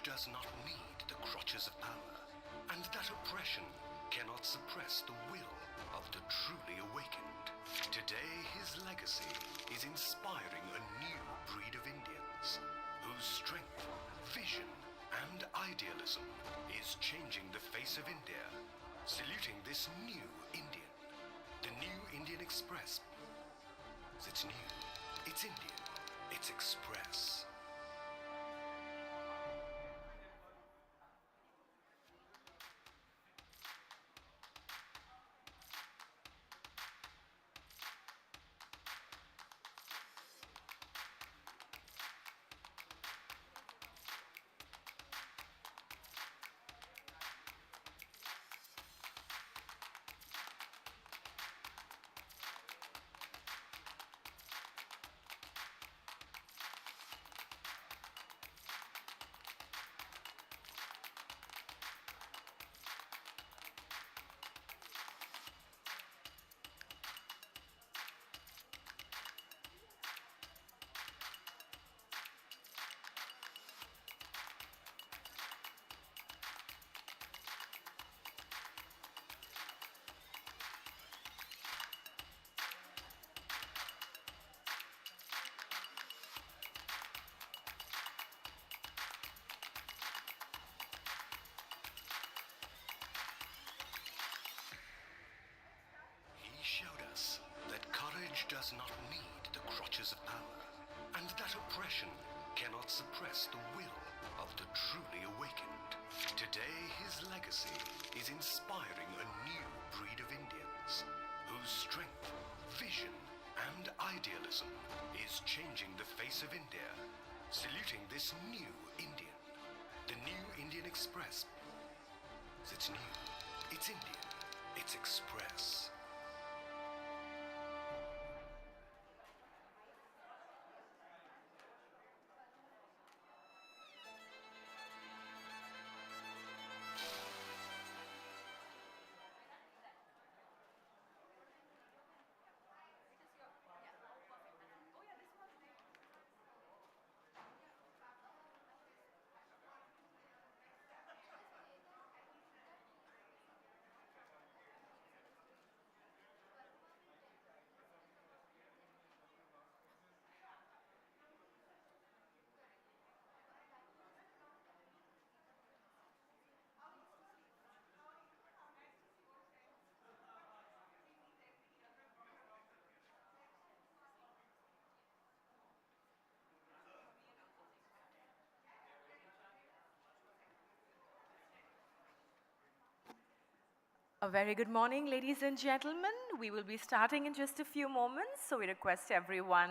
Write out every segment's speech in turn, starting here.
courage does not need the crutches of power, and that oppression cannot suppress the will of the truly awakened. Today, his legacy is inspiring a new breed of Indians whose strength, vision, and idealism is changing the face of India. Saluting this new Indian, the New Indian Express. It's new, it's Indian, it's Express. Showed us that courage does not need the crutches of power, and that oppression cannot suppress the will of the truly awakened. Today, his legacy is inspiring a new breed of Indians whose strength, vision, and idealism is changing the face of India. Saluting this new Indian, the New Indian Express. It's new, it's Indian, it's Express. A very good morning, ladies and gentlemen. We will be starting in just a few moments, so we request everyone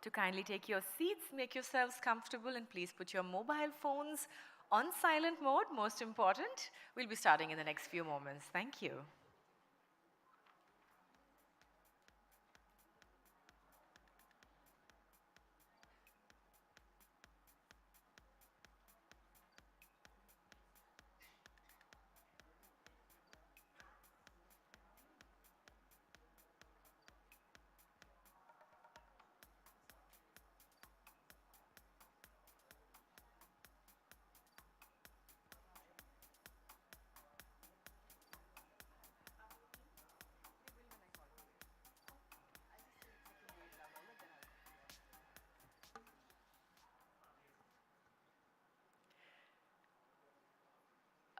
to kindly take your seats, make yourselves comfortable, and please put your mobile phones on silent mode, most important. We'll be starting in the next few moments. Thank you.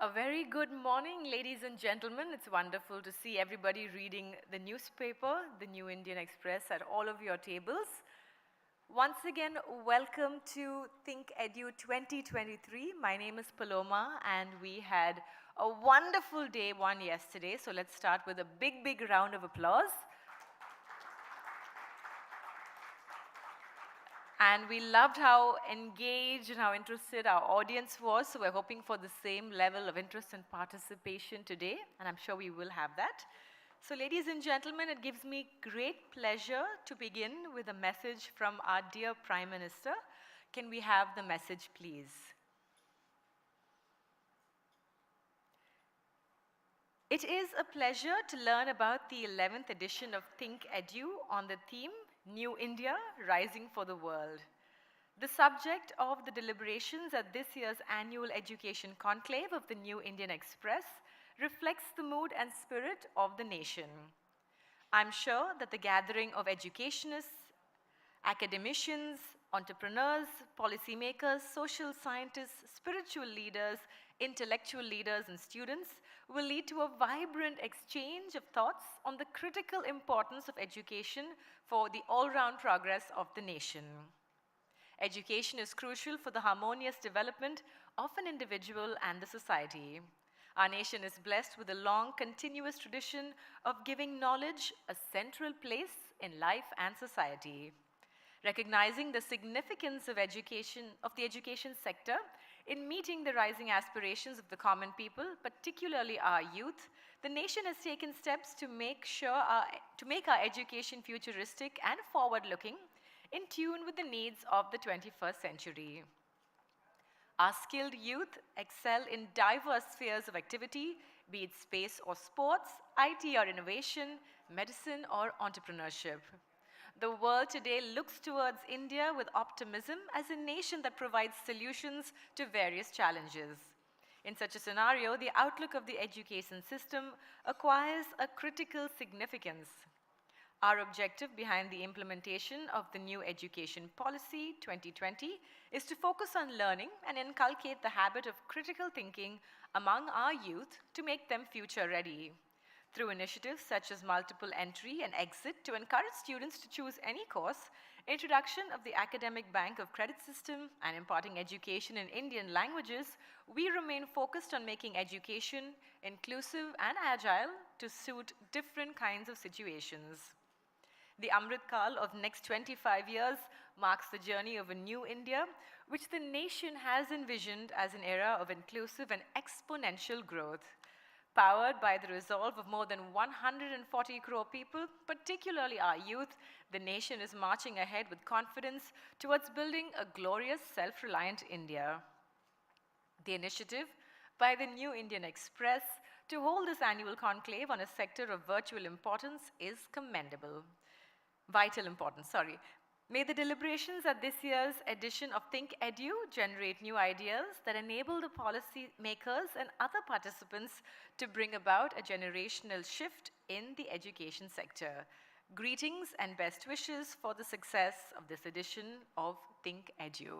A very good morning, ladies and gentlemen. It's wonderful to see everybody reading the newspaper, the New Indian Express, at all of your tables. Once again, welcome to ThinkEdu 2023. My name is Paloma, and we had a wonderful day one yesterday. So let's start with a big, big round of applause. And we loved how engaged and how interested our audience was. So we're hoping for the same level of interest and participation today. And I'm sure we will have that. So ladies and gentlemen, it gives me great pleasure to begin with a message from our dear Prime Minister. Can we have the message, please? It is a pleasure to learn about the 11th edition of ThinkEdu on the theme New India, Rising for the World. The subject of the deliberations at this year's annual education conclave of the New Indian Express reflects the mood and spirit of the nation. I'm sure that the gathering of educationists, academicians, entrepreneurs, policymakers, social scientists, spiritual leaders, intellectual leaders, and students will lead to a vibrant exchange of thoughts on the critical importance of education for the all-round progress of the nation. Education is crucial for the harmonious development of an individual and the society. Our nation is blessed with a long, continuous tradition of giving knowledge a central place in life and society. Recognizing the significance of education, of the education sector in meeting the rising aspirations of the common people, particularly our youth, the nation has taken steps to make our education futuristic and forward-looking, in tune with the needs of the 21st century. Our skilled youth excel in diverse spheres of activity, be it space or sports, IT or innovation, medicine or entrepreneurship. The world today looks towards India with optimism as a nation that provides solutions to various challenges. In such a scenario, the outlook of the education system acquires a critical significance. Our objective behind the implementation of the new Education Policy 2020 is to focus on learning and inculcate the habit of critical thinking among our youth to make them future ready. Through initiatives such as multiple entry and exit to encourage students to choose any course, introduction of the academic bank of credit system, and imparting education in Indian languages, we remain focused on making education inclusive and agile to suit different kinds of situations. The Amrit Kal of next 25 years marks the journey of a new India, which the nation has envisioned as an era of inclusive and exponential growth. Powered by the resolve of more than 140 crore people, particularly our youth, the nation is marching ahead with confidence towards building a glorious, self-reliant India. The initiative by the New Indian Express to hold this annual conclave on a sector of virtual importance is commendable. Vital importance, sorry. May the deliberations at this year's edition of ThinkEdu generate new ideas that enable the policy makers and other participants to bring about a generational shift in the education sector. Greetings and best wishes for the success of this edition of ThinkEdu.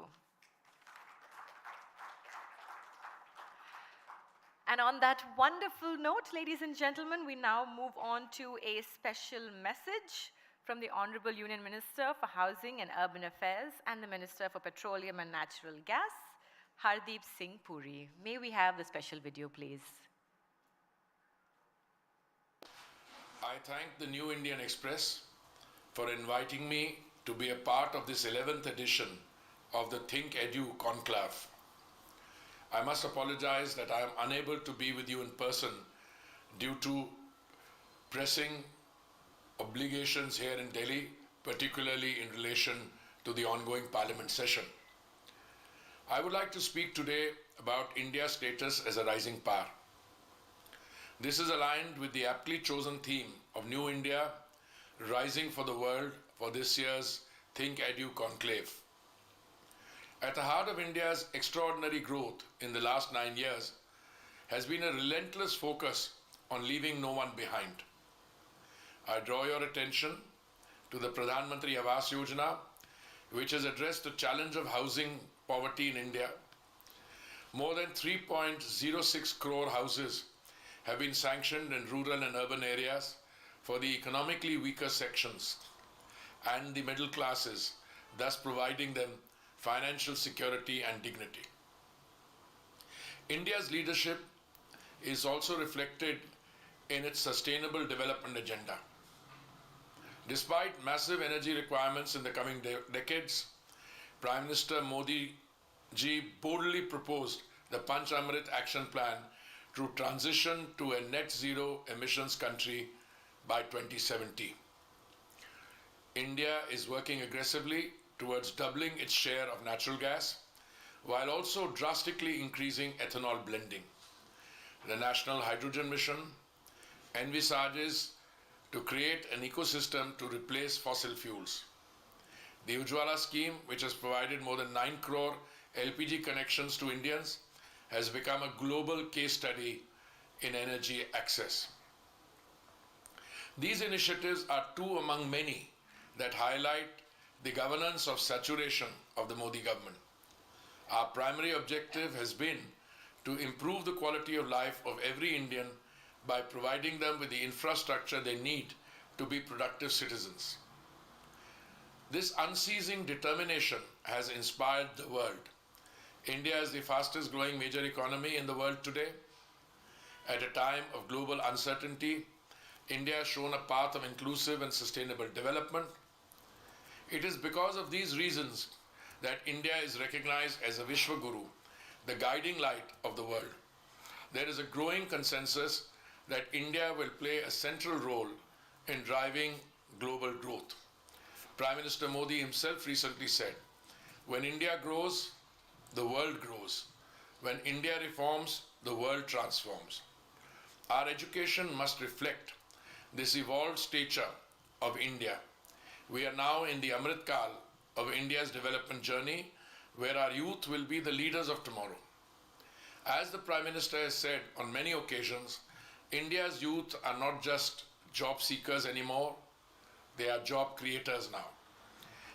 And on that wonderful note, ladies and gentlemen, we now move on to a special message from the Honorable Union Minister for Housing and Urban Affairs and the Minister for Petroleum and Natural Gas, Hardeep Singh Puri. May we have the special video, please? I thank the New Indian Express for inviting me to be a part of this 11th edition of the ThinkEdu conclave. I must apologize that I am unable to be with you in person due to pressing obligations here in Delhi, particularly in relation to the ongoing Parliament session. I would like to speak today about India's status as a rising power. This is aligned with the aptly chosen theme of New India, Rising for the World, for this year's ThinkEdu conclave. At the heart of India's extraordinary growth in the last 9 years has been a relentless focus on leaving no one behind. I draw your attention to the Pradhan Mantri Awas Yojana, which has addressed the challenge of housing poverty in India. More than 3.06 crore houses have been sanctioned in rural and urban areas for the economically weaker sections and the middle classes, thus providing them financial security and dignity. India's leadership is also reflected in its sustainable development agenda. Despite massive energy requirements in the coming decades, Prime Minister Modi ji boldly proposed the Panch Amrit Action Plan to transition to a net zero emissions country by 2070. India is working aggressively towards doubling its share of natural gas, while also drastically increasing ethanol blending. The National Hydrogen Mission envisages to create an ecosystem to replace fossil fuels. The Ujjwala scheme, which has provided more than 9 crore LPG connections to Indians, has become a global case study in energy access. These initiatives are two among many that highlight the governance of saturation of the Modi government. Our primary objective has been to improve the quality of life of every Indian by providing them with the infrastructure they need to be productive citizens. This unceasing determination has inspired the world. India is the fastest growing major economy in the world today. At a time of global uncertainty, India has shown a path of inclusive and sustainable development. It is because of these reasons that India is recognized as a Vishwa Guru, the guiding light of the world. There is a growing consensus that India will play a central role in driving global growth. Prime Minister Modi himself recently said, "When India grows, the world grows. When India reforms, the world transforms." Our education must reflect this evolved stature of India. We are now in the Amrit Kal of India's development journey, where our youth will be the leaders of tomorrow. As the Prime Minister has said on many occasions, India's youth are not just job seekers anymore, they are job creators now.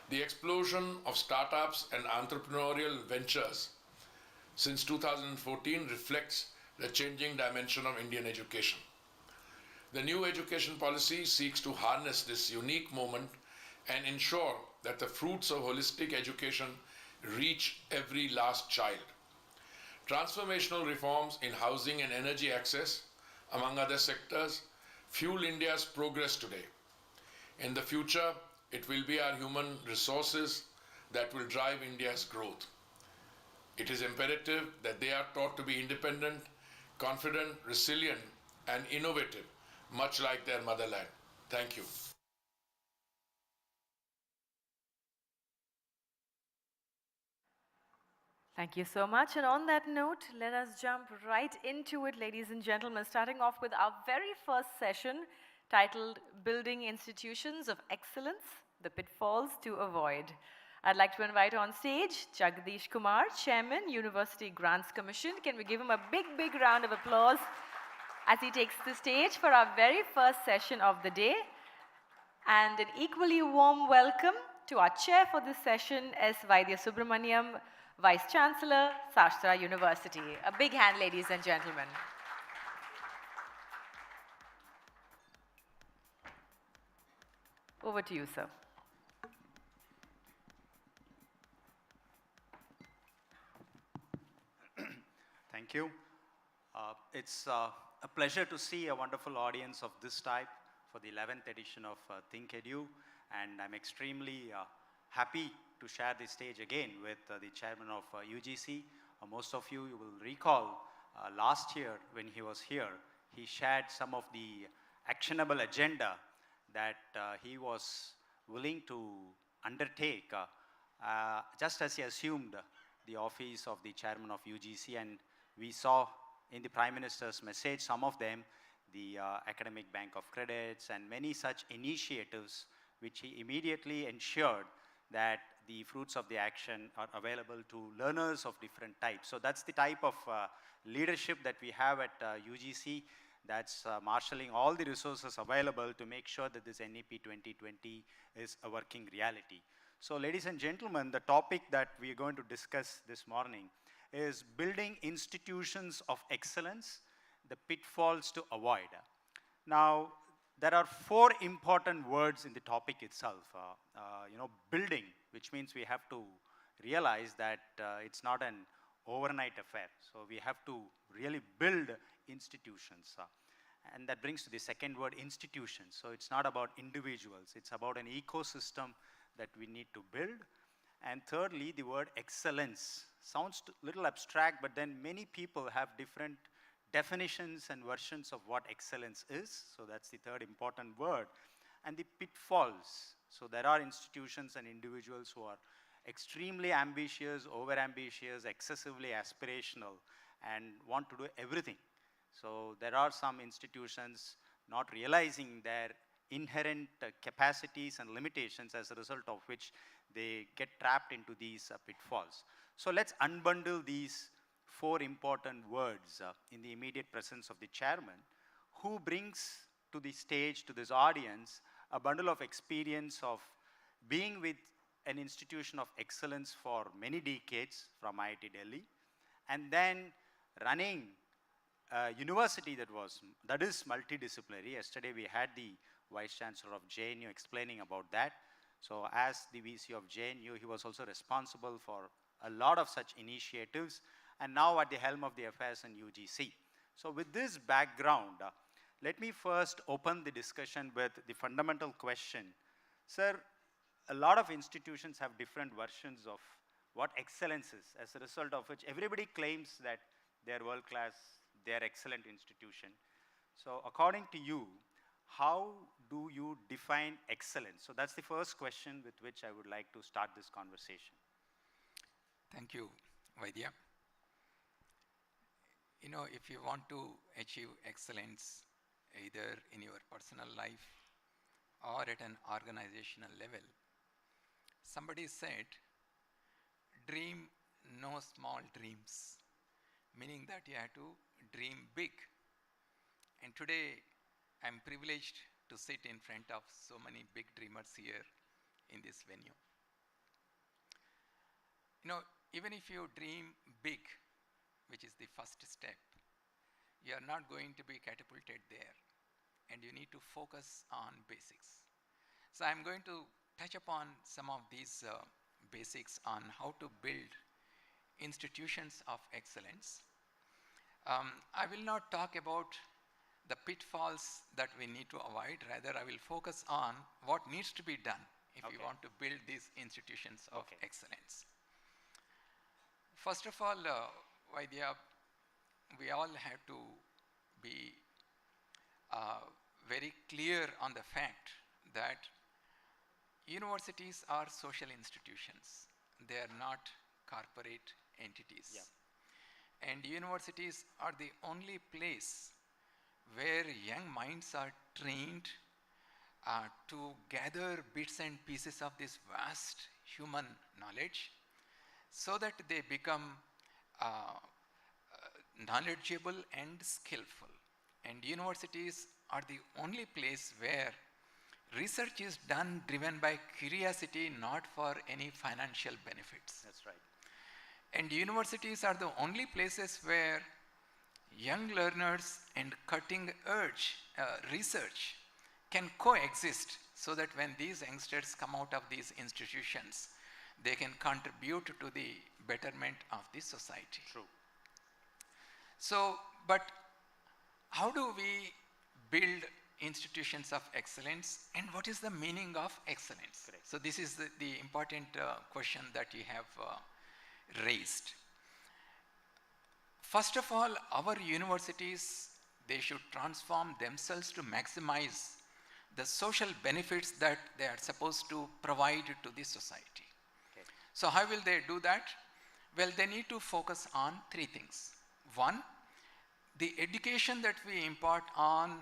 The explosion of startups and entrepreneurial ventures since 2014 reflects the changing dimension of Indian education. The new education policy seeks to harness this unique moment and ensure that the fruits of holistic education reach every last child. Transformational reforms in housing and energy access, among other sectors, fuel India's progress today. In the future, it will be our human resources that will drive India's growth. It is imperative that they are taught to be independent, confident, resilient, and innovative, much like their motherland. Thank you. Thank you so much. And on that note, let us jump right into it, ladies and gentlemen, starting off with our very first session titled Building Institutions of Excellence, the Pitfalls to Avoid. I'd like to invite on stage Jagdish Kumar, Chairman, University Grants Commission. Can we give him a big, big round of applause as he takes the stage for our very first session of the day? And an equally warm welcome to our chair for this session, S. Vaidya Subramaniam, Vice Chancellor, Sastra University. A big hand, ladies and gentlemen. Over to you, sir. Thank you. It's a pleasure to see a wonderful audience of this type for the 11th edition of ThinkEdu, and I'm extremely happy to share the stage again with the chairman of UGC. Most of you will recall last year when he was here, he shared some of the actionable agenda that he was willing to undertake just as he assumed the office of the chairman of UGC, and we saw in the Prime Minister's message some of them, the Academic Bank of Credits and many such initiatives which he immediately ensured that the fruits of the action are available to learners of different types. So that's the type of leadership that we have at UGC, that's marshalling all the resources available to make sure that this NEP 2020 is a working reality. So ladies and gentlemen, the topic that we are going to discuss this morning is building institutions of excellence, the pitfalls to avoid. Now, there are 4 important words in the topic itself. Building, which means we have to realize that it's not an overnight affair. So we have to really build institutions. And that brings to the second word, institutions. So it's not about individuals, it's about an ecosystem that we need to build. And thirdly, the word excellence. Sounds a little abstract, but then many people have different definitions and versions of what excellence is. So that's the third important word. And the pitfalls. So there are institutions and individuals who are extremely ambitious, over-ambitious, excessively aspirational, and want to do everything. So there are some institutions not realizing their inherent capacities and limitations, as a result of which they get trapped into these pitfalls. So let's unbundle these four important words in the immediate presence of the chairman, who brings to the stage, to this audience, a bundle of experience of being with an institution of excellence for many decades from IIT Delhi, and then running a university that is multidisciplinary. Yesterday we had the Vice Chancellor of JNU explaining about that. So as the VC of JNU, he was also responsible for a lot of such initiatives, and now at the helm of the affairs in UGC. So with this background, let me first open the discussion with the fundamental question. Sir, a lot of institutions have different versions of what excellence is, as a result of which everybody claims that they're world-class, they're excellent institution. So according to you, how do you define excellence? So that's the first question with which I would like to start this conversation. Thank you, Vaidya. You know, if you want to achieve excellence, either in your personal life or at an organizational level, somebody said, dream no small dreams, meaning that you have to dream big. And today, I'm privileged to sit in front of so many big dreamers here in this venue. You know, even if you dream big, which is the first step, you are not going to be catapulted there, and you need to focus on basics. So I'm going to touch upon some of these basics on how to build institutions of excellence. I will not talk about the pitfalls that we need to avoid. Rather, I will focus on what needs to be done if we want to build these institutions of excellence. First of all, Vaidya, we all have to be very clear on the fact that universities are social institutions. They are not corporate entities. Yeah. And universities are the only place where young minds are trained to gather bits and pieces of this vast human knowledge so that they become knowledgeable and skillful. And universities are the only place where research is done driven by curiosity, not for any financial benefits. That's right. And universities are the only places where young learners and cutting edge research can coexist, so that when these youngsters come out of these institutions, they can contribute to the betterment of the society. True. So, but how do we build institutions of excellence, and what is the meaning of excellence? Correct. So this is the important question that you have raised. First of all, our universities, they should transform themselves to maximize the social benefits that they are supposed to provide to the society. Okay. So how will they do that? Well, they need to focus on three things. One, the education that we impart on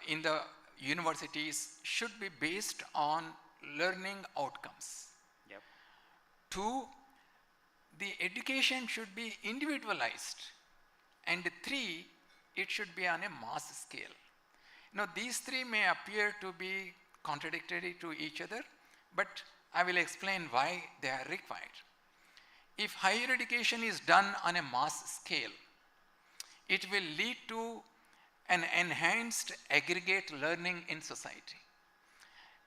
in the universities should be based on learning outcomes. Yep. Two, the education should be individualized. And three, it should be on a mass scale. Now, these three may appear to be contradictory to each other, but I will explain why they are required. If higher education is done on a mass scale, it will lead to an enhanced aggregate learning in society.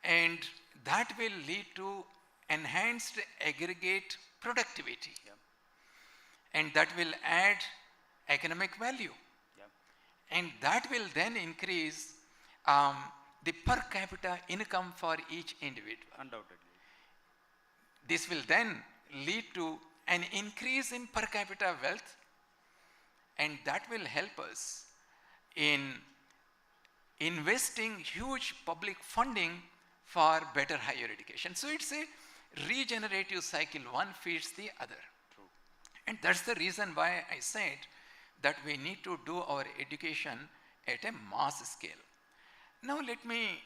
And that will lead to enhanced aggregate productivity. Yeah. And that will add economic value. Yeah. And that will then increase the per capita income for each individual. Undoubtedly. This will then lead to an increase in per capita wealth, and that will help us in investing huge public funding for better higher education. So it's a regenerative cycle, one feeds the other. True. And that's the reason why I said that we need to do our education at a mass scale. Now let me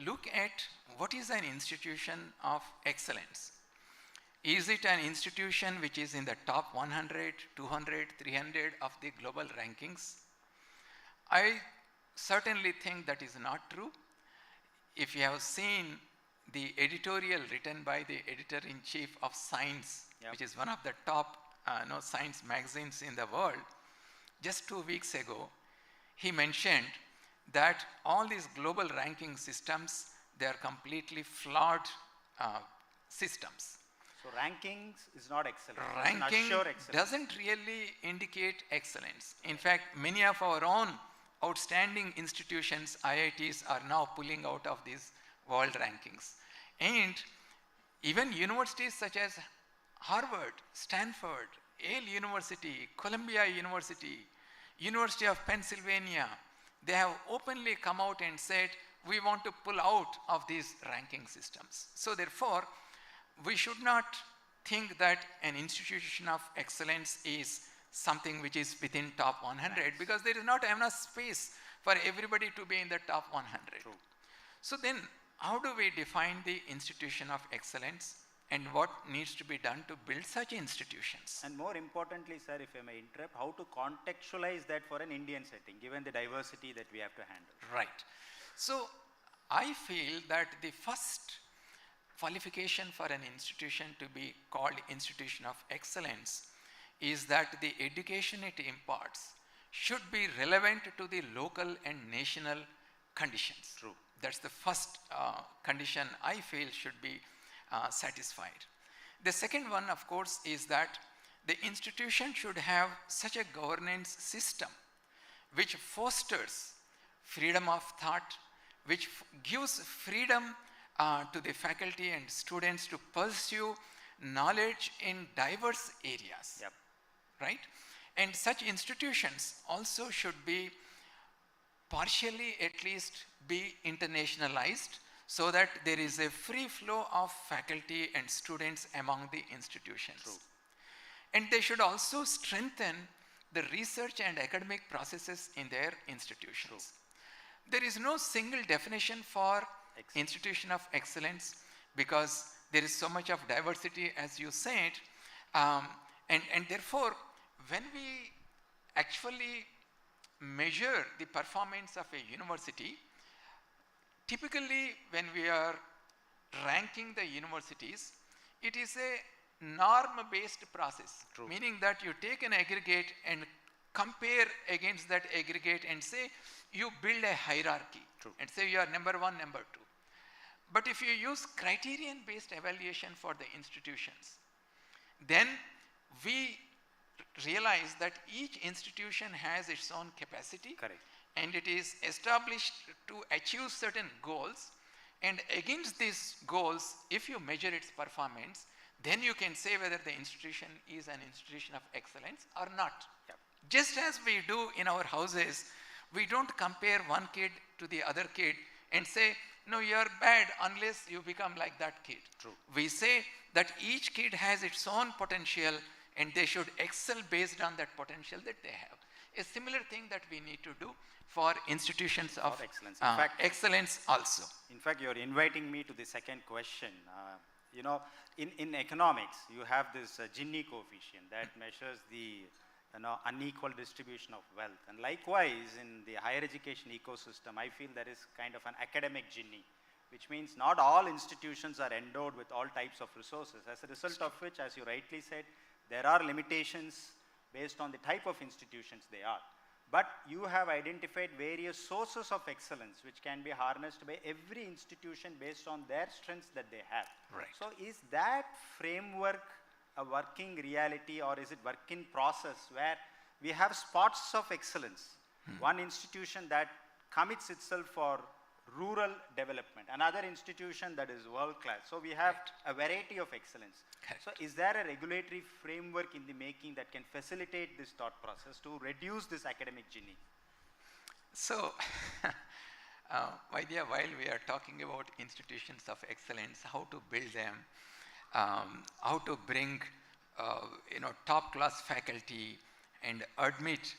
look at what is an institution of excellence. Is it an institution which is in the top 100, 200, 300 of the global rankings? I certainly think that is not true. If you have seen the editorial written by the editor-in-chief of Science, which is one of the top science magazines in the world, just 2 weeks ago, he mentioned that all these global ranking systems, they are completely flawed systems. So rankings is not excellence. Ranking Assure excellence. doesn't really indicate excellence. In fact, many of our own outstanding institutions, IITs, are now pulling out of these world rankings. And even universities such as Harvard, Stanford, Yale University, Columbia University, University of Pennsylvania, they have openly come out and said, we want to pull out of these ranking systems. So therefore, we should not think that an institution of excellence is something which is within top 100, because there is not enough space for everybody to be in the top 100. True. So then, how do we define the institution of excellence, and what needs to be done to build such institutions? And more importantly, sir, if I may interrupt, how to contextualize that for an Indian setting, given the diversity that we have to handle. Right. So I feel that the first qualification for an institution to be called institution of excellence is that the education it imparts should be relevant to the local and national conditions. True. That's the first condition I feel should be satisfied. The second one, of course, is that the institution should have such a governance system which fosters freedom of thought, which gives freedom to the faculty and students to pursue knowledge in diverse areas. Yep. Right? And such institutions also should be partially at least be internationalized, so that there is a free flow of faculty and students among the institutions. True. And they should also strengthen the research and academic processes in their institutions. True. There is no single definition for institution of excellence, because there is so much of diversity, as you said, and therefore, when we actually measure the performance of a university, typically when we are ranking the universities, it is a norm-based process. True. Meaning that you take an aggregate and compare against that aggregate and say, you build a hierarchy. True. And say you are number one, number two. But if you use criterion-based evaluation for the institutions, then we realize that each institution has its own capacity. Correct. And it is established to achieve certain goals, and against these goals, if you measure its performance, then you can say whether the institution is an institution of excellence or not. Yep. Just as we do in our houses, we don't compare one kid to the other kid and say, no, you are bad unless you become like that kid. True. We say that each kid has its own potential and they should excel based on that potential that they have. A similar thing that we need to do for institutions of excellence. In fact, excellence also. In fact, you're inviting me to the second question. In economics, you have this Gini coefficient that measures the unequal distribution of wealth. And likewise, in the higher education ecosystem, I feel there is kind of an academic Gini, which means not all institutions are endowed with all types of resources. As a result of which, as you rightly said, there are limitations based on the type of institutions they are. But you have identified various sources of excellence which can be harnessed by every institution based on their strengths that they have. Right. So is that framework a working reality, or is it work in process where we have spots of excellence? One institution that commits itself for rural development, another institution that is world class. So we have a variety of excellence. Correct. So is there a regulatory framework in the making that can facilitate this thought process to reduce this academic Gini? So, Vaidya, while we are talking about institutions of excellence, how to build them, how to bring top-class faculty and admit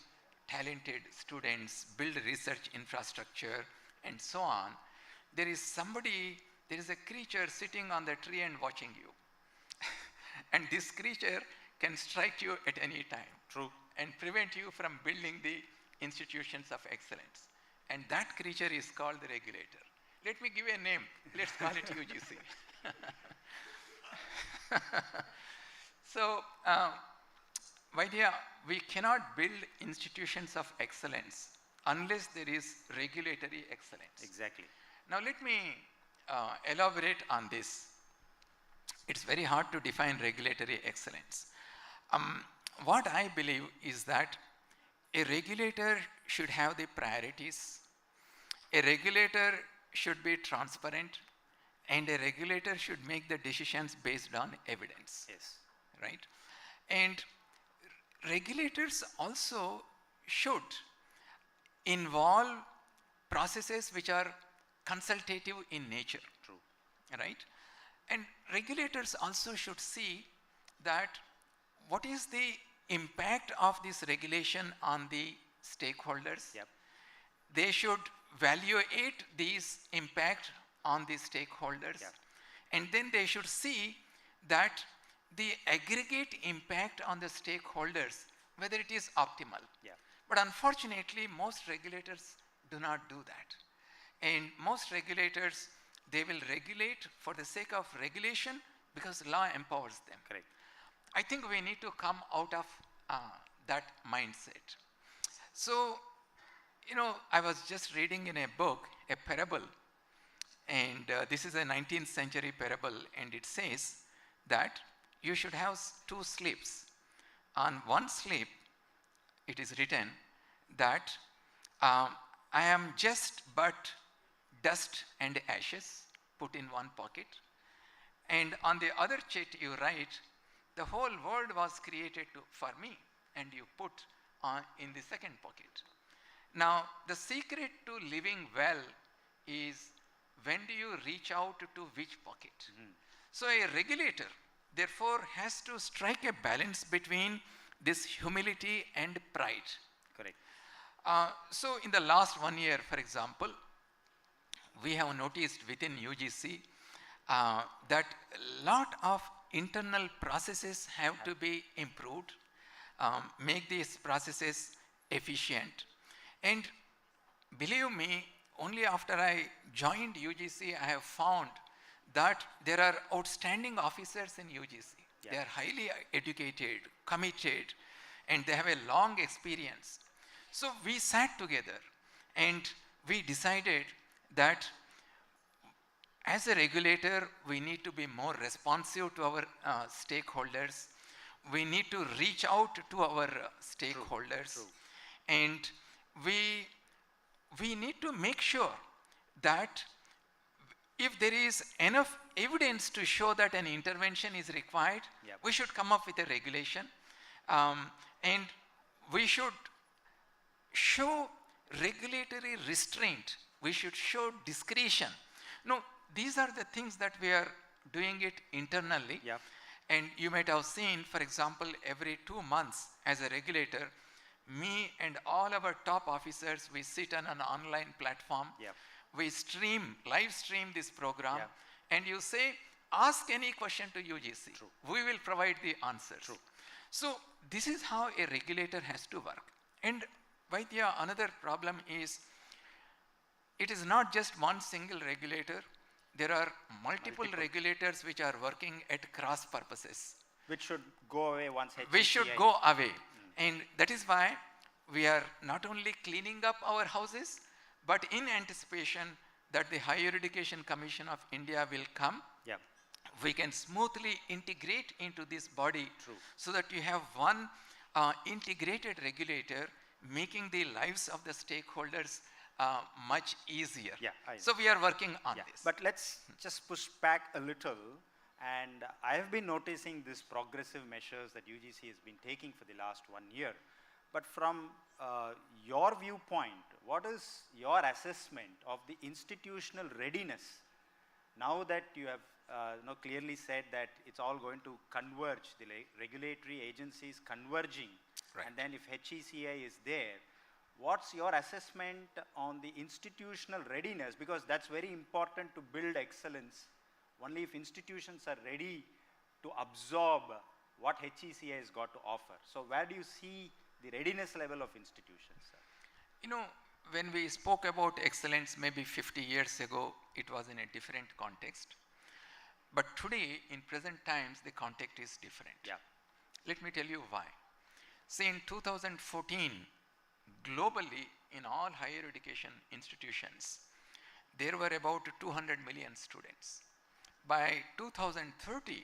talented students, build research infrastructure, and so on, there is somebody, there is a creature sitting on the tree and watching you. And this creature can strike you at any time. True. And prevent you from building the institutions of excellence. And that creature is called the regulator. Let me give a name. Let's call it UGC. So, Vaidya, we cannot build institutions of excellence unless there is regulatory excellence. Exactly. Now let me elaborate on this. It's very hard to define regulatory excellence. What I believe is that a regulator should have the priorities, a regulator should be transparent, and a regulator should make the decisions based on evidence. Yes. Right? And regulators also should involve processes which are consultative in nature. True. Right? And regulators also should see that what is the impact of this regulation on the stakeholders. Yep. They should evaluate these impact on the stakeholders. Yep. And then they should see that the aggregate impact on the stakeholders, whether it is optimal. Yeah. But unfortunately, most regulators do not do that. And most regulators, they will regulate for the sake of regulation because law empowers them. Correct. I think we need to come out of that mindset. So, you know, I was just reading in a book, a parable, and this is a 19th century parable, and it says that you should have two slips. On one slip, it is written that I am just but dust and ashes put in one pocket, and on the other chit you write, the whole world was created for me, and you put in the second pocket. Now, the secret to living well is when do you reach out to which pocket? So a regulator, therefore, has to strike a balance between this humility and pride. Correct. So in the last 1 year, for example, we have noticed within UGC that a lot of internal processes have to be improved, make these processes efficient. And believe me, only after I joined UGC, I have found that there are outstanding officers in UGC. Yeah. They are highly educated, committed, and they have a long experience. So we sat together and we decided that as a regulator, we need to be more responsive to our stakeholders. We need to reach out to our stakeholders. True. And we need to make sure that if there is enough evidence to show that an intervention is required, Yep. we should come up with a regulation. And we should show regulatory restraint. We should show discretion. No, these are the things that we are doing it internally. Yep. And you might have seen, for example, every 2 months as a regulator, me and all our top officers, we sit on an online platform. Yep. We live stream this program. Yep. And you say, ask any question to UGC. True. We will provide the answers. True. So this is how a regulator has to work. And Vaidya, another problem is, it is not just one single regulator. There are multiple regulators which are working at cross purposes. Which should go away once HCCI. We should go away. And that is why we are not only cleaning up our houses, but in anticipation that the Higher Education Commission of India will come, Yeah. we can smoothly integrate into this body. True. So that you have one integrated regulator making the lives of the stakeholders much easier. Yeah, So we are working on Yeah. this. But let's just push back a little. And I have been noticing these progressive measures that UGC has been taking for the last 1 year. But from your viewpoint, what is your assessment of the institutional readiness now that you have clearly said that it's all going to converge, the regulatory agencies converging, Right. and then if HECI is there, what's your assessment on the institutional readiness? Because that's very important to build excellence. Only if institutions are ready to absorb what HECA has got to offer. So where do you see the readiness level of institutions, sir? You know, when we spoke about excellence maybe 50 years ago, it was in a different context. But today, in present times, the context is different. Yeah. Let me tell you why. See, in 2014, globally, in all higher education institutions, there were about 200 million students. By 2030,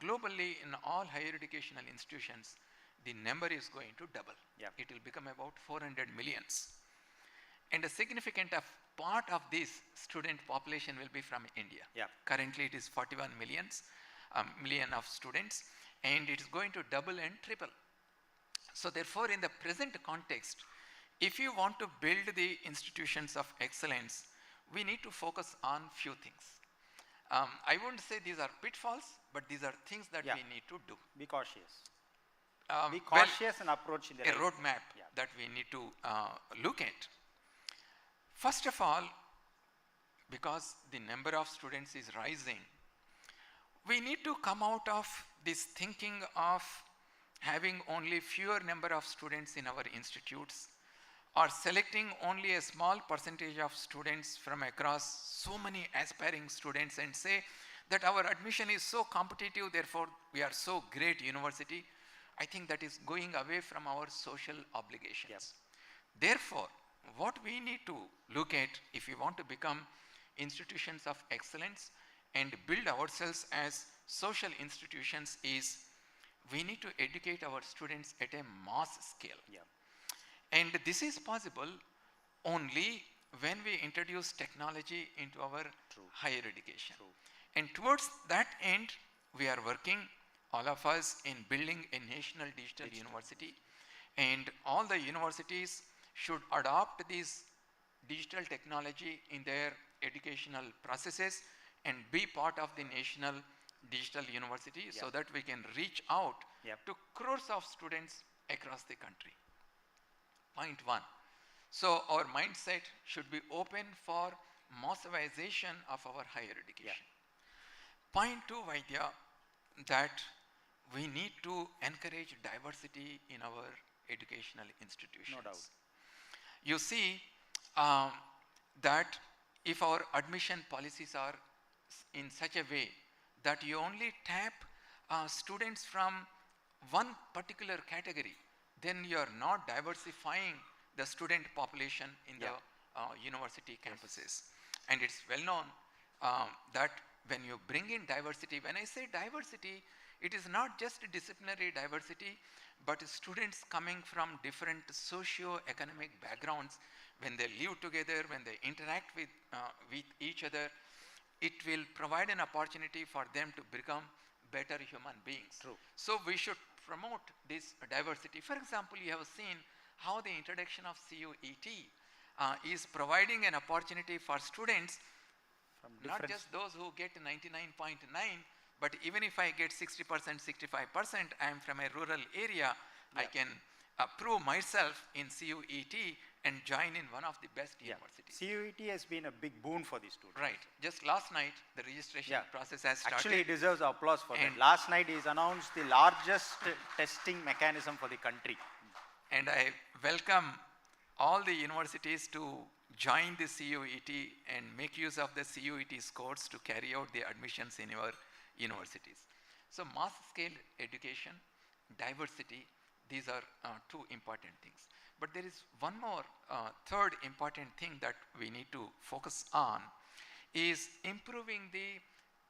globally, in all higher educational institutions, the number is going to double. Yeah. It will become about 400 millions. And a significant part of this student population will be from India. Yeah. Currently, it is 41 million of students, and it is going to double and triple. So therefore, in the present context, if you want to build the institutions of excellence, we need to focus on few things. I wouldn't say these are pitfalls, but these are things that we need to do. Be cautious. Be cautious and approach in the a roadmap that we need to look at. First of all, because the number of students is rising, we need to come out of this thinking of having only fewer number of students in our institutes, or selecting only a small percentage of students from across so many aspiring students and say that our admission is so competitive, therefore we are so great university. I think that is going away from our social obligations. Yep. Therefore, what we need to look at if we want to become institutions of excellence and build ourselves as social institutions is we need to educate our students at a mass scale. Yeah. And this is possible only when we introduce technology into our higher education. And towards that end, we are working, all of us, in building a national digital university. And all the universities should adopt this digital technology in their educational processes and be part of the national digital university so that we can reach out to crores of students across the country. Point one. So our mindset should be open for massivization of our higher education. Point two, Vaidya, that we need to encourage diversity in our educational institutions. No doubt. You see that if our admission policies are in such a way that you only tap students from one particular category, then you are not diversifying the student population in the university campuses. And it's well known that when you bring in diversity, when I say diversity, it is not just disciplinary diversity, but students coming from different socio-economic backgrounds, when they live together, when they interact with each other, it will provide an opportunity for them to become better human beings. True. So we should promote this diversity. For example, you have seen how the introduction of CUET is providing an opportunity for students, not just those who get 99.9, but even if I get 60%, 65%, I am from a rural area, I can prove myself in CUET and join in one of the best universities. CUET has been a big boon for the students. Right. Just last night, the registration process has started. Actually, he deserves applause for that. Last night, he's announced the largest testing mechanism for the country. And I welcome all the universities to join the CUET and make use of the CUET scores to carry out the admissions in your universities. So mass scale education, diversity, these are two important things. But there is one more third important thing that we need to focus on is improving the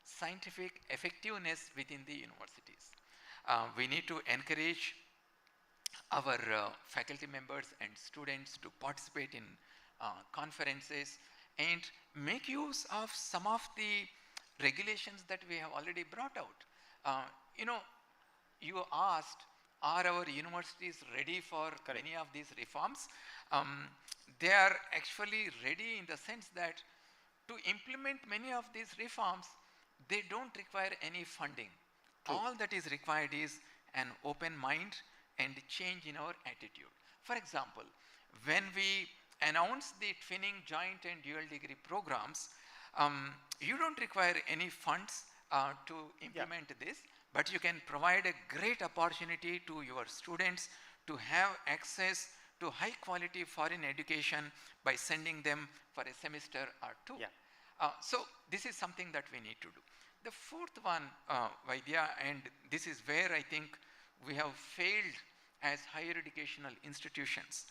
scientific effectiveness within the universities. We need to encourage our faculty members and students to participate in conferences and make use of some of the regulations that we have already brought out. You asked, are our universities ready for many of these reforms? They are actually ready in the sense that to implement many of these reforms, they don't require any funding. All that is required is an open mind and change in our attitude. For example, when we announce the twinning joint and dual degree programs, you don't require any funds to implement this, but you can provide a great opportunity to your students to have access to high quality foreign education by sending them for a semester or two. So this is something that we need to do. The fourth one, Vaidya, and this is where I think we have failed as higher educational institutions,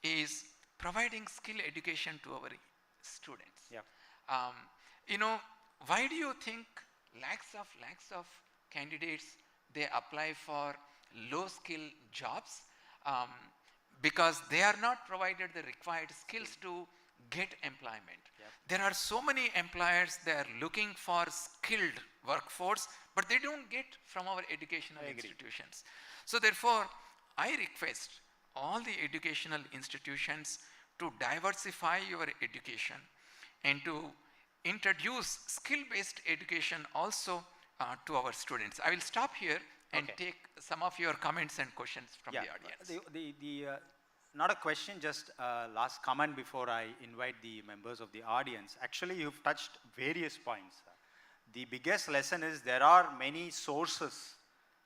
is providing skill education to our students. You know, why do you think lakhs of candidates, they apply for low skill jobs? Because they are not provided the required skills to get employment. There are so many employers, they are looking for skilled workforce, but they don't get from our educational institutions. So therefore, I request all the educational institutions to diversify your education and to introduce skill-based education also to our students. I will stop here and take some of your comments and questions from the audience. Not a question, just a last comment before I invite the members of the audience. Actually, you've touched various points. The biggest lesson is there are many sources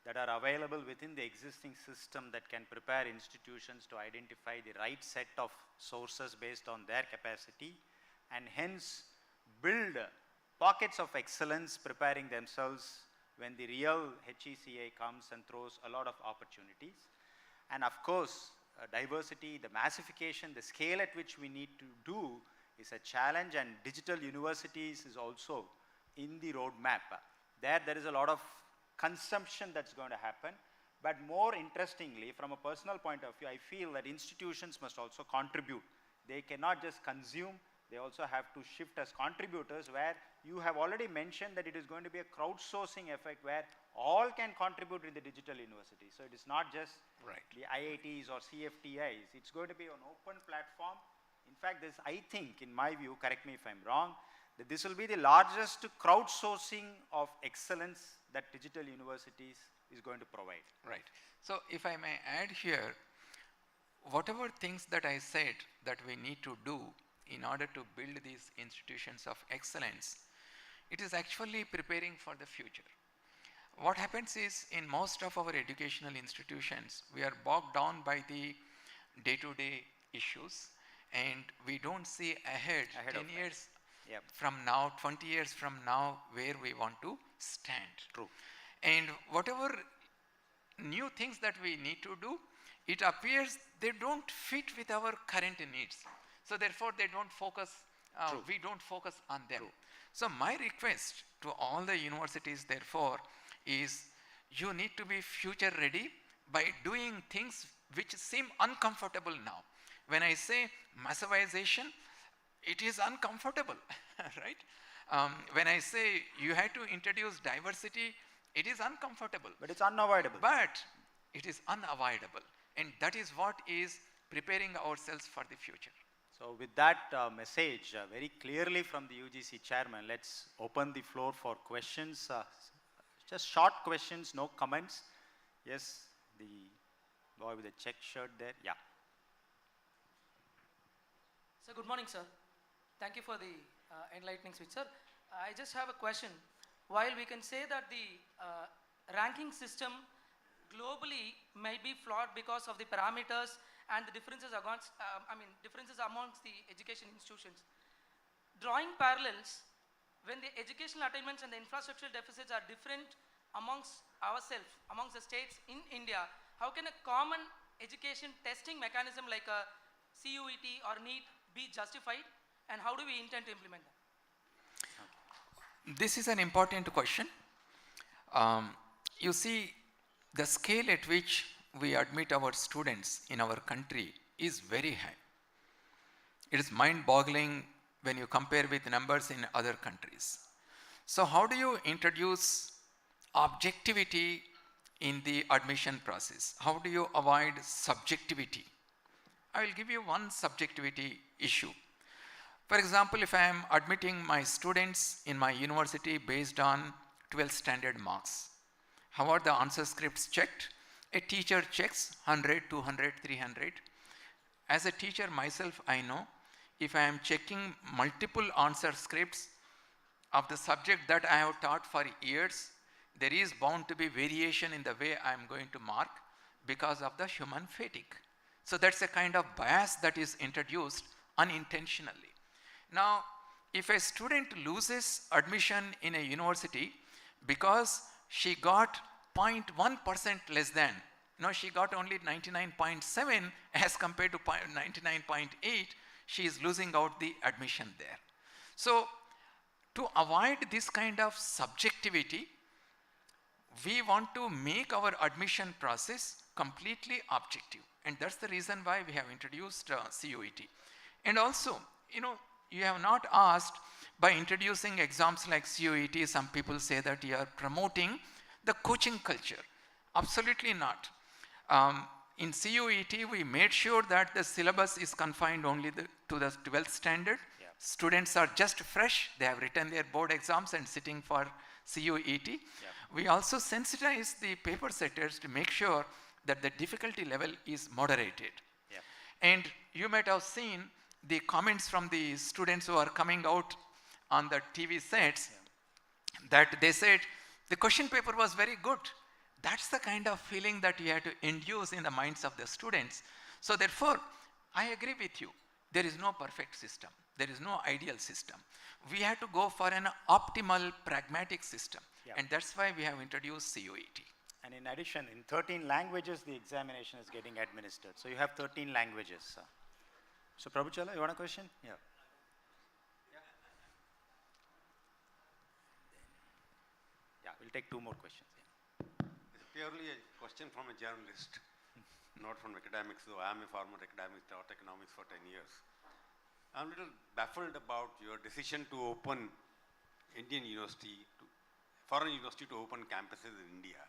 that are available within the existing system that can prepare institutions to identify the right set of sources based on their capacity, and hence build pockets of excellence, preparing themselves when the real HECA comes and throws a lot of opportunities. And of course, diversity, the massification, the scale at which we need to do is a challenge, and digital universities is also in the roadmap. There is a lot of consumption that's going to happen, but more interestingly, from a personal point of view, I feel that institutions must also contribute. They cannot just consume, they also have to shift as contributors, where you have already mentioned that it is going to be a crowdsourcing effect where all can contribute in the digital university. So it is not just the IITs or CFTIs, it's going to be an open platform. In fact, this, I think, in my view, correct me if I'm wrong, that this will be the largest crowdsourcing of excellence that digital universities is going to provide. Right. So if I may add here, whatever things that I said that we need to do in order to build these institutions of excellence, it is actually preparing for the future. What happens is, in most of our educational institutions, we are bogged down by the day-to-day issues, and we don't see ahead 10 years from now, 20 years from now, where we want to stand. True. And whatever new things that we need to do, it appears they don't fit with our current needs. So therefore, they don't focus, we don't focus on them. True. So my request to all the universities, therefore, is you need to be future ready by doing things which seem uncomfortable now. When I say massivization, it is uncomfortable, right? When I say you have to introduce diversity, it is uncomfortable. But it's unavoidable. But it is unavoidable. And that is what is preparing ourselves for the future. So with that message very clearly from the UGC chairman, let's open the floor for questions. Just short questions, no comments. Yes, the boy with the check shirt there. Yeah. So good morning, sir. Thank you for the enlightening speech, sir. I just have a question. While we can say that the ranking system globally may be flawed because of the parameters and the differences amongst the education institutions, drawing parallels, when the educational attainments and the infrastructural deficits are different amongst ourselves, amongst the states in India, how can a common education testing mechanism like a CUET or NEET be justified, and how do we intend to implement that? This is an important question. You see, the scale at which we admit our students in our country is very high. It is mind-boggling when you compare with numbers in other countries. So how do you introduce objectivity in the admission process? How do you avoid subjectivity? I will give you one subjectivity issue. For example, if I am admitting my students in my university based on 12 standard marks, how are the answer scripts checked? A teacher checks 100, 200, 300. as a teacher myself, I know if I am checking multiple answer scripts of the subject that I have taught for years, there is bound to be variation in the way I am going to mark because of the human fatigue. So that's a kind of bias that is introduced unintentionally. Now, if a student loses admission in a university because she got 0.1% less than, she got only 99.7 as compared to 99.8, she is losing out the admission there. So, to avoid this kind of subjectivity, we want to make our admission process completely objective. And that's the reason why we have introduced CUET. And also, you have not asked, by introducing exams like CUET, some people say that you are promoting the coaching culture. Absolutely not. In CUET, we made sure that the syllabus is confined only to the 12th standard. Yeah. Students are just fresh. They have written their board exams and sitting for CUET. Yeah. We also sensitize the paper setters to make sure that the difficulty level is moderated. Yeah. And you might have seen the comments from the students who are coming out on the TV sets, that they said the question paper was very good. That's the kind of feeling that you have to induce in the minds of the students. So therefore, I agree with you. There is no perfect system. There is no ideal system. We have to go for an optimal, pragmatic system. Yeah. And that's why we have introduced CUET. And in addition, in 13 languages, the examination is getting administered. So you have 13 languages. So Prabhu Chola, you want a question? Yeah. Yeah, we'll take two more questions. It's purely a question from a journalist, not from academics, though I am a former academic, taught economics for 10 years. I'm a little baffled about your decision to open foreign university to open campuses in India.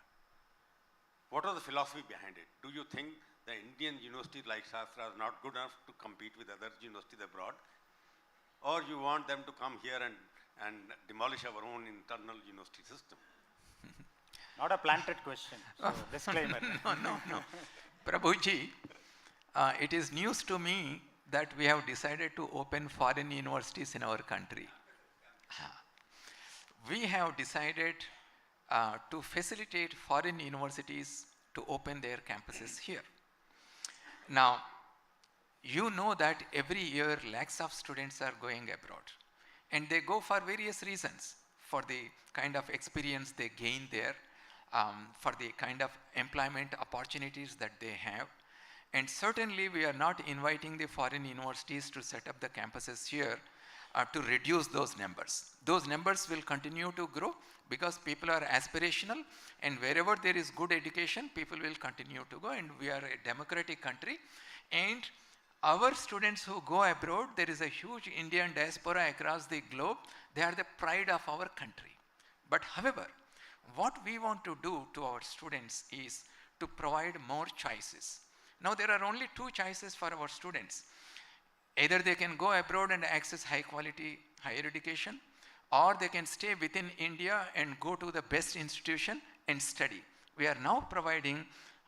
What was the philosophy behind it? Do you think the Indian universities like Shastra are not good enough to compete with other universities abroad? Or you want them to come here and demolish our own internal university system? Not a planted question, so disclaimer. No. Prabhuji, it is news to me that we have decided to open foreign universities in our country. We have decided to facilitate foreign universities to open their campuses here. Now, you know that every year lakhs of students are going abroad, and they go for various reasons, for the kind of experience they gain there, for the kind of employment opportunities that they have. And certainly we are not inviting the foreign universities to set up the campuses here to reduce those numbers. Those numbers will continue to grow because people are aspirational, and wherever there is good education, people will continue to go, and we are a democratic country. And our students who go abroad, there is a huge Indian diaspora across the globe. They are the pride of our country. But however, what we want to do to our students is to provide more choices. Now there are only two choices for our students. Either they can go abroad and access high quality higher education, or they can stay within India and go to the best institution and study. We are now providing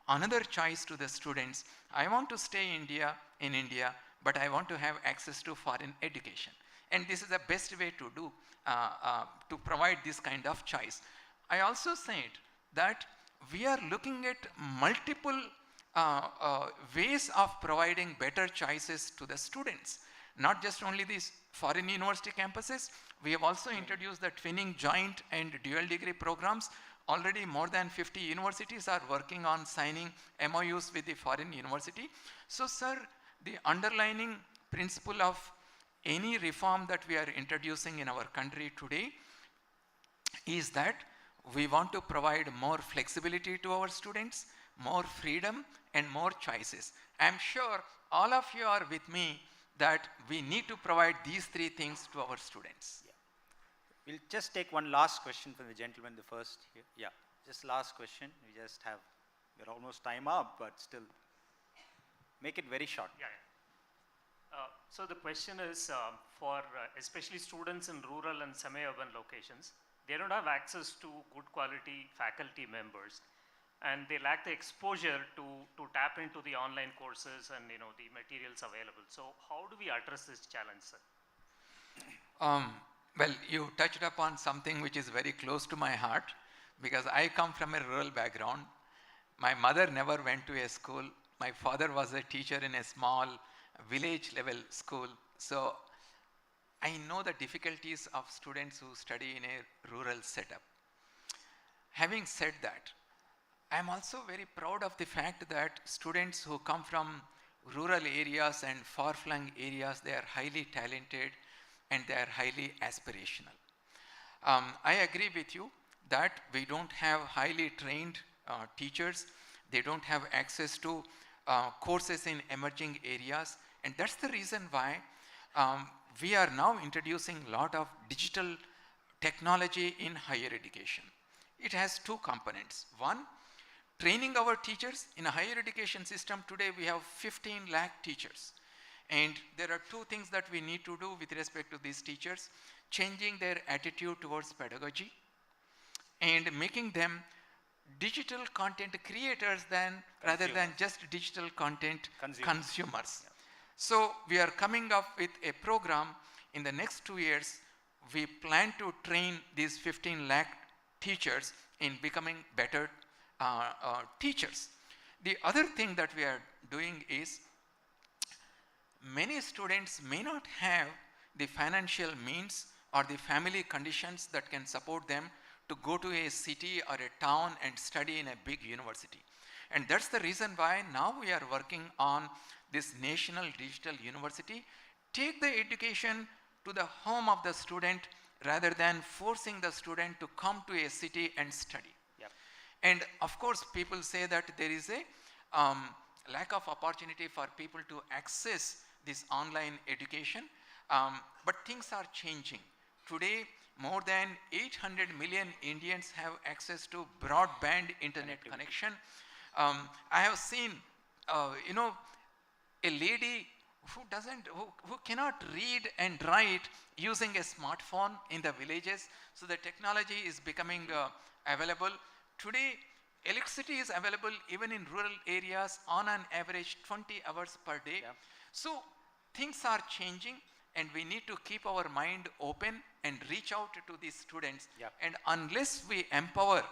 another choice to the students. I want to stay in India, but I want to have access to foreign education. And this is the best way to do, to provide this kind of choice. I also said that we are looking at multiple ways of providing better choices to the students. Not just only these foreign university campuses, we have also introduced the twinning joint and dual degree programs. Already more than 50 universities are working on signing MOUs with the foreign university. So sir, the underlying principle of any reform that we are introducing in our country today is that we want to provide more flexibility to our students, more freedom and more choices. I am sure all of you are with me that we need to provide these three things to our students. Yeah. We'll just take one last question from the gentleman, the first here. Yeah, just last question. We're almost time up, but still make it very short. Yeah. So the question is for especially students in rural and semi-urban locations, they don't have access to good quality faculty members. and they lack the exposure to tap into the online courses and the materials available. So how do we address this challenge, sir? Well, you touched upon something which is very close to my heart, because I come from a rural background. My mother never went to a school. My father was a teacher in a small village level school. So I know the difficulties of students who study in a rural setup. Having said that, I am also very proud of the fact that students who come from rural areas and far-flung areas, they are highly talented and they are highly aspirational. I agree with you that we don't have highly trained teachers. They don't have access to courses in emerging areas, and that's the reason why we are now introducing a lot of digital technology in higher education. It has two components. One, training our teachers. In a higher education system today, we have 15 lakh teachers. And there are two things that we need to do with respect to these teachers: changing their attitude towards pedagogy and making them digital content creators rather than just digital content consumers. Yeah. So we are coming up with a program. In the next 2 years, we plan to train these 15 lakh teachers in becoming better teachers. The other thing that we are doing is, many students may not have the financial means or the family conditions that can support them to go to a city or a town and study in a big university. And that's the reason why now we are working on this National Digital University. Take the education to the home of the student rather than forcing the student to come to a city and study. Yep. And of course, people say that there is a lack of opportunity for people to access this online education, but things are changing. Today, more than 800 million Indians have access to broadband internet connection. I have seen, a lady who cannot read and write using a smartphone in the villages. So the technology is becoming available. Today, electricity is available even in rural areas on an average 20 hours per day. Yeah. So things are changing, and we need to keep our mind open and reach out to these students. Yeah. And unless we empower,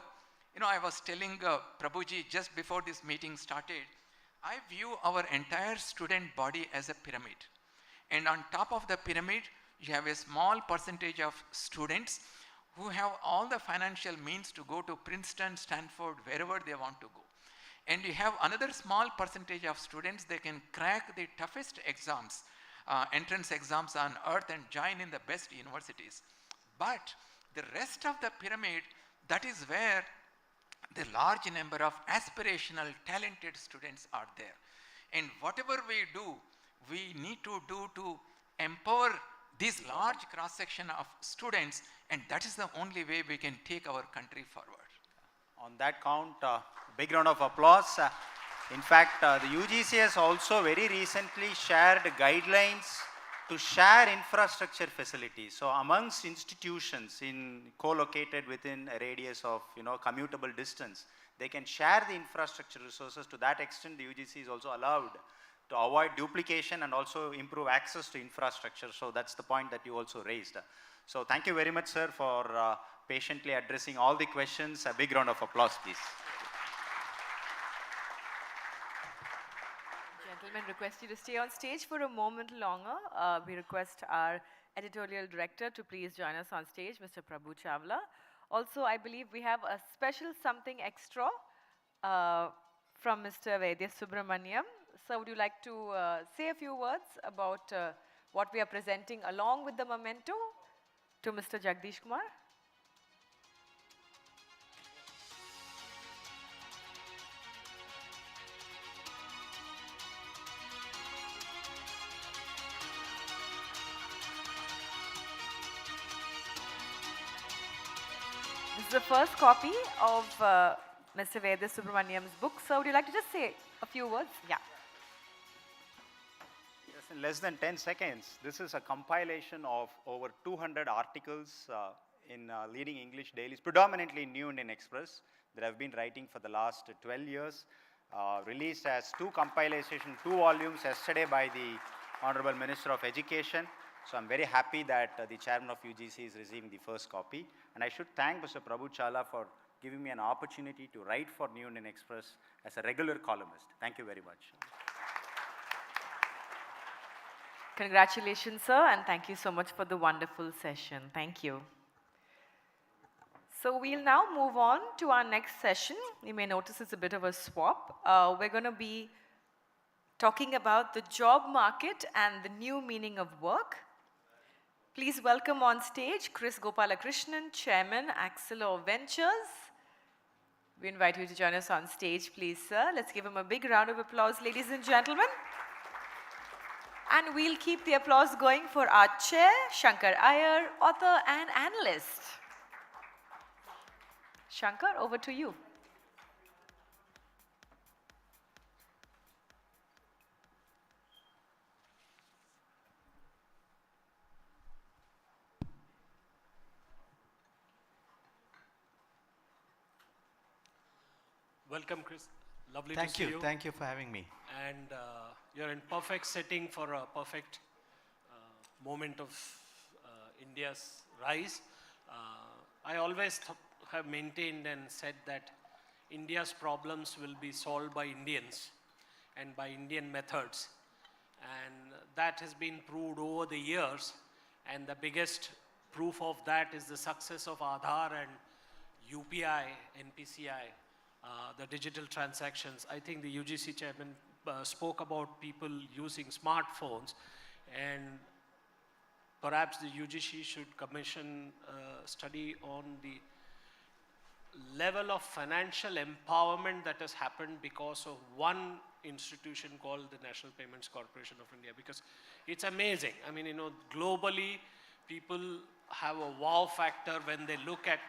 I was telling Prabhuji just before this meeting started, I view our entire student body as a pyramid. And on top of the pyramid, you have a small percentage of students who have all the financial means to go to Princeton, Stanford, wherever they want to go. And you have another small percentage of students, they can crack the toughest exams, entrance exams on earth, and join in the best universities. But the rest of the pyramid, that is where the large number of aspirational, talented students are there. And whatever we do, we need to do to empower this large cross-section of students, and that is the only way we can take our country forward. On that count, big round of applause. In fact, the UGC has also very recently shared guidelines to share infrastructure facilities. So amongst institutions co-located within a radius of commutable distance, they can share the infrastructure resources. To that extent, the UGC is also allowed to avoid duplication and also improve access to infrastructure. So that's the point that you also raised. So thank you very much, sir, for patiently addressing all the questions. A big round of applause, please. Gentlemen, request you to stay on stage for a moment longer. We request our editorial director to please join us on stage, Mr. Prabhu Chawla. Also, I believe we have a special something extra from Mr. Vaidya Subramaniam. So would you like to say a few words about what we are presenting along with the memento to Mr. Jagdish Kumar? This is the first copy of Mr. Vaidya Subramaniam's book. So would you like to just say a few words? Yeah. Yes, in less than 10 seconds, this is a compilation of over 200 articles in leading English dailies, predominantly New Indian Express. that I've been writing for the last 12 years, released as 2 compilation, 2 volumes yesterday by the Honorable Minister of Education. So I'm very happy that the chairman of UGC is receiving the first copy. And I should thank Mr. Prabhu Chola for giving me an opportunity to write for New Indian Express as a regular columnist. Thank you very much. Congratulations, sir, and thank you so much for the wonderful session. Thank you. So we'll now move on to our next session. You may notice it's a bit of a swap. We're going to be talking about the job market and the new meaning of work. Please welcome on stage Chris Gopalakrishnan, Chairman, Axelor Ventures. We invite you to join us on stage, please, sir. Let's give him a big round of applause, ladies and gentlemen. And we'll keep the applause going for our chair, Shankar Iyer, author and analyst. Shankar, over to you. Welcome, Chris. Lovely to see you. Thank you for having me. And you're in perfect setting for a perfect moment of India's rise. I always have maintained and said that India's problems will be solved by Indians and by Indian methods. And that has been proved over the years. And the biggest proof of that is the success of Aadhaar and UPI, NPCI. The digital transactions. I think the UGC chairman spoke about people using smartphones, and perhaps the UGC should commission a study on the level of financial empowerment that has happened because of one institution called the National Payments Corporation of India, because it's amazing. I mean, globally, people have a wow factor when they look at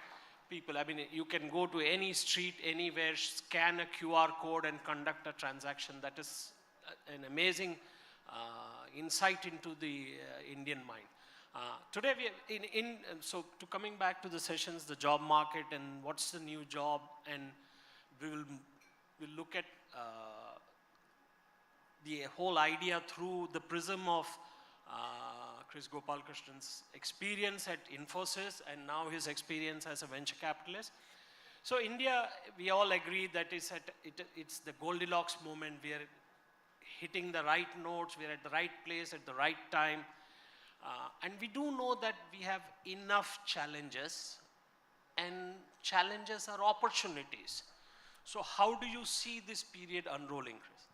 people. I mean, you can go to any street, anywhere, scan a QR code and conduct a transaction. That is an amazing insight into the Indian mind. Today, so to coming back to the sessions, the job market and what's the new job, and we'll look at the whole idea through the prism of Chris Gopalakrishnan's experience at Infosys and now his experience as a venture capitalist. So India, we all agree that it's the Goldilocks moment. We are hitting the right notes, we are at the right place at the right time. And we do know that we have enough challenges, and challenges are opportunities. So how do you see this period unrolling, Chris?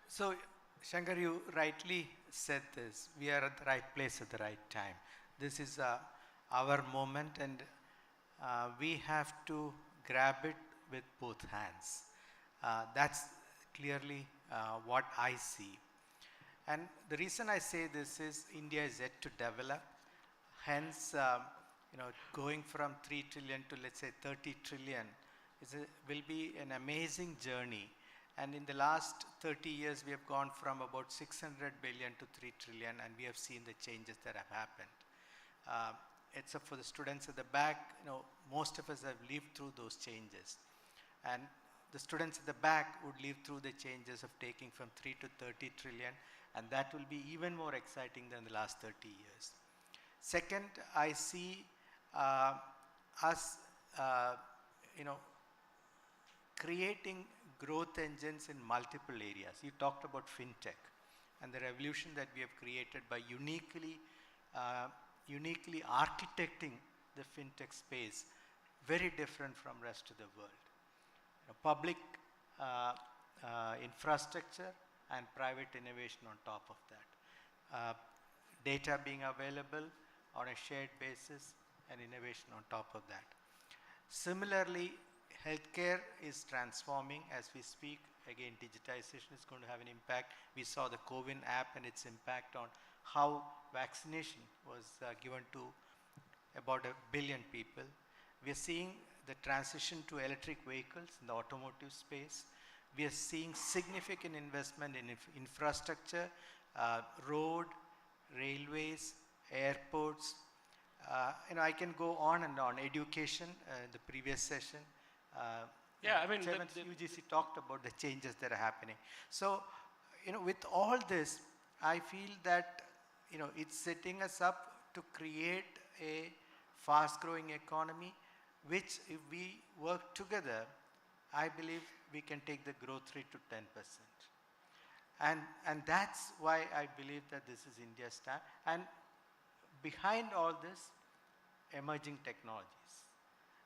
So, Shankar, you rightly said this. We are at the right place at the right time. This is our moment, and we have to grab it with both hands. That's clearly what I see. And the reason I say this is India is yet to develop. Hence, going from 3 trillion to, let's say, 30 trillion will be an amazing journey. And in the last 30 years, we have gone from about 600 billion to 3 trillion, and we have seen the changes that have happened. Except for the students at the back, most of us have lived through those changes. And the students at the back would live through the changes of taking from 3 to 30 trillion, and that will be even more exciting than the last 30 years. Second, I see us, creating growth engines in multiple areas. You talked about fintech and the revolution that we have created by uniquely architecting the fintech space, very different from rest of the world. Public infrastructure and private innovation on top of that. Data being available on a shared basis and innovation on top of that. Similarly, healthcare is transforming as we speak. Again, digitization is going to have an impact. We saw the CoWIN app and its impact on how vaccination was given to about 1 billion people. We are seeing the transition to electric vehicles in the automotive space. We are seeing significant investment in infrastructure, road, railways, airports. I can go on and on. Education, the previous session, Yeah, I mean, Chairman UGC talked about the changes that are happening. So, with all this, I feel that, it's setting us up to create a fast-growing economy, which if we work together, I believe we can take the growth rate to 10%. And that's why I believe that this is India's time. And behind all this, emerging technologies.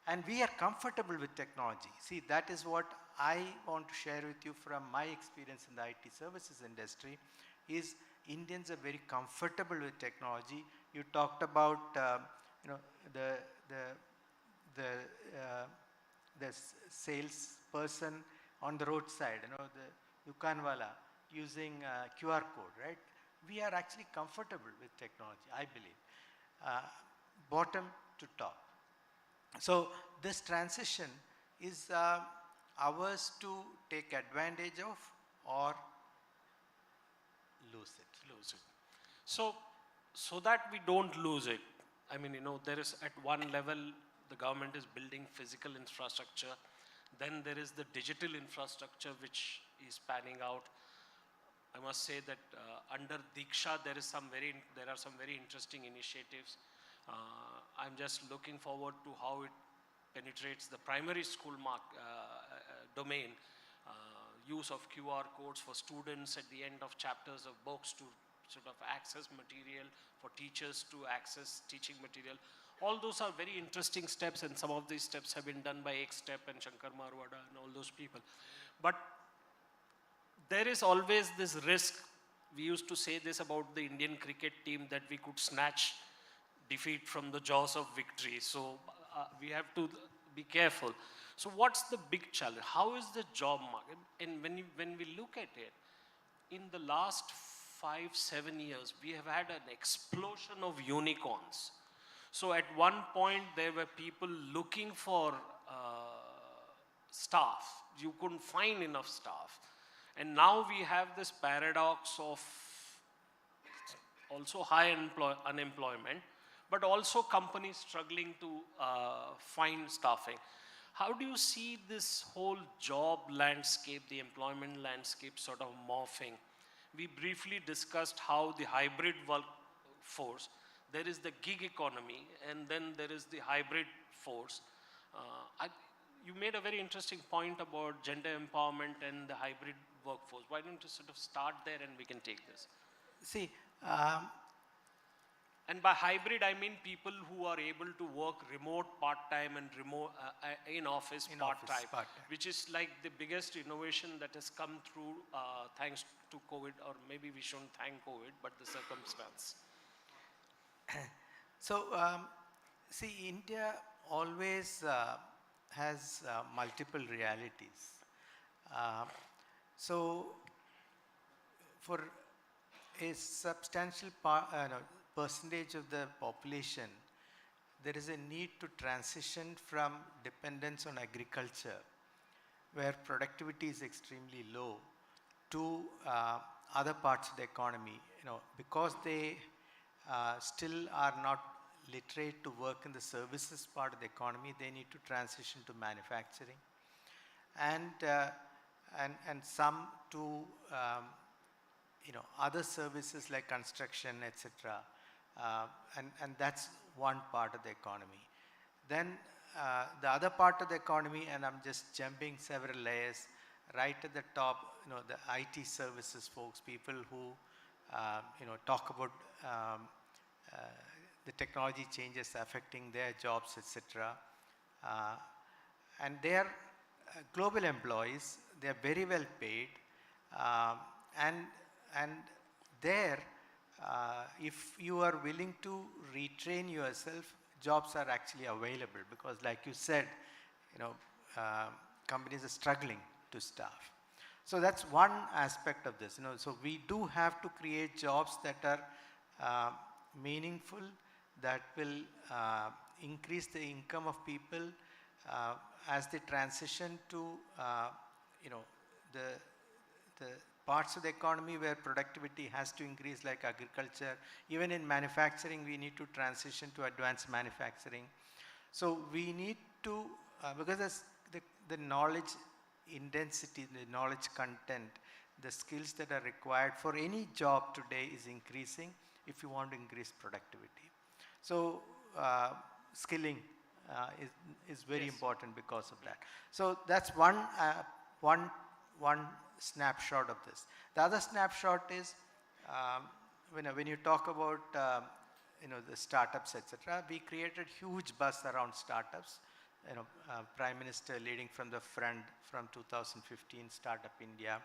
And we are comfortable with technology. See, that is what I want to share with you from my experience in the IT services industry, is Indians are very comfortable with technology. You talked about, the salesperson on the roadside, the Dukanwala using QR code, right? We are actually comfortable with technology, I believe, bottom to top. So this transition is ours to take advantage of or lose it. So that we don't lose it, I mean, there is at one level, the government is building physical infrastructure. Then there is the digital infrastructure which is panning out. I must say that under Diksha, there are some very interesting initiatives. I'm just looking forward to how it penetrates the primary school domain. Use of QR codes for students at the end of chapters of books to sort of access material, for teachers to access teaching material. All those are very interesting steps, and some of these steps have been done by X-Step and Shankar Marwada and all those people. But there is always this risk. We used to say this about the Indian cricket team, that we could snatch defeat from the jaws of victory. So we have to be careful. So what's the big challenge? How is the job market? And when we look at it, in the last 5-7 years, we have had an explosion of unicorns. So at one point, there were people looking for staff. You couldn't find enough staff. And now we have this paradox of also high unemployment, but also companies struggling to find staffing. How do you see this whole job landscape, the employment landscape sort of morphing? We briefly discussed how the hybrid workforce, there is the gig economy, and then there is the hybrid force. You made a very interesting point about gender empowerment and the hybrid workforce. Why don't you sort of start there and we can take this? See, and by hybrid, I mean people who are able to work remote part-time and remote in office part-time, which is like the biggest innovation that has come through thanks to COVID, or maybe we shouldn't thank COVID, but the circumstance. So, see, India always has multiple realities. So, for a substantial percentage of the population, there is a need to transition from dependence on agriculture, where productivity is extremely low, to other parts of the economy. Because they still are not literate to work in the services part of the economy, they need to transition to manufacturing, and some to other services like construction, etc. And that's one part of the economy. Then the other part of the economy, and I'm just jumping several layers, right at the top, the IT services folks, people who talk about the technology changes affecting their jobs, etc. And they are global employees. They are very well paid, and there, if you are willing to retrain yourself, jobs are actually available, because like you said, companies are struggling to staff. So that's one aspect of this. So we do have to create jobs that are meaningful, that will increase the income of people as they transition to the parts of the economy where productivity has to increase, like agriculture. Even in manufacturing, we need to transition to advanced manufacturing. So we need to, because the knowledge intensity, the knowledge content, the skills that are required for any job today is increasing if you want to increase productivity. So skilling is very important because of that. So that's one snapshot of this. The other snapshot is when you talk about the startups, etc. We created huge buzz around startups. Prime Minister leading from the front from 2015, Startup India,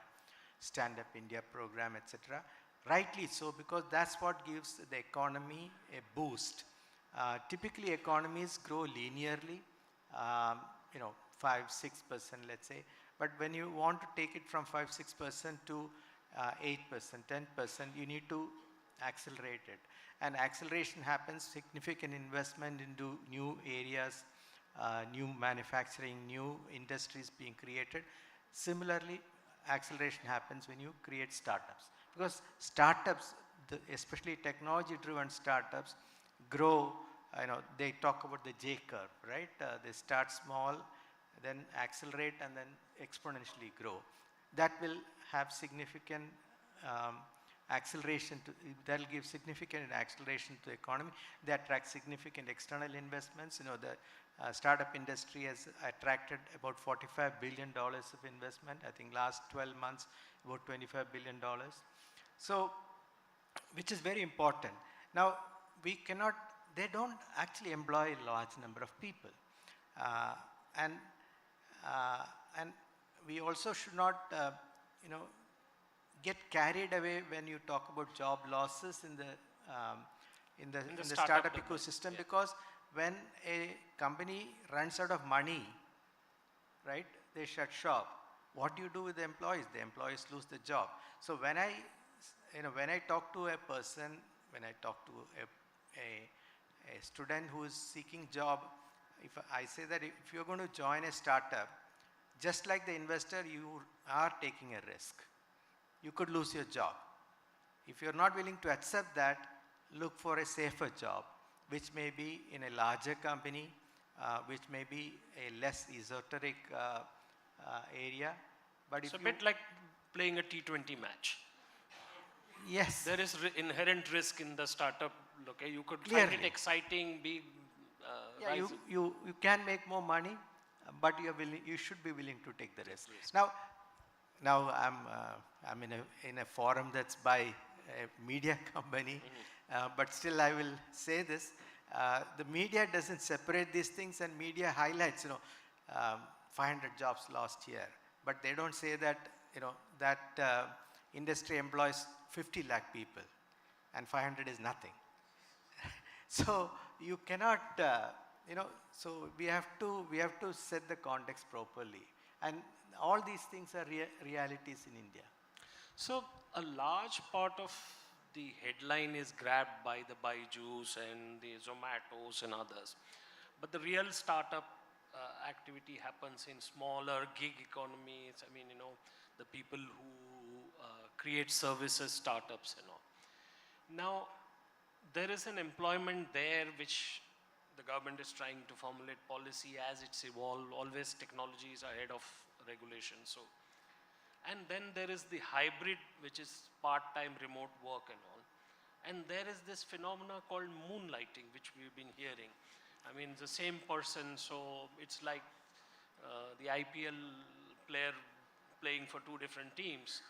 Stand Up India program, etc. Rightly so, because that's what gives the economy a boost. Typically, economies grow linearly, 5-6%, let's say. But when you want to take it from 5-6% to 8%, 10%, you need to accelerate it. And acceleration happens, significant investment into new areas, new manufacturing, new industries being created. Similarly, acceleration happens when you create startups. Because startups, especially technology-driven startups, grow, they talk about the J curve, right? They start small, then accelerate, and then exponentially grow. That will have significant acceleration, that will give significant acceleration to the economy. They attract significant external investments. The startup industry has attracted about $45 billion of investment. I think last 12 months, about $25 billion. So, which is very important. Now, they don't actually employ a large number of people. And we also should not, get carried away when you talk about job losses in the startup ecosystem, because when a company runs out of money, right, they shut shop. What do you do with the employees? The employees lose the job. So when I talk to a person, when I talk to a student who is seeking job, if I say that if you're going to join a startup, just like the investor, you are taking a risk. You could lose your job. If you're not willing to accept that, look for a safer job, which may be in a larger company, which may be a less esoteric area. But it's a bit like playing a T20 match. Yes. There is inherent risk in the startup. Okay, you could Clearly find it exciting, be rising. You can make more money, but you should be willing to take the risk. Now I'm in a forum that's by a media company, but still I will say this. The media doesn't separate these things, and media highlights, 500 jobs lost year. But they don't say that, that industry employs 50 lakh people and 500 is nothing. So you cannot, so we have to set the context properly. And all these things are realities in India. So a large part of the headline is grabbed by the Byju's and the Zomatos and others. But the real startup activity happens in smaller gig economies. I mean, the people who create services, startups and all. Now, there is an employment there which the government is trying to formulate policy as it's evolved. Always technology is ahead of regulation. So, and then there is the hybrid, which is part-time remote work and all. And there is this phenomena called moonlighting, which we've been hearing. I mean, the same person, so it's like the IPL player playing for two different teams.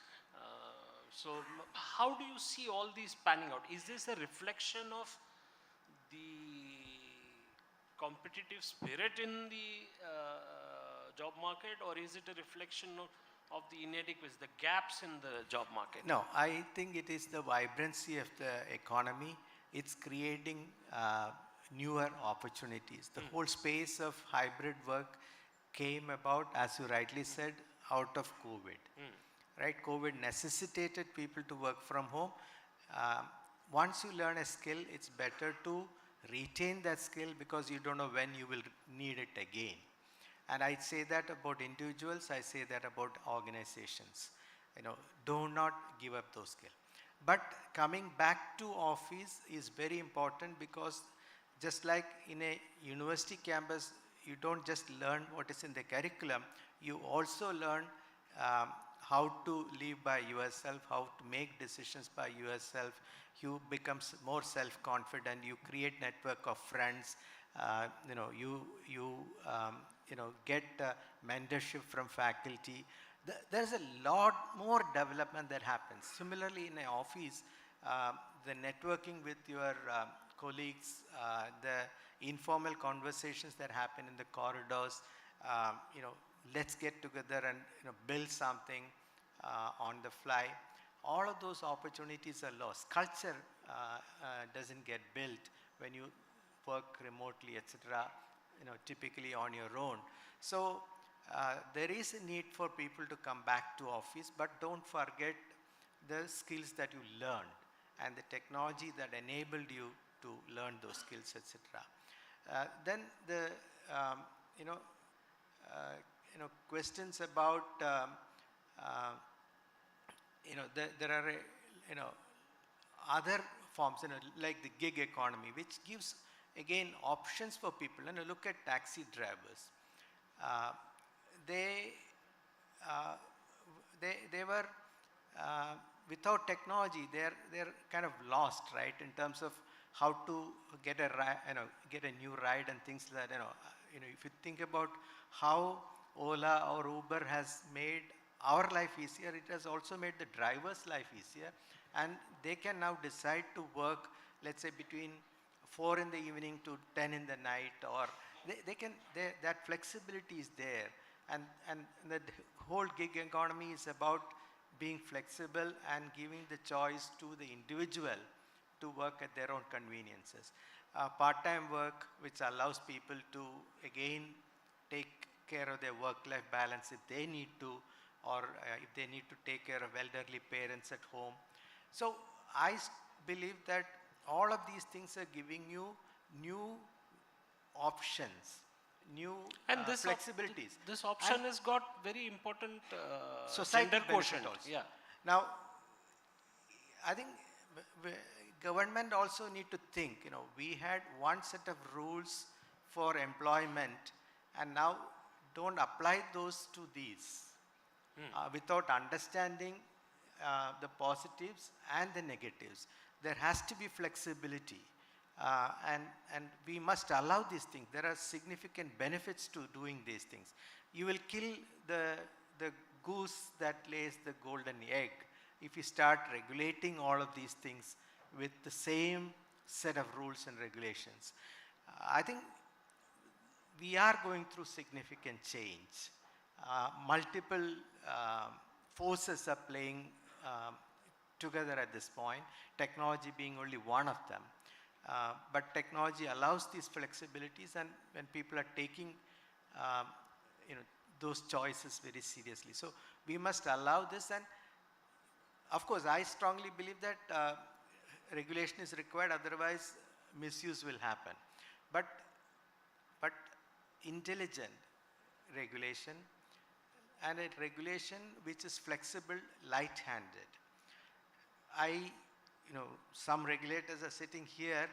So how do you see all these panning out? Is this a reflection of the competitive spirit in the job market, or is it a reflection of the inadequacies, the gaps in the job market? No, I think it is the vibrancy of the economy. It's creating newer opportunities. The whole space of hybrid work came about, as you rightly said, out of COVID. Right? COVID necessitated people to work from home. Once you learn a skill, it's better to retain that skill because you don't know when you will need it again. And I say that about individuals, I say that about organizations. Do not give up those skills. But coming back to office is very important, because just like in a university campus, you don't just learn what is in the curriculum, you also learn how to live by yourself, how to make decisions by yourself. You become more self-confident, you create network of friends, you get mentorship from faculty. There's a lot more development that happens. Similarly, in an office, the networking with your colleagues, the informal conversations that happen in the corridors, let's get together and build something on the fly. All of those opportunities are lost. Culture doesn't get built when you work remotely, etc., typically on your own. So there is a need for people to come back to office, but don't forget the skills that you learned and the technology that enabled you to learn those skills, etc. Then the questions about there are other forms, like the gig economy, which gives again options for people. Look at taxi drivers. They were without technology, they're kind of lost, right, in terms of how to get a get a new ride and things like that. If you think about how Ola or Uber has made our life easier, it has also made the driver's life easier, and they can now decide to work, let's say, between 4 in the evening to 10 in the night, or that flexibility is there, and the whole gig economy is about being flexible and giving the choice to the individual to work at their own conveniences. Part-time work, which allows people to again take care of their work-life balance if they need to, or if they need to take care of elderly parents at home. So I believe that all of these things are giving you new options, new flexibilities. This option has got very important societal gender quotient also. Yeah. Now, I think government also need to think, we had one set of rules for employment, and now don't apply those to these without understanding the positives and the negatives. There has to be flexibility, and we must allow these things. There are significant benefits to doing these things. You will kill the goose that lays the golden egg if you start regulating all of these things with the same set of rules and regulations. I think we are going through significant change. Multiple forces are playing together at this point, technology being only one of them. But technology allows these flexibilities, and when people are taking those choices very seriously. So we must allow this, and of course I strongly believe that regulation is required, otherwise misuse will happen. But intelligent regulation, and a regulation which is flexible, light-handed. Some regulators are sitting here,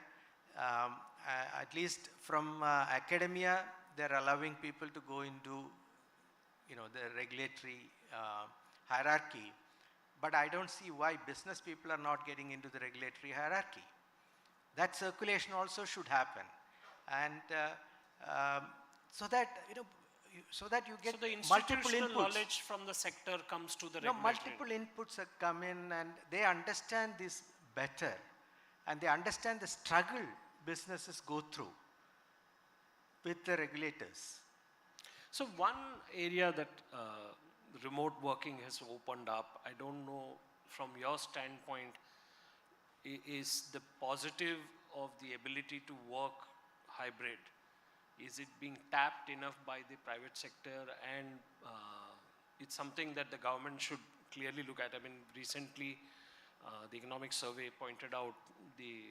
at least from academia, they're allowing people to go into the regulatory hierarchy. But I don't see why business people are not getting into the regulatory hierarchy. That circulation also should happen, and so that you get so the multiple institutional inputs. knowledge from the sector comes to the regulatory. Multiple inputs have come in, and they understand this better, and they understand the struggle businesses go through with the regulators. So one area that remote working has opened up, I don't know from your standpoint, is the positive of the ability to work hybrid. Is it being tapped enough by the private sector? And it's something that the government should clearly look at. I mean, recently the economic survey pointed out the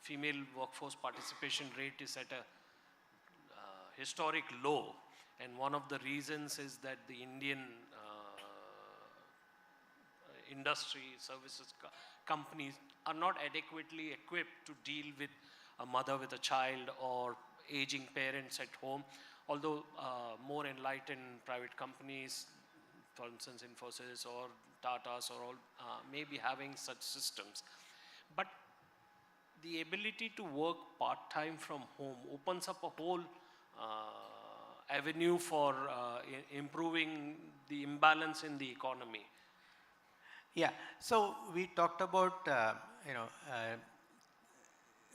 female workforce participation rate is at a historic low. And one of the reasons is that the Indian industry, services companies are not adequately equipped to deal with a mother with a child or aging parents at home, although more enlightened private companies, for instance Infosys or Tata's or all, may be having such systems. But the ability to work part-time from home opens up a whole avenue for improving the imbalance in the economy. Yeah, so we talked about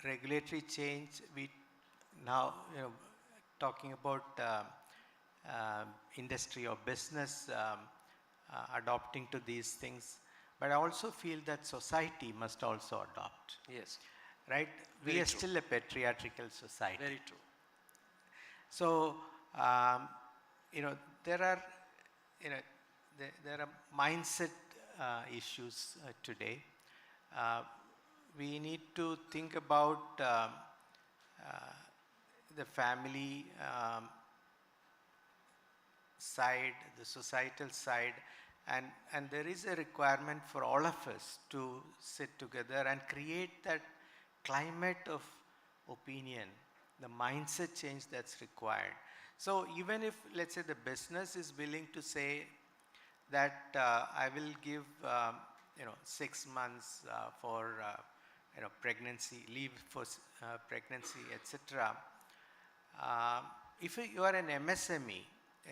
regulatory change. We now talking about industry or business adopting to these things, but I also feel that society must also adopt. Yes. Right? Very We are true. still a patriarchal society. Very true. So, there are, there are mindset issues today. We need to think about the family side, the societal side, and there is a requirement for all of us to sit together and create that climate of opinion, the mindset change that's required. So even if, let's say, the business is willing to say that I will give 6 months for pregnancy leave for pregnancy, etc. If you are an MSME,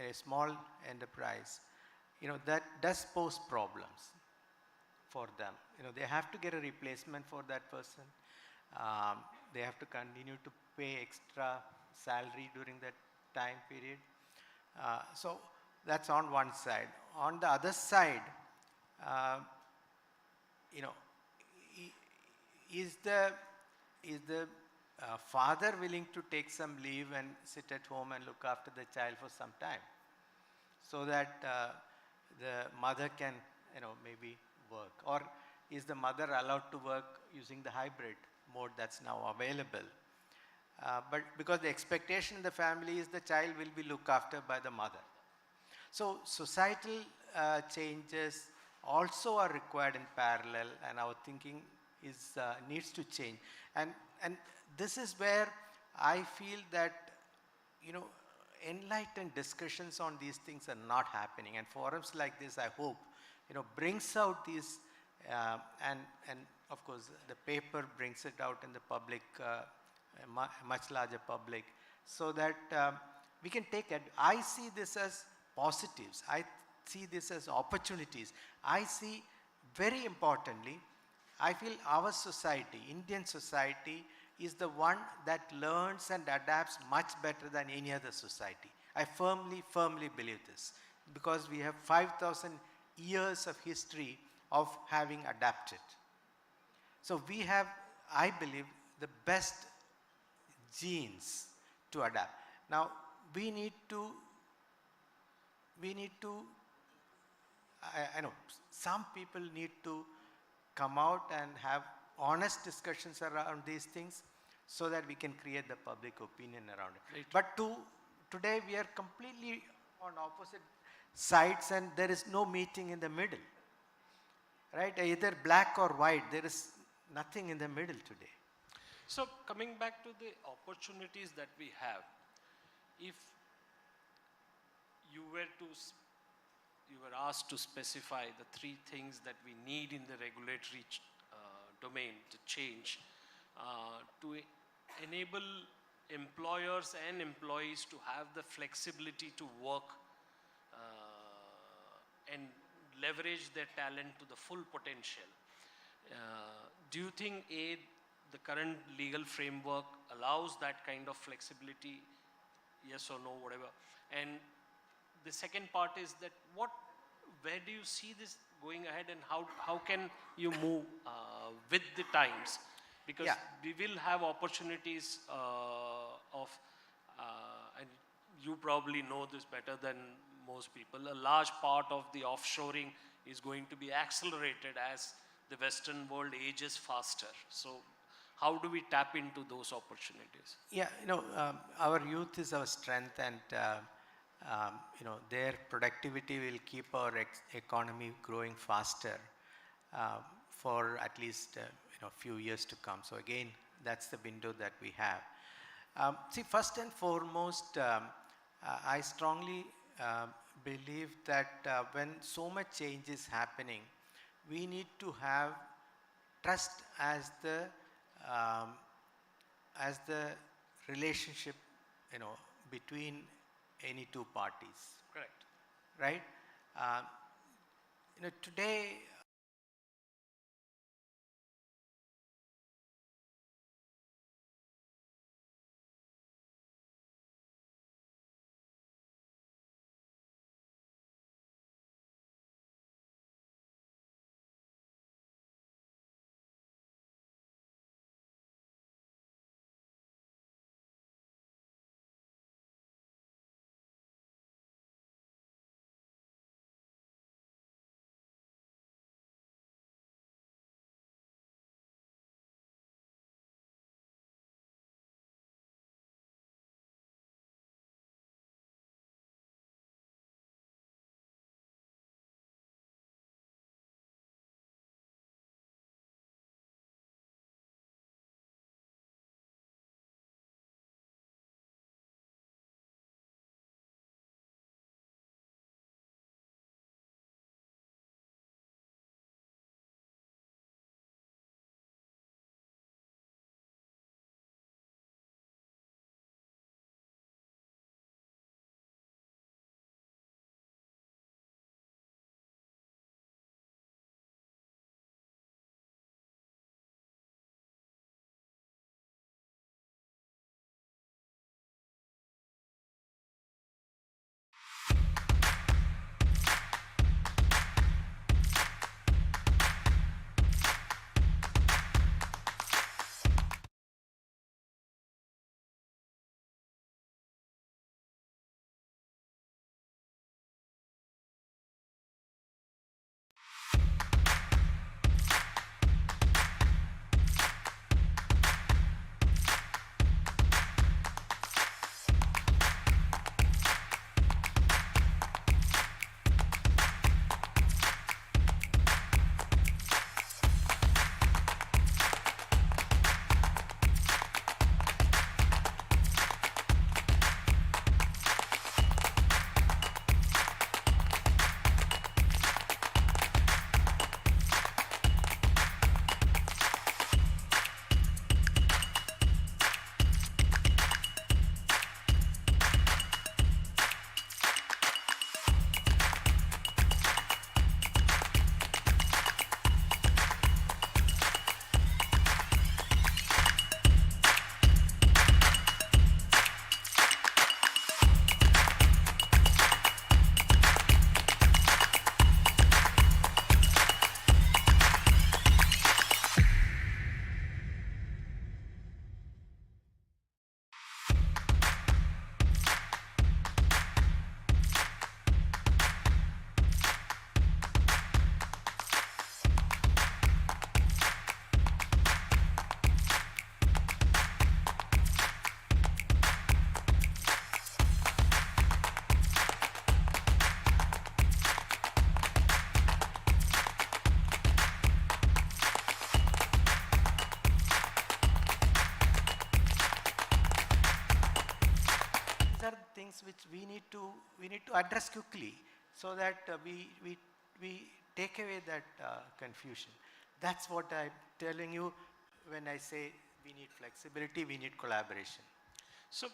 a small enterprise, that does pose problems for them. They have to get a replacement for that person. They have to continue to pay extra salary during that time period. So that's on one side. On the other side, is the father willing to take some leave and sit at home and look after the child for some time, so that the mother can maybe work? Or is the mother allowed to work using the hybrid mode that's now available? But because the expectation in the family is the child will be looked after by the mother. So societal changes also are required in parallel, and our thinking needs to change. And this is where I feel that enlightened discussions on these things are not happening, and forums like this, I hope, brings out these, and of course the paper brings it out in the public, much larger public, so that we can take it. I see this as positives. I see this as opportunities. I see, very importantly, I feel our society, Indian society, is the one that learns and adapts much better than any other society. I firmly believe this, because we have 5,000 years of history of having adapted. So we have, I believe, the best genes to adapt. Now we need to, I know some people need to come out and have honest discussions around these things, so that we can create the public opinion around it. Right. But today we are completely on opposite sides, and there is no meeting in the middle. Right? Either black or white. There is nothing in the middle today. So coming back to the opportunities that we have, if you were asked to specify the 3 things that we need in the regulatory domain to change, to enable employers and employees to have the flexibility to work and leverage their talent to the full potential, do you think the current legal framework allows that kind of flexibility? Yes or no, whatever. And the second part is that where do you see this going ahead, and how can you move with the times? Because Yeah. we will have opportunities and you probably know this better than most people, a large part of the offshoring is going to be accelerated as the Western world ages faster. So how do we tap into those opportunities? Yeah, our youth is our strength, and their productivity will keep our economy growing faster for at least a few years to come. So again, that's the window that we have. See, first and foremost, I strongly believe that when so much change is happening, we need to have trust um, as the relationship, you know, between any two parties, Correct. right? Uh, today these are the things which we need to address quickly, so that we take away that confusion. That's what I'm telling you when I say we need flexibility, we need collaboration. So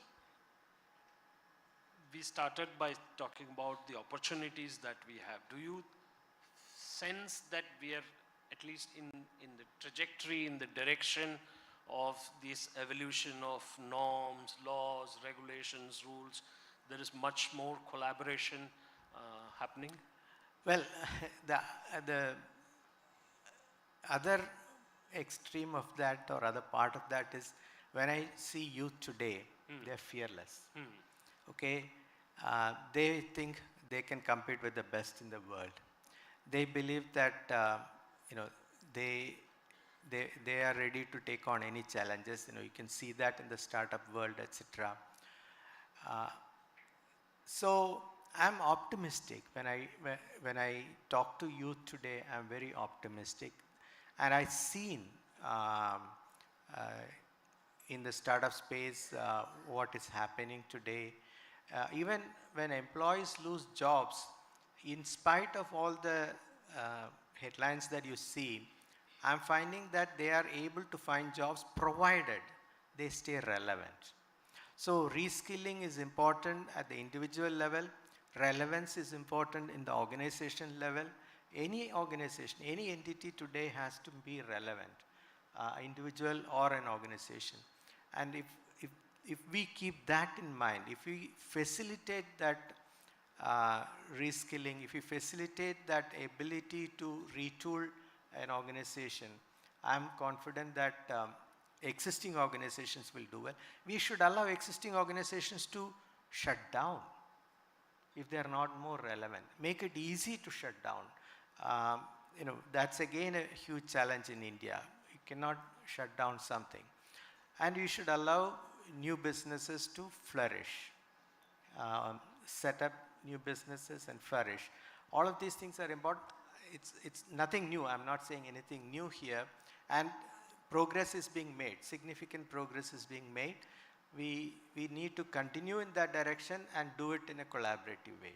we started by talking about the opportunities that we have. Do you sense that we are at least in the trajectory, in the direction of this evolution of norms, laws, regulations, rules? There is much more collaboration happening? Well, the other extreme of that, or other part of that, is when I see youth today, they're fearless. Okay, they think they can compete with the best in the world. They believe that you know they they are ready to take on any challenges. You can see that in the startup world, etc. So I'm optimistic when I talk to youth today. I'm very optimistic, and I've seen uh, in the startup space what is happening today. Even when employees lose jobs, in spite of all the headlines that you see, I'm finding that they are able to find jobs provided they stay relevant. So reskilling is important at the individual level. Relevance is important in the organization level. Any organization, any entity today has to be relevant, individual or an organization. And if we keep that in mind, if we facilitate that reskilling, if we facilitate that ability to retool an organization, I'm confident that existing organizations will do well. We should allow existing organizations to shut down if they are not more relevant. Make it easy to shut down. That's again a huge challenge in India. You cannot shut down something. And you should allow new businesses to flourish, set up new businesses and flourish. All of these things are important. It's nothing new. I'm not saying anything new here. And progress is being made. Significant progress is being made. We need to continue in that direction and do it in a collaborative way.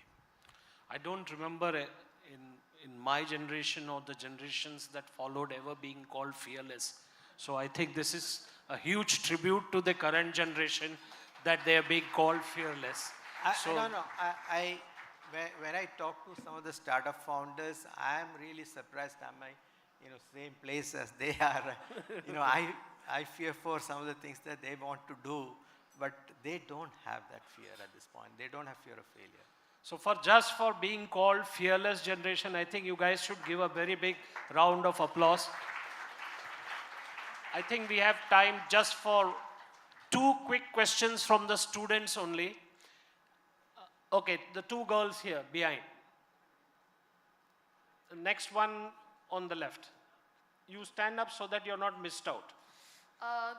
I don't remember in my generation or the generations that followed ever being called fearless. So I think this is a huge tribute to the current generation that they are being called fearless. When I talk to some of the startup founders, I am really surprised. I'm same place as they are. I fear for some of the things that they want to do, but they don't have that fear at this point. They don't have fear of failure. So for being called fearless generation, I think you guys should give a very big round of applause. I think we have time just for 2 quick questions from the students only. Okay, the 2 girls here behind. The next one on the left. You stand up so that you're not missed out.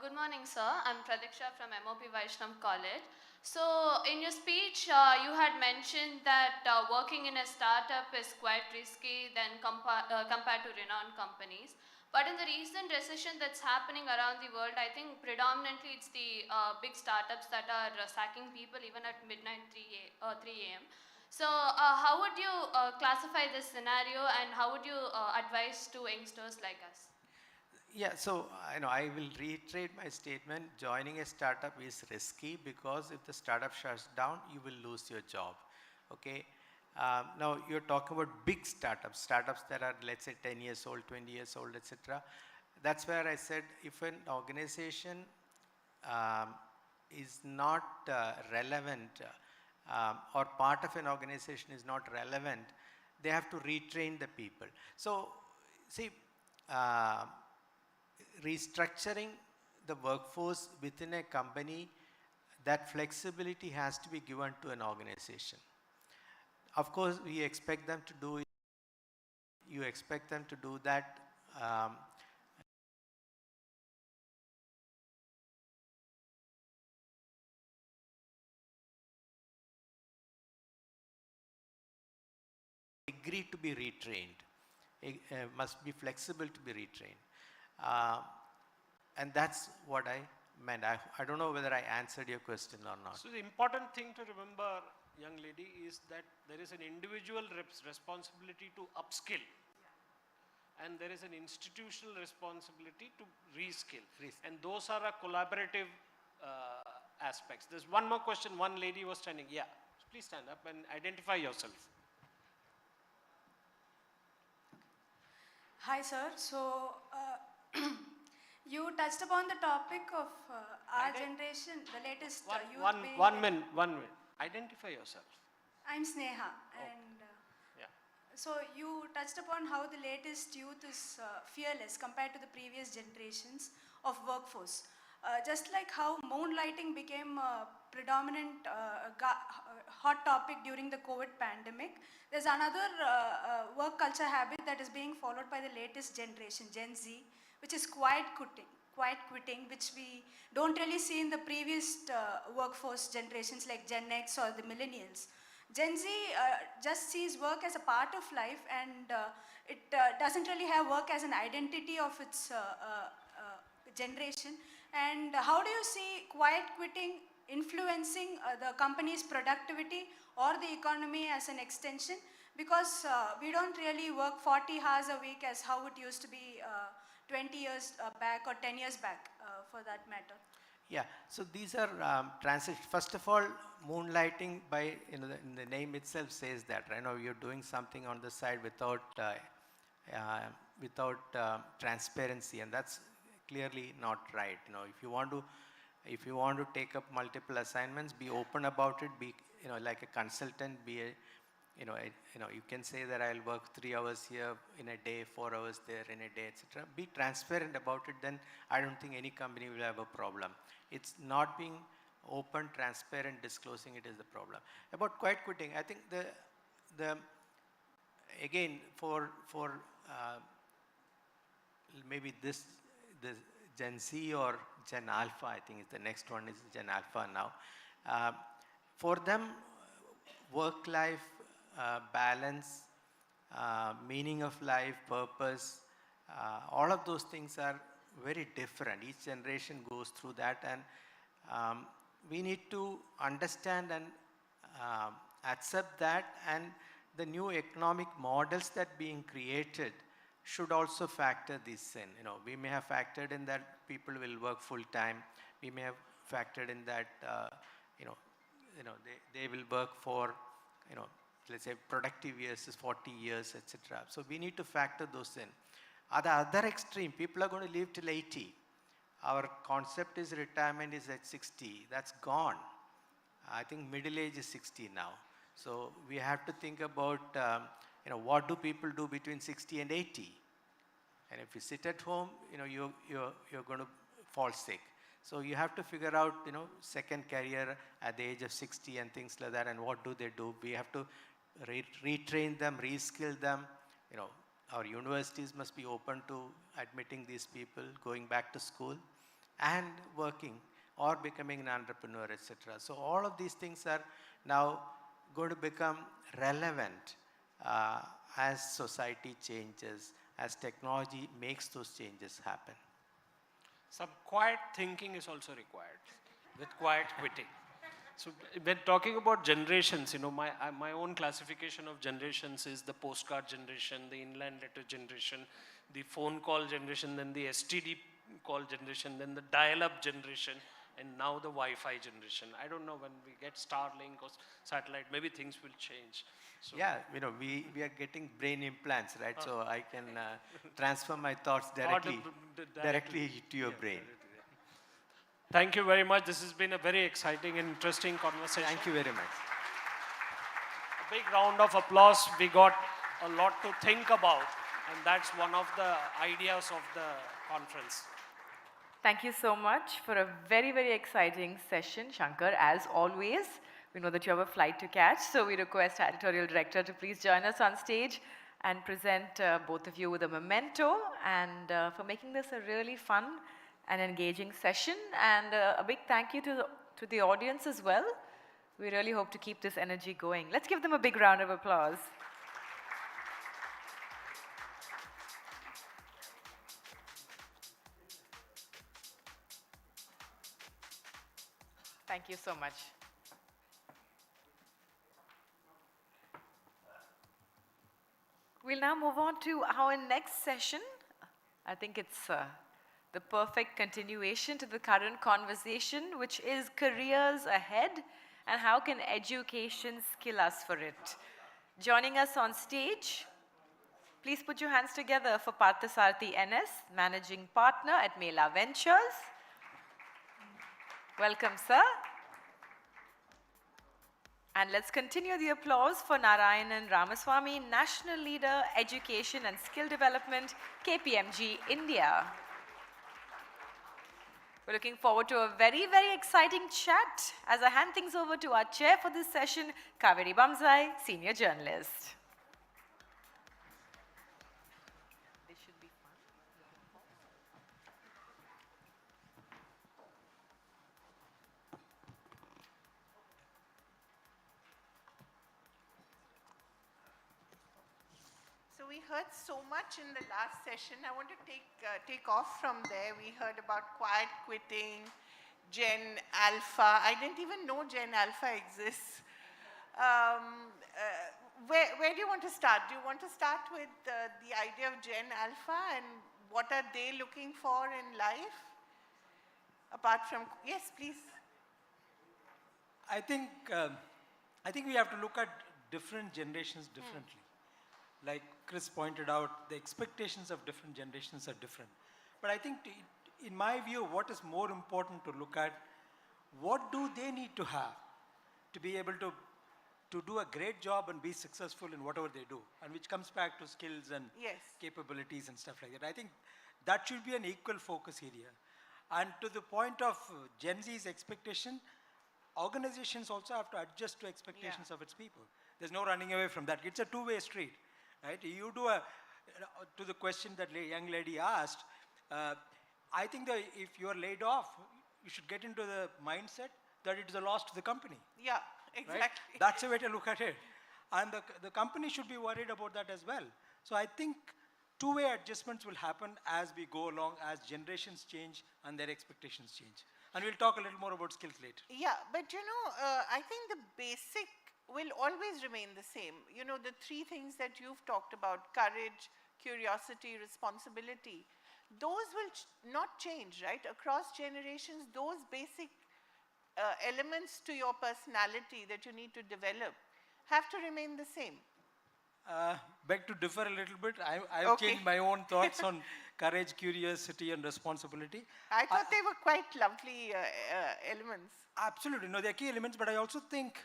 Good morning, sir. I'm Pradiksha from MOP Vaishnav College. So, in your speech, you had mentioned that working in a startup is quite risky than compared to renowned companies. But in the recent recession that's happening around the world, I think predominantly it's the big startups that are sacking people even at midnight 3 a.m. So, how would you classify this scenario, and how would you advise to youngsters like us? Yeah, so I will reiterate my statement. Joining a startup is risky because if the startup shuts down, you will lose your job. Okay. Now you're talking about big startups that are, let's say, 10 years old, 20 years old, etc. That's where I said if an organization is not relevant or part of an organization is not relevant, they have to retrain the people. So, see, restructuring the workforce within a company, that flexibility has to be given to an organization. Of course, we expect them to do it. You expect them to do that. Agree to be retrained. Must be flexible to be retrained. And that's what I meant. I don't know whether I answered your question or not. So the important thing to remember, young lady, is that there is an individual responsibility to upskill. And there is an institutional responsibility to reskill. And those are a collaborative aspects. There's one more question. One lady was standing. Yeah, please stand up and identify yourself. Hi, sir. So, you touched upon the topic of our generation, the latest youth. One minute. Identify yourself. I'm Sneha, and so you touched upon how the latest youth is fearless compared to the previous generations of workforce. Just like how moonlighting became a predominant hot topic during the COVID pandemic, there's another work culture habit that is being followed by the latest generation, Gen Z, which is quiet quitting, which we don't really see in the previous workforce generations like Gen X or the millennials. Gen Z just sees work as a part of life, and it doesn't really have work as an identity of its generation. And how do you see quiet quitting influencing the company's productivity or the economy as an extension, because we don't really work 40 hours a week as how it used to be 20 years back or 10 years back for that matter. Yeah, so these are transitions. First of all, moonlighting by, in the name itself says that, right? Now you're doing something on the side without transparency, and that's clearly not right. You know, if you want to take up multiple assignments, be open about it. Be, you know, like a consultant. Be a, you can say that I'll work 3 hours here in a day, 4 hours there in a day, etc. Be transparent about it. Then I don't think any company will have a problem. It's not being open, transparent, disclosing it is the problem. About quiet quitting, I think the again for maybe the Gen Z or Gen Alpha, I think is the next one is Gen Alpha now. For them, work-life balance, meaning of life, purpose, all of those things are very different. Each generation goes through that, and we need to understand and accept that, and the new economic models that being created should also factor this in. You know, we may have factored in that people will work full time. We may have factored in that they will work for, let's say productive years is 40 years, etc. So we need to factor those in. At the other extreme, people are going to live till 80. Our concept is retirement is at 60. That's gone. I think middle age is 60 now. So we have to think about, what do people do between 60 and 80? And if you sit at home, you're going to fall sick. So you have to figure out, second career at the age of 60 and things like that, and what do they do? We have to retrain them, reskill them. Our universities must be open to admitting these people, going back to school and working or becoming an entrepreneur, etc. So all of these things are now going to become relevant as society changes, as technology makes those changes happen. Some quiet thinking is also required with quiet quitting. So when talking about generations, my own classification of generations is the postcard generation, the inland letter generation, the phone call generation, then the STD call generation, then the dial-up generation, and now the Wi-Fi generation. I don't know when we get Starlink or satellite, maybe things will change. So yeah, we are getting brain implants, right? So I can transfer my thoughts directly to your brain. Thank you very much. This has been a very exciting and interesting conversation. Thank you very much. A big round of applause. We got a lot to think about, and that's one of the ideas of the conference. Thank you so much for a very, very exciting session, Shankar, as always. We know that you have a flight to catch, so we request our editorial director to please join us on stage and present both of you with a memento, and for making this a really fun and engaging session. And a big thank you to the audience as well. We really hope to keep this energy going. Let's give them a big round of applause. Thank you so much. We'll now move on to our next session. I think it's the perfect continuation to the current conversation, which is careers ahead and how can education skill us for it. Joining us on stage, please put your hands together for Parthasarathy NS, Managing Partner at Mela Ventures. Welcome, sir. And let's continue the applause for Narayanan Ramaswamy, National Leader, Education and Skill Development, KPMG, India. We're looking forward to a very, very exciting chat as I hand things over to our chair for this session, Kaveri Bamzai, Senior Journalist. We heard so much in the last session. I want to take off from there. We heard about quiet quitting, Gen Alpha. I didn't even know Gen Alpha exists. Where do you want to start? Do you want to start with the idea of Gen Alpha and what are they looking for in life? Apart from, yes, please. I think we have to look at different generations differently. Like Chris pointed out, the expectations of different generations are different. But I think, in my view, what is more important to look at, what do they need to have to be able to do a great job and be successful in whatever they do, and which comes back to skills and capabilities and stuff like that. I think that should be an equal focus area. And to the point of Gen Z's expectation, organizations also have to adjust to expectations of its people. There's no running away from that. It's a two-way street, right? You do to the question that young lady asked, I think that if you're laid off, you should get into the mindset that it is a loss to the company. Yeah, exactly. Right? That's the way to look at it. And the company should be worried about that as well. So I think two-way adjustments will happen as we go along, as generations change and their expectations change. And we'll talk a little more about skills later. Yeah, but I think the basic will always remain the same. The three things that you've talked about, courage, curiosity, responsibility, those will not change, right? Across generations, those basic elements to your personality that you need to develop have to remain the same. Beg to differ a little bit. I've changed my own thoughts on courage, curiosity, and responsibility. I thought they were quite lovely elements. Absolutely. No, they're key elements, but I also think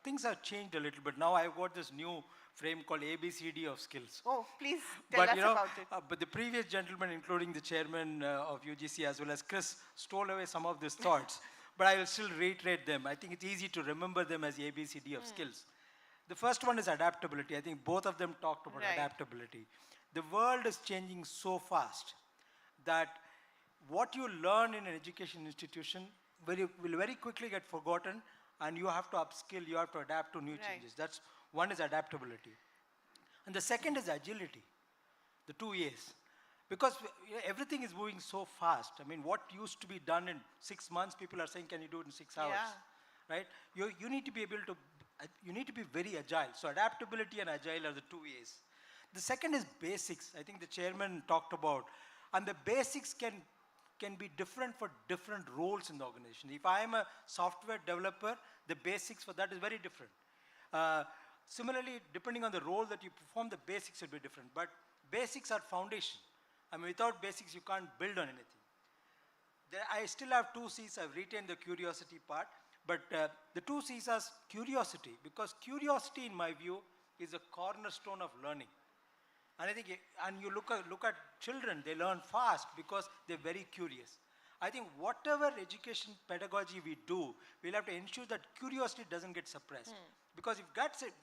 things have changed a little bit. Now I've got this new frame called ABCD of skills. Oh, please tell us about it. But the previous gentleman, including the chairman of UGC as well as Chris, stole away some of these thoughts. But I will still reiterate them. I think it's easy to remember them as the ABCD of skills. The first one is adaptability. I think both of them talked about adaptability. The world is changing so fast that what you learn in an education institution will very quickly get forgotten, and you have to upskill, you have to adapt to new changes. That's one is adaptability. And the second is agility, the 2 A's. Because everything is moving so fast. I mean, what used to be done in 6 months, people are saying, can you do it in 6 hours? Right? You need to be able to, you need to be very agile. So adaptability and agile are the 2 A's. The second is basics. I think the chairman talked about, and the basics can be different for different roles in the organization. If I am a software developer, the basics for that is very different. Similarly, depending on the role that you perform, the basics will be different. But basics are foundation. I mean, without basics, you can't build on anything. I still have 2 C's. I've retained the curiosity part. But the 2 C's are curiosity, because curiosity, in my view, is a cornerstone of learning. And I think, and you look at children, they learn fast because they're very curious. I think whatever education pedagogy we do, we'll have to ensure that curiosity doesn't get suppressed. Because if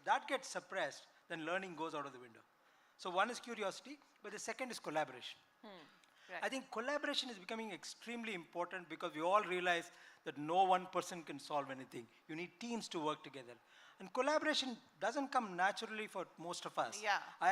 that gets suppressed, then learning goes out of the window. So one is curiosity, but the second is collaboration. Right. I think collaboration is becoming extremely important because we all realize that no one person can solve anything. You need teams to work together. And collaboration doesn't come naturally for most of us. Yeah. I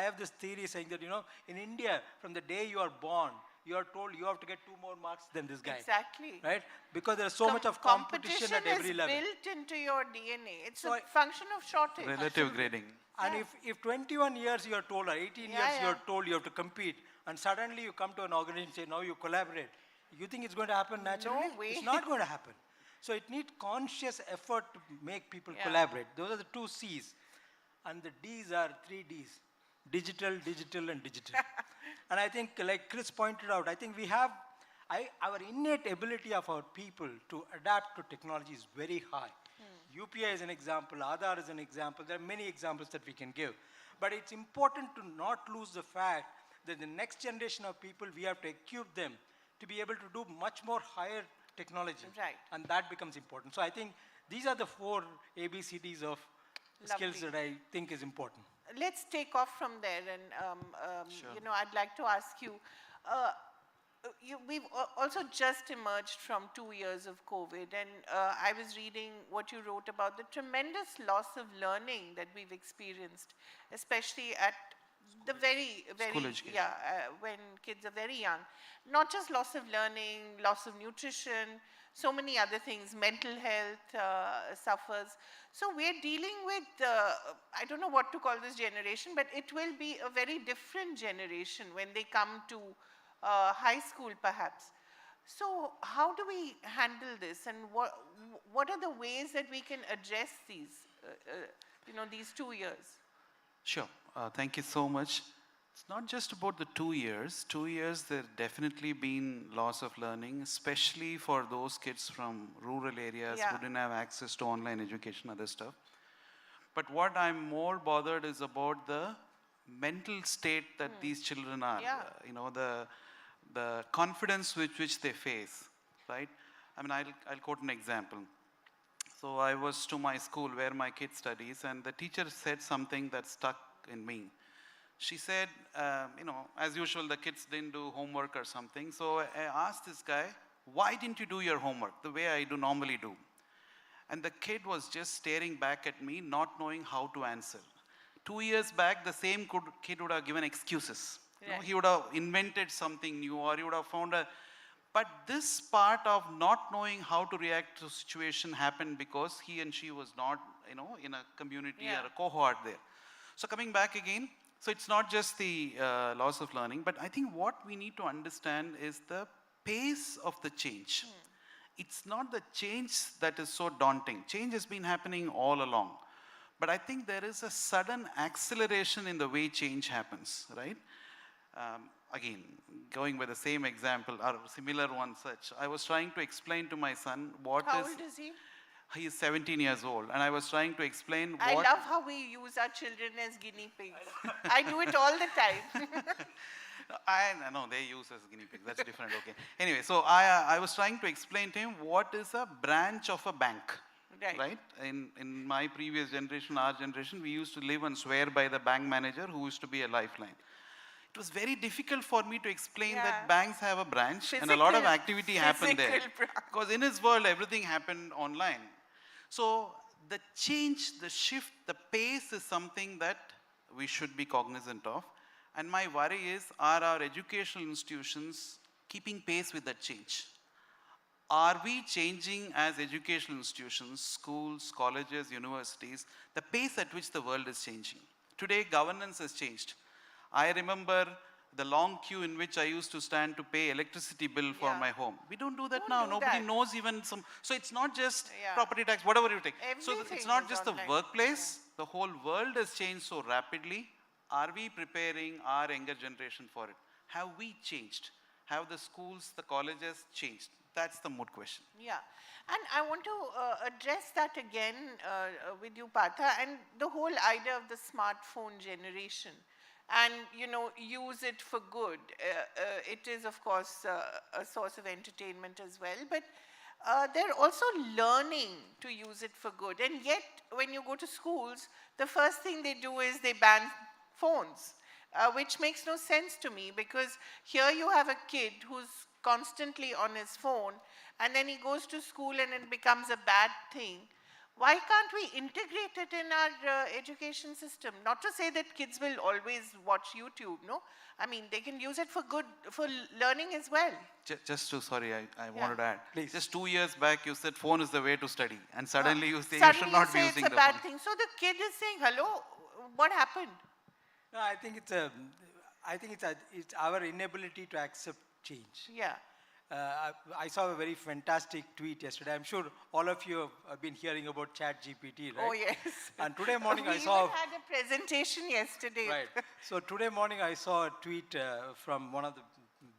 have this theory saying that, in India, from the day you are born, you are told you have to get 2 more marks than this guy. Exactly. Right? Because there's so much of competition at every level. Competition is built into your DNA. It's a function of shortage. Relative grading. And if 21 years you are told, or 18 years you are told you have to compete, and suddenly you come to an organization and say, now you collaborate, you think it's going to happen naturally? No way. It's not going to happen. So it needs conscious effort to make people collaborate. Those are the 2 C's. And the D's are 3 D's. Digital, digital, and digital. And I think, like Chris pointed out, I think we have, our innate ability of our people to adapt to technology is very high. UPI is an example, Aadhaar is an example, there are many examples that we can give. But it's important to not lose the fact that the next generation of people, we have to equip them to be able to do much more higher technology. Right. And that becomes important. So I think these are the 4 ABCDs of skills that I think is important. Let's take off from there, and I'd like to ask you, we've also just emerged from 2 years of COVID, and I was reading what you wrote about the tremendous loss of learning that we've experienced, especially at the very, School education. yeah, when kids are very young. Not just loss of learning, loss of nutrition, so many other things, mental health suffers. So we're dealing with, I don't know what to call this generation, but it will be a very different generation when they come to high school perhaps. So how do we handle this, and what are the ways that we can address these, these 2 years? Sure. Thank you so much. It's not just about the 2 years. 2 years, there definitely been loss of learning, especially for those kids from rural areas who didn't have access to online education, other stuff. But what I'm more bothered is about the mental state that these children are. The confidence with which they face, right? I mean, I'll quote an example. So I was to my school where my kid studies, and the teacher said something that stuck in me. She said, as usual, the kids didn't do homework or something. So I asked this guy, why didn't you do your homework the way I do normally do? And the kid was just staring back at me, not knowing how to answer. 2 years back, the same kid would have given excuses. He would have invented something new, or he would have found but this part of not knowing how to react to a situation happened because he and she was not, in a community or a cohort there. So coming back again, so it's not just the loss of learning, but I think what we need to understand is the pace of the change. It's not the change that is so daunting. Change has been happening all along. But I think there is a sudden acceleration in the way change happens, right? Again, going with the same example or similar one such, I was trying to explain to my son How old is he? He is 17 years old, and I was trying to explain I love how we use our children as guinea pigs. I do it all the time. I know they use as guinea pigs, that's different, okay. Anyway, so I was trying to explain to him what is a branch of a bank. Right? In my previous generation, our generation, we used to live and swear by the bank manager who used to be a lifeline. It was very difficult for me to explain that banks have a branch and a lot of activity happened there. Because in his world, everything happened online. So the change, the shift, the pace is something that we should be cognizant of. And my worry is, are our educational institutions keeping pace with that change? Are we changing as educational institutions, schools, colleges, universities, the pace at which the world is changing? Today, governance has changed. I remember the long queue in which I used to stand to pay electricity bill for my home. We don't do that now. Nobody knows even some. So it's not just property tax, whatever you take. So it's not just the workplace. The whole world has changed so rapidly. Are we preparing our younger generation for it? Have we changed? Have the schools, the colleges changed? That's the moot question. Yeah. And I want to address that again with you, Partha, and the whole idea of the smartphone generation. And, use it for good. It is, of course, a source of entertainment as well. But they're also learning to use it for good. And yet, when you go to schools, the first thing they do is they ban phones, which makes no sense to me, because here you have a kid who's constantly on his phone, and then he goes to school and it becomes a bad thing. Why can't we integrate it in our education system? Not to say that kids will always watch YouTube, no? I mean, they can use it for good, for learning as well. Sorry, I wanted to add. Please. Just 2 years back, you said phone is the way to study, and suddenly you say you should not be using the phone. It's a bad thing. So the kid is saying, hello, what happened? No, I think it's our inability to accept change. Yeah. I saw a very fantastic tweet yesterday. I'm sure all of you have been hearing about ChatGPT, right? Oh, yes. And today morning I saw... We had a presentation yesterday. Right. So today morning I saw a tweet from one of the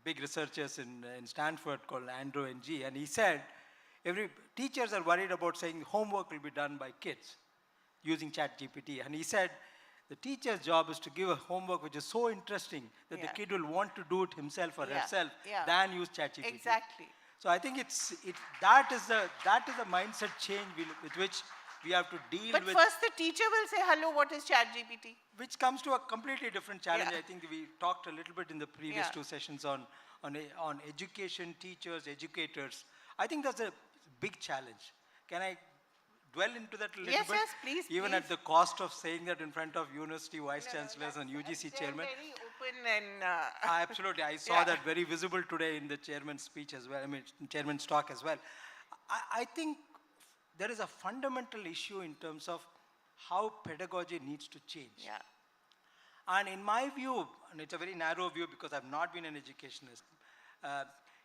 big researchers in Stanford called Andrew Ng, and he said, teachers are worried about saying homework will be done by kids using ChatGPT. And he said, the teacher's job is to give a homework which is so interesting that the kid will want to do it himself or herself than use ChatGPT. Exactly. So I think that is the mindset change with which we have to deal with. But first the teacher will say, hello, what is ChatGPT? Which comes to a completely different challenge. I think we talked a little bit in the previous 2 sessions on education, teachers, educators. I think that's a big challenge. Can I dwell into that a little Yes, bit? yes, please, Even please. at the cost of saying that in front of university vice chancellors and UGC chairman. Very open and... Absolutely, I saw that very visible today in the chairman's speech as well, I mean, chairman's talk as well. I think there is a fundamental issue in terms of how pedagogy needs to change. Yeah. And in my view, and it's a very narrow view because I've not been an educationist,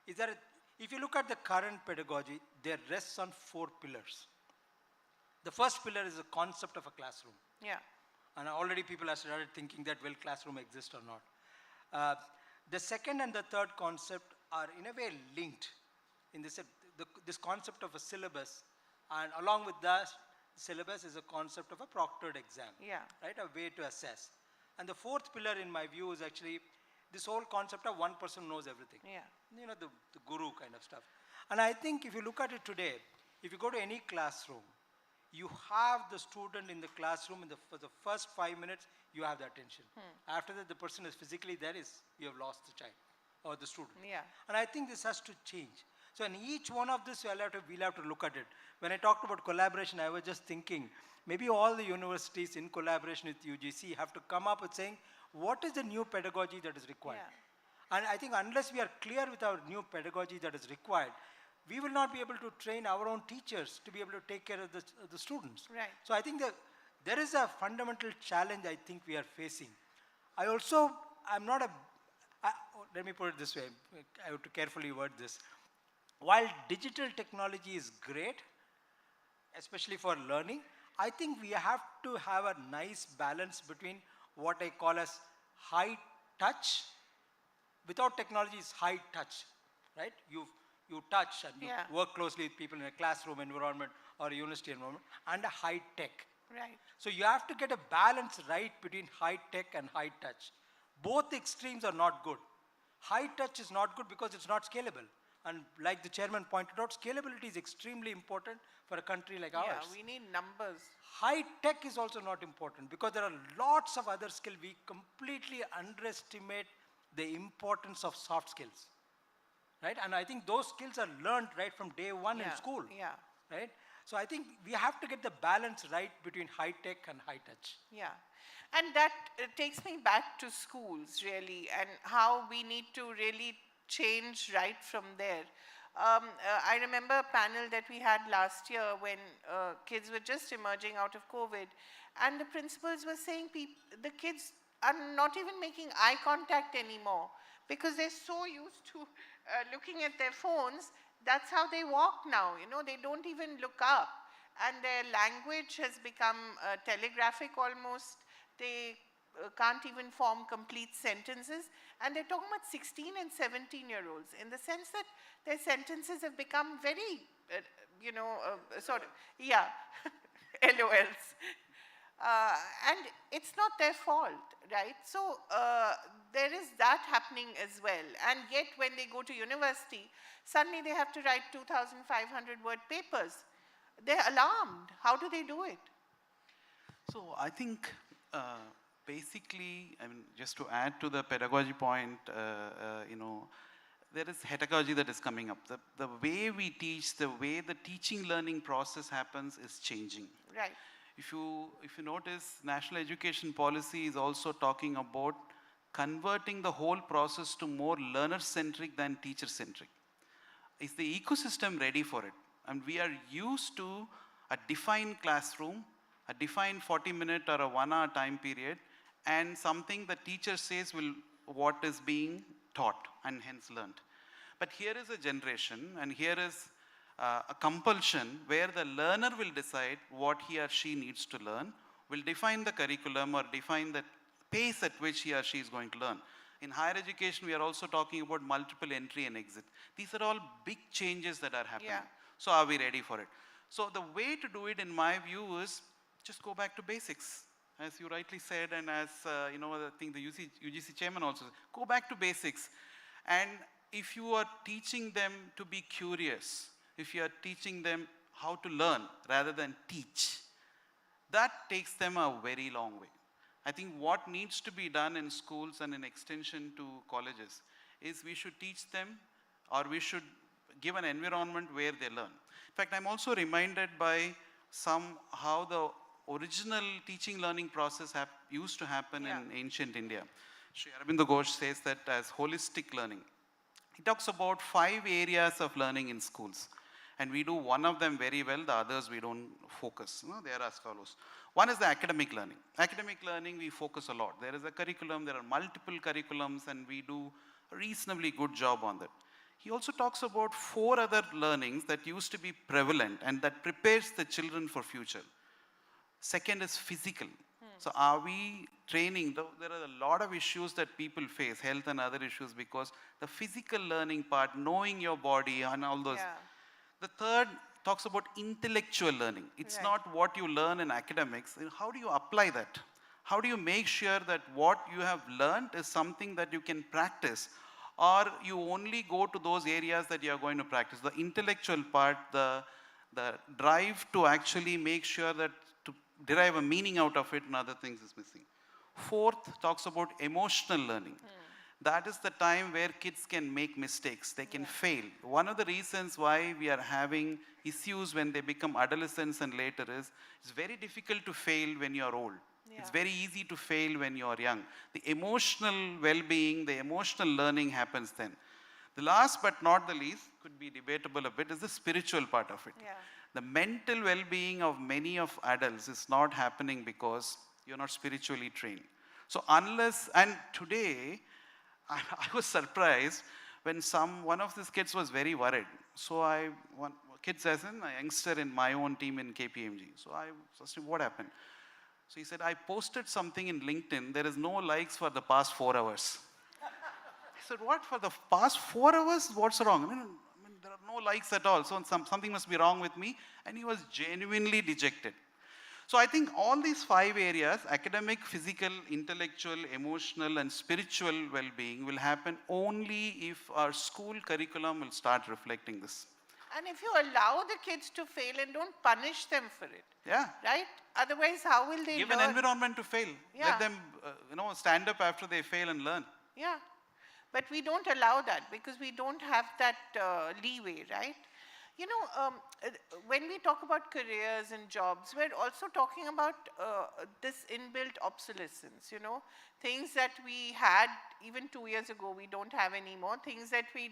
is that if you look at the current pedagogy, there rests on 4 pillars. The first pillar is the concept of a classroom. Yeah. And already people have started thinking that, will classroom exist or not? The second and the third concept are in a way linked in this, this concept of a syllabus, and along with that syllabus is a concept of a proctored exam, right? A way to assess. And the fourth pillar in my view is actually this whole concept of one person knows everything. Yeah. You know, the guru kind of stuff. And I think if you look at it today, if you go to any classroom, you have the student in the classroom for the first 5 minutes, you have the attention. After that, the person is physically there, you have lost the child or the student. Yeah. And I think this has to change. So in each one of this, we'll have to look at it. When I talked about collaboration, I was just thinking, maybe all the universities in collaboration with UGC have to come up with saying, what is the new pedagogy that is required? Yeah. And I think unless we are clear with our new pedagogy that is required, we will not be able to train our own teachers to be able to take care of the students. Right. So I think that there is a fundamental challenge I think we are facing. I'm not a, let me put it this way, I have to carefully word this. While digital technology is great, especially for learning, I think we have to have a nice balance between what I call as high touch. Without technology is high touch, right? You touch and you work closely with people in a classroom environment or a university environment, and a high tech. Right. So you have to get a balance right between high tech and high touch. Both extremes are not good. High touch is not good because it's not scalable. And like the chairman pointed out, scalability is extremely important for a country like ours. Yeah, we need numbers. High tech is also not important because there are lots of other skills. We completely underestimate the importance of soft skills, right? And I think those skills are learned right from day one in school, right? So I think we have to get the balance right between high tech and high touch. Yeah. And that takes me back to schools, really, and how we need to really change right from there. I remember a panel that we had last year when kids were just emerging out of COVID, and the principals were saying the kids are not even making eye contact anymore because they're so used to looking at their phones. That's how they walk now, you know, they don't even look up, and their language has become telegraphic almost. They can't even form complete sentences, and they're talking about 16 and 17-year-olds in the sense that their sentences have become very, sort of, LOLs. And it's not their fault, right? So there is that happening as well. And yet when they go to university, suddenly they have to write 2,500 word papers. They're alarmed. How do they do it? So I think basically, I mean, just to add to the pedagogy point, there is pedagogy that is coming up. The way we teach, the way the teaching learning process happens is changing. Right. If you notice, national education policy is also talking about converting the whole process to more learner-centric than teacher-centric. Is the ecosystem ready for it? And we are used to a defined classroom, a defined 40-minute or a 1-hour time period, and something the teacher says what is being taught and hence learned. But here is a generation, and here is a compulsion where the learner will decide what he or she needs to learn, will define the curriculum or define the pace at which he or she is going to learn. In higher education, we are also talking about multiple entry and exit. These are all big changes that are happening. Yeah. So are we ready for it? So the way to do it, in my view, is just go back to basics. As you rightly said, and as I think the UGC chairman also said, go back to basics. And if you are teaching them to be curious, if you are teaching them how to learn rather than teach, that takes them a very long way. I think what needs to be done in schools and in extension to colleges is we should teach them, or we should give an environment where they learn. In fact, I'm also reminded by how the original teaching learning process used to happen in ancient India. Sri Aurobindo Ghosh says that as holistic learning. He talks about 5 areas of learning in schools. And we do one of them very well, the others we don't focus. They are as follows. One is the academic learning. Academic learning, we focus a lot. There is a curriculum, there are multiple curriculums, and we do a reasonably good job on that. He also talks about 4 other learnings that used to be prevalent and that prepares the children for future. Second is physical. So are we training? There are a lot of issues that people face, health and other issues, because the physical learning part, knowing your body and all those. Yeah. The third talks about intellectual learning. It's not what you learn in academics. How do you apply that? How do you make sure that what you have learned is something that you can practice, or you only go to those areas that you are going to practice? The intellectual part, the drive to actually make sure that to derive a meaning out of it and other things is missing. Fourth talks about emotional learning. That is the time where kids can make mistakes, they can fail. One of the reasons why we are having issues when they become adolescents and later is, it's very difficult to fail when you are old. It's very easy to fail when you are young. The emotional well-being, the emotional learning happens then. The last but not the least, could be debatable a bit, is the spiritual part of it. The mental well-being of many of adults is not happening because you're not spiritually trained. So unless, and today, I was surprised when one of these kids was very worried. So kids as in a youngster in my own team in KPMG. So I asked him, what happened? So he said, I posted something in LinkedIn, there is no likes for the past 4 hours. I said, what, for the past 4 hours? What's wrong? I mean, there are no likes at all. So something must be wrong with me. And he was genuinely dejected. So I think all these 5 areas, academic, physical, intellectual, emotional, and spiritual well-being will happen only if our school curriculum will start reflecting this. And if you allow the kids to fail and don't punish them for it. Yeah. Right? Otherwise, how will they Give learn? an environment to fail. Yeah. Let them stand up after they fail and learn. Yeah. But we don't allow that because we don't have that leeway, right? You know, when we talk about careers and jobs, we're also talking about this inbuilt obsolescence, you know, things that we had even 2 years ago, we don't have anymore, things that we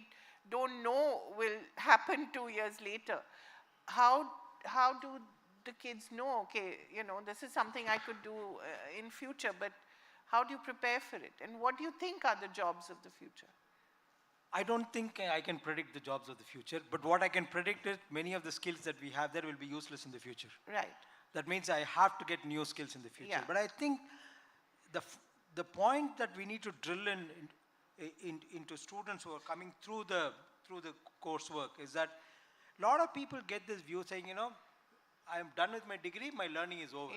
don't know will happen 2 years later. How do the kids know, okay, you know, this is something I could do in future, but how do you prepare for it? And what do you think are the jobs of the future? I don't think I can predict the jobs of the future, but what I can predict is many of the skills that we have there will be useless in the future. Right. That means I have to get new skills in the future. Yeah. But I think the point that we need to drill into students who are coming through the coursework is that a lot of people get this view saying, you know, I am done with my degree, my learning is over,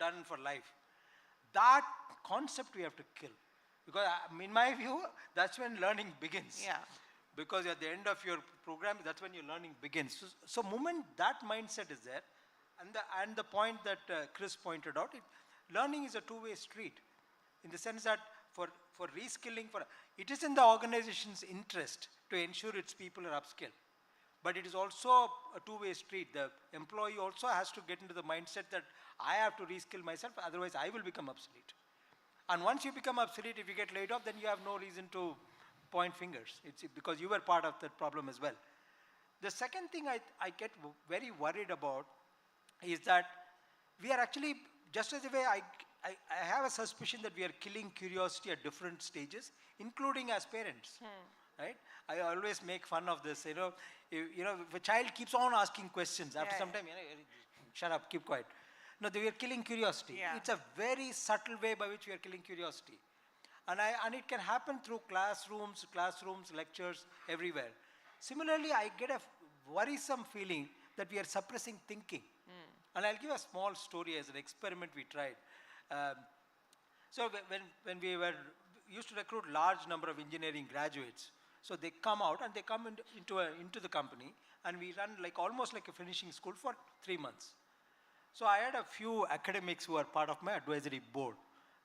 done for life. That concept we have to kill. Because in my view, that's when learning begins. Yeah. Because at the end of your program, that's when your learning begins. So moment that mindset is there, and the point that Chris pointed out, learning is a two-way street. In the sense that for reskilling, it is in the organization's interest to ensure its people are upskilled. But it is also a two-way street. The employee also has to get into the mindset that I have to reskill myself, otherwise I will become obsolete. And once you become obsolete, if you get laid off, then you have no reason to point fingers. It's because you were part of that problem as well. The second thing I get very worried about is that we are actually, just as the way I have a suspicion that we are killing curiosity at different stages, including as parents. Right? I always make fun of this. You know, if a child keeps on asking questions, after some time, shut up, keep quiet. No, we are killing curiosity. Yeah. It's a very subtle way by which we are killing curiosity. And it can happen through classrooms, lectures, everywhere. Similarly, I get a worrisome feeling that we are suppressing thinking. And I'll give a small story as an experiment we tried. So when we used to recruit large number of engineering graduates, so they come out and they come into the company, and we run almost like a finishing school for 3 months. So I had a few academics who are part of my advisory board.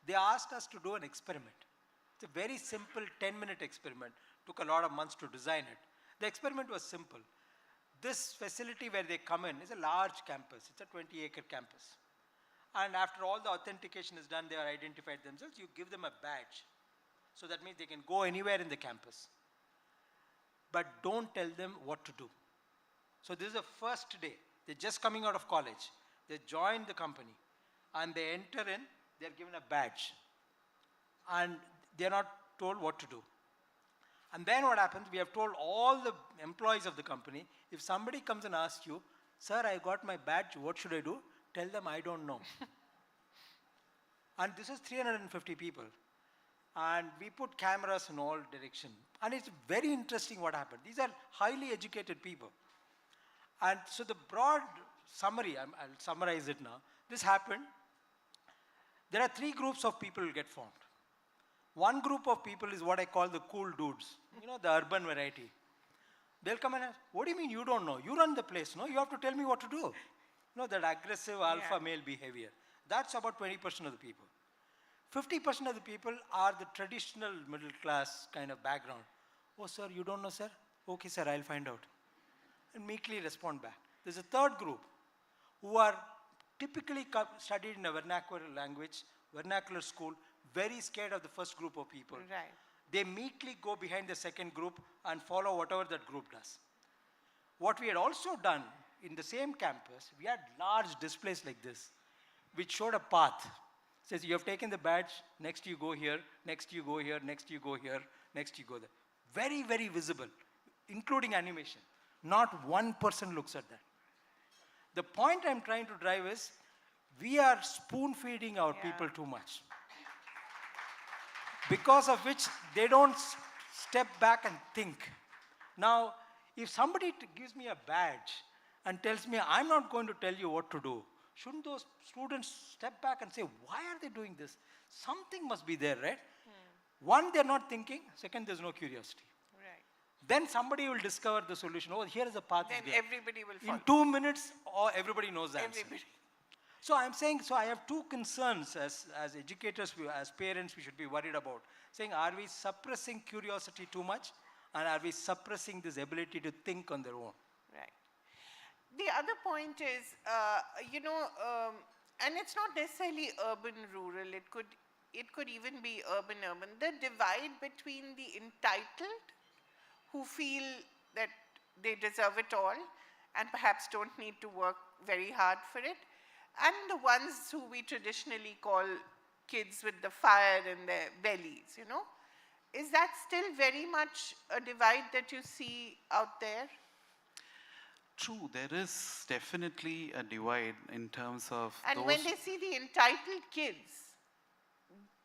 They asked us to do an experiment. It's a very simple 10-minute experiment. Took a lot of months to design it. The experiment was simple. this facility where they come in is a large campus. It's a 20-acre campus. And after all the authentication is done, they are identified themselves, you give them a badge. So that means they can go anywhere in the campus. But don't tell them what to do. So this is the first day. They're just coming out of college. They join the company. And they enter in, they're given a badge. And they're not told what to do. And then what happens, we have told all the employees of the company, if somebody comes and asks you, sir, I got my badge, what should I do? Tell them, I don't know. And this is 350 people. And we put cameras in all directions. And it's very interesting what happened. These are highly educated people. And so the broad summary, I'll summarize it now. This happened. There are 3 groups of people who get formed. One group of people is what I call the cool dudes. You know, the urban variety. They'll come and ask, what do you mean you don't know? You run the place, no? You have to tell me what to do. You know, that aggressive alpha male behavior. That's about 20% of the people. 50% of the people are the traditional middle class kind of background. Oh, sir, you don't know, sir? Okay, sir, I'll find out. And meekly respond back. There's a third group who are typically studied in a vernacular language, vernacular school, very scared of the first group of people. Right. They meekly go behind the second group and follow whatever that group does. What we had also done in the same campus, we had large displays like this, which showed a path. It says, you have taken the badge, next you go here, next you go here, next you go here, next you go there. Very, very visible, including animation. Not one person looks at that. The point I'm trying to drive is, we are spoon-feeding our people too much. Because of which they don't step back and think. Now, if somebody gives me a badge and tells me, I'm not going to tell you what to do, shouldn't those students step back and say, why are they doing this? Something must be there, right? One, they're not thinking. Second, there's no curiosity. Right. Then somebody will discover the solution. Oh, here is a path. Then everybody will follow. In 2 minutes, everybody knows the answer. Everybody. So I'm saying, so I have 2 concerns as educators, as parents, we should be worried about. Saying, are we suppressing curiosity too much? And are we suppressing this ability to think on their own? Right. The other point is, and it's not necessarily urban-rural, it could even be urban-urban. The divide between the entitled, who feel that they deserve it all, and perhaps don't need to work very hard for it, and the ones who we traditionally call kids with the fire in their bellies, you know. Is that still very much a divide that you see out there? True, there is definitely a divide in terms of and when they see the entitled kids,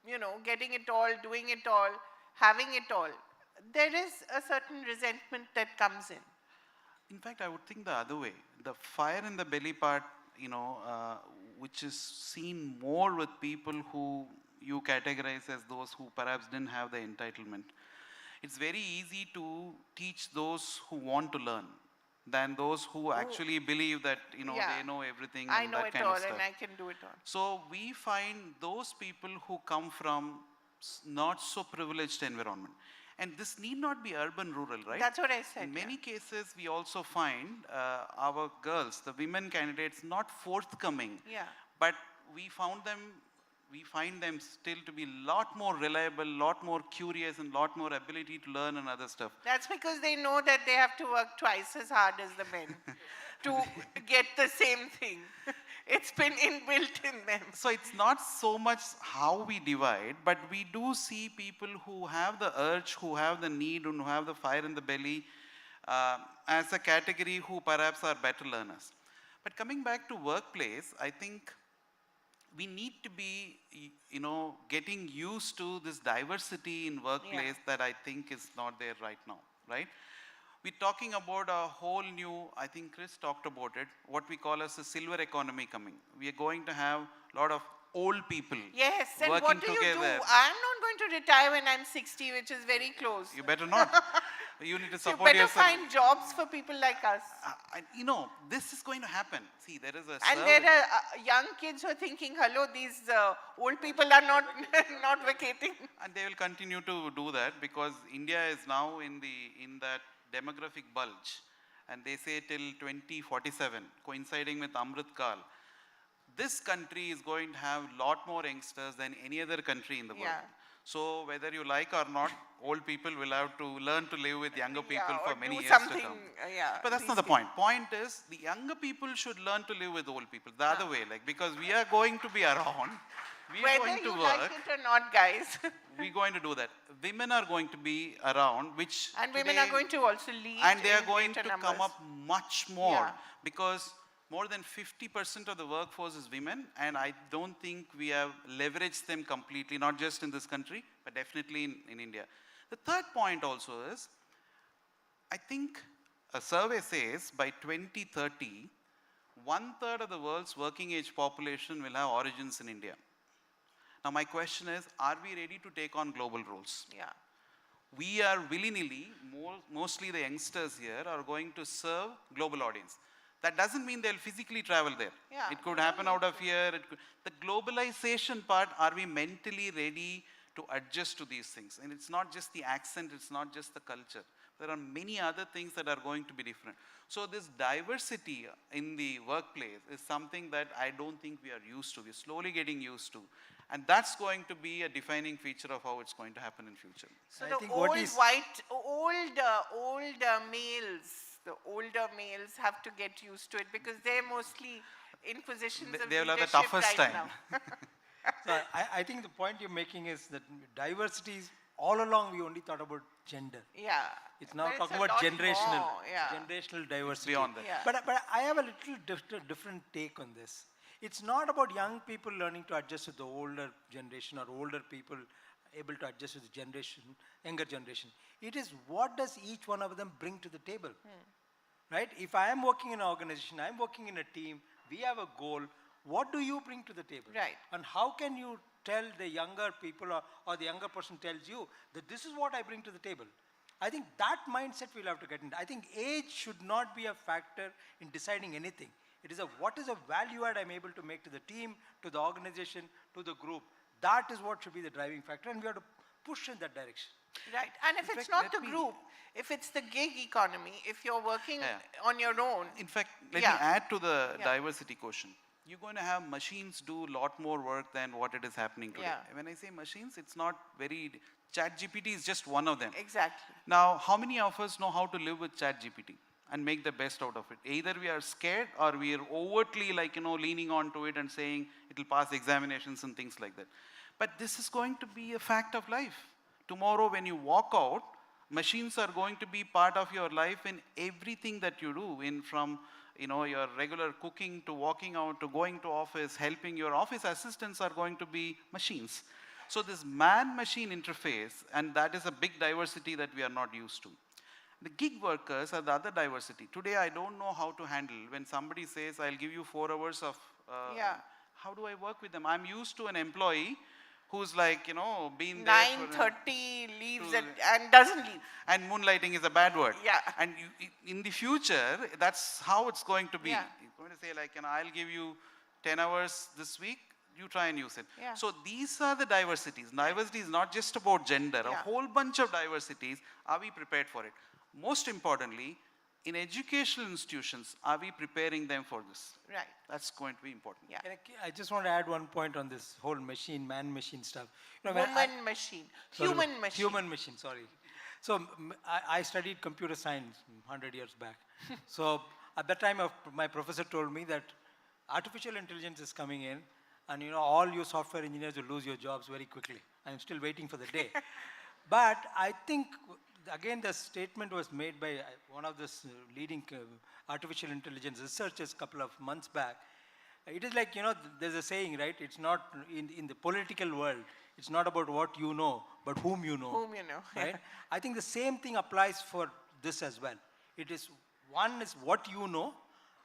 you know, getting it all, doing it all, having it all, there is a certain resentment that comes in. In fact, I would think the other way. The fire in the belly part, you know, which is seen more with people who you categorize as those who perhaps didn't have the entitlement. It's very easy to teach those who want to learn than those who actually believe that, you know, they know everything I and know that it kind all of stuff. and I can do it all. So we find those people who come from not so privileged environment. And this need not be urban-rural, right? That's what I said. In many cases, we also find our girls, the women candidates, not forthcoming. Yeah. But we find them still to be a lot more reliable, lot more curious, and lot more ability to learn and other stuff. That's because they know that they have to work twice as hard as the men to get the same thing. It's been inbuilt in them. So it's not so much how we divide, but we do see people who have the urge, who have the need, and who have the fire in the belly as a category who perhaps are better learners. But coming back to workplace, I think we need to be, you know, getting used to this diversity in workplace that I think is not there right now, right? We're talking about a whole new, I think Chris talked about it, what we call as a silver economy coming. We are going to have a lot of old people yes, and working what do you together. do? I'm not going to retire when I'm 60, which is very close. You better not. You need to So support you better yourself. find jobs for people like us. You know, this is going to happen. See, there is a And survey. there are young kids who are thinking, hello, these old people are not, not vacating. And they will continue to do that because India is now in that demographic bulge. and they say till 2047, coinciding with Amrit Kal, this country is going to have a lot more youngsters than any other country in the world. So whether you like or not, old people will have to learn to live with younger people for many years to come. But that's not the point. Point is, the younger people should learn to live with old people. The other way, like, because we are going to be around, we are Whether going to you work. like it or not, guys. We're going to do that. Women are going to be around, which and women are going to also lead. and they are in going to greater come numbers. up much more because more than 50% of the workforce is women, and I don't think we have leveraged them completely, not just in this country, but definitely in India. The third point also is, I think a survey says by 2030, 1/3 of the world's working age population will have origins in India. Now my question is, are we ready to take on global roles? Yeah. We are willy-nilly, mostly the youngsters here are going to serve global audience. That doesn't mean they'll physically travel there. Yeah. It could happen out of here. The globalization part, are we mentally ready to adjust to these things? And it's not just the accent, it's not just the culture. There are many other things that are going to be different. So this diversity in the workplace is something that I don't think we are used to. We're slowly getting used to. And that's going to be a defining feature of how it's going to happen in future. So the older males have to get used to it because they're mostly in positions of They will have the leadership toughest right time. now. So I think the point you're making is that diversity is, all along we only thought about gender. Yeah. It's now But talking a about lot generational, more, generational diversity. Beyond that. Yeah. But I have a little different take on this. It's not about young people learning to adjust with the older generation or older people able to adjust with the younger generation. It is what does each one of them bring to the table. Right? If I am working in an organization, I'm working in a team, we have a goal, what do you bring to the table? Right. And how can you tell the younger people or the younger person tells you that this is what I bring to the table? I think that mindset we'll have to get into. I think age should not be a factor in deciding anything. It is what is a value add I'm able to make to the team, to the organization, to the group. That is what should be the driving factor, and we have to push in that direction. Right. And if it's not the group, if it's the gig economy, if you're working on your own. In fact, let me add to the diversity question. You're going to have machines do a lot more work than what it is happening today. When I say machines, it's not very, ChatGPT is just one of them. Exactly. Now, how many of us know how to live with ChatGPT and make the best out of it? Either we are scared or we are overtly leaning onto it and saying it will pass examinations and things like that. But this is going to be a fact of life. Tomorrow when you walk out, machines are going to be part of your life in everything that you do, from your regular cooking to walking out to going to office, helping. Your office assistants are going to be machines. So this man-machine interface, and that is a big diversity that we are not used to. The gig workers are the other diversity. Today I don't know how to handle when somebody says, I'll give you 4 hours of, how do I work with them? I'm used to an employee who's been there 9:30 leaves and doesn't leave. And moonlighting is a bad word. Yeah. And in the future, that's how it's going to be. Yeah. It's going to say I'll give you 10 hours this week, you try and use it. Yeah. So these are the diversities. Diversity is not just about gender, a whole bunch of diversities. Are we prepared for it? Most importantly, in educational institutions, are we preparing them for this? Right. That's going to be important. Yeah. I just want to add one point on this whole man-machine stuff. Woman-machine. Human-machine. Human-machine, sorry. So I studied computer science 100 years back. So at that time, my professor told me that artificial intelligence is coming in, and all you software engineers will lose your jobs very quickly. I'm still waiting for the day. But I think, again, the statement was made by one of the leading artificial intelligence researchers a couple of months back. It is like, there's a saying, right? It's not, in the political world, it's not about what you know, but whom you know. Whom you know. Right? I think the same thing applies for this as well. It is, one is what you know,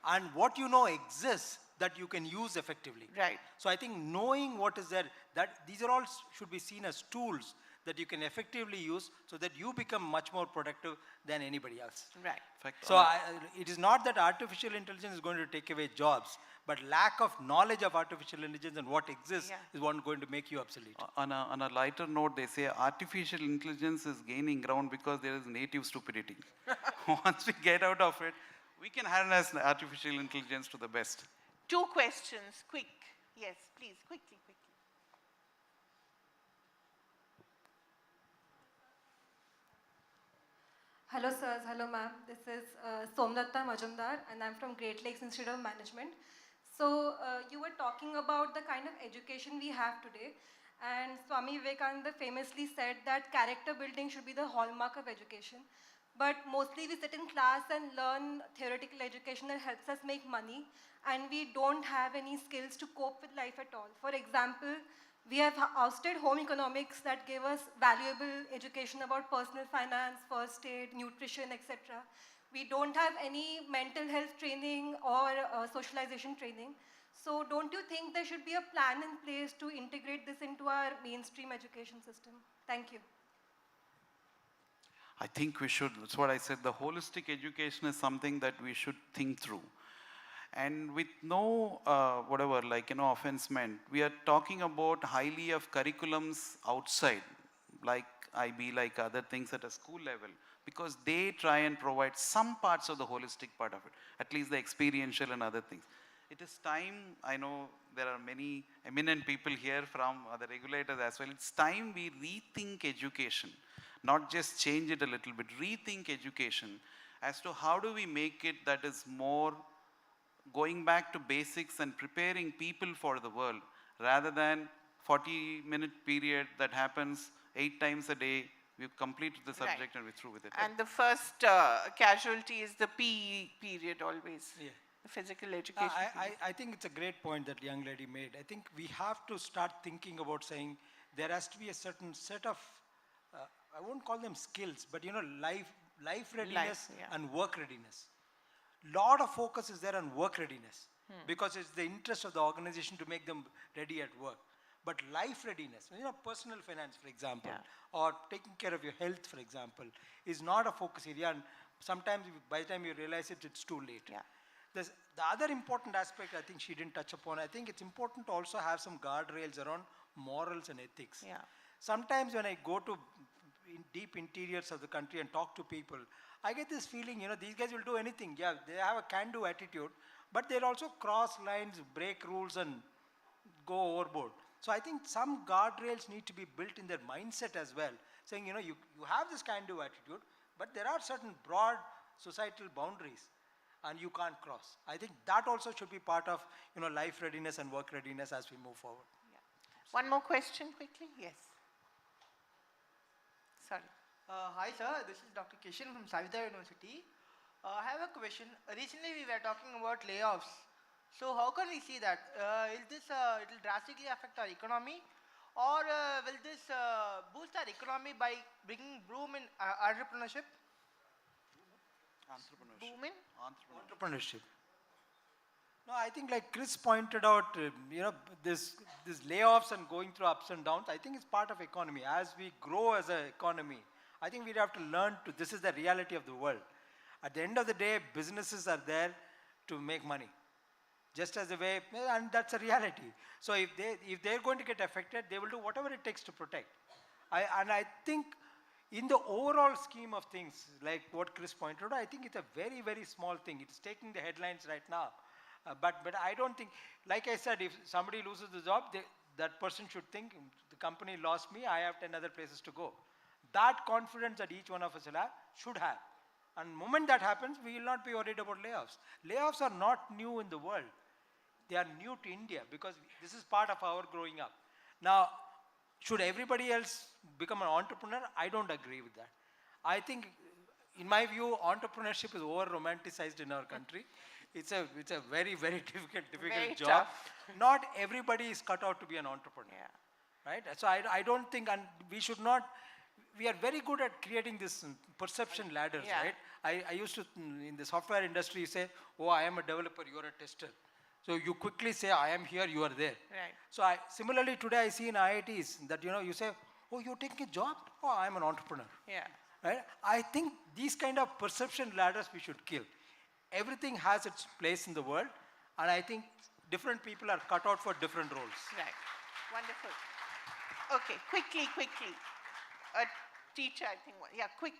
and what you know exists that you can use effectively. Right. So I think knowing what is there, that these are all should be seen as tools that you can effectively use so that you become much more productive than anybody else. Right. So it is not that artificial intelligence is going to take away jobs, but lack of knowledge of artificial intelligence and what exists is one going to make you obsolete. On a lighter note, they say artificial intelligence is gaining ground because there is native stupidity. Once we get out of it, We can harness artificial intelligence to the best. 2 questions, quick. Yes, please, quickly. Hello, sirs. Hello, ma'am. This is Somnatta Majumdar, and I'm from Great Lakes Institute of Management. So, you were talking about the kind of education we have today, and Swami Vivekananda famously said that character building should be the hallmark of education. But mostly we sit in class and learn theoretical education that helps us make money, and we don't have any skills to cope with life at all. For example, we have ousted home economics that gave us valuable education about personal finance, first aid, nutrition, etc. We don't have any mental health training or socialization training. So don't you think there should be a plan in place to integrate this into our mainstream education system? Thank you. I think we should, that's what I said, the holistic education is something that we should think through. And with no, offense meant, we are talking about highly of curriculums outside, like IB, like other things at a school level, because they try and provide some parts of the holistic part of it, at least the experiential and other things. It is time, I know there are many eminent people here from other regulators as well, it's time we rethink education, not just change it a little bit, rethink education as to how do we make it that is more going back to basics and preparing people for the world rather than 40-minute period that happens 8 times a day. We've completed the subject and we're through with it. And the first casualty is the PE period always. Yeah. The physical education. I think it's a great point that young lady made. I think we have to start thinking about saying there has to be a certain set of, I won't call them skills, but life readiness and work readiness. Lot of focus is there on work readiness because it's the interest of the organization to make them ready at work. But life readiness, personal finance, for example, or taking care of your health, for example, is not a focus area. And sometimes by the time you realize it, it's too late. Yeah. The other important aspect I think she didn't touch upon, I think it's important to also have some guardrails around morals and ethics. Yeah. Sometimes when I go to deep interiors of the country and talk to people, I get this feeling, these guys will do anything. Yeah, they have a can-do attitude, but they'll also cross lines, break rules and go overboard. So I think some guardrails need to be built in their mindset as well, saying, you have this can-do attitude, but there are certain broad societal boundaries and you can't cross. I think that also should be part of, life readiness and work readiness as we move forward. Yeah. One more question quickly. Yes. Sorry. Hi sir, this is Dr. Kishan from Savitha University. I have a question. Recently we were talking about layoffs. So how can we see that? It will drastically affect our economy, or will this boost our economy by bringing boom in entrepreneurship? Boom in? Entrepreneurship. No, I think like Chris pointed out, this layoffs and going through ups and downs, I think it's part of economy. As we grow as an economy, I think we have to learn this is the reality of the world. At the end of the day, businesses are there to make money. Just as a way, and that's a reality. So if they're going to get affected, they will do whatever it takes to protect. I think in the overall scheme of things, like what Chris pointed out, I think it's a very, very small thing. It's taking the headlines right now. But I don't think, like I said, if somebody loses the job, that person should think, the company lost me, I have 10 other places to go. That confidence that each one of us should have. And the moment that happens, we will not be worried about layoffs. Layoffs are not new in the world. They are new to India because this is part of our growing up. Now, should everybody else become an entrepreneur? I don't agree with that. I think, in my view, entrepreneurship is over-romanticized in our country. It's a very, very difficult very job. tough. Not everybody is cut out to be an entrepreneur. Yeah. Right? So I don't think, and we should not, we are very good at creating this perception ladders, right? I used to, in the software industry, you say, oh, I am a developer, you are a tester. So you quickly say, I am here, you are there. Right. So similarly, today I see in IITs that, you say, oh, you're taking a job? Oh, I am an entrepreneur. Yeah. Right? I think these kind of perception ladders we should kill. Everything has its place in the world, and I think different people are cut out for different roles. Right. Wonderful. Okay, quickly. A teacher, I think. Yeah, quick.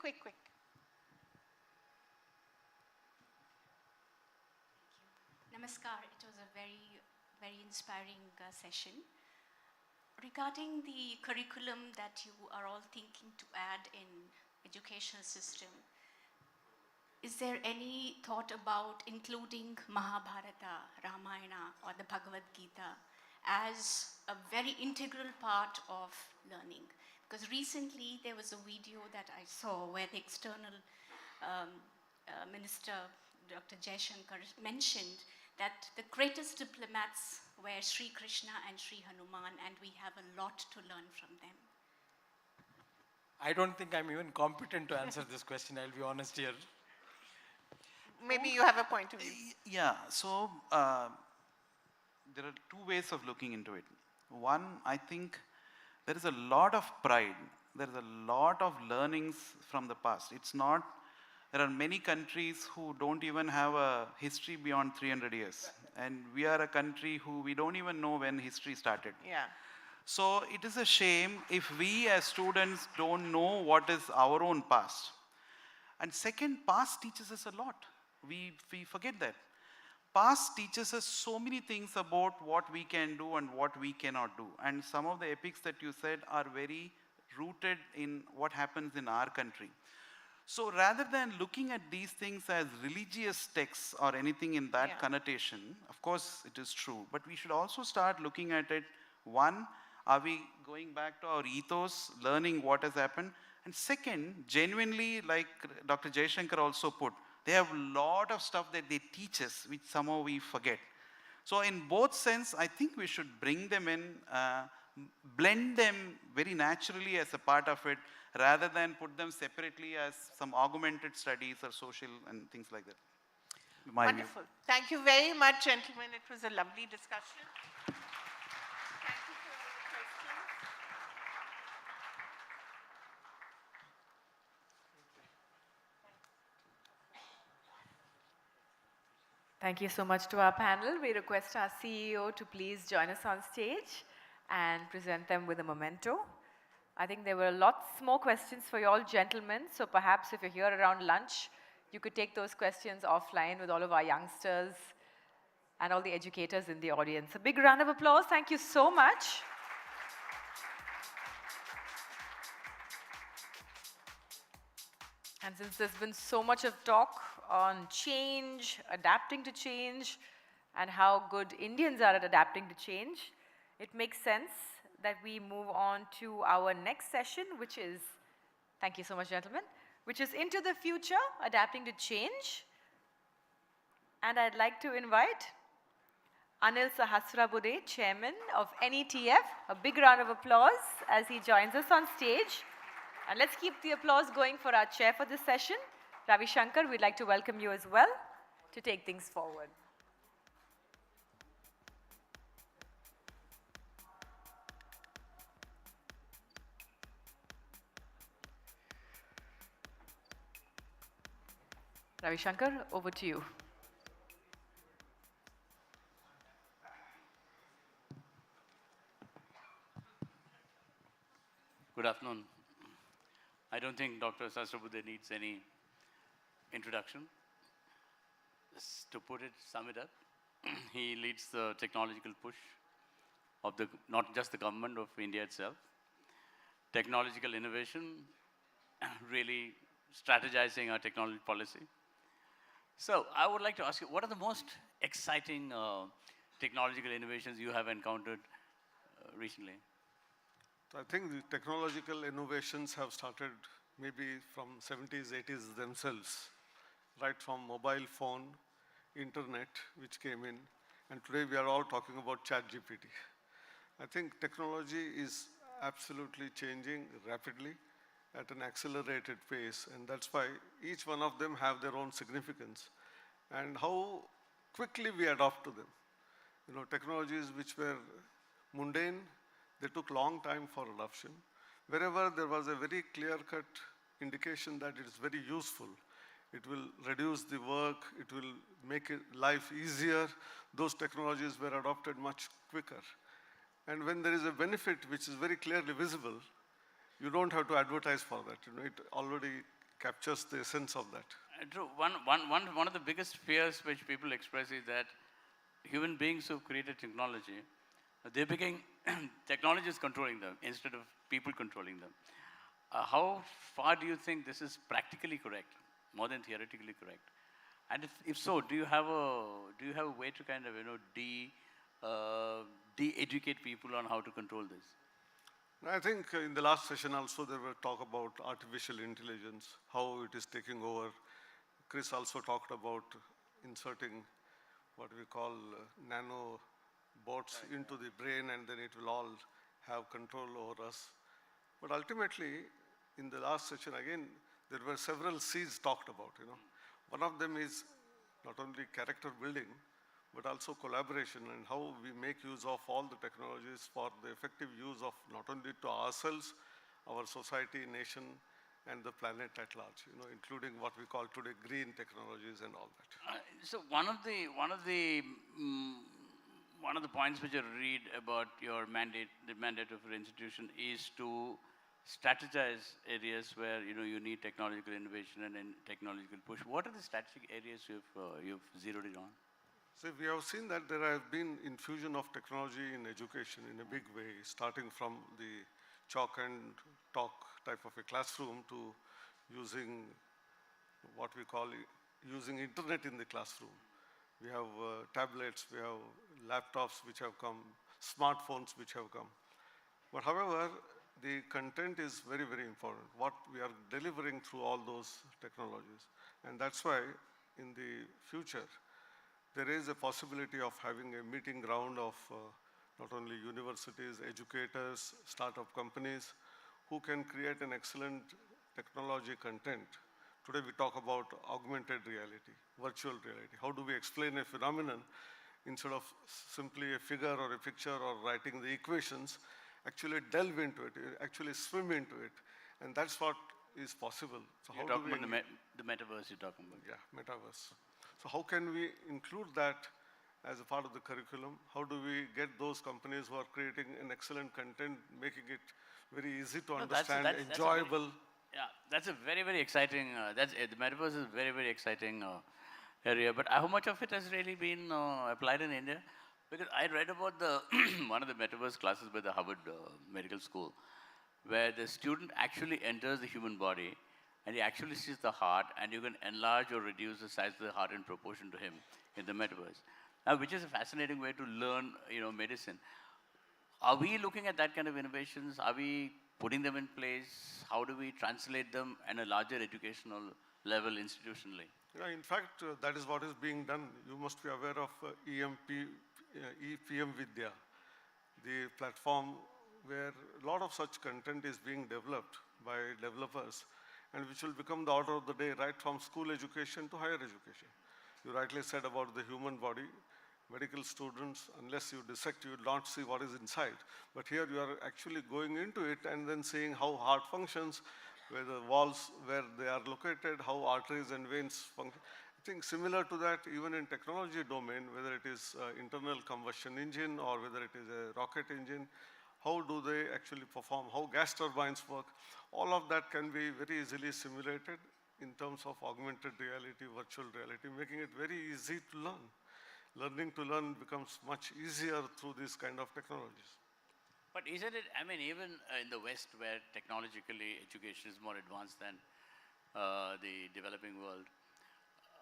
Namaskar. It was a very inspiring session. Regarding the curriculum that you are all thinking to add in educational system, is there any thought about including Mahabharata, Ramayana, or the Bhagavad Gita as a very integral part of learning? Because recently there was a video that I saw where the external minister, Dr. Jaishankar, mentioned that the greatest diplomats were Sri Krishna and Sri Hanuman, and we have a lot to learn from them. I don't think I'm even competent to answer this question, I'll be honest here. Maybe you have a point of view. Yeah, so there are two ways of looking into it. One, I think there is a lot of pride, there is a lot of learnings from the past. It's not, there are many countries who don't even have a history beyond 300 years. And we are a country who we don't even know when history started. Yeah. So it is a shame if we as students don't know what is our own past. And second, past teaches us a lot. We forget that. Past teaches us so many things about what we can do and what we cannot do. And some of the epics that you said are very rooted in what happens in our country. So rather than looking at these things as religious texts or anything in that connotation, of course it is true, but we should also start looking at it. One, are we going back to our ethos, learning what has happened? And second, genuinely, like Dr. Jaishankar also put, they have a lot of stuff that they teach us, which somehow we forget. So in both sense, I think we should bring them in, blend them very naturally as a part of it, rather than put them separately as some augmented studies or social and things like that. Wonderful. Thank you very much, gentlemen. It was a lovely discussion. Thank you for all the questions. Thank you so much to our panel. We request our CEO to please join us on stage and present them with a memento. I think there were lots more questions for you all gentlemen, so perhaps if you're here around lunch, you could take those questions offline with all of our youngsters and all the educators in the audience. A big round of applause. Thank you so much. And since there's been so much of talk on change, adapting to change, and how good Indians are at adapting to change, it makes sense that we move on to our next session, which is, thank you so much, gentlemen, which is Into the Future, Adapting to Change. And I'd like to invite Anil Sahasrabudhe, Chairman of NETF. A big round of applause as he joins us on stage. And let's keep the applause going for our chair for this session. Ravi Shankar, we'd like to welcome you as well to take things forward. Ravi Shankar, over to you. Good afternoon. I don't think Dr. Sahasrabudhe needs any introduction. Just to put it, sum it up, he leads the technological push of not just the government of India itself. Technological innovation, really strategizing our technology policy. So I would like to ask you, what are the most exciting technological innovations you have encountered recently? I think the technological innovations have started maybe from 70s, 80s themselves, right from mobile phone, internet, which came in, and today we are all talking about ChatGPT. I think technology is absolutely changing rapidly at an accelerated pace, and that's why each one of them have their own significance and how quickly we adopt to them. You know, technologies which were mundane, they took long time for adoption. Wherever there was a very clear-cut indication that it is very useful, it will reduce the work, it will make life easier, those technologies were adopted much quicker. And when there is a benefit which is very clearly visible, you don't have to advertise for that. You know, it already captures the essence of that. True. One of the biggest fears which people express is that human beings who've created technology, they became, technology is controlling them instead of people controlling them. How far do you think this is practically correct, more than theoretically correct? And if so, do you have a way to kind of, de-educate people on how to control this? I think in the last session also there were talk about artificial intelligence, how it is taking over. Chris also talked about inserting what we call nano bots into the brain, and then it will all have control over us. But ultimately, in the last session again, there were several C's talked about. One of them is not only character building, but also collaboration and how we make use of all the technologies for the effective use of not only to ourselves, our society, nation, and the planet at large, including what we call today green technologies and all that. So one of the points which I read about your mandate, the mandate of your institution, is to strategize areas where you need technological innovation and technological push. What are the strategic areas you've zeroed in on? So we have seen that there have been infusion of technology in education in a big way, starting from the chalk and talk type of a classroom to using what we call using internet in the classroom. We have tablets, we have laptops which have come, smartphones which have come. But however, the content is very, very important, what we are delivering through all those technologies. And that's why in the future, there is a possibility of having a meeting ground of not only universities, educators, startup companies, who can create an excellent technology content. Today we talk about augmented reality, virtual reality. How do we explain a phenomenon instead of simply a figure or a picture or writing the equations, actually delve into it, actually swim into it. And that's what is possible. So you're talking about the metaverse you're talking about. Yeah, metaverse. So how can we include that as a part of the curriculum? How do we get those companies who are creating an excellent content, making it very easy to understand, enjoyable? That's a very, very exciting, the metaverse is a very, very exciting area. But how much of it has really been applied in India? Because I read about one of the metaverse classes by the Harvard Medical School, where the student actually enters the human body, and he actually sees the heart, and you can enlarge or reduce the size of the heart in proportion to him in the metaverse. Now, which is a fascinating way to learn, medicine. Are we looking at that kind of innovations? Are we putting them in place? How do we translate them at a larger educational level institutionally? Yeah, in fact, that is what is being done. You must be aware of EPM Vidya, the platform where a lot of such content is being developed by developers, and which will become the order of the day right from school education to higher education. You rightly said about the human body. Medical students, unless you dissect, you will not see what is inside. But here you are actually going into it and then seeing how heart functions, where the valves, where they are located, how arteries and veins function. I think similar to that, even in technology domain, whether it is internal combustion engine or whether it is a rocket engine, how do they actually perform, how gas turbines work, all of that can be very easily simulated in terms of augmented reality, virtual reality, making it very easy to learn. Learning to learn becomes much easier through these kind of technologies. But isn't it, even in the West, where technologically education is more advanced than the developing world,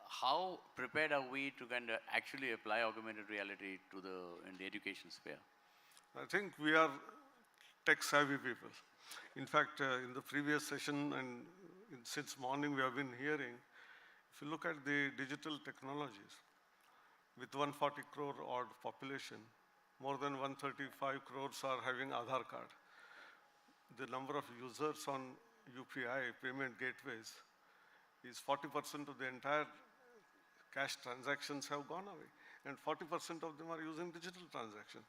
how prepared are we to kind of actually apply augmented reality in the education sphere? I think we are tech-savvy people. In fact, in the previous session and since morning we have been hearing, if you look at the digital technologies, with 140 crore odd population, more than 135 crores are having Aadhaar card. The number of users on UPI, payment gateways, is 40% of the entire cash transactions have gone away. And 40% of them are using digital transactions.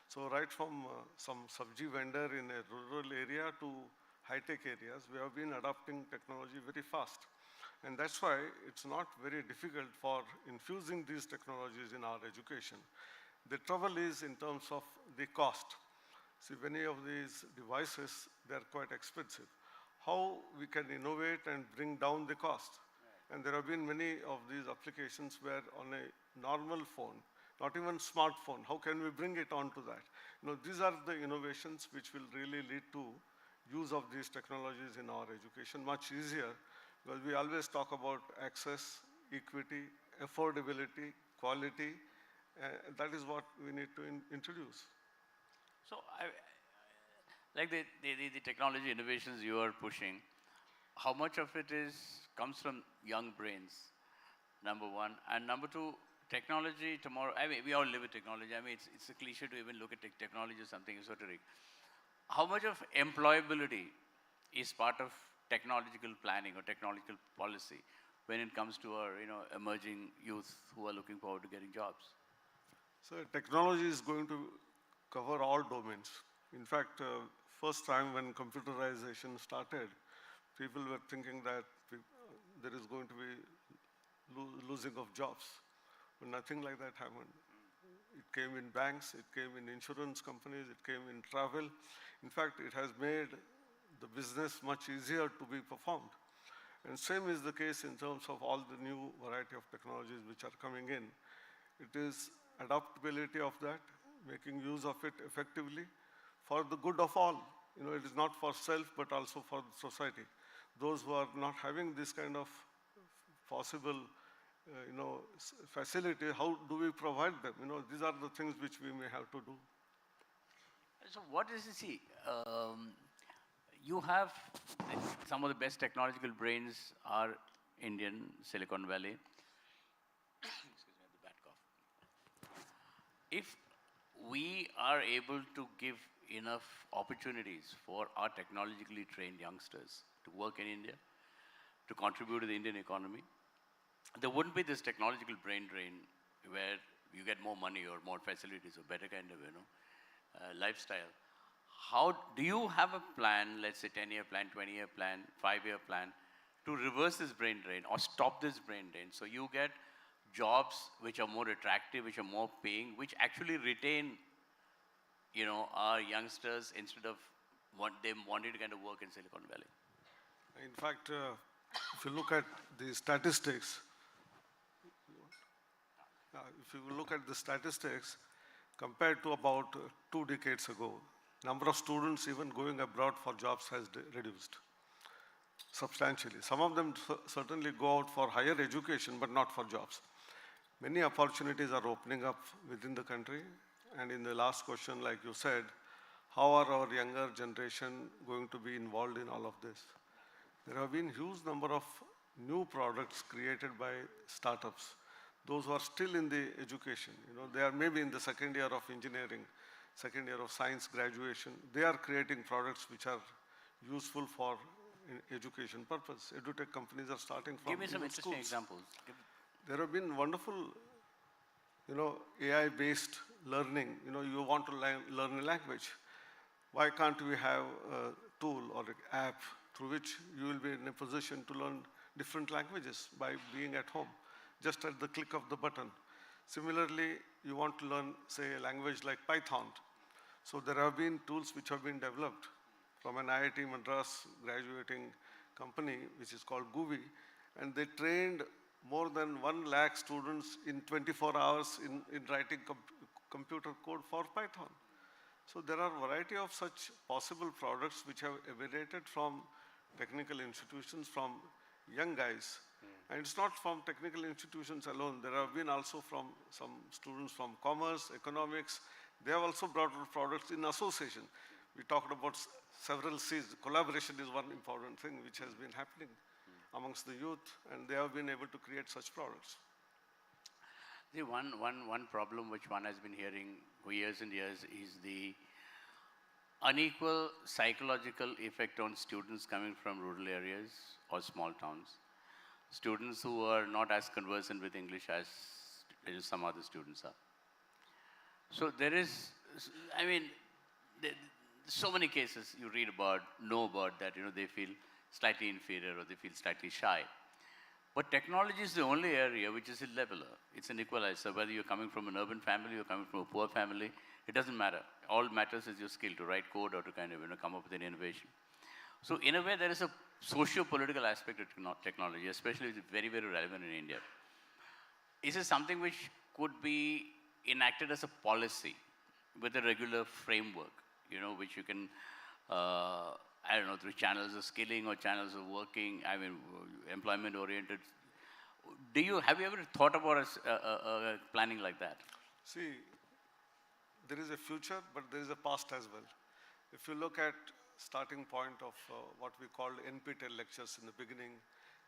So right from some sabji vendor in a rural area to high-tech areas, we have been adopting technology very fast. And that's why it's not very difficult for infusing these technologies in our education. The trouble is in terms of the cost. See, many of these devices, they're quite expensive. How we can innovate and bring down the cost? And there have been many of these applications where on a normal phone, not even smartphone. How can we bring it onto that? These are the innovations which will really lead to use of these technologies in our education much easier, because we always talk about access, equity, affordability, quality. That is what we need to introduce. So, like the technology innovations you are pushing, how much of it comes from young brains, number one, and number two, technology tomorrow, I mean, we all live with technology. I mean, it's a cliche to even look at technology as something esoteric. How much of employability is part of technological planning or technological policy when it comes to our, emerging youth who are looking forward to getting jobs? So technology is going to cover all domains. In fact, first time when computerization started, people were thinking that there is going to be losing of jobs. But nothing like that happened. It came in banks, it came in insurance companies, it came in travel. In fact, it has made the business much easier to be performed. And same is the case in terms of all the new variety of technologies which are coming in. It is adaptability of that, making use of it effectively for the good of all. It is not for self, but also for the society. Those who are not having this kind of possible facility, how do we provide them? These are the things which we may have to do. So what is it, see, you have some of the best technological brains are Indian, Silicon Valley. Excuse me, I have the bad cough. If we are able to give enough opportunities for our technologically trained youngsters to work in India, to contribute to the Indian economy, there wouldn't be this technological brain drain where you get more money or more facilities or better kind of, lifestyle. How do you have a plan, let's say 10-year plan, 20-year plan, 5-year plan, to reverse this brain drain or stop this brain drain so you get jobs which are more attractive, which are more paying, which actually retain, our youngsters instead of them wanting to kind of work in Silicon Valley? In fact, if you look at the statistics, compared to about 2 decades ago, number of students even going abroad for jobs has reduced substantially. Some of them certainly go out for higher education, but not for jobs. Many opportunities are opening up within the country. And in the last question, like you said, how are our younger generation going to be involved in all of this? There have been huge number of new products created by startups. Those who are still in the education, they are maybe in the second year of engineering, second year of science graduation. They are creating products which are useful for education purpose. EduTech companies are starting from Give me some interesting schools. examples. There have been wonderful, AI-based learning. You want to learn a language. Why can't we have a tool or an app through which you will be in a position to learn different languages by being at home, just at the click of the button? Similarly, you want to learn, say, a language like Python. So there have been tools which have been developed from an IIT Madras graduating company, which is called GUVI, and they trained more than 1 lakh students in 24 hours in writing computer code for Python. So there are a variety of such possible products which have emanated from technical institutions, from young guys. And it's not from technical institutions alone. There have been also from some students from commerce, economics. They have also brought out products in association. We talked about several C's. Collaboration is one important thing which has been happening amongst the youth, and they have been able to create such products. The one problem which one has been hearing for years and years is the unequal psychological effect on students coming from rural areas or small towns. Students who are not as conversant with English as some other students are. So there is, I mean, so many cases you read about, know about that, they feel slightly inferior or they feel slightly shy. But technology is the only area which is a leveler. It's an equalizer. Whether you're coming from an urban family, you're coming from a poor family, it doesn't matter. All matters is your skill to write code or to kind of come up with an innovation. So in a way, there is a socio-political aspect of technology, especially it's very, very relevant in India. Is it something which could be enacted as a policy with a regular framework, which you can, I don't know, through channels of skilling or channels of working, employment oriented. Have you ever thought about planning like that? See, there is a future, but there is a past as well. If you look at starting point of what we called NPTEL lectures in the beginning,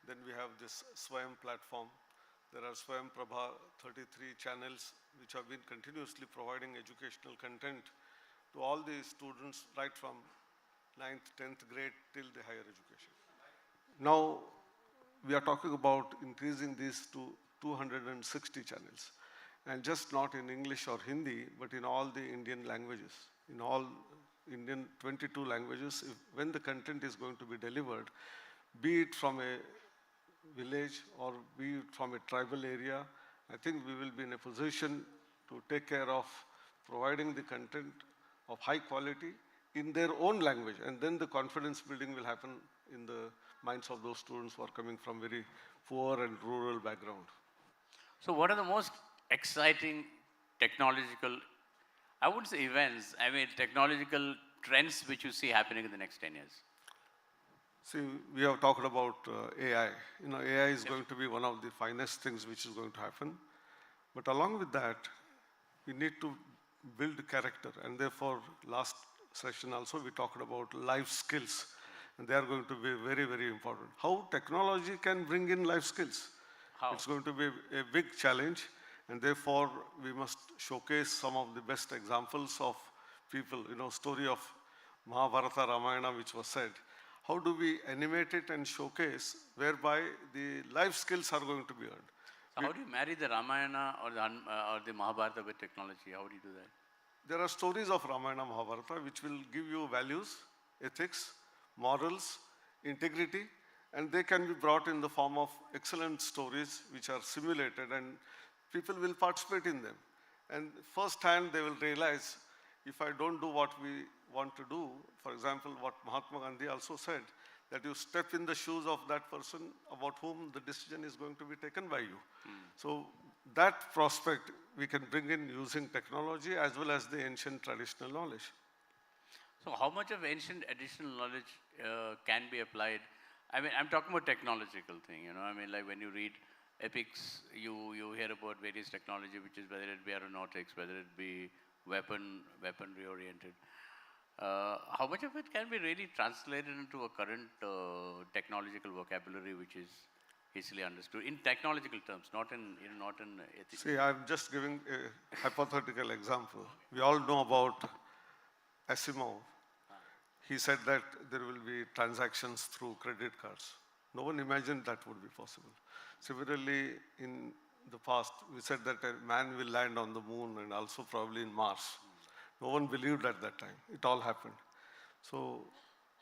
then we have this Swayam platform. There are Swayam Prabha 33 channels which have been continuously providing educational content to all the students right from 9th, 10th grade till the higher education. Now, we are talking about increasing these to 260 channels, and just not in English or Hindi, but in all the Indian languages, in all Indian 22 languages. When the content is going to be delivered, be it from a village or be it from a tribal area, I think we will be in a position to take care of providing the content of high quality in their own language, and then the confidence building will happen in the minds of those students who are coming from very poor and rural background. So what are the most exciting technological, I wouldn't say events, technological trends which you see happening in the next 10 years? See, we have talked about AI. AI is going to be one of the finest things which is going to happen. But along with that, we need to build character. And therefore, last session also we talked about life skills. And they are going to be very, very important. How technology can bring in life skills? How? It's going to be a big challenge. And therefore, we must showcase some of the best examples of people. Story of Mahabharata, Ramayana, which was said. How do we animate it and showcase whereby the life skills are going to be earned? So how do you marry the Ramayana or the Mahabharata with technology? How do you do that? There are stories of Ramayana, Mahabharata, which will give you values, ethics, morals, integrity, and they can be brought in the form of excellent stories which are simulated, and people will participate in them. And firsthand they will realize, if I don't do what we want to do, for example, what Mahatma Gandhi also said, that you step in the shoes of that person about whom the decision is going to be taken by you. So that prospect we can bring in using technology as well as the ancient traditional knowledge. So how much of ancient additional knowledge can be applied? I'm talking about technological thing, like when you read epics, you hear about various technology, which is whether it be aeronautics, whether it be weaponry oriented. How much of it can be really translated into a current technological vocabulary which is easily understood in technological terms, not in ethics? See, I'm just giving a hypothetical example. We all know about Asimov. He said that there will be transactions through credit cards. No one imagined that would be possible. Similarly, in the past, we said that a man will land on the moon and also probably in Mars. No one believed at that time. It all happened. So,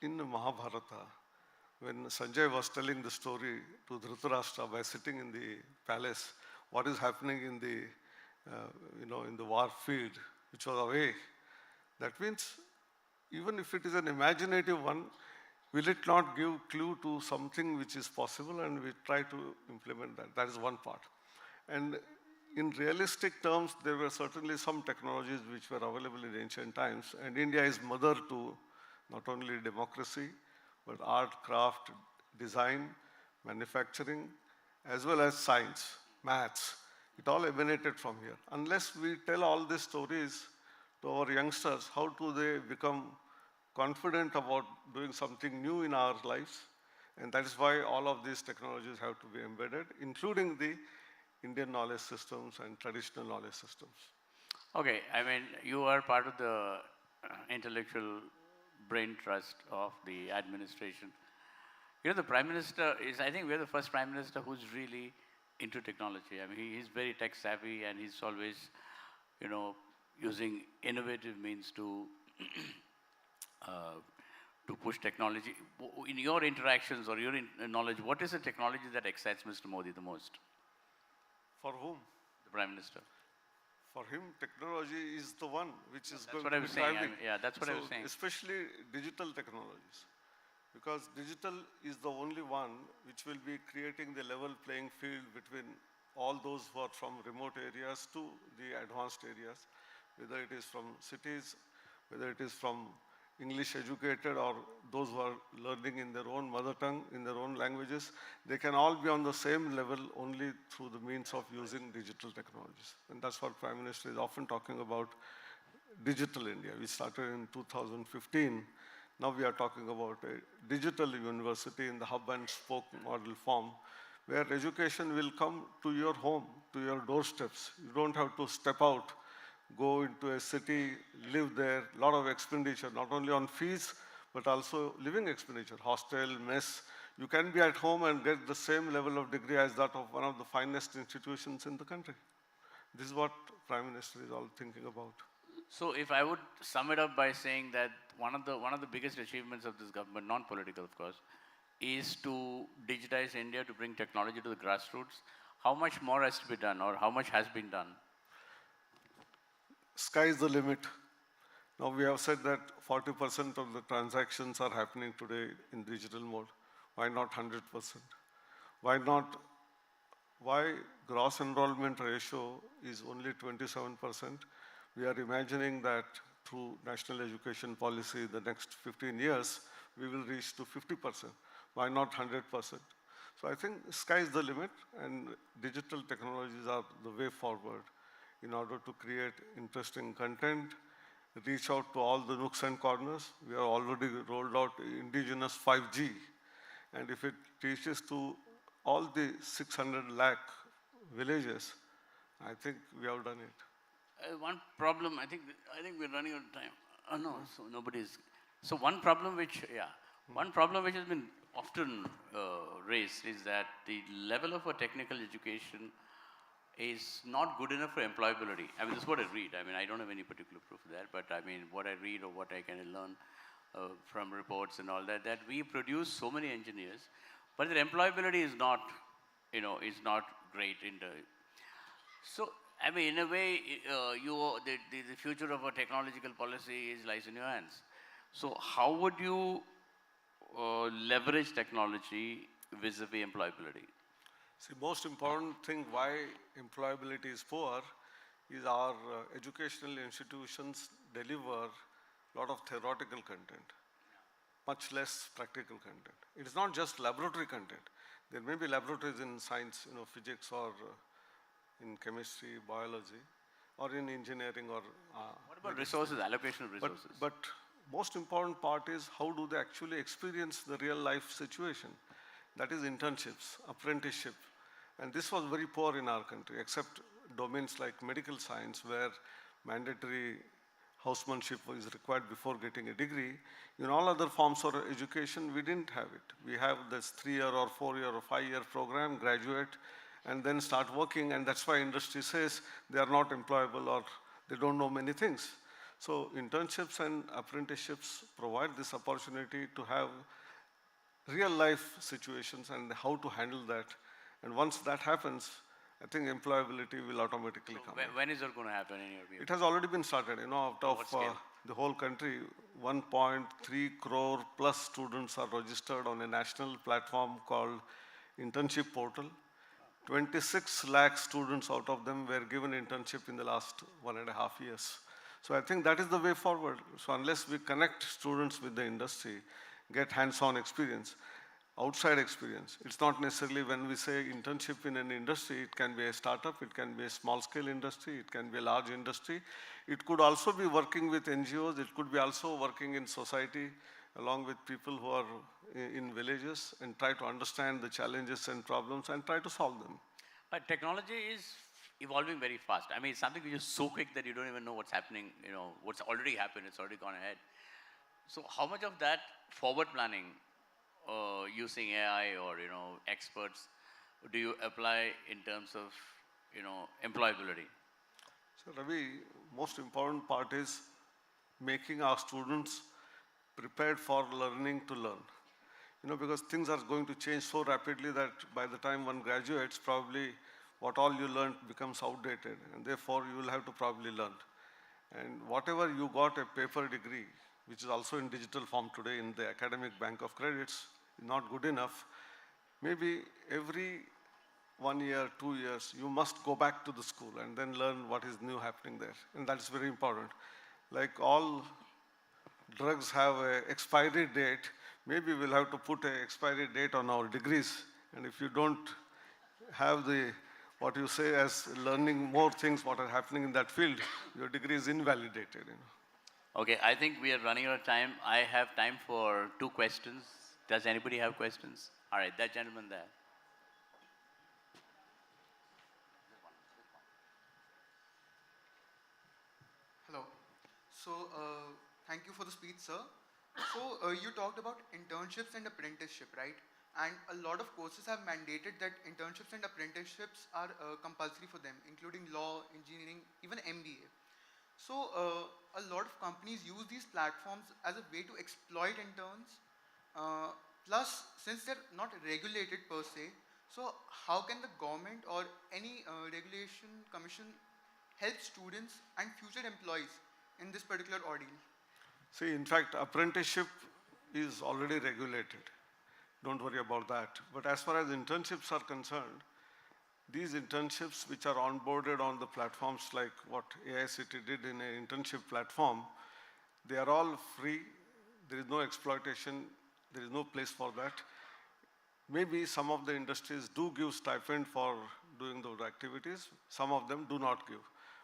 in the Mahabharata, when Sanjay was telling the story to Dhritarashtra by sitting in the palace, what is happening in the, in the war field, which was away, that means even if it is an imaginative one, will it not give clue to something which is possible, and we try to implement that. That is one part. And in realistic terms, there were certainly some technologies which were available in ancient times, and India is mother to not only democracy, but art, craft, design, manufacturing, as well as science, maths. It all emanated from here. Unless we tell all these stories to our youngsters, how do they become confident about doing something new in our lives? And that is why all of these technologies have to be embedded, including the Indian knowledge systems and traditional knowledge systems. Okay, you are part of the intellectual brain trust of the administration. The Prime Minister I think we're the first Prime Minister who's really into technology. He's very tech savvy, and he's always, using innovative means to push technology. In your interactions or your knowledge, what is the technology that excites Mr. Modi the most? For whom? The Prime Minister. For him, technology is the one which is That's going what to I be was saying. driving. That's what I was saying. Especially digital technologies. Because digital is the only one which will be creating the level playing field between all those who are from remote areas to the advanced areas, whether it is from cities, whether it is from English educated or those who are learning in their own mother tongue, in their own languages, they can all be on the same level only through the means of using digital technologies. And that's what Prime Minister is often talking about, Digital India. We started in 2015. Now we are talking about a digital university in the hub and spoke model form, where education will come to your home, to your doorsteps. You don't have to step out, go into a city, live there, a lot of expenditure, not only on fees, but also living expenditure, hostel, mess. You can be at home and get the same level of degree as that of one of the finest institutions in the country. This is what Prime Minister is all thinking about. So if I would sum it up by saying that one of the biggest achievements of this government, non-political of course, is to digitize India, to bring technology to the grassroots. How much more has to be done, or how much has been done? Sky is the limit. Now we have said that 40% of the transactions are happening today in digital mode. Why not 100%? Why gross enrollment ratio is only 27%? We are imagining that through national education policy, the next 15 years, we will reach to 50%. Why not 100%? So I think sky is the limit, and digital technologies are the way forward in order to create interesting content, reach out to all the nooks and corners. We have already rolled out indigenous 5G, and if it reaches to all the 600 lakh villages, I think we have done it. One problem, I think we're running out of time. Oh no, so nobody's. So one problem which has been often raised is that the level of a technical education is not good enough for employability. I mean, this is what I read. I mean, I don't have any particular proof of that, but I mean, what I read or what I can learn from reports and all that, that we produce so many engineers, but their employability is not, is not great in the. So, I mean, in a way, the future of a technological policy lies in your hands. So, how would you leverage technology vis-a-vis employability? See, most important thing why employability is poor is our educational institutions deliver a lot of theoretical content, much less practical content. It is not just laboratory content. There may be laboratories in science, physics or in chemistry, biology, or in engineering or... what about resources, allocation of resources? But most important part is how do they actually experience the real life situation. That is internships, apprenticeship. And this was very poor in our country, except domains like medical science, where mandatory housemanship is required before getting a degree. In all other forms of education, we didn't have it. We have this 3-year or 4-year or 5-year program, graduate, and then start working, and that's why industry says they are not employable or they don't know many things. So internships and apprenticeships provide this opportunity to have real life situations and how to handle that. And once that happens, I think employability will automatically come. When is it going to happen in your view? It has already been started. Out of the whole country, 1.3 crore plus students are registered on a national platform called Internship Portal. 26 lakh students out of them were given internship in the last 1.5 years. So I think that is the way forward. So unless we connect students with the industry, get hands-on experience, outside experience. It's not necessarily when we say internship in an industry, it can be a startup, it can be a small-scale industry, it can be a large industry. It could also be working with NGOs, it could be also working in society along with people who are in villages and try to understand the challenges and problems and try to solve them. Technology is evolving very fast. I mean, it's something which is so quick that you don't even know what's happening, what's already happened, it's already gone ahead. So how much of that forward planning using AI or, experts do you apply in terms of, employability? So Ravi, most important part is making our students prepared for learning to learn. Because things are going to change so rapidly that by the time one graduates, probably what all you learned becomes outdated, and therefore you will have to probably learn. And whatever you got a paper degree, which is also in digital form today in the academic bank of credits, not good enough. Maybe every 1 year, 2 years, you must go back to the school and then learn what is new happening there. And that's very important. Like all drugs have an expiry date, maybe we'll have to put an expiry date on our degrees. And if you don't have the, what you say as learning more things what are happening in that field, your degree is invalidated. Okay, I think we are running out of time. I have time for 2 questions. Does anybody have questions? All right, that gentleman there. Hello. So, thank you for the speech, sir. So, you talked about internships and apprenticeship, right? And a lot of courses have mandated that internships and apprenticeships are compulsory for them, including law, engineering, even MBA. So, a lot of companies use these platforms as a way to exploit interns. Plus, since they're not regulated per se, so how can the government or any regulation commission help students and future employees in this particular ordeal? See, in fact, apprenticeship is already regulated. Don't worry about that. But as far as internships are concerned, these internships which are onboarded on the platforms like what AICT did in an internship platform, they are all free. There is no exploitation. There is no place for that. Maybe some of the industries do give stipend for doing those activities. Some of them do not give.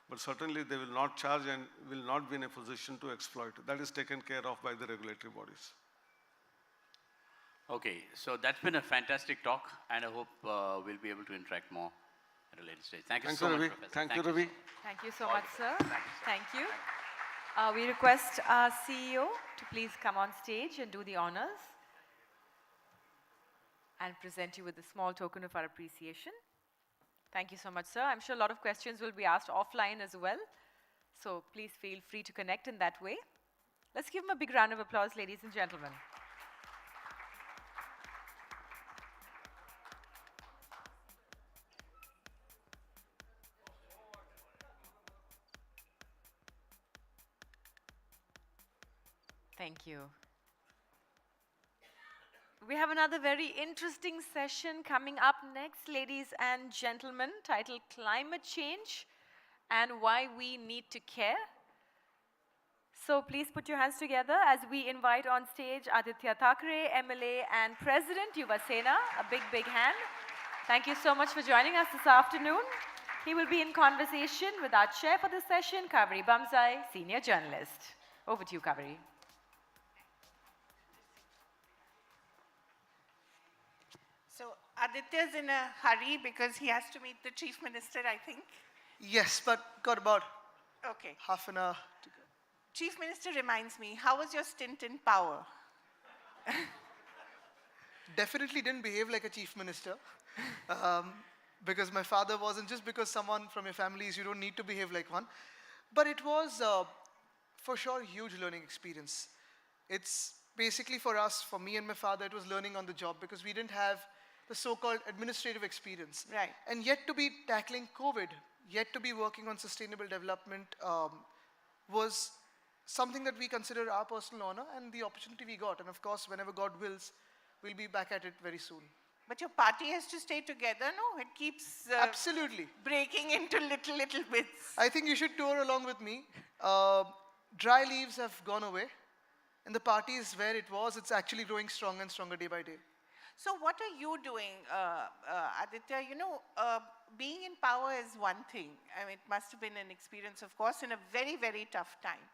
But certainly they will not charge and will not be in a position to exploit. That is taken care of by the regulatory bodies. Okay, so that's been a fantastic talk, and I hope we'll be able to interact more at a later stage. Thank you so much, Professor. Thank you, Ravi. Thank you so much, sir. Thank you. We request our CEO to please come on stage and do the honors and present you with a small token of our appreciation. Thank you so much, sir. I'm sure a lot of questions will be asked offline as well, so please feel free to connect in that way. Let's give him a big round of applause, ladies and gentlemen. Thank you. We have another very interesting session coming up next, ladies and gentlemen, titled Climate Change and Why We Need to Care. So please put your hands together as we invite on stage Aditya Thackeray, MLA and President Yuva Sena. A big, big hand. Thank you so much for joining us this afternoon. He will be in conversation with our chair for this session, Kaveri Bamzai, senior journalist. Over to you, Kaveri. So Aditya's in a hurry because he has to meet the Chief Minister, I think. Yes, but got about half an hour to go. Chief Minister reminds me, how was your stint in power? Definitely didn't behave like a chief minister. Because my father wasn't, just because someone from your family is, you don't need to behave like one. But it was, for sure, a huge learning experience. It's basically for us, for me and my father, it was learning on the job because we didn't have the so-called administrative experience. Right. And yet to be tackling COVID, yet to be working on sustainable development was something that we consider our personal honor and the opportunity we got. And of course, whenever God wills, we'll be back at it very soon. But your party has to stay together, no? It keeps absolutely breaking into little bits. I think you should tour along with me. Dry leaves have gone away. And the party is where it was. It's actually growing stronger and stronger day by day. So what are you doing, Aditya? You know, being in power is one thing. I mean, it must have been an experience, of course, in a very, very tough time.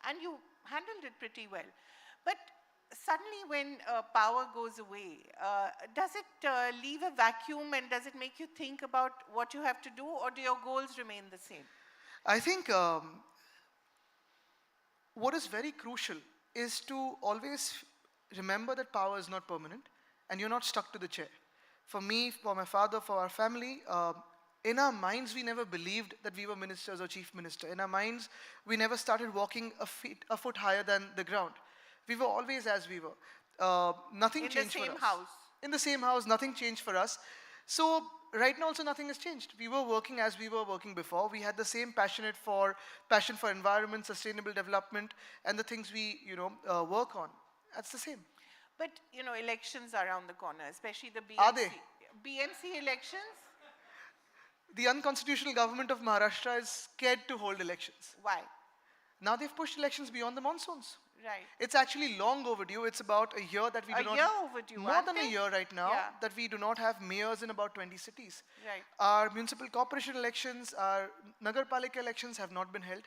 And you handled it pretty well. But suddenly when power goes away, does it leave a vacuum and does it make you think about what you have to do, or do your goals remain the same? I think what is very crucial is to always remember that power is not permanent and you're not stuck to the chair. For me, for my father, for our family, in our minds, we never believed that we were ministers or chief minister. In our minds, we never started walking a foot higher than the ground. We were always as we were. Nothing changed for us. In the same house. In the same house, nothing changed for us. So right now also nothing has changed. We were working as we were working before. We had the same passion for environment, sustainable development, and the things we work on. That's the same. But elections are around the corner, especially the BMC. Are they? BMC elections? The unconstitutional government of Maharashtra is scared to hold elections. Why? Now they've pushed elections beyond the monsoons. Right. It's actually long overdue. It's about a year that we do not... A year overdue, More aren't than a they? year right now, Yeah. that we do not have mayors in about 20 cities. Right. Our municipal corporation elections, our Nagarpalika elections have not been held.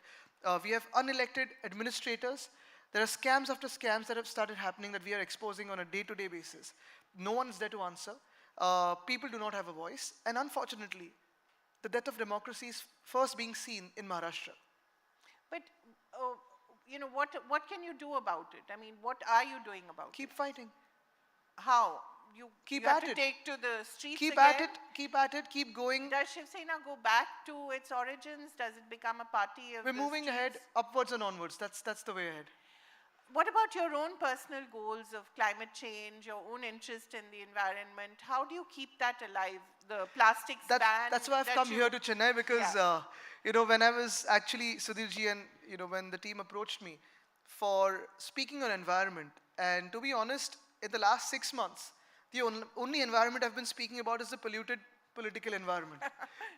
We have unelected administrators. There are scams after scams that have started happening that we are exposing on a day-to-day basis. No one is there to answer. People do not have a voice. And unfortunately, the death of democracy is first being seen in Maharashtra. But, you know, what can you do about it? I mean, what are you doing about it? Keep fighting. How? You Keep have at to it. take to the streets Keep again? at it, keep at it, keep going. Does Shiv Sena go back to its origins? Does it become a party of We're the moving ahead, streets? upwards and onwards. That's the way ahead. What about your own personal goals of climate change, your own interest in the environment? How do you keep that alive? The plastics ban? That's why I've that come you- here to Chennai because, Yeah. you know, when I was actually, Sudhirji and, you know, when the team approached me for speaking on environment, and to be honest, in the last 6 months, the only environment I've been speaking about is the polluted political environment.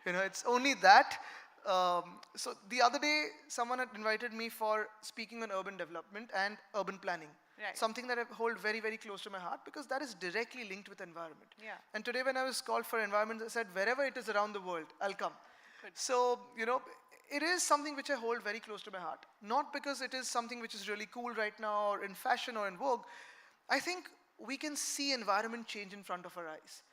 You know, it's only that. So the other day, someone had invited me for speaking on urban development and urban planning. Right. Something that I hold very, very close to my heart because that is directly linked with environment. Yeah. And today when I was called for environment, I said, wherever it is around the world, I'll come. Good. So, you know, it is something which I hold very close to my heart. Not because it is something which is really cool right now or in fashion or in vogue. I think we can see environment change in front of our eyes.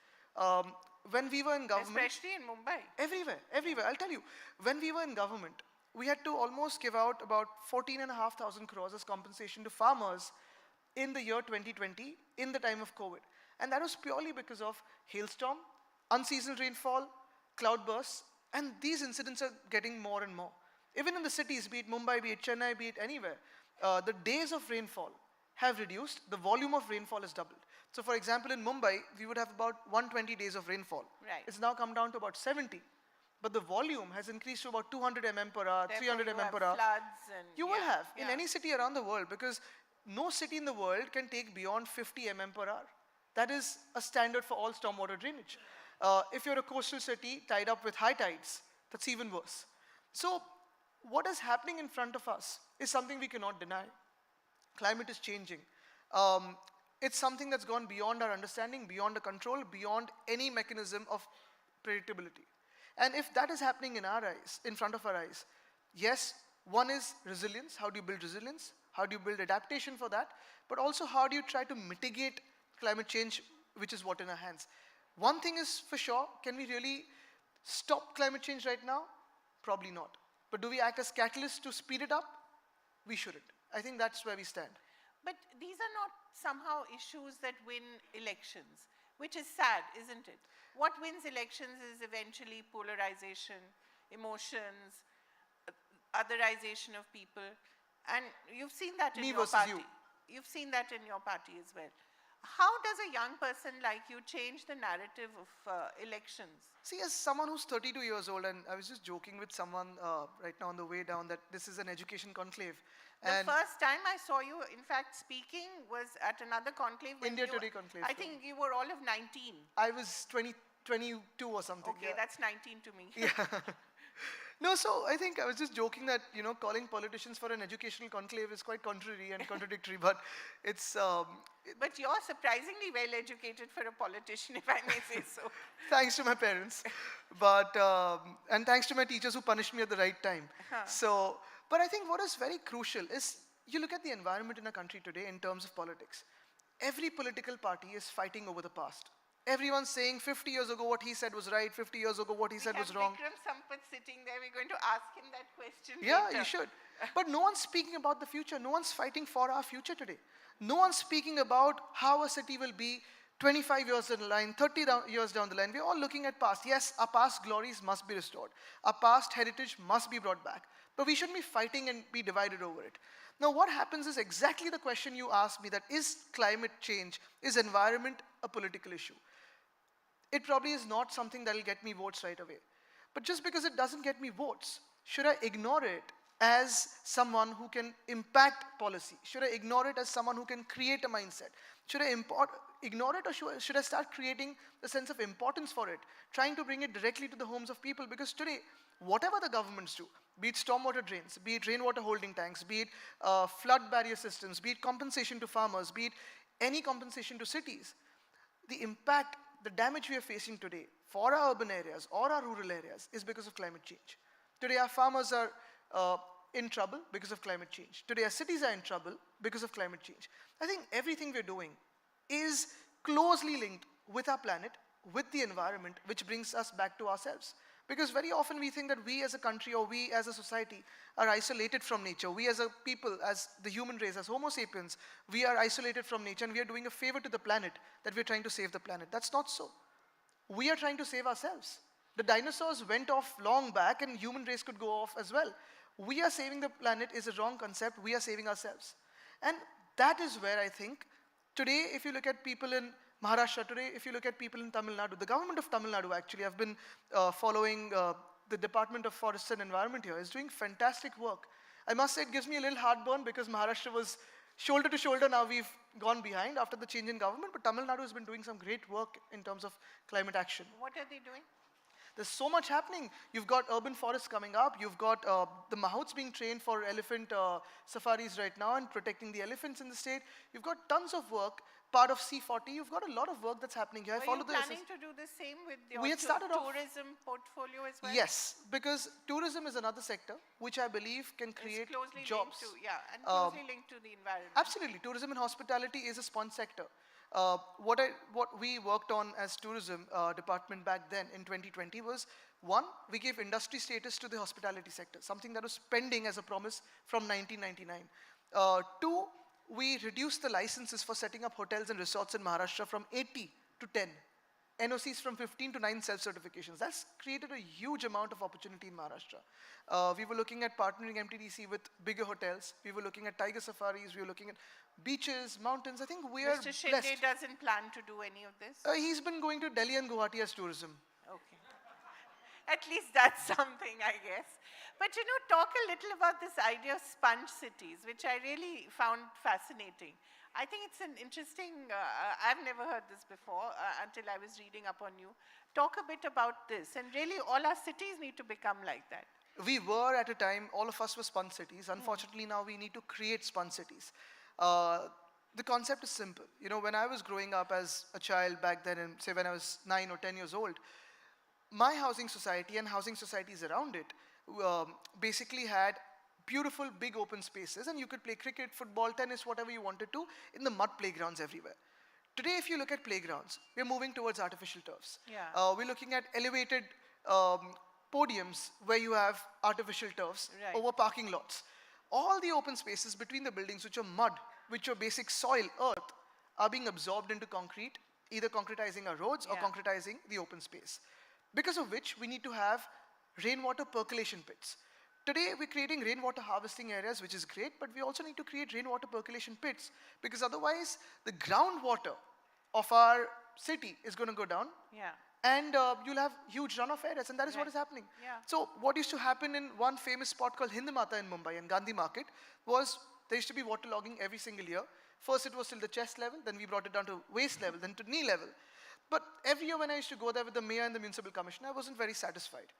When we were in government... Especially in Mumbai. Everywhere. I'll tell you, when we were in government, we had to almost give out about 14,500 crores as compensation to farmers in the year 2020, in the time of COVID. And that was purely because of hailstorm, unseasonal rainfall, cloudbursts, and these incidents are getting more and more. Even in the cities, be it Mumbai, be it Chennai, be it anywhere, the days of rainfall have reduced, the volume of rainfall has doubled. So for example, in Mumbai, we would have about 120 days of rainfall. Right. It's now come down to about 70. But the volume has increased to about 200 mm per hour, Therefore 300 you mm have per hour. floods and... You will yeah, have in yeah. any city around the world because no city in the world can take beyond 50 mm per hour. That is a standard for all stormwater drainage. If you're a coastal city tied up with high tides, that's even worse. So what is happening in front of us is something we cannot deny. Climate is changing. It's something that's gone beyond our understanding, beyond our control, beyond any mechanism of predictability. And if that is happening in our eyes, in front of our eyes, yes, one is resilience. How do you build resilience? How do you build adaptation for that? But also how do you try to mitigate climate change, which is what in our hands? One thing is for sure, can we really stop climate change right now? Probably not. But do we act as catalysts to speed it up? We shouldn't. I think that's where we stand. But these are not somehow issues that win elections, which is sad, isn't it? What wins elections is eventually polarization, emotions, otherization of people. And you've seen that in Me your versus party. you. You've seen that in your party as well. How does a young person like you change the narrative of elections? See, as someone who's 32 years old, and I was just joking with someone right now on the way down that this is an education conclave. The And first time I saw you, in fact, speaking was at another conclave. when India you Today were- conclave, I so- think you were all of 19. I was 22 or something. Okay, yeah. that's 19 to me. Yeah. No, so I think I was just joking that, you know, calling politicians for an educational conclave is quite contrary and contradictory, but it's... But you're surprisingly well educated for a politician, if I may say so. thanks to my parents, but, and thanks to my teachers who punished me at the right time. Huh. So, but I think what is very crucial is, you look at the environment in our country today in terms of politics. Every political party is fighting over the past. Everyone's saying 50 years ago what he said was right, 50 years ago what he said was wrong. Vikram Sampath sitting there. We're going to ask him that question Yeah, later. you should. But no one's speaking about the future. No one's fighting for our future today. No one's speaking about how a city will be 25 years down the line, 30 years down the line. We're all looking at past. Yes, our past glories must be restored. Our past heritage must be brought back. But we shouldn't be fighting and be divided over it. Now, what happens is exactly the question you asked me, that is climate change, is environment a political issue? It probably is not something that will get me votes right away. But just because it doesn't get me votes, should I ignore it as someone who can impact policy? Should I ignore it as someone who can create a mindset? Should I ignore it, or should I start creating a sense of importance for it, trying to bring it directly to the homes of people? Because today, whatever the governments do, be it stormwater drains, be it rainwater holding tanks, be it flood barrier systems, be it compensation to farmers, be it any compensation to cities, the impact, the damage we are facing today for our urban areas or our rural areas is because of climate change. Today, our farmers are in trouble because of climate change. Today, our cities are in trouble because of climate change. I think everything we're doing is closely linked with our planet, with the environment, which brings us back to ourselves. Because very often we think that we as a country or we as a society are isolated from nature. We as a people, as the human race, as Homo sapiens, we are isolated from nature and we are doing a favor to the planet that we're trying to save the planet. That's not so. We are trying to save ourselves. The dinosaurs went off long back and human race could go off as well. We are saving the planet is a wrong concept. We are saving ourselves. And that is where I think today, if you look at people in Maharashtra, today, if you look at people in Tamil Nadu, the government of Tamil Nadu actually, I've been following the Department of Forests and Environment here, is doing fantastic work. I must say it gives me a little heartburn because Maharashtra was shoulder to shoulder, now we've gone behind after the change in government, but Tamil Nadu has been doing some great work in terms of climate action. What are they doing? There's so much happening. You've got urban forests coming up. You've got the mahouts being trained for elephant safaris right now and protecting the elephants in the state. You've got tons of work. Part of C40, you've got a lot of work that's happening here. Were you planning to do the same with your tourism portfolio as well? Yes, because tourism is another sector which I believe can create jobs. And closely linked to the environment. Absolutely. Tourism and hospitality is a sponge sector. What we worked on as tourism department back then in 2020 was, one, we gave industry status to the hospitality sector, something that was pending as a promise from 1999. Two, we reduced the licenses for setting up hotels and resorts in Maharashtra from 80 to 10. NOCs from 15 to 9 self-certifications. That's created a huge amount of opportunity in Maharashtra. We were looking at partnering MTDC with bigger hotels. We were looking at tiger safaris. We were looking at beaches, mountains. I think we are Mr. Shinde blessed. doesn't plan to do any of this? He's been going to Delhi and Guwahati as tourism. Okay. At least that's something, I guess. But talk a little about this idea of sponge cities, which I really found fascinating. I think it's an interesting, I've never heard this before until I was reading up on you. Talk a bit about this, and really all our cities need to become like that. We were at a time, all of us were sponge cities. Unfortunately, now we need to create sponge cities. The concept is simple. When I was growing up as a child back then, and say when I was 9 or 10 years old, my housing society and housing societies around it basically had beautiful big open spaces, and you could play cricket, football, tennis, whatever you wanted to in the mud playgrounds everywhere. Today, if you look at playgrounds, we're moving towards artificial turfs. We're looking at elevated podiums where you have artificial turfs over parking lots. All the open spaces between the buildings, which are mud, which are basic soil, earth, are being absorbed into concrete, either concretizing our roads or concretizing the open space. Because of which, we need to have rainwater percolation pits. Today, we're creating rainwater harvesting areas, which is great, but we also need to create rainwater percolation pits, because otherwise, the groundwater of our city is going to go down, and you'll have huge runoff areas, and that is what is happening. So what used to happen in one famous spot called Hindmata in Mumbai and Gandhi Market was there used to be water logging every single year. First, it was till the chest level, then we brought it down to waist level, then to knee level. But every year when I used to go there with the mayor and the municipal commissioner, I wasn't very satisfied.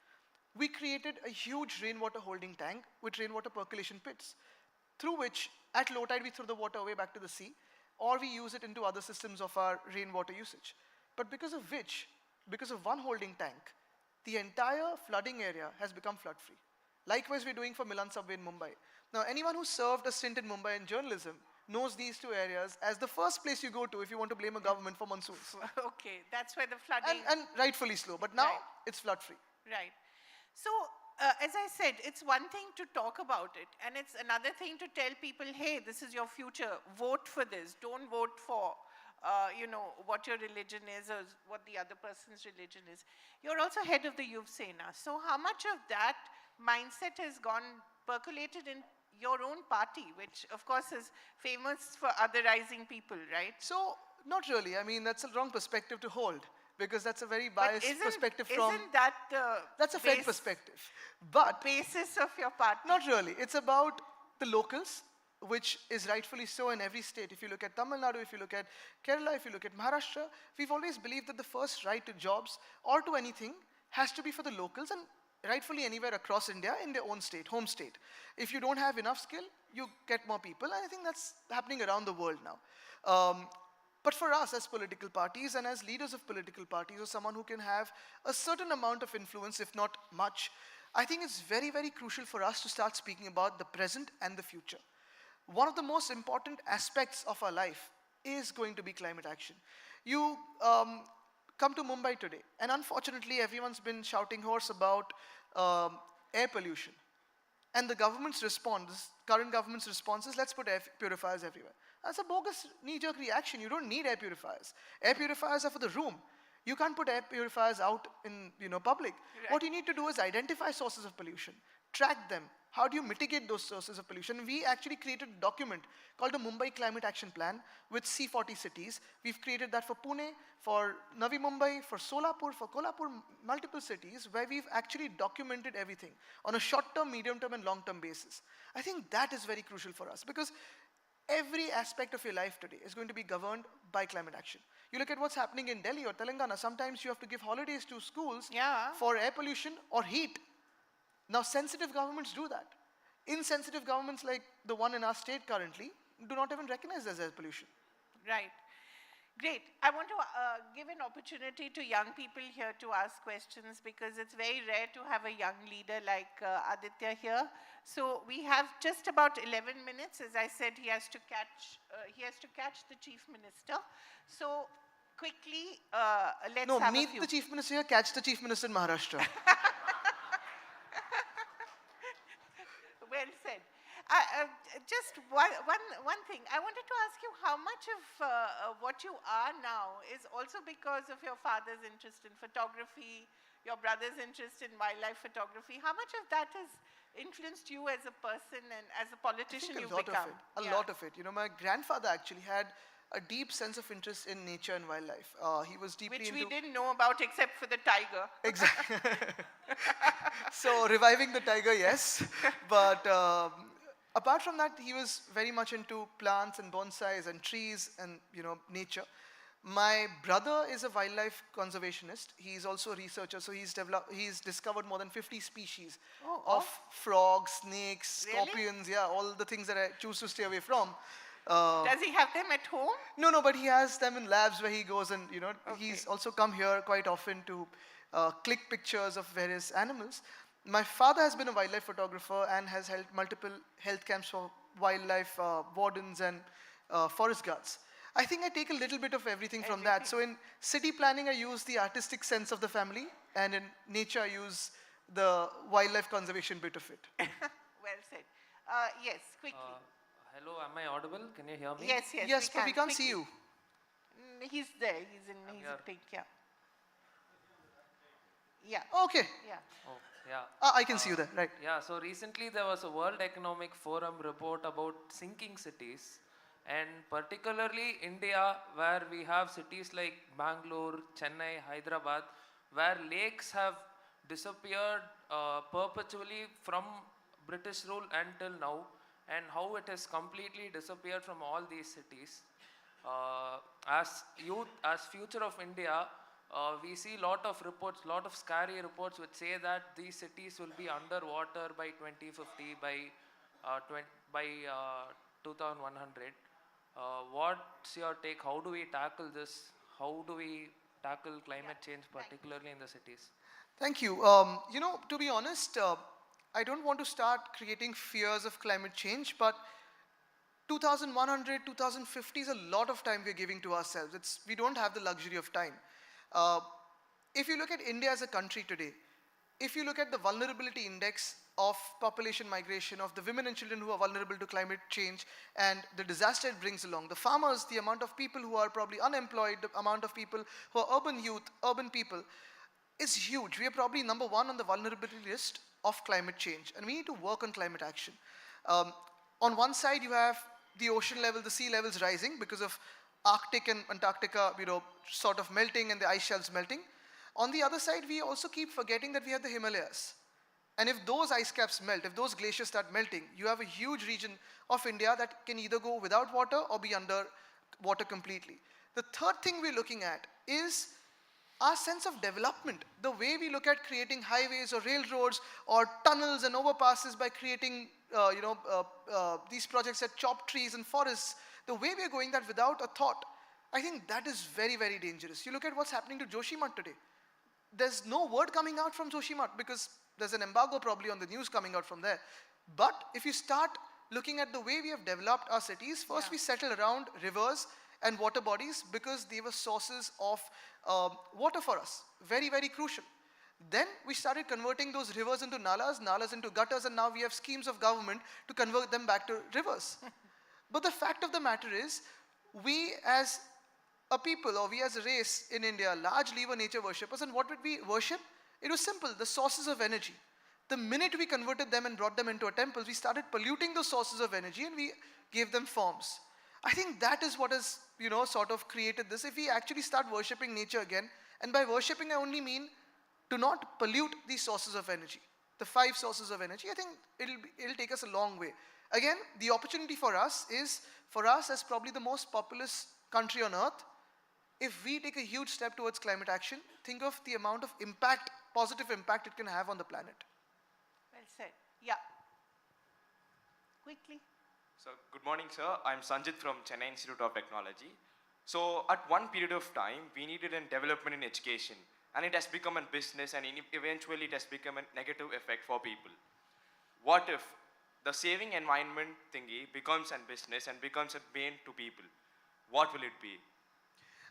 We created a huge rainwater holding tank with rainwater percolation pits, through which, at low tide, we throw the water away back to the sea, or we use it into other systems of our rainwater usage. But because of one holding tank, the entire flooding area has become flood-free. Likewise, we're doing for Milan Subway in Mumbai. Now, anyone who served a stint in Mumbai in journalism knows these two areas as the first place you go to if you want to blame a government for monsoons. Okay, that's where the flooding... And rightfully slow, but now it's flood-free. Right. So, as I said, it's one thing to talk about it, and it's another thing to tell people, hey, this is your future, vote for this, don't vote for, what your religion is or what the other person's religion is. You're also head of the Yuv Sena. So how much of that mindset has percolated in your own party, which of course is famous for otherizing people, right? So, not really. I mean, that's a wrong perspective to hold, because that's a very biased perspective from... Isn't that that's a Fed perspective. But basis of your party? Not really. It's about the locals which is rightfully so in every state. If you look at Tamil Nadu, if you look at Kerala, if you look at Maharashtra, we've always believed that the first right to jobs or to anything has to be for the locals, and rightfully anywhere across India in their own state, home state. If you don't have enough skill, you get more people, and I think that's happening around the world now. But for us as political parties and as leaders of political parties, or someone who can have a certain amount of influence, if not much, I think it's very, very crucial for us to start speaking about the present and the future. One of the most important aspects of our life is going to be climate action. You come to Mumbai today, and unfortunately everyone's been shouting hoarse about air pollution. And the government's response, current government's response is, let's put air purifiers everywhere. That's a bogus knee-jerk reaction. You don't need air purifiers. Air purifiers are for the room. You can't put air purifiers out in public. Right. What you need to do is identify sources of pollution, track them. How do you mitigate those sources of pollution? We actually created a document called the Mumbai Climate Action Plan with C40 cities. We've created that for Pune, for Navi Mumbai, for Solapur, for Kolhapur, multiple cities where we've actually documented everything on a short-term, medium-term, and long-term basis. I think that is very crucial for us because every aspect of your life today is going to be governed by climate action. You look at what's happening in Delhi or Telangana, sometimes you have to give holidays to schools for air pollution or heat. Now, sensitive governments do that. Insensitive governments like the one in our state currently do not even recognize this as air pollution. Right. Great. I want to give an opportunity to young people here to ask questions because it's very rare to have a young leader like Aditya here. So we have just about 11 minutes. As I said, he has to catch the Chief Minister. So quickly, let's have a few. Meet the Chief Minister here, catch the Chief Minister in Maharashtra. Well said. Just one thing. I wanted to ask you how much of what you are now is also because of your father's interest in photography, your brother's interest in wildlife photography. How much of that has influenced you as a person and as a politician you've become? A lot of it. My grandfather actually had a deep sense of interest in nature and wildlife. He was deeply Which we didn't know about except for the tiger. Exactly. So reviving the tiger, yes. But apart from that, he was very much into plants and bonsais and trees and nature. My brother is a wildlife conservationist. He's also a researcher, so he's discovered more than 50 species of frogs, snakes, scorpions, all the things that I choose to stay away from. Does he have them at home? No, but he has them in labs where he goes and, he's also come here quite often to click pictures of various animals. My father has been a wildlife photographer and has held multiple health camps for wildlife wardens and forest guards. I think I take a little bit of everything from that. So in city planning, I use the artistic sense of the family, and in nature, I use the wildlife conservation bit of it. Well said. Yes, quickly. Hello, am I audible? Can you hear me? Yes, but we can't see you. He's there. He's in pink, Yeah. Okay. Yeah. Oh, yeah. I can see you there, right. Yeah, so recently there was a World Economic Forum report about sinking cities, and particularly India, where we have cities like Bangalore, Chennai, Hyderabad, where lakes have disappeared perpetually from British rule until now, and how it has completely disappeared from all these cities. As youth, as future of India, we see lot of reports, lot of scary reports which say that these cities will be underwater by 2050, by 2100. What's your take? How do we tackle this? How do we tackle climate change, particularly in the cities? Thank you. To be honest, I don't want to start creating fears of climate change, but 2100, 2050 is a lot of time we're giving to ourselves. We don't have the luxury of time. If you look at India as a country today, if you look at the vulnerability index of population migration, of the women and children who are vulnerable to climate change and the disaster it brings along, the farmers, the amount of people who are probably unemployed, the amount of people who are urban youth, urban people, is huge. We are probably number one on the vulnerability list of climate change, and we need to work on climate action. On one side, you have the ocean level, the sea levels rising because of Arctic and Antarctica, sort of melting and the ice shelves melting. On the other side, we also keep forgetting that we have the Himalayas. And if those ice caps melt, if those glaciers start melting, you have a huge region of India that can either go without water or be under water completely. The third thing we're looking at is our sense of development, the way we look at creating highways or railroads or tunnels and overpasses by creating these projects that chop trees and forests, the way we are going that without a thought, I think that is very, very dangerous. You look at what's happening to Joshimath today. There's no word coming out from Joshimath because there's an embargo probably on the news coming out from there. But if you start looking at the way we have developed our cities, first we settled around rivers and water bodies because they were sources of water for us. Very, very crucial. Then we started converting those rivers into nalas, nalas into gutters, and now we have schemes of government to convert them back to rivers. But the fact of the matter is, we as a people, or we as a race in India, largely were nature worshippers. And what did we worship? It was simple, the sources of energy. The minute we converted them and brought them into a temple, we started polluting those sources of energy and we gave them forms. I think that is what has, sort of created this. If we actually start worshipping nature again, and by worshipping I only mean to not pollute these sources of energy, the 5 sources of energy, I think it'll take us a long way. Again, the opportunity for us is, for us as probably the most populous country on earth, if we take a huge step towards climate action, think of the amount of impact, positive impact it can have on the planet. Well said. Yeah. Quickly. So, good morning, sir. I'm Sanjit from Chennai Institute of Technology. So, at one period of time, we needed a development in education, and it has become a business, and eventually it has become a negative effect for people. What if the saving environment thingy becomes a business and becomes a bane to people? What will it be?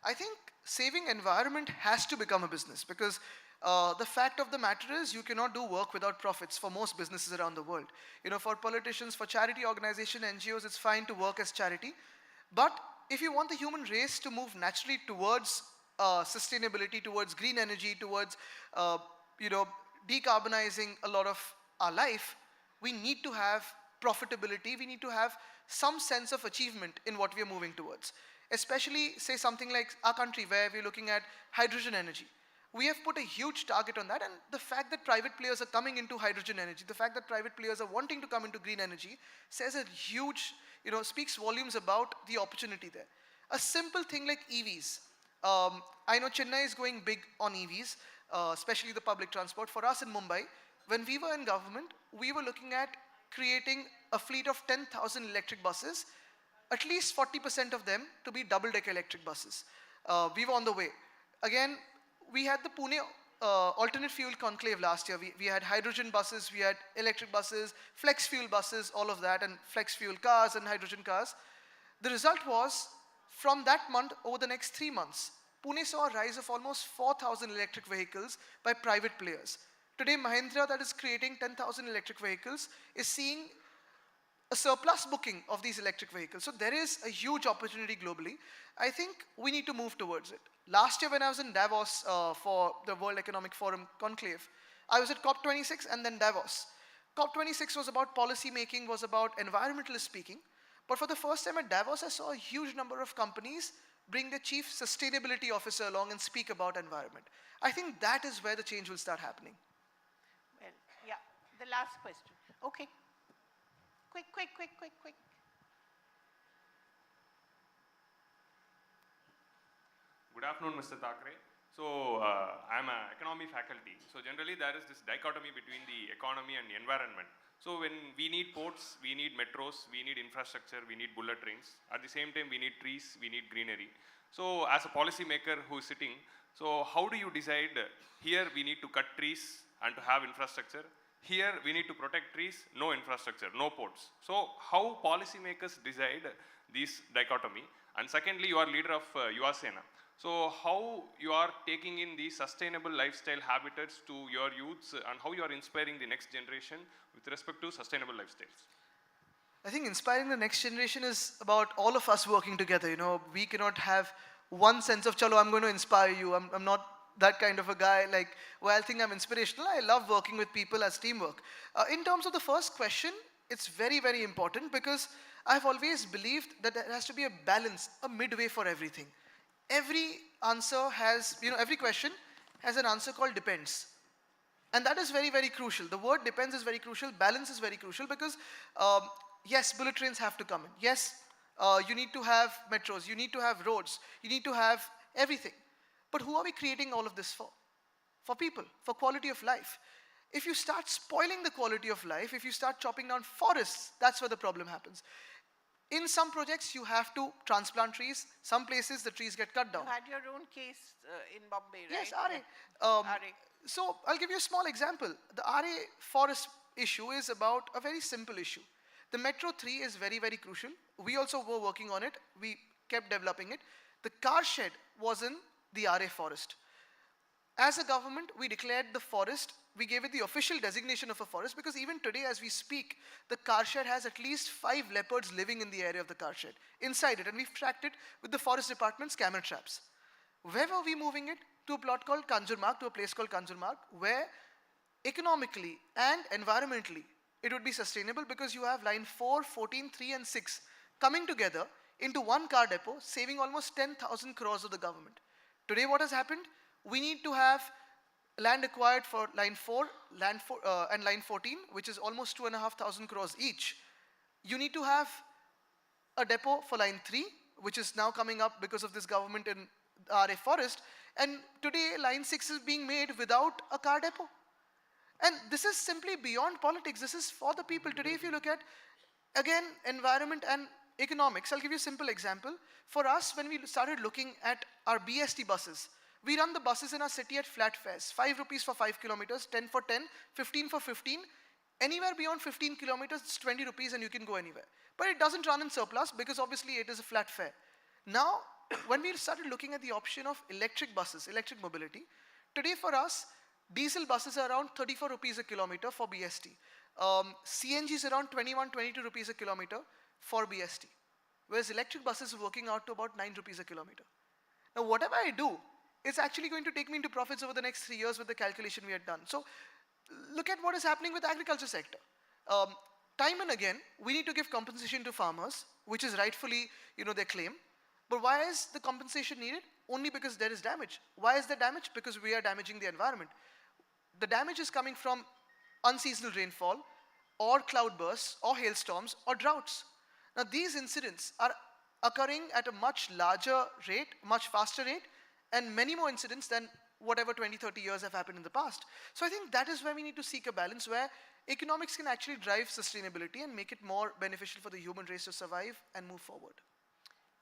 I think saving environment has to become a business because the fact of the matter is you cannot do work without profits for most businesses around the world. For politicians, for charity organizations, NGOs, it's fine to work as charity. But if you want the human race to move naturally towards sustainability, towards green energy, towards decarbonizing a lot of our life, we need to have profitability. We need to have some sense of achievement in what we are moving towards. Especially, say, something like our country where we're looking at hydrogen energy. We have put a huge target on that, and the fact that private players are coming into hydrogen energy, the fact that private players are wanting to come into green energy says a huge, speaks volumes about the opportunity there. A simple thing like EVs. I know Chennai is going big on EVs, especially the public transport. For us in Mumbai, when we were in government, we were looking at creating a fleet of 10,000 electric buses, at least 40% of them to be double-decker electric buses. We were on the way. Again, we had the Pune alternate fuel conclave last year. We had hydrogen buses, we had electric buses, flex fuel buses, all of that, and flex fuel cars and hydrogen cars. The result was, from that month, over the next 3 months, Pune saw a rise of almost 4,000 electric vehicles by private players. Today, Mahindra, that is creating 10,000 electric vehicles, is seeing a surplus booking of these electric vehicles. So there is a huge opportunity globally. I think we need to move towards it. Last year when I was in Davos for the World Economic Forum conclave, I was at COP26 and then Davos. COP26 was about policy making, was about environmentalist speaking. But for the first time at Davos, I saw a huge number of companies bring the chief sustainability officer along and speak about environment. I think that is where the change will start happening. Well, yeah, the last question. Okay. Quick. Good afternoon, Mr. Thackeray. So, I'm an economy faculty. So, generally there is this dichotomy between the economy and the environment. So, when we need ports, we need metros, we need infrastructure, we need bullet trains. At the same time, we need trees, we need greenery. So, as a policy maker who is sitting, so how do you decide here we need to cut trees and to have infrastructure? Here we need to protect trees, no infrastructure, no ports. So how policymakers decide this dichotomy? And secondly, you are leader of Yuva Sena. So how you are taking in these sustainable lifestyle habitats to your youths and how you are inspiring the next generation with respect to sustainable lifestyles? I think inspiring the next generation is about all of us working together. We cannot have one sense of, chalo, I'm going to inspire you. I'm not that kind of a guy, like, well, I think I'm inspirational. I love working with people as teamwork. In terms of the first question, it's very, very important because I've always believed that there has to be a balance, a midway for everything. Every answer has, every question has an answer called depends. And that is very, very crucial. The word depends is very crucial. Balance is very crucial because, yes, bullet trains have to come in. Yes, you need to have metros. You need to have roads. You need to have everything. But who are we creating all of this for? For people, for quality of life. If you start spoiling the quality of life, if you start chopping down forests, that's where the problem happens. In some projects, you have to transplant trees. Some places, the trees get cut down. You had your own case in Bombay, right? Yes, RA. So I'll give you a small example. The RA forest issue is about a very simple issue. The Metro 3 is very, very crucial. We also were working on it. We kept developing it. The car shed was in the RA forest. As a government, we declared the forest, we gave it the official designation of a forest because even today as we speak, the car shed has at least 5 leopards living in the area of the car shed, inside it, and we've tracked it with the forest department's camera traps. Where were we moving it? To a plot called Kanjurmarg, to a place called Kanjurmarg, where economically and environmentally it would be sustainable because you have line 4, 14, 3 and 6 coming together into one car depot, saving almost 10,000 crores of the government. Today what has happened? We need to have land acquired for line 4, and line 14, which is almost 2,500 crores each. You need to have a depot for line 3, which is now coming up because of this government in RA forest. And today line 6 is being made without a car depot. And this is simply beyond politics. This is for the people. Today, if you look at, again, environment and economics, I'll give you a simple example. For us, when we started looking at our BST buses, we run the buses in our city at flat fares, 5 rupees for 5 kilometers, 10 for 10, 15 for 15. Anywhere beyond 15 kilometers, it's 20 rupees and you can go anywhere. But it doesn't run in surplus because obviously it is a flat fare. Now, when we started looking at the option of electric buses, electric mobility, today for us, diesel buses are around 34 rupees a kilometer for BST. CNG is around 21, 22 rupees a kilometer for BST. Whereas electric buses are working out to about 9 rupees a kilometer. Now, whatever I do, it's actually going to take me into profits over the next 3 years with the calculation we had done. So look at what is happening with the agriculture sector. Time and again, we need to give compensation to farmers, which is rightfully, their claim. But why is the compensation needed? Only because there is damage. Why is there damage? Because we are damaging the environment. The damage is coming from unseasonal rainfall, or cloudbursts, or hailstorms, or droughts. Now these incidents are occurring at a much larger rate, much faster rate, and many more incidents than whatever 20, 30 years have happened in the past. So I think that is where we need to seek a balance where economics can actually drive sustainability and make it more beneficial for the human race to survive and move forward.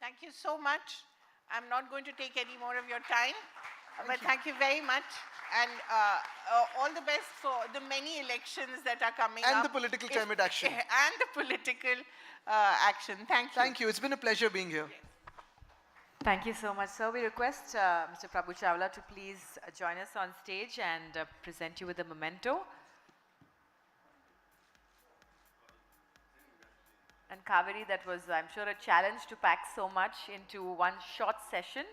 Thank you so much. I'm not going to take any more of your time, but thank you very much. And all the best for the many elections that are coming up. And the political climate action. And the political action. Thank you. Thank you. It's been a pleasure being here. Thank you so much, sir. We request Mr. Prabhu Chawla to please join us on stage and present you with a memento. And Kaveri, that was, I'm sure, a challenge to pack so much into one short session.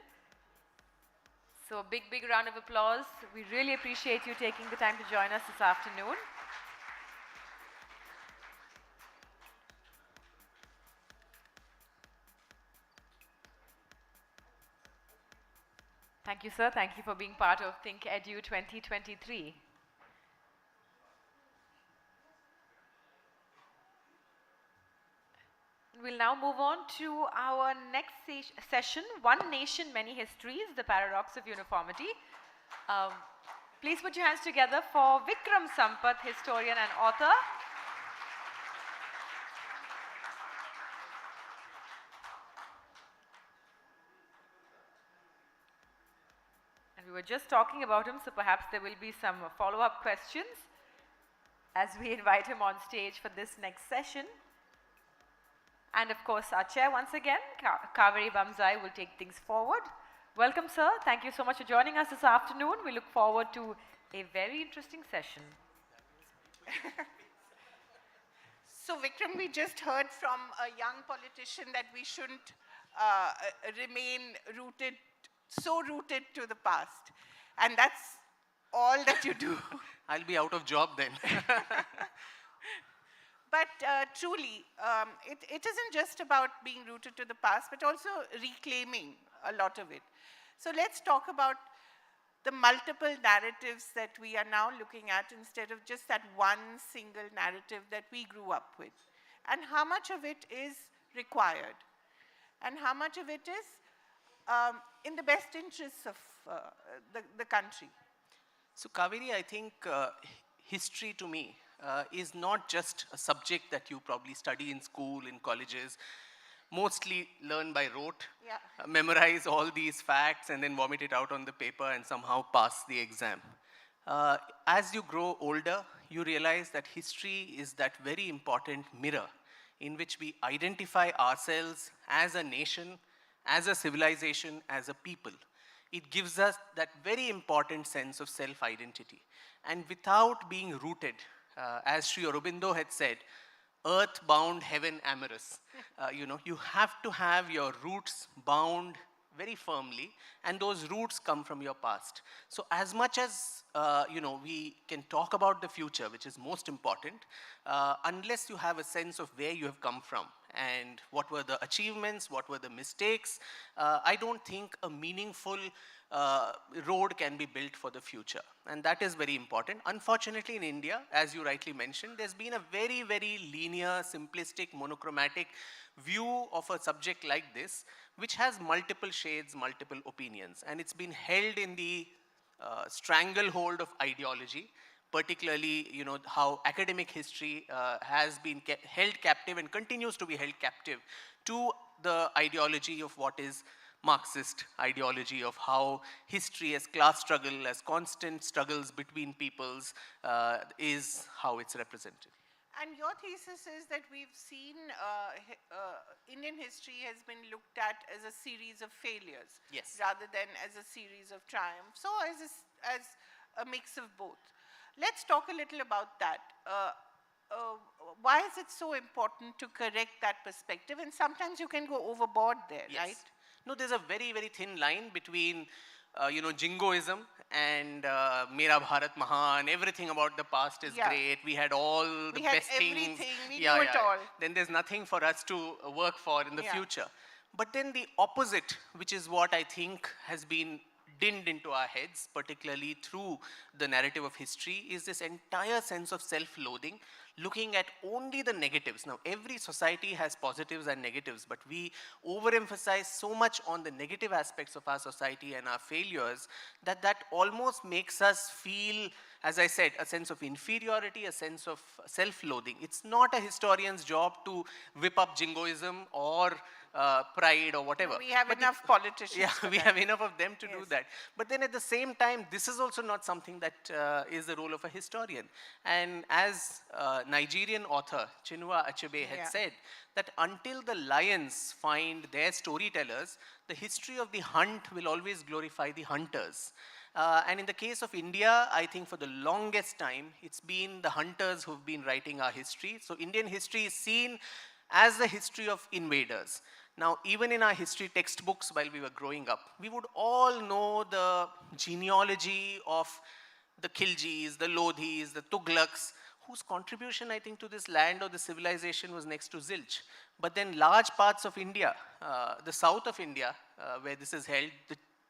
So a big, big round of applause. We really appreciate you taking the time to join us this afternoon. Thank you, sir. Thank you for being part of ThinkEdu 2023. We'll now move on to our next session, One Nation, Many Histories, the Paradox of Uniformity. Please put your hands together for Vikram Sampath, historian and author. We were just talking about him, so perhaps there will be some follow-up questions as we invite him on stage for this next session. And of course, our chair once again, Kaveri Bamzai, will take things forward. Welcome, sir. Thank you so much for joining us this afternoon. We look forward to a very interesting session. So, Vikram, we just heard from a young politician that we shouldn't remain so rooted to the past. And that's all that you do. I'll be out of job then. But truly, it isn't just about being rooted to the past, but also reclaiming a lot of it. So let's talk about the multiple narratives that we are now looking at instead of just that one single narrative that we grew up with, and how much of it is required, and how much of it is in the best interests of the country. So Kaveri, I think history to me is not just a subject that you probably study in school, in colleges, mostly learn by rote, memorize all these facts and then vomit it out on the paper and somehow pass the exam. As you grow older, you realize that history is that very important mirror in which we identify ourselves as a nation, as a civilization, as a people. It gives us that very important sense of self-identity. And without being rooted, as Sri Aurobindo had said, earth bound, heaven amorous. You have to have your roots bound very firmly, and those roots come from your past. So as much as we can talk about the future, which is most important, unless you have a sense of where you have come from and what were the achievements, what were the mistakes, I don't think a meaningful road can be built for the future. And that is very important. Unfortunately, in India, as you rightly mentioned, there's been a very, very linear, simplistic, monochromatic view of a subject like this, which has multiple shades, multiple opinions. And it's been held in the stranglehold of ideology, particularly how academic history has been held captive and continues to be held captive to the ideology of what is Marxist ideology of how history as class struggle, as constant struggles between peoples is how it's represented. And your thesis is that we've seen Indian history has been looked at as a series of failures, yes, rather than as a series of triumphs, so as a mix of both. Let's talk a little about that. Why is it so important to correct that perspective? And sometimes you can go overboard there, yes, right? No, there's a very, very thin line between, jingoism and Mera Bharat Mahan, everything about the past is great. We had all the best things. We knew it all. Then there's nothing for us to work for in the future. But then the opposite, which is what I think has been dinned into our heads, particularly through the narrative of history, is this entire sense of self-loathing, looking at only the negatives. Now, every society has positives and negatives, but we overemphasize so much on the negative aspects of our society and our failures that that almost makes us feel, as I said, a sense of inferiority, a sense of self-loathing. It's not a historian's job to whip up jingoism or pride or whatever. We have enough politicians. Yeah, we have enough of them to do that. But then at the same time, this is also not something that is the role of a historian. And as Nigerian author Chinua Achebe had said, that until the lions find their storytellers, the history of the hunt will always glorify the hunters. And in the case of India, I think for the longest time, it's been the hunters who've been writing our history. So Indian history is seen as the history of invaders. Now, even in our history textbooks while we were growing up, we would all know the genealogy of the Khiljis, the Lodhis, the Tughlaqs, whose contribution, I think, to this land or the civilization was next to zilch. But then large parts of India, the south of India, where this is held,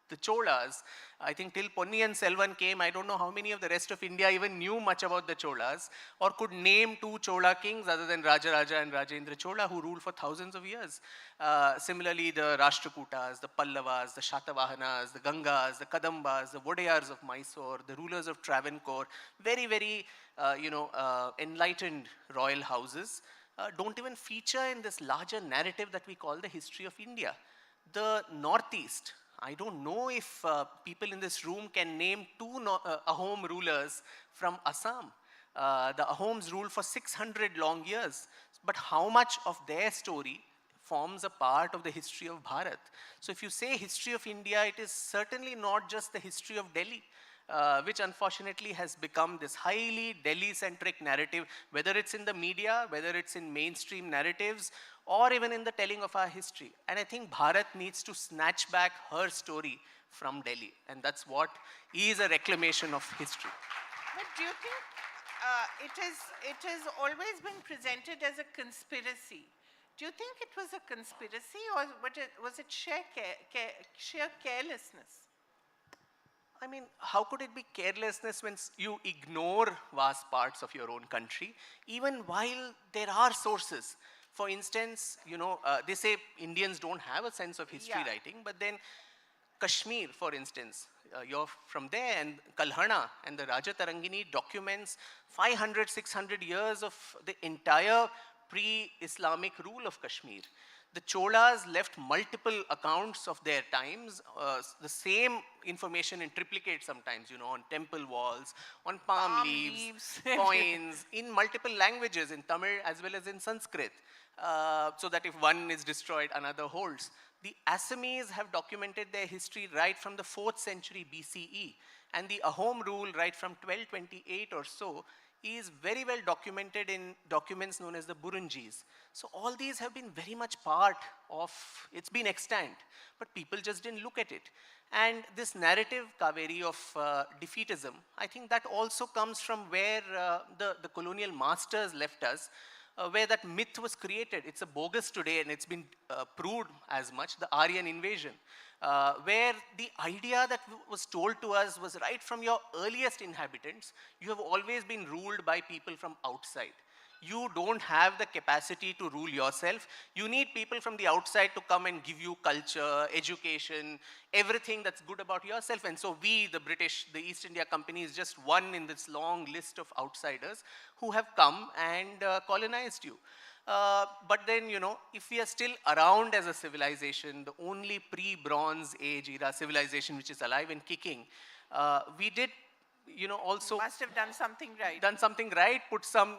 the Cholas, I think till Ponniyin Selvan came, I don't know how many of the rest of India even knew much about the Cholas or could name two Chola kings other than Rajaraja and Rajendra Chola, who ruled for thousands of years. Similarly, the Rashtrakutas, the Pallavas, the Shatavahanas, the Gangas, the Kadambas, the Vodayars of Mysore, the rulers of Travancore, very, very enlightened royal houses, don't even feature in this larger narrative that we call the history of India. The Northeast, I don't know if people in this room can name two Ahom rulers from Assam. The Ahoms ruled for 600 long years, but how much of their story forms a part of the history of Bharat? So if you say history of India, it is certainly not just the history of Delhi, which unfortunately has become this highly Delhi-centric narrative, whether it's in the media, whether it's in mainstream narratives, or even in the telling of our history. And I think Bharat needs to snatch back her story from Delhi. And that's what is a reclamation of history. But do you think it has always been presented as a conspiracy? Do you think it was a conspiracy or was it sheer carelessness? I mean, how could it be carelessness when you ignore vast parts of your own country, even while there are sources? For instance, they say Indians don't have a sense of history writing, but then Kashmir, for instance, you're from there, and Kalhana and the Raja Tarangini documents 500, 600 years of the entire pre-Islamic rule of Kashmir. The Cholas left multiple accounts of their times, the same information in triplicate sometimes, on temple walls, on palm leaves, coins, in multiple languages, in Tamil as well as in Sanskrit, so that if one is destroyed, another holds. The Assamese have documented their history right from the 4th century BCE, and the Ahom rule right from 1228 or so is very well documented in documents known as the Burunjis. So all these have been very much part of, it's been extant, but people just didn't look at it. And this narrative, Kaveri, of defeatism, I think that also comes from where the colonial masters left us, where that myth was created. It's a bogus today, and it's been proved as much, the Aryan invasion, where the idea that was told to us was right from your earliest inhabitants, you have always been ruled by people from outside. You don't have the capacity to rule yourself. You need people from the outside to come and give you culture, education, everything that's good about yourself. And so we, the British, the East India Company, is just one in this long list of outsiders who have come and colonized you. But then, if we are still around as a civilization, the only pre-Bronze Age era civilization which is alive and kicking, we did, also must have done something right. Put some,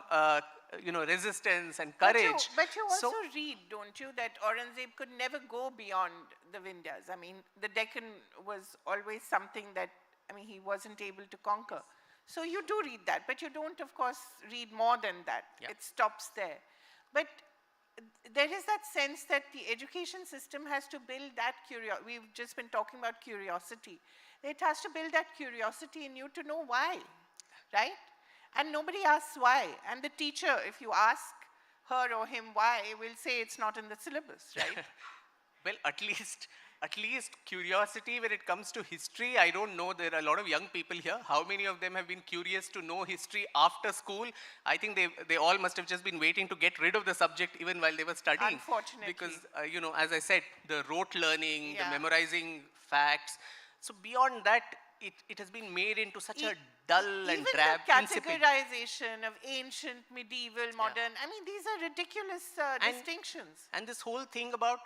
resistance and courage. But you also read, don't you, that Aurangzeb could never go beyond the Vindhyas. I mean, the Deccan was always something that, he wasn't able to conquer. So you do read that, but you don't, of course, read more than that. Yeah. It stops there. But there is that sense that the education system has to build that curiosity. We've just been talking about curiosity. It has to build that curiosity in you to know why, right? And nobody asks why. And the teacher, if you ask her or him why, will say it's not in the syllabus, right? Well, at least curiosity when it comes to history. I don't know, there are a lot of young people here. How many of them have been curious to know history after school? I think they all must have just been waiting to get rid of the subject even while they were studying. Unfortunately. Because, as I said, the rote learning, the memorizing facts. So beyond that, it has been made into such a dull and drab, even the categorization of ancient, medieval, modern, these are ridiculous distinctions. And this whole thing about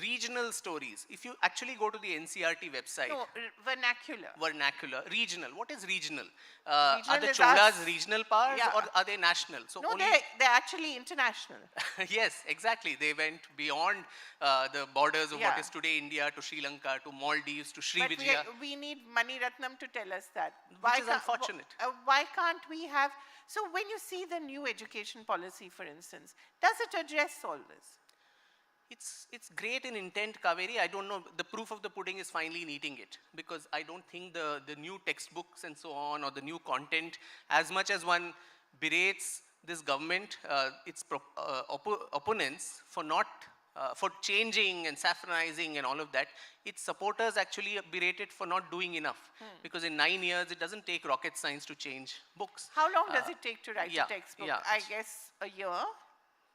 regional stories. If you actually go to the NCRT website. No, vernacular. Vernacular. Regional. What is regional? Are the Cholas regional powers or are they national? So no, they're actually international. Yes, exactly. They went beyond the borders of what is today India to Sri Lanka to Maldives to Sri Vijaya. But we need Mani Ratnam to tell us that. Which is unfortunate. Why can't we have... So when you see the new education policy, for instance, does it address all this? It's great in intent, Kaveri. I don't know, the proof of the pudding is finally in eating it, because I don't think the new textbooks and so on, or the new content, as much as one berates this government, its opponents for not, for changing and saffronizing and all of that, its supporters actually berate it for not doing enough. Because in 9 years, it doesn't take rocket science to change books. How long does it take to write a textbook? I guess a year.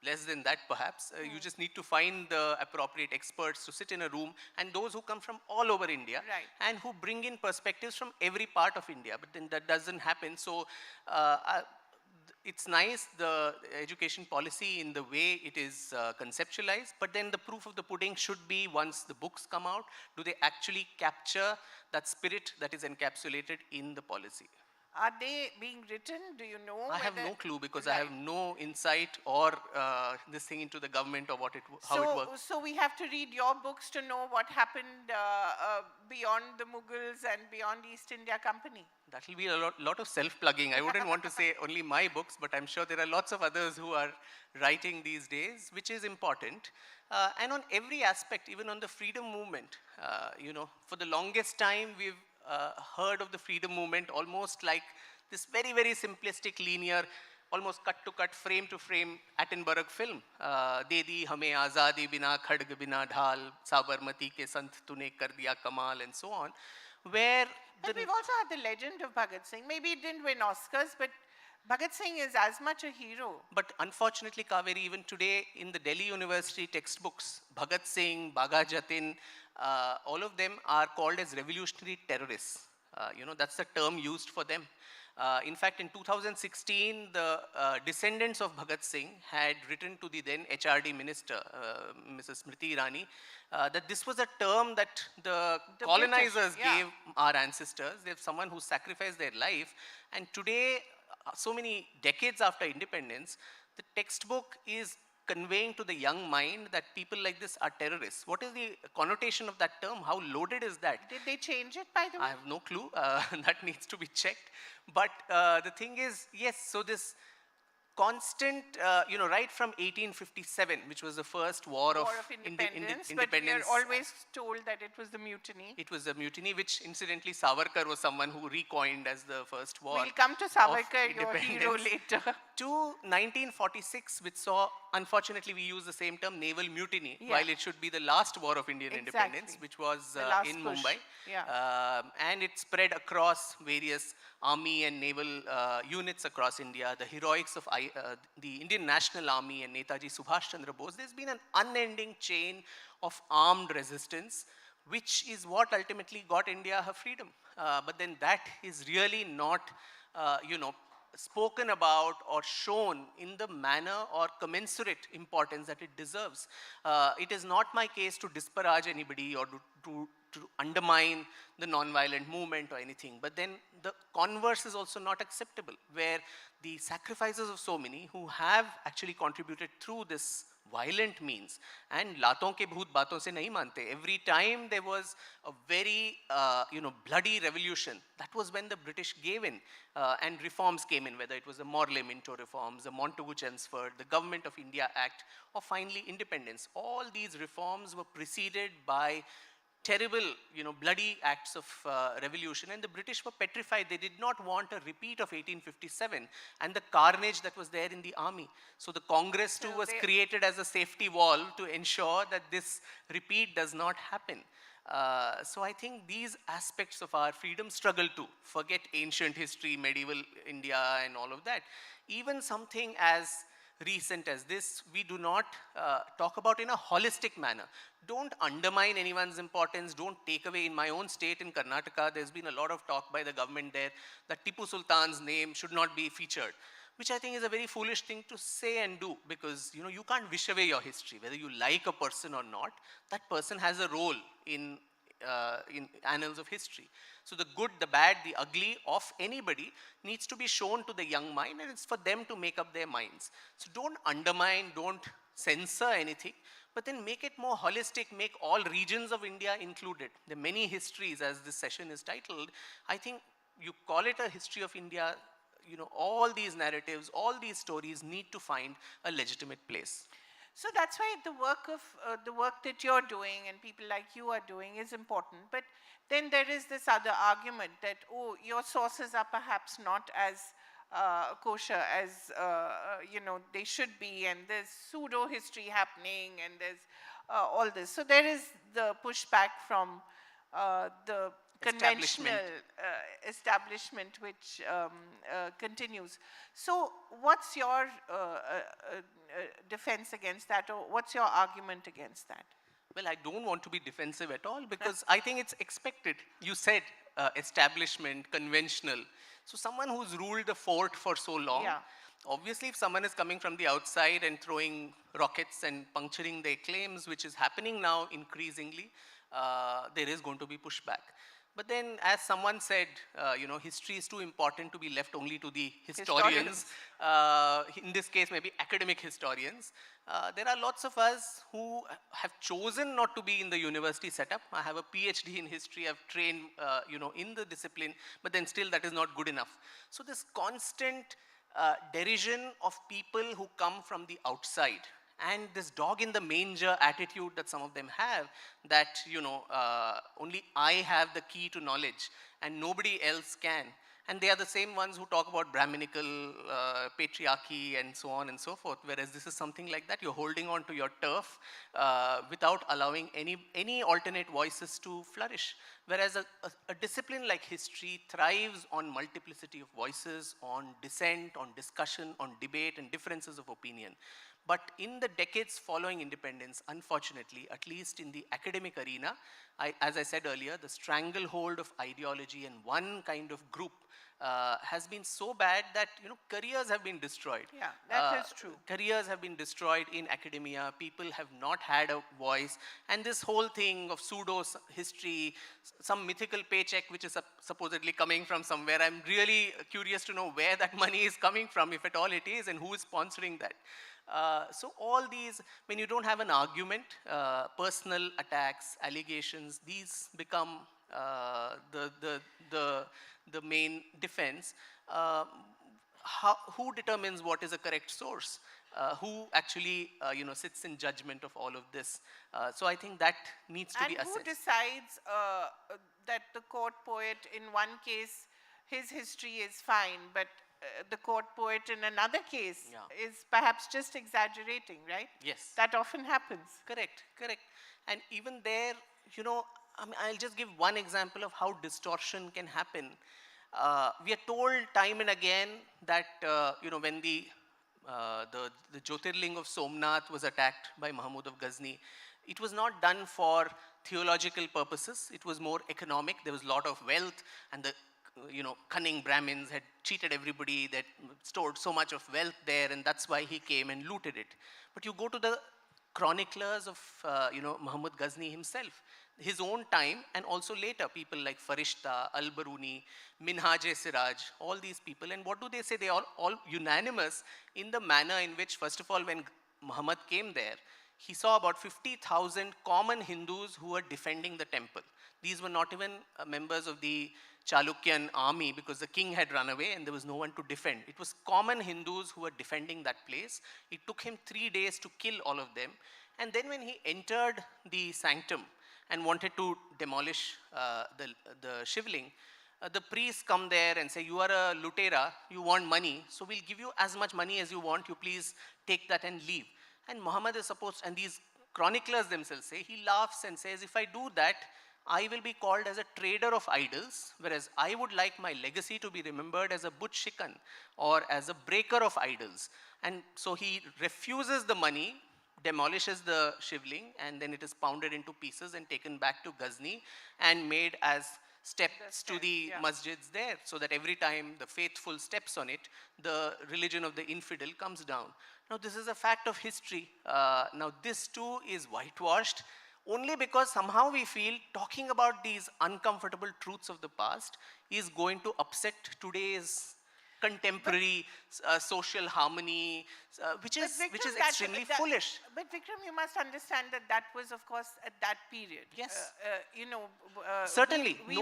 Less than that, perhaps. You just need to find the appropriate experts to sit in a room, and those who come from all over India, and who bring in perspectives from every part of India. But then that doesn't happen. So it's nice, the education policy in the way it is conceptualized, but then the proof of the pudding should be, once the books come out, do they actually capture that spirit that is encapsulated in the policy? Are they being written? Do you know? I have no clue, because I have no insight or this thing into the government or how it works. So we have to read your books to know what happened beyond the Mughals and beyond East India Company. That will be a lot of self-plugging. I wouldn't want to say only my books, but I'm sure there are lots of others who are writing these days, which is important. And on every aspect, even on the freedom movement, for the longest time we've heard of the freedom movement almost like this very, very simplistic, linear, almost cut-to-cut, frame-to-frame Attenborough film. De di hame azadi bina, khadg bina dhal, sabarmati ke sant tune kar diya kamal, and so on. where But we've also had the legend of Bhagat Singh. Maybe it didn't win Oscars, but Bhagat Singh is as much a hero. But unfortunately, Kaveri, even today in the Delhi University textbooks, Bhagat Singh, Bhaga Jatin, all of them are called as revolutionary terrorists. That's the term used for them. In fact, in 2016, the descendants of Bhagat Singh had written to the then HRD minister, Mrs. Smriti Irani, that this was a term that the colonizers gave our ancestors. They have someone who sacrificed their life. And today, so many decades after independence, the textbook is conveying to the young mind that people like this are terrorists. What is the connotation of that term? How loaded is that? Did they change it, by the way? I have no clue. That needs to be checked. But the thing is, yes, so this constant, right from 1857, which was the first war of Independence, independence. but we are always told that it was the mutiny. It was a mutiny, which incidentally Savarkar was someone who recoined as the first war. We'll come to Savarkar, your hero, later. To 1946, which saw, unfortunately we use the same term, naval mutiny, while it should be the last war of Indian independence, which was in Mumbai. And it spread across various army and naval units across India, the heroics of the Indian National Army and Netaji Subhash Chandra Bose. There's been an unending chain of armed resistance, which is what ultimately got India her freedom. But then that is really not, spoken about or shown in the manner or commensurate importance that it deserves. It is not my case to disparage anybody or to undermine the non-violent movement or anything, but then the converse is also not acceptable, where the sacrifices of so many who have actually contributed through this violent means, and laton ke bhoot baaton se nahi mante. Every time there was a very bloody revolution, that was when the British gave in and reforms came in, whether it was the Morley Minto reforms, the Montagu-Chelmsford, the Government of India Act, or finally independence. All these reforms were preceded by terrible, bloody acts of revolution, and the British were petrified. They did not want a repeat of 1857 and the carnage that was there in the army. So the Congress too was created as a safety wall to ensure that this repeat does not happen. So I think these aspects of our freedom struggle too, forget ancient history, medieval India and all of that. Even something as recent as this, we do not talk about in a holistic manner. Don't undermine anyone's importance, don't take away. In my own state in Karnataka, there's been a lot of talk by the government there that Tipu Sultan's name should not be featured, which I think is a very foolish thing to say and do, because you can't wish away your history. Whether you like a person or not, that person has a role in annals of history. So the good, the bad, the ugly of anybody needs to be shown to the young mind, and it's for them to make up their minds. So don't undermine, don't censor anything, but then make it more holistic, make all regions of India included. There are many histories, as this session is titled. I think you call it a history of India, all these narratives, all these stories need to find a legitimate place. So that's why the work that you're doing and people like you are doing is important. But then there is this other argument that, oh, your sources are perhaps not as kosher as they should be, and there's pseudo history happening, and there's all this. So there is the pushback from the conventional establishment which continues. So what's your defense against that, or what's your argument against that? Well, I don't want to be defensive at all, because I think it's expected. You said establishment, conventional. So someone who's ruled the fort for so long, obviously if someone is coming from the outside and throwing rockets and puncturing their claims, which is happening now increasingly, there is going to be pushback. But then, as someone said, history is too important to be left only to the historians. In this case, maybe academic historians. There are lots of us who have chosen not to be in the university setup. I have a PhD in history. I've trained, in the discipline, but then still that is not good enough. So this constant derision of people who come from the outside, and this dog in the manger attitude that some of them have, that only I have the key to knowledge and nobody else can. And they are the same ones who talk about Brahminical patriarchy and so on and so forth, whereas this is something like that. You're holding on to your turf without allowing any alternate voices to flourish. Whereas a discipline like history thrives on multiplicity of voices, on dissent, on discussion, on debate, and differences of opinion. But in the decades following independence, unfortunately, at least in the academic arena, as I said earlier, the stranglehold of ideology and one kind of group has been so bad that careers have been destroyed. Yeah, that is true. Careers have been destroyed in academia. People have not had a voice, and this whole thing of pseudo history, some mythical paycheck which is supposedly coming from somewhere. I'm really curious to know where that money is coming from, if at all it is, and who is sponsoring that. So all these, when you don't have an argument, personal attacks, allegations, these become the main defense. Who determines what is a correct source? Who actually sits in judgment of all of this? So I think that needs to be assessed. And who decides that the court poet in one case, his history is fine, but the court poet in another case is perhaps just exaggerating, right? Yes. That often happens. Correct, correct. And even there, I'll just give one example of how distortion can happen. We are told time and again that, when the Jyotirling of Somnath was attacked by Mahmud of Ghazni, it was not done for theological purposes. It was more economic. There was a lot of wealth, and the cunning Brahmins had cheated everybody, that stored so much of wealth there, and that's why he came and looted it. But you go to the chroniclers of, Muhammad Ghazni himself, his own time, and also later, people like Farishta, Al-Baruni, Minhaj-e-Siraj, all these people. And what do they say? They are all unanimous in the manner in which, first of all, when Muhammad came there, he saw about 50,000 common Hindus who were defending the temple. These were not even members of the Chalukyan army, because the king had run away and there was no one to defend. It was common Hindus who were defending that place. It took him 3 days to kill all of them. And then when he entered the sanctum and wanted to demolish the shivling, the priests come there and say, you are a lutera, you want money, so we'll give you as much money as you want, you please take that and leave. And Muhammad is supposed, and these chroniclers themselves say, he laughs and says, if I do that, I will be called as a trader of idols, whereas I would like my legacy to be remembered as a butch shikan or as a breaker of idols. And so he refuses the money, demolishes the shivling, and then it is pounded into pieces and taken back to Ghazni and made as steps to the masjids there, so that every time the faithful steps on it, the religion of the infidel comes down. Now this is a fact of history. Now this too is whitewashed, only because somehow we feel talking about these uncomfortable truths of the past is going to upset today's contemporary social harmony, which is extremely foolish. But Vikram, you must understand that that was, of course, at that period. Yes. Certainly, we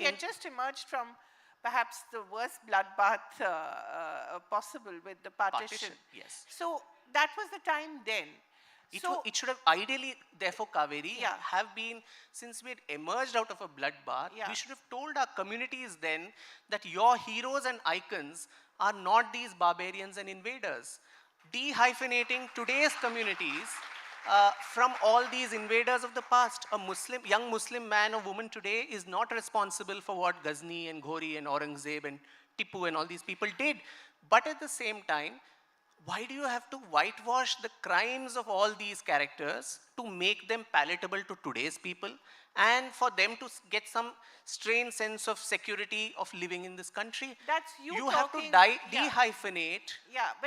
had just emerged from perhaps the worst bloodbath possible with the partition. Yes. So that was the time then. It should have ideally, therefore, Kaveri, have been, since we had emerged out of a bloodbath, we should have told our communities then that your heroes and icons are not these barbarians and invaders. De-hyphenating today's communities from all these invaders of the past. A young Muslim man or woman today is not responsible for what Ghazni and Ghori and Aurangzeb and Tipu and all these people did. But at the same time, why do you have to whitewash the crimes of all these characters to make them palatable to today's people and for them to get some strange sense of security of living in this country? That's you have to de-hyphenate.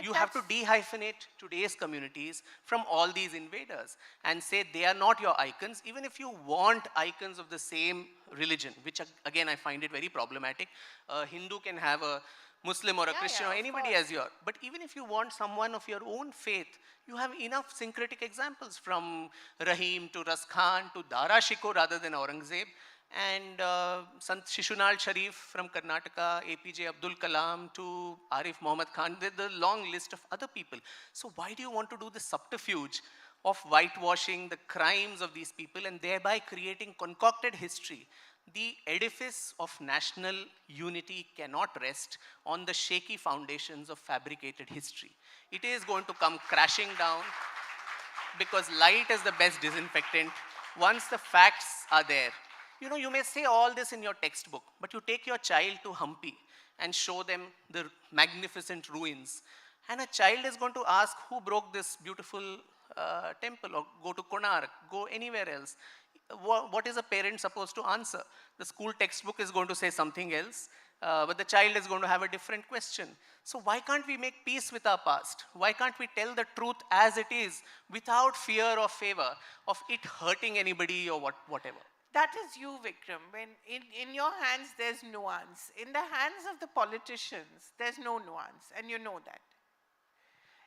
You have to de-hyphenate today's communities from all these invaders and say they are not your icons, even if you want icons of the same religion, which again I find it very problematic. A Hindu can have a Muslim or a Christian or anybody as your, but even if you want someone of your own faith, you have enough syncretic examples, from Rahim to Ras Khan to Dara Shikoh rather than Aurangzeb, and Sant Shishunal Sharif from Karnataka, APJ Abdul Kalam to Arif Muhammad Khan, the long list of other people. So why do you want to do this subterfuge of whitewashing the crimes of these people and thereby creating concocted history the edifice of national unity cannot rest on the shaky foundations of fabricated history. It is going to come crashing down because light is the best disinfectant once the facts are there. You know, you may say all this in your textbook, but you take your child to Hampi and show them the magnificent ruins, and a child is going to ask who broke this beautiful temple, or go to Konark, go anywhere else. What is a parent supposed to answer? The school textbook is going to say something else, but the child is going to have a different question. So why can't we make peace with our past? Why can't we tell the truth as it is without fear or favor of it hurting anybody or whatever? That is you, Vikram. When in your hands, there's nuance. In the hands of the politicians, there's no nuance, and you know that.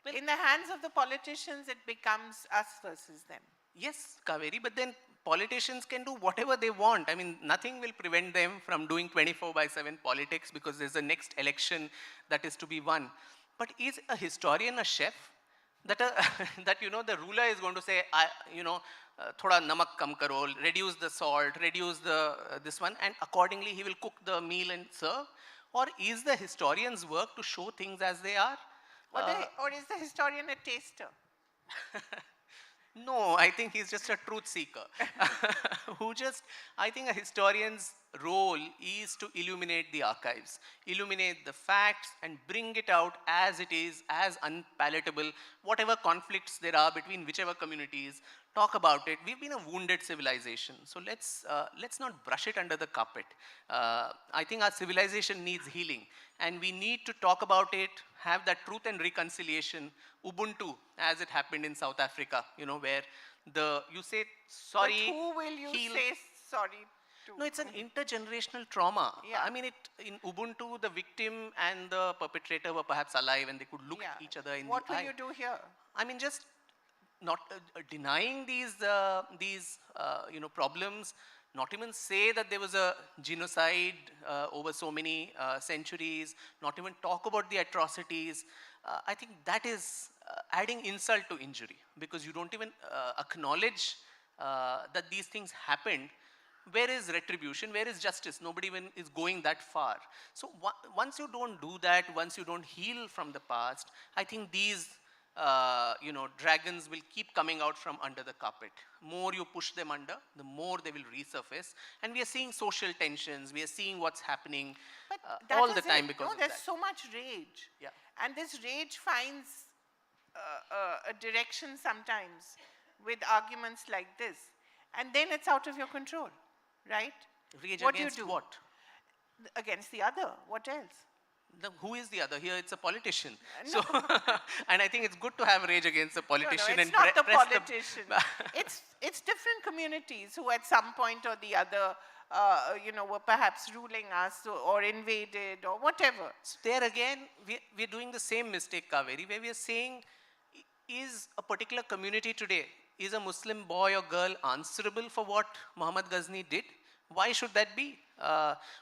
Well, in the hands of the politicians, it becomes us versus them. Yes, Kaveri, but then politicians can do whatever they want. I mean, nothing will prevent them from doing 24/7 politics because there's a next election that is to be won. But is a historian a chef? That you know, the ruler is going to say, thoda namak kam karo, reduce the salt, reduce the this one, and accordingly he will cook the meal and serve? Or is the historian's work to show things as they are? Or is the historian a taster? No, I think he's just a truth seeker. I think a historian's role is to illuminate the archives, illuminate the facts, and bring it out as it is, as unpalatable, whatever conflicts there are between whichever communities, talk about it. We've been a wounded civilization, so let's not brush it under the carpet. I think our civilization needs healing, and we need to talk about it, have that truth and reconciliation, Ubuntu, as it happened in South Africa, you know, where you say sorry. But who will you say sorry to? No, it's an intergenerational trauma. Yeah. I mean, in Ubuntu, the victim and the perpetrator were perhaps alive and they could look each other in the eye. What will you do here? I mean, just not denying these problems, not even say that there was a genocide over so many centuries, not even talk about the atrocities. I think that is adding insult to injury, because you don't even acknowledge that these things happened. Where is retribution? Where is justice? Nobody even is going that far. So once you don't do that, once you don't heal from the past, I think these dragons will keep coming out from under the carpet. More you push them under, the more they will resurface. And we are seeing social tensions. We are seeing what's happening all the time because of that. There's so much rage. Yeah. And this rage finds a direction sometimes with arguments like this. And then it's out of your control, right? Rage What do you against do? what? Against the other. What else? Who is the other? Here it's a politician. So, and I think it's good to have rage against a politician. No, it's not the politician. It's different communities who at some point or the other were perhaps ruling us or invaded or whatever. So there again, we're doing the same mistake, Kaveri, where we are saying, is a particular community today, is a Muslim boy or girl answerable for what Muhammad Ghazni did? Why should that be?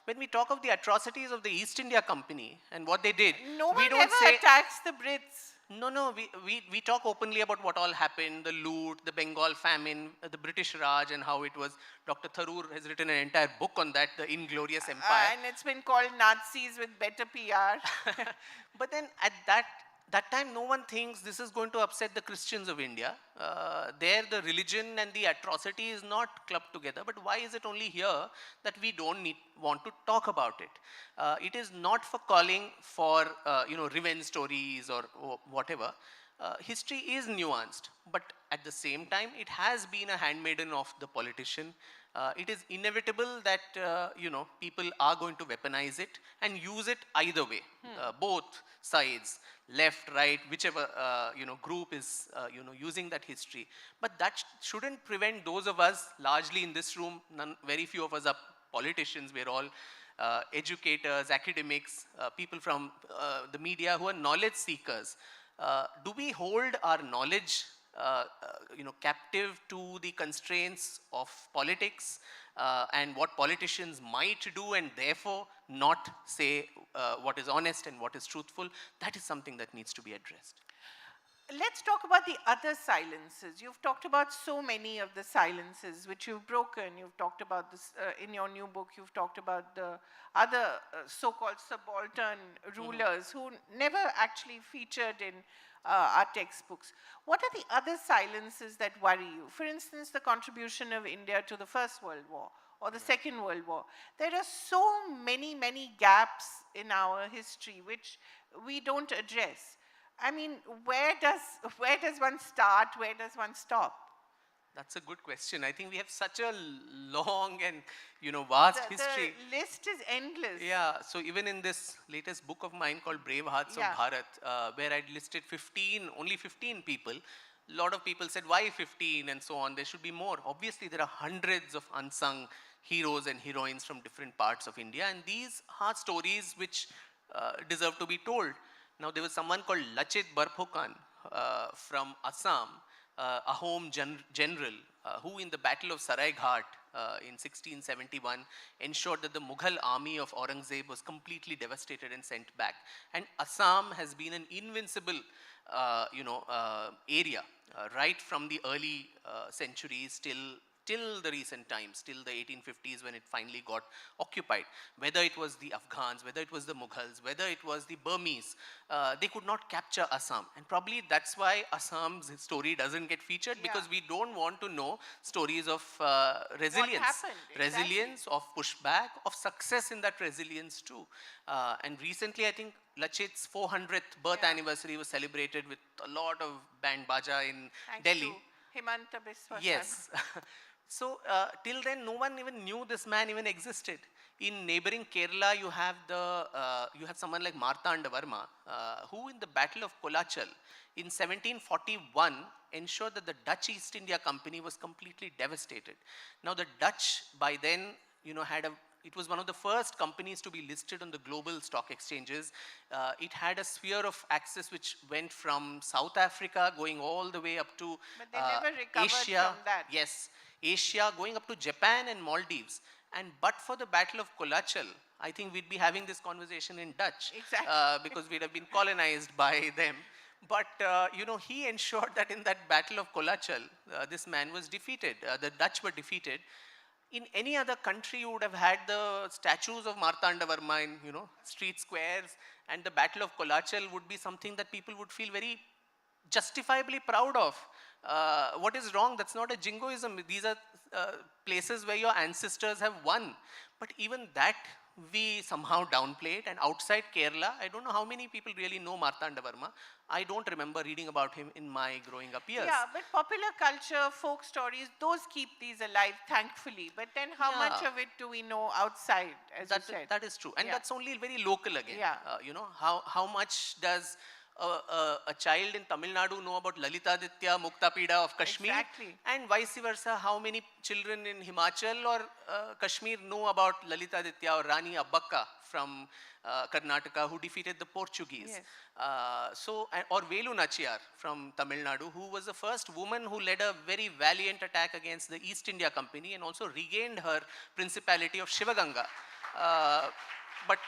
When we talk of the atrocities of the East India Company and what they did, no we one don't ever say attacks the Brits. No, we talk openly about what all happened, the loot, the Bengal famine, the British Raj, and how it was. Dr. Tharoor has written an entire book on that, the Inglorious Empire. And it's been called Nazis with better PR. But then at that time, no one thinks this is going to upset the Christians of India. There, the religion and the atrocity is not clubbed together. But why is it only here that we don't want to talk about it? It is not for calling for revenge stories or whatever. History is nuanced, but at the same time, it has been a handmaiden of the politician. It is inevitable that people are going to weaponize it and use it either way, both sides, left, right, whichever group is using that history. But that shouldn't prevent those of us, largely in this room, very few of us are politicians. We're all educators, academics, people from the media who are knowledge seekers. Do we hold our knowledge captive to the constraints of politics and what politicians might do, and therefore not say what is honest and what is truthful? That is something that needs to be addressed. let's talk about the other silences. You've talked about so many of the silences which you've broken. You've talked about this in your new book. You've talked about the other so-called subaltern rulers who never actually featured in our textbooks. What are the other silences that worry you? For instance, the contribution of India to the First World War or the Second World War. There are so many, many gaps in our history which we don't address. I mean, where does one start? Where does one stop? That's a good question. I think we have such a long and vast history. The list is endless. Yeah. So even in this latest book of mine called Brave Hearts of Bharat, where I'd listed only 15 people, a lot of people said, why 15 and so on? There should be more. Obviously, there are hundreds of unsung heroes and heroines from different parts of India, and these are stories which deserve to be told. Now, there was someone called Lachit Barphokan from Assam, a home general who in the Battle of Saraighat in 1671 ensured that the Mughal army of Aurangzeb was completely devastated and sent back. And Assam has been an invincible area right from the early centuries till the recent times, till the 1850s when it finally got occupied. Whether it was the Afghans, whether it was the Mughals, whether it was the Burmese, they could not capture Assam. And probably that's why Assam's story doesn't get featured, because we don't want to know stories of resilience. What happened? Resilience, of pushback, of success in that resilience too. And recently, I think Lachit's 400th birth anniversary was celebrated with a lot of band baja in Delhi. Himanta Biswa. Yes. So till then, no one even knew this man even existed. In neighboring Kerala, you have someone like Martanda Varma, who in the Battle of Kolachal in 1741 ensured that the Dutch East India Company was completely devastated. Now the Dutch by then, it was one of the first companies to be listed on the global stock exchanges. It had a sphere of access which went from South Africa going all the way up to But they never recovered Asia. from that. Yes, Asia, going up to Japan and Maldives. And but for the Battle of Kolachal, I think we'd be having this conversation in Dutch. Exactly. Because we'd have been colonized by them. But, he ensured that in that Battle of Kolachal, this man was defeated. The Dutch were defeated. In any other country, you would have had the statues of Martanda Varma in, street squares, and the Battle of Kolachal would be something that people would feel very justifiably proud of. What is wrong? That's not a jingoism. These are places where your ancestors have won. But even that we somehow downplayed. And outside Kerala, I don't know how many people really know Martanda Varma. I don't remember reading about him in my growing up years. Yeah, but popular culture, folk stories, those keep these alive, thankfully. But then how much of it do we know outside, as you said? That is true. And that's only very local again. Yeah. How much does a child in Tamil Nadu know about Lalitaditya Muktapida of Kashmir? Exactly. And vice versa, how many children in Himachal or Kashmir know about Lalitaditya or Rani Abbakka from Karnataka, who defeated the Portuguese? Yes. Or Velu Nachiyar from Tamil Nadu, who was the first woman who led a very valiant attack against the East India Company and also regained her principality of Shivaganga. But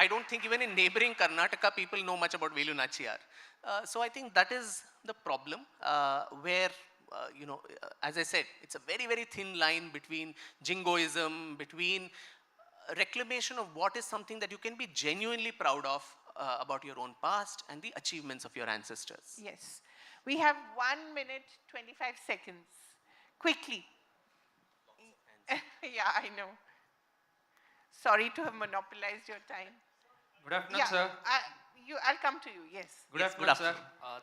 I don't think even in neighboring Karnataka, people know much about Velu Nachiyar. So I think that is the problem where, as I said, it's a very, very thin line between jingoism, between reclamation of what is something that you can be genuinely proud of about your own past and the achievements of your ancestors. Yes. We have 1 minute, 25 seconds. Quickly. Yeah, I know. Sorry to have monopolized your time. Good afternoon, sir. I'll come to you, yes. Good afternoon, sir.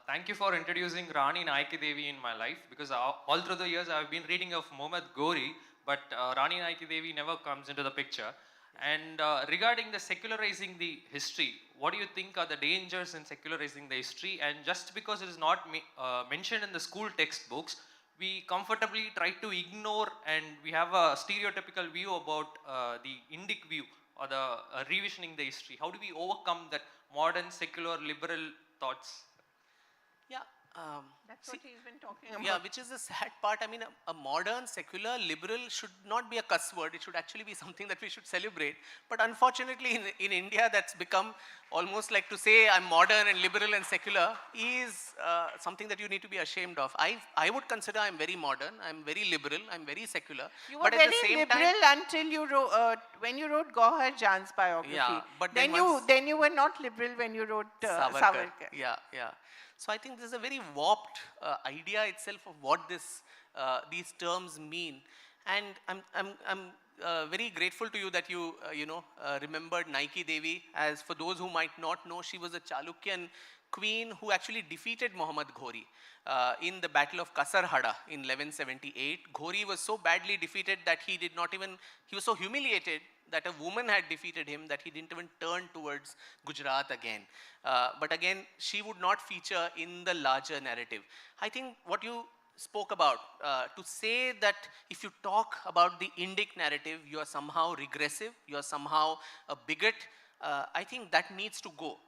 Thank you for introducing Rani Naiki Devi in my life, because all through the years I've been reading of Muhammad Ghori, but Rani Naiki Devi never comes into the picture. And regarding the secularizing the history, what do you think are the dangers in secularizing the history? And just because it is not mentioned in the school textbooks, we comfortably try to ignore, and we have a stereotypical view about the Indic view or the revisioning the history. How do we overcome that modern secular liberal thoughts? Yeah, That's what he's been talking about. Yeah, which is the sad part. I mean, a modern, secular, liberal should not be a cuss word. It should actually be something that we should celebrate. But unfortunately, in India, that's become almost like to say I'm modern and liberal and secular is something that you need to be ashamed of. I would consider I'm very modern, I'm very liberal, I'm very secular. You were but very at the same liberal time, until you wrote, when you wrote Gauhar Jan's biography. Yeah, but then you were not liberal when you wrote Savarkar. Yeah, yeah. So I think this is a very warped idea itself of what these terms mean. And I'm very grateful to you that you, remembered Nike Devi. As for those who might not know, she was a Chalukyan queen who actually defeated Muhammad Ghori in the Battle of Kasarhada in 1178. Ghori was so badly defeated that he was so humiliated that a woman had defeated him that he didn't even turn towards Gujarat again. But again, she would not feature in the larger narrative. I think what you spoke about, to say that if you talk about the Indic narrative, you are somehow regressive, you are somehow a bigot, I think that needs to go.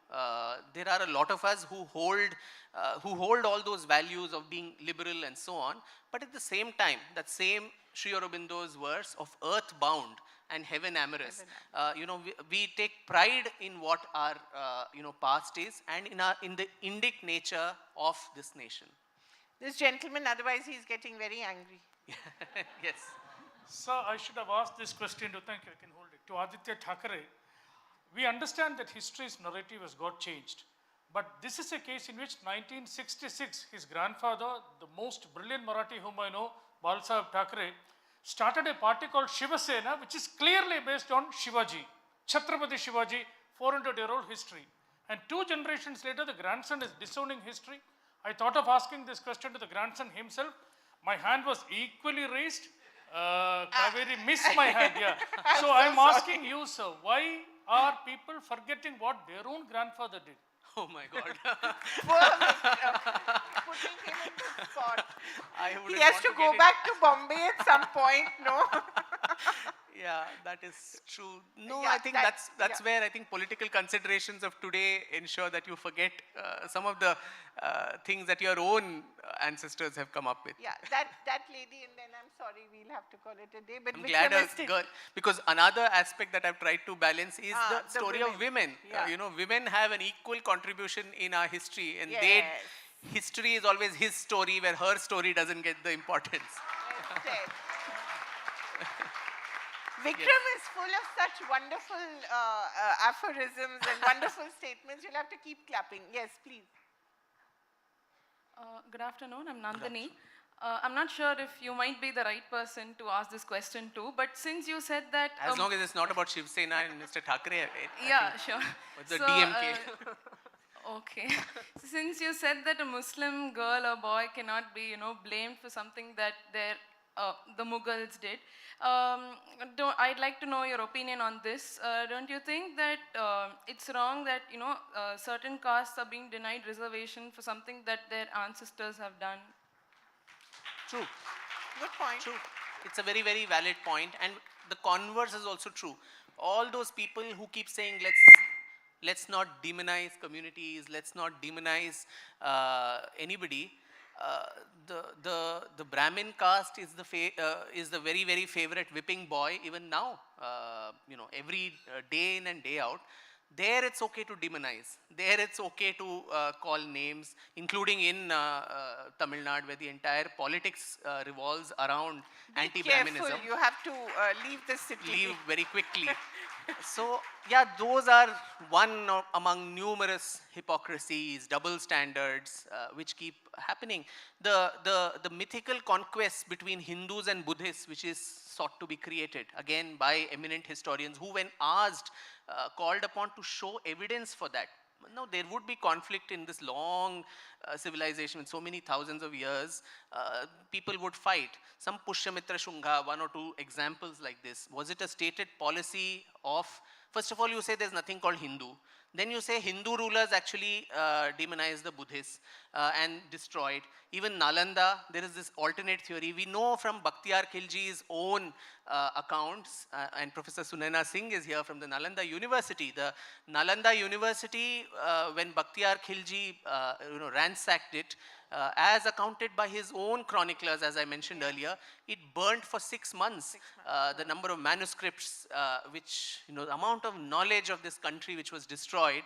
There are a lot of us who hold all those values of being liberal and so on, but at the same time, that same Sri Aurobindo's verse of earth-bound and heaven amorous, we take pride in what our past is and in the Indic nature of this nation. This gentleman, otherwise he's getting very angry. Yes. Sir, I should have asked this question to, thank you, I can hold it, to Aditya Thackeray. We understand that history's narrative has got changed. But this is a case in which 1966, his grandfather, the most brilliant Marathi whom I know, Balsaheb Thackeray, started a party called Shiva Sena, which is clearly based on Shivaji, Chhatrapati Shivaji, 400-year-old history. And 2 generations later, the grandson is disowning history. I thought of asking this question to the grandson himself. My hand was equally raised. Kaveri missed my hand, yeah. So I'm asking you, sir, why are people forgetting what their own grandfather did? Oh my God. Putting him in the spot. He has to go back to Bombay at some point, no? Yeah, that is true. No, yeah, I think that's where I think political considerations of today ensure that you forget some of the things that your own ancestors have come up with. Yeah, that lady, and then I'm sorry, we'll have to call it a day. But I'm glad a girl, because another aspect that I've tried to balance is the story of women. Yeah. Women have an equal contribution in our history, and history is always his story, where her story doesn't get the importance. Vikram is full of such wonderful aphorisms and wonderful statements. You'll have to keep clapping. Yes, please. Good afternoon. I'm Nandini. I'm not sure if you might be the right person to ask this question to, but since you said that... As long as it's not about Shiv Sena and Mr. Thackeray. Yeah, sure. Or the DMK. Okay. So since you said that a Muslim girl or boy cannot be, blamed for something that the Mughals did, I'd like to know your opinion on this. Don't you think that it's wrong that, certain castes are being denied reservation for something that their ancestors have done? True. Good point. True. It's a very, very valid point, and the converse is also true. All those people who keep saying, let's not demonize communities, let's not demonize anybody. The Brahmin caste is the very, very favorite whipping boy even now. Every day in and day out. There it's okay to demonize. There it's okay to call names, including in Tamil Nadu, where the entire politics revolves around anti-Brahminism. Careful, you have to leave the city. Leave very quickly. So, yeah, those are one among numerous hypocrisies, double standards, which keep happening. The mythical conquest between Hindus and Buddhists, which is sought to be created, again, by eminent historians, who when asked, called upon to show evidence for that. No, there would be conflict in this long civilization with so many thousands of years. People would fight. Some Pushyamitra Shunga, 1 or 2 examples like this. Was it a stated policy of, first of all, you say there's nothing called Hindu. Then you say Hindu rulers actually demonized the Buddhists and destroyed. Even Nalanda, there is this alternate theory. We know from Bakhtiyar Khilji's own accounts, and Professor Sunaina Singh is here from the Nalanda University. The Nalanda University, when Bakhtiyar Khilji ransacked it, As accounted by his own chroniclers, as I mentioned earlier, it burnt for 6 months. The number of manuscripts, which, the amount of knowledge of this country which was destroyed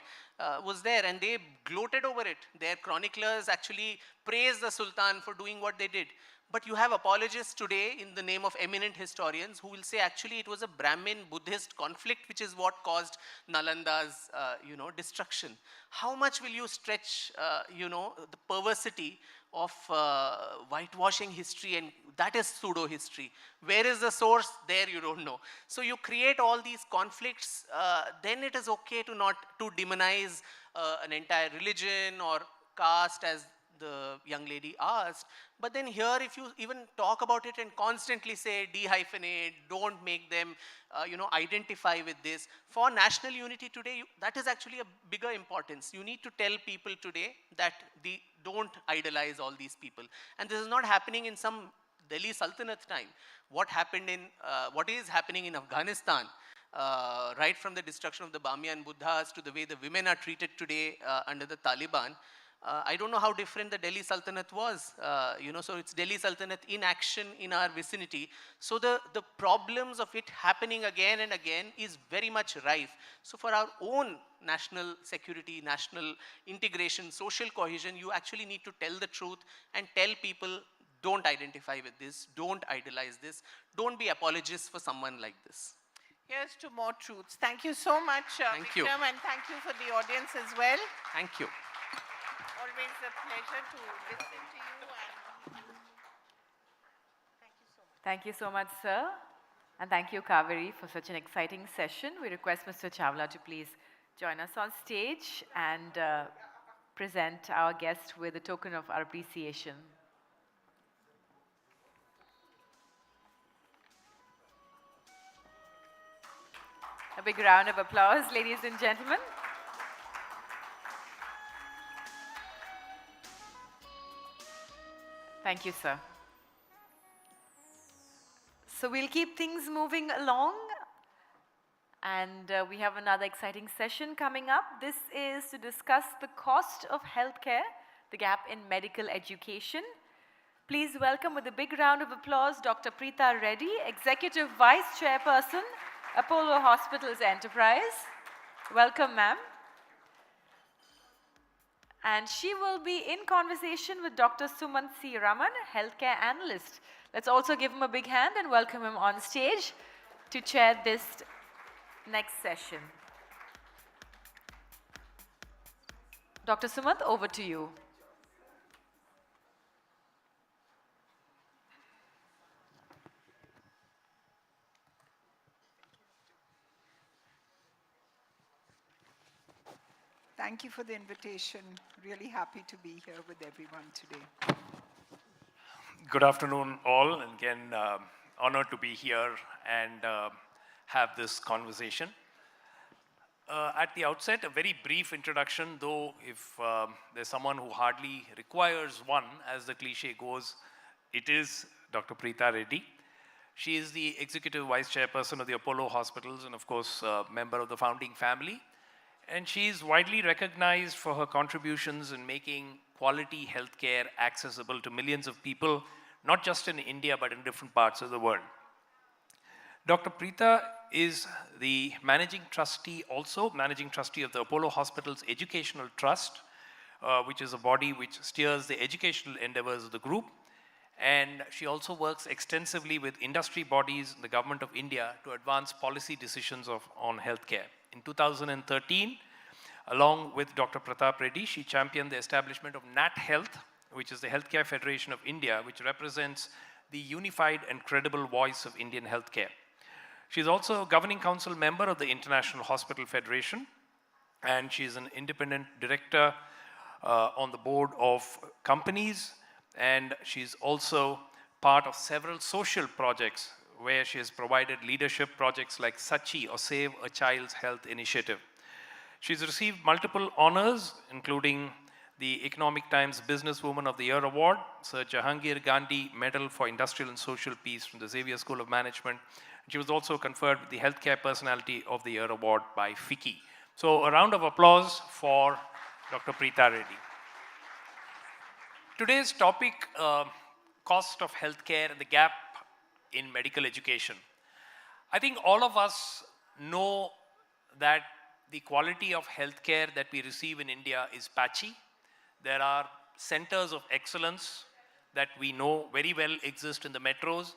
was there, and they gloated over it. Their chroniclers actually praised the Sultan for doing what they did. But you have apologists today in the name of eminent historians who will say actually it was a Brahmin-Buddhist conflict which is what caused Nalanda's, destruction. How much will you stretch, the perversity of whitewashing history, and that is pseudo-history. Where is the source? There you don't know. So you create all these conflicts, then it is okay to demonize an entire religion or caste, as the young lady asked. But then here, if you even talk about it and constantly say dehyphenate, don't make them, identify with this. For national unity today, that is actually a bigger importance. You need to tell people today that don't idolize all these people. And this is not happening in some Delhi Sultanate time. What is happening in Afghanistan, right from the destruction of the Bamiyan Buddhas to the way the women are treated today under the Taliban. I don't know how different the Delhi Sultanate was, so it's Delhi Sultanate in action in our vicinity. So the problems of it happening again and again is very much rife. So for our own national security, national integration, social cohesion, you actually need to tell the truth and tell people, don't identify with this, don't idolize this, don't be apologists for someone like this. Here's to more truths. Thank you so much, Vikram, and thank you for the audience as well. Thank you. Always a pleasure to listen to you, and thank you so much, sir. And thank you, Kaveri, for such an exciting session. We request Mr. Chawla to please join us on stage and present our guest with a token of our appreciation. A big round of applause, ladies and gentlemen. Thank you, sir. So we'll keep things moving along, and we have another exciting session coming up. This is to discuss the cost of healthcare, the gap in medical education. Please welcome with a big round of applause Dr. Preeta Reddy, Executive Vice Chairperson, Apollo Hospitals Enterprise. Welcome, ma'am. And she will be in conversation with Dr. Sumant C. Raman, healthcare analyst. Let's also give him a big hand and welcome him on stage to chair this next session. Dr. Sumant, over to you. Thank you for the invitation. Really happy to be here with everyone today. Good afternoon, all. And again, honored to be here and have this conversation. At the outset, a very brief introduction, though if there's someone who hardly requires one, as the cliche goes, it is Dr. Preeta Reddy. She is the Executive Vice Chairperson of the Apollo Hospitals and, of course, a member of the founding family. And she is widely recognized for her contributions in making quality healthcare accessible to millions of people, not just in India, but in different parts of the world. Dr. Preeta is the managing trustee of the Apollo Hospitals Educational Trust, which is a body which steers the educational endeavors of the group. And she also works extensively with industry bodies and the government of India to advance policy decisions on healthcare. In 2013, along with Dr. Pratap Reddy, she championed the establishment of NAT Health, which is the Healthcare Federation of India, which represents the unified and credible voice of Indian healthcare. She is also a governing council member of the International Hospital Federation, and she is an independent director on the board of companies, and she's also part of several social projects where she has provided leadership projects like Sachi, or Save a Child's Health Initiative. She's received multiple honors, including the Economic Times Businesswoman of the Year Award, Sir Jahangir Gandhi Medal for Industrial and Social Peace from the Xavier School of Management. She was also conferred with the Healthcare Personality of the Year Award by FICCI. So a round of applause for Dr. Preeta Reddy. Today's topic, cost of healthcare, the gap in medical education. I think all of us know that the quality of healthcare that we receive in India is patchy. There are centers of excellence that we know very well exist in the metros,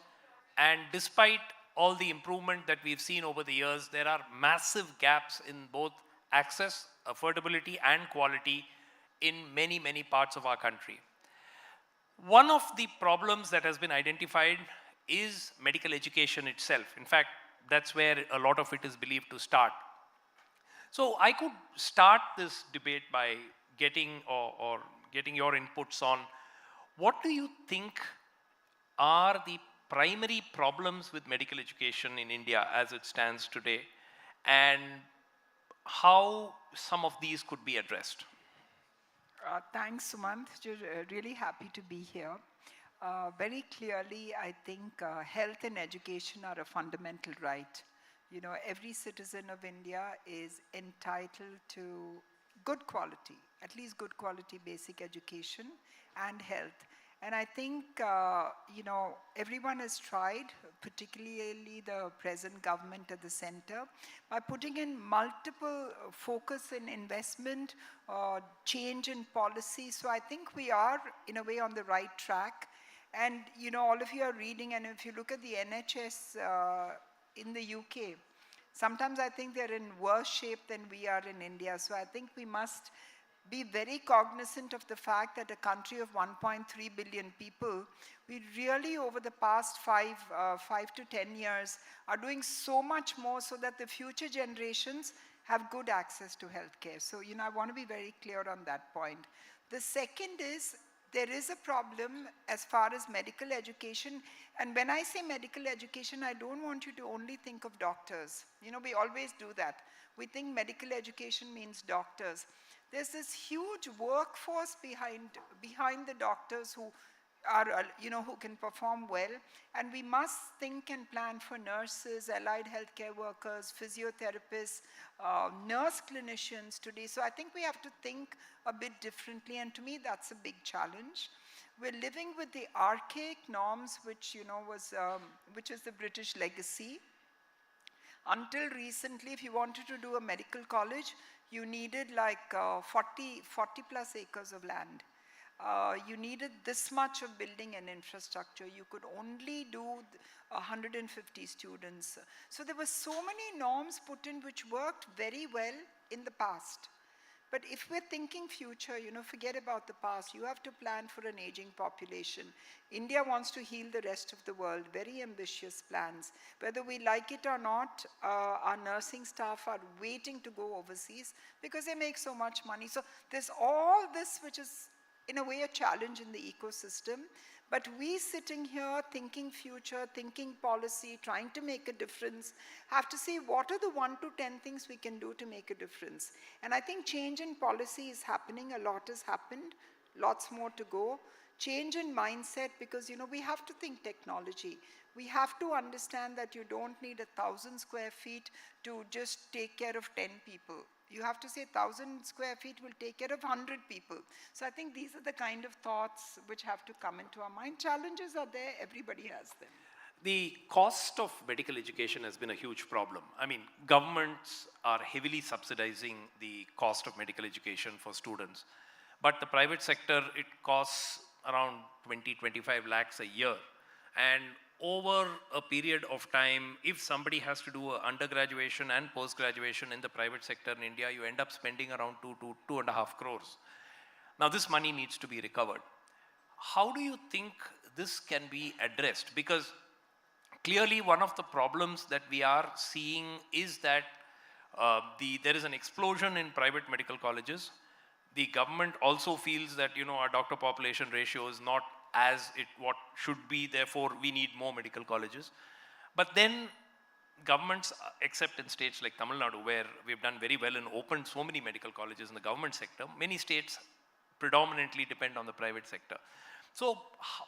and despite all the improvement that we've seen over the years, there are massive gaps in both access, affordability, and quality in many, many parts of our country. One of the problems that has been identified is medical education itself. In fact, that's where a lot of it is believed to start. So I could start this debate by getting or getting your inputs on what do you think are the primary problems with medical education in India as it stands today, and how some of these could be addressed? Thanks, Sumant. Really happy to be here. Very clearly, I think health and education are a fundamental right. You know, every citizen of India is entitled to good quality, at least good quality basic education and health. And I think, you know, everyone has tried, particularly the present government at the center, by putting in multiple focus in investment, change in policy. So I think we are, in a way, on the right track. And, you know, all of you are reading, and if you look at the NHS in the UK, sometimes I think they're in worse shape than we are in India. So I think we must be very cognizant of the fact that a country of 1.3 billion people, we really over the past 5 to 10 years are doing so much more so that the future generations have good access to healthcare. So, you know, I want to be very clear on that point. The second is, there is a problem as far as medical education. And when I say medical education, I don't want you to only think of doctors. You know, we always do that. We think medical education means doctors. There's this huge workforce behind the doctors who are, you know, who can perform well. And we must think and plan for nurses, allied healthcare workers, physiotherapists, nurse clinicians today. So I think we have to think a bit differently. And to me, that's a big challenge. We're living with the archaic norms, which, you know, which is the British legacy. Until recently, if you wanted to do a medical college, you needed like 40 plus acres of land. You needed this much of building and infrastructure. You could only do 150 students. So there were so many norms put in which worked very well in the past. But if we're thinking future, you know, forget about the past. You have to plan for an aging population. India wants to heal the rest of the world. Very ambitious plans. Whether we like it or not, our nursing staff are waiting to go overseas because they make so much money. So there's all this which is, in a way, a challenge in the ecosystem. But we sitting here thinking future, thinking policy, trying to make a difference, have to say what are the 1 to 10 things we can do to make a difference. And I think change in policy is happening. A lot has happened. Lots more to go. Change in mindset, because, you know, we have to think technology. We have to understand that you don't need 1,000 square feet to just take care of 10 people. You have to say 1,000 square feet will take care of 100 people. So I think these are the kind of thoughts which have to come into our mind. Challenges are there, everybody has them. The cost of medical education has been a huge problem. I mean, governments are heavily subsidizing the cost of medical education for students. But the private sector, it costs around 20-25 lakhs a year. And over a period of time, if somebody has to do undergraduation and post-graduation in the private sector in India, you end up spending around 2 to 2.5 crores. Now this money needs to be recovered. How do you think this can be addressed? Because clearly one of the problems that we are seeing is that there is an explosion in private medical colleges. The government also feels that, you know, our doctor population ratio is not as what should be, therefore we need more medical colleges. But then governments, except in states like Tamil Nadu, where we've done very well and opened so many medical colleges in the government sector, many states predominantly depend on the private sector. So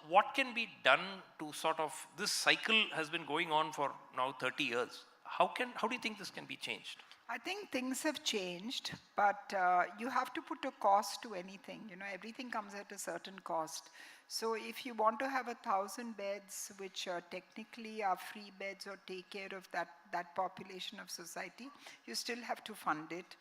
what can be done to sort of, this cycle has been going on for now 30 years. How do you think this can be changed? I think things have changed, but you have to put a cost to anything. You know, everything comes at a certain cost. So if you want to have 1,000 beds, which technically are free beds or take care of that population of society, you still have to fund it.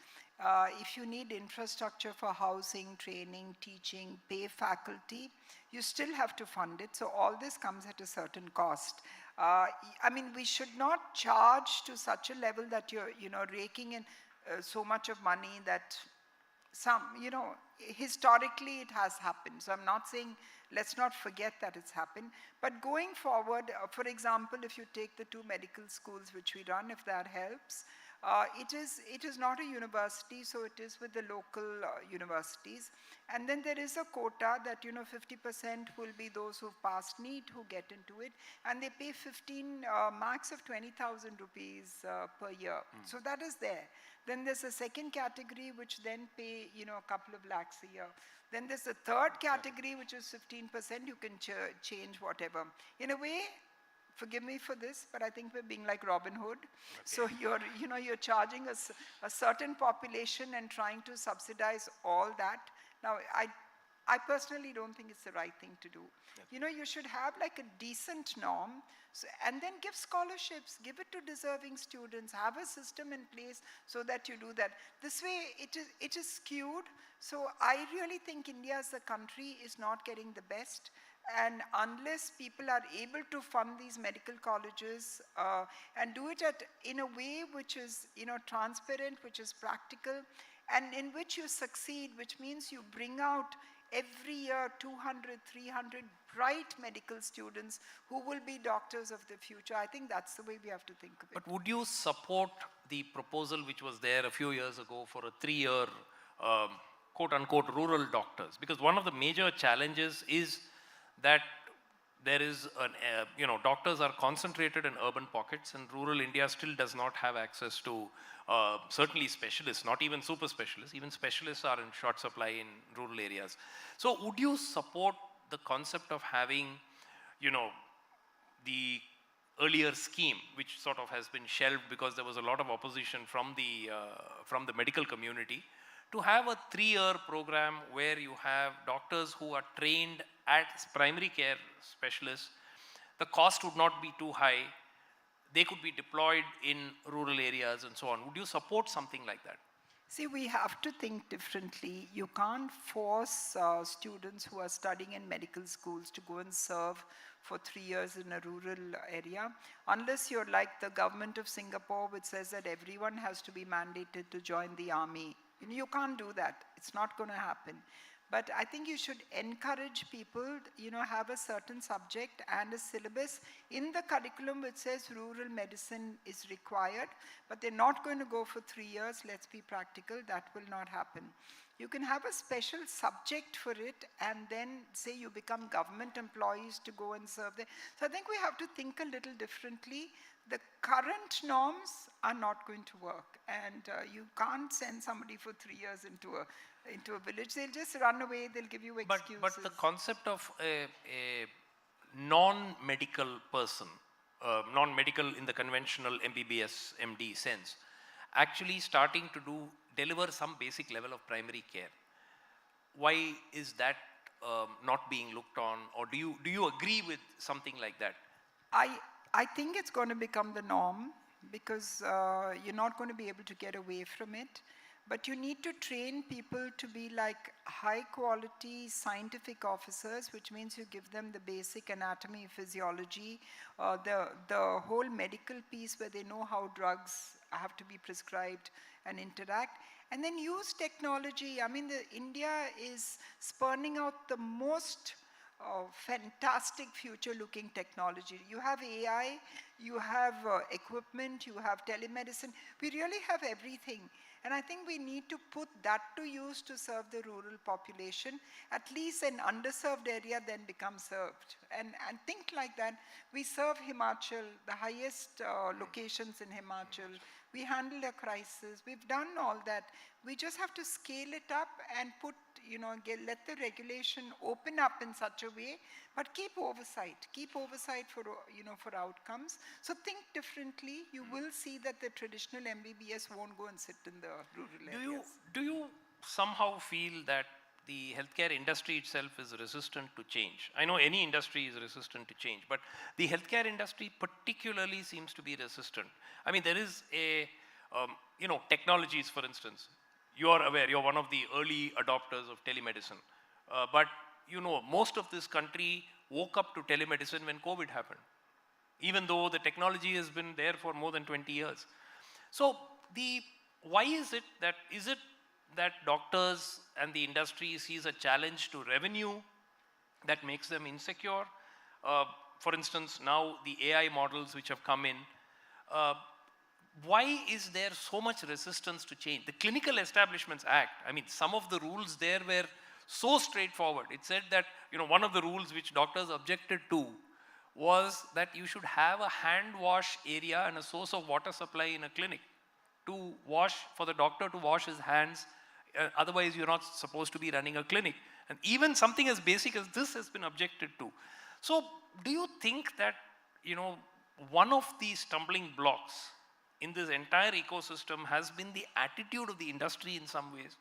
If you need infrastructure for housing, training, teaching, pay faculty, you still have to fund it. So all this comes at a certain cost. I mean, we should not charge to such a level that you're, raking in so much of money that historically it has happened. So I'm not saying let's not forget that it's happened. But going forward, for example, if you take the 2 medical schools which we run, if that helps, it is not a university, so it is with the local universities. And then there is a quota that 50% will be those who've passed NEET who get into it, and they pay 15 max of 20,000 rupees per year. So that is there. Then there's a second category which then pay a couple of lakhs a year. Then there's a third category which is 15%. You can change whatever. In a way, forgive me for this, but I think we're being like Robin Hood. Okay. So you're charging a certain population and trying to subsidize all that. Now, I personally don't think it's the right thing to do. Yes. You should have like a decent norm, and then give scholarships, give it to deserving students, have a system in place so that you do that. This way, it is skewed. So I really think India as a country is not getting the best. And unless people are able to fund these medical colleges and do it in a way which is transparent, which is practical, and in which you succeed, which means you bring out every year 200, 300 bright medical students who will be doctors of the future. I think that's the way we have to think of it. But would you support the proposal which was there a few years ago for a 3-year quote-unquote rural doctors? Because one of the major challenges is that there is, doctors are concentrated in urban pockets, and rural India still does not have access to certainly specialists, not even super specialists. Even specialists are in short supply in rural areas. So would you support the concept of having, the earlier scheme, which sort of has been shelved because there was a lot of opposition from the medical community, to have a 3-year program where you have doctors who are trained as primary care specialists? The cost would not be too high. They could be deployed in rural areas and so on. Would you support something like that? See, we have to think differently. You can't force students who are studying in medical schools to go and serve for 3 years in a rural area, unless you're like the government of Singapore, which says that everyone has to be mandated to join the army. You can't do that. It's not going to happen. But I think you should encourage people, have a certain subject and a syllabus in the curriculum which says rural medicine is required, but they're not going to go for 3 years. Let's be practical. That will not happen. You can have a special subject for it and then say you become government employees to go and serve there. So I think we have to think a little differently. The current norms are not going to work, and you can't send somebody for 3 years into a village. They'll just run away. They'll give you excuses. But the concept of a non-medical person, non-medical in the conventional MBBS, MD sense, actually starting to deliver some basic level of primary care. Why is that not being looked on, or do you agree with something like that? I think it's going to become the norm, because you're not going to be able to get away from it. But you need to train people to be like high quality scientific officers, which means you give them the basic anatomy, physiology, the whole medical piece where they know how drugs have to be prescribed and interact. And then use technology. I mean, India is spurning out the most fantastic future-looking technology. You have AI, you have equipment, you have telemedicine. We really have everything. And I think we need to put that to use to serve the rural population. At least an underserved area then becomes served. And think like that. We serve Himachal, the highest locations in Himachal. We handle a crisis. We've done all that. We just have to scale it up and put let the regulation open up in such a way, but keep oversight for outcomes. So think differently. You will see that the traditional MBBS won't go and sit in the rural areas. Do you somehow feel that the healthcare industry itself is resistant to change? I know any industry is resistant to change, but the healthcare industry particularly seems to be resistant. I mean, there is a, technologies, for instance. You are aware, you're one of the early adopters of telemedicine. But, most of this country woke up to telemedicine when COVID happened, even though the technology has been there for more than 20 years. So, why is it that doctors and the industry sees a challenge to revenue that makes them insecure? For instance, now the AI models which have come in, why is there so much resistance to change? The Clinical Establishments Act, I mean, some of the rules there were so straightforward. It said that, one of the rules which doctors objected to was that you should have a hand wash area and a source of water supply in a clinic to wash, for the doctor to wash his hands. Otherwise, you're not supposed to be running a clinic. And even something as basic as this has been objected to. So, do you think that, one of the stumbling blocks in this entire ecosystem has been the attitude of the industry in some ways?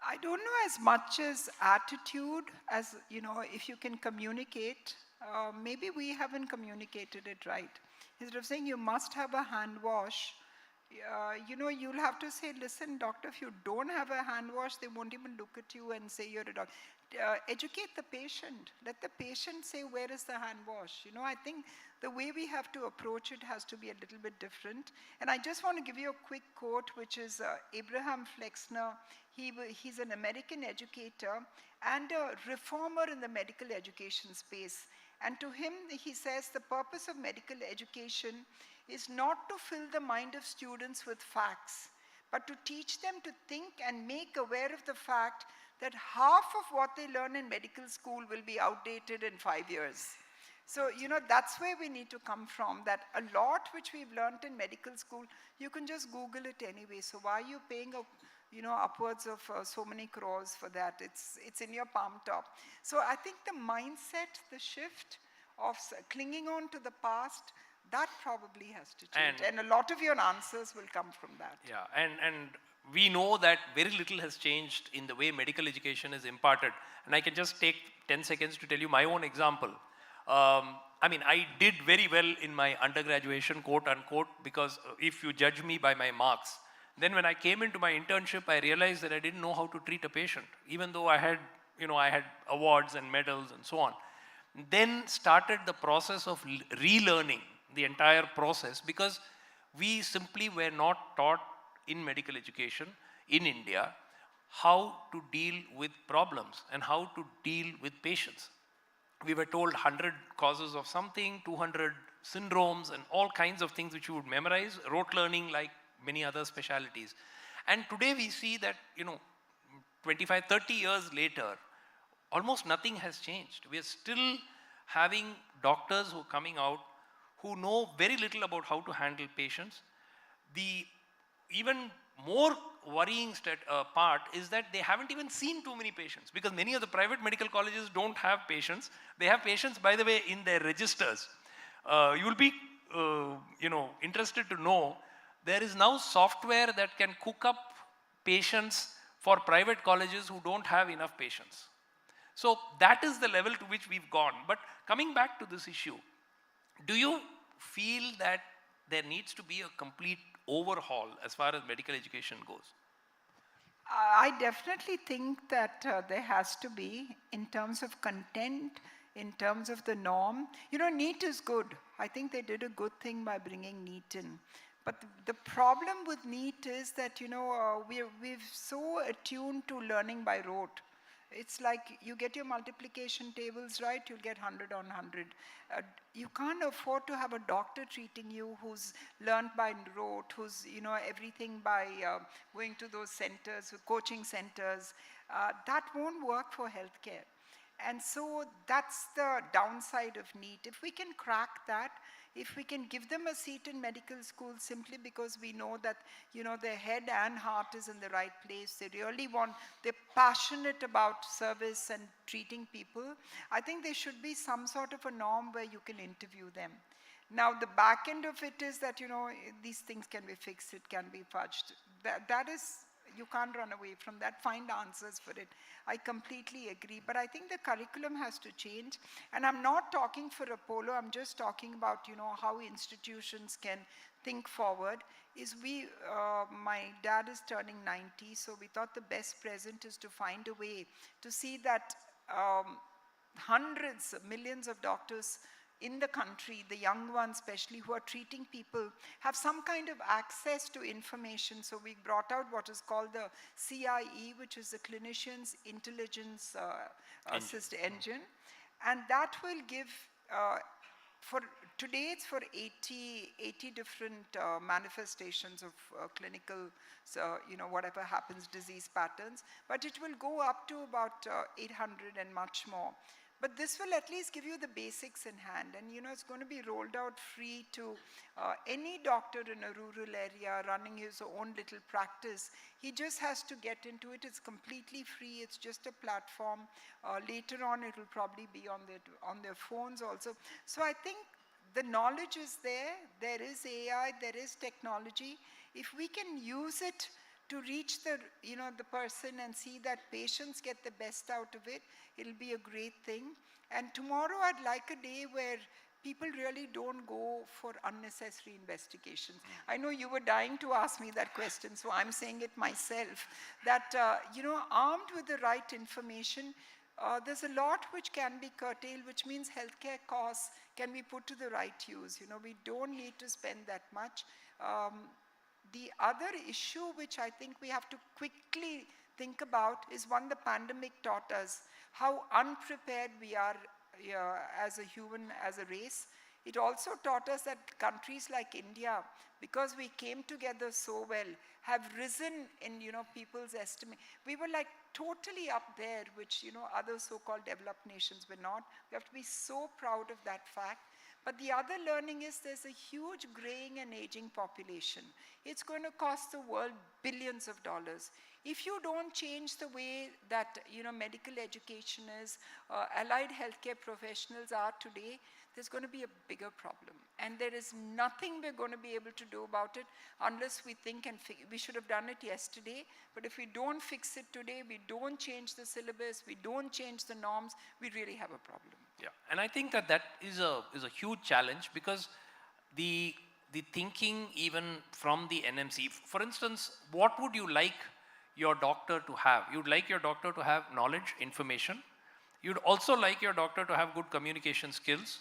I don't know as much as attitude as, if you can communicate. Maybe we haven't communicated it right. Instead of saying you must have a hand wash, you'll have to say, listen, doctor, if you don't have a hand wash, they won't even look at you and say you're a doctor. Educate the patient. Let the patient say, where is the hand wash? I think the way we have to approach it has to be a little bit different. And I just want to give you a quick quote, which is Abraham Flexner. He's an American educator and a reformer in the medical education space. And to him, he says, the purpose of medical education is not to fill the mind of students with facts, but to teach them to think and make aware of the fact that half of what they learn in medical school will be outdated in 5 years. So, that's where we need to come from, that a lot which we've learned in medical school, you can just Google it anyway. So why are you paying upwards of so many crores for that? It's in your palm top. So I think the mindset, the shift of clinging on to the past, that probably has to change. And a lot of your answers will come from that. Yeah, and we know that very little has changed in the way medical education is imparted. And I can just take 10 seconds to tell you my own example. I did very well in my undergraduation, quote unquote, because if you judge me by my marks, then when I came into my internship, I realized that I didn't know how to treat a patient, even though I had awards and medals and so on. Then started the process of relearning the entire process, because we simply were not taught in medical education in India how to deal with problems and how to deal with patients. We were told 100 causes of something, 200 syndromes, and all kinds of things which you would memorize, rote learning like many other specialties. And today we see that, 25, 30 years later, almost nothing has changed. We are still having doctors who are coming out who know very little about how to handle patients. The even more worrying part is that they haven't even seen too many patients, because many of the private medical colleges don't have patients. They have patients, by the way, in their registers. You will be interested to know there is now software that can cook up patients for private colleges who don't have enough patients. So that is the level to which we've gone. But coming back to this issue, do you feel that there needs to be a complete overhaul as far as medical education goes? I definitely think that there has to be, in terms of content, in terms of the norm. NEET is good. I think they did a good thing by bringing NEET in. But the problem with NEET is that, we're so attuned to learning by rote. It's like you get your multiplication tables right, you'll get 100 on 100. You can't afford to have a doctor treating you who's learned by rote, who's, everything by going to those centers, coaching centers. That won't work for healthcare. And so that's the downside of NEET. If we can crack that, if we can give them a seat in medical school simply because we know that, their head and heart is in the right place, they really they're passionate about service and treating people, I think there should be some sort of a norm where you can interview them. Now, the back end of it is that, these things can be fixed, it can be fudged. That is, you can't run away from that, find answers for it. I completely agree, but I think the curriculum has to change. And I'm not talking for Apollo, I'm just talking about, how institutions can think forward. My dad is turning 90, so we thought the best present is to find a way to see that hundreds, millions of doctors in the country, the young ones especially, who are treating people, have some kind of access to information. So we brought out what is called the CIE, which is the Clinician's Intelligence Engine. And that will give, for today it's for 80 different manifestations of clinical, whatever happens, disease patterns. But it will go up to about 800 and much more. But this will at least give you the basics in hand. And it's going to be rolled out free to any doctor in a rural area running his own little practice. He just has to get into it. It's completely free. It's just a platform. Later on, it will probably be on their phones also. So I think the knowledge is there. There is AI. There is technology. If we can use it to reach the person and see that patients get the best out of it, it'll be a great thing. And tomorrow I'd like a day where people really don't go for unnecessary investigations. I know you were dying to ask me that question, so I'm saying it myself, that, armed with the right information, there's a lot which can be curtailed, which means healthcare costs can be put to the right use. We don't need to spend that much. The other issue which I think we have to quickly think about is one the pandemic taught us, how unprepared we are as a human, as a race. It also taught us that countries like India, because we came together so well, have risen in people's estimate. We were like totally up there, which other so-called developed nations were not. We have to be so proud of that fact. But the other learning is there's a huge graying and aging population. It's going to cost the world billions of dollars. If you don't change the way that medical education is, allied healthcare professionals are today, there's going to be a bigger problem. And there is nothing we're going to be able to do about it unless we think and we should have done it yesterday. But if we don't fix it today, we don't change the syllabus, we don't change the norms, we really have a problem. Yeah, and I think that is a huge challenge, because the thinking even from the NMC, for instance, what would you like your doctor to have? You'd like your doctor to have knowledge, information. You'd also like your doctor to have good communication skills.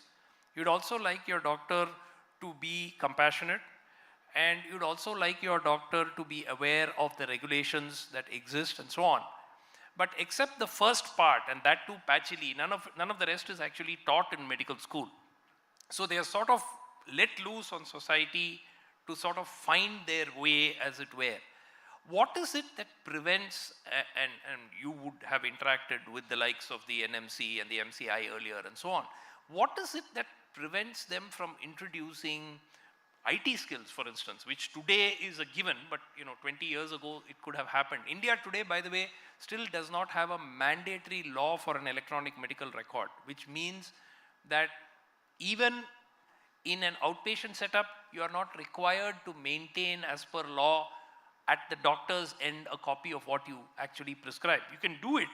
You'd also like your doctor to be compassionate, and you'd also like your doctor to be aware of the regulations that exist and so on. But except the first part, and that too patchily, none of the rest is actually taught in medical school. So they are sort of let loose on society to sort of find their way, as it were. What is it that prevents, and you would have interacted with the likes of the NMC and the MCI earlier and so on, what is it that prevents them from introducing IT skills, for instance, which today is a given, but 20 years ago it could have happened. India today, by the way, still does not have a mandatory law for an electronic medical record, which means that even in an outpatient setup, you are not required to maintain, as per law, at the doctor's end, a copy of what you actually prescribe. You can do it.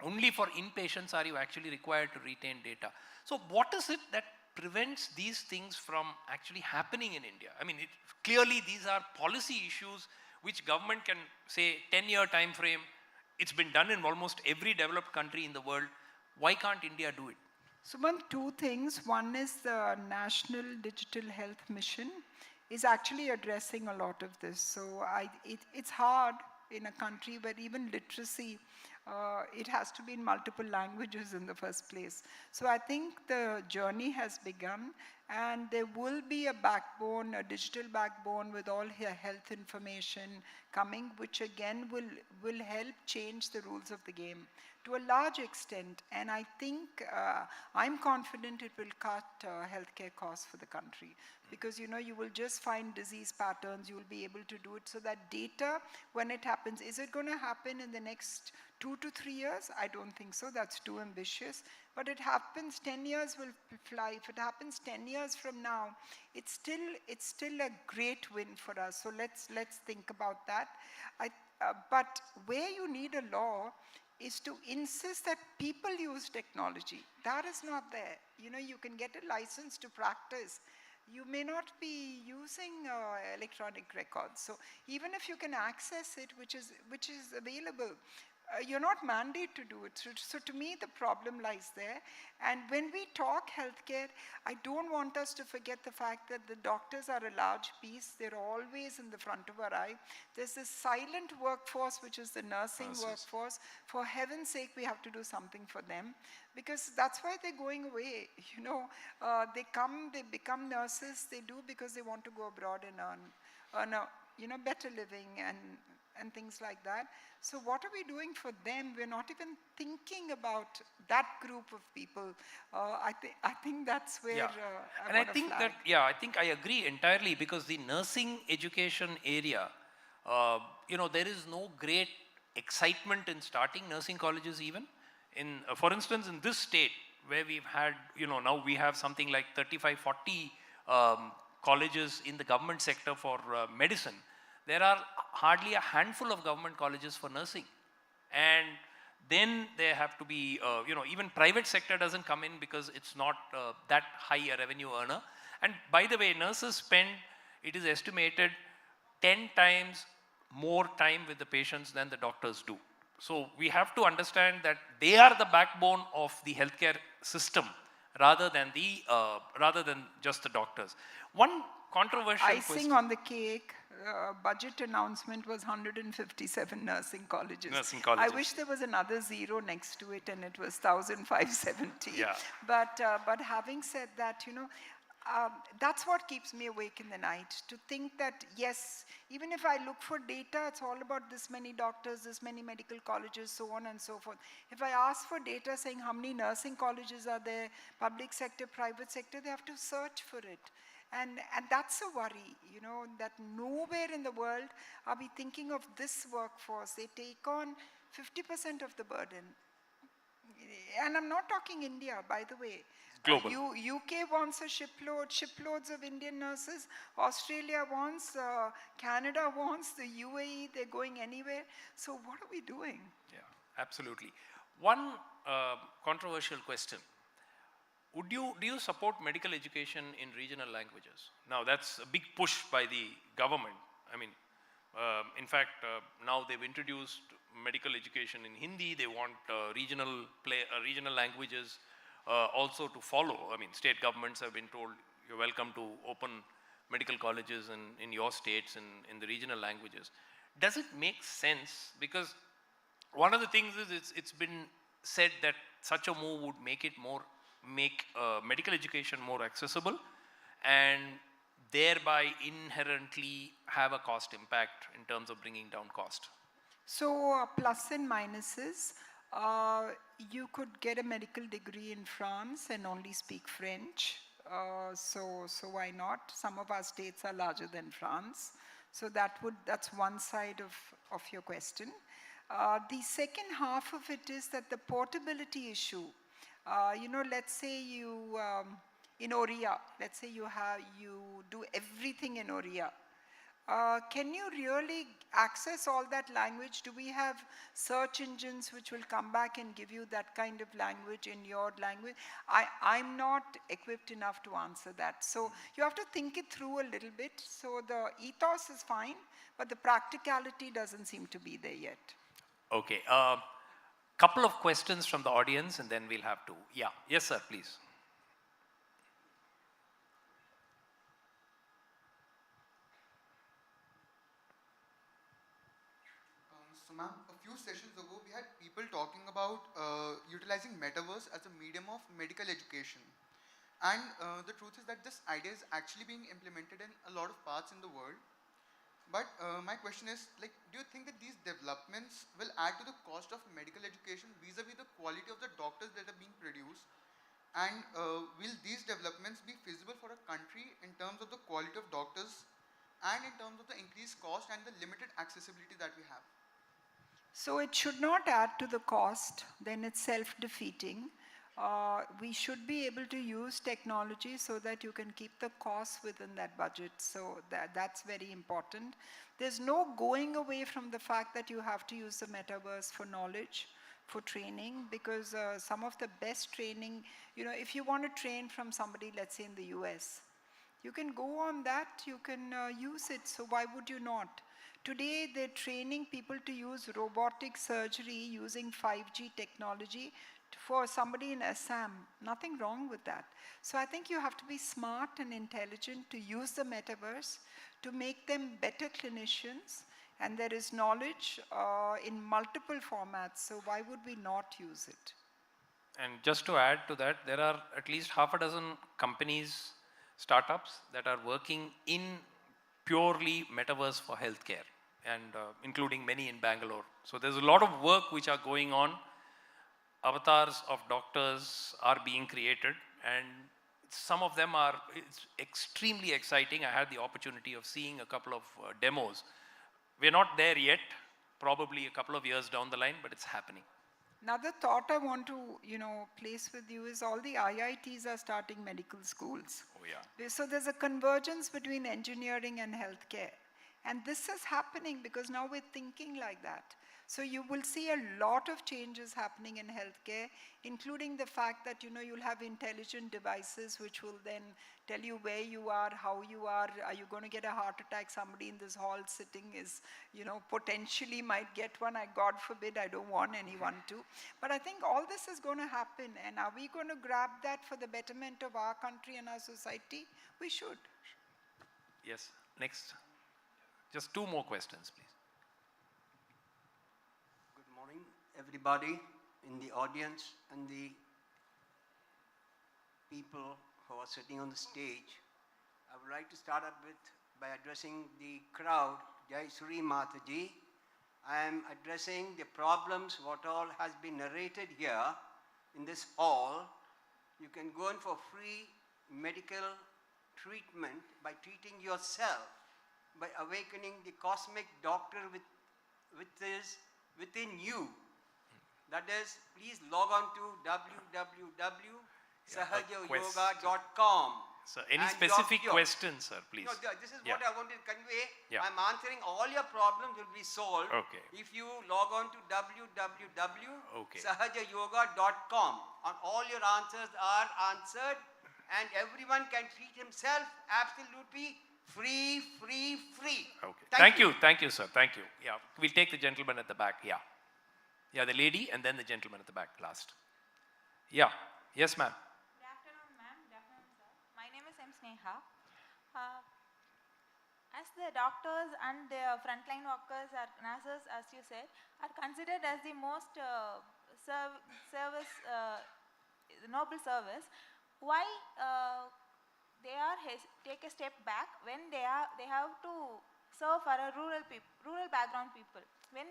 Only for inpatients are you actually required to retain data. So what is it that prevents these things from actually happening in India? I mean, clearly these are policy issues which government can say 10-year time frame. It's been done in almost every developed country in the world. Why can't India do it? Suman, two things. One is the National Digital Health Mission is actually addressing a lot of this. So it's hard in a country where even literacy, it has to be in multiple languages in the first place. So I think the journey has begun, And there will be a backbone, a digital backbone with all health information coming, which again will help change the rules of the game to a large extent. And I think, I'm confident it will cut healthcare costs for the country. Because you will just find disease patterns, you will be able to do it. So that data, when it happens, is it going to happen in the next 2 to 3 years? I don't think so, that's too ambitious. But it happens, 10 years will fly. If it happens 10 years from now, it's still a great win for us. So let's think about that. But where you need a law is to insist that people use technology. That is not there. You can get a license to practice. You may not be using electronic records. So even if you can access it, which is available, you're not mandated to do it. So to me, the problem lies there. And when we talk healthcare, I don't want us to forget the fact that the doctors are a large piece. They're always in the front of our eye. There's this silent workforce, which is the nursing workforce. For heaven's sake, we have to do something for them. Because that's why they're going away. They become nurses. They do because they want to go abroad and earn a better living and things like that. So what are we doing for them? We're not even thinking about that group of people. I think that's where I think I agree entirely, because the nursing education area, there is no great excitement in starting nursing colleges even. For instance, in this state where we've had, now we have something like 35, 40 colleges in the government sector for medicine. There are hardly a handful of government colleges for nursing. And then there have to be, even private sector doesn't come in because it's not that high a revenue earner. And by the way, nurses spend, it is estimated, 10 times more time with the patients than the doctors do. So we have to understand that they are the backbone of the healthcare system rather than just the doctors. One controversial icing on the cake, budget announcement was 157 nursing colleges. I wish there was another zero next to it and it was 1,570. Yeah. But having said that, that's what keeps me awake in the night, to think that, yes, even if I look for data, it's all about this many doctors, this many medical colleges, so on and so forth. If I ask for data saying how many nursing colleges are there, public sector, private sector, they have to search for it. And that's a worry, that nowhere in the world are we thinking of this workforce. They take on 50% of the burden. And I'm not talking India, by the way. Global. UK wants a shiploads of Indian nurses. Australia wants, Canada wants, the UAE, they're going anywhere. So what are we doing? Yeah, absolutely. One controversial question. Do you support medical education in regional languages? Now that's a big push by the government. I mean, in fact, now they've introduced medical education in Hindi. They want regional languages also to follow. I mean, state governments have been told you're welcome to open medical colleges in your states in the regional languages. Does it make sense? Because one of the things is it's been said that such a move would make medical education more accessible and thereby inherently have a cost impact in terms of bringing down cost. So plus and minuses. You could get a medical degree in France and only speak French. So why not? Some of our states are larger than France. So that's one side of your question. The second half of it is that the portability issue. Let's say you, in Oriya, let's say you do everything in Oriya. Can you really access all that language? Do we have search engines which will come back and give you that kind of language in your language? I'm not equipped enough to answer that. So you have to think it through a little bit. So the ethos is fine, but the practicality doesn't seem to be there yet. Okay. Couple of questions from the audience and then we'll have to. Yeah. Yes, sir, please. So ma'am, a few sessions ago, we had people talking about utilizing metaverse as a medium of medical education. And the truth is that this idea is actually being implemented in a lot of parts in the world. But my question is, like, do you think that these developments will add to the cost of medical education vis-a-vis the quality of the doctors that are being produced? And will these developments be feasible for a country in terms of the quality of doctors and in terms of the increased cost and the limited accessibility that we have? So it should not add to the cost, then it's self-defeating. We should be able to use technology so that you can keep the costs within that budget. So that's very important. There's no going away from the fact that you have to use the metaverse for knowledge, for training, because some of the best training, if you want to train from somebody, let's say in the US, you can go on that, you can use it, so why would you not? Today, they're training people to use robotic surgery using 5G technology for somebody in Assam. Nothing wrong with that. So I think you have to be smart and intelligent to use the metaverse to make them better clinicians, and there is knowledge in multiple formats, so why would we not use it? And just to add to that, there are at least half a dozen companies, startups that are working in purely metaverse for healthcare, and including many in Bangalore. So there's a lot of work which are going on. Avatars of doctors are being created, and some of them are extremely exciting. I had the opportunity of seeing a couple of demos. We're not there yet, probably a couple of years down the line, but it's happening. Another thought I want to, place with you is all the IITs are starting medical schools. Oh yeah. So there's a convergence between engineering and healthcare. And this is happening because now we're thinking like that. So you will see a lot of changes happening in healthcare, including the fact that, you'll have intelligent devices which will then tell you where you are, how you are you going to get a heart attack? Somebody in this hall sitting is, potentially might get one. God forbid, I don't want anyone to. But I think all this is going to happen. And are we going to grab that for the betterment of our country and our society? We should. Yes, next. Just two more questions, please. Good morning, everybody in the audience and the people who are sitting on the stage. I would like to start up by addressing the crowd. Jai Sri Mataji. I am addressing the problems what all has been narrated here in this hall. You can go in for free medical treatment by treating yourself, by awakening the cosmic doctor within you. That is, please log on to www.sahajayoga.com. So any specific questions, sir, please? No, this is what I wanted to convey. Yeah. I'm answering all your problems will be solved if you log on to www.sahajayoga.com. And all your answers are answered, and everyone can treat himself absolutely free. Okay. Thank you, sir. Thank you. Yeah, we'll take the gentleman at the back. Yeah, the lady, and then the gentleman at the back last. Yeah. Yes, ma'am. Good afternoon, ma'am. Good afternoon, sir. My name is M. Sneha. As the doctors and the frontline workers or nurses, as you said, are considered as the most noble service, why they take a step back when they have to serve for a rural background people, where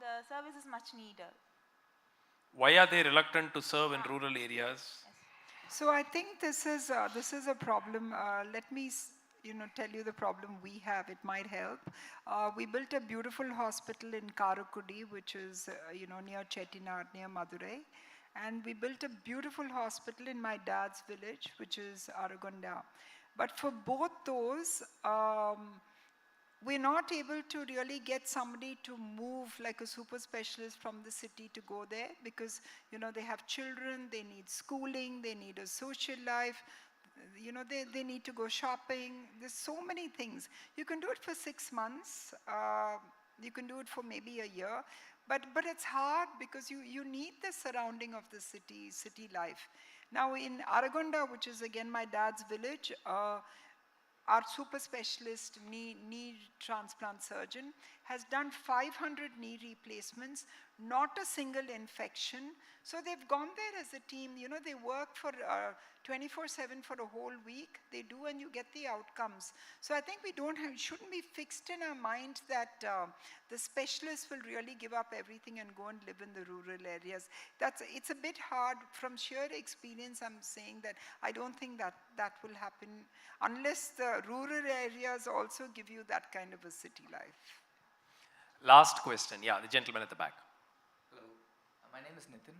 the service is much needed? Why are they reluctant to serve in rural areas? So I think this is a problem. Let me tell you the problem we have. It might help. We built a beautiful hospital in Karakudi, which is near Chettinad, near Madurai. And we built a beautiful hospital in my dad's village, which is Aragonda. But for both those, we're not able to really get somebody to move like a super specialist from the city to go there, because they have children, they need schooling, they need a social life, they need to go shopping. There's so many things. You can do it for 6 months, you can do it for maybe a year, but it's hard because you need the surrounding of the city life. Now in Aragonda, which is again my dad's village, our super specialist knee transplant surgeon has done 500 knee replacements, not a single infection. So they've gone there as a team. You know, they work for 24/7 for a whole week. They do, and you get the outcomes. So I think we shouldn't be fixed in our mind that the specialists will really give up everything and go and live in the rural areas. It's a bit hard. From sheer experience, I'm saying that I don't think that will happen unless the rural areas also give you that kind of a city life. Last question. Yeah, the gentleman at the back. Hello, my name is Nitin.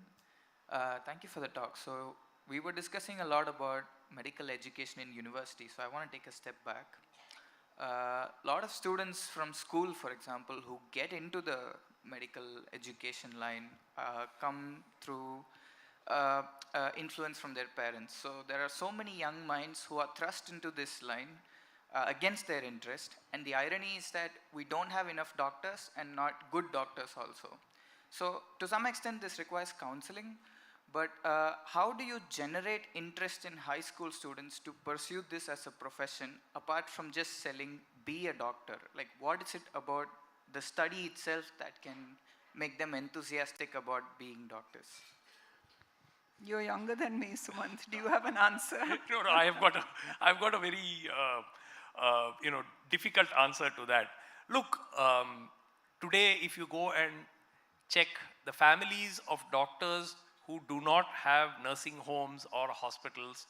Thank you for the talk. So we were discussing a lot about medical education in university, so I want to take a step back. A lot of students from school, for example, who get into the medical education line come through influence from their parents. So there are so many young minds who are thrust into this line against their interest, and the irony is that we don't have enough doctors and not good doctors also. So to some extent this requires counseling, but how do you generate interest in high school students to pursue this as a profession apart from just selling be a doctor? Like, what is it about the study itself that can make them enthusiastic about being doctors? You're younger than me, Sumant. Do you have an answer? No, I've got a very difficult answer to that. Look, today if you go and check the families of doctors who do not have nursing homes or hospitals,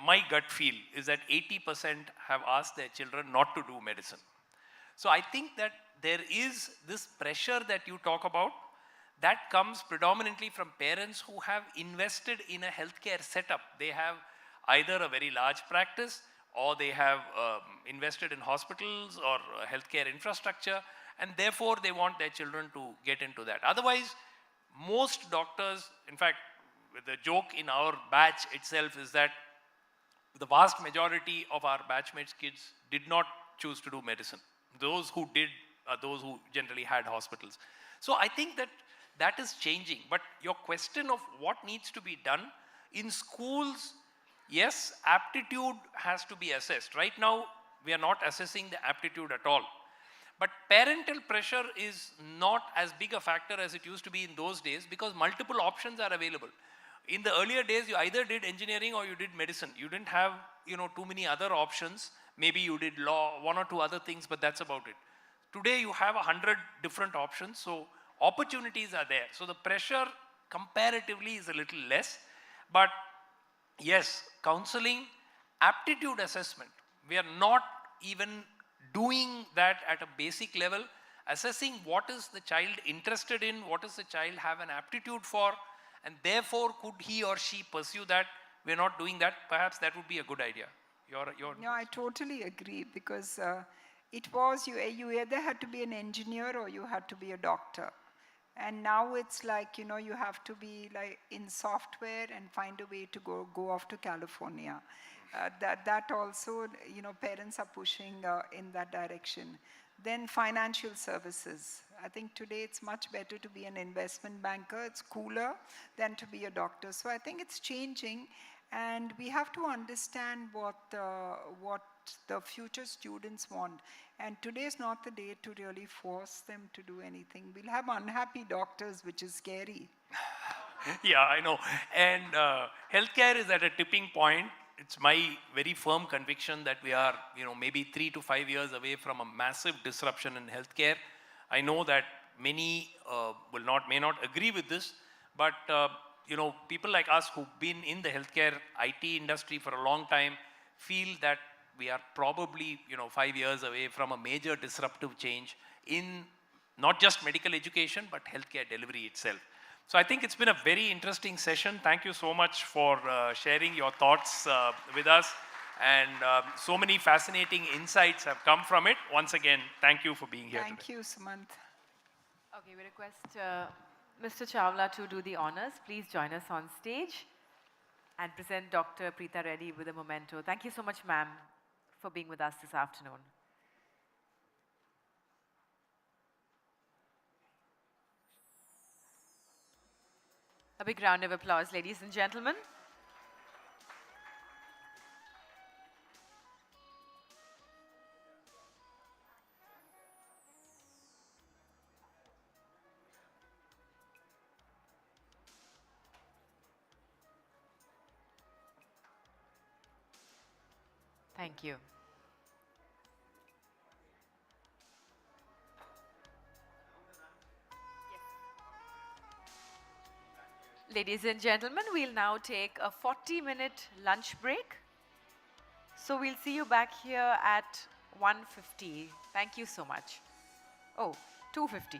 my gut feel is that 80% have asked their children not to do medicine. So I think that there is this pressure that you talk about that comes predominantly from parents who have invested in a healthcare setup. They have either a very large practice, or they have invested in hospitals or healthcare infrastructure, and therefore they want their children to get into that. Otherwise, most doctors, in fact, the joke in our batch itself is that the vast majority of our batchmates' kids did not choose to do medicine. Those who did are those who generally had hospitals. So I think that is changing. But your question of what needs to be done in schools, yes, aptitude has to be assessed. Right now, we are not assessing the aptitude at all. But parental pressure is not as big a factor as it used to be in those days, because multiple options are available. In the earlier days, you either did engineering or you did medicine. You didn't have, too many other options. Maybe you did law, one or two other things, but that's about it. Today, you have 100 different options, so opportunities are there. So the pressure comparatively is a little less. But yes, counseling, aptitude assessment, we are not even doing that at a basic level, assessing what is the child interested in, what does the child have an aptitude for, and therefore could he or she pursue that. We're not doing that. Perhaps that would be a good idea. No, I totally agree, because it was you either had to be an engineer or you had to be a doctor. And now it's like, you have to be like in software and find a way to go off to California. That also, parents are pushing in that direction. Then financial services. I think today it's much better to be an investment banker. It's cooler than to be a doctor. So I think it's changing, and we have to understand what the future students want. And today is not the day to really force them to do anything. We'll have unhappy doctors, which is scary. Yeah, I know. And healthcare is at a tipping point. It's my very firm conviction that we are, maybe 3 to 5 years away from a massive disruption in healthcare. I know that many may not agree with this, but people like us who've been in the healthcare IT industry for a long time feel that we are probably 5 years away from a major disruptive change in not just medical education, but healthcare delivery itself. So I think it's been a very interesting session. Thank you so much for sharing your thoughts with us. And so many fascinating insights have come from it. Once again, thank you for being here Thank today. you, Sumant. Okay, we request Mr. Chawla to do the honors. Please join us on stage and present Dr. Preeta Reddy with a memento. Thank you so much, ma'am, for being with us this afternoon. A big round of applause, ladies and gentlemen. Thank you. Ladies and gentlemen, we'll now take a 40-minute lunch break. So we'll see you back here at 1:50. Thank you so much. Oh, 2:50.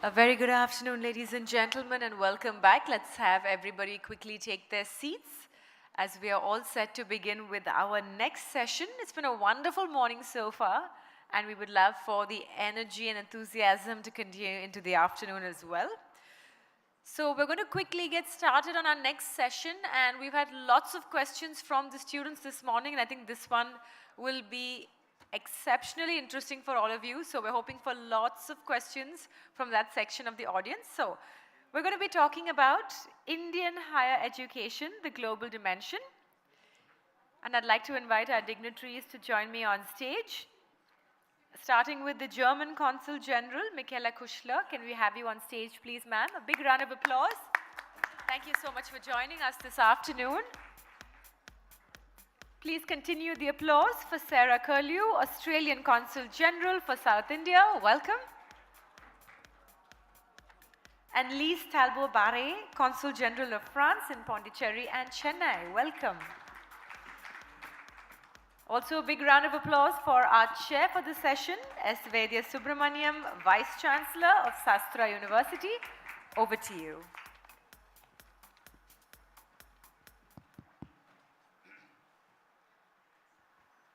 A very good afternoon, ladies and gentlemen, and welcome back. Let's have everybody quickly take their seats as we are all set to begin with our next session. It's been a wonderful morning so far, and we would love for the energy and enthusiasm to continue into the afternoon as well. So we're going to quickly get started on our next session, and we've had lots of questions from the students this morning, and I think this one will be exceptionally interesting for all of you. So we're hoping for lots of questions from that section of the audience. So we're going to be talking about Indian higher education, the global dimension. And I'd like to invite our dignitaries to join me on stage. Starting with the German Consul General, Michaela Kuschler. Can we have you on stage, please, ma'am? A big round of applause. Thank you so much for joining us this afternoon. Please continue the applause for Sarah Curlew, Australian Consul General for South India. Welcome. And Lise Talbot-Barré, Consul General of France in Pondicherry and Chennai. Welcome. Also, a big round of applause for our chair for the session, S. Vedya Subramaniam, Vice Chancellor of Sastra University. Over to you.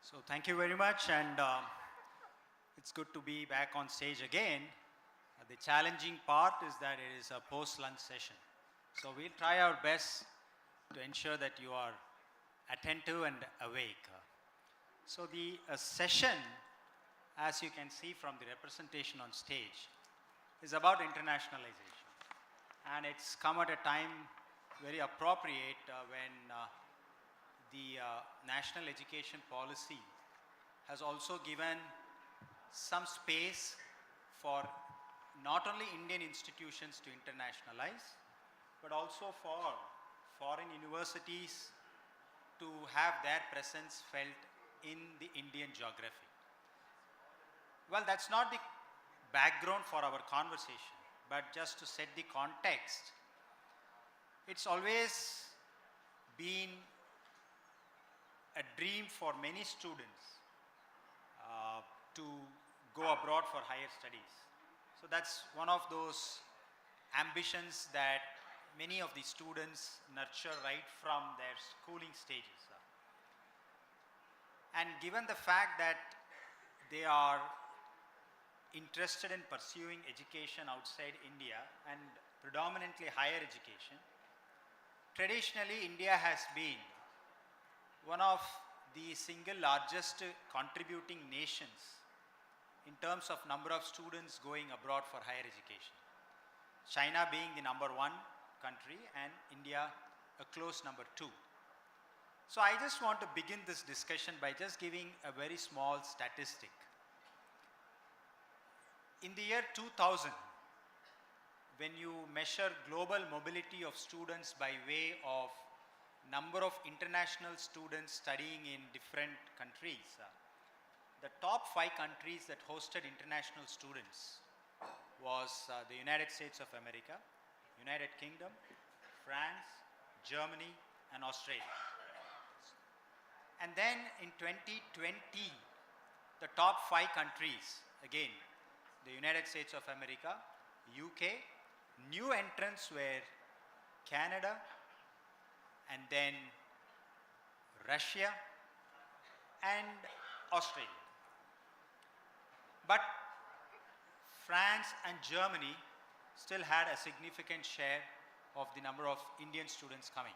So thank you very much, and it's good to be back on stage again. The challenging part is that it is a post-lunch session. So we'll try our best to ensure that you are attentive and awake. So the session, as you can see from the representation on stage, is about internationalization. And it's come at a time very appropriate when the national education policy has also given some space for not only Indian institutions to internationalize, but also for foreign universities to have their presence felt in the Indian geography. Well, that's not the background for our conversation, but just to set the context, it's always been a dream for many students to go abroad for higher studies. So that's one of those ambitions that many of the students nurture right from their schooling stages. And given the fact that they are interested in pursuing education outside India and predominantly higher education, traditionally India has been one of the single largest contributing nations in terms of number of students going abroad for higher education. China being the #1 country and India a close #2. So I just want to begin this discussion by just giving a very small statistic. In the year 2000, when you measure global mobility of students by way of number of international students studying in different countries, the top 5 countries that hosted international students was the United States of America, United Kingdom, France, Germany, and Australia. And then in 2020, the top 5 countries, again, the United States of America, UK, new entrants were Canada, and then Russia and Australia. But France and Germany still had a significant share of the number of Indian students coming.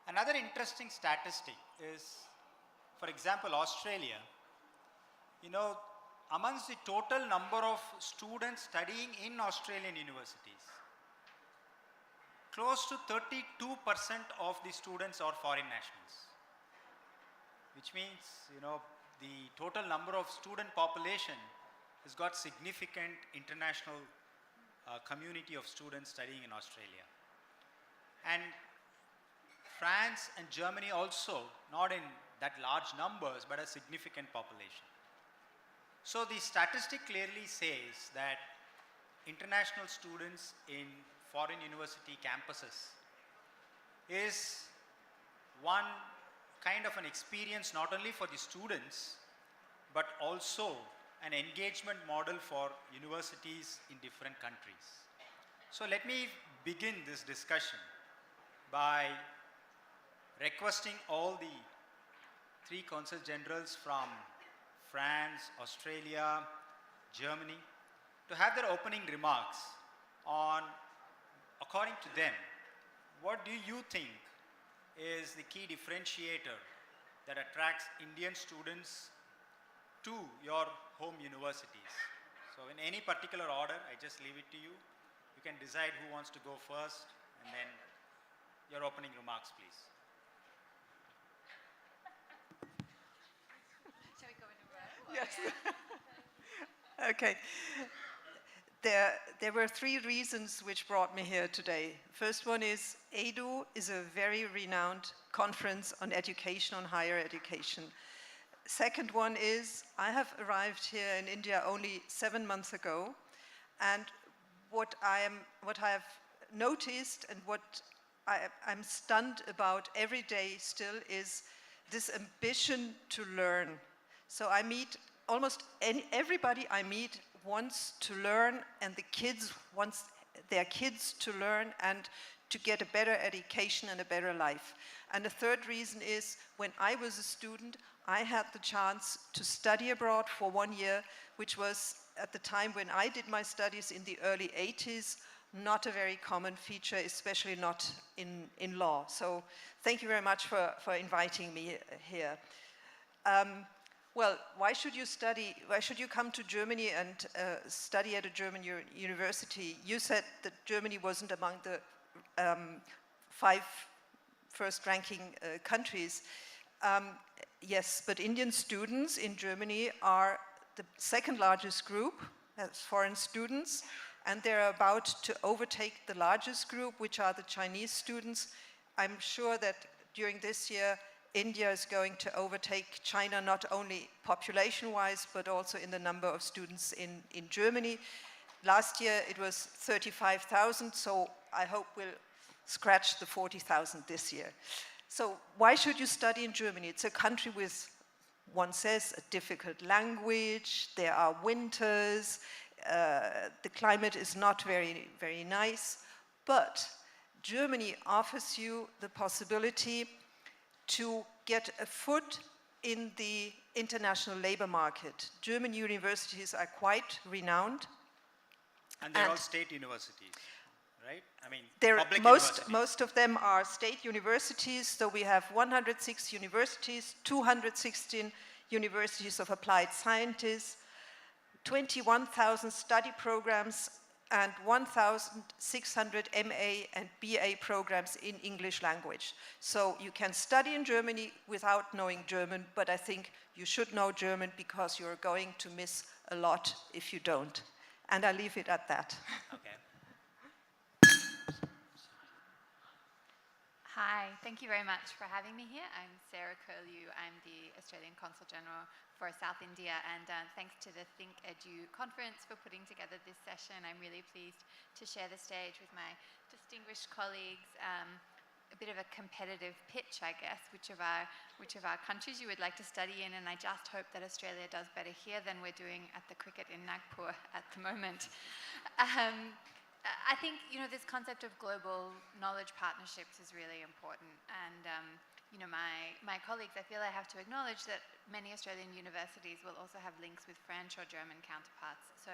Another interesting statistic is, for example, Australia. You know, amongst the total number of students studying in Australian universities, close to 32% of the students are foreign nationals, which means, you know, the total number of student population has got significant international community of students studying in Australia. And France and Germany also, not in that large numbers, but a significant population. So the statistic clearly says that international students in foreign university campuses is one kind of an experience not only for the students, but also an engagement model for universities in different countries. So let me begin this discussion by requesting all the three consul generals from France, Australia, Germany to have their opening remarks on, according to them, what do you think is the key differentiator that attracts Indian students to your home universities? So in any particular order, I just leave it to you. You can decide who wants to go first, and then your opening remarks, please. Shall we go in a row? Yes. Okay. There were three reasons which brought me here today. First one is EDU is a very renowned conference on education, on higher education. Second one is I have arrived here in India only 7 months ago, and what I have noticed and what I'm stunned about every day still is this ambition to learn. So I meet almost everybody I meet wants to learn, and the kids want their kids to learn and to get a better education and a better life. And the third reason is when I was a student, I had the chance to study abroad for 1 year, which was at the time when I did my studies in the early 80s, not a very common feature, especially not in law. So thank you very much for inviting me here. Well, why should you study? Why should you come to Germany and study at a German university? You said that Germany wasn't among the 5 first-ranking countries. Yes, but Indian students in Germany are the second largest group as foreign students, and they're about to overtake the largest group, which are the Chinese students. I'm sure that during this year, India is going to overtake China, not only population-wise, but also in the number of students in Germany. Last year, it was 35,000, so I hope we'll scratch the 40,000 this year. So why should you study in Germany? It's a country with, one says, a difficult language, there are winters, the climate is not very, very nice, but Germany offers you the possibility to get a foot in the international labor market. German universities are quite renowned. And they're all state universities, right? I mean, public most of them are state universities. So we have 106 universities, 216 universities of applied sciences, 21,000 study programs, and 1,600 MA and BA programs in English language. So you can study in Germany without knowing German, but I think you should know German because you're going to miss a lot if you don't. And I leave it at that. Okay. Hi, thank you very much for having me here. I'm Sarah Curlew. I'm the Australian Consul General for South India, and thanks to the ThinkEdu conference for putting together this session. I'm really pleased to share the stage with my distinguished colleagues. A bit of a competitive pitch, I guess, which of our countries you would like to study in, and I just hope that Australia does better here than we're doing at the cricket in Nagpur at the moment. I think, this concept of global knowledge partnerships is really important, and my colleagues, I feel I have to acknowledge that many Australian universities will also have links with French or German counterparts. So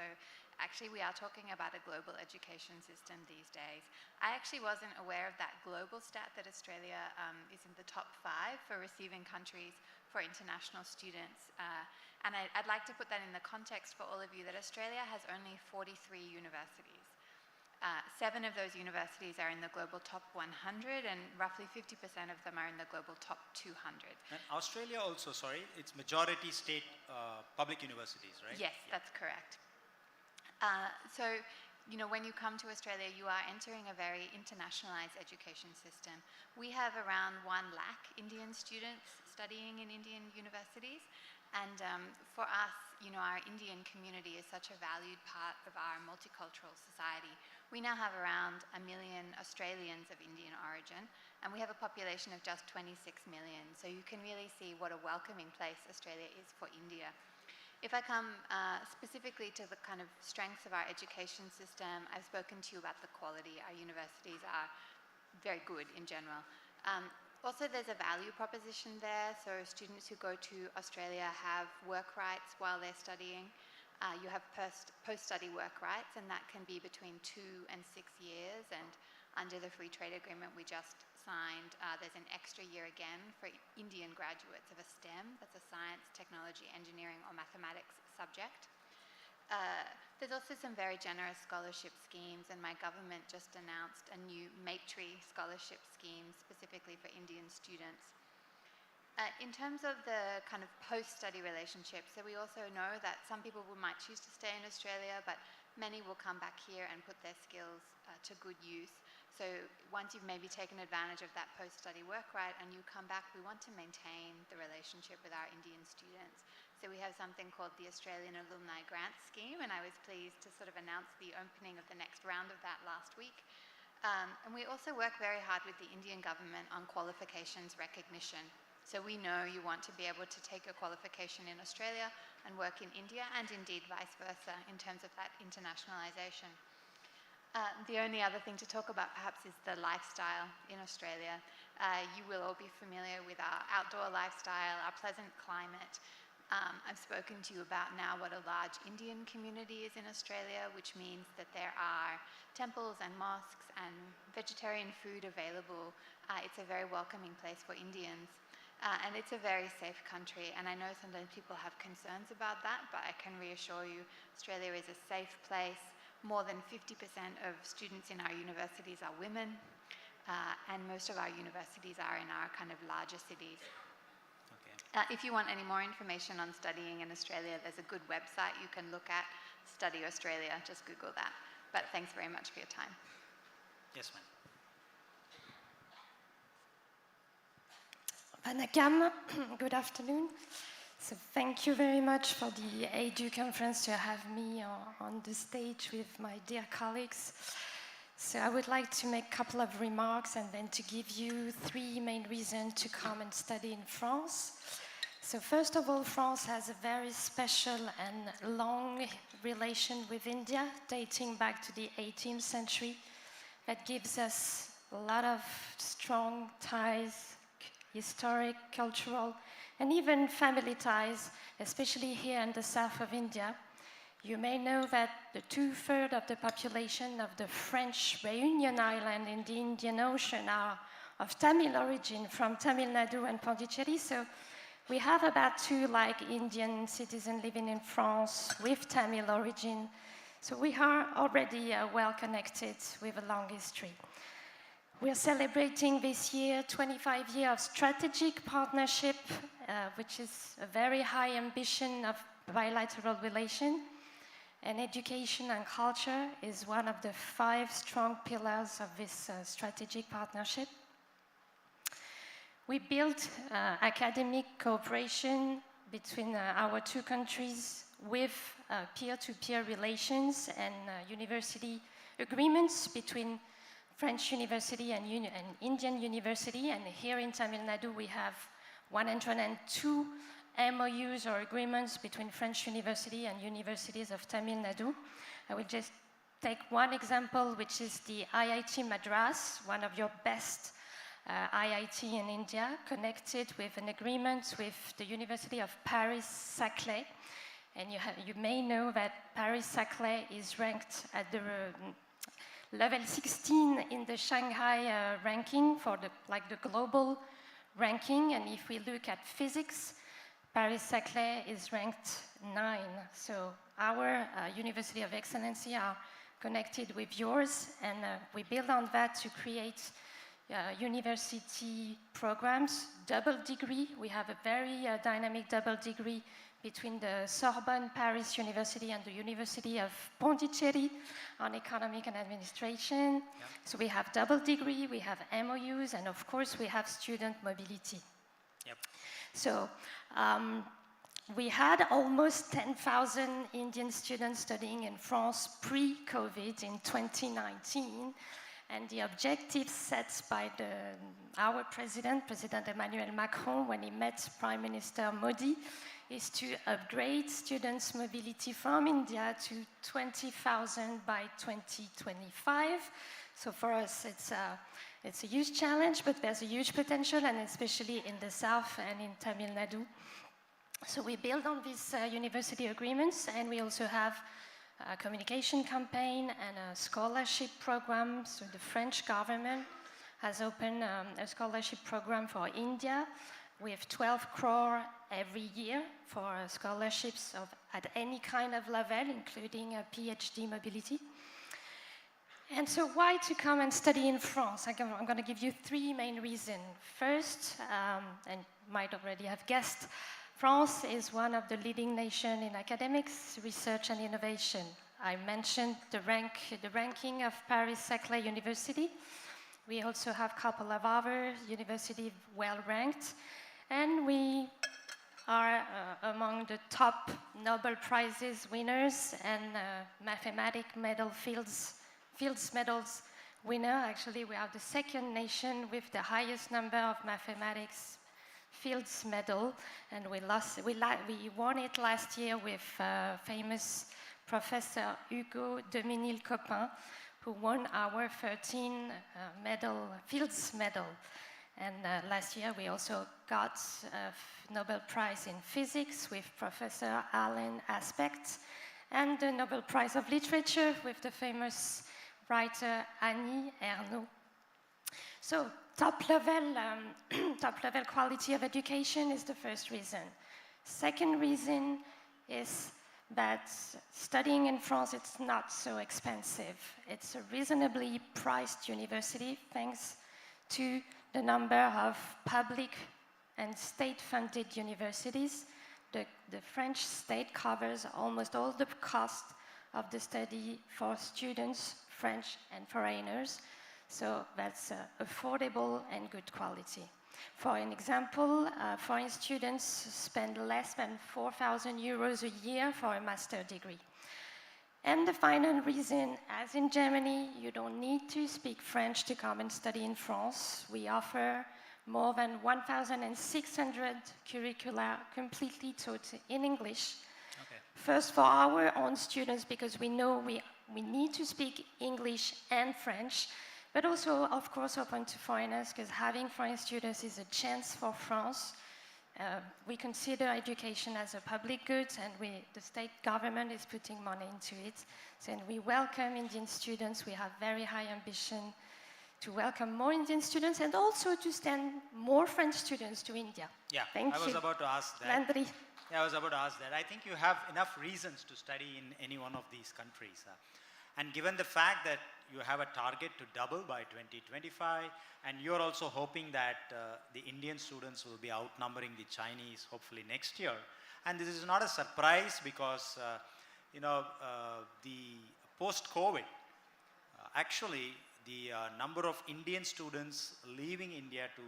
actually we are talking about a global education system these days. I actually wasn't aware of that global stat that Australia is in the top 5 for receiving countries for international students. And I'd like to put that in the context for all of you that Australia has only 43 universities. 7 of those universities are in the global top 100, and roughly 50% of them are in the global top 200. And Australia also, sorry, it's majority state public universities, right? Yes, that's correct. So, when you come to Australia, you are entering a very internationalized education system. We have around 1 lakh Indian students studying in Indian universities, and for us, our Indian community is such a valued part of our multicultural society. We now have around 1 million Australians of Indian origin, and we have a population of just 26 million. So you can really see what a welcoming place Australia is for India. if I come specifically to the kind of strengths of our education system, I've spoken to you about the quality. Our universities are very good in general. Also, there's a value proposition there. So students who go to Australia have work rights while they're studying. You have post-study work rights, and that can be between 2 and 6 years. And under the free trade agreement we just signed, there's an extra year again for Indian graduates of a STEM, that's a science, technology, engineering, or mathematics subject. There's also some very generous scholarship schemes, and my government just announced a new Maitree scholarship scheme specifically for Indian students. In terms of the kind of post-study relationship, so we also know that some people might choose to stay in Australia, but many will come back here and put their skills to good use. So once you've maybe taken advantage of that post-study work right and you come back, we want to maintain the relationship with our Indian students. So we have something called the Australian Alumni Grant Scheme, and I was pleased to sort of announce the opening of the next round of that last week. And we also work very hard with the Indian government on qualifications recognition. So we know you want to be able to take your qualification in Australia and work in India, and indeed vice versa in terms of that internationalization. The only other thing to talk about perhaps is the lifestyle in Australia. You will all be familiar with our outdoor lifestyle, our pleasant climate. I've spoken to you about now what a large Indian community is in Australia, which means that there are temples and mosques and vegetarian food available. It's a very welcoming place for Indians. And it's a very safe country, and I know sometimes people have concerns about that, but I can reassure you Australia is a safe place. More than 50% of students in our universities are women, and most of our universities are in our kind of larger cities. Okay. If you want any more information on studying in Australia, there's a good website you can look at, Study Australia, just Google that. But thanks very much for your time. Yes, ma'am. Vanakam, good afternoon. So thank you very much for the EDU conference to have me on the stage with my dear colleagues. So I would like to make a couple of remarks and then to give you 3 main reasons to come and study in France. So first of all, France has a very special and long relation with India, dating back to the 18th century, that gives us a lot of strong ties, historic, cultural, and even family ties, especially here in the south of India. You may know that the 2/3 of the population of the French Réunion Island in the Indian Ocean are of Tamil origin, from Tamil Nadu and Pondicherry. So we have about 2 Indian citizens living in France with Tamil origin. So we are already well connected with a long history. We are celebrating this year 25 years of strategic partnership, which is a very high ambition of bilateral relation. And education and culture is one of the 5 strong pillars of this strategic partnership. We built academic cooperation between our 2 countries with peer-to-peer relations and university agreements between French university and Indian university. And here in Tamil Nadu, we have 102 MOUs or agreements between French university and universities of Tamil Nadu. I will just take one example, which is the IIT Madras, one of your best IIT in India, connected with an agreement with the University of Paris-Saclay. And you may know that Paris-Saclay is ranked at the level 16 in the Shanghai ranking for the global ranking. And if we look at physics, Paris-Saclay is ranked 9. So our University of Excellency are connected with yours, and we build on that to create university programs, double degree. We have a very dynamic double degree between the Sorbonne Paris University and the University of Pondicherry on economic and administration. Yep. So we have double degree, we have MOUs, and of course we have student mobility. Yep. So we had almost 10,000 Indian students studying in France pre-COVID in 2019. And the objective set by our President Emmanuel Macron, when he met Prime Minister Modi, is to upgrade students' mobility from India to 20,000 by 2025. So for us, it's a huge challenge, but there's a huge potential, and especially in the south and in Tamil Nadu. So we build on these university agreements, and we also have a communication campaign and a scholarship program. So the French government has opened a scholarship program for India. We have 12 crore every year for scholarships at any kind of level, including a PhD mobility. And so why to come and study in France? I'm going to give you three main reasons. First, and you might already have guessed, France is one of the leading nations in academics, research and innovation. I mentioned the ranking of Paris-Saclay University. We also have a couple of other universities well ranked, and we are among the top Nobel Prizes winners and mathematics medal fields medals winner. Actually, we are the second nation with the highest number of mathematics fields medal, and we won it last year with famous Professor Hugo Deménil-Copin, who won our 13 fields medal. And last year we also got a Nobel Prize in Physics with Professor Alain Aspect, and the Nobel Prize of Literature with the famous writer Annie Ernaux. So top level quality of education is the first reason. Second reason is that studying in France, it's not so expensive. It's a reasonably priced university thanks to the number of public and state-funded universities. The French state covers almost all the cost of the study for students, French and foreigners. So that's affordable and good quality. For an example, foreign students spend less than 4,000 euros a year for a master's degree. And the final reason, as in Germany, you don't need to speak French to come and study in France. We offer more than 1,600 curricula completely taught in English. Okay. First for our own students, because we know we need to speak English and French, but also, of course, open to foreigners, because having foreign students is a chance for France. We consider education as a public good, and the state government is putting money into it. So, and we welcome Indian students. We have very high ambition to welcome more Indian students, and also to send more French students to India. Yeah, Thank you. I was about to ask that. Landry. Yeah, I was about to ask that. I think you have enough reasons to study in any one of these countries. And given the fact that you have a target to double by 2025, and you're also hoping that the Indian students will be outnumbering the Chinese hopefully next year. And this is not a surprise because, the post-COVID, actually the number of Indian students leaving India to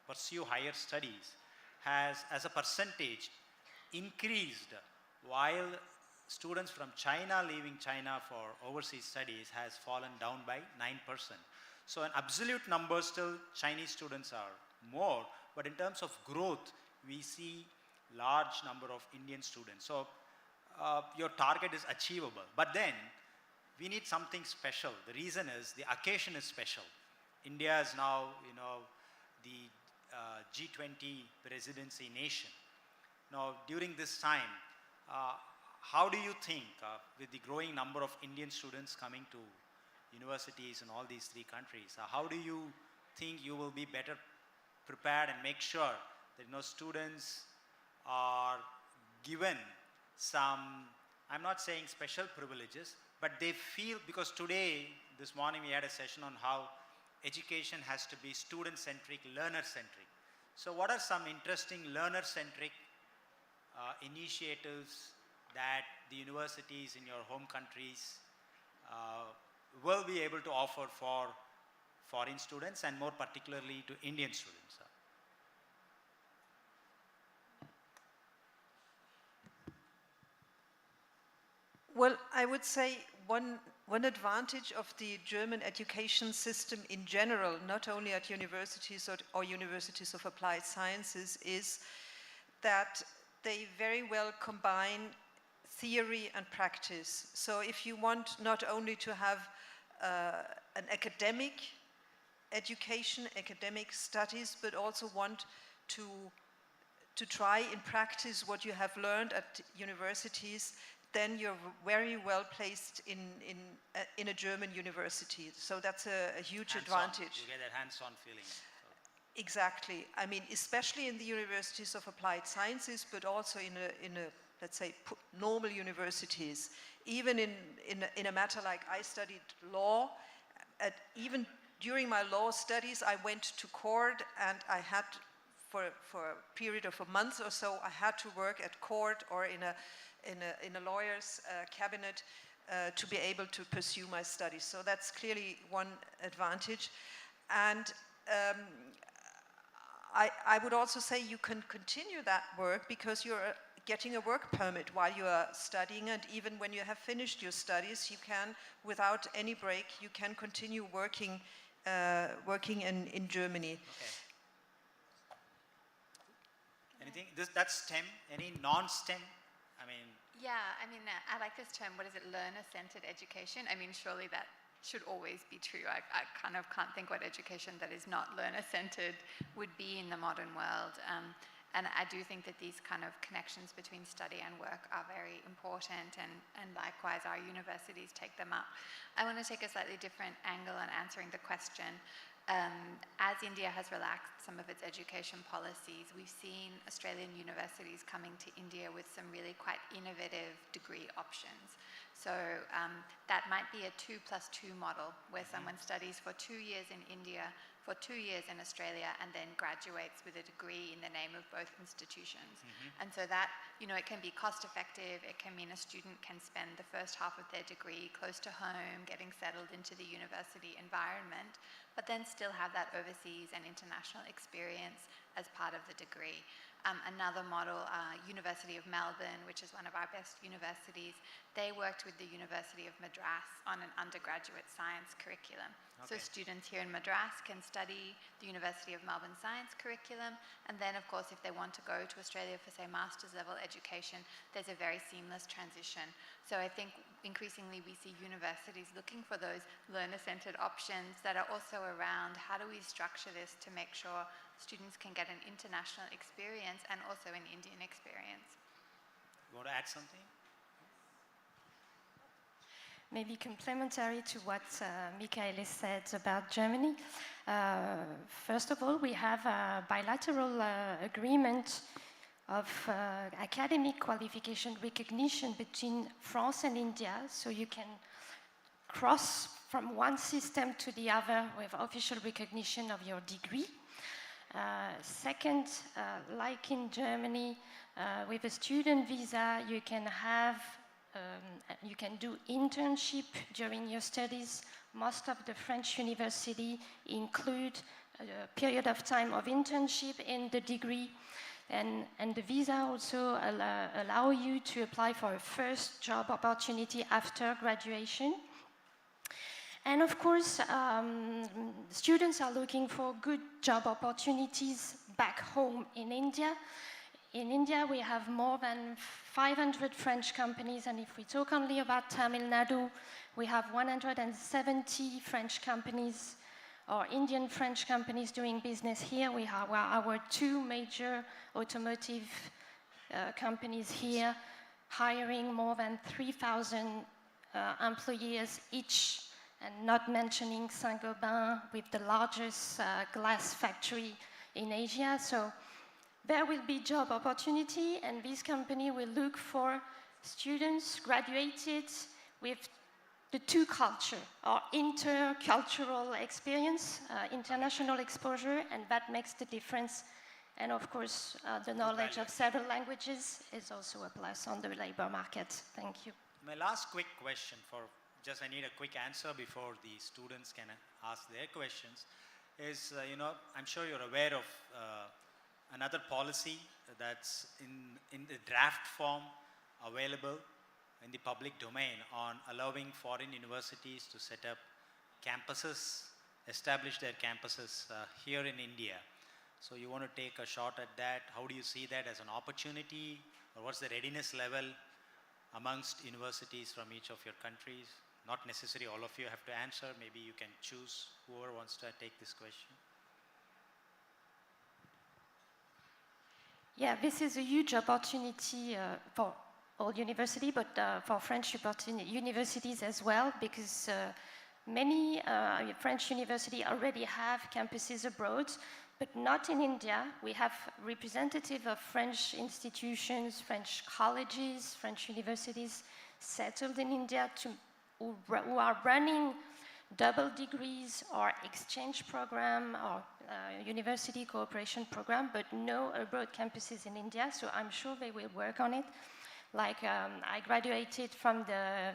pursue higher studies has, as a percentage, increased, while students from China leaving China for overseas studies has fallen down by 9%. So in absolute numbers, still Chinese students are more, but in terms of growth, we see large number of Indian students. So your target is achievable, but then we need something special. The reason is the occasion is special. India is now, the G20 presidency nation. Now, during this time, how do you think, with the growing number of Indian students coming to universities in all these three countries, how do you think you will be better prepared and make sure that students are given some, I'm not saying special privileges, but they feel, because today, this morning we had a session on how education has to be student-centric, learner-centric. So what are some interesting learner-centric initiatives that the universities in your home countries will be able to offer for foreign students and more particularly to Indian students? Well, I would say one advantage of the German education system in general, not only at universities or universities of applied sciences, is that they very well combine theory and practice. So if you want not only to have an academic education, academic studies, but also want to try in practice what you have learned at universities, then you're very well placed in a German university. So that's a huge advantage. You get that hands-on feeling. Exactly. I mean, especially in the universities of applied sciences, but also in a let's say, normal universities. Even in a matter like I studied law, even during my law studies, I went to court, and I had, for a period of a month or so, I had to work at court or in a lawyer's cabinet to be able to pursue my studies. So that's clearly one advantage. And I would also say you can continue that work because you're getting a work permit while you are studying, and even when you have finished your studies, you can, without any break, you can continue working in Germany. Okay. Anything? That's STEM. Any non-STEM? I mean. Yeah, I mean, I like this term. What is it? Learner-centered education. I mean, surely that should always be true. I kind of can't think what education that is not learner-centered would be in the modern world. And I do think that these kind of connections between study and work are very important, and likewise our universities take them up. I want to take a slightly different angle on answering the question. As India has relaxed some of its education policies, we've seen Australian universities coming to India with some really quite innovative degree options. So that might be a 2+2 model, where someone studies for 2 years in India, for 2 years in Australia, and then graduates with a degree in the name of both institutions. And so that, you know, it can be cost effective. It can mean a student can spend the first half of their degree close to home, getting settled into the university environment, but then still have that overseas and international experience as part of the degree. Another model, University of Melbourne, which is one of our best universities, they worked with the University of Madras on an undergraduate science curriculum. So students here in Madras can study the University of Melbourne science curriculum, and then of course if they want to go to Australia for, say, master's level education, there's a very seamless transition. So I think increasingly we see universities looking for those learner-centered options that are also around how do we structure this to make sure students can get an international experience and also an Indian experience. You want to add something? Maybe complementary to what Michael said about Germany. First of all, we have a bilateral agreement of academic qualification recognition between France and India, so you can cross from one system to the other with official recognition of your degree. Second, like in Germany, with a student visa, you can have you can do internship during your studies. Most of the French universities include a period of time of internship in the degree, and the visa also allow you to apply for a first job opportunity after graduation. And of course, students are looking for good job opportunities back home in India. In India, we have more than 500 French companies, and if we talk only about Tamil Nadu, we have 170 French companies or Indian French companies doing business here. We have our two major automotive companies here, hiring more than 3,000 employees each, and not mentioning Saint-Gobain with the largest glass factory in Asia. So there will be job opportunity, and this company will look for students graduated with the two culture, or intercultural experience, international exposure, and that makes the difference. And of course, the knowledge of several languages is also a plus on the labor market. Thank you. My last quick question, I need a quick answer before the students can ask their questions, is, I'm sure you're aware of another policy that's in the draft form available in the public domain on allowing foreign universities to set up campuses, establish their campuses here in India. So you want to take a shot at that. How do you see that as an opportunity, or what's the readiness level amongst universities from each of your countries? Not necessarily all of you have to answer. Maybe you can choose whoever wants to take this question. Yeah, this is a huge opportunity for all universities, but for French universities as well, because many French universities already have campuses abroad, but not in India. We have representatives of French institutions, French colleges, French universities settled in India who are running double degrees or exchange program or university cooperation program, but no abroad campuses in India, so I'm sure they will work on it. Like I graduated from the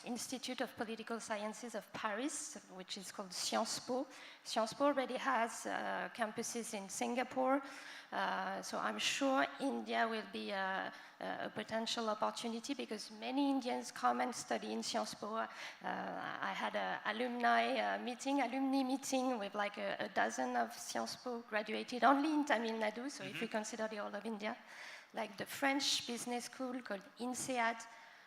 Institute of Political Sciences of Paris, which is called Sciences Po. Sciences Po already has campuses in Singapore, so I'm sure India will be a potential opportunity because many Indians come and study in Sciences Po. I had an alumni meeting with like a dozen of Sciences Po graduated only in Tamil Nadu, so if we consider the whole of India. Like the French business school called INSEAD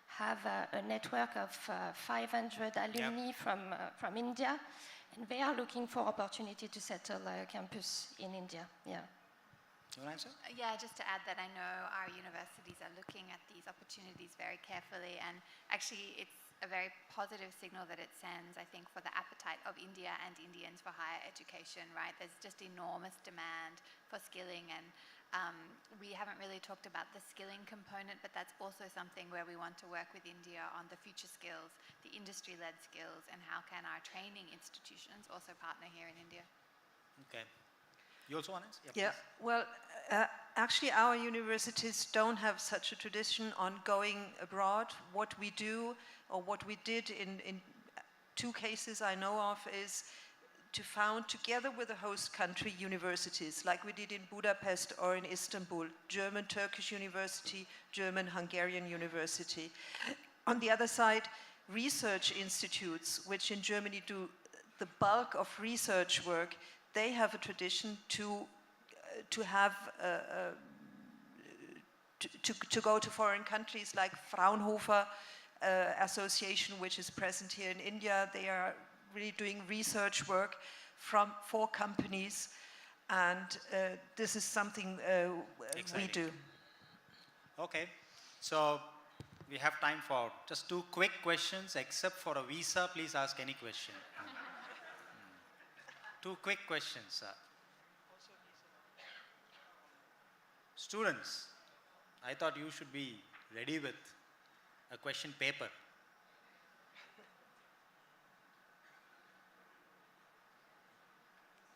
have a network of 500 alumni from India, and they are looking for opportunity to settle a campus in India. Yeah. You want to answer? Yeah, just to add that I know our universities are looking at these opportunities very carefully, and actually it's a very positive signal that it sends, I think, for the appetite of India and Indians for higher education, right? There's just enormous demand for skilling, and we haven't really talked about the skilling component, but that's also something where we want to work with India on the future skills, the industry-led skills, and how can our training institutions also partner here in India. Okay. You also want to answer? Yeah, well, actually our universities don't have such a tradition on going abroad. What we do, or what we did in two cases I know of, is to found, together with the host country, universities, like we did in Budapest or in Istanbul, German-Turkish University, German-Hungarian University. On the other side, research institutes, which in Germany do the bulk of research work, they have a tradition to go to foreign countries, like Fraunhofer Association, which is present here in India. They are really doing research work for companies, and this is something we do. Okay, so we have time for just two quick questions. Except for a visa, please ask any question. Two quick questions. Students, I thought you should be ready with a question paper.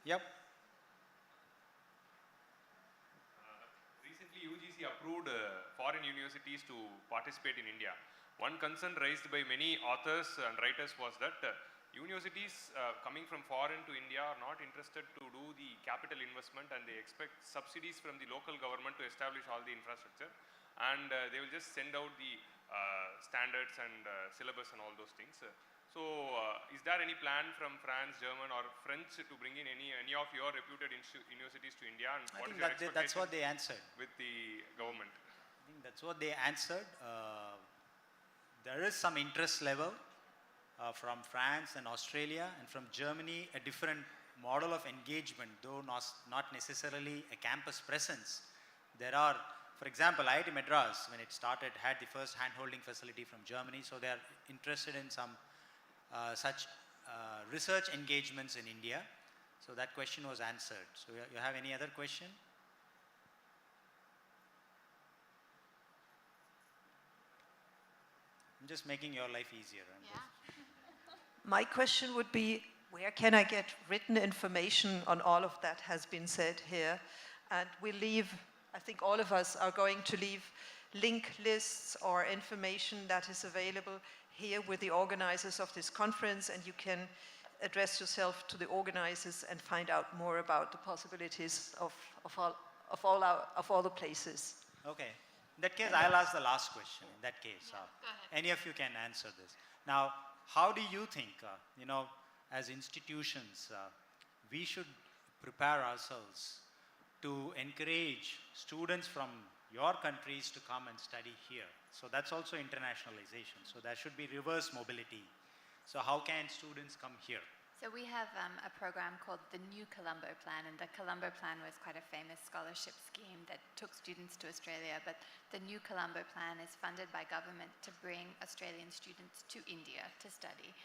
Yep. Recently, UGC approved foreign universities to participate in India. One concern raised by many authors and writers was that universities coming from foreign to India are not interested to do the capital investment, and they expect subsidies from the local government to establish all the infrastructure, and they will just send out the standards and syllabus and all those things. So, is there any plan from France, German, or French to bring in any of your reputed universities to India? And what is your expectation that's what they answered. With the government? I think that's what they answered. There is some interest level from France and Australia, and from Germany, a different model of engagement, though not necessarily a campus presence. There are, for example, IIT Madras, when it started, had the first hand-holding facility from Germany, so they are interested in some such research engagements in India. So that question was answered. So you have any other question? I'm just making your life easier. My question would be, where can I get written information on all of that has been said here? And we'll leave, I think all of us are going to leave link lists or information that is available here with the organizers of this conference, and you can address yourself to the organizers and find out more about the possibilities of all the places. Okay. In that case, I'll ask the last question. In that case, any of you can answer this. Now, how do you think, as institutions, we should prepare ourselves to encourage students from your countries to come and study here. So that's also internationalization. So there should be reverse mobility. So how can students come here? So we have a program called the New Colombo Plan, and the Colombo Plan was quite a famous scholarship scheme that took students to Australia, but the New Colombo Plan is funded by government to bring Australian students to India to study.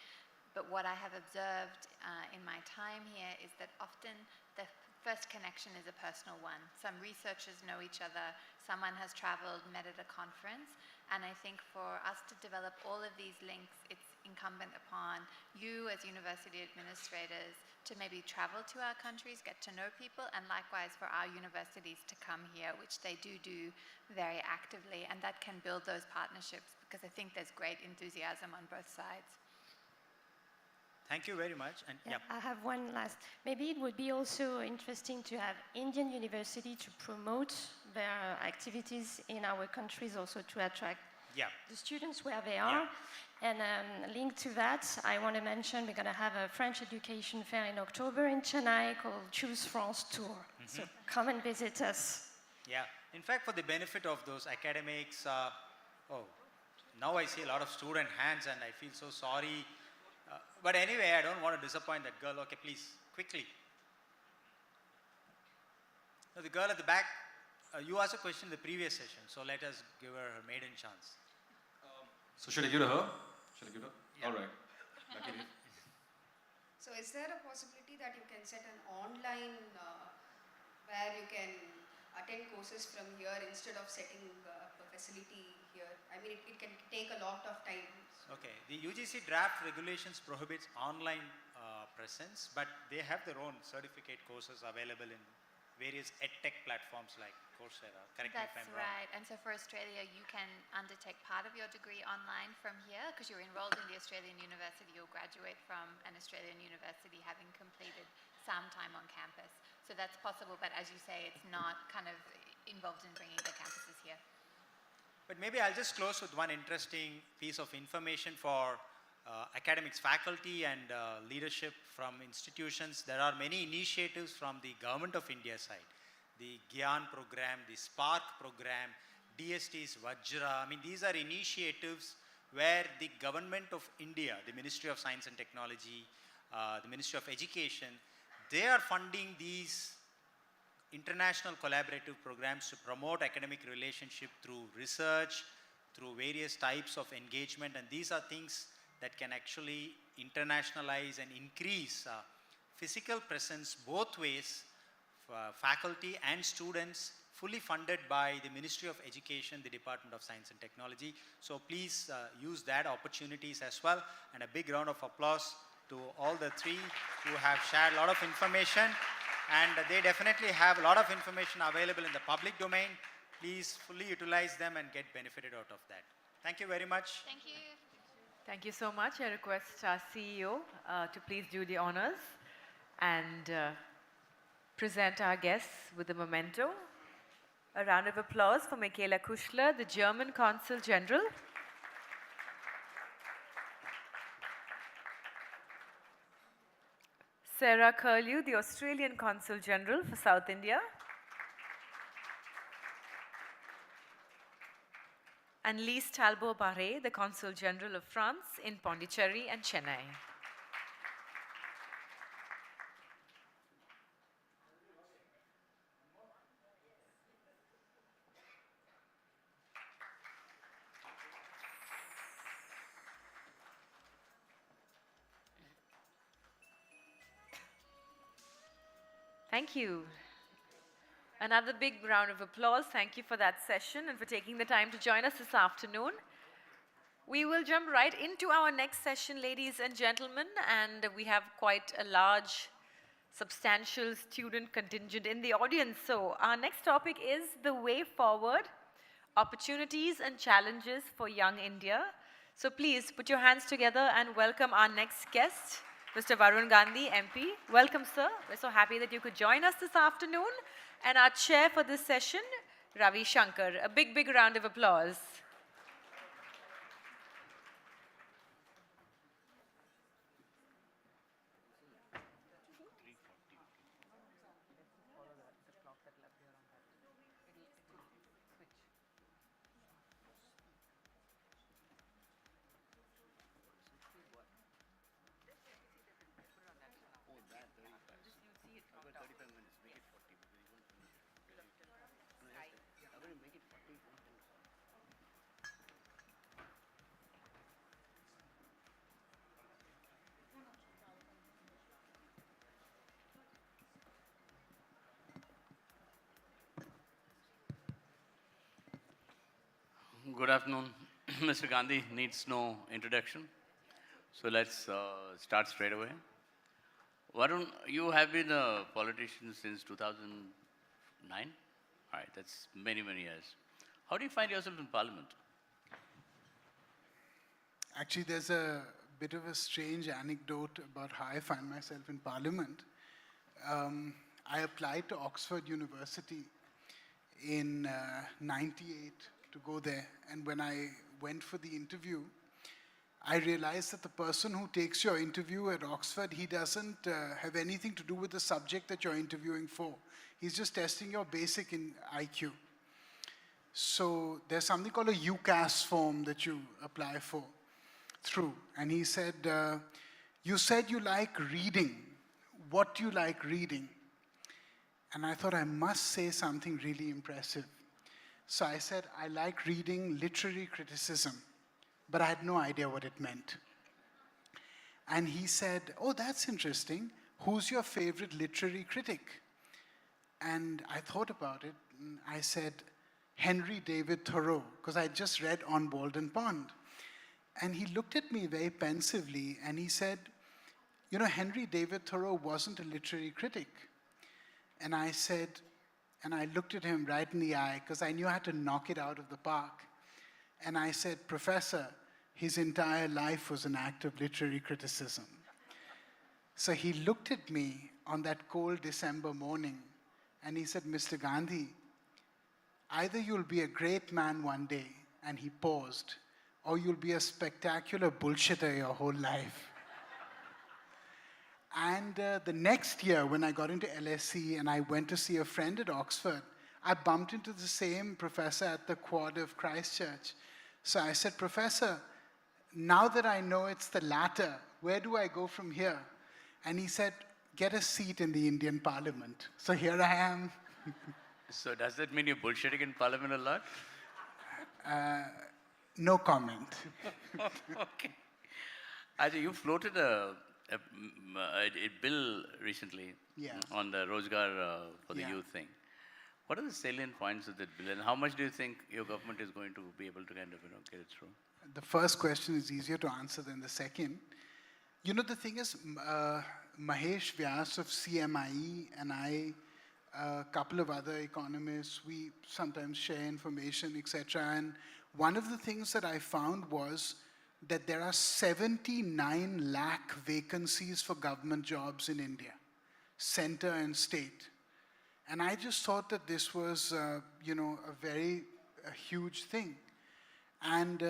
But what I have observed in my time here is that often the first connection is a personal one. Some researchers know each other, someone has traveled, met at a conference, and I think for us to develop all of these links, it's incumbent upon you as university administrators to maybe travel to our countries, get to know people, and likewise for our universities to come here, which they do very actively, and that can build those partnerships because I think there's great enthusiasm on both sides. Thank you very much. And yeah, I have one last. Maybe it would be also interesting to have Indian university to promote their activities in our countries, also to attract the students where they are. And linked to that, I want to mention we're going to have a French education fair in October in Chennai called Choose France Tour. So come and visit us. Yeah, in fact, for the benefit of those academics, now I see a lot of student hands and I feel so sorry. But anyway, I don't want to disappoint that girl. Okay, please, quickly. Now, the girl at the back, you asked a question in the previous session, so let us give her her maiden chance. So should I give it to her? Should I give it? Yeah. All right. So is there a possibility that you can set an online where you can attend courses from here instead of setting up a facility here? I mean, it can take a lot of time. Okay, the UGC draft regulations prohibits online presence, but they have their own certificate courses available in various edtech platforms like Coursera. Correct me if I'm wrong. That's right. And so for Australia, you can undertake part of your degree online from here because you're enrolled in the Australian university. You'll graduate from an Australian university having completed some time on campus. So that's possible, but as you say, it's not kind of involved in bringing the campuses here. But maybe I'll just close with one interesting piece of information for academics, faculty and leadership from institutions. There are many initiatives from the Government of India side. The GYAN program, the Spark program, DST's Vajra. I mean, these are initiatives where the Government of India, the Ministry of Science and Technology, the Ministry of Education, they are funding these international collaborative programs to promote academic relationship through research, through various types of engagement, and these are things that can actually internationalize and increase physical presence both ways, faculty and students, fully funded by the Ministry of Education, the Department of Science and Technology. So please use that opportunities as well, and a big round of applause to all the three who have shared a lot of information. And they definitely have a lot of information available in the public domain. Please fully utilize them and get benefited out of that. Thank you very much. Thank you. Thank you so much. I request our CEO to please do the honors and present our guests with the memento. A round of applause for Michaela Kuschler, the German Consul General. Sarah Curlew, the Australian Consul General for South India. And Lise Talbot-Barret, the Consul General of France in Pondicherry and Chennai. Thank you. Another big round of applause. Thank you for that session and for taking the time to join us this afternoon. We will jump right into our next session, ladies and gentlemen, and we have quite a large, substantial student contingent in the audience. So our next topic is the way forward, opportunities and challenges for young India. So please put your hands together and welcome our next guest, Mr. Varun Gandhi, MP. Welcome, sir. We're so happy that you could join us this afternoon. And our chair for this session, Ravi Shankar. A big, big round of applause. Good afternoon. Mr. Gandhi needs no introduction. So let's start straight away. Varun, you have been a politician since 2009? All right, that's many, many years. How do you find yourself in Parliament? Actually, there's a bit of a strange anecdote about how I find myself in Parliament. I applied to Oxford University in '98 to go there. And when I went for the interview, I realized that the person who takes your interview at Oxford, he doesn't have anything to do with the subject that you're interviewing for. He's just testing your basic IQ. So there's something called a UCAS form that you apply for through. And he said, you said you like reading. What do you like reading? And I thought I must say something really impressive. So I said, I like reading literary criticism, but I had no idea what it meant. And he said, oh, that's interesting. Who's your favorite literary critic? And I thought about it, and I said, Henry David Thoreau, because I just read On Walden Pond. And he looked at me very pensively, and he said, you know, Henry David Thoreau wasn't a literary critic. And I said, and I looked at him right in the eye, because I knew I had to knock it out of the park. And I said, Professor, his entire life was an act of literary criticism. So he looked at me on that cold December morning, and he said, Mr. Gandhi, either you'll be a great man one day, and he paused, or you'll be a spectacular bullshitter your whole life. And the next year, when I got into LSE and I went to see a friend at Oxford, I bumped into the same professor at the Quad of Christchurch. So I said, Professor, now that I know it's the latter, where do I go from here? And he said, get a seat in the Indian Parliament. So here I am. So does that mean you're bullshitting in Parliament a lot? No comment. Okay. Ajay, you floated a bill recently on the Rozgar for the youth thing. What are the salient points of that bill, and how much do you think your government is going to be able to kind of get it through? The first question is easier to answer than the second. You know, the thing is, Mahesh Vyas of CMIE and I, a couple of other economists, we sometimes share information, etc. And one of the things that I found was that there are 79 lakh vacancies for government jobs in India, center and state. And I just thought that this was, you know, a huge thing. And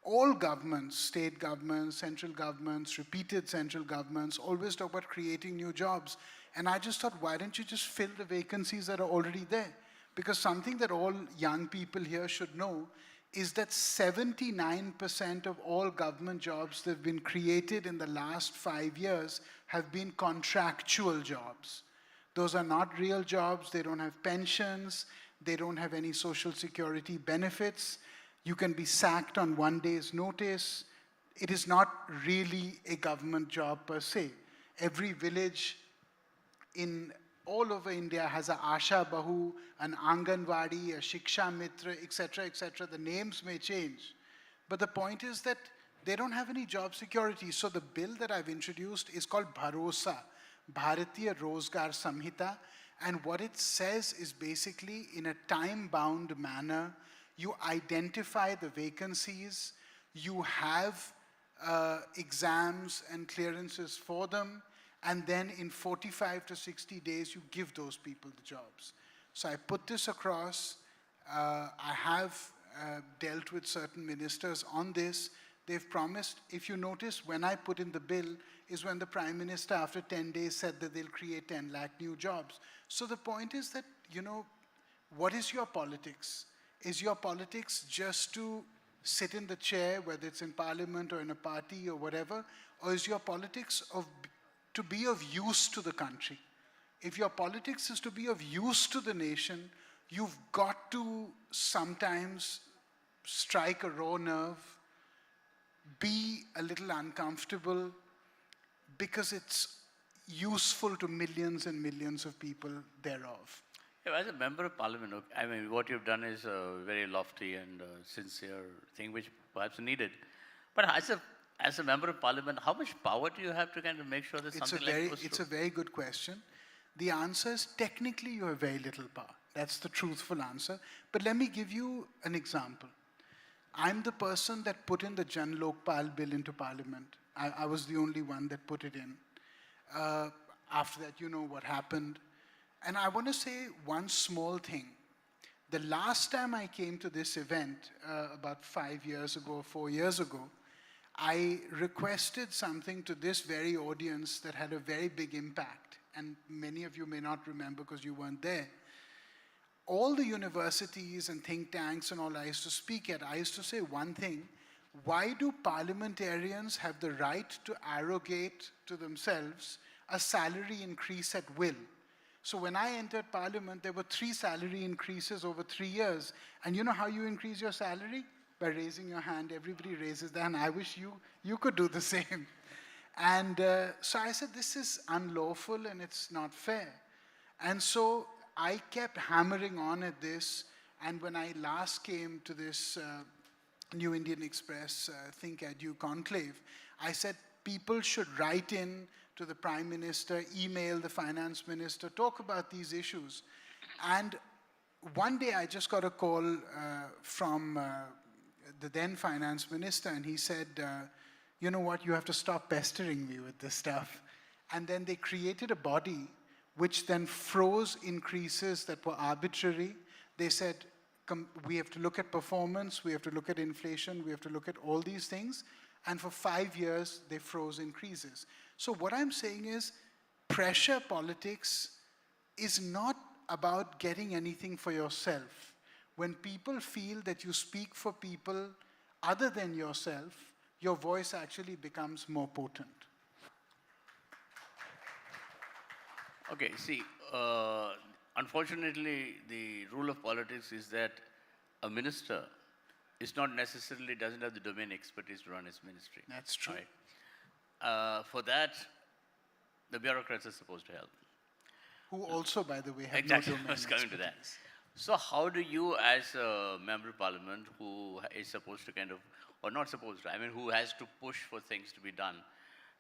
all governments, state governments, central governments, repeated central governments, always talk about creating new jobs. And I just thought, why don't you just fill the vacancies that are already there? Because something that all young people here should know is that 79% of all government jobs that have been created in the last 5 years have been contractual jobs. Those are not real jobs. They don't have pensions. They don't have any social security benefits. You can be sacked on 1 day's notice. It is not really a government job per se. Every village in all over India has a Asha Bahu, an Anganwadi, a Shiksha Mitra, etc., etc. The names may change. But the point is that they don't have any job security. So the bill that I've introduced is called Bharosa, Bharatiya Rozgar Samhita. And what it says is basically, in a time-bound manner, you identify the vacancies, you have exams and clearances for them, and then in 45 to 60 days, you give those people the jobs. So I put this across. I have dealt with certain ministers on this. They've promised, if you notice, when I put in the bill, is when the Prime Minister, after 10 days, said that they'll create 10 lakh new jobs. So the point is that, you know, what is your politics? Is your politics just to sit in the chair, whether it's in Parliament or in a party or whatever, or is your politics to be of use to the country? If your politics is to be of use to the nation, you've got to sometimes strike a raw nerve, be a little uncomfortable, because it's useful to millions and millions of people thereof. As a member of parliament, I mean, what you've done is a very lofty and sincere thing, which perhaps needed. But as a member of parliament, how much power do you have to kind of make sure that something like goes It's through? a very good question. The answer is technically you have very little power. That's the truthful answer. But let me give you an example. I'm the person that put in the Jan Lokpal bill into parliament. I was the only one that put it in. After that, you know what happened. And I want to say one small thing. The last time I came to this event, about 5 years ago, 4 years ago, I requested something to this very audience that had a very big impact. And many of you may not remember because you weren't there. All the universities and think tanks and all I used to speak at, I used to say one thing: why do parliamentarians have the right to arrogate to themselves a salary increase at will? So when I entered parliament, there were 3 salary increases over 3 years. And you know how you increase your salary? By raising your hand. Everybody raises their hand. I wish you could do the same. And so I said, this is unlawful and it's not fair. And so I kept hammering on at this. And when I last came to this New Indian Express ThinkEdu conclave, I said people should write in to the Prime Minister, email the Finance Minister, talk about these issues. And one day I just got a call from the then Finance Minister, and he said, you know what, you have to stop pestering me with this stuff. And then they created a body which then froze increases that were arbitrary. They said, we have to look at performance, we have to look at inflation, we have to look at all these things. And for 5 years, they froze increases. So what I'm saying is, pressure politics is not about getting anything for yourself. When people feel that you speak for people other than yourself, your voice actually becomes more potent. Okay, see, unfortunately, the rule of politics is that a minister doesn't have the domain expertise to run his ministry. That's true. Right? For that, the bureaucrats are supposed to help. Who also, by the way, have exactly. no domain I was coming to that. expertise. So how do you, as a member of parliament who is supposed to kind of, or not supposed to, I mean, who has to push for things to be done,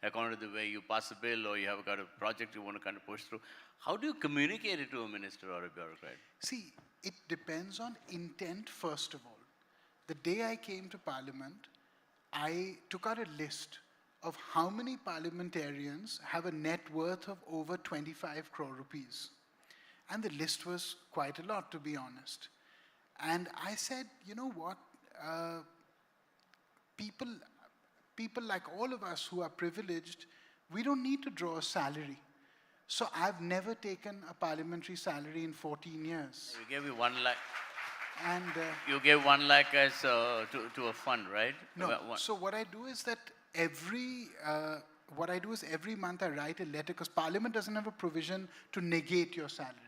according to the way you pass a bill or you have got a project you want to kind of push through, how do you communicate it to a minister or a bureaucrat? See, it depends on intent, first of all. The day I came to parliament, I took out a list of how many parliamentarians have a net worth of over 25 crore rupees. And the list was quite a lot, to be honest. And I said, you know what, people like all of us who are privileged, we don't need to draw a salary. So I've never taken a parliamentary salary in 14 years. You gave me 1 lakh. And you gave 1 lakh as to a fund, right? No. So what I do is that every month I write a letter, because Parliament doesn't have a provision to negate your salary.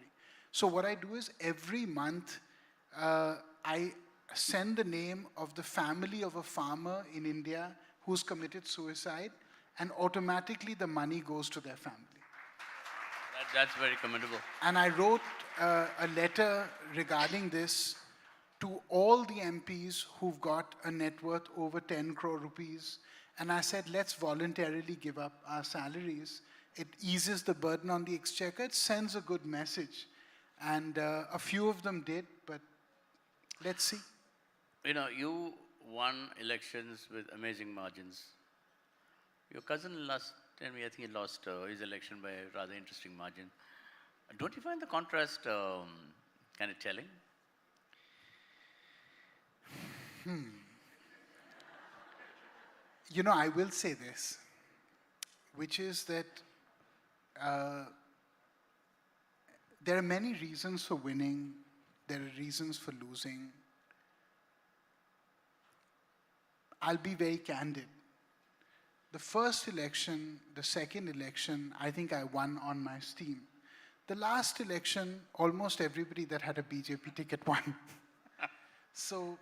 So what I do is every month I send the name of the family of a farmer in India who's committed suicide, and automatically the money goes to their family. That's very commendable. And I wrote a letter regarding this to all the MPs who've got a net worth over 10 crore rupees. And I said, let's voluntarily give up our salaries. It eases the burden on the exchequer. It sends a good message. And a few of them did, but let's see. You know, you won elections with amazing margins. Your cousin last time, I think he lost his election by a rather interesting margin. Don't you find the contrast kind of telling? You know, I will say this, which is that there are many reasons for winning. There are reasons for losing. I'll be very candid. The first election, the second election, I think I won on my steam. The last election, almost everybody that had a BJP ticket won. So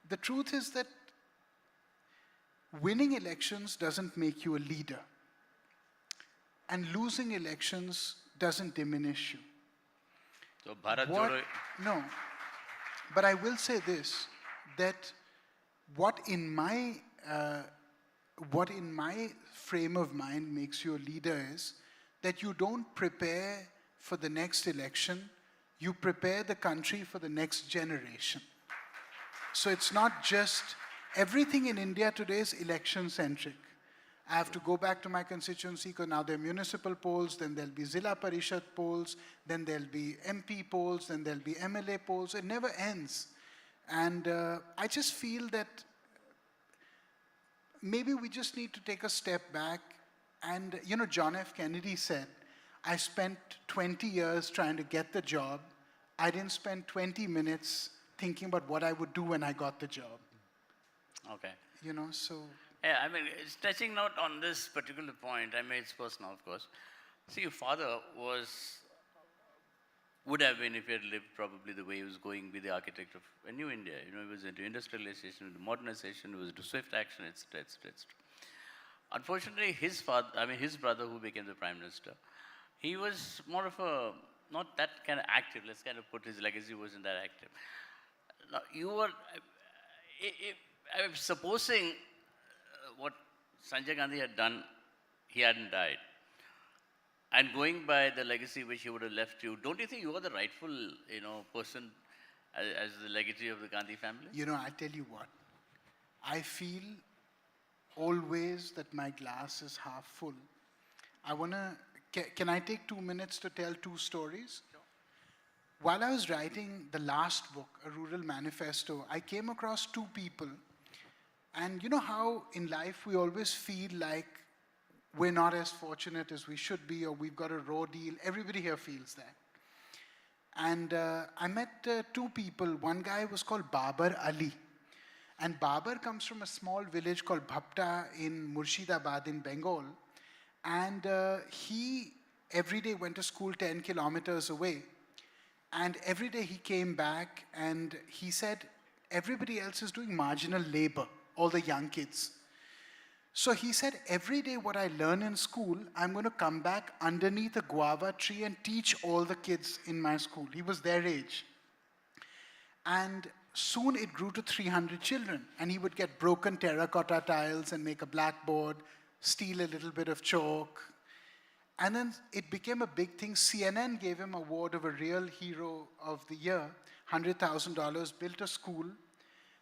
the truth is that winning elections doesn't make you a leader. And losing elections doesn't diminish you. So Bharat what, Jodo. no, but I will say this, that what in my frame of mind makes you a leader is that you don't prepare for the next election, you prepare the country for the next generation. So it's not just, everything in India today is election-centric. I have to go back to my constituency because now there are municipal polls, then there'll be Zilla Parishad polls, then there'll be MP polls, then there'll be MLA polls. It never ends. And I just feel that maybe we just need to take a step back. And, you know, John F. Kennedy said, I spent 20 years trying to get the job. I didn't spend 20 minutes thinking about what I would do when I got the job. Okay. You know, so... Yeah, I mean, it's touching not on this particular point. I mean, it's personal, of course. See, your father would have been, if he had lived probably the way he was going, be the architect of a new India. You know, he was into industrialization, into modernization, he was into swift action, etc., etc., etc. Unfortunately, his brother who became the prime minister, he was more of a, not that kind of active, let's kind of put his legacy wasn't that active. Now, you were, I'm supposing what Sanjay Gandhi had done, he hadn't died. And going by the legacy which he would have left you, don't you think you are the rightful, you know, person as the legacy of the Gandhi family? You know, I tell you what, I feel always that my glass is half full. I want to, can I take 2 minutes to tell 2 stories? Sure. While I was writing the last book, A Rural Manifesto, I came across 2 people. And you know how in life we always feel like we're not as fortunate as we should be, or we've got a raw deal. Everybody here feels that. And I met 2 people. One guy was called Babar Ali. And Babar comes from a small village called Bhapta in Murshidabad in Bengal. And he every day went to school 10 kilometers away. And every day he came back and he said, everybody else is doing marginal labor, all the young kids. So he said, every day what I learn in school, I'm going to come back underneath a guava tree and teach all the kids in my school. He was their age. And soon it grew to 300 children. And he would get broken terracotta tiles and make a blackboard, steal a little bit of chalk. And then it became a big thing. CNN gave him an award of a real hero of the year, $100,000, built a school.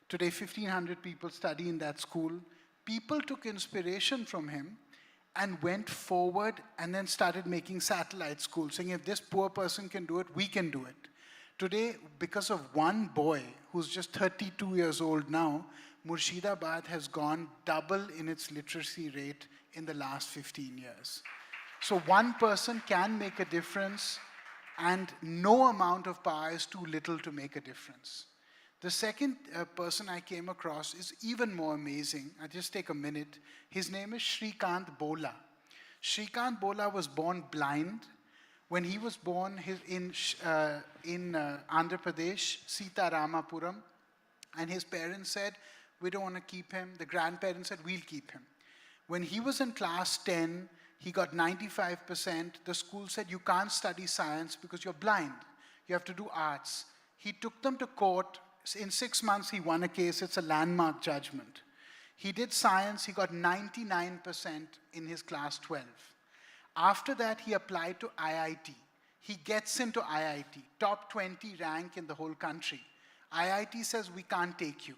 Today, 1,500 people study in that school. People took inspiration from him and went forward and then started making satellite schools, saying if this poor person can do it, we can do it. Today, because of one boy who's just 32 years old now, Murshidabad has gone double in its literacy rate in the last 15 years. So one person can make a difference, and no amount of power is too little to make a difference. The second person I came across is even more amazing. I'll just take a minute. His name is Shrikant Bola. Shrikant Bola was born blind. When he was born in Andhra Pradesh, Sita Ramapuram, and his parents said, we don't want to keep him. The grandparents said, we'll keep him. When he was in class 10, he got 95%. The school said, you can't study science because you're blind. You have to do arts. He took them to court. In 6 months, he won a case. It's a landmark judgment. He did science. He got 99% in his class 12. After that, he applied to IIT. He gets into IIT, top 20 rank in the whole country. IIT says, we can't take you.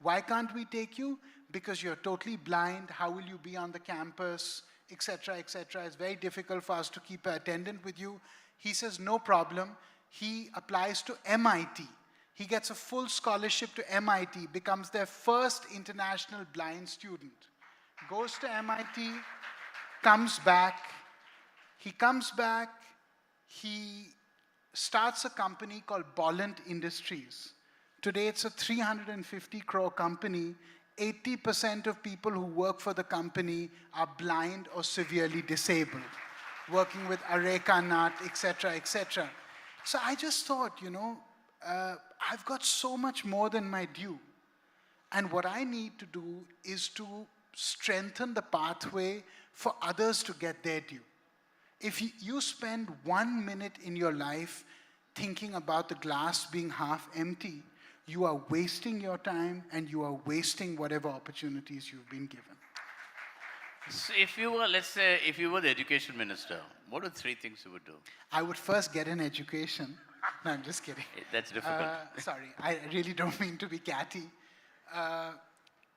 Why can't we take you? Because you're totally blind. How will you be on the campus, etc., etc. It's very difficult for us to keep an attendant with you. He says, no problem. He applies to MIT. He gets a full scholarship to MIT, becomes their first international blind student. Goes to MIT, comes back. He comes back, he starts a company called Bolland Industries. Today it's a 350 crore company. 80% of people who work for the company are blind or severely disabled, working with Areca nut, etc., etc. So I just thought, you know, I've got so much more than my due. And what I need to do is to strengthen the pathway for others to get their due. If you spend 1 minute in your life thinking about the glass being half empty, you are wasting your time and you are wasting whatever opportunities you've been given. So if you were, let's say, if you were the education minister, what are 3 things you would do? I would first get an education. No, I'm just kidding. That's difficult. Sorry, I really don't mean to be catty.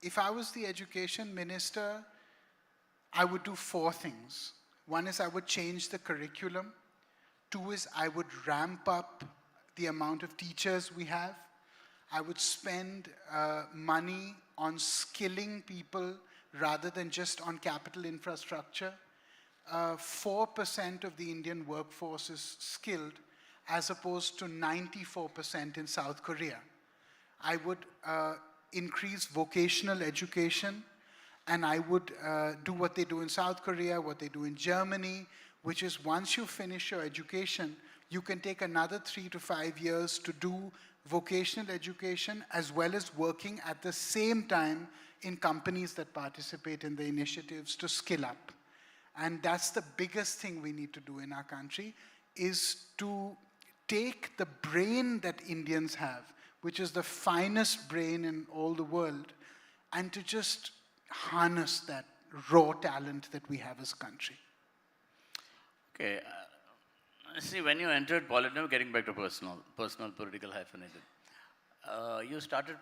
If I was the education minister, I would do 4 things. One is I would change the curriculum. 2 is I would ramp up the amount of teachers we have. I would spend money on skilling people rather than just on capital infrastructure. 4% of the Indian workforce is skilled as opposed to 94% in South Korea. I would increase vocational education, and I would do what they do in South Korea, what they do in Germany, which is once you finish your education, you can take another 3 to 5 years to do vocational education as well as working at the same time in companies that participate in the initiatives to skill up. And that's the biggest thing we need to do in our country, is to take the brain that Indians have, which is the finest brain in all the world, and to just harness that raw talent that we have as a country. Okay. See, when you entered politics, now getting back to personal, political hyphenated. You started,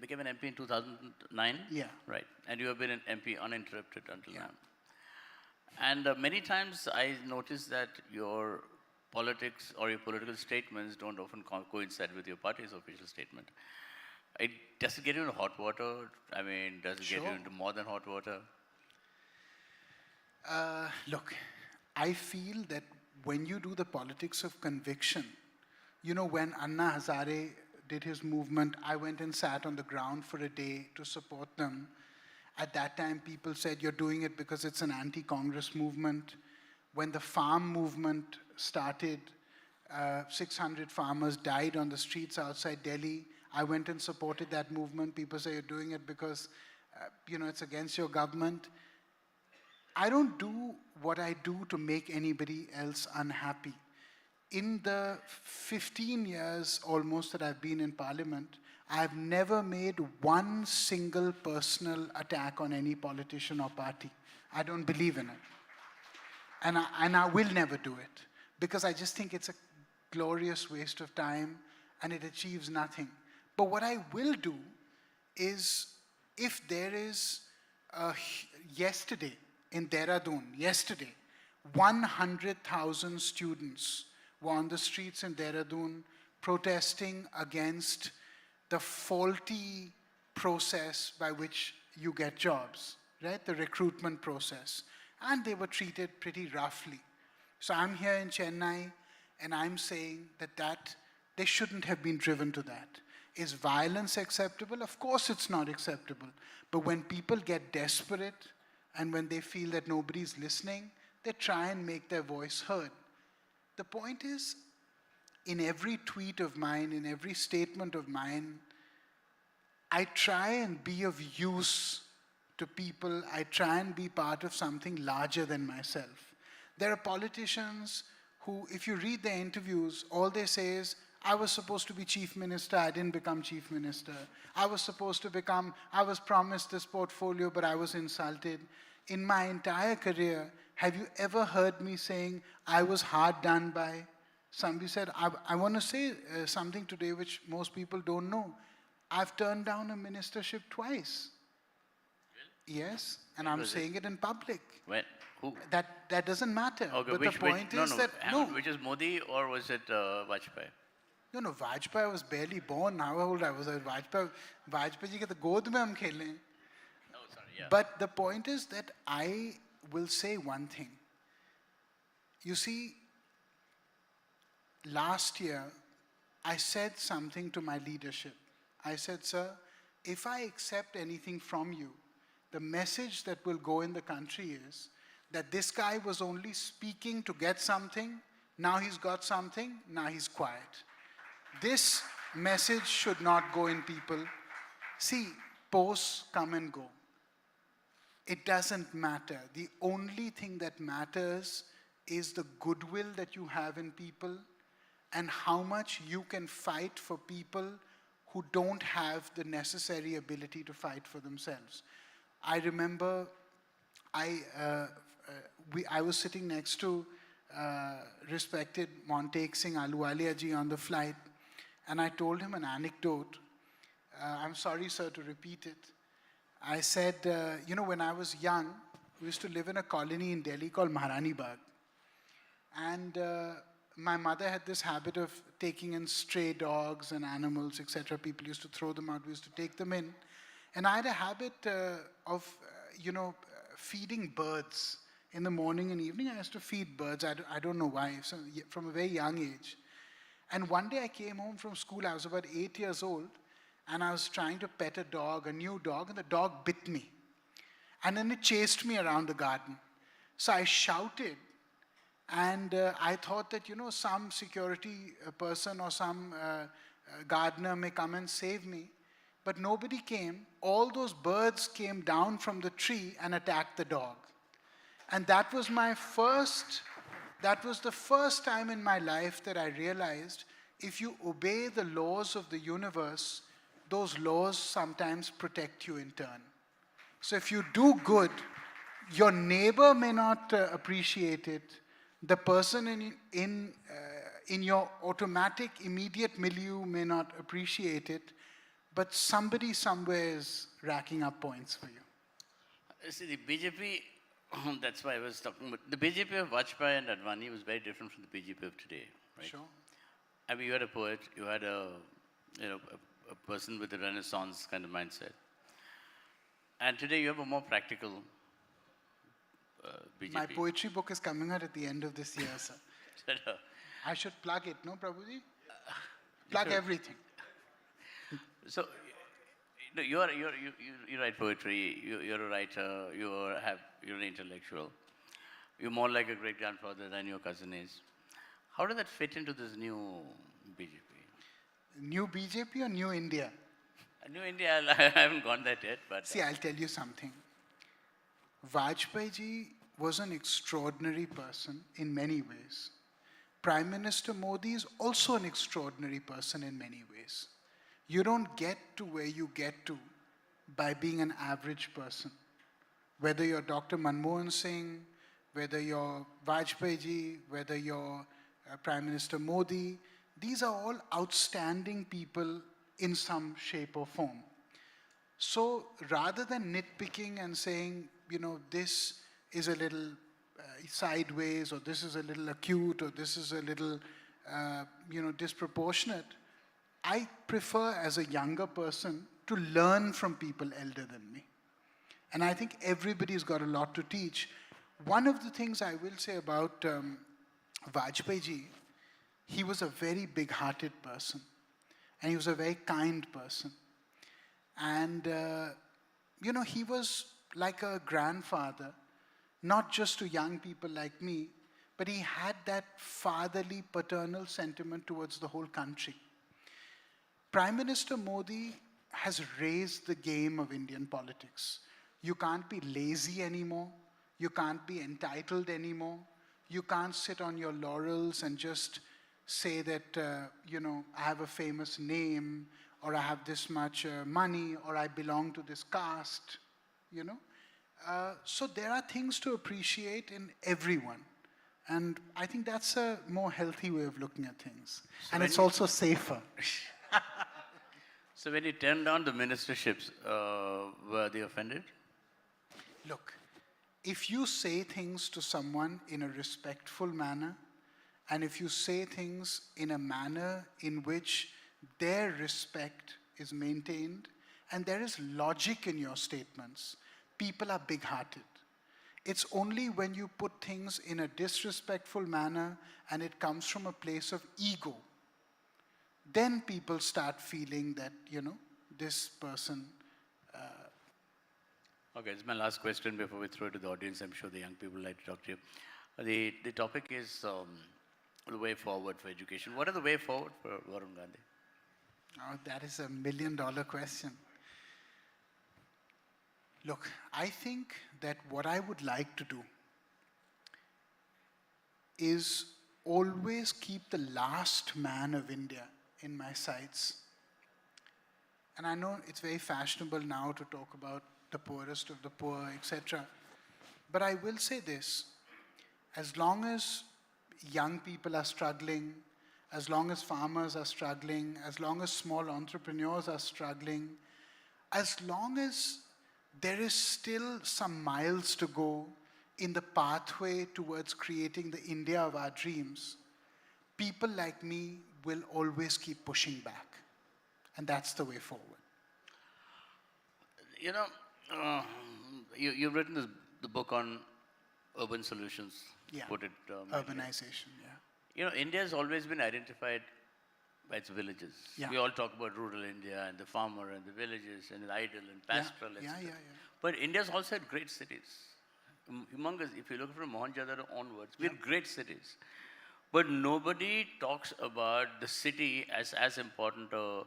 became an MP in 2009? Yeah. Right. And you have been an MP uninterrupted until now. And many times I notice that your politics or your political statements don't often coincide with your party's official statement. Does it get you into hot water? I mean, does it get you into more than hot water? Look, I feel that when you do the politics of conviction, you know, when Anna Hazare did his movement, I went and sat on the ground for a day to support them. At that time, people said, you're doing it because it's an anti-Congress movement. When the farm movement started, 600 farmers died on the streets outside Delhi. I went and supported that movement. People say you're doing it because, you know, it's against your government. I don't do what I do to make anybody else unhappy. In the 15 years almost that I've been in Parliament, I've never made one single personal attack on any politician or party. I don't believe in it. And I will never do it, because I just think it's a glorious waste of time and it achieves nothing. But what I will do is, if there is, yesterday in Dehradun, 100,000 students were on the streets in Dehradun protesting against the faulty process by which you get jobs, right? The recruitment process. And they were treated pretty roughly. So I'm here in Chennai, and I'm saying that they shouldn't have been driven to that. Is violence acceptable? Of course it's not acceptable. But when people get desperate and when they feel that nobody's listening, they try and make their voice heard. The point is, in every tweet of mine, in every statement of mine, I try and be of use to people. I try and be part of something larger than myself. There are politicians who, if you read their interviews, all they say is, I was supposed to be chief minister, I didn't become chief minister. I was promised this portfolio, but I was insulted. In my entire career, have you ever heard me saying, I was hard done by? Somebody said, I want to say something today which most people don't know. I've turned down a ministership twice. Really? Yes, and I'm saying it in public. When? Who? That doesn't matter. Okay, but the point is that, which is Modi or was it Vajpayee? No, Vajpayee was barely born. How old I was? Vajpayee ji ke to god mein hum khele. Oh, sorry, yeah. But the point is that I will say one thing. You see, last year, I said something to my leadership. I said, sir, if I accept anything from you, the message that will go in the country is that this guy was only speaking to get something, now he's got something, now he's quiet. This message should not go in people. See, posts come and go. It doesn't matter. The only thing that matters is the goodwill that you have in people, and how much you can fight for people who don't have the necessary ability to fight for themselves. I remember I was sitting next to respected Montague Singh Ahluwalia ji on the flight, and I told him an anecdote. I'm sorry, sir, to repeat it. I said, when I was young, we used to live in a colony in Delhi called Maharani Bagh. And my mother had this habit of taking in stray dogs and animals, etc. People used to throw them out. We used to take them in. And I had a habit of, feeding birds. In the morning and evening, I used to feed birds. I don't know why, so from a very young age. And one day I came home from school. I was about 8 years old. And I was trying to pet a dog, a new dog, and the dog bit me. And then it chased me around the garden. So I shouted. And I thought that, some security person or some gardener may come and save me. But nobody came. All those birds came down from the tree and attacked the dog. And that was the first time in my life that I realized if you obey the laws of the universe, those laws sometimes protect you in turn. So if you do good, your neighbor may not appreciate it. The person in your automatic, immediate milieu may not appreciate it, but somebody somewhere is racking up points for you. See, the BJP, that's why I was talking about, the BJP of Vajpayee and Advani was very different from the BJP of today, right? Sure. I mean, you had a poet, you had a person with a Renaissance kind of mindset. And today you have a more practical BJP. My poetry book is coming out at the end of this year, sir. I should plug it, no, Prabhuji? Plug everything. So, you write poetry, you're a writer, you're an intellectual. You're more like a great-grandfather than your cousin is. How does that fit into this new BJP? New BJP or New India? New India, I haven't gone that yet, but... See, I'll tell you something. Vajpayee ji was an extraordinary person in many ways. Prime Minister Modi is also an extraordinary person in many ways. You don't get to where you get to by being an average person. Whether you're Dr. Manmohan Singh, whether you're Vajpayee ji, whether you're Prime Minister Modi, these are all outstanding people in some shape or form. So rather than nitpicking and saying, this is a little sideways, or this is a little acute, or this is a little, disproportionate, I prefer as a younger person to learn from people elder than me. And I think everybody's got a lot to teach. One of the things I will say about Vajpayee ji, he was a very big-hearted person. And he was a very kind person. And, he was like a grandfather, not just to young people like me, but he had that fatherly, paternal sentiment towards the whole country. Prime Minister Modi has raised the game of Indian politics. You can't be lazy anymore. You can't be entitled anymore. You can't sit on your laurels and just say that, I have a famous name, or I have this much money, or I belong to this caste, So there are things to appreciate in everyone. And I think that's a more healthy way of looking at things. So and it's also safer. So when you turned down the ministerships, were they offended? Look, if you say things to someone in a respectful manner, and if you say things in a manner in which their respect is maintained, and there is logic in your statements, people are big-hearted. It's only when you put things in a disrespectful manner and it comes from a place of ego, then people start feeling that, this person... Okay, it's my last question before we throw it to the audience. I'm sure the young people would like to talk to you. The topic is the way forward for education. What are the way forward for Varun Gandhi? Oh, that is $1 million question. Look, I think that what I would like to do is always keep the last man of India in my sights. And I know it's very fashionable now to talk about the poorest of the poor, etc. But I will say this, as long as young people are struggling, as long as farmers are struggling, as long as small entrepreneurs are struggling, as long as there is still some miles to go in the pathway towards creating the India of our dreams, people like me will always keep pushing back. And that's the way forward. You know, you've written the book on urban solutions. Yeah, put it, urbanization, yeah. You know, India has always been identified by its villages. Yeah. We all talk about rural India and the farmer and the villages and the idle and pastoral, yeah, etc. yeah. But India's also had great cities. Humongous, if you look from Mohenjo-daro onwards, we have great cities. But nobody talks about the city as important a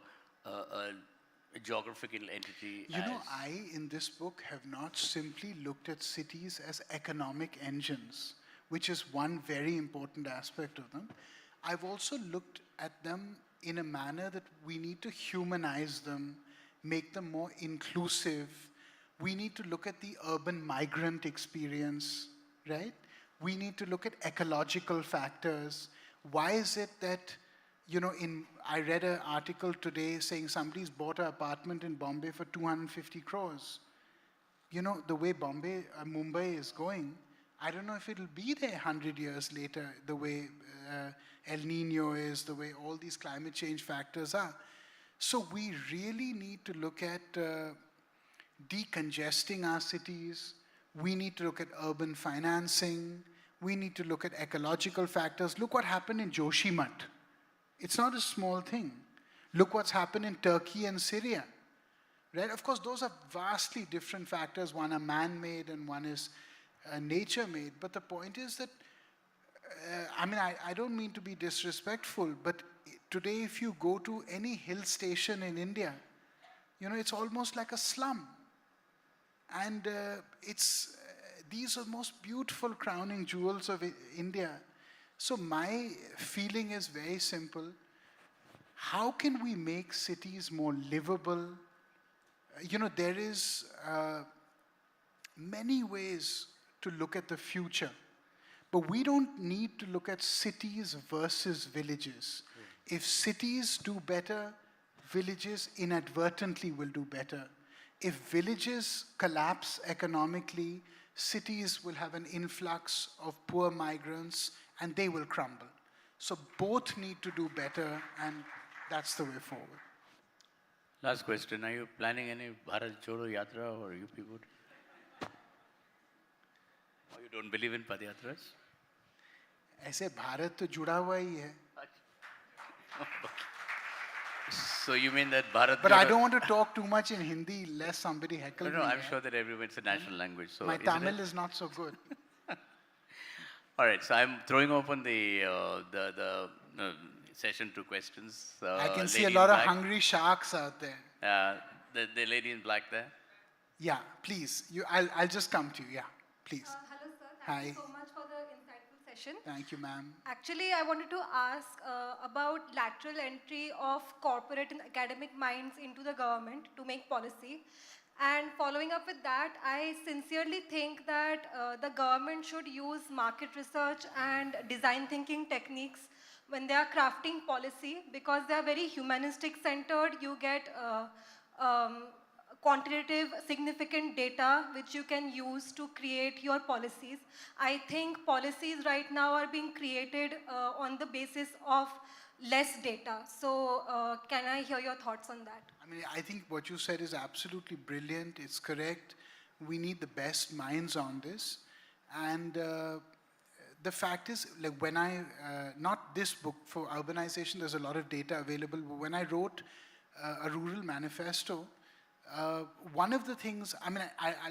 geographical entity. You know, I, in this book, have not simply looked at cities as economic engines, which is one very important aspect of them. I've also looked at them in a manner that we need to humanize them, make them more inclusive. We need to look at the urban migrant experience, right? We need to look at ecological factors. Why is it that, you know, I read an article today saying somebody's bought an apartment in Bombay for 250 crores. You know, the way Mumbai is going, I don't know if it'll be there 100 years later, the way El Nino is, the way all these climate change factors are. So we really need to look at decongesting our cities. We need to look at urban financing. We need to look at ecological factors. Look what happened in Joshimath. It's not a small thing. Look what's happened in Turkey and Syria. Right? Of course, those are vastly different factors. One are man-made and one is nature-made. But the point is that, I don't mean to be disrespectful, but today if you go to any hill station in India, you know, it's almost like a slum. And these are the most beautiful crowning jewels of India. So my feeling is very simple. How can we make cities more livable? You know, there is many ways to look at the future. But we don't need to look at cities versus villages. If cities do better, villages inadvertently will do better. If villages collapse economically, cities will have an influx of poor migrants and they will crumble. So both need to do better, and that's the way forward. Last question, are you planning any Bharat Jodo Yatra or UP would? Or you don't believe in Padyatras? ऐसे भारत तो जुड़ा हुआ ही है. So you mean that Bharat But I don't want to talk too much in Hindi lest somebody heckle me. No, I'm sure that it's a national language. So my Tamil is not so good. All right, so I'm throwing open the session to questions. I can see a lot of hungry sharks out there. The lady in black there. Yeah, please. I'll just come to you. Yeah, please. Hello, sir. Hi. Thank you so much for the insightful session. Thank you, ma'am. Actually, I wanted to ask about lateral entry of corporate and academic minds into the government to make policy. And following up with that, I sincerely think that the government should use market research and design thinking techniques when they are crafting policy, because they are very humanistic centered. You get quantitative significant data which you can use to create your policies. I think policies right now are being created on the basis of less data. So can I hear your thoughts on that? I mean, I think what you said is absolutely brilliant. It's correct. We need the best minds on this. And the fact is, like when not this book, for urbanization, there's a lot of data available. But when I wrote a rural manifesto, one of the things,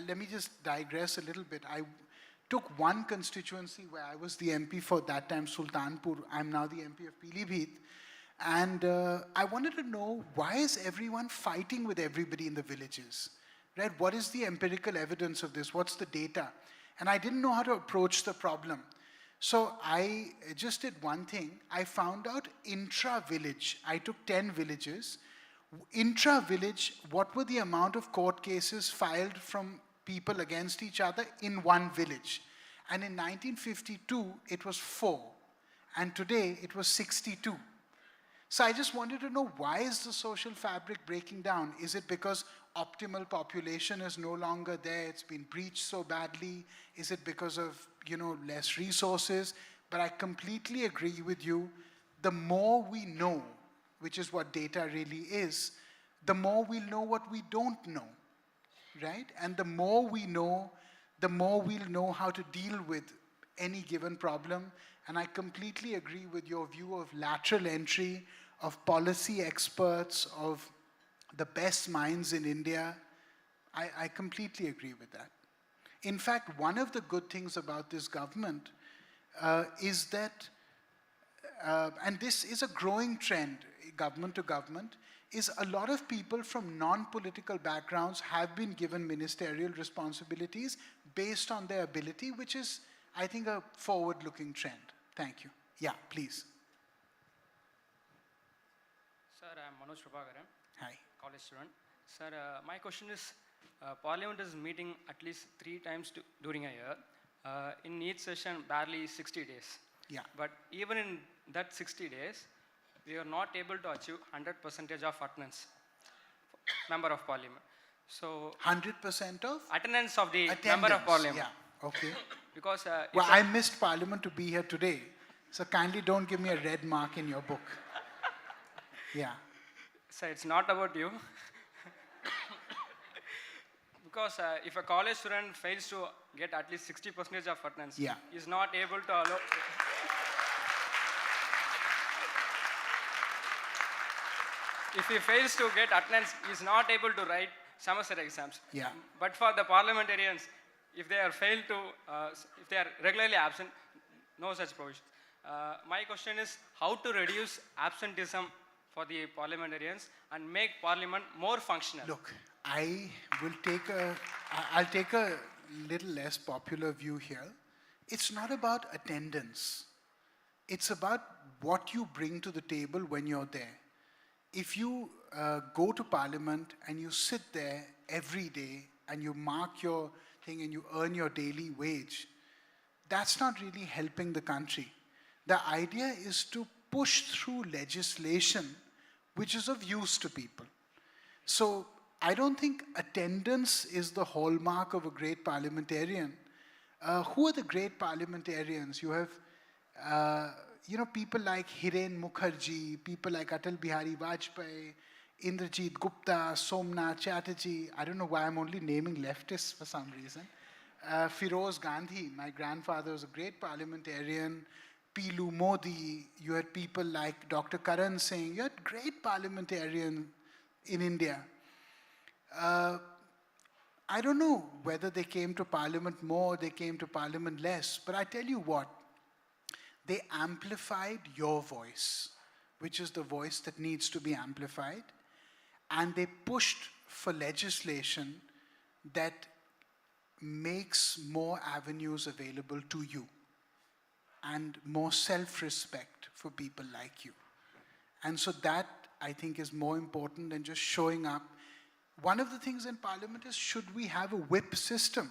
let me just digress a little bit. I took one constituency where I was the MP for that time, Sultanpur. I'm now the MP of Pilibhit. And I wanted to know, why is everyone fighting with everybody in the villages? Right? What is the empirical evidence of this? What's the data? And I didn't know how to approach the problem. So I just did one thing. I found out intra-village. I took 10 villages. Intra-village, what were the amount of court cases filed from people against each other in one village? And in 1952, it was 4. And today, it was 62. So I just wanted to know, why is the social fabric breaking down? Is it because optimal population is no longer there? It's been breached so badly? Is it because of, less resources? But I completely agree with you. The more we know, which is what data really is, the more we'll know what we don't know, right? And the more we know, the more we'll know how to deal with any given problem. And I completely agree with your view of lateral entry, of policy experts, of the best minds in India. I completely agree with that. In fact, one of the good things about this government is that, and this is a growing trend, government to government, is a lot of people from non-political backgrounds have been given ministerial responsibilities based on their ability, which is, I think, a forward-looking trend. Thank you. Yeah, please. Sir, I'm Manoj Prabhakaran. Hi. College student. Sir, my question is, Parliament is meeting at least 3 times during a year. In each session, barely 60 days. Yeah. But even in that 60 days, we are not able to achieve 100% of attendance, member of Parliament. So 100% of? Attendance of the Attendance, member of Parliament. Yeah, okay. Because well, I missed Parliament to be here today, so kindly don't give me a red mark in your book. Yeah. So it's not about you. Because if a college student fails to get at least 60% of attendance, yeah, he is not able to allow. If he fails to get attendance, he is not able to write semester exams. Yeah. But for the parliamentarians, if they are failed to, if they are regularly absent, no such provision. My question is how to reduce absenteeism for the parliamentarians and make parliament more functional. Look, I'll take a little less popular view here. It's not about attendance. It's about what you bring to the table when you're there. If you go to Parliament and you sit there every day and you mark your thing and you earn your daily wage, that's not really helping the country. The idea is to push through legislation which is of use to people. So I don't think attendance is the hallmark of a great parliamentarian. Who are the great parliamentarians? You have people like Hiren Mukherjee, people like Atal Bihari Vajpayee, Indrajit Gupta, Somnath Chatterjee. I don't know why I'm only naming leftists for some reason. Firoz Gandhi, my grandfather was a great parliamentarian. Pilu Modi, you had people like Dr. Karan Singh, you had great parliamentarians in India. I don't know whether they came to Parliament more, they came to Parliament less, but I tell you what, they amplified your voice, which is the voice that needs to be amplified, and they pushed for legislation that makes more avenues available to you and more self-respect for people like you. And so that, I think, is more important than just showing up. One of the things in Parliament is, should we have a whip system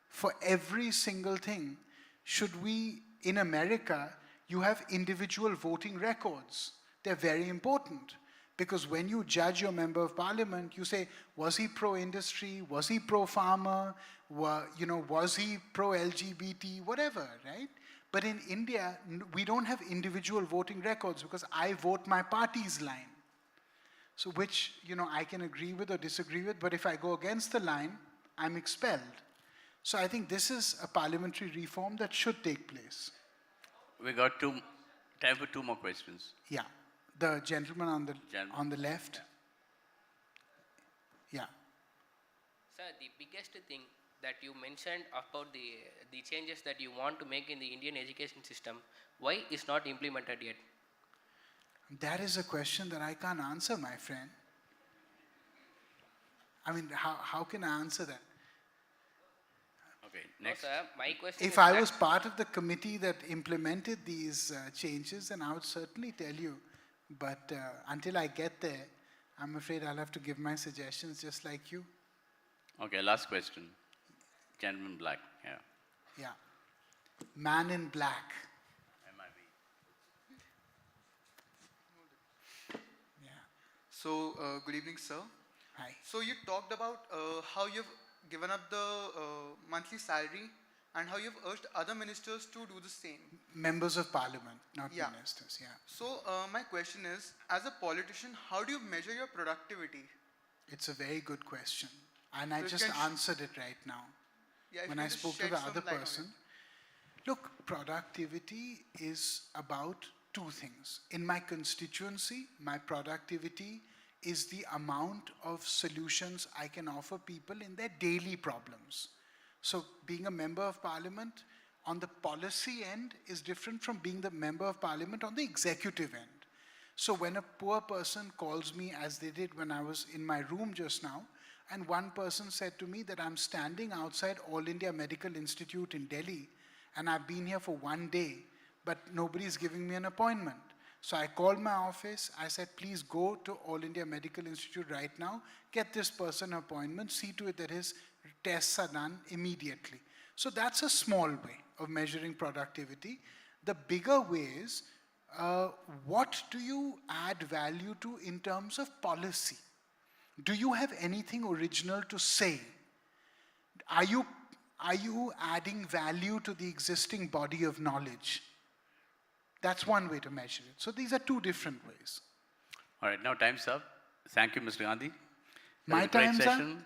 for every single thing? Should we, in America, you have individual voting records. They're very important. Because when you judge your member of Parliament, you say, was he pro-industry? Was he pro-farmer? Was he pro-LGBT? Whatever, right? But in India, we don't have individual voting records because I vote my party's line. So which, I can agree with or disagree with, but if I go against the line, I'm expelled. So I think this is a parliamentary reform that should take place. We got time for 2 more questions. Yeah. The gentleman on the left. Yeah. Sir, the biggest thing that you mentioned about the changes that you want to make in the Indian education system, why is not implemented yet? That is a question that I can't answer, my friend. I mean, how can I answer that? Okay, No, next. sir. My question If is I was part of the committee that implemented these changes, then I would certainly tell you. But until I get there, I'm afraid I'll have to give my suggestions just like you. Okay, last question. Gentleman black, yeah. Yeah. Man in black. So, good evening, sir. Hi. So, you talked about how you've given up the monthly salary and how you've urged other ministers to do the same. Members of parliament, not Yeah. ministers, yeah. So, my question is, as a politician, how do you measure your productivity? It's a very good question. And I So if you just can answered it right now. Yeah, if When you I can just spoke to shed the some other light on person, it. look, productivity is about two things. In my constituency, my productivity is the amount of solutions I can offer people in their daily problems. So being a member of parliament on the policy end is different from being the member of parliament on the executive end. So when a poor person calls me, as they did when I was in my room just now, and one person said to me that I'm standing outside All India Medical Institute in Delhi, and I've been here for 1 day, but nobody's giving me an appointment. So I called my office, I said, please go to All India Medical Institute right now, get this person an appointment, see to it that his tests are done immediately. So that's a small way of measuring productivity. The bigger way is, what do you add value to in terms of policy? Do you have anything original to say? Are you adding value to the existing body of knowledge? That's one way to measure it. So these are two different ways. All right, now time's up. Thank you, Mr. Gandhi. That My was a great time's up? session.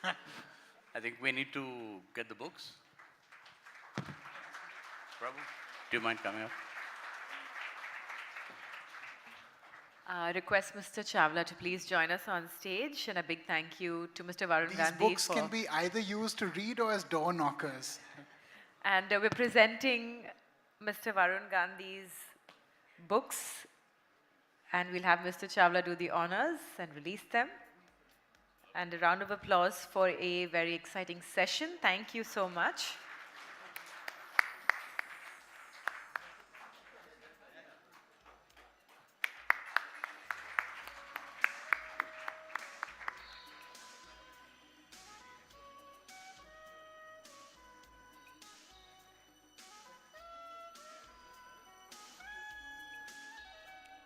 I think we need to get the books. Prabhu, do you mind coming up? Request Mr. Chawla to please join us on stage, and a big thank you to Mr. Varun These Gandhi books for... can be either used to read or as door knockers. And we're presenting Mr. Varun Gandhi's books, and we'll have Mr. Chawla do the honors and release them. And a round of applause for a very exciting session. Thank you so much.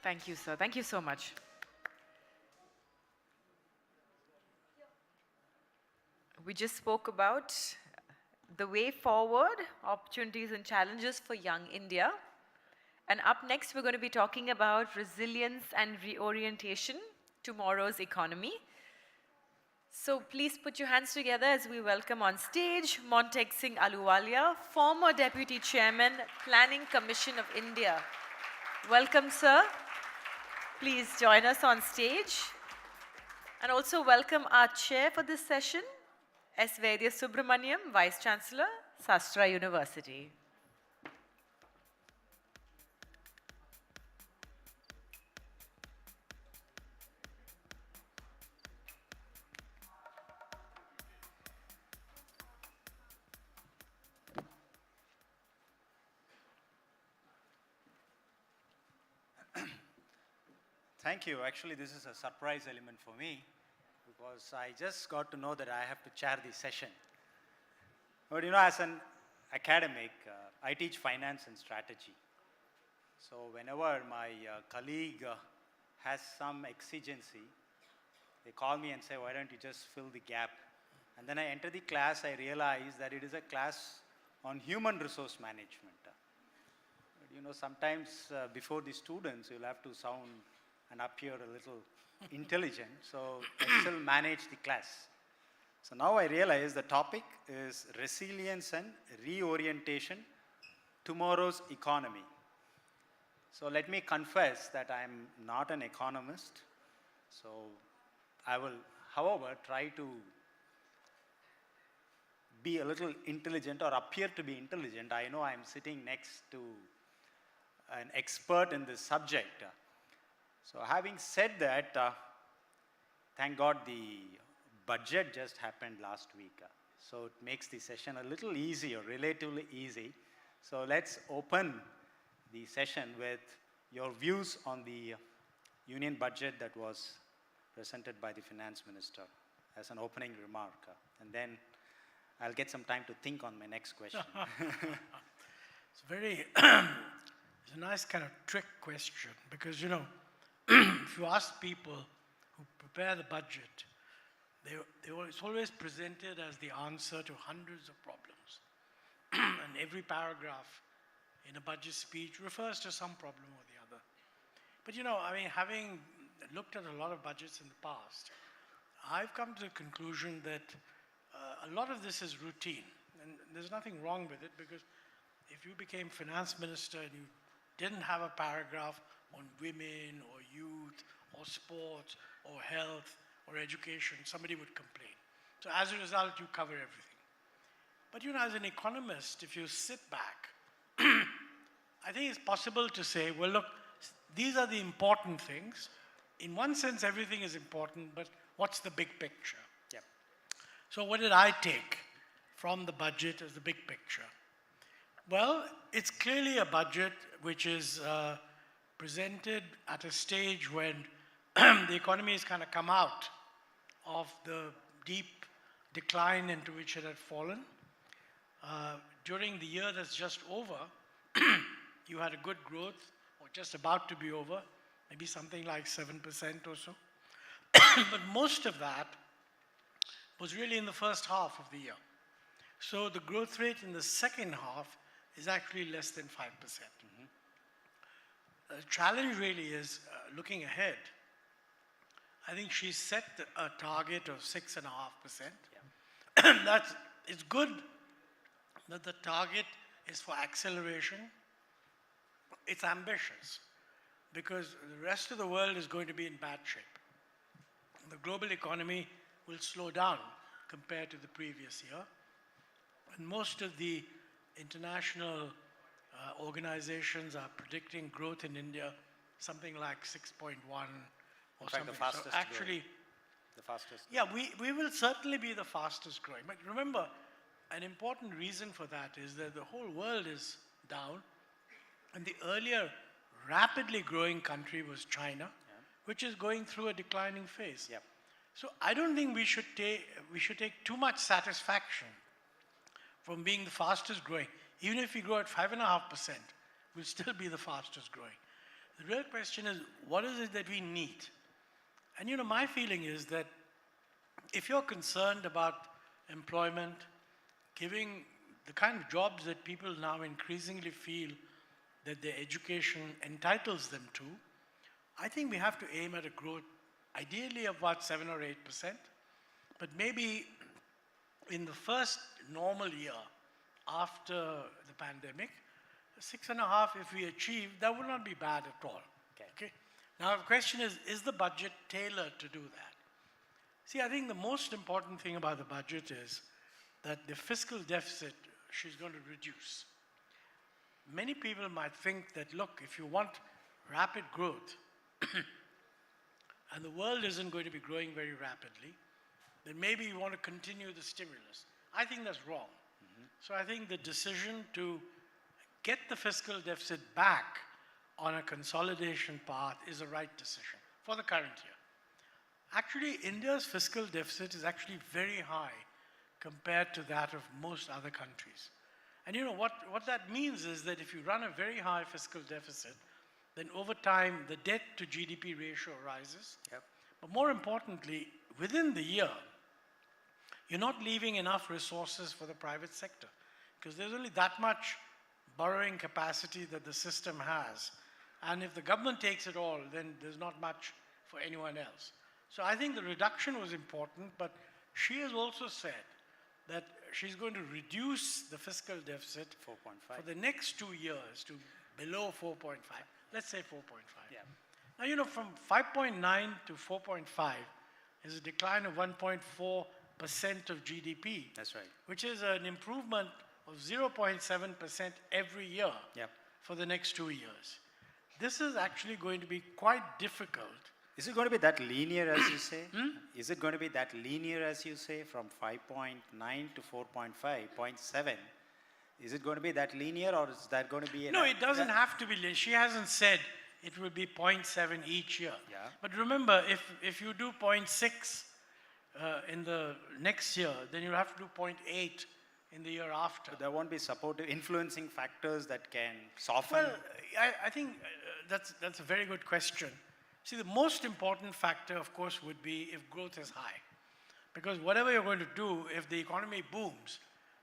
Thank you, sir. Thank you so much. We just spoke about the way forward, opportunities and challenges for young India. And up next, we're going to be talking about resilience and reorientation, tomorrow's economy. So please put your hands together as we welcome on stage Montek Singh Ahluwalia, former Deputy Chairman, Planning Commission of India. Welcome, sir. Please join us on stage. And also welcome our chair for this session, S. Vaidya Subramaniam, Vice Chancellor, Sastra University. Thank you. Actually, this is a surprise element for me because I just got to know that I have to chair the session. But you know, as an academic, I teach finance and strategy. So whenever my colleague has some exigency, they call me and say, why don't you just fill the gap? And then I enter the class, I realize that it is a class on human resource management. But you know, sometimes before the students, you'll have to sound and appear a little intelligent, so I still manage the class. So now I realize the topic is resilience and reorientation, tomorrow's economy. So let me confess that I am not an economist. So I will, however, try to be a little intelligent or appear to be intelligent. I know I am sitting next to an expert in this subject. So having said that, thank God the budget just happened last week. So it makes the session a little easier, relatively easy. So let's open the session with your views on the union budget that was presented by the finance minister as an opening remark. And then I'll get some time to think on my next question. It's very, it's a nice kind of trick question because, you know, if you ask people who prepare the budget, it's always presented as the answer to hundreds of problems. And every paragraph in a budget speech refers to some problem or the other. But, you know, I mean, having looked at a lot of budgets in the past, I've come to the conclusion that a lot of this is routine. And there's nothing wrong with it because if you became finance minister and you didn't have a paragraph on women or youth or sports or health or education, somebody would complain. So as a result, you cover everything. But you know, as an economist, if you sit back, I think it's possible to say, well, look, these are the important things. In one sense, everything is important, but what's the big picture? Yep. So what did I take from the budget as the big picture? Well, it's clearly a budget which is presented at a stage when the economy has kind of come out of the deep decline into which it had fallen. During the year that's just over, you had a good growth, or just about to be over, maybe something like 7% or so. But most of that was really in the first half of the year. So the growth rate in the second half is actually less than 5%. The challenge really is looking ahead. I think she set a target of 6.5%. It's good that the target is for acceleration. It's ambitious because the rest of the world is going to be in bad shape. The global economy will slow down compared to the previous year. And most of the international organizations are predicting growth in India something like 6.1 or something. The fastest so actually, the fastest. Yeah, we will certainly be the fastest growing. But remember, an important reason for that is that the whole world is down. And the earlier rapidly growing country was China, which is going through a declining phase. Yep. So I don't think we should take too much satisfaction from being the fastest growing. Even if we grow at 5.5%, we'll still be the fastest growing. The real question is, what is it that we need? And you know, my feeling is that if you're concerned about employment, giving the kind of jobs that people now increasingly feel that their education entitles them to, I think we have to aim at a growth ideally of about 7 or 8%, but maybe in the first normal year after the pandemic, 6.5 if we achieve, that would not be bad at all. Okay. Now the question is the budget tailored to do that? See, I think the most important thing about the budget is that the fiscal deficit she's going to reduce. Many people might think that, look, if you want rapid growth, and the world isn't going to be growing very rapidly, then maybe you want to continue the stimulus. I think that's wrong. So I think the decision to get the fiscal deficit back on a consolidation path is a right decision for the current year. Actually, India's fiscal deficit is actually very high compared to that of most other countries. And you know, what that means is that if you run a very high fiscal deficit, then over time, the debt to GDP ratio rises. Yep. But more importantly, within the year, you're not leaving enough resources for the private sector because there's only that much borrowing capacity that the system has. And if the government takes it all, then there's not much for anyone else. So I think the reduction was important, but she has also said that she's going to reduce the fiscal deficit 4.5 for the next 2 years to below 4.5. Let's say 4.5. Yeah. Now, you know, from 5.9 to 4.5 is a decline of 1.4% of GDP. That's right. Which is an improvement of 0.7% every year Yep. for the next 2 years. This is actually going to be quite difficult Is it going to be that linear as you say? Is it going to be that linear as you say from 5.9 to 4.5, 0.7? Is it going to be that linear or is that going to be... No, it doesn't have to be linear. She hasn't said it will be 0.7 each year. Yeah. But remember, if you do 0.6 in the next year, then you'll have to do 0.8 in the year after. So there won't be supportive influencing factors that can soften... Well, I think that's a very good question. See, the most important factor, of course, would be if growth is high. Because whatever you're going to do, if the economy booms,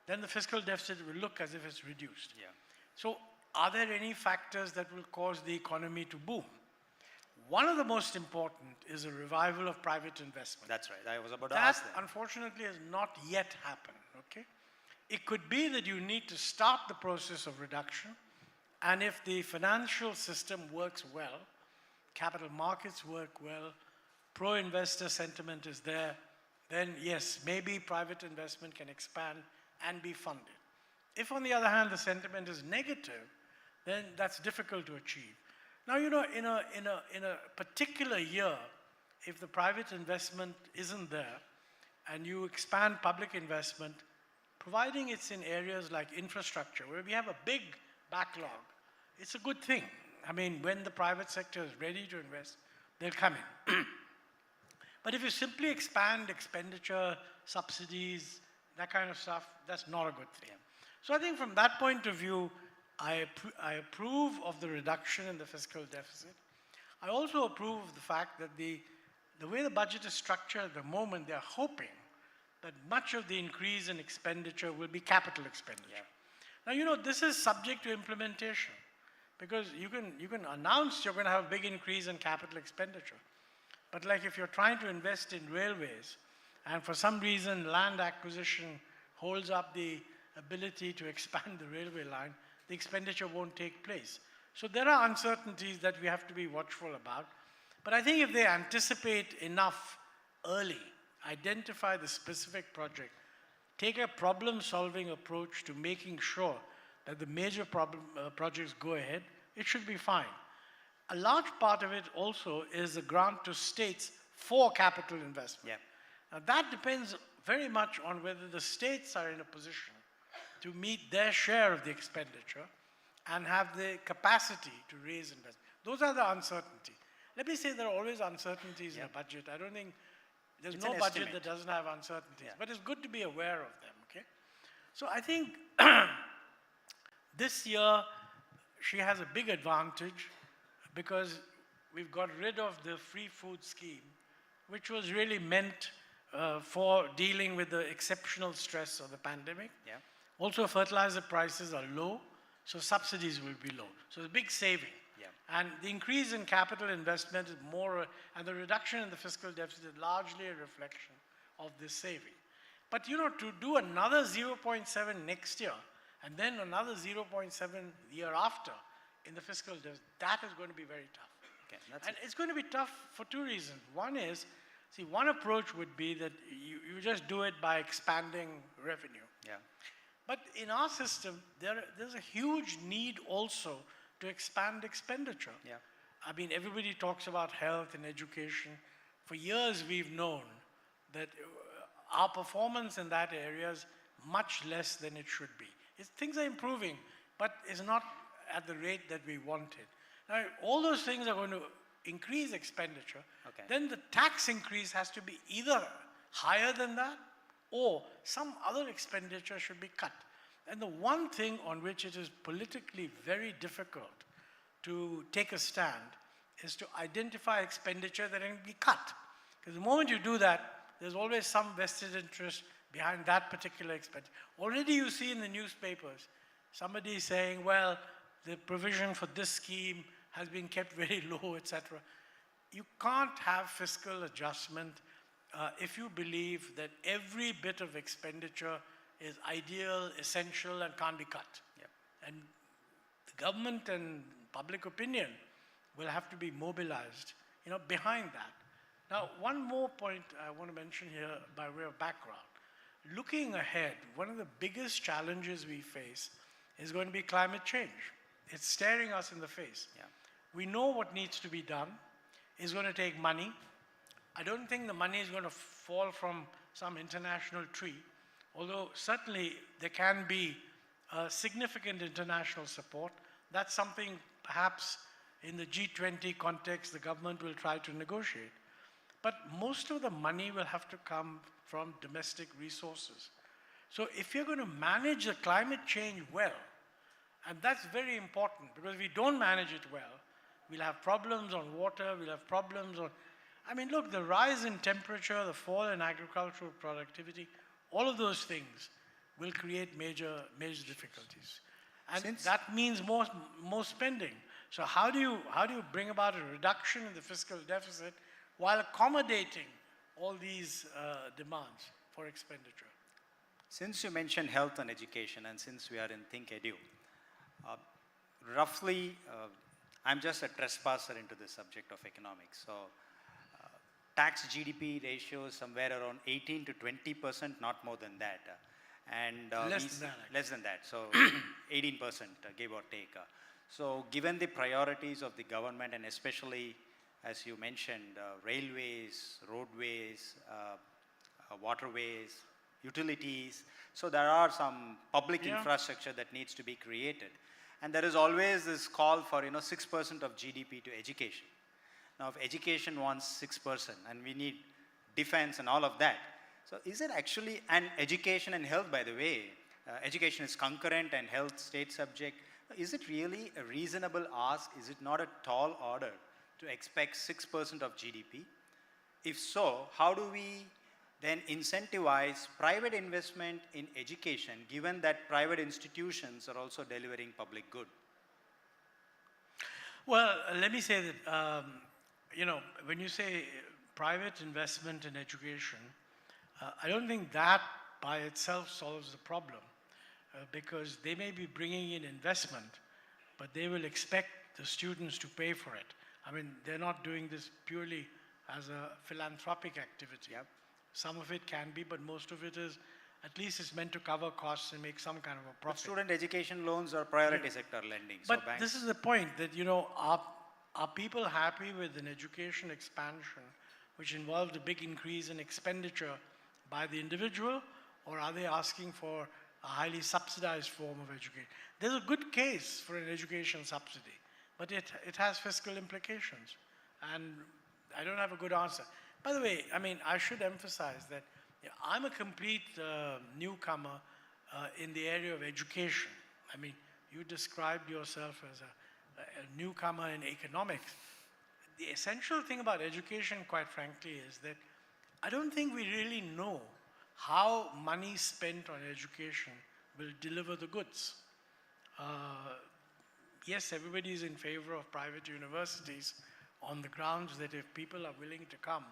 then the fiscal deficit will look as if it's reduced. Yeah. So are there any factors that will cause the economy to boom? One of the most important is a revival of private investment. That's right. I was about to ask that. That, unfortunately, has not yet happened, okay? It could be that you need to start the process of reduction, and if the financial system works well, capital markets work well, pro-investor sentiment is there, then yes, maybe private investment can expand and be funded. If, on the other hand, the sentiment is negative, then that's difficult to achieve. Now, you know, in a particular year, if the private investment isn't there and you expand public investment, providing it's in areas like infrastructure, where we have a big backlog, it's a good thing. I mean, when the private sector is ready to invest, they'll come in. But if you simply expand expenditure, subsidies, that kind of stuff, that's not a good thing. So I think from that point of view, I approve of the reduction in the fiscal deficit. I also approve of the fact that the way the budget is structured at the moment, they're hoping that much of the increase in expenditure will be capital expenditure. Yeah. Now, you know, this is subject to implementation, because you can announce you're going to have a big increase in capital expenditure. But like if you're trying to invest in railways, and for some reason land acquisition holds up the ability to expand the railway line, the expenditure won't take place. So there are uncertainties that we have to be watchful about. But I think if they anticipate enough early, identify the specific project, take a problem-solving approach to making sure that the major projects go ahead, it should be fine. A large part of it also is a grant to states for capital investment. Yeah. Now that depends very much on whether the states are in a position to meet their share of the expenditure and have the capacity to raise investment. Those are the uncertainties. Let me say there are always uncertainties in a budget. I don't think there's no budget that doesn't have uncertainties, but it's good to be aware of them, okay? So I think this year she has a big advantage because we've got rid of the free food scheme, which was really meant for dealing with the exceptional stress of the pandemic. Yeah. Also, fertilizer prices are low, so subsidies will be low. So it's a big saving. Yeah. And the increase in capital investment is more, and the reduction in the fiscal deficit is largely a reflection of this saving. But you know, to do another 0.7 next year, and then another 0.7 the year after in the fiscal deficit, that is going to be very tough. Okay, and it's going to be tough for two reasons. One is, see, one approach would be that you just do it by expanding revenue. Yeah. But in our system, there's a huge need also to expand expenditure. Yeah. I mean, everybody talks about health and education. For years, we've known that our performance in that area is much less than it should be. Things are improving, but it's not at the rate that we wanted. Now, all those things are going to increase expenditure. Okay. Then the tax increase has to be either higher than that, or some other expenditure should be cut. And the one thing on which it is politically very difficult to take a stand is to identify expenditure that can be cut. Because the moment you do that, there's always some vested interest behind that particular expenditure. Already you see in the newspapers, somebody saying, well, the provision for this scheme has been kept very low, etc. You can't have fiscal adjustment if you believe that every bit of expenditure is ideal, essential, and can't be cut. Yeah. And the government and public opinion will have to be mobilized, you know, behind that. Now, one more point I want to mention here by way of background. Looking ahead, one of the biggest challenges we face is going to be climate change. It's staring us in the face. Yeah. We know what needs to be done. is going to take money. I don't think the money is going to fall from some international tree, although certainly there can be significant international support. That's something perhaps in the G20 context the government will try to negotiate. But most of the money will have to come from domestic resources. So if you're going to manage the climate change well, and that's very important, because if we don't manage it well, we'll have problems on water, we'll have problems on... I mean, look, the rise in temperature, the fall in agricultural productivity, all of those things will create major difficulties. And that means more spending. So how do you bring about a reduction in the fiscal deficit while accommodating all these demands for expenditure? Since you mentioned health and education, and since we are in ThinkEdu, roughly, I'm just a trespasser into the subject of economics. So, tax GDP ratio is somewhere around 18 to 20%, not more than that. And less than that, so 18%, give or take. So, given the priorities of the government, and especially, as you mentioned, railways, roadways, waterways, utilities, so there are some public infrastructure that needs to be created. And there is always this call for 6% of GDP to education. Now, if education wants 6%, and we need defense and all of that, so is it actually, and education and health, by the way, education is concurrent and health state subject, is it really a reasonable ask? Is it not a tall order to expect 6% of GDP? If so, how do we then incentivize private investment in education, given that private institutions are also delivering public good? Well, let me say that, when you say private investment in education, I don't think that by itself solves the problem, because they may be bringing in investment, but they will expect the students to pay for it. I mean, they're not doing this purely as a philanthropic activity. Yep. Some of it can be, but most of it is, at least it's meant to cover costs and make some kind of a But profit. student education loans are priority sector lending. But so banks, this is the point that, are people happy with an education expansion which involved a big increase in expenditure by the individual, or are they asking for a highly subsidized form of education? There's a good case for an education subsidy, but it has fiscal implications, and I don't have a good answer. By the way, I mean, I should emphasize that I'm a complete newcomer in the area of education. I mean, you described yourself as a newcomer in economics. The essential thing about education, quite frankly, is that I don't think we really know how money spent on education will deliver the goods. Yes, everybody is in favor of private universities on the grounds that if people are willing to come,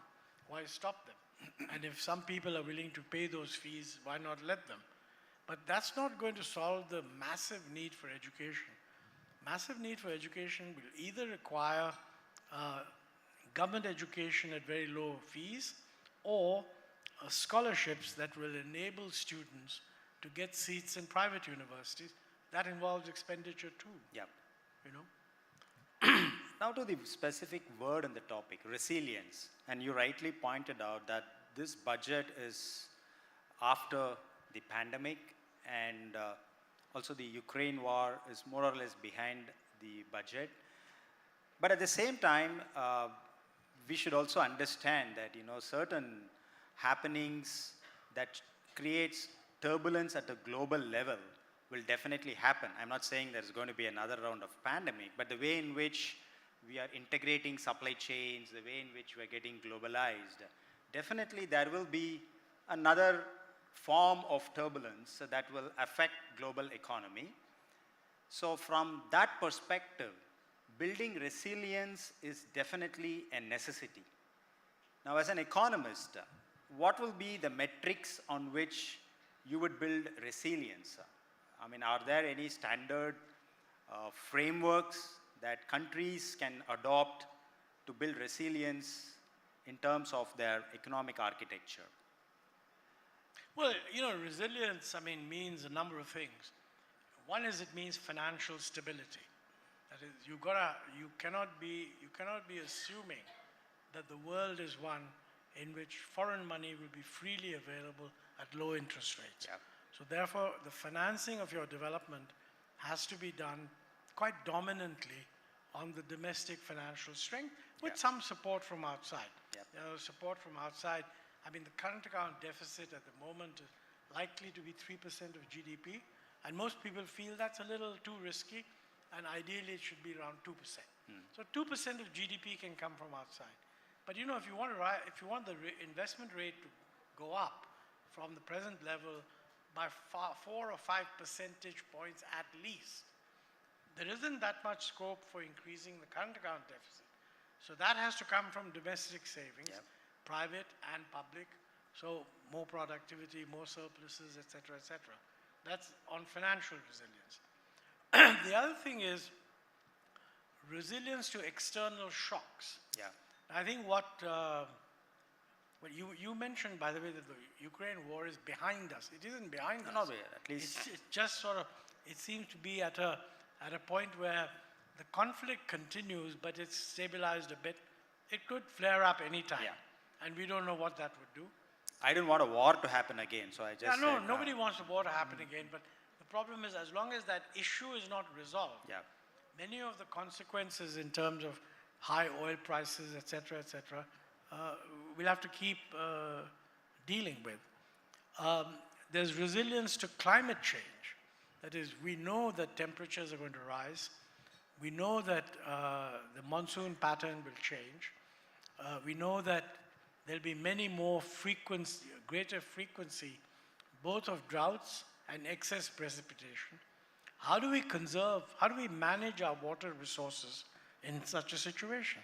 why stop them? And if some people are willing to pay those fees, why not let them? But that's not going to solve the massive need for education. Massive need for education will either require government education at very low fees, or scholarships that will enable students to get seats in private universities. That involves expenditure too. Yeah. You know? Now to the specific word in the topic, resilience. And you rightly pointed out that this budget is after the pandemic, and also the Ukraine war is more or less behind the budget. But at the same time, we should also understand that certain happenings that creates turbulence at a global level will definitely happen. I'm not saying there's going to be another round of pandemic, but the way in which we are integrating supply chains, the way in which we are getting globalized, definitely there will be another form of turbulence that will affect global economy. So from that perspective, building resilience is definitely a necessity. Now, as an economist, what will be the metrics on which you would build resilience? I mean, are there any standard frameworks that countries can adopt to build resilience in terms of their economic architecture? Well, resilience, I mean, means a number of things. One is it means financial stability. That is, you cannot be assuming that the world is one in which foreign money will be freely available at low interest rates. So therefore, the financing of your development has to be done quite dominantly on the domestic financial strength with some support from outside. Support from outside. I mean, the current account deficit at the moment is likely to be 3% of GDP, and most people feel that's a little too risky, and ideally it should be around 2%. So 2% of GDP can come from outside. But you know, if you want the investment rate to go up from the present level by 4 or 5 percentage points at least, there isn't that much scope for increasing the current account deficit. So that has to come from domestic savings, private and public. So more productivity, more surpluses, etc., etc. That's on financial resilience. The other thing is resilience to external shocks. I think what you mentioned, by the way, that the Ukraine war is behind us. It isn't behind us. Not at least. It's just sort of, it seems to be at a point where the conflict continues, but it's stabilized a bit. It could flare up any time, and we don't know what that would do. I didn't want a war to happen again, so I just said, nobody wants the war to happen again, but the problem is as long as that issue is not resolved, many of the consequences in terms of high oil prices, etc., etc., we'll have to keep dealing with. There's resilience to climate change. That is, we know that temperatures are going to rise. We know that the monsoon pattern will change. We know that there'll be many more greater frequency, both of droughts and excess precipitation. How do we conserve, how do we manage our water resources in such a situation?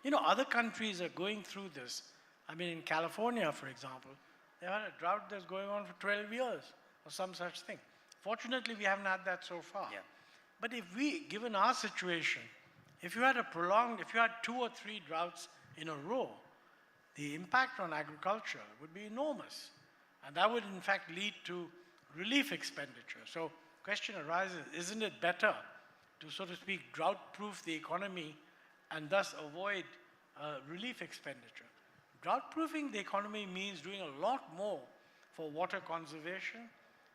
You know, other countries are going through this. I mean, in California, for example, they had a drought that's going on for 12 years or some such thing. Fortunately, we haven't had that so far. But if we, given our situation, if you had 2 or 3 droughts in a row, the impact on agriculture would be enormous. And that would, in fact, lead to relief expenditure. So question arises, isn't it better to, so to speak, drought-proof the economy and thus avoid relief expenditure? Drought-proofing the economy means doing a lot more for water conservation,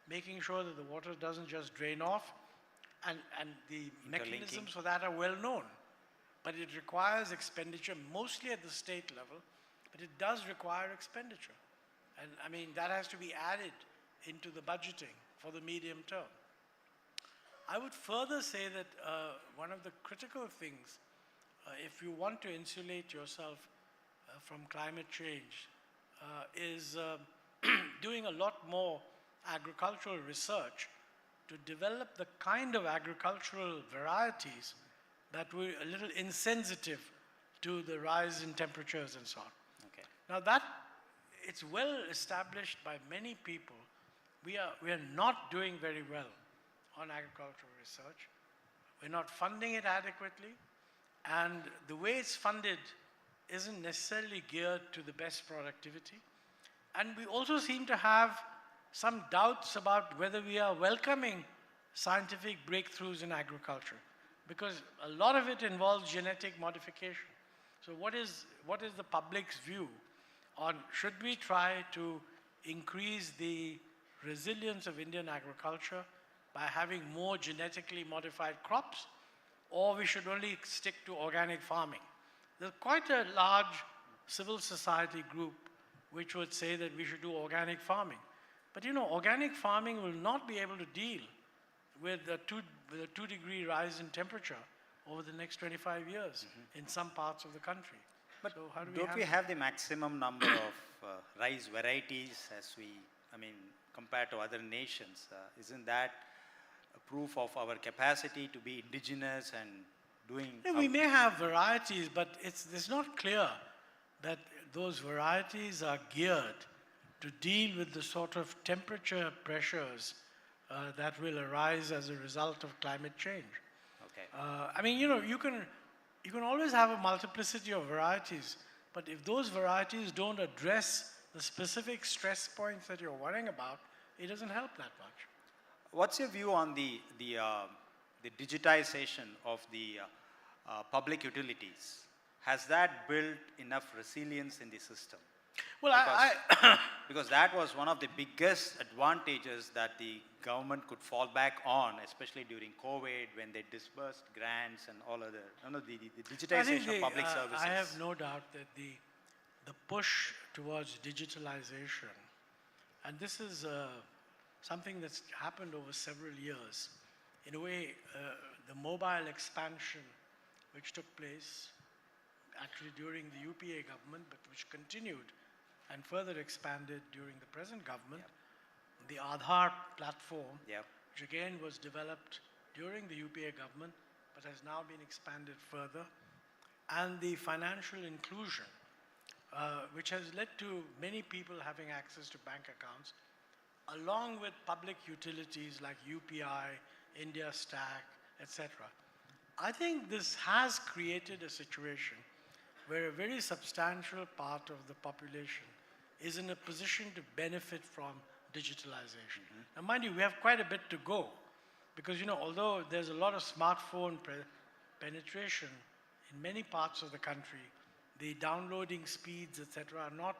making sure that the water doesn't just drain off, and the mechanisms for that are well known. But it requires expenditure, mostly at the state level, but it does require expenditure. And I mean, that has to be added into the budgeting for the medium term. I would further say that one of the critical things, if you want to insulate yourself from climate change, is doing a lot more agricultural research to develop the kind of agricultural varieties that were a little insensitive to the rise in temperatures and so on. Now that, it's well established by many people. We are not doing very well on agricultural research. We're not funding it adequately, and the way it's funded isn't necessarily geared to the best productivity. And we also seem to have some doubts about whether we are welcoming scientific breakthroughs in agriculture, because a lot of it involves genetic modification. So what is the public's view on, should we try to increase the resilience of Indian agriculture by having more genetically modified crops, or we should only stick to organic farming? There's quite a large civil society group which would say that we should do organic farming. But you know, organic farming will not be able to deal with a 2-degree rise in temperature over the next 25 years in some parts of the country. But so how do don't we have the maximum number of rice varieties compared to other nations? Isn't that a proof of our capacity to be indigenous and doing... We may have varieties, but it's not clear that those varieties are geared to deal with the sort of temperature pressures that will arise as a result of climate change. I mean, you know, you can always have a multiplicity of varieties, but if those varieties don't address the specific stress points that you're worrying about, it doesn't help that much. What's your view on the digitization of the public utilities? has that built enough resilience in the system? Well, because that was one of the biggest advantages that the government could fall back on, especially during COVID when they disbursed grants and all other, the digitization of public services. I have no doubt that the push towards digitalization, and this is something that's happened over several years. In a way, the mobile expansion which took place actually during the UPA government, but which continued and further expanded during the present government. The Aadhaar platform, which again was developed during the UPA government, but has now been expanded further. And the financial inclusion, which has led to many people having access to bank accounts, along with public utilities like UPI, India Stack, etc. I think this has created a situation where a very substantial part of the population is in a position to benefit from digitalization. Now, mind you, we have quite a bit to go because, although there's a lot of smartphone penetration in many parts of the country, the downloading speeds, etc., are not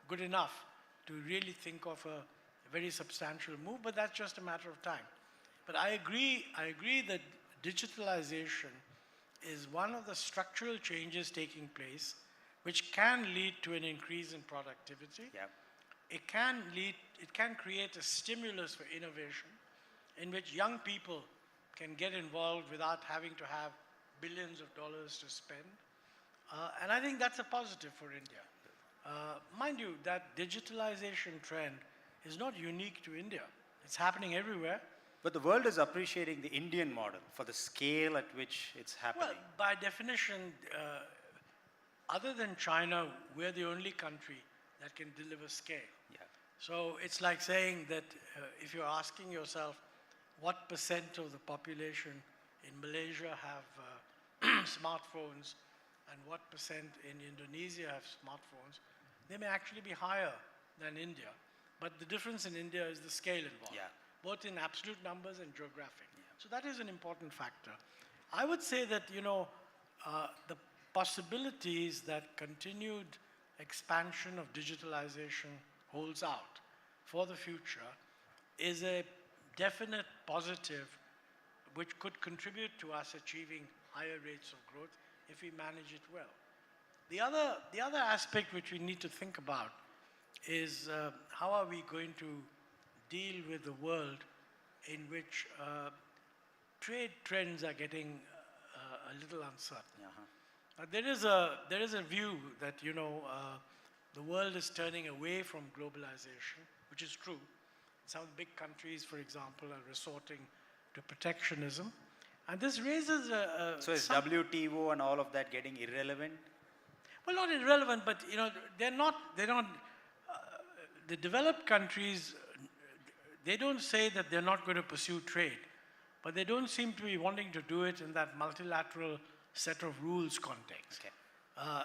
good enough to really think of a very substantial move, but that's just a matter of time. But I agree that digitalization is one of the structural changes taking place which can lead to an increase in productivity. It can create a stimulus for innovation in which young people can get involved without having to have billions of dollars to spend. And I think that's a positive for India. Mind you, that digitalization trend is not unique to India. It's happening everywhere. But the world is appreciating the Indian model for the scale at which it's happening. Well, by definition, other than China, we're the only country that can deliver scale. So it's like saying that if you're asking yourself what percent of the population in Malaysia have smartphones and what percent in Indonesia have smartphones, they may actually be higher than India. But the difference in India is the scale involved, both in absolute numbers and geographic. So that is an important factor. I would say that, the possibilities that continued expansion of digitalization holds out for the future is a definite positive which could contribute to us achieving higher rates of growth if we manage it well. The other aspect which we need to think about is how are we going to deal with the world in which trade trends are getting a little uncertain. There is a view that the world is turning away from globalization, which is true. Some big countries, for example, are resorting to protectionism, and this raises So is WTO and all of that getting irrelevant? Well, not irrelevant, but they're not. The developed countries, they don't say that they're not going to pursue trade, but they don't seem to be wanting to do it in that multilateral set of rules context.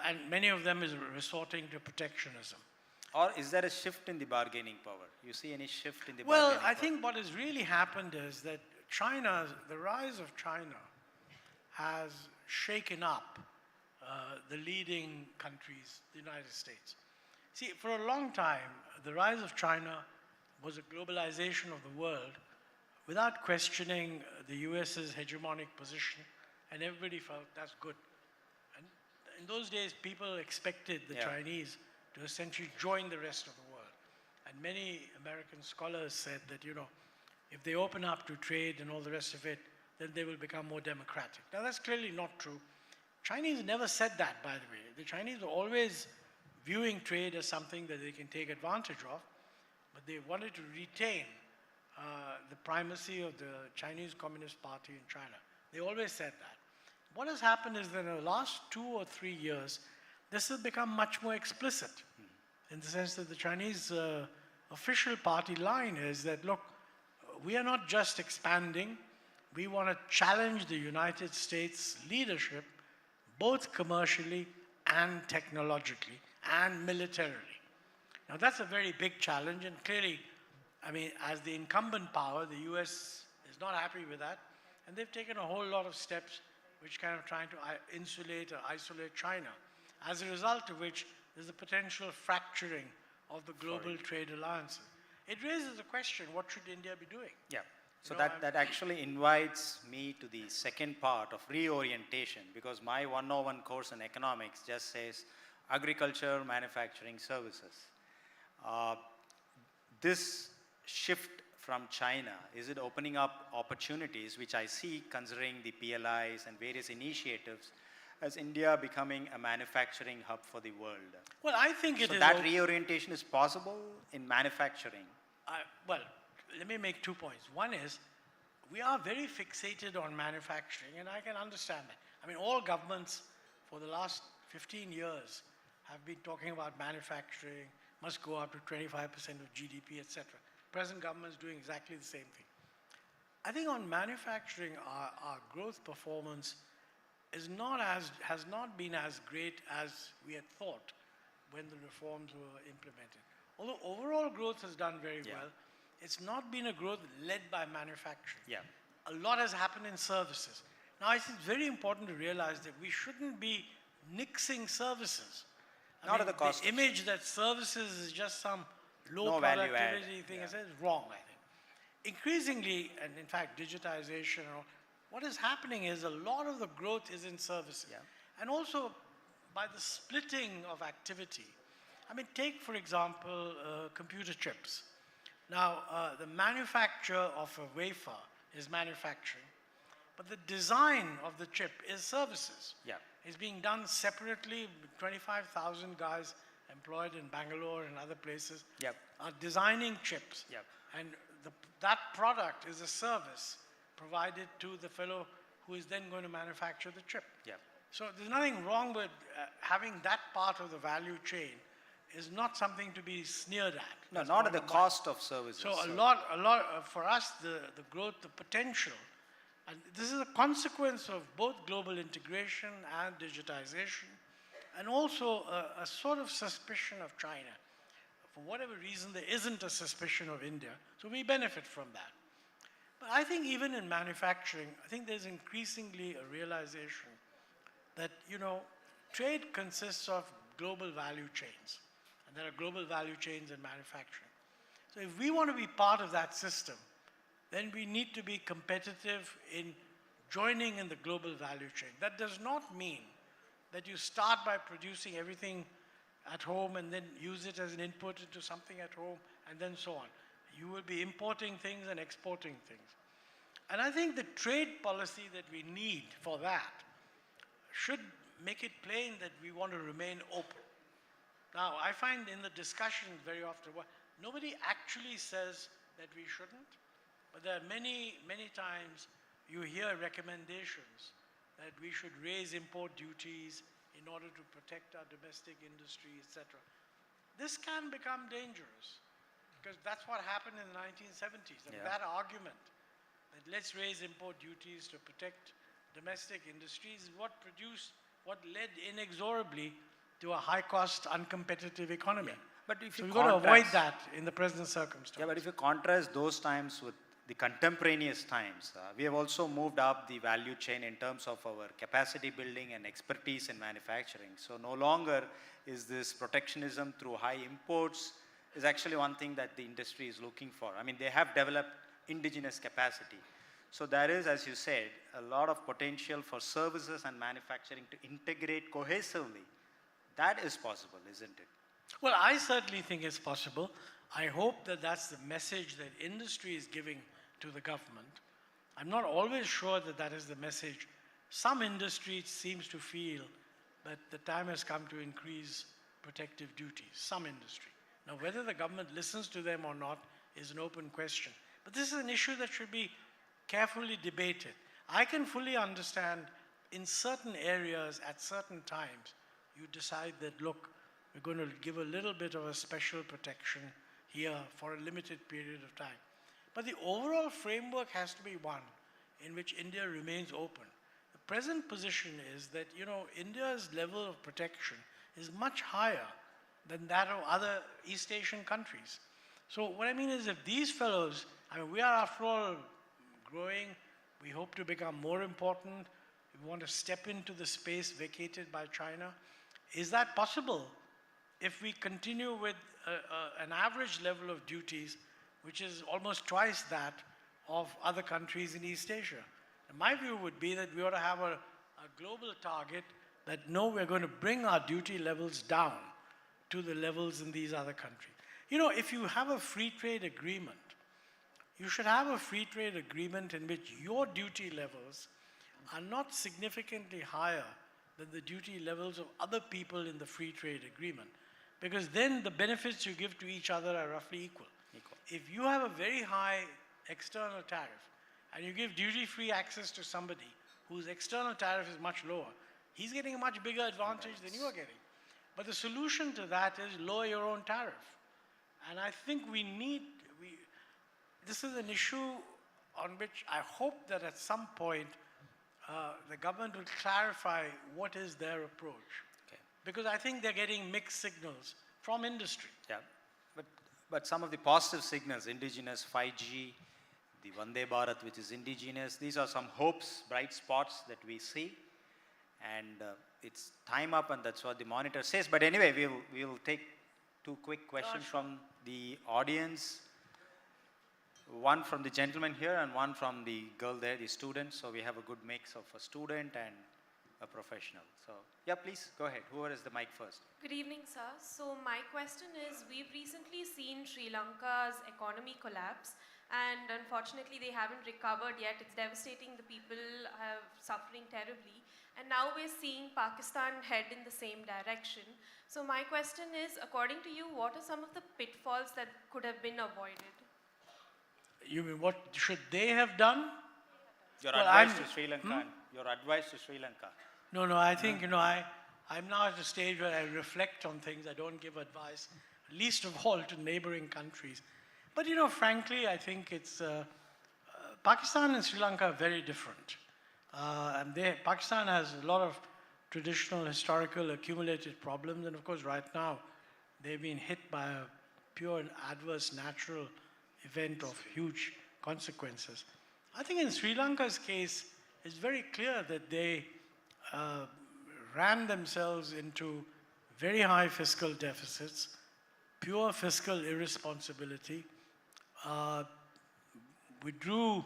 And many of them is resorting to protectionism. Or is there a shift in the bargaining power? You see any shift in the Well, bargaining power? I think what has really happened is that the rise of China has shaken up the leading countries, the United States. See, for a long time, the rise of China was a globalization of the world without questioning the US's hegemonic position, and everybody felt that's good. And in those days, people expected the Chinese to essentially join the rest of the world. And many American scholars said that, if they open up to trade and all the rest of it, then they will become more democratic. Now, that's clearly not true. Chinese never said that, by the way. The Chinese were always viewing trade as something that they can take advantage of, but they wanted to retain the primacy of the Chinese Communist Party in China. They always said that. What has happened is that in the last 2 or 3 years, this has become much more explicit in the sense that the Chinese official party line is that, look, we are not just expanding, we want to challenge the United States leadership, both commercially and technologically and militarily. Now that's a very big challenge, and clearly, as the incumbent power, the US is not happy with that, and they've taken a whole lot of steps which kind of trying to insulate or isolate China. as a result of which there's a potential fracturing of the global trade alliances. It raises the question, what should India be doing? Yeah. So You know, that actually invites me to the second part of reorientation, because my 101 course in economics just says agriculture, manufacturing, services. This shift from China, is it opening up opportunities, which I see considering the PLIs and various initiatives, as India becoming a manufacturing hub for the world? Well, I think it so is that reorientation is possible in manufacturing. Well, let me make 2 points. One is, we are very fixated on manufacturing, and I can understand that. I mean, all governments for the last 15 years have been talking about manufacturing, must go up to 25% of GDP, etc. Present government is doing exactly the same thing. I think on manufacturing, our growth performance has not been as great as we had thought when the reforms were implemented. Although overall growth has done very well, it's not been a growth led by manufacturing. Yeah. A lot has happened in services. Now, I think it's very important to realize that we shouldn't be nixing services. Not at the cost The of image that services is just some low No value productivity add. thing is wrong, I think. Increasingly, and in fact, digitization, what is happening is a lot of the growth is in services. And also by the splitting of activity. I mean, take, for example, computer chips. Now, the manufacture of a wafer is manufacturing, but the design of the chip is services. Yeah. It's being done separately. 25,000 guys employed in Bangalore and other places are designing chips. And that product is a service provided to the fellow who is then going to manufacture the chip. So there's nothing wrong with having that part of the value chain. Is not something to be sneered at. No, not at the cost of services. So a lot, for us, the growth, the potential, and this is a consequence of both global integration and digitization, and also a sort of suspicion of China. For whatever reason, there isn't a suspicion of India, so we benefit from that. But I think even in manufacturing, I think there's increasingly a realization that, trade consists of global value chains. And there are global value chains in manufacturing. So if we want to be part of that system, then we need to be competitive in joining in the global value chain. That does not mean that you start by producing everything at home and then use it as an input into something at home and then so on. You will be importing things and exporting things. And I think the trade policy that we need for that should make it plain that we want to remain open. Now, I find in the discussions very often, nobody actually says that we shouldn't, but there are many, many times you hear recommendations that we should raise import duties in order to protect our domestic industry, etc. This can become dangerous, because that's what happened in the 1970s. And that argument that let's raise import duties to protect domestic industries is what led inexorably to a high-cost, uncompetitive economy. But if So you we've got to avoid contrast- that in the present circumstances. Yeah, but if you contrast those times with the contemporaneous times, we have also moved up the value chain in terms of our capacity building and expertise in manufacturing. So no longer is this protectionism through high imports is actually one thing that the industry is looking for. I mean, they have developed indigenous capacity. So there is, as you said, a lot of potential for services and manufacturing to integrate cohesively. That is possible, isn't it? Well, I certainly think it's possible. I hope that that's the message that industry is giving to the government. I'm not always sure that that is the message. Some industry seems to feel that the time has come to increase protective duties, some industry. Now, whether the government listens to them or not is an open question. But this is an issue that should be carefully debated. I can fully understand in certain areas at certain times, you decide that, look, we're going to give a little bit of a special protection here for a limited period of time. But the overall framework has to be one in which India remains open. The present position is that, India's level of protection is much higher than that of other East Asian countries. So what I mean is, if these fellows, we are after all growing, we hope to become more important, we want to step into the space vacated by China. Is that possible if we continue with an average level of duties, which is almost twice that of other countries in East Asia? And my view would be that we ought to have a global target that no, we're going to bring our duty levels down to the levels in these other countries. You know, if you have a free trade agreement, you should have a free trade agreement in which your duty levels are not significantly higher than the duty levels of other people in the free trade agreement. Because then the benefits you give to each other are roughly equal. If you have a very high external tariff and you give duty-free access to somebody whose external tariff is much lower, he's getting a much bigger advantage than you are getting. But the solution to that is lower your own tariff. And I think this is an issue on which I hope that at some point the government will clarify what is their approach. Because I think they're getting mixed signals from industry. Yeah, but some of the positive signals, indigenous 5G, the Vande Bharat, which is indigenous, these are some hopes, bright spots that we see. And it's time up, and that's what the monitor says. But anyway, we'll take two quick questions from the audience. One from the gentleman here and one from the girl there, the student. So we have a good mix of a student and a professional. So yeah, please go ahead. Whoever is the mic first. Good evening, sir. So my question is, we've recently seen Sri Lanka's economy collapse, and unfortunately they haven't recovered yet. It's devastating. The people are suffering terribly. And now we're seeing Pakistan head in the same direction. So my question is, according to you, what are some of the pitfalls that could have been avoided? You mean what should they have done? Your advice to Sri Lanka. Your advice to Sri Lanka. No, I think, I'm now at a stage where I reflect on things. I don't give advice, least of all to neighboring countries. But, frankly, I think it's, Pakistan and Sri Lanka are very different. And Pakistan has a lot of traditional, historical, accumulated problems. And of course, right now, they've been hit by a pure and adverse natural event of huge consequences. I think in Sri Lanka's case, it's very clear that they ran themselves into very high fiscal deficits, pure fiscal irresponsibility, withdrew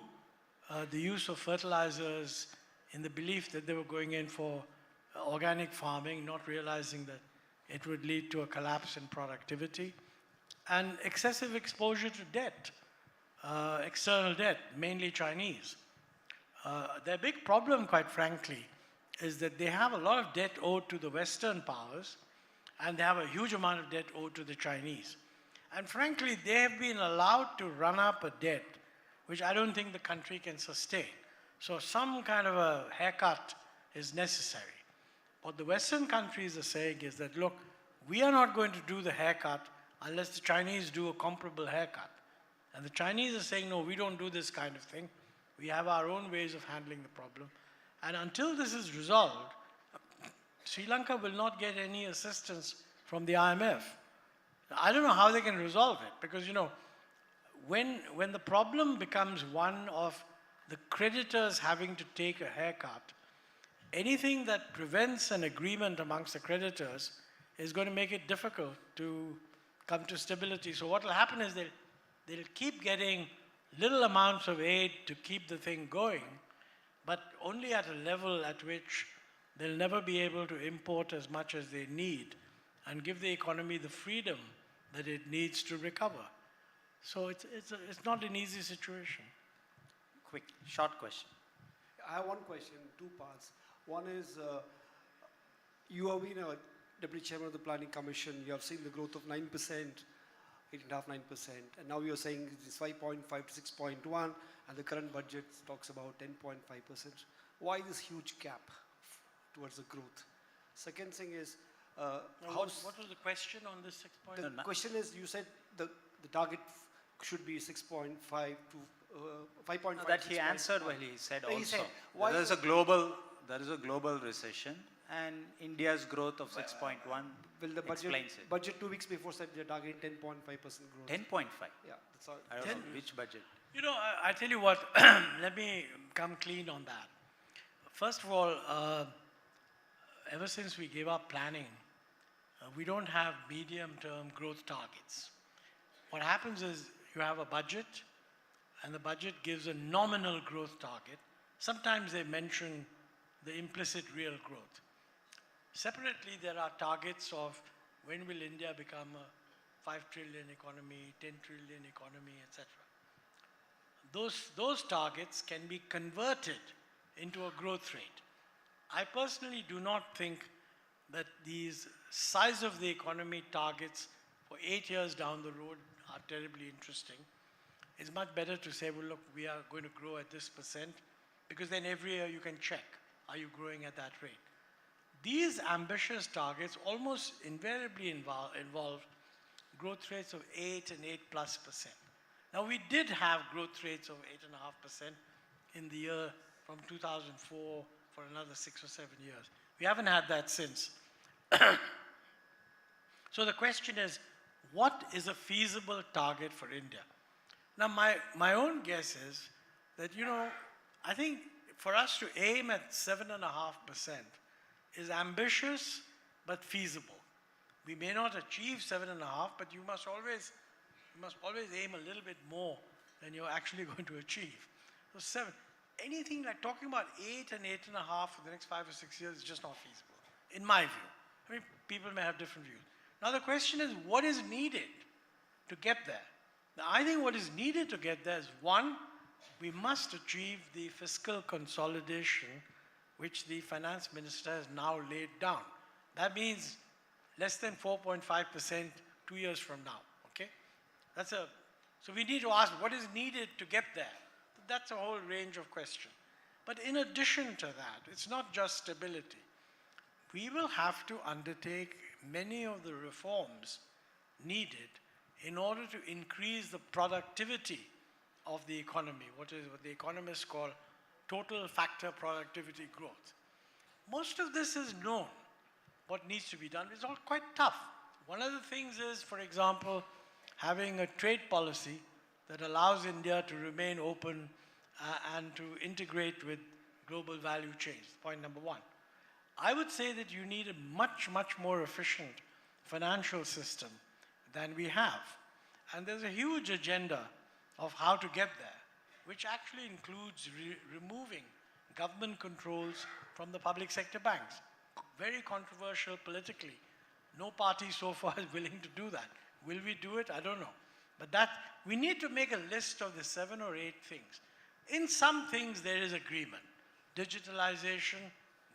the use of fertilizers in the belief that they were going in for organic farming, not realizing that it would lead to a collapse in productivity, and excessive exposure to debt, external debt, mainly Chinese. Their big problem, quite frankly, is that they have a lot of debt owed to the Western powers, and they have a huge amount of debt owed to the Chinese. And frankly, they have been allowed to run up a debt which I don't think the country can sustain. So some kind of a haircut is necessary. What the Western countries are saying is that, look, we are not going to do the haircut unless the Chinese do a comparable haircut. And the Chinese are saying, no, we don't do this kind of thing. We have our own ways of handling the problem. And until this is resolved, Sri Lanka will not get any assistance from the IMF. I don't know how they can resolve it, because, when the problem becomes one of the creditors having to take a haircut, anything that prevents an agreement amongst the creditors is going to make it difficult to come to stability. So what will happen is they'll keep getting little amounts of aid to keep the thing going, but only at a level at which they'll never be able to import as much as they need and give the economy the freedom that it needs to recover. So it's not an easy situation. Quick, short question. I have one question, two parts. One is, you have been a Deputy Chairman of the Planning Commission. You have seen the growth of 9%, 8.5%, 9%. And now you're saying it's 5.5 to 6.1, and the current budget talks about 10.5%. Why this huge gap towards the growth? Second thing is, what was the question on this 6.1? The question is, you said the target should be 6.5 to 5.5. No, that he answered when he said also. He said, why there is a global recession, and India's growth of 6.1 will the explains it. budget 2 weeks before said they're targeting 10.5% growth. 10.5? Yeah, that's all. I don't know which budget. I tell you what, let me come clean on that. First of all, ever since we gave up planning we don't have medium-term growth targets. What happens is you have a budget, and the budget gives a nominal growth target. Sometimes they mention the implicit real growth. Separately, there are targets of when will India become a 5 trillion economy, 10 trillion economy, etc. Those targets can be converted into a growth rate. I personally do not think that these size of the economy targets for 8 years down the road are terribly interesting. It's much better to say, well, look, we are going to grow at this percent, because then every year you can check, are you growing at that rate? These ambitious targets almost invariably involve growth rates of 8 and 8+%. Now, we did have growth rates of 8.5% in the year from 2004 for another 6 or 7 years. We haven't had that since. So the question is, what is a feasible target for India? Now, my own guess is that, I think for us to aim at 7.5% is ambitious but feasible. We may not achieve 7.5, but you must always aim a little bit more than you're actually going to achieve. So 7, anything like talking about 8 and 8.5 for the next 5 or 6 years is just not feasible, in my view. I mean, people may have different views. Now the question is, what is needed to get there? Now, I think what is needed to get there is, one, we must achieve the fiscal consolidation which the finance minister has now laid down. That means less than 4.5% 2 years from now, okay? So we need to ask what is needed to get there. That's a whole range of questions. But in addition to that, it's not just stability. We will have to undertake many of the reforms needed in order to increase the productivity of the economy, what the economists call total factor productivity growth. Most of this is known, what needs to be done. It's all quite tough. One of the things is, for example, having a trade policy that allows India to remain open and to integrate with global value chains, point number one. I would say that you need a much, much more efficient financial system than we have. And there's a huge agenda of how to get there, which actually includes removing government controls from the public sector banks. Very controversial politically. No party so far is willing to do that. Will we do it? I don't know. But we need to make a list of the 7 or 8 things. In some things there is agreement. Digitalization,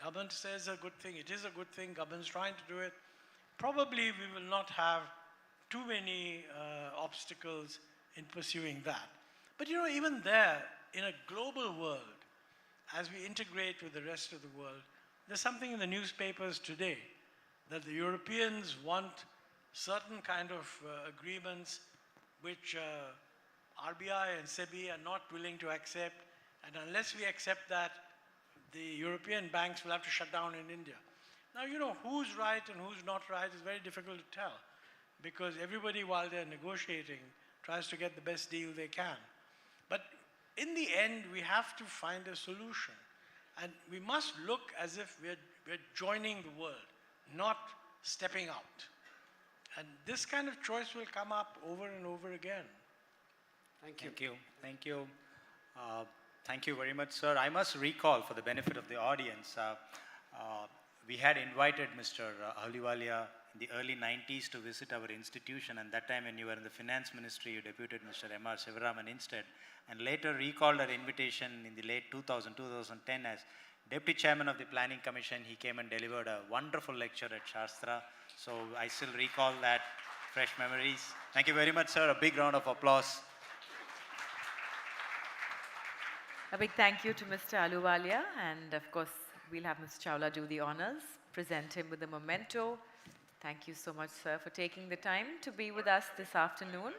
government says a good thing. It is a good thing. Government's trying to do it. Probably we will not have too many obstacles in pursuing that. But even there, in a global world, as we integrate with the rest of the world, there's something in the newspapers today that the Europeans want certain kind of agreements which RBI and SEBI are not willing to accept, and unless we accept that, the European banks will have to shut down in India. Now, who's right and who's not right is very difficult to tell, because everybody, while they're negotiating, tries to get the best deal they can. But in the end, we have to find a solution. And we must look as if we're joining the world, not stepping out. And this kind of choice will come up over and over again. Thank you. Thank you. Thank you very much, sir. I must recall, for the benefit of the audience, we had invited Mr. Ahluwalia in the early 90s to visit our institution, and that time when you were in the finance ministry, you deputed Mr. M.R. Sivaraman instead, and later recalled our invitation in the late 2010 as Deputy Chairman of the Planning Commission. He came and delivered a wonderful lecture at Shastra, so I still recall that, fresh memories. Thank you very much, sir. A big round of applause. A big thank you to Mr. Ahluwalia, and of course, we'll have Mr. Chola do the honors, present him with a memento. Thank you so much, sir, for taking the time to be with us this afternoon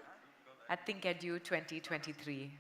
at ThinkEdu 2023.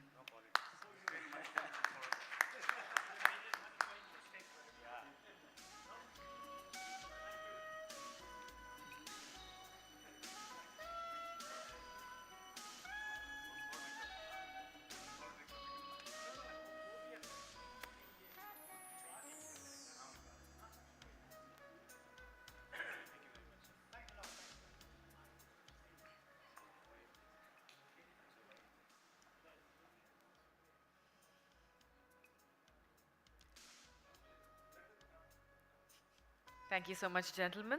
Thank you so much, gentlemen.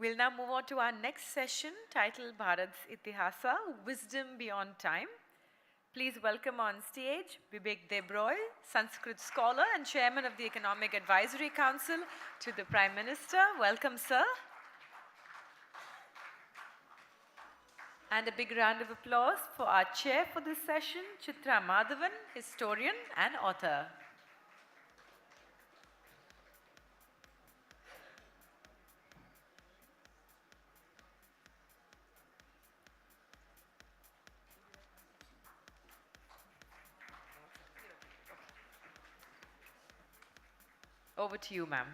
We'll now move on to our next session titled Bharat's Itihasa, Wisdom Beyond Time. Please welcome on stage Vivek Debroy, Sanskrit scholar and chairman of the Economic Advisory Council to the Prime Minister. Welcome, sir. And a big round of applause for our chair for this session, Chitra Madhavan, historian and author. Over to you, ma'am.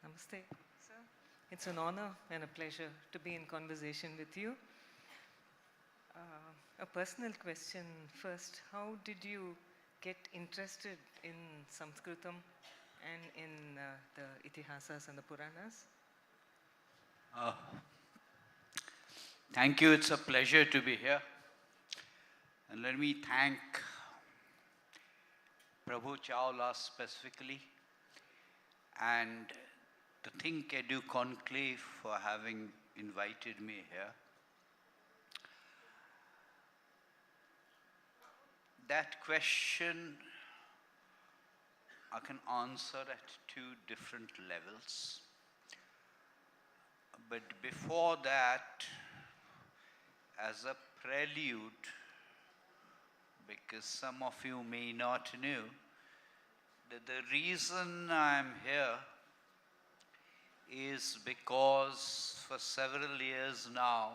Namaste, sir. It's an honor and a pleasure to be in conversation with you. A personal question first. How did you get interested in Sanskritam and in the Itihasas and the Puranas? Thank you. It's a pleasure to be here. And let me thank Prabhu Chola specifically and the ThinkEdu conclave for having invited me here. That question I can answer at two different levels. But before that, as a prelude, because some of you may not know, that the reason I'm here is because for several years now,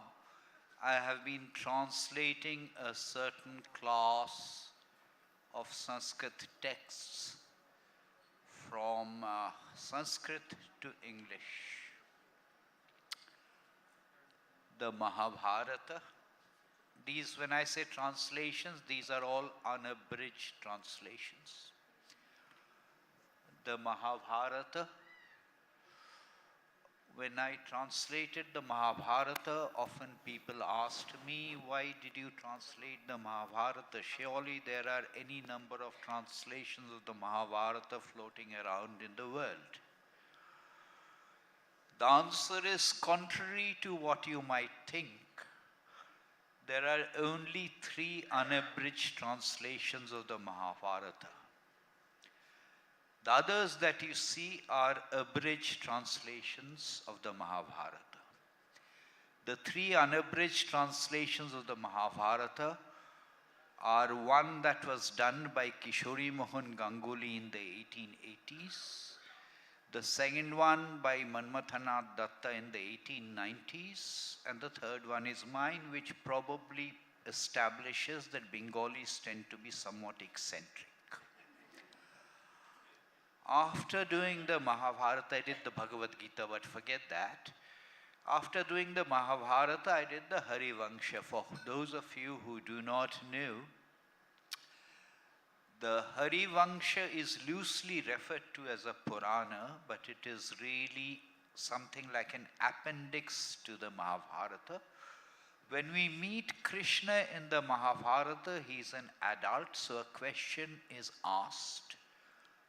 I have been translating a certain class of Sanskrit texts from Sanskrit to English. The Mahabharata. These, when I say translations, these are all unabridged translations. The Mahabharata. When I translated the Mahabharata, often people asked me, why did you translate the Mahabharata? Surely there are any number of translations of the Mahabharata floating around in the world. The answer is contrary to what you might think. There are only 3 unabridged translations of the Mahabharata. The others that you see are abridged translations of the Mahabharata. The 3 unabridged translations of the Mahabharata are one that was done by Kishori Mohan Ganguly in the 1880s, the second one by Manmathanath Datta in the 1890s, and the third one is mine, which probably establishes that Bengalis tend to be somewhat eccentric. After doing the Mahabharata, I did the Bhagavad Gita, but forget that. After doing the Mahabharata, I did the Harivangsha. For those of you who do not know, the Harivangsha is loosely referred to as a Purana, but it is really something like an appendix to the Mahabharata. When we meet Krishna in the Mahabharata, he is an adult, so a question is asked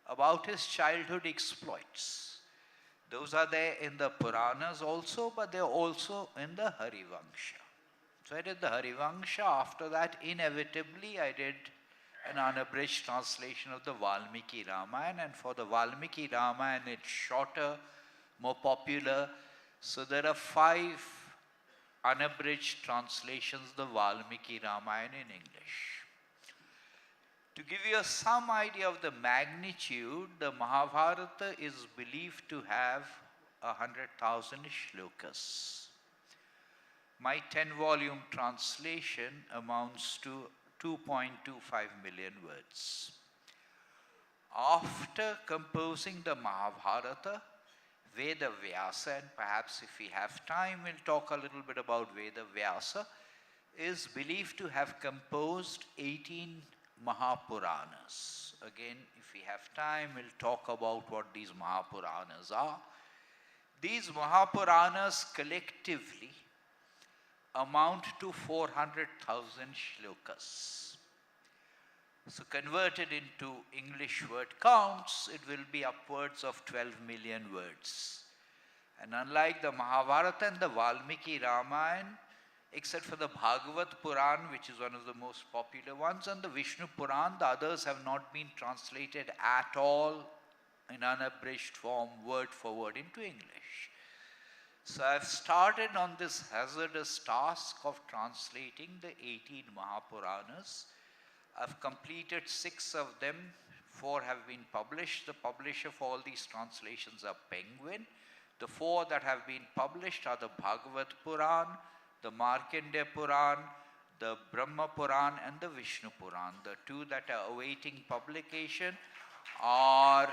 about his childhood exploits. Those are there in the Puranas also, but they're also in the Harivangsha. So I did the Harivangsha. After that, inevitably, I did an unabridged translation of the Valmiki Ramayana. And for the Valmiki Ramayana, it's shorter, more popular. So there are 5 unabridged translations of the Valmiki Ramayana in English. To give you some idea of the magnitude, the Mahabharata is believed to have 100,000 shlokas. My 10-volume translation amounts to 2.25 million words. After composing the Mahabharata, Veda Vyasa, and perhaps if we have time, we'll talk a little bit about Veda Vyasa, is believed to have composed 18 Mahapuranas. Again, if we have time, we'll talk about what these Mahapuranas are. These Mahapuranas collectively amount to 400,000 shlokas. So converted into English word counts, it will be upwards of 12 million words. And unlike the Mahabharata and the Valmiki Ramayana, except for the Bhagavad Puran, which is one of the most popular ones, and the Vishnu Puran, the others have not been translated at all in unabridged form, word for word, into English. So I've started on this hazardous task of translating the 18 Mahapuranas. I've completed 6 of them, 4 have been published. The publisher for all these translations are Penguin. The 4 that have been published are the Bhagavad Puran, the Markandeya Puran, the Brahma Puran, and the Vishnu Puran. The 2 that are awaiting publication are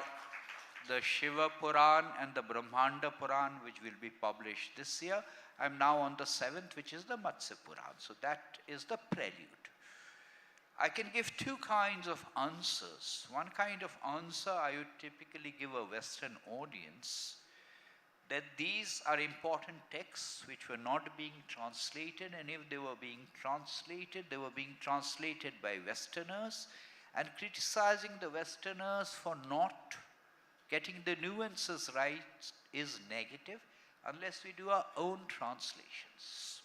the Shiva Puran and the Brahmanda Puran, which will be published this year. I'm now on the 7th, which is the Matsya Puran. So that is the prelude. I can give 2 kinds of answers. One kind of answer I would typically give a Western audience, that these are important texts which were not being translated, and if they were being translated, they were being translated by Westerners, and criticizing the Westerners for not getting the nuances right is negative unless we do our own translations.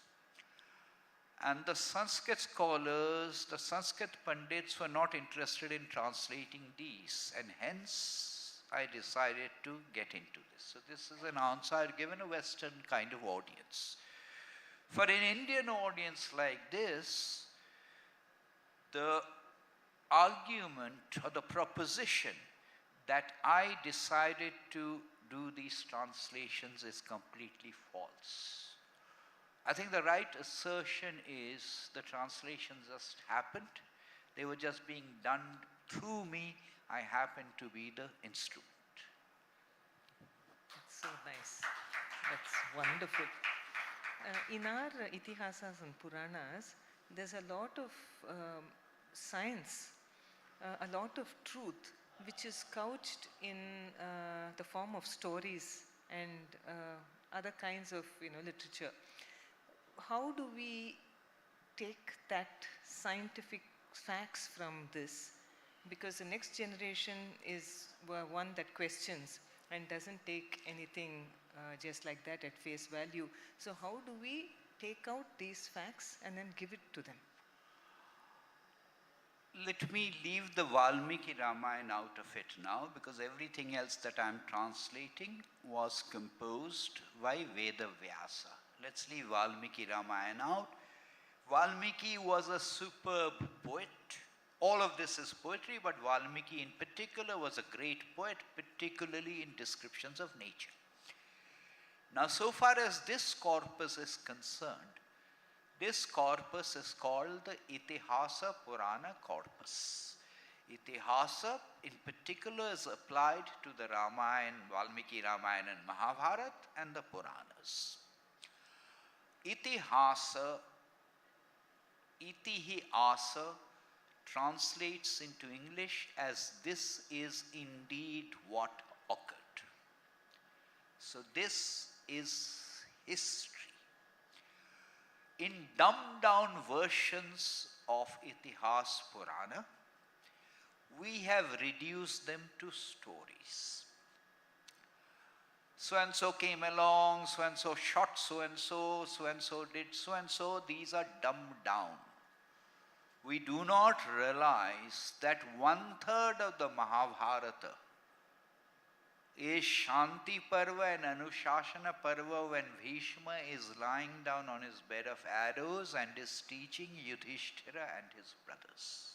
And the Sanskrit scholars, the Sanskrit Pandits were not interested in translating these, and hence I decided to get into this. So this is an answer I've given a Western kind of audience. For an Indian audience like this, the argument or the proposition that I decided to do these translations is completely false. I think the right assertion is the translation just happened. They were just being done through me. I happened to be the instrument. That's so nice. That's wonderful. In our Itihasas and Puranas, there's a lot of science, a lot of truth, which is couched in the form of stories and other kinds of literature. How do we take that scientific facts from this? Because the next generation is one that questions and doesn't take anything just like that at face value. So how do we take out these facts and then give it to them? Let me leave the Valmiki Ramayana out of it now, because everything else that I'm translating was composed by Veda Vyasa. Let's leave Valmiki Ramayana out. Valmiki was a superb poet. All of this is poetry, but Valmiki in particular was a great poet, particularly in descriptions of nature. Now, so far as this corpus is concerned, this corpus is called the Itihasa Purana corpus. Itihasa in particular is applied to the Ramayana, Valmiki Ramayana and Mahabharata and the Puranas. Itihasa, Itihasa translates into English as this is indeed what occurred. So this is history. In dumbed down versions of Itihas Purana, we have reduced them to stories. So and so came along, so and so shot so and so did so and so. These are dumbed down. We do not realize that 1/3 of the Mahabharata is Shanti Parva and Anushasana Parva, when Bhishma is lying down on his bed of arrows and is teaching Yudhishthira and his brothers.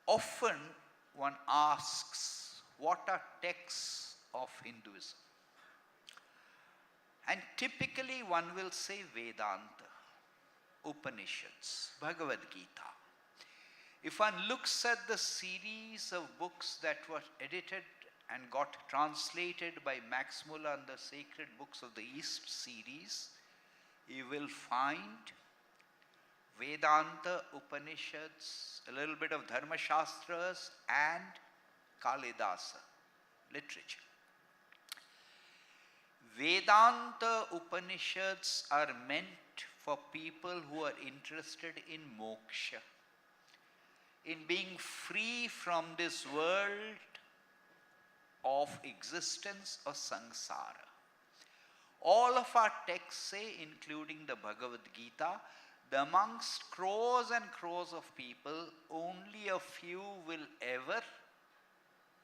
Often one asks, what are texts of Hinduism? And typically one will say Vedanta, Upanishads, Bhagavad Gita. If one looks at the series of books that were edited and got translated by Max Muller and the Sacred Books of the East series, you will find Vedanta, Upanishads, a little bit of Dharma Shastras and Kalidasa literature. Vedanta Upanishads are meant for people who are interested in moksha, in being free from this world of existence or samsara. All of our texts say, including the Bhagavad Gita, that amongst crores and crores of people, only a few will ever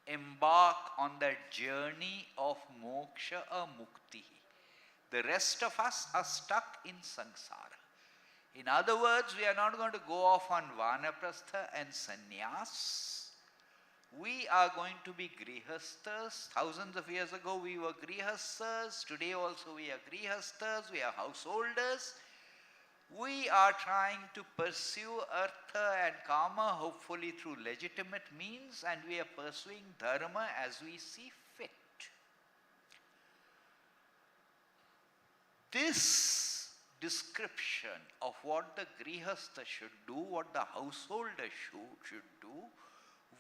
embark on that journey of moksha or mukti. The rest of us are stuck in samsara. In other words, we are not going to go off on vanaprastha and sannyas. We are going to be grihasthas. Thousands of years ago we were grihasthas. Today also we are grihasthas. We are householders. We are trying to pursue artha and kama, hopefully through legitimate means, and we are pursuing dharma as we see fit. This description of what the grihastha should do, what the householder should do,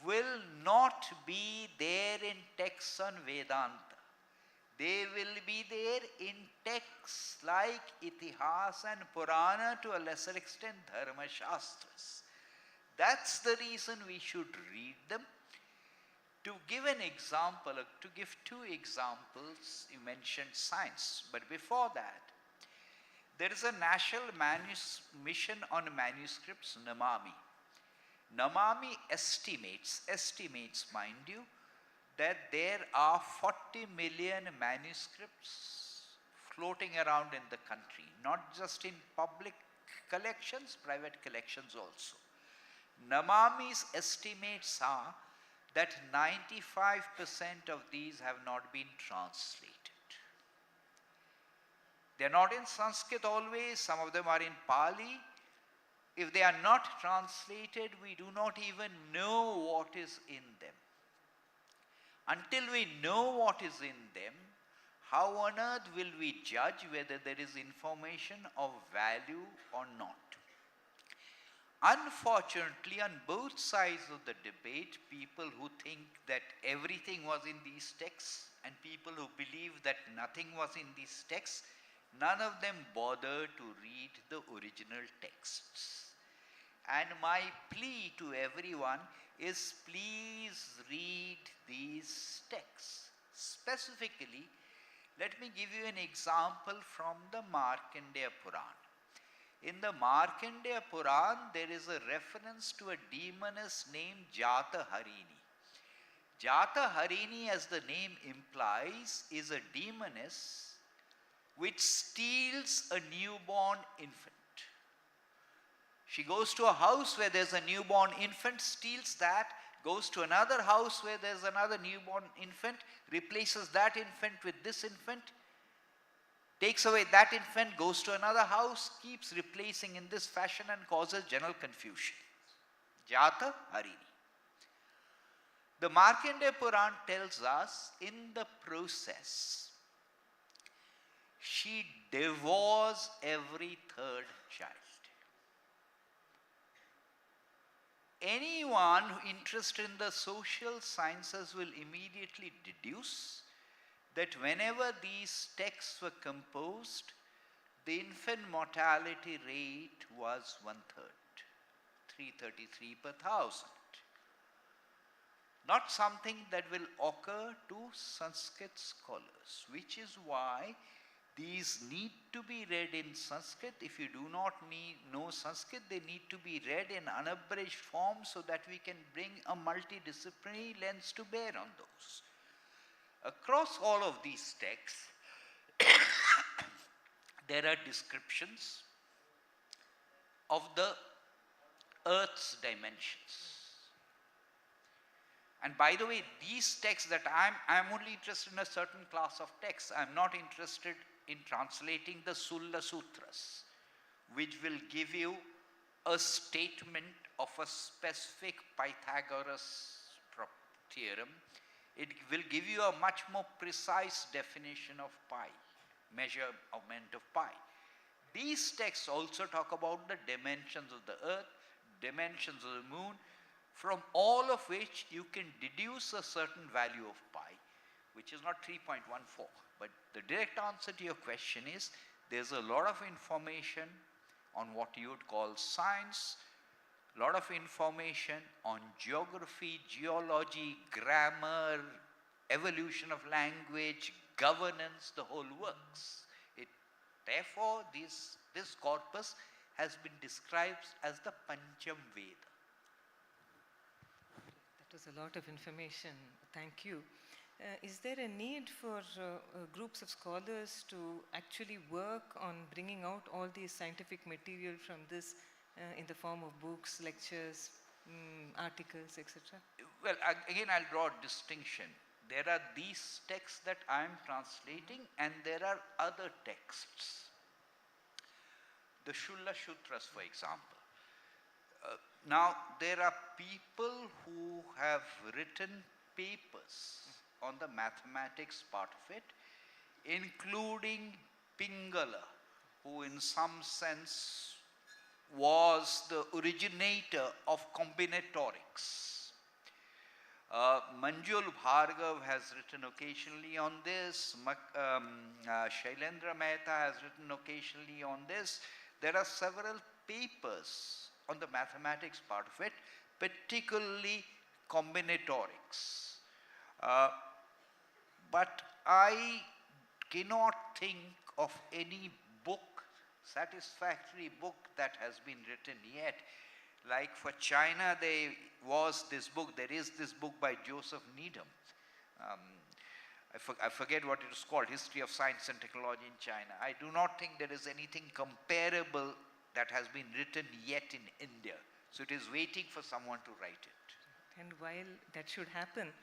will not be there in texts on Vedanta. They will be there in texts like Itihas and Purana, to a lesser extent Dharma Shastras. That's the reason we should read them. To give an example, to give two examples, you mentioned science, but before that, there is a national mission on manuscripts, Namami. Namami estimates mind you, that there are 40 million manuscripts floating around in the country, not just in public collections, private collections also. Namami's estimates are that 95% of these have not been translated. They are not in Sanskrit always, some of them are in Pali. If they are not translated, we do not even know what is in them. Until we know what is in them, how on earth will we judge whether there is information of value or not? Unfortunately, on both sides of the debate, people who think that everything was in these texts and people who believe that nothing was in these texts, none of them bother to read the original texts. And my plea to everyone is, please read these texts. Specifically, let me give you an example from the Markandeya Purana. In the Markandeya Purana, there is a reference to a demoness named Jata Harini. Jata Harini, as the name implies, is a demoness which steals a newborn infant. She goes to a house where there's a newborn infant, steals that, goes to another house where there's another newborn infant, replaces that infant with this infant, takes away that infant, goes to another house, keeps replacing in this fashion and causes general confusion. Jata Harini. The Markandeya Purana tells us in the process, she devours every third child. Anyone interested in the social sciences will immediately deduce that whenever these texts were composed, the infant mortality rate was 1/3, 333 per thousand. Not something that will occur to Sanskrit scholars, which is why these need to be read in Sanskrit. If you do not know Sanskrit, they need to be read in unabridged form so that we can bring a multidisciplinary lens to bear on those. Across all of these texts, there are descriptions of the earth's dimensions. And by the way, these texts that I'm only interested in a certain class of texts. I'm not interested in translating the Sulla Sutras, which will give you a statement of a specific Pythagoras theorem. It will give you a much more precise definition of pi, measurement of pi. These texts also talk about the dimensions of the earth, dimensions of the moon, from all of which you can deduce a certain value of pi, which is not 3.14. But the direct answer to your question is, there's a lot of information on what you would call science, lot of information on geography, geology, grammar, evolution of language, governance, the whole works. Therefore, this corpus has been described as the Pancham Veda. That was a lot of information. Thank you. Is there a need for groups of scholars to actually work on bringing out all these scientific material from this in the form of books, lectures, articles, etc.? Well, again, I'll draw a distinction. There are these texts that I am translating, and there are other texts. The Shulla Sutras, for example. Now, there are people who have written papers on the mathematics part of it, including Pingala, who in some sense was the originator of combinatorics. Manjul Bhargav has written occasionally on this. Shailendra Mehta has written occasionally on this. There are several papers on the mathematics part of it, particularly combinatorics. But I cannot think of any book, satisfactory book that has been written yet. Like for China, there is this book by Joseph Needham. I forget what it is called, History of Science and Technology in China. I do not think there is anything comparable that has been written yet in India. So it is waiting for someone to write it. And while that should happen,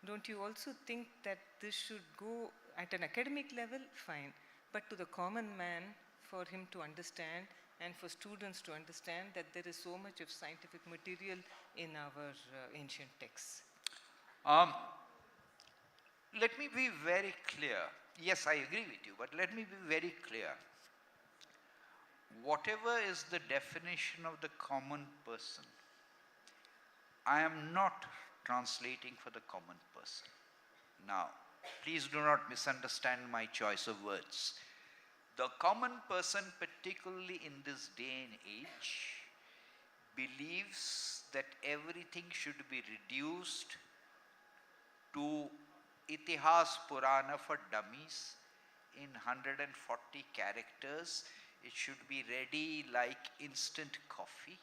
don't you also think that this should go at an academic level? Fine. But to the common man, for him to understand and for students to understand that there is so much of scientific material in our ancient texts? Let me be very clear. Yes, I agree with you, but let me be very clear. Whatever is the definition of the common person, I am not translating for the common person. Now, please do not misunderstand my choice of words. The common person, particularly in this day and age, believes that everything should be reduced to Itihas Purana for dummies in 140 characters. It should be ready like instant coffee.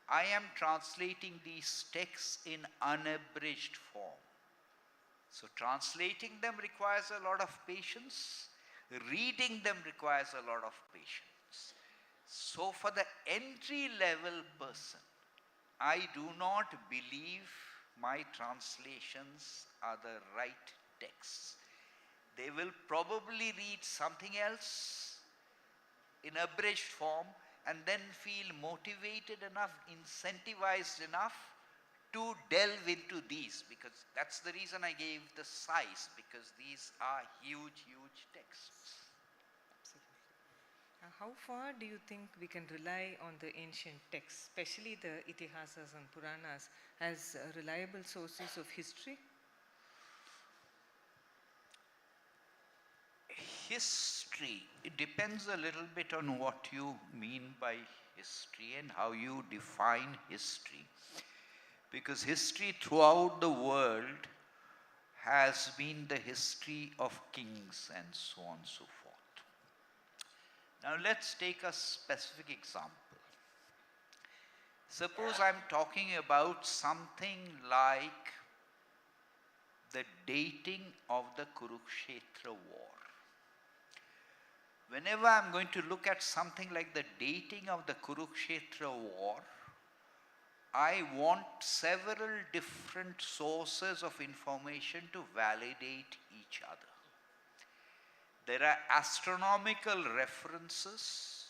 I am translating these texts in unabridged form. So translating them requires a lot of patience. Reading them requires a lot of patience. So for the entry-level person, I do not believe my translations are the right texts. They will probably read something else in abridged form and then feel motivated enough, incentivized enough to delve into these, because that's the reason I gave the size, because these are huge, huge texts. How far do you think we can rely on the ancient texts, especially the Itihasas and Puranas, as reliable sources of history? History, it depends a little bit on what you mean by history and how you define history. Because history throughout the world has been the history of kings and so on and so forth. Now let's take a specific example. Suppose I'm talking about something like the dating of the Kurukshetra war. Whenever I'm going to look at something like the dating of the Kurukshetra war, I want several different sources of information to validate each other. There are astronomical references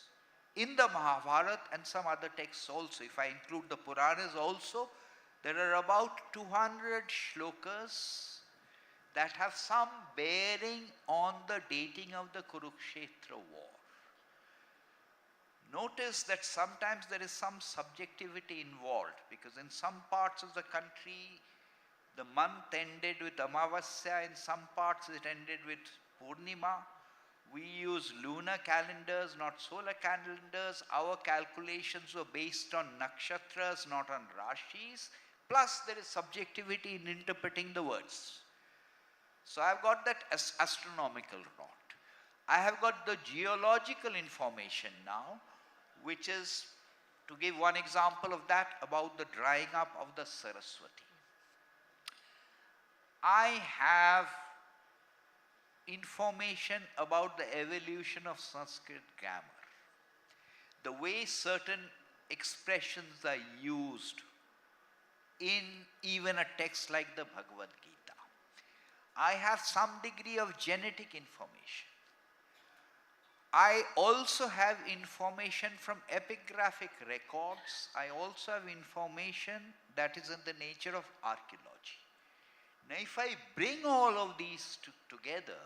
in the Mahabharata and some other texts also. If I include the Puranas also, there are about 200 shlokas that have some bearing on the dating of the Kurukshetra war. Notice that sometimes there is some subjectivity involved, because in some parts of the country the month ended with Amavasya, in some parts it ended with Purnima. We use lunar calendars, not solar calendars. Our calculations were based on nakshatras, not on rashis. Plus, there is subjectivity in interpreting the words. So I've got that as astronomical rod. I have got the geological information now, which is, to give one example of that, about the drying up of the Saraswati. I have information about the evolution of Sanskrit grammar, the way certain expressions are used in even a text like the Bhagavad Gita. I have some degree of genetic information. I also have information from epigraphic records. I also have information that is in the nature of archaeology. Now, if I bring all of these together,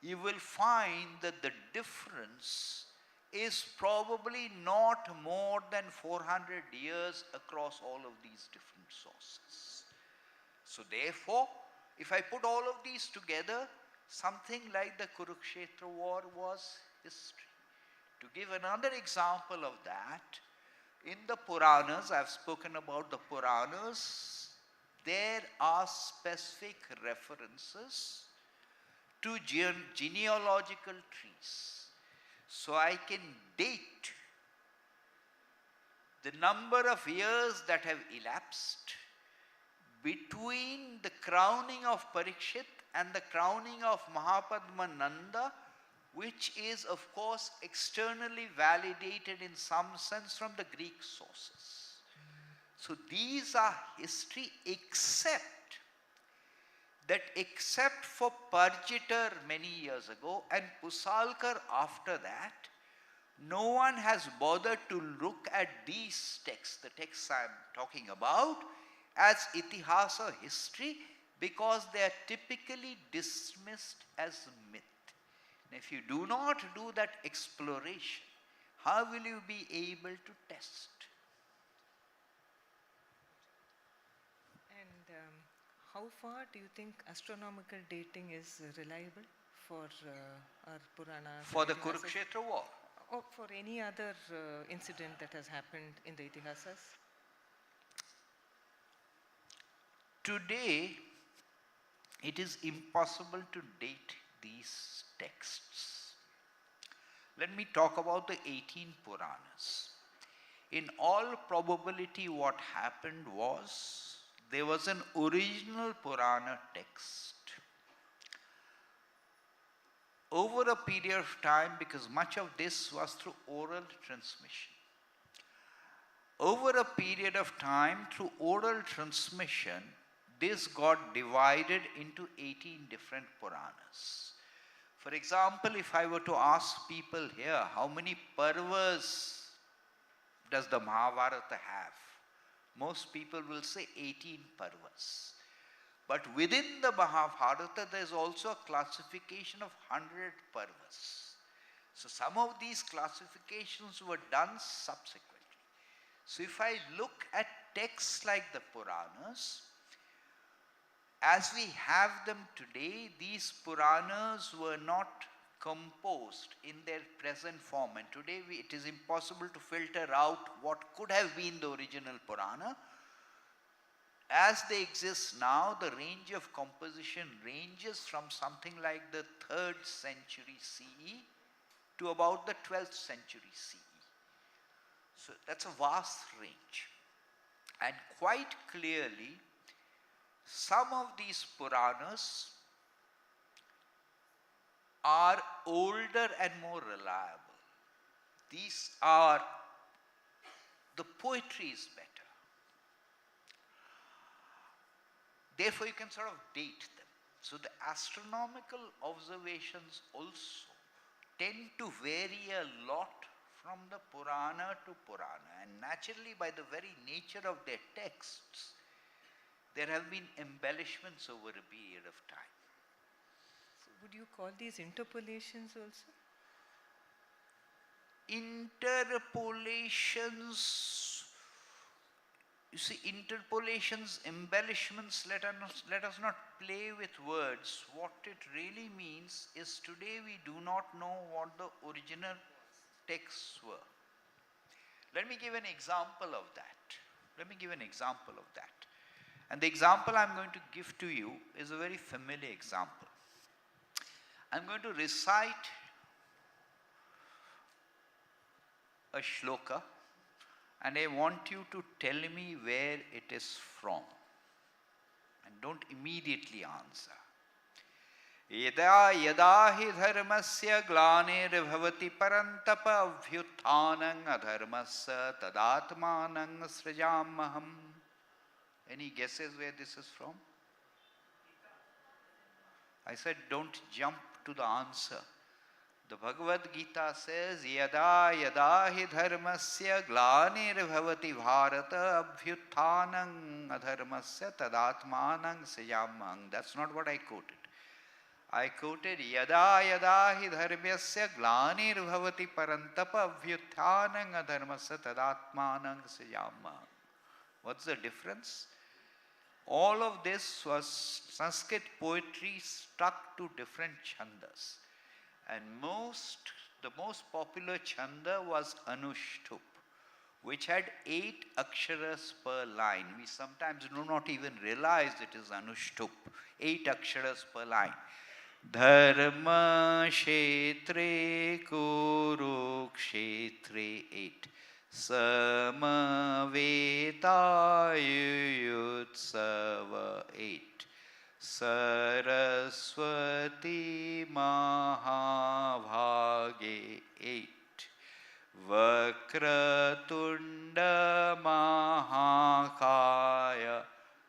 you will find that the difference is probably not more than 400 years across all of these different sources. So therefore, if I put all of these together, something like the Kurukshetra war was history. To give another example of that, in the Puranas, I've spoken about the Puranas, there are specific references to genealogical trees. So I can date the number of years that have elapsed between the crowning of Parikshit and the crowning of Mahapadmananda, which is of course externally validated in some sense from the Greek sources. So these are history, except for Parjitar many years ago and Pusalkar after that, no one has bothered to look at these texts, the texts I am talking about, as itihasa history, because they are typically dismissed as myth. And if you do not do that exploration, how will you be able to test? And how far do you think astronomical dating is reliable for our Puranas? For the Itihasas? Kurukshetra war? Or for any other incident that has happened in the Itihasas? Today, it is impossible to date these texts. Let me talk about the 18 Puranas. In all probability, what happened was there was an original Purana text. Over a period of time, because much of this was through oral transmission, over a period of time through oral transmission, this got divided into 18 different Puranas. For example, if I were to ask people here, how many parvas does the Mahabharata have? Most people will say 18 parvas. But within the Mahabharata, there is also a classification of 100 parvas. So some of these classifications were done subsequently. So if I look at texts like the Puranas, as we have them today, these Puranas were not composed in their present form. And today it is impossible to filter out what could have been the original Purana. As they exist now, the range of composition ranges from something like the 3rd century CE to about the 12th century CE. So that's a vast range. And quite clearly, some of these Puranas are older and more reliable. These are, the poetry is better. Therefore, you can sort of date them. So the astronomical observations also tend to vary a lot from the Purana to Purana. And naturally, by the very nature of their texts, there have been embellishments over a period of time. So would you call these interpolations also? Interpolations, You see, interpolations, embellishments, let us not play with words. What it really means is today we do not know what the original texts were. Let me give an example of that. And the example I'm going to give to you is a very familiar example. I'm going to recite a shloka, and I want you to tell me where it is from. And don't immediately answer. Yada yada hi dharmasya glanirvhavati parantapa abhyuthanang adharmasya tadatmanang srijamaham. Any guesses where this is from? I said don't jump to the answer. The Bhagavad Gita says, Yada yada hi dharmasya glanirvhavati bharata abhyuthanang adharmasya tadatmanang srijamaham. That's not what I quoted. I quoted Yada yada hi dharmasya glanirvhavati parantapa abhyuthanang adharmasya tadatmanang srijamaham. What's the difference? All of this was Sanskrit poetry stuck to different chandas. And the most popular chanda was Anushtup, which had 8 aksharas per line. We sometimes do not even realize it is Anushtup. 8 aksharas per line. Dharma kshetre kurukshetre 8. Samaveta 8. Saraswati Mahabhage 8. Vakratunda Mahakaya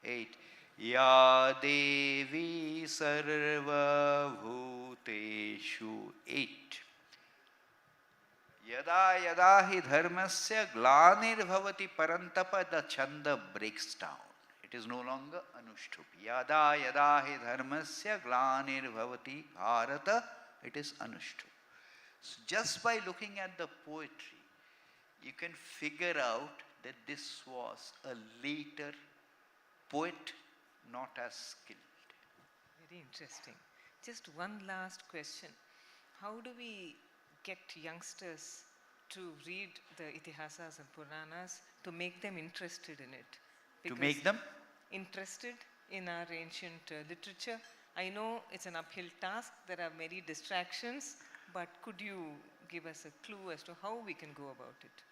8. Ya Devi Sarva Bhuteshu 8. Yada yada hi dharmasya glanirvhavati parantapa, the chanda breaks down. It is no longer Anushtup. Yada yada hi dharmasya glanirvhavati bharata, it is Anushtup. So just by looking at the poetry, you can figure out that this was a later poet, not as skilled. Very interesting. Just one last question. How do we get youngsters to read the Itihasas and Puranas to make them interested in it? To make them? Interested in our ancient literature. I know it's an uphill task, there are many distractions, but could you give us a clue as to how we can go about it?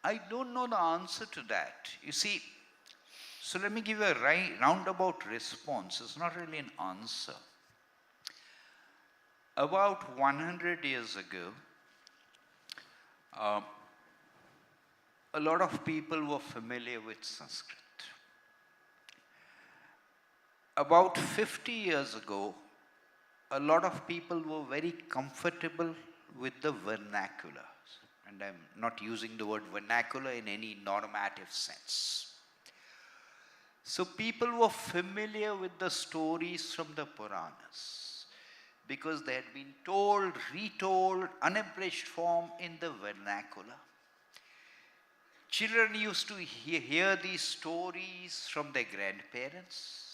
I don't know the answer to that. You see, so let me give you a roundabout response. It's not really an answer. About 100 years ago, a lot of people were familiar with Sanskrit. About 50 years ago, a lot of people were very comfortable with the vernacular. And I'm not using the word vernacular in any normative sense. So people were familiar with the stories from the Puranas because they had been told, retold, unabridged form in the vernacular. Children used to hear these stories from their grandparents.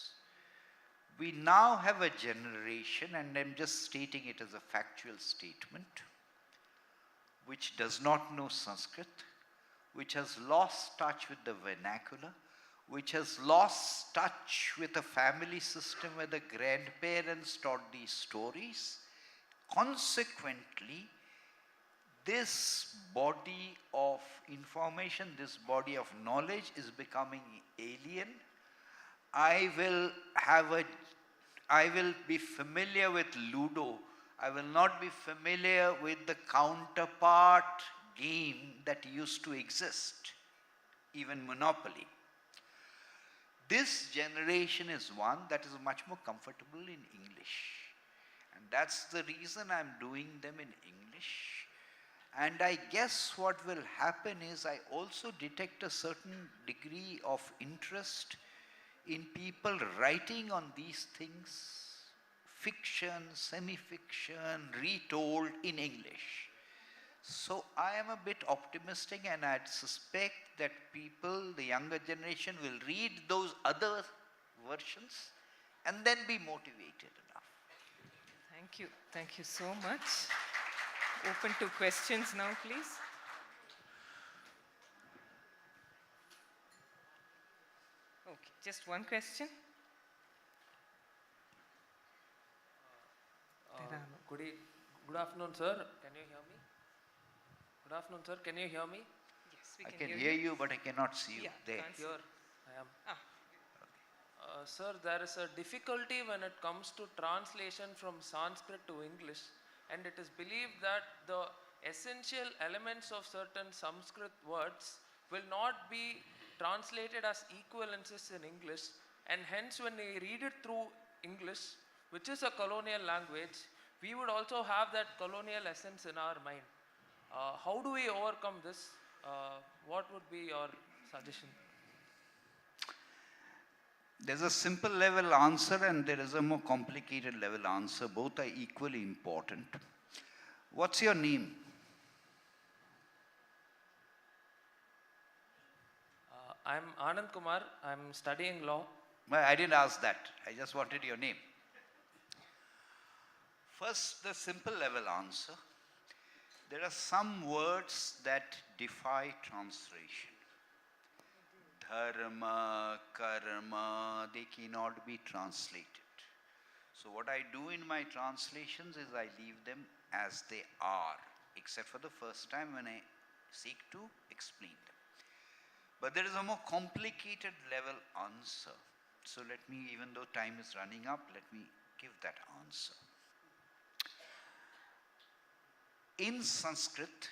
We now have a generation, and I'm just stating it as a factual statement, which does not know Sanskrit, which has lost touch with the vernacular, which has lost touch with a family system where the grandparents taught these stories. Consequently, this body of information, this body of knowledge is becoming alien. I will be familiar with Ludo. I will not be familiar with the counterpart game that used to exist, even Monopoly. This generation is one that is much more comfortable in English. And that's the reason I'm doing them in English. And I guess what will happen is I also detect a certain degree of interest in people writing on these things, fiction, semi-fiction, retold in English. So I am a bit optimistic, and I'd suspect that people, the younger generation, will read those other versions and then be motivated enough. Thank you. Thank you so much. Open to questions now, please. Okay, just one question. There are no- Good afternoon, sir. Can you hear me? Good afternoon, sir. Can you hear me? Yes, I can hear you, but I cannot see you. Yeah, There. can't see. Here I am. Sir, there is a difficulty when it comes to translation from Sanskrit to English, and it is believed that the essential elements of certain Sanskrit words will not be translated as equivalences in English, and hence when we read it through English, which is a colonial language, we would also have that colonial essence in our mind. How do we overcome this? What would be your suggestion? There's a simple level answer and there is a more complicated level answer. Both are equally important. What's your name? I'm Anand Kumar. I'm studying law. Well, I didn't ask that. I just wanted your name. First, the simple level answer. There are some words that defy translation. Dharma, karma, they cannot be translated. So what I do in my translations is I leave them as they are, except for the first time when I seek to explain them. But there is a more complicated level answer. So let me, even though time is running up, let me give that answer. In Sanskrit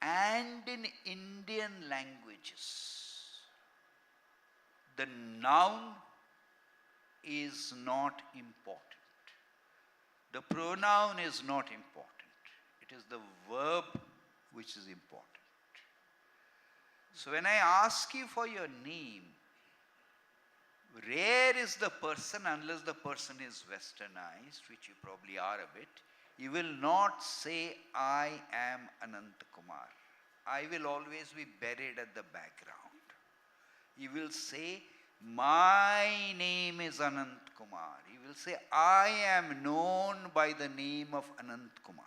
and in Indian languages, the noun is not important. The pronoun is not important. It is the verb which is important. So when I ask you for your name, rare is the person, unless the person is westernized, which you probably are a bit, you will not say, I am Anant Kumar. I will always be buried at the background. You will say, my name is Anant Kumar. You will say, I am known by the name of Anant Kumar.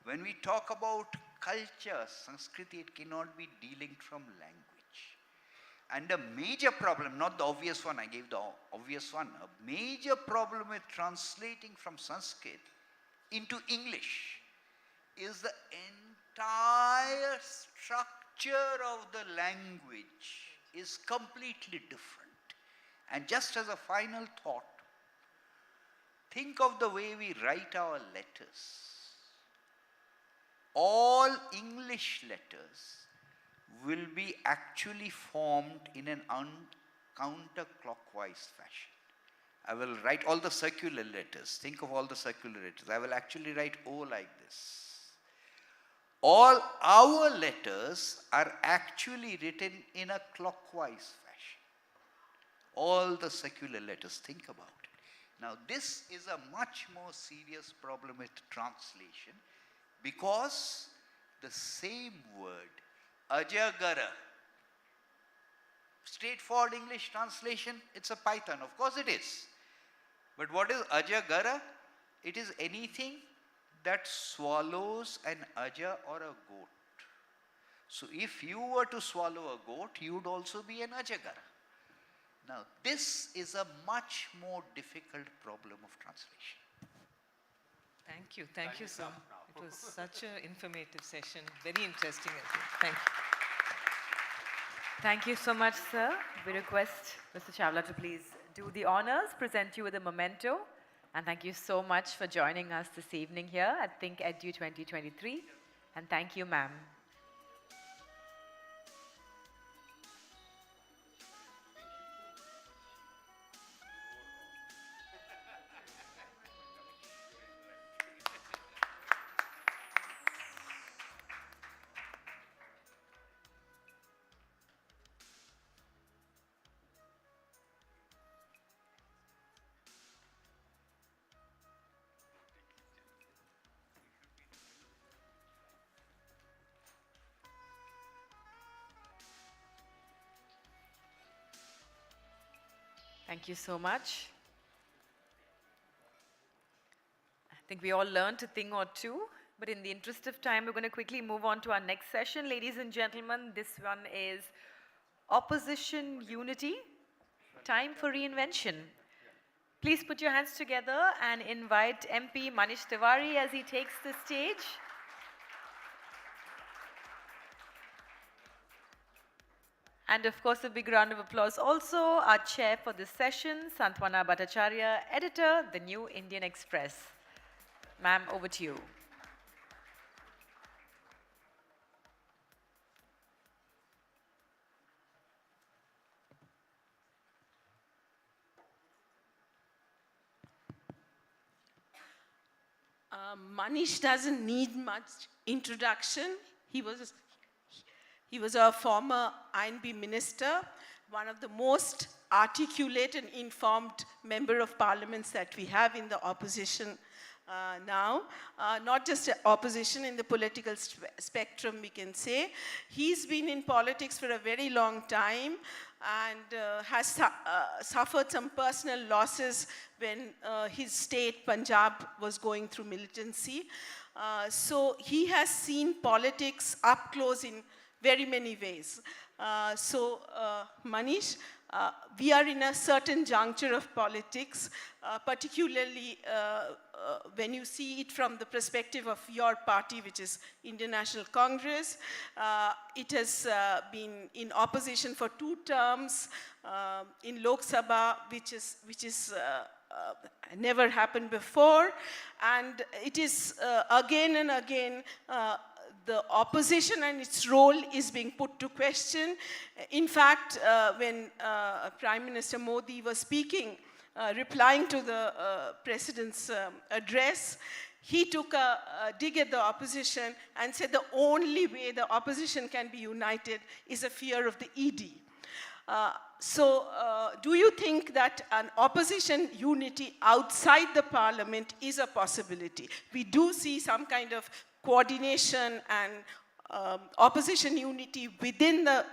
When we talk about culture, Sanskrit, it cannot be dealing from language. And a major problem, not the obvious one, I gave the obvious one, a major problem with translating from Sanskrit into English is the entire structure of the language is completely different. And just as a final thought, think of the way we write our letters. All English letters will be actually formed in an counterclockwise fashion. I will write all the circular letters. Think of all the circular letters. I will actually write O like this. All our letters are actually written in a clockwise fashion. All the circular letters, think about it. Now this is a much more serious problem with translation because the same word, ajagara, straightforward English translation, it's a python. Of course it is. But what is ajagara? It is anything that swallows an aja or a goat. So if you were to swallow a goat, you would also be an ajagara. Now this is a much more difficult problem of translation. Thank you. Thank you, sir. It was such an informative session. Very interesting as well. Thank you. Thank you so much, sir. We request Mr. Chawla to please do the honors, present you with a memento. And thank you so much for joining us this evening here at ThinkEdu 2023. And thank you, ma'am. Thank you so much. I think we all learned a thing or two, but in the interest of time, we're going to quickly move on to our next session. Ladies and gentlemen, this one is Opposition Unity, Time for Reinvention. Please put your hands together and invite MP Manish Tiwari as he takes the stage. And of course, a big round of applause also, our chair for this session, Santwana Bhattacharya, editor, The New Indian Express. Ma'am, over to you. Manish doesn't need much introduction. He was a former INB minister, one of the most articulate and informed member of parliaments that we have in the opposition now. Not just opposition, in the political spectrum, we can say. He's been in politics for a very long time and has suffered some personal losses when his state, Punjab, was going through militancy. So he has seen politics up close in very many ways. Manish, we are in a certain juncture of politics, particularly when you see it from the perspective of your party, which is Indian National Congress. It has been in opposition for 2 terms in Lok Sabha, which is never happened before. And it is again and again the opposition and its role is being put to question. In fact, when Prime Minister Modi was speaking, replying to the President's address, he took a dig at the opposition and said the only way the opposition can be united is a fear of the ED. Do you think that an opposition unity outside the parliament is a possibility? We do see some kind of coordination and opposition unity within the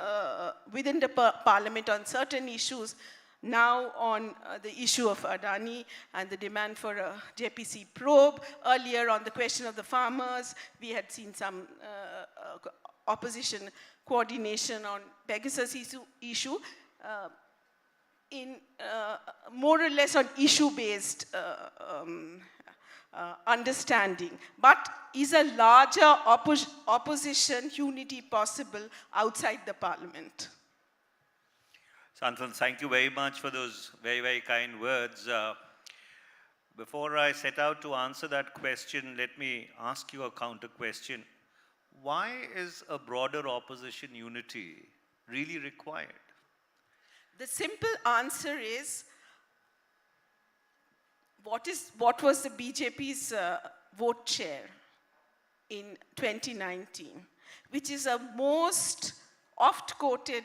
parliament on certain issues. Now on the issue of Adani and the demand for a JPC probe. Earlier on the question of the farmers, we had seen some opposition coordination on Pegasus issue in more or less on issue-based understanding. But is a larger opposition unity possible outside the parliament? Santwan, thank you very much for those very, very kind words. Before I set out to answer that question, let me ask you a counter question. Why is a broader opposition unity really required? The simple answer is, what was the BJP's vote share in 2019, which is a most oft-quoted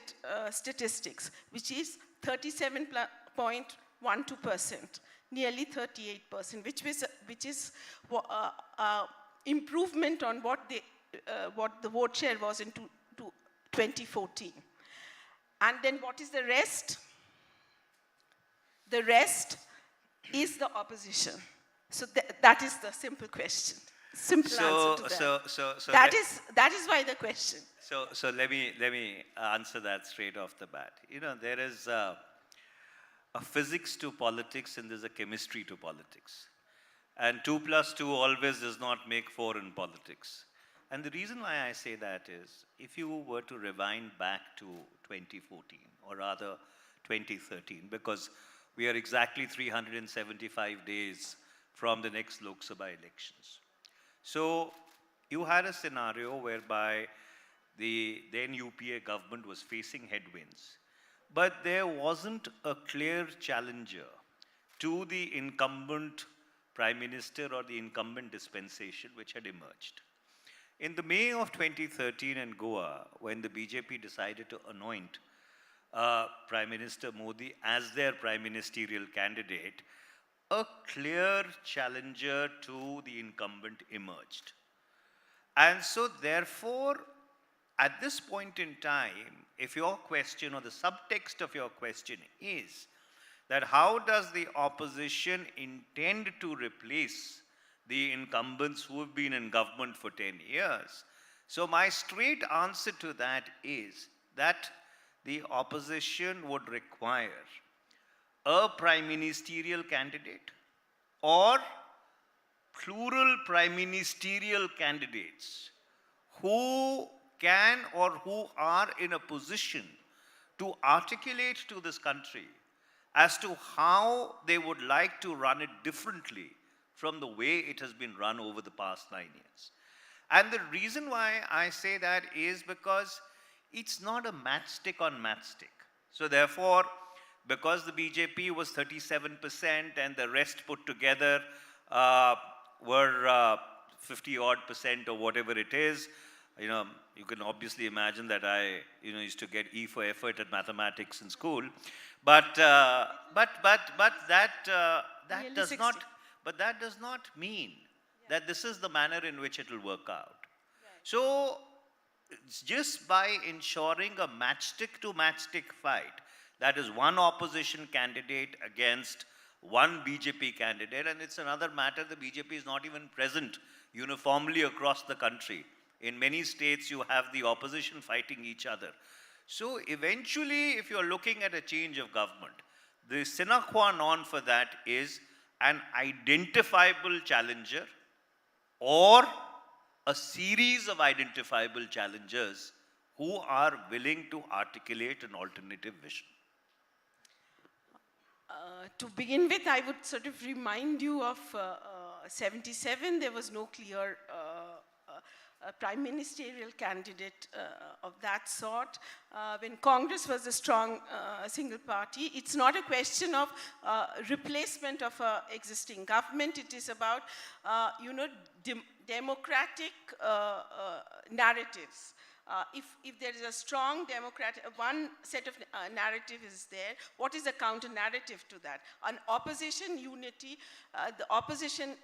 statistics, which is 37.12%, nearly 38%, which is improvement on what the vote share was in 2014. And then what is the rest? The rest is the opposition. So that is the simple question. Simple answer to that. That is why the question. So let me answer that straight off the bat. You know, there is a physics to politics and there's a chemistry to politics. And 2 + 2 always does not make 4 in politics. And the reason why I say that is, if you were to rewind back to 2014, or rather 2013, because we are exactly 375 days from the next Lok Sabha elections. So you had a scenario whereby the then UPA government was facing headwinds, but there wasn't a clear challenger to the incumbent Prime Minister or the incumbent dispensation which had emerged. In the May of 2013 in Goa, when the BJP decided to anoint Prime Minister Modi as their prime ministerial candidate, a clear challenger to the incumbent emerged. And so therefore, at this point in time, if your question or the subtext of your question is that how does the opposition intend to replace the incumbents who have been in government for 10 years? So my straight answer to that is that the opposition would require a prime ministerial candidate or plural prime ministerial candidates who can or who are in a position to articulate to this country as to how they would like to run it differently from the way it has been run over the past 9 years. And the reason why I say that is because it's not a matchstick on matchstick. So therefore, because the BJP was 37% and the rest put together were 50 odd percent or whatever it is, you can obviously imagine that I used to get E for effort at mathematics in school, but that does not mean that this is the manner in which it will work out. So just by ensuring a matchstick to matchstick fight, that is one opposition candidate against one BJP candidate, and it's another matter, the BJP is not even present uniformly across the country. In many states, you have the opposition fighting each other. So eventually, if you're looking at a change of government, the sine qua non for that is an identifiable challenger or a series of identifiable challengers who are willing to articulate an alternative vision. To begin with, I would sort of remind you of 77. There was no clear prime ministerial candidate of that sort. When Congress was a strong single party, it's not a question of replacement of existing government. It is about, democratic narratives. If there is a strong democratic, one set of narrative is there, what is the counter narrative to that? On opposition unity, the opposition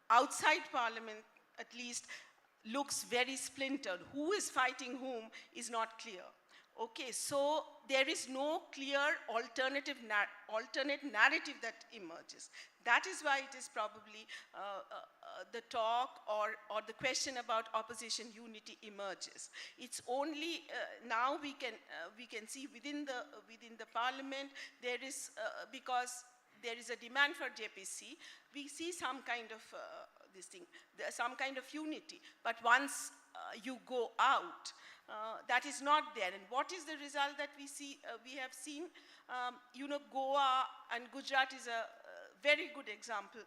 outside parliament at least looks very splintered. Who is fighting whom is not clear. Okay, so there is no clear alternate narrative that emerges. That is why it is probably the talk or the question about opposition unity emerges. It's only now we can see within the parliament there is because there is a demand for JPC. We see some kind of some kind of unity. But once you go out, that is not there. And what is the result that we see? We have seen, Goa and Gujarat is a very good example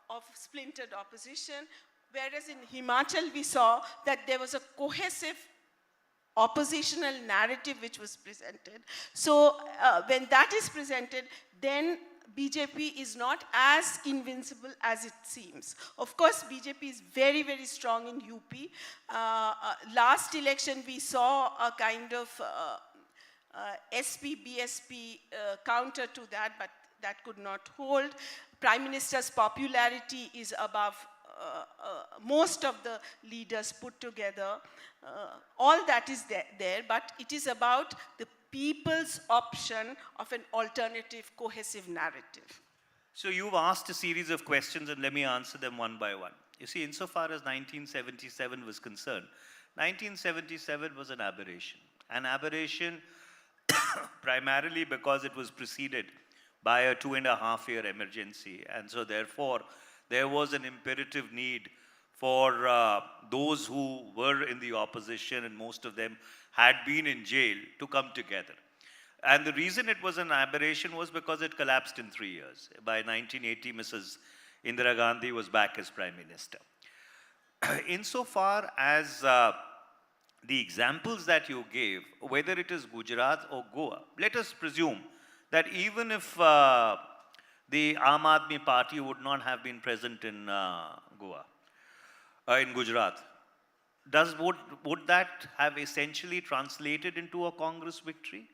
of splintered opposition. Whereas in Himachal, we saw that there was a cohesive oppositional narrative which was presented. So when that is presented, then BJP is not as invincible as it seems. Of course, BJP is very, very strong in UP. Last election, we saw a kind of SP-BSP counter to that, but that could not hold. Prime Minister's popularity is above most of the leaders put together. All that is there, but it is about the people's option of an alternative, cohesive narrative. So you've asked a series of questions and let me answer them one by one. You see, insofar as 1977 was concerned, 1977 was an aberration. An aberration primarily because it was preceded by a 2.5-year emergency. And so therefore, there was an imperative need for those who were in the opposition, and most of them had been in jail, to come together. And the reason it was an aberration was because it collapsed in 3 years. By 1980, Mrs. Indira Gandhi was back as Prime Minister. Insofar as the examples that you gave, whether it is Gujarat or Goa, let us presume that even if the Aam Aadmi Party would not have been present in in Gujarat, would that have essentially translated into a Congress victory?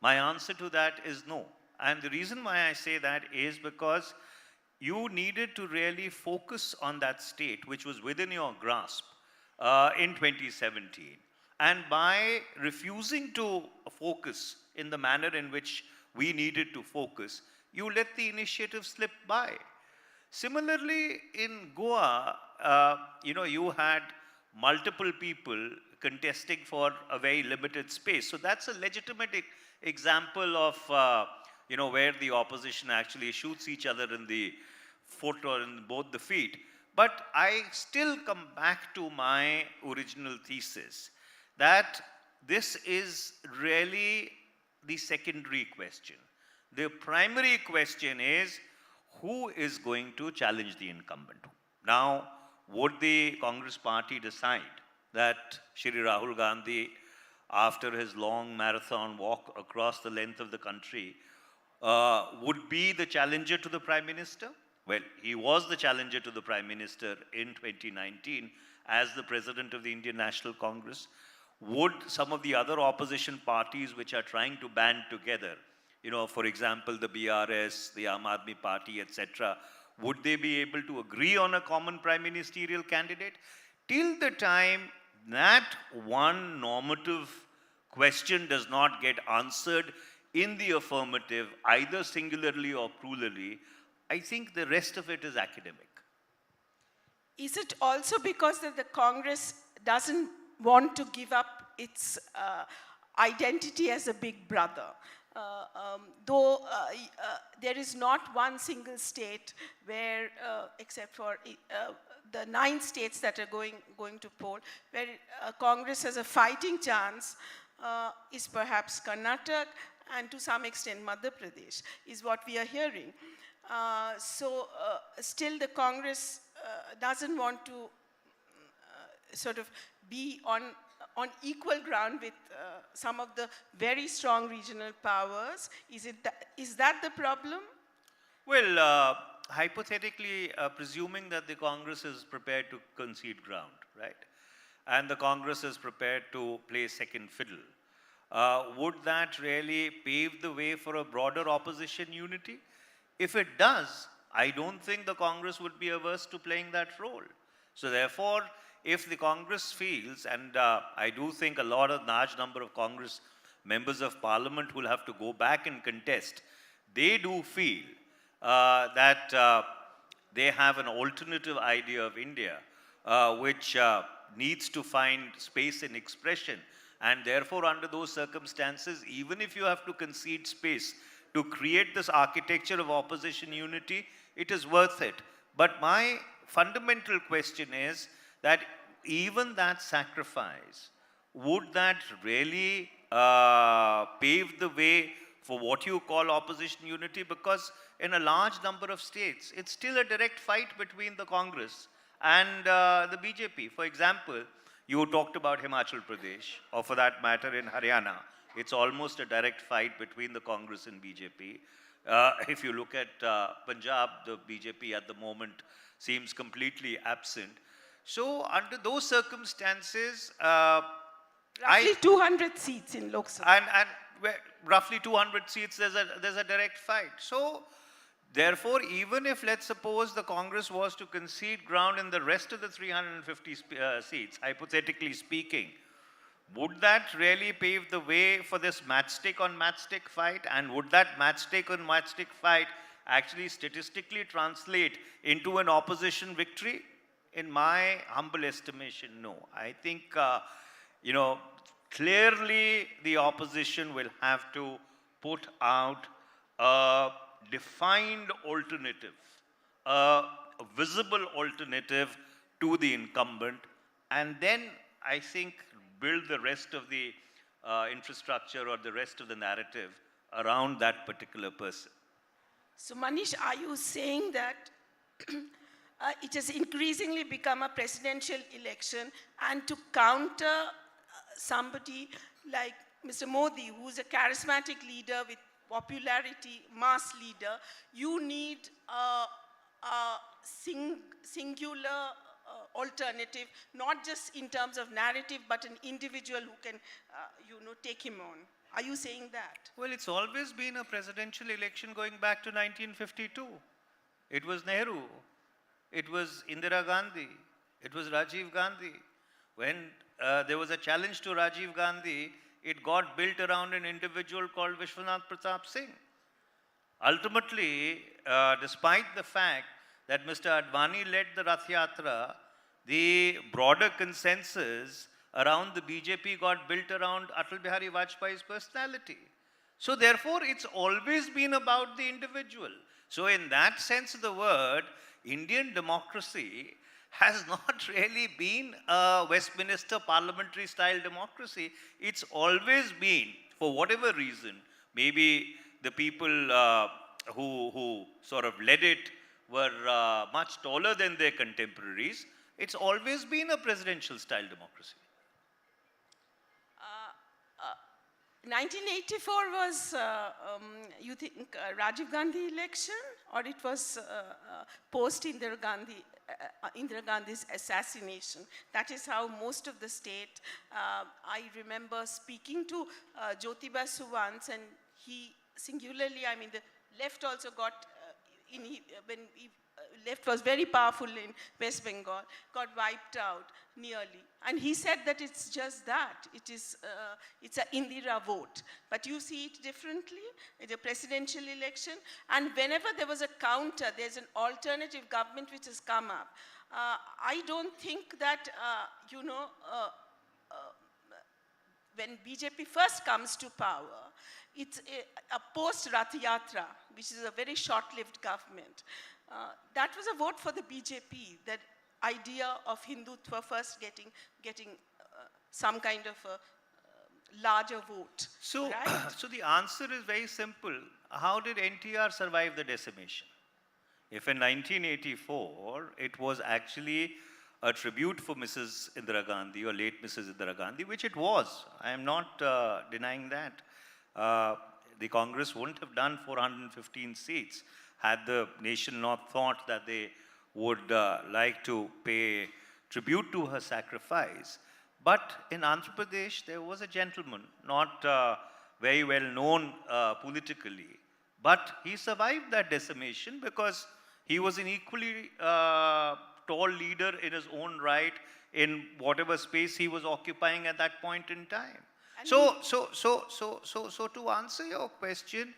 My answer to that is no. And the reason why I say that is because you needed to really focus on that state which was within your grasp in 2017. And by refusing to focus in the manner in which we needed to focus, you let the initiative slip by. Similarly, in Goa, you had multiple people contesting for a very limited space. So that's a legitimate example of, where the opposition actually shoots each other in the foot or in both the feet. But I still come back to my original thesis that this is really the secondary question. The primary question is, who is going to challenge the incumbent? Now, would the Congress party decide that Shri Rahul Gandhi, after his long marathon walk across the length of the country, would be the challenger to the Prime Minister? Well, he was the challenger to the Prime Minister in 2019 as the President of the Indian National Congress. Would some of the other opposition parties which are trying to band together, for example, the BRS, the Aam Aadmi Party, etc., would they be able to agree on a common prime ministerial candidate? Till the time that one normative question does not get answered in the affirmative, either singularly or plurally, I think the rest of it is academic. Is it also because that the Congress doesn't want to give up its identity as a big brother? Though there is not one single state where, except for the 9 states that are going to poll, where Congress has a fighting chance, is perhaps Karnataka and to some extent Madhya Pradesh, is what we are hearing. Still the Congress doesn't want to sort of be on equal ground with some of the very strong regional powers. Is that the problem? Well, hypothetically, presuming that the Congress is prepared to concede ground, right? And the Congress is prepared to play second fiddle, would that really pave the way for a broader opposition unity? If it does, I don't think the Congress would be averse to playing that role. So therefore, if the Congress feels, and I do think a large number of Congress members of Parliament will have to go back and contest, they do feel that they have an alternative idea of India, which needs to find space and expression. And therefore, under those circumstances, even if you have to concede space to create this architecture of opposition unity, it is worth it. But my fundamental question is that even that sacrifice, would that really pave the way for what you call opposition unity? Because in a large number of states, it's still a direct fight between the Congress and the BJP. For example, you talked about Himachal Pradesh, or for that matter in Haryana. It's almost a direct fight between the Congress and BJP. If you look at Punjab, the BJP at the moment seems completely absent. So under those circumstances, roughly 200 seats in Lok Sabha. And roughly 200 seats, there's a direct fight. So therefore, even if, let's suppose, the Congress was to concede ground in the rest of the 350 seats, hypothetically speaking, would that really pave the way for this matchstick on matchstick fight? And would that matchstick on matchstick fight actually statistically translate into an opposition victory? In my humble estimation, no. I think, clearly the opposition will have to put out a defined alternative, a visible alternative to the incumbent, and then I think build the rest of the infrastructure or the rest of the narrative around that particular person. So Manish, are you saying that it has increasingly become a presidential election, and to counter somebody like Mr. Modi, who's a charismatic leader with popularity, mass leader, you need a singular alternative, not just in terms of narrative, but an individual who can, take him on. Are you saying that? Well, it's always been a presidential election going back to 1952. It was Nehru. It was Indira Gandhi. It was Rajiv Gandhi. When there was a challenge to Rajiv Gandhi it got built around an individual called Vishwanath Pratap Singh. Ultimately, despite the fact that Mr. Advani led the Rath Yatra, the broader consensus around the BJP got built around Atal Bihari Vajpayee's personality. So therefore, it's always been about the individual. So in that sense of the word, Indian democracy has not really been a Westminster parliamentary style democracy. It's always been, for whatever reason, maybe the people who sort of led it were much taller than their contemporaries. It's always been a presidential style democracy. 1984 was, you think, Rajiv Gandhi election, or it was post Indira Gandhi's assassination? That is how most of the state. I remember speaking to Jyotiba once, and he singularly, I mean, the left also got when left was very powerful in West Bengal, got wiped out nearly. And he said that it's just that. It's an Indira vote. But you see it differently. It's a presidential election. And whenever there was a counter, there's an alternative government which has come up. I don't think that, when BJP first comes to power, it's a post-Rath Yatra, which is a very short-lived government. That was a vote for the BJP, that idea of Hindutva first getting some kind of a larger vote. So, right? so the answer is very simple. How did NTR survive the decimation? If in 1984, it was actually a tribute for Mrs. Indira Gandhi, or late Mrs. Indira Gandhi, which it was. I am not denying that. The Congress wouldn't have done 415 seats had the nation not thought that they would like to pay tribute to her sacrifice. But in Andhra Pradesh, there was a gentleman, not very well known politically, but he survived that decimation because he was an equally tall leader in his own right in whatever space he was occupying at that point in time. So to answer your question,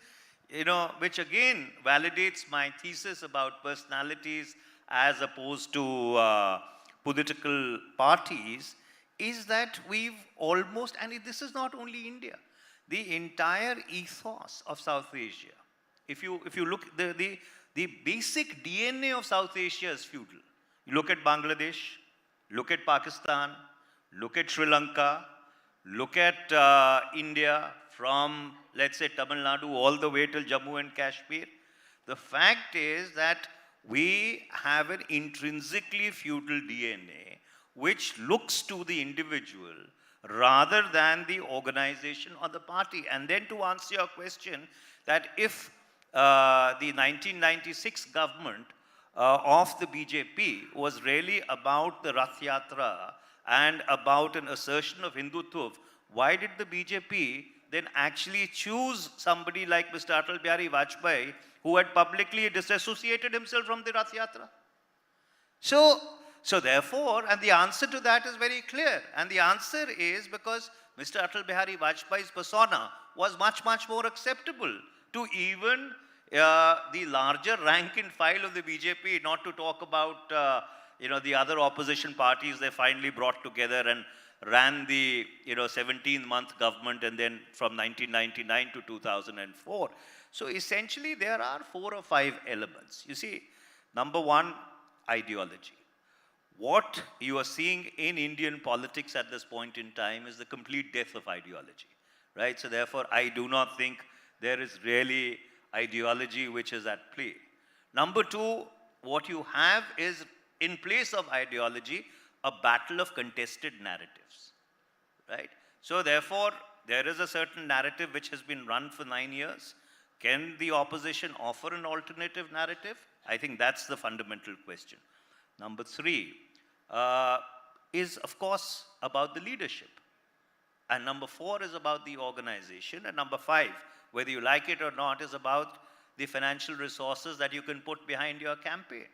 which again validates my thesis about personalities as opposed to political parties, is that we've almost, and this is not only India, the entire ethos of South Asia. If you look, the basic DNA of South Asia is feudal. You look at Bangladesh, look at Pakistan, look at Sri Lanka, look at India from, let's say, Tamil Nadu all the way till Jammu and Kashmir. The fact is that we have an intrinsically feudal DNA which looks to the individual rather than the organization or the party. And then to answer your question, that if the 1996 government of the BJP was really about the Rath Yatra and about an assertion of Hindutva, why did the BJP then actually choose somebody like Mr. Atal Bihari Vajpayee, who had publicly disassociated himself from the Rath Yatra? So therefore, and the answer to that is very clear. And the answer is because Mr. Atal Bihari Vajpayee's persona was much, much more acceptable to even the larger rank and file of the BJP, not to talk about the other opposition parties they finally brought together and ran the 17-month government, and then from 1999 to 2004. So essentially there are 4 or 5 elements. You see, number one, ideology. What you are seeing in Indian politics at this point in time is the complete death of ideology, right? So therefore, I do not think there is really ideology which is at play. Number two, what you have is, in place of ideology, a battle of contested narratives, right? So therefore, there is a certain narrative which has been run for 9 years. Can the opposition offer an alternative narrative? I think that's the fundamental question. Number three is, of course, about the leadership. And number 4 is about the organization. And number 5, whether you like it or not, is about the financial resources that you can put behind your campaign.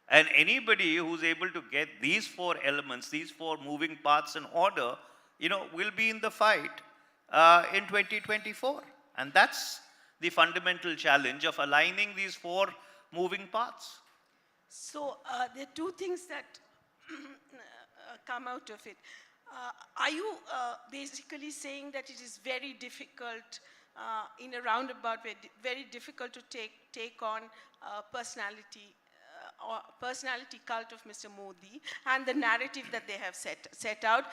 And anybody who's able to get these 4 elements, these 4 moving parts in order, will be in the fight. in 2024. And that's the fundamental challenge of aligning these four moving parts. So there are two things that come out of it. Are you basically saying that it is very difficult, in a roundabout way, very difficult to take on personality or personality cult of Mr. Modi and the narrative that they have set out?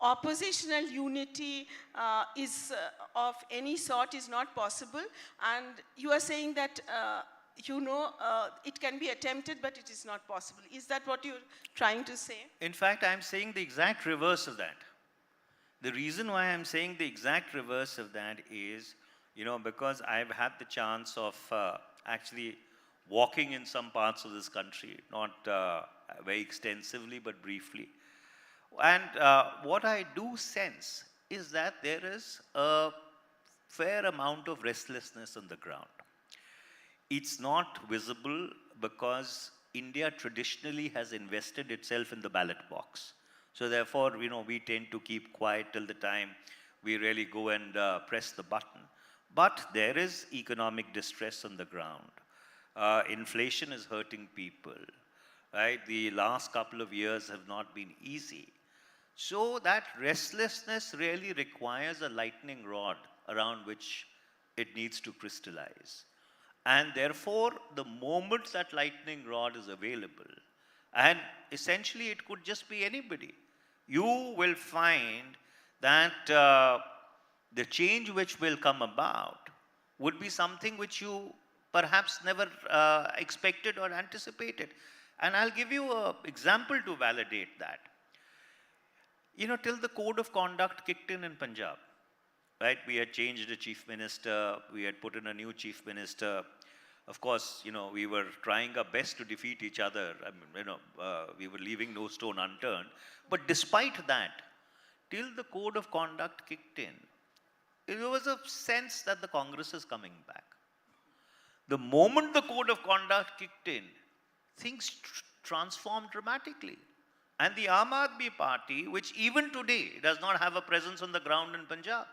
Oppositional unity of any sort is not possible, and you are saying that it can be attempted, but it is not possible. Is that what you're trying to say? In fact, I'm saying the exact reverse of that. The reason why I'm saying the exact reverse of that is, because I've had the chance of actually walking in some parts of this country, not very extensively, but briefly. And what I do sense is that there is a fair amount of restlessness on the ground. It's not visible because India traditionally has invested itself in the ballot box. So therefore, we tend to keep quiet till the time we really go and press the button. But there is economic distress on the ground. Inflation is hurting people, right? The last couple of years have not been easy. So that restlessness really requires a lightning rod around which it needs to crystallize. And therefore, the moment that lightning rod is available, and essentially it could just be anybody, you will find that the change which will come about would be something which you perhaps never expected or anticipated. And I'll give you an example to validate that. Till the code of conduct kicked in Punjab, right? We had changed the chief minister, we had put in a new chief minister. Of course, we were trying our best to defeat each other. We were leaving no stone unturned. But despite that, till the code of conduct kicked in, there was a sense that the Congress is coming back. The moment the code of conduct kicked in, things transformed dramatically. And the Aam Aadmi Party, which even today does not have a presence on the ground in Punjab,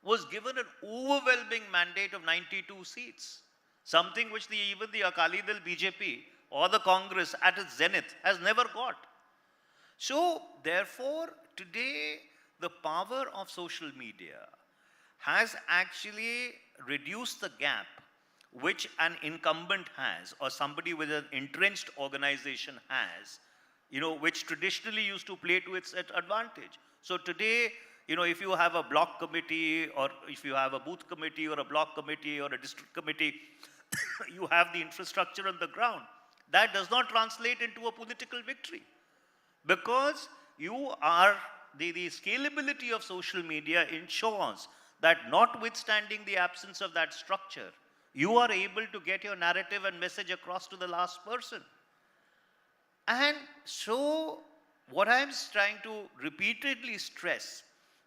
was given an overwhelming mandate of 92 seats. Something which even the Akali Dal BJP or the Congress at its zenith has never got. So, therefore, today the power of social media has actually reduced the gap which an incumbent has or somebody with an entrenched organization has, which traditionally used to play to its advantage. So today, if you have a block committee or if you have a booth committee or a block committee or a district committee, you have the infrastructure on the ground. That does not translate into a political victory because the scalability of social media ensures that notwithstanding the absence of that structure, you are able to get your narrative and message across to the last person. And so, what I'm trying to repeatedly stress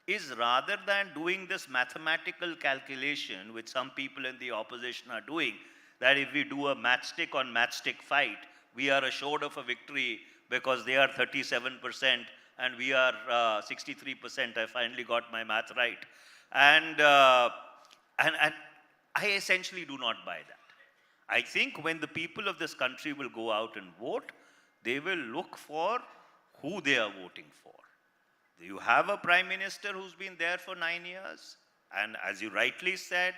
is rather than doing this mathematical calculation, which some people in the opposition are doing, that if we do a matchstick on matchstick fight, we are assured of a victory because they are 37% and we are 63%. I finally got my math right. And I essentially do not buy that. I think when the people of this country will go out and vote, they will look for who they are voting for. You have a prime minister who's been there for 9 years, and as you rightly said,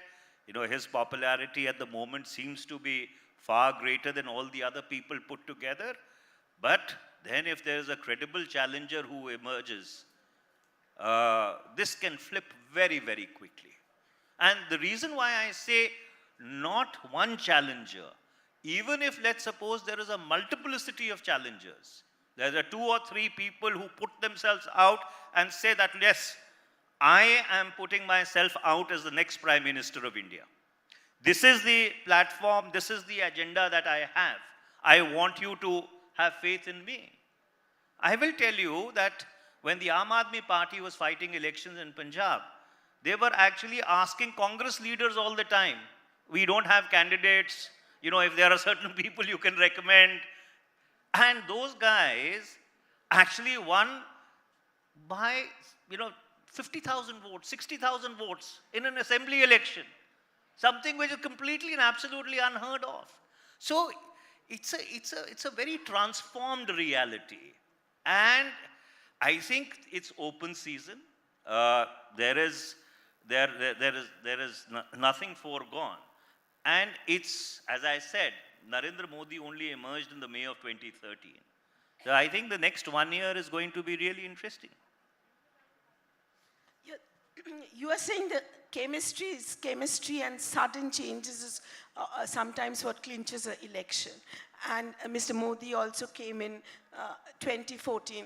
his popularity at the moment seems to be far greater than all the other people put together. But then if there is a credible challenger who emerges, this can flip very, very quickly. And the reason why I say not one challenger, even if let's suppose there is a multiplicity of challengers, there are 2 or 3 people who put themselves out and say that, yes, I am putting myself out as the next Prime Minister of India. This is the platform, this is the agenda that I have. I want you to have faith in me. I will tell you that when the Aam Aadmi Party was fighting elections in Punjab, they were actually asking Congress leaders all the time, we don't have candidates, if there are certain people you can recommend. And those guys actually won by, 50,000 votes, 60,000 votes in an assembly election. Something which is completely and absolutely unheard of. So it's a very transformed reality. And I think it's open season. There is nothing foregone. And it's, as I said, Narendra Modi only emerged in the May of 2013. So I think the next 1 year is going to be really interesting. You are saying that chemistry and sudden changes is sometimes what clinches an election. And Mr. Modi also came in 2014,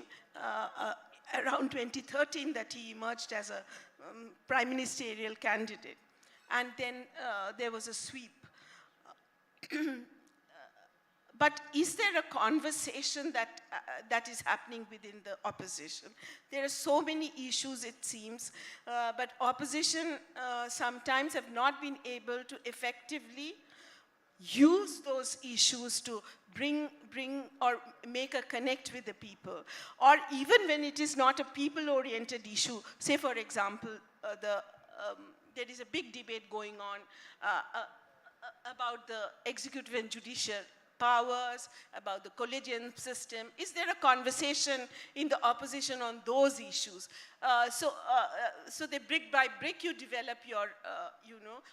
around 2013 that he emerged as a prime ministerial candidate. And then there was a sweep. But is there a conversation that is happening within the opposition? There are so many issues, it seems, but opposition sometimes have not been able to effectively use those issues to bring or make a connect with the people. Or even when it is not a people-oriented issue, say for example, there is a big debate going on about the executive and judicial powers, about the collegium system. Is there a conversation in the opposition on those issues? So they brick by brick you develop your,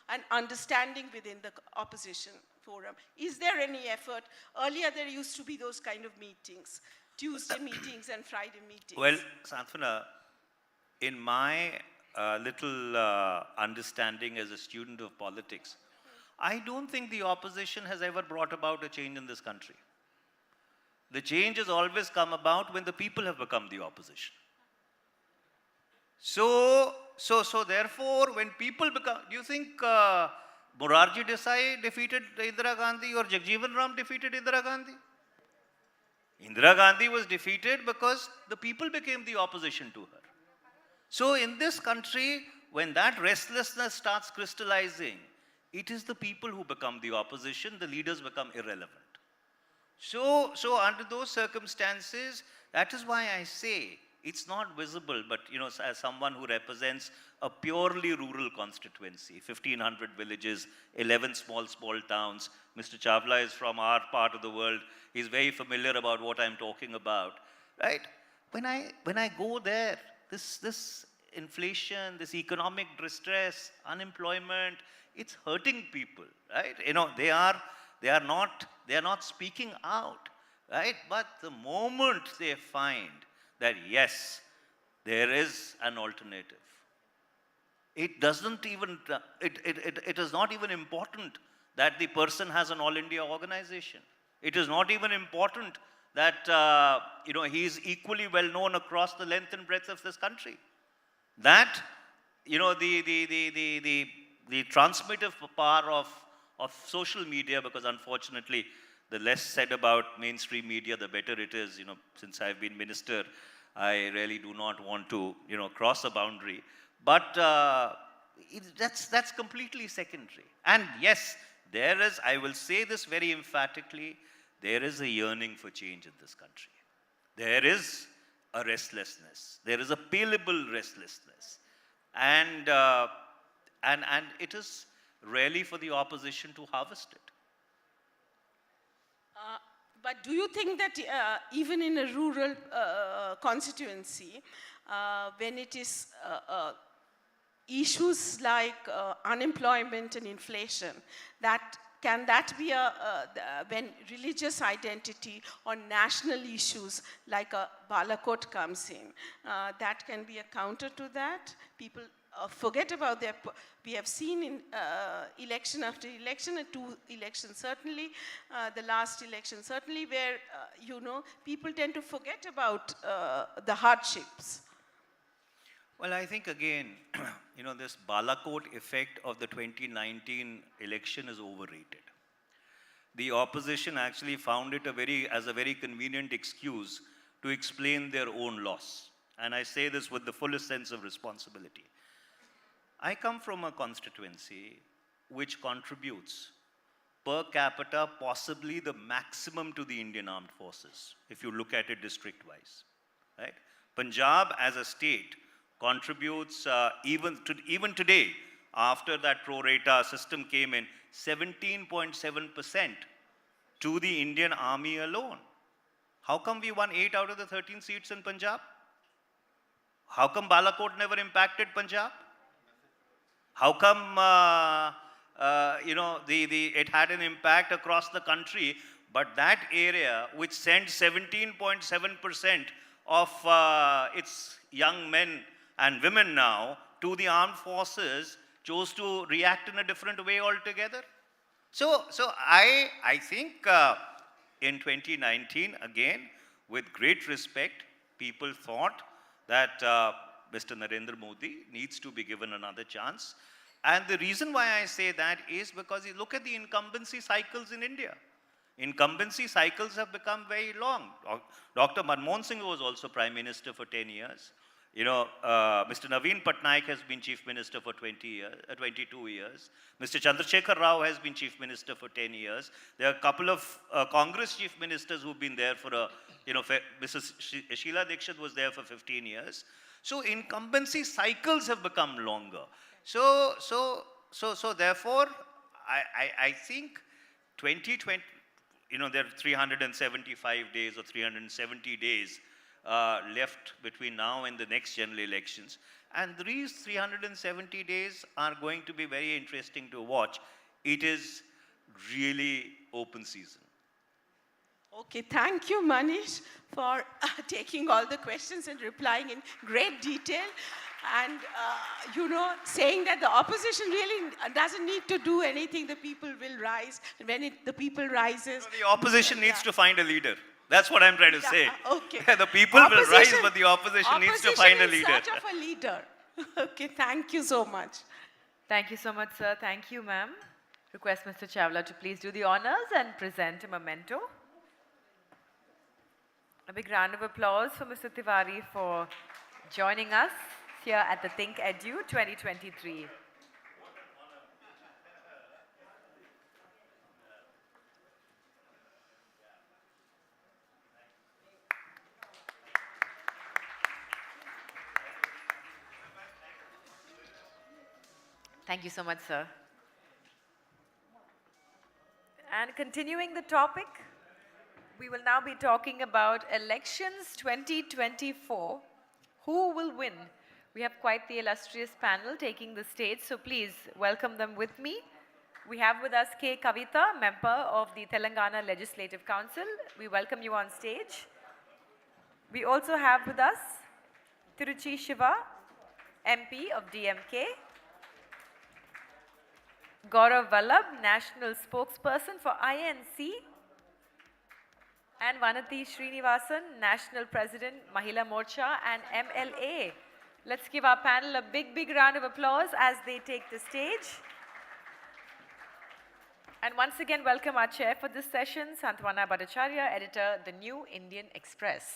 an understanding within the opposition forum. Is there any effort? Earlier there used to be those kind of meetings, Tuesday meetings and Friday meetings. Well, Santhana, in my little understanding as a student of politics, I don't think the opposition has ever brought about a change in this country. The change has always come about when the people have become the opposition. So therefore, when people become, do you think Morarji Desai defeated Indira Gandhi or Jagjeevan Ram defeated Indira Gandhi? Indira Gandhi was defeated because the people became the opposition to her. So in this country, when that restlessness starts crystallizing, it is the people who become the opposition, the leaders become irrelevant. So under those circumstances, that is why I say it's not visible, but as someone who represents a purely rural constituency, 1,500 villages, 11 small towns. Mr. Chawla is from our part of the world. He's very familiar about what I'm talking about, right? When I go there, this inflation, this economic distress, unemployment, it's hurting people, right? They are not speaking out, right? But the moment they find that yes, there is an alternative, it doesn't even it is not even important that the person has an all India organization. It is not even important that he is equally well known across the length and breadth of this country. That the transmissive power of social media, because unfortunately the less said about mainstream media, the better it is. Since I've been minister, I really do not want to cross a boundary. But that's completely secondary. And yes, there is, I will say this very emphatically, there is a yearning for change in this country. There is a restlessness. There is a palpable restlessness. And it is really for the opposition to harvest it. But do you think that even in a rural constituency, when it is issues like unemployment and inflation, can that be when religious identity or national issues like a Balakot comes in, that can be a counter to that? People forget about their, we have seen in election after election, and 2 elections certainly, the last election certainly, where, people tend to forget about the hardships. Well, I think again, this Balakot effect of the 2019 election is overrated. The opposition actually found it as a very convenient excuse to explain their own loss. And I say this with the fullest sense of responsibility. I come from a constituency which contributes per capita possibly the maximum to the Indian Armed Forces, if you look at it district-wise, right? Punjab as a state contributes even today, after that pro rata system came in, 17.7% to the Indian Army alone. How come we won 8 out of the 13 seats in Punjab? How come Balakot never impacted Punjab? How come it had an impact across the country, but that area which sent 17.7% of its young men and women now to the armed forces chose to react in a different way altogether? So I think in 2019, again, with great respect, people thought that Mr. Narendra Modi needs to be given another chance. And the reason why I say that is because you look at the incumbency cycles in India. Incumbency cycles have become very long. Dr. Manmohan Singh was also Prime Minister for 10 years. Mr. Naveen Patnaik has been Chief Minister for 22 years. Mr. Chandrasekhar Rao has been Chief Minister for 10 years. There are a couple of Congress Chief Ministers who've been there for Mrs. Sheila Dikshit was there for 15 years. So incumbency cycles have become longer. So therefore, I think 2020, there are 375 days or 370 days left between now and the next general elections. And these 370 days are going to be very interesting to watch. It is really open season. Okay, thank you, Manish, for taking all the questions and replying in great detail. And, saying that the opposition really doesn't need to do anything, the people will rise. And when the people rises... The opposition needs to find a leader. That's what I'm trying to say. Okay. The people will rise, but the opposition needs to find a leader. Opposition in search of a leader. Okay, thank you so much. Thank you so much, sir. Thank you, ma'am. Request Mr. Chawla to please do the honors and present a memento. A big round of applause for Mr. Tiwari for joining us here at the ThinkEdu 2023. Thank you so much, sir. And continuing the topic, we will now be talking about elections 2024. Who will win? We have quite the illustrious panel taking the stage, so please welcome them with me. We have with us K. Kavita, member of the Telangana Legislative Council. We welcome you on stage. We also have with us Tiruchi Shiva, MP of DMK. Gaurav Vallabh, National Spokesperson for INC. And Vanati Srinivasan, National President, Mahila Morcha and MLA. Let's give our panel a big round of applause as they take the stage. And once again, welcome our chair for this session, Santwana Bhattacharya, editor, The New Indian Express.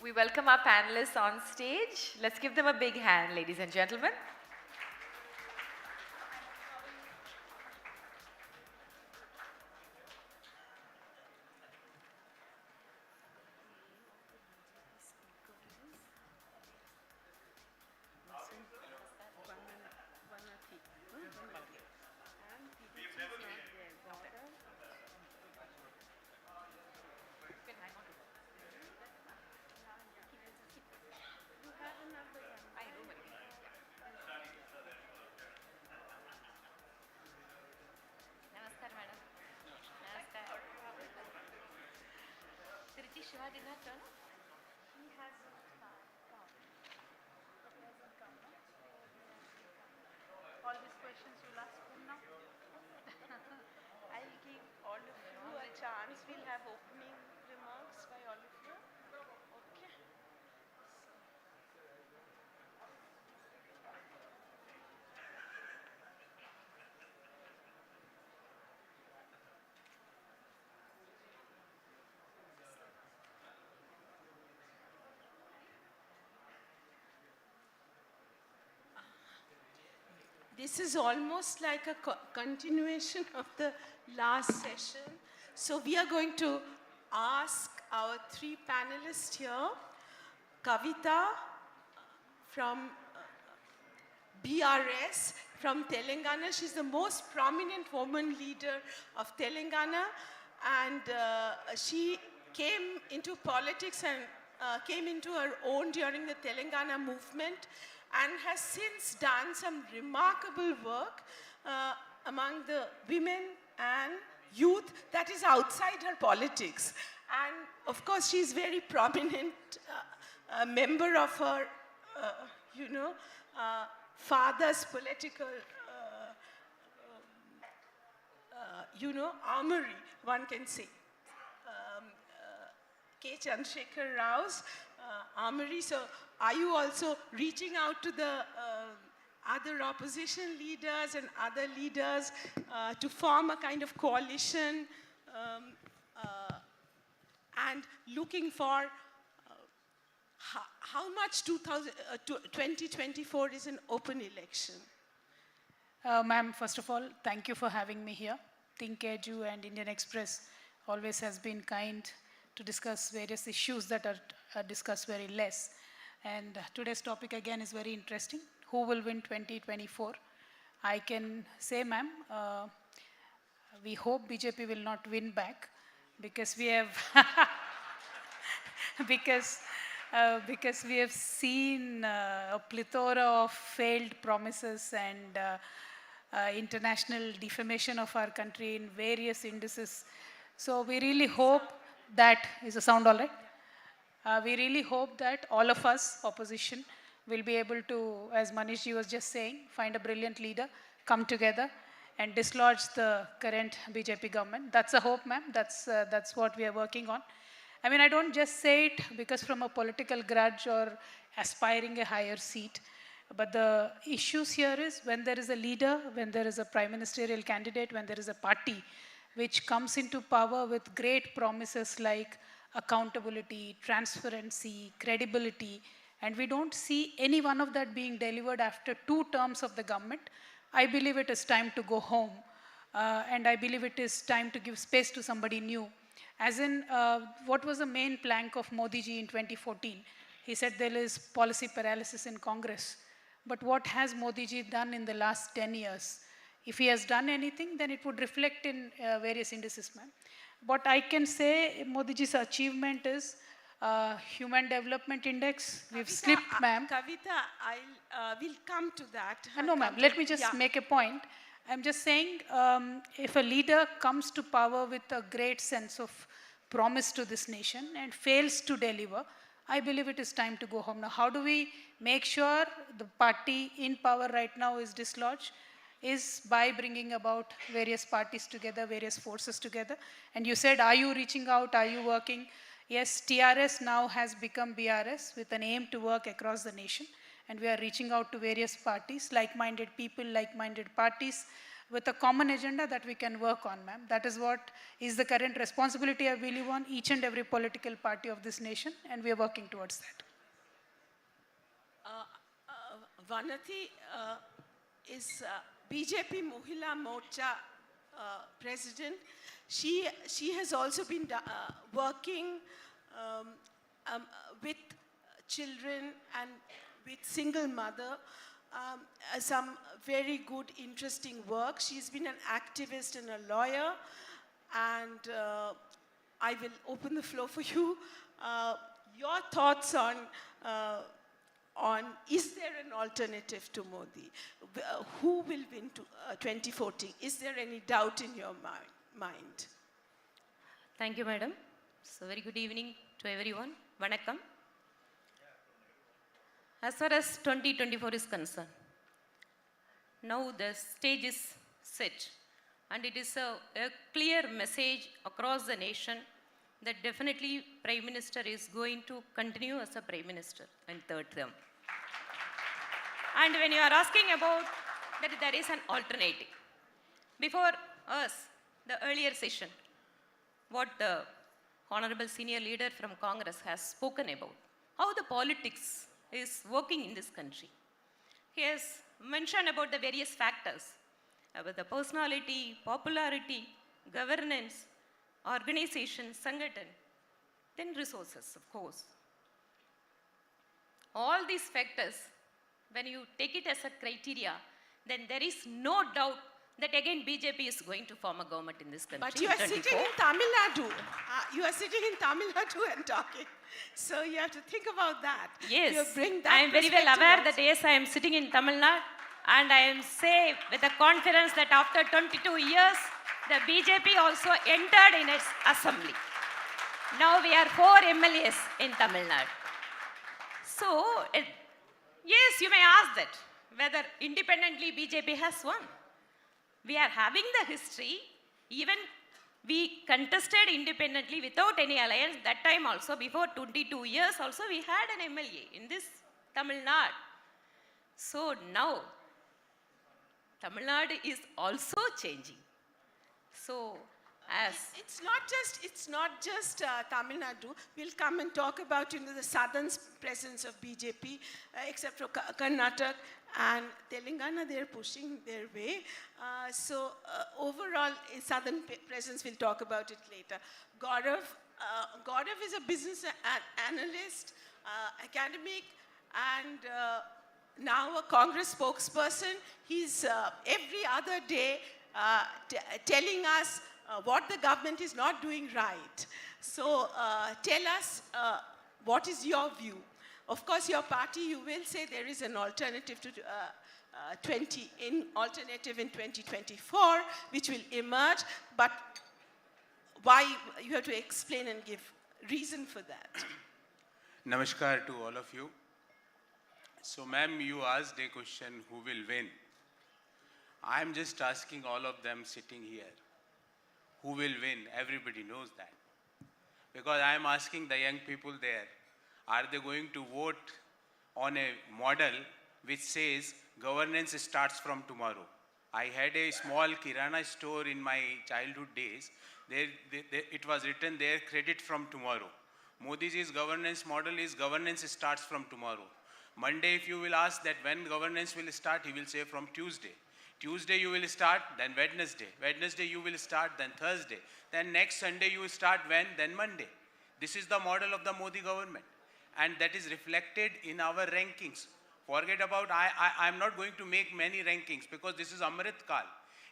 We welcome our panelists on stage. Let's give them a big hand, ladies and gentlemen. Shiva did not turn up? He chance, we'll have opening remarks by all of you. Okay. This is almost like a continuation of the last session. So we are going to ask our three panelists here, Kavita from BRS from Telangana. She's the most prominent woman leader of Telangana, and she came into politics and came into her own during the Telangana movement, and has since done some remarkable work among the women and youth that is outside her politics. And of course, she's very prominent member of her, father's political, armory, one can say. K. Chandrasekhar Rao's armory. So are you also reaching out to the other opposition leaders and other leaders to form a kind of coalition and looking for how much 2024 is an open election? Ma'am, first of all, thank you for having me here. ThinkEdu and Indian Express always has been kind to discuss various issues that are discussed very less. And today's topic again is very interesting. Who will win 2024? I can say, ma'am, we hope BJP will not win back, because we have because we have seen a plethora of failed promises and international defamation of our country in various indices. So we really hope that, is the sound all right? We really hope that all of us, opposition, will be able to, as Manishji was just saying, find a brilliant leader, come together and dislodge the current BJP government. That's a hope, ma'am. That's what we are working on. I mean, I don't just say it because from a political grudge or aspiring a higher seat, but the issues here is when there is a leader, when there is a prime ministerial candidate, when there is a party which comes into power with great promises like accountability, transparency, credibility, and we don't see any one of that being delivered after 2 terms of the government, I believe it is time to go home. And I believe it is time to give space to somebody new. As in, what was the main plank of Modi ji in 2014? He said there is policy paralysis in Congress. But what has Modi ji done in the last 10 years? If he has done anything, then it would reflect in various indices, ma'am. What I can say, Modi ji's achievement is Human Development Index. We've slipped, ma'am. Kavita, we'll come to that. No, ma'am. Let me just make a point. I'm just saying, if a leader comes to power with a great sense of promise to this nation and fails to deliver, I believe it is time to go home. Now, how do we make sure the party in power right now is dislodged? Is by bringing about various parties together, various forces together. And you said, are you reaching out? Are you working? Yes, TRS now has become BRS with an aim to work across the nation. And we are reaching out to various parties, like-minded people, like-minded parties, with a common agenda that we can work on, ma'am. That is what is the current responsibility, I believe, on each and every political party of this nation, and we are working towards that. Vanati is BJP Mohila Morcha president. She has also been working with children and with single mother, some very good, interesting work. She's been an activist and a lawyer, and I will open the floor for you. Your thoughts on is there an alternative to Modi? Who will win 2014? Is there any doubt in your mind? Thank you, madam. So very good evening to everyone. Vanakkam. As far as 2024 is concerned, now the stage is set and it is a clear message across the nation that definitely Prime Minister is going to continue as a Prime Minister in third term. And when you are asking about that there is an alternative, before us, the earlier session, what the Honorable Senior Leader from Congress has spoken about, how the politics is working in this country. He has mentioned about the various factors, about the personality, popularity, governance, organization, sangathan, then resources, of course. All these factors, when you take it as a criteria, then there is no doubt that again BJP is going to form a government in this country. But you are sitting in Tamil Nadu. You are sitting in Tamil Nadu and talking. So you have to think about that. Yes, you bring that I am very well aware perspective that yes, I am sitting in Tamil Nadu, and I am say with a confidence that after 22 years, the BJP also entered in its assembly. Now we are 4 MLAs in Tamil Nadu. So, yes, you may ask that, whether independently BJP has won. We are having the history, even we contested independently without any alliance, that time also, before 22 years also, we had an MLA in this Tamil Nadu. So now, Tamil Nadu is also changing. So, as it's not just Tamil Nadu. We'll come and talk about the southern presence of BJP, except for Karnataka and Telangana. They're pushing their way. So overall, southern presence. We'll talk about it later. Gaurav is a business analyst, academic, and now a Congress spokesperson. He's every other day telling us what the government is not doing right. So tell us, what is your view? Of course, your party, you will say there is an alternative to alternative in 2024, which will emerge, but why you have to explain and give reason for that. Namaskar to all of you. So, ma'am, you asked a question, who will win? I am just asking all of them sitting here. Who will win? Everybody knows that. Because I am asking the young people there, are they going to vote on a model which says governance starts from tomorrow? I had a small Kirana store in my childhood days. It was written there, credit from tomorrow. Modi's governance model is governance starts from tomorrow. Monday, if you will ask that when governance will start, he will say from Tuesday. Tuesday you will start, then Wednesday. Wednesday you will start, then Thursday. Then next Sunday you will start when? Then Monday. This is the model of the Modi government. And that is reflected in our rankings. Forget about, I'm not going to make many rankings because this is Amrit Kal.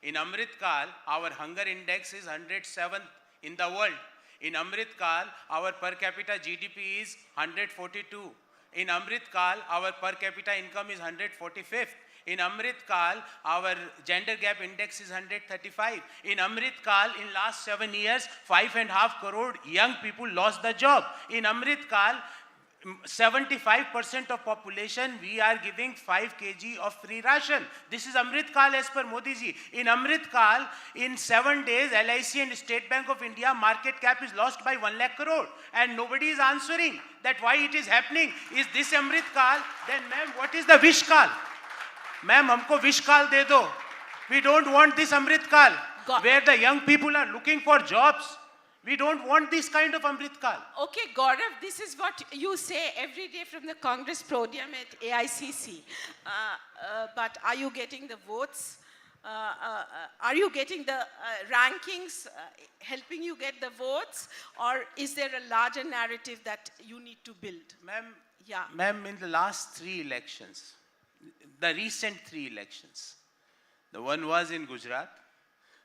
In Amrit Kal, our hunger index is 107th in the world. In Amrit Kal, our per capita GDP is 142. In Amrit Kal, our per capita income is 145th. In Amrit Kal, our gender gap index is 135. In Amrit Kal, in last 7 years, 5.5 crore young people lost the job. In Amrit Kal, 75% of population, we are giving 5 kg of free ration. This is Amrit Kal as per Modi ji. In Amrit Kal, in 7 days, LIC and State Bank of India market cap is lost by 1 lakh crore. And nobody is answering that why it is happening. Is this Amrit Kal? Then ma'am, what is the Vish Kal? Ma'am, humko Vish Kal de do. We don't want this Amrit Kal, where the young people are looking for jobs. We don't want this kind of Amrit Kal. Okay, Gaurav, this is what you say every day from the Congress podium at AICC. But are you getting the votes? Are you getting the rankings helping you get the votes? Or is there a larger narrative that you need to build? Ma'am, yeah. Ma'am, in the last 3 elections, the recent 3 elections, the one was in Gujarat,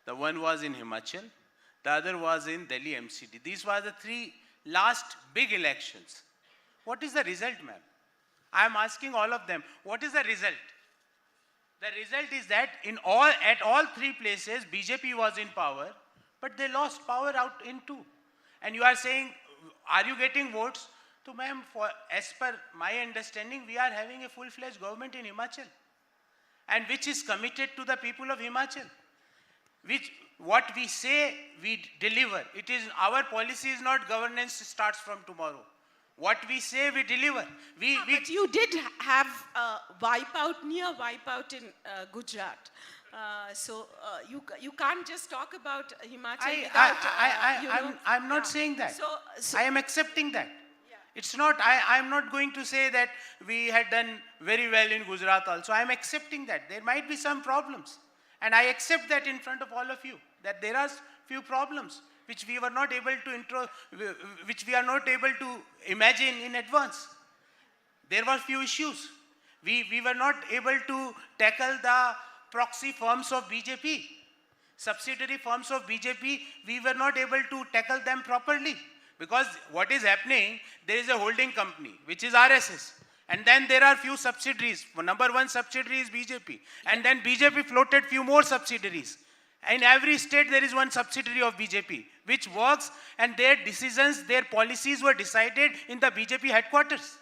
the one was in Himachal, the other was in Delhi MCD. These were the 3 last big elections. What is the result, ma'am? I am asking all of them, what is the result? The result is that at all 3 places, BJP was in power, but they lost power out in 2. And you are saying, are you getting votes? So, ma'am, as per my understanding, we are having a full-fledged government in Himachal, and which is committed to the people of Himachal. what we say, we deliver. It is our policy is not governance starts from tomorrow. What we say, we deliver. But you did have near wipeout in Gujarat. You can't just talk about Himachal without... I'm not saying that. I am accepting that. Yeah. It's not, I'm not going to say that we had done very well in Gujarat also. I'm accepting that. There might be some problems. And I accept that in front of all of you, that there are few problems which we were not able to which we are not able to imagine in advance. There were few issues. We were not able to tackle the proxy firms of BJP. Subsidiary firms of BJP, we were not able to tackle them properly. Because what is happening, there is a holding company, which is RSS. And then there are few subsidiaries. Number one subsidiary is BJP. And then BJP floated few more subsidiaries. In every state, there is one subsidiary of BJP, which works, and their decisions, their policies were decided in the BJP headquarters.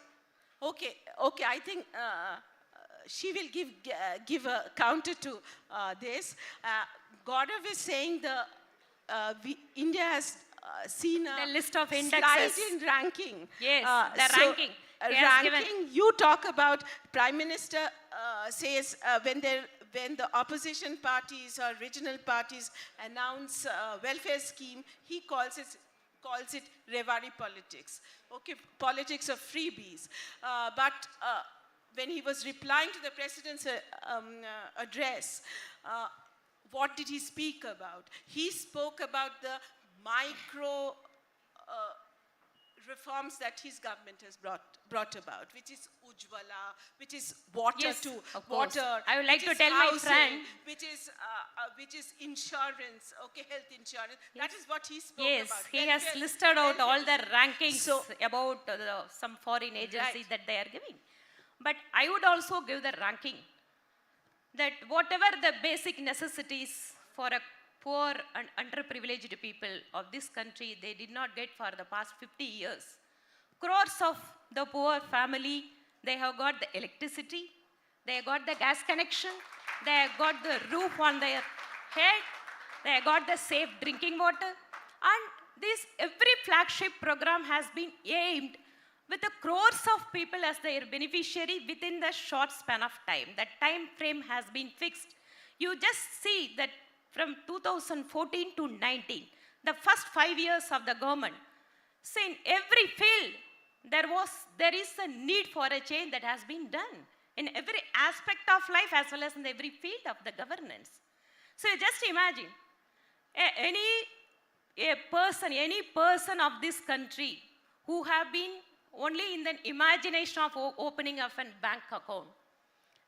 Okay, I think she will give a counter to this. Gaurav is saying India has seen a list of indexes. Slide in ranking. Yes, the ranking. Ranking, you talk about Prime Minister says when the opposition parties or regional parties announce a welfare scheme, he calls it Rewari politics. Okay, politics of freebies. But when he was replying to the President's address, what did he speak about? He spoke about the micro reforms that his government has brought about, which is Ujjwala, which is water to water. I would like to tell my friend, which is insurance, okay, health insurance. That is what he spoke yes, about. He has listed out all the rankings about some foreign agencies that they are giving. But I would also give the ranking that whatever the basic necessities for a poor and underprivileged people of this country, they did not get for the past 50 years. Crores of the poor family, they have got the electricity, they have got the gas connection, they have got the roof on their head, they have got the safe drinking water. And every flagship program has been aimed with the crores of people as their beneficiary within the short span of time. That time frame has been fixed. You just see that from 2014 to 19, the first 5 years of the government, see in every field, there is a need for a change that has been done in every aspect of life as well as in every field of the governance. So just imagine, any person of this country who have been only in the imagination of opening of a bank account.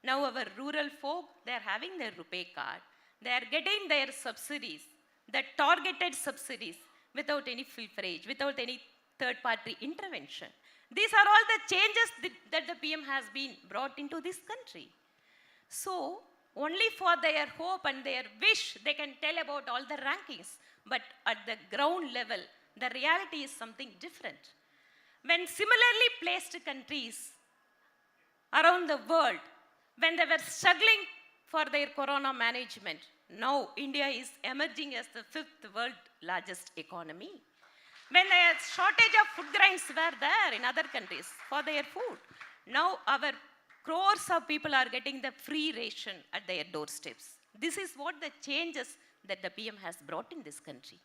Now our rural folk, they are having their RuPay card. They are getting their subsidies, the targeted subsidies, without any filterage, without any third-party intervention. These are all the changes that the PM has been brought into this country. So, only for their hope and their wish, they can tell about all the rankings. But at the ground level, the reality is something different. When similarly placed countries around the world, when they were struggling for their corona management, now India is emerging as the 5th world largest economy. When the shortage of food grains were there in other countries for their food, now our crores of people are getting the free ration at their doorsteps. This is what the changes that the PM has brought in this country.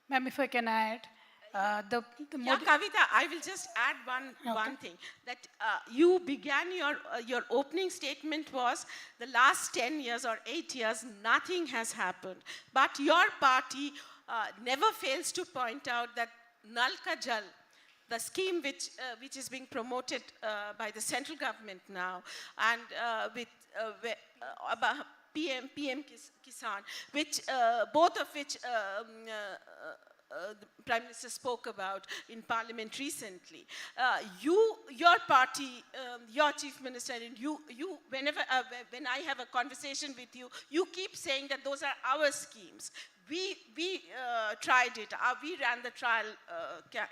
Ma'am, if I can add, Kavita, I will just add one thing. That you began your opening statement was the last 10 years or 8 years, nothing has happened. But your party never fails to point out that Nal Ka Jal, the scheme which is being promoted by the central government now, and about PM Kisan, which both of which the Prime Minister spoke about in Parliament recently. Your party, your Chief Minister, and you whenever when I have a conversation with you, you keep saying that those are our schemes. We tried it. We ran the trial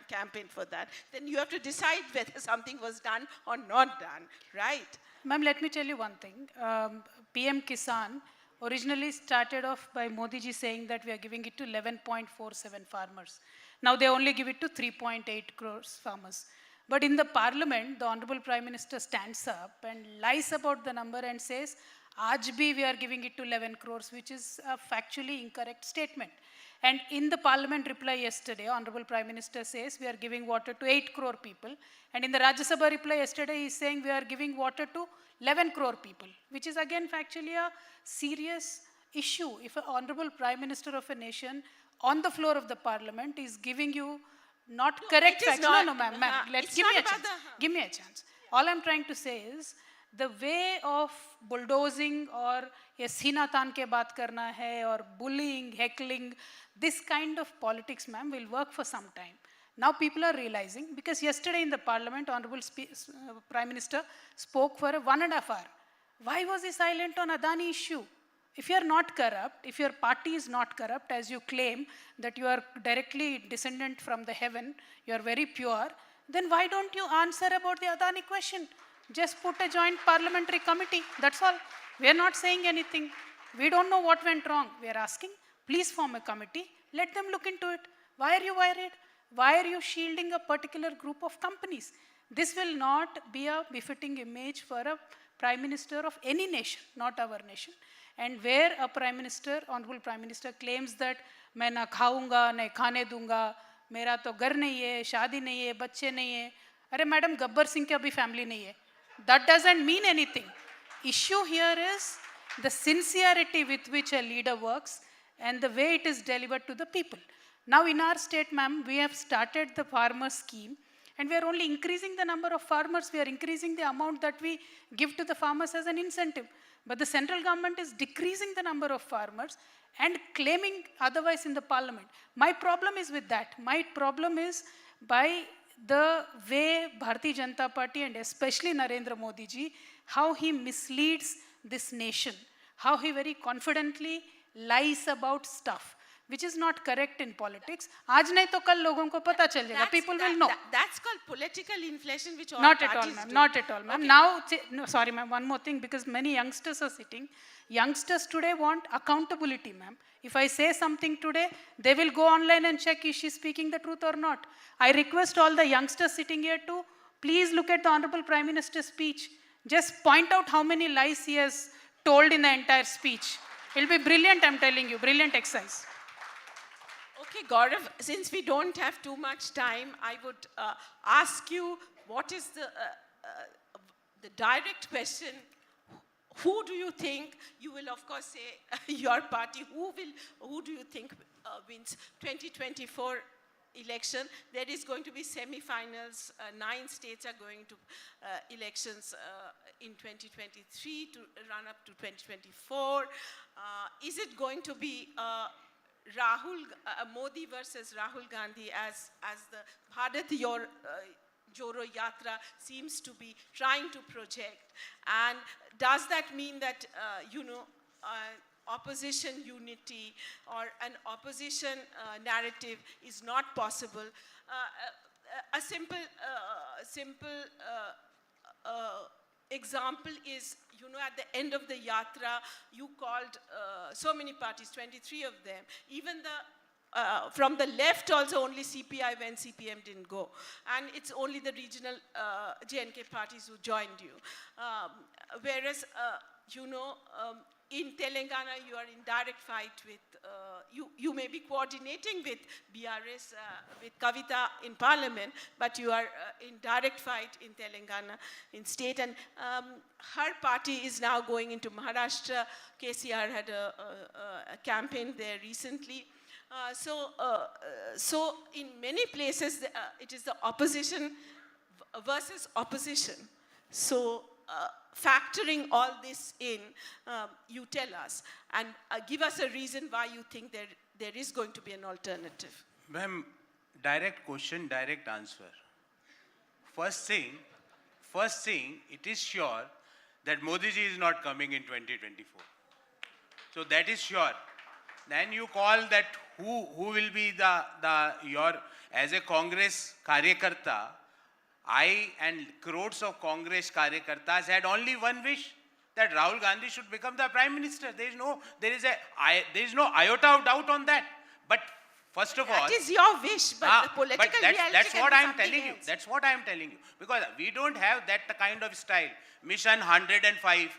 campaign for that. Then you have to decide whether something was done or not done, right? Ma'am, let me tell you one thing. PM Kisan originally started off by Modi ji saying that we are giving it to 11.47 farmers. Now they only give it to 3.8 crores farmers. But in the parliament, the Honorable Prime Minister stands up and lies about the number and says, Aaj bhi we are giving it to 11 crores, which is a factually incorrect statement. And in the parliament reply yesterday, Honorable Prime Minister says we are giving water to 8 crore people. And in the Rajya Sabha reply yesterday, he is saying we are giving water to 11 crore people, which is again factually a serious issue. If an Honorable Prime Minister of a nation on the floor of the parliament is giving you not correct facts. No, ma'am, let's give me a chance. Give me a chance. All I'm trying to say is, the way of bulldozing or ye sina taan ke baat karna hai or bullying, heckling, this kind of politics, ma'am, will work for some time. Now people are realizing, because yesterday in the parliament, Honorable Prime Minister spoke for 1.5 hours. Why was he silent on Adani issue? If you are not corrupt, if your party is not corrupt, as you claim that you are directly descendant from the heaven, you are very pure, then why don't you answer about the Adani question? Just put a joint parliamentary committee, that's all. We are not saying anything. We don't know what went wrong. We are asking, please form a committee, let them look into it. Why are you worried? Why are you shielding a particular group of companies? This will not be a befitting image for a Prime Minister of any nation, not our nation. And where a Prime Minister, Honorable Prime Minister claims that मैं ना खाऊंगा, नहीं खाने दूंगा, मेरा तो घर नहीं है, शादी नहीं है, बच्चे नहीं है. अरे मैडम गब्बर सिंह की अभी फैमिली नहीं है. That doesn't mean anything. Issue here is the sincerity with which a leader works and the way it is delivered to the people. Now in our state, ma'am, we have started the farmer scheme and we are only increasing the number of farmers. We are increasing the amount that we give to the farmers as an incentive. But the central government is decreasing the number of farmers and claiming otherwise in the parliament. My problem is with that. My problem is by the way Bharatiya Janata Party and especially Narendra Modi ji, how he misleads this nation, how he very confidently lies about stuff, which is not correct in politics. आज नहीं तो कल लोगों को पता चल जाएगा. People will know. That's called political inflation, which all Not parties at all, ma'am. do. Not at all, ma'am. Okay. Now, no, sorry, ma'am. One more thing, because many youngsters are sitting. Youngsters today want accountability, ma'am. If I say something today, they will go online and check is she speaking the truth or not. I request all the youngsters sitting here to please look at the Honorable Prime Minister's speech. Just point out how many lies he has told in the entire speech. It'll be brilliant, I'm telling you. Brilliant exercise. Okay, Gaurav, since we don't have too much time, I would ask you, what is the direct question? Who do you think, you will of course say your party, who do you think wins 2024 election? There is going to be semi-finals. 9 states are going to elections in 2023 to run up to 2024. Is it going to be Modi versus Rahul Gandhi as the Bharat Joro Yatra seems to be trying to project? And does that mean that, opposition unity or an opposition narrative is not possible? A simple example is, at the end of the yatra, you called so many parties, 23 of them. Even from the left also only CPI went, CPM didn't go. And it's only the regional JNK parties who joined you. Whereas, in Telangana, you are in direct fight with, you may be coordinating with BRS, with Kavita in parliament, but you are in direct fight in Telangana, in state. And her party is now going into Maharashtra. KCR had a campaign there recently. So in many places, it is the opposition versus opposition. So factoring all this in, you tell us and give us a reason why you think there is going to be an alternative. Ma'am, direct question, direct answer. First thing, it is sure that Modi ji is not coming in 2024. So that is sure. Then you call that who will be your, as a Congress Karyakarta, I and crores of Congress Karyakartas had only one wish, that Rahul Gandhi should become the Prime Minister. There is no iota of doubt on that. But first of all, that is your wish, but the political reality that's can what be I am something telling you. else. That's what I am telling you. Because we don't have that kind of style. Mission 105,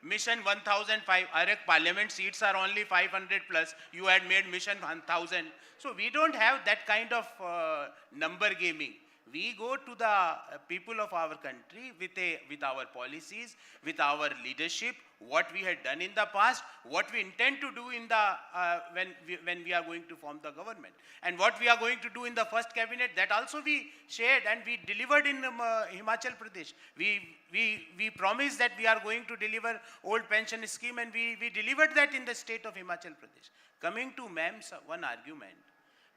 Mission 1005. Our parliament seats are only 500 plus. You had made Mission 1000. So we don't have that kind of number gaming. We go to the people of our country with our policies, with our leadership, what we had done in the past, what we intend to do in the when we are going to form the government, and what we are going to do in the first cabinet. That also we shared and we delivered in Himachal Pradesh. We promised that we are going to deliver old pension scheme, and we delivered that in the state of Himachal Pradesh. Coming to ma'am's one argument,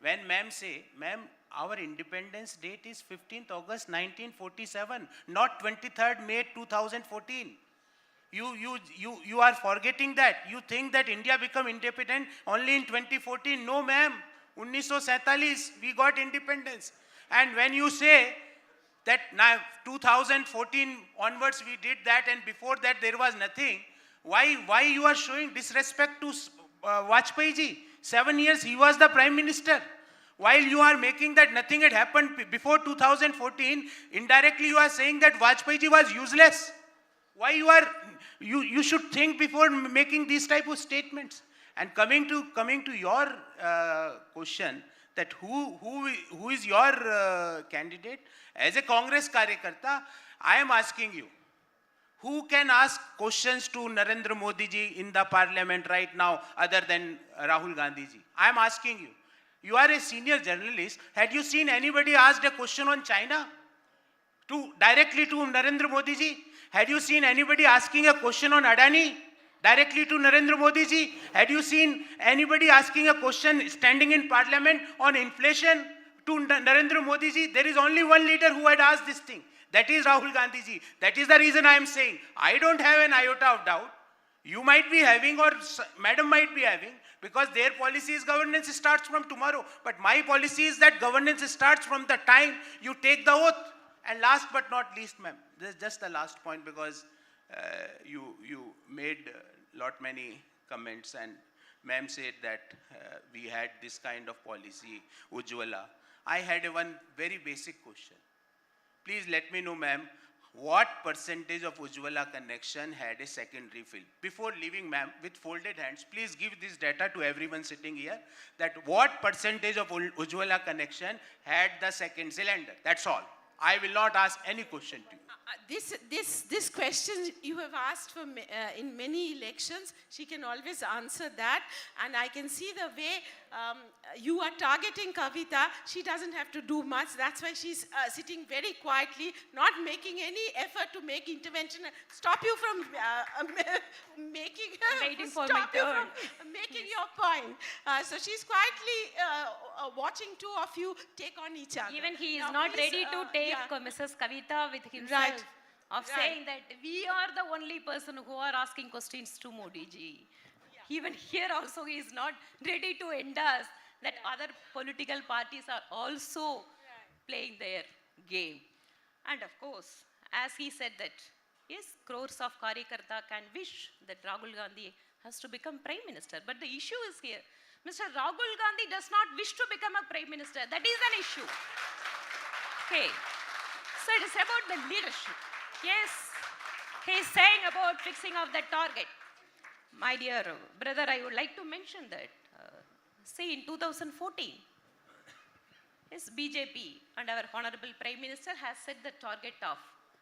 when ma'am say, ma'am, our independence date is 15th August 1947, not 23rd May 2014. You are forgetting that. You think that India became independent only in 2014. No, ma'am. 1947, we got independence. And when you say that now 2014 onwards we did that and before that there was nothing, why you are showing disrespect to Vajpayee ji? 7 years he was the Prime Minister. While you are making that nothing had happened before 2014, indirectly you are saying that Vajpayee ji was useless. Why you should think before making these type of statements. And coming to your question, that who is your candidate? As a Congress Karyakarta, I am asking you, who can ask questions to Narendra Modi ji in the parliament right now other than Rahul Gandhi ji? I am asking you. You are a senior journalist. Had you seen anybody asked a question on China directly to Narendra Modi ji? Had you seen anybody asking a question on Adani directly to Narendra Modi ji? Had you seen anybody asking a question standing in parliament on inflation to Narendra Modi ji? There is only one leader who had asked this thing. That is Rahul Gandhi ji. That is the reason I am saying I don't have an iota of doubt. You might be having, or madam might be having, because their policy is governance starts from tomorrow. But my policy is that governance starts from the time you take the oath. And last but not least, ma'am, this is just the last point, because you made many comments, and ma'am said that we had this kind of policy, Ujjwala. I had one very basic question. Please let me know, ma'am, what percentage of Ujjwala connection had a secondary fill? Before leaving, ma'am, with folded hands, please give this data to everyone sitting here, that what percentage of Ujjwala connection had the second cylinder? That's all. I will not ask any question to you. This question you have asked for in many elections. She can always answer that, and I can see the way you are targeting Kavita. She doesn't have to do much. That's why she's sitting very quietly, not making any effort to make intervention, stop you from making your point. So she's quietly watching two of you take on each other. Even he is not ready to take Mrs. Kavita with himself. Saying that we are the only person who are asking questions to Modi ji. Even here also he is not ready to endorse that other political parties are also playing their game. And of course, as he said that, yes, crores of Karyakarta can wish that Rahul Gandhi has to become Prime Minister. But the issue is here. Mr. Rahul Gandhi does not wish to become a Prime Minister. That is an issue. Okay. So it is about the leadership. Yes, he is saying about fixing of the target. My dear brother, I would like to mention that, see, in 2014, yes, BJP and our Honorable Prime Minister has set the target of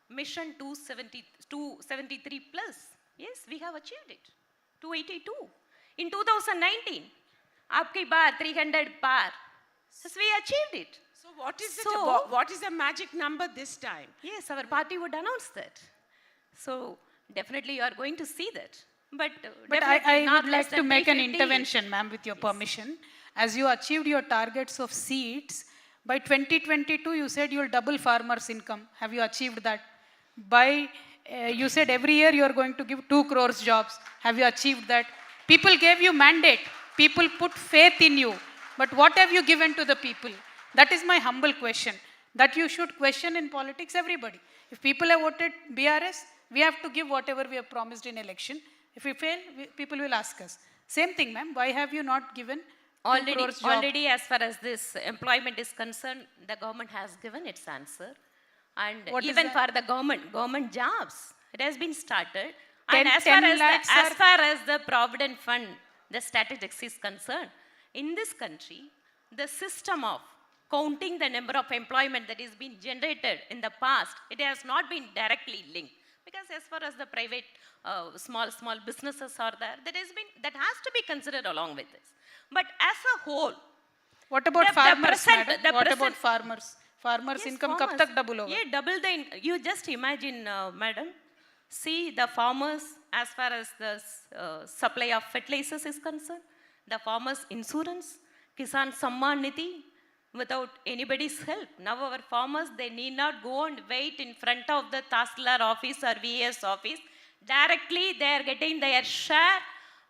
Mission 273 plus. Yes, we have achieved it. 282. In 2019, Aapki Baar 300 par. Yes, we achieved it. So what is the magic number this time? Yes, our party would announce that. So definitely you are going to see that. But I would like to make an intervention, ma'am, with your permission. As you achieved your targets of seats, by 2022 you said you will double farmers' income. Have you achieved that? You said every year you are going to give 2 crores jobs. Have you achieved that? People gave you mandate. People put faith in you. But what have you given to the people? That is my humble question. That you should question in politics everybody. If people have voted BRS, We have to give whatever we have promised in election. If we fail, people will ask us. Same thing, ma'am. Why have you not given 2 crores job? Already, as far as this employment is concerned, the government has given its answer. And What is even that? for the government jobs, it has been started. 10 And as far as the Provident Fund, the statistics is concerned, in this country, the system of counting the number of employment that is being generated in the past, it has not been directly linked. Because as far as the private small businesses are there, that has to be considered along with this. But as a whole, what about farmers, madam? What about farmers? Farmers' yes, income farmers. kab tak double hoga? Yeah, double you just imagine, madam. See the farmers, as far as the supply of fertilizers is concerned, the farmers' insurance, Kisan Samman Nidhi, without anybody's help. Now our farmers, they need not go and wait in front of the Tahsildar office or VS office. Directly they are getting their share.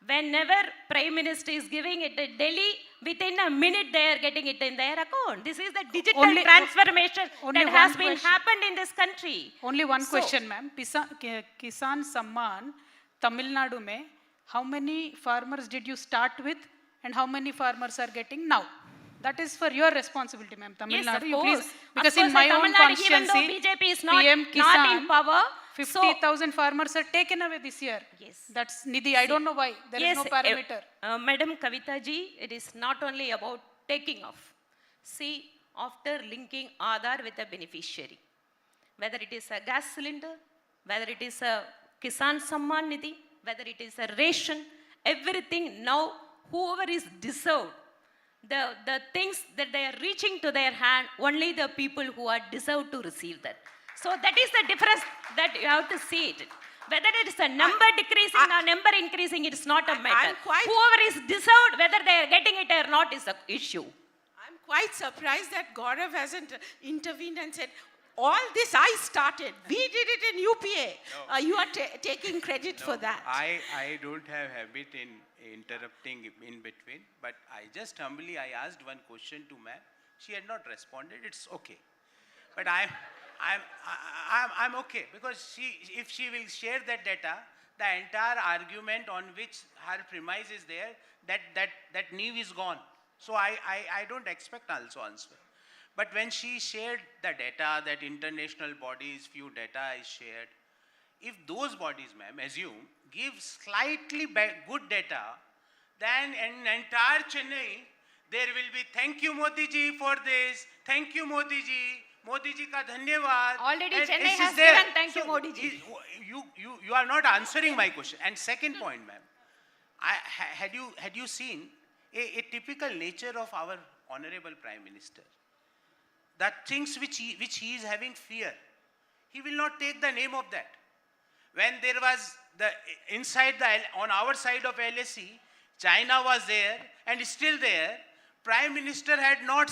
Whenever Prime Minister is giving it in Delhi, within a minute they are getting it in their account. This is the digital transformation that has been happened in this country. Only one question, ma'am. Kisan Samman, Tamil Nadu mein, how many farmers did you start with and how many farmers are getting now? That is for your responsibility, ma'am. Tamil Nadu, you please, because in my own constituency, BJP is PM not Kisan, in power. 50,000 farmers are taken away this year. Yes. That's Nidhi. I don't know why. There is no parameter. Madam Kavita ji, it is not only about taking off. See, after linking Aadhaar with a beneficiary, whether it is a gas cylinder, whether it is a Kisan Samman Nidhi, whether it is a ration, everything now, whoever is deserved, the things that they are reaching to their hand, only the people who are deserved to receive that. So that is the difference that you have to see it. Whether it is a number decreasing or number increasing, it is not a matter. Whoever is deserved, whether they are getting it or not, is the issue. I'm quite surprised that Gaurav hasn't intervened and said, all this I started. We did it in UPA. No. You are taking credit for that. I don't have habit in interrupting in between, but I asked one question to ma'am. She had not responded. It's okay. But I'm okay because if she will share that data, the entire argument on which her premise is there, that need is gone. So I don't expect also answer. But when she shared the data, that international bodies, few data is shared, if those bodies, ma'am, assume, give slightly good data, then in entire Chennai, there will be, thank you Modi ji for this, thank you Modi ji ka dhanyavad. Already And Chennai it is has there. given, thank you So Modi ji. You are not answering my question. And second point, ma'am, had you seen a typical nature of our honorable Prime Minister? That things which he is having fear, he will not take the name of that. When there was on our side of LSE, China was there and is still there. Prime Minister had not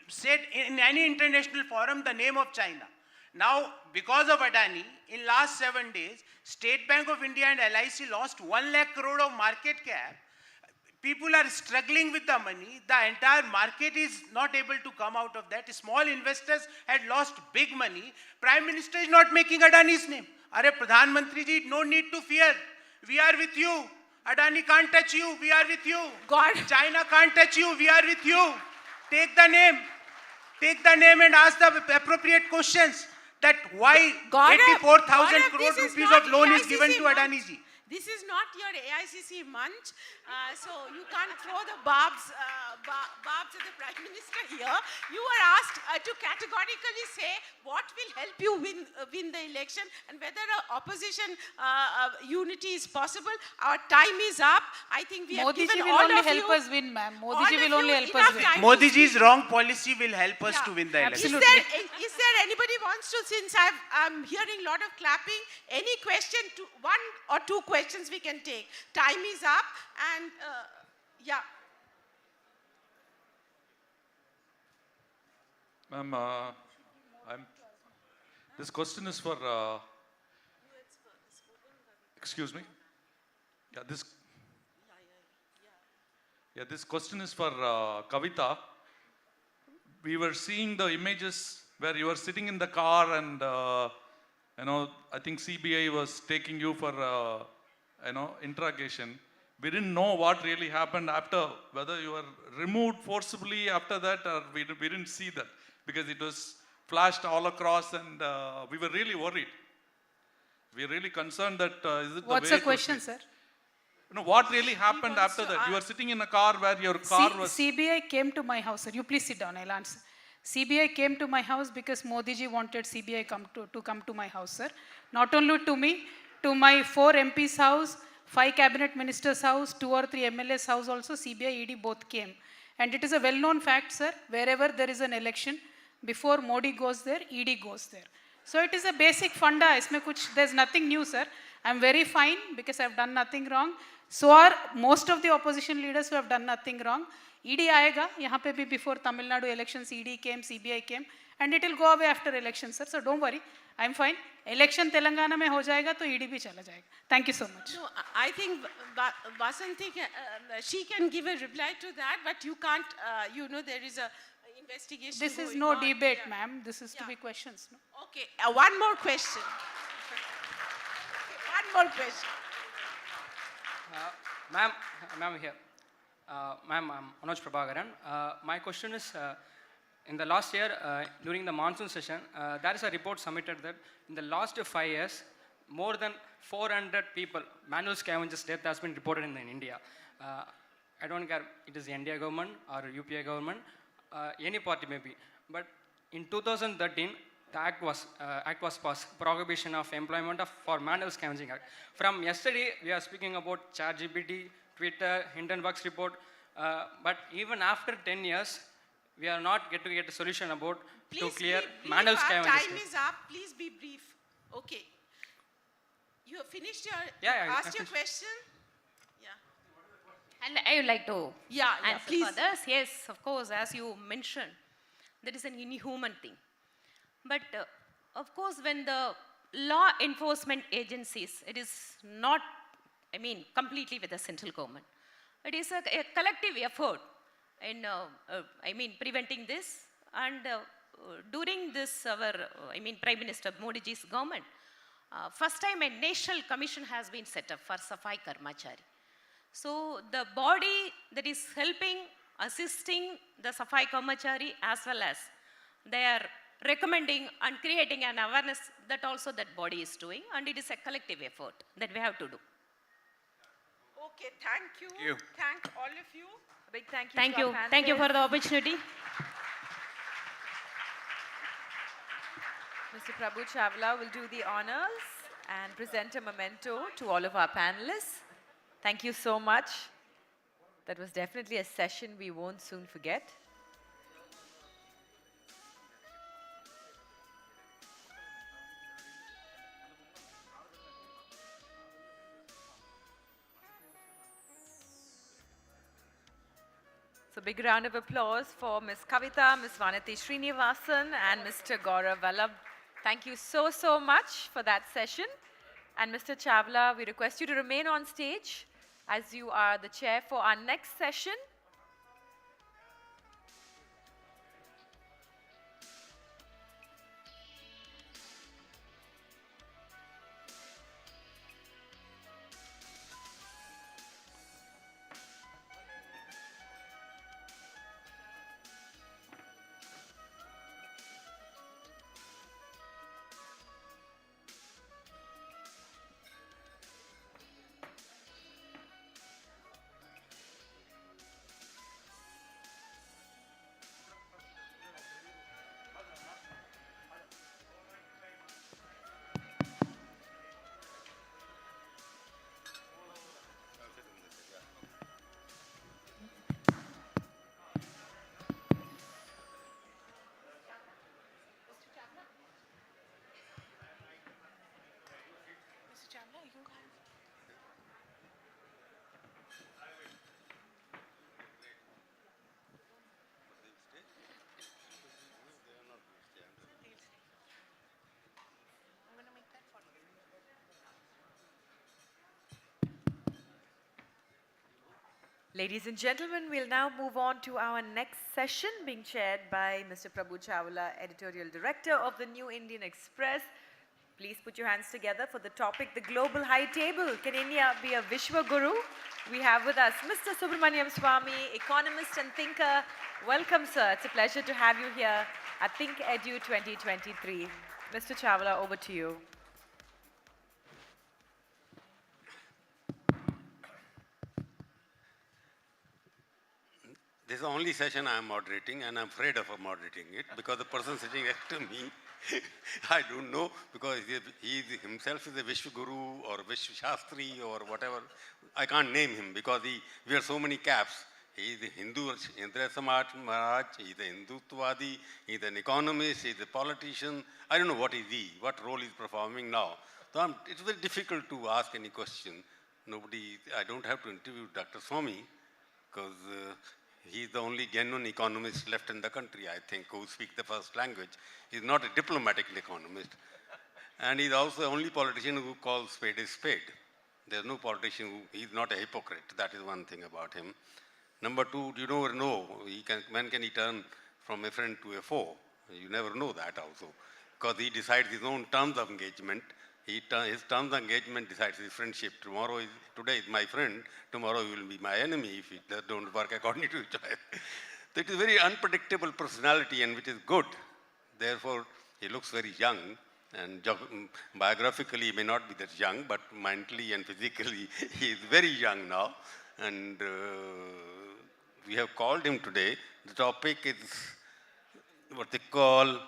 said in any international forum the name of China. Now, because of Adani, in last 7 days, State Bank of India and LIC lost 1 lakh crore of market cap. People are struggling with the money. The entire market is not able to come out of that. Small investors had lost big money. Prime Minister is not making Adani's name. Are Pradhan Mantri ji, no need to fear. We are with you. Adani can't touch you. We are with you. China can't touch you. We are with you. Take the name. Take the name and ask the appropriate questions. That why 84,000 crore rupees of loan is given to Adani ji. This is not your AICC munch, so you can't throw the barbs at the Prime Minister here. You were asked to categorically say what will help you win the election and whether opposition unity is possible. Our time is up. I think we have given all of you... Modi ji will only help us win, ma'am. Modi ji will only help us win. Modi ji's wrong policy will help us to win the election. Is there anybody wants to, since I'm hearing a lot of clapping, any question, one or two questions we can take. Time is up and yeah. Ma'am, this question is for, excuse me? This question is for Kavita. We were seeing the images where you were sitting in the car I think CBI was taking you for, interrogation. We didn't know what really happened after, whether you were removed forcibly after that, or we didn't see that, because it was flashed all across, and we were really worried. We are really concerned that is it What's the way the question, sir? What really happened after that? You were sitting in a car where your car was... CBI came to my house, sir. You please sit down, I'll answer. CBI came to my house because Modi ji wanted CBI to come to my house, sir. Not only to me, to my 4 MPs' house, 5 cabinet ministers' house, 2 or 3 MLAs' house also, CBI, ED both came. And it is a well-known fact, sir, wherever there is an election, before Modi goes there, ED goes there. So it is a basic funda. There's nothing new, sir. I'm very fine because I've done nothing wrong. So are most of the opposition leaders who have done nothing wrong. ED aayega, yahan pe bhi before Tamil Nadu elections, ED came, CBI came, and it will go away after elections, sir. So don't worry, I'm fine. Election Telangana mein ho jayega, to ED bhi chala jayega. Thank you so much. No, I think Vasanthi, she can give a reply to that, but you can't, there is a investigation. This is going no on. debate, ma'am. This is to be questions. No? Okay, one more question. One more question. Ma'am here. Ma'am, I'm Manoj Prabhakaran. My question is, in the last year, during the monsoon session, there is a report submitted that in the last 5 years, more than 400 people, manual scavengers' death has been reported in India. I don't care it is the India government or UPA government, any party maybe. But in 2013, the act was passed, Prohibition of Employment for Manual Scavenging Act. From yesterday, we are speaking about ChatGPT, Twitter, Hindenburg's report, but even after 10 years, we are not get a solution about to clear manual scavengers. Time is up. Please be brief. Okay. You have finished your asked your question? Yeah. And I would like to answer please. for this. Yes, of course, as you mentioned, that is an inhuman thing. But of course, when the law enforcement agencies, it is not, completely with the central government. It is a collective effort in, preventing this. And during this, our, Prime Minister Modi ji's government, first time a national commission has been set up for Safai Karmachari. So the body that is helping, assisting the Safai Karmachari, as well as they are recommending and creating an awareness, that also that body is doing, and it is a collective effort that we have to do. Okay, thank you. Thank all of you. A big thank you. Thank to you. our Thank you for panelists. the opportunity. Mr. Prabhu Chawla will do the honors and present a memento to all of our panelists. Thank you so much. That was definitely a session we won't soon forget. So big round of applause for Ms. Kavita, Ms. Vanati Srinivasan, and Mr. Gaurav Vallabh. Thank you so much for that session. And Mr. Chawla, we request you to remain on stage as you are the chair for our next session. Ladies and gentlemen, we'll now move on to our next session, being chaired by Mr. Prabhu Chawla, Editorial Director of the New Indian Express. Please put your hands together for the topic, the global high table. Can India be a Vishwa Guru? We have with us Mr. Subramaniam Swamy, economist and thinker. Welcome, sir. It's a pleasure to have you here at ThinkEdu 2023. Mr. Chola, over to you. This is the only session I am moderating, and I'm afraid of moderating it because the person sitting next to me, I don't know, because he himself is a Vishwa Guru or Vishwa Shastri or whatever. I can't name him because he wears so many caps. He is a Hindu, Indra Samaj Maharaj, he is a Hindutvadi, he is an economist, he is a politician. I don't know what is he, what role he is performing now. So it's very difficult to ask any question. I don't have to interview Dr. Swamy because he is the only genuine economist left in the country, I think, who speaks the first language. He is not a diplomatic economist. And he is also the only politician who calls spade a spade. There is no politician he is not a hypocrite. That is one thing about him. Number two, you never know. When can he turn from a friend to a foe? You never know that also. Because he decides his own terms of engagement. His terms of engagement decides his friendship. Today is my friend, tomorrow he will be my enemy if it don't work according to each other. So it is a very unpredictable personality and which is good. Therefore, he looks very young and biographically he may not be that young, but mentally and physically he is very young now. And we have called him today. The topic is what they call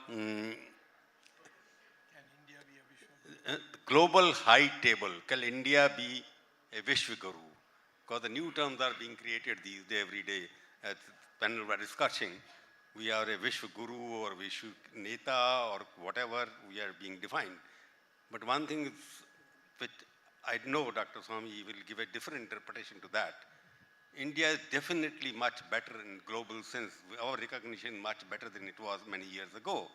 global high table. Can India be a Vishwa Guru? Because the new terms are being created these days, every day. As the panel were discussing, we are a Vishwa Guru or Vishwa Neta or whatever we are being defined. But one thing is, which I know Dr. Swamy will give a different interpretation to that. India is definitely much better in global sense. Our recognition much better than it was many years ago.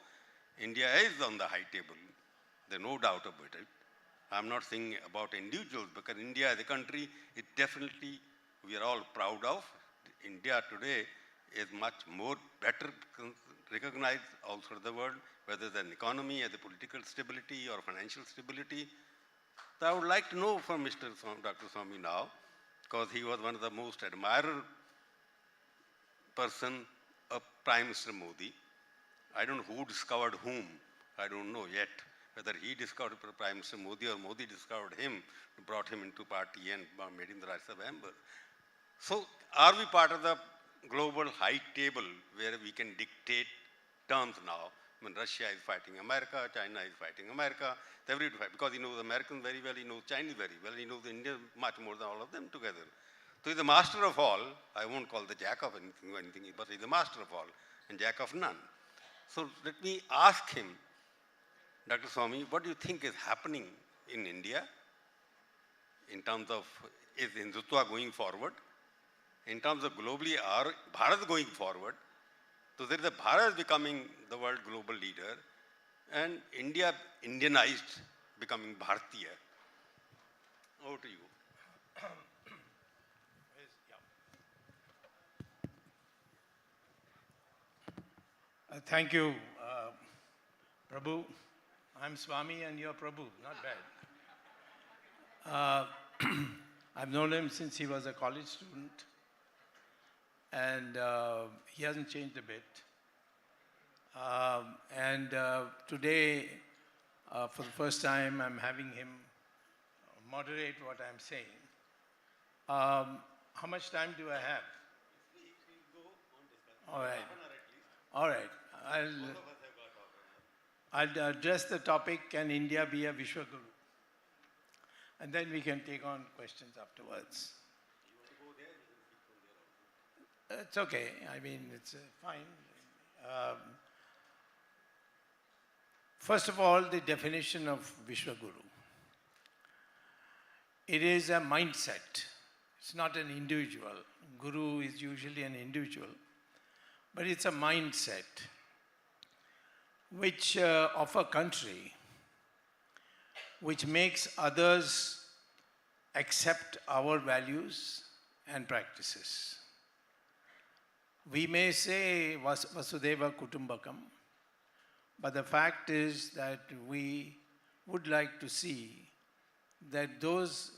India is on the high table. There's no doubt about it. I'm not saying about individuals, because India as a country, it definitely, we are all proud of. India today is much more better recognized all through the world, whether it's an economy, as a political stability or financial stability. So I would like to know from Dr. Swamy now, because he was one of the most admired person of Prime Minister Modi. I don't know who discovered whom. I don't know yet. Whether he discovered Prime Minister Modi or Modi discovered him, brought him into party and made him the Rajya Sabha member. So are we part of the global high table where we can dictate terms now? When Russia is fighting America, China is fighting America, everybody fight, because he knows Americans very well, he knows Chinese very well, he knows India much more than all of them together. So he's the master of all. I won't call the jack of anything, but he's the master of all and jack of none. So let me ask him, Dr. Swamy, what do you think is happening in India in terms of, is Hindutva going forward? In terms of globally, are Bharat going forward? So there is a Bharat becoming the world global leader and India Indianized becoming Bharatiya. Over to you. Thank you, Prabhu. I'm Swami and you're Prabhu, not bad. I've known him since he was a college student, and he hasn't changed a bit. Today, for the first time, I'm having him moderate what I'm saying. How much time do I have? All right. All right. I'll address the topic, can India be a Vishwa Guru? And then we can take on questions afterwards. It's okay. I mean, it's fine. First of all, the definition of Vishwa Guru. It is a mindset. It's not an individual. Guru is usually an individual. But it's a mindset which of a country which makes others accept our values and practices. We may say Vasudeva Kutumbakam, but the fact is that we would like to see that those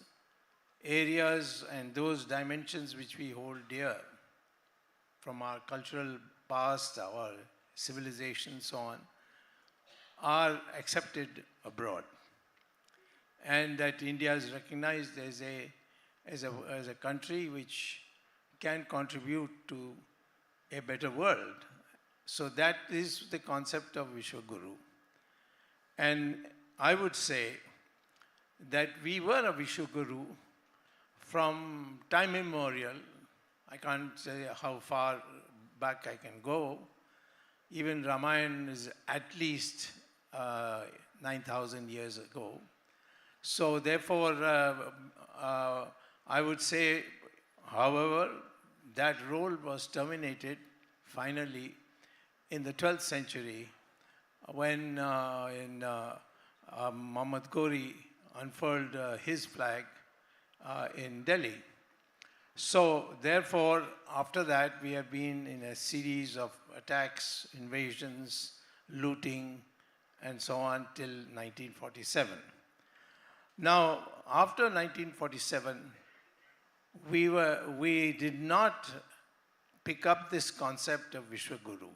areas and those dimensions which we hold dear from our cultural past, our civilization, so on, are accepted abroad. And that India is recognized as a country which can contribute to a better world. So that is the concept of Vishwa Guru. And I would say that we were a Vishwa Guru from time immemorial. I can't say how far back I can go. Even Ramayana is at least 9,000 years ago. So therefore, I would say, however, that role was terminated finally in the 12th century when Muhammad Ghori unfurled his flag in Delhi. So therefore, after that, we have been in a series of attacks, invasions, looting, and so on till 1947. Now, after 1947, we did not pick up this concept of Vishwa Guru,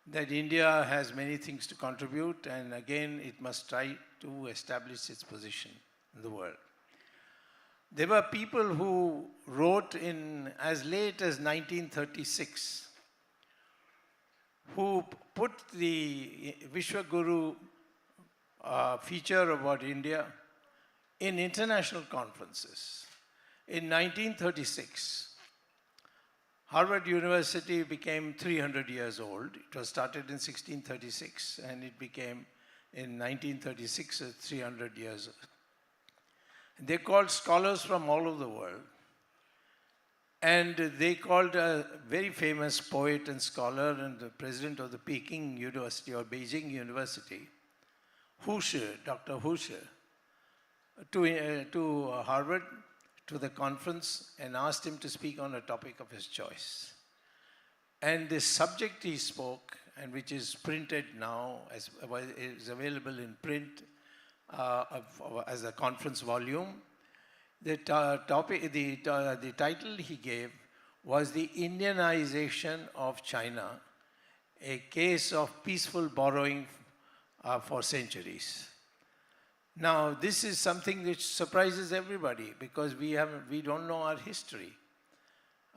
that India has many things to contribute, and again, it must try to establish its position in the world. There were people who wrote in as late as 1936 who put the Vishwa Guru feature about India in international conferences. In 1936, Harvard University became 300 years old. It was started in 1636 and it became in 1936 300 years old. They called scholars from all over the world. And they called a very famous poet and scholar and the president of the Peking University or Beijing University, Dr. Hushe, to Harvard, to the conference, and asked him to speak on a topic of his choice. And the subject he spoke, and which is printed now, is available in print as a conference volume. The title he gave was The Indianization of China, a case of peaceful borrowing for centuries. Now, this is something which surprises everybody because we don't know our history.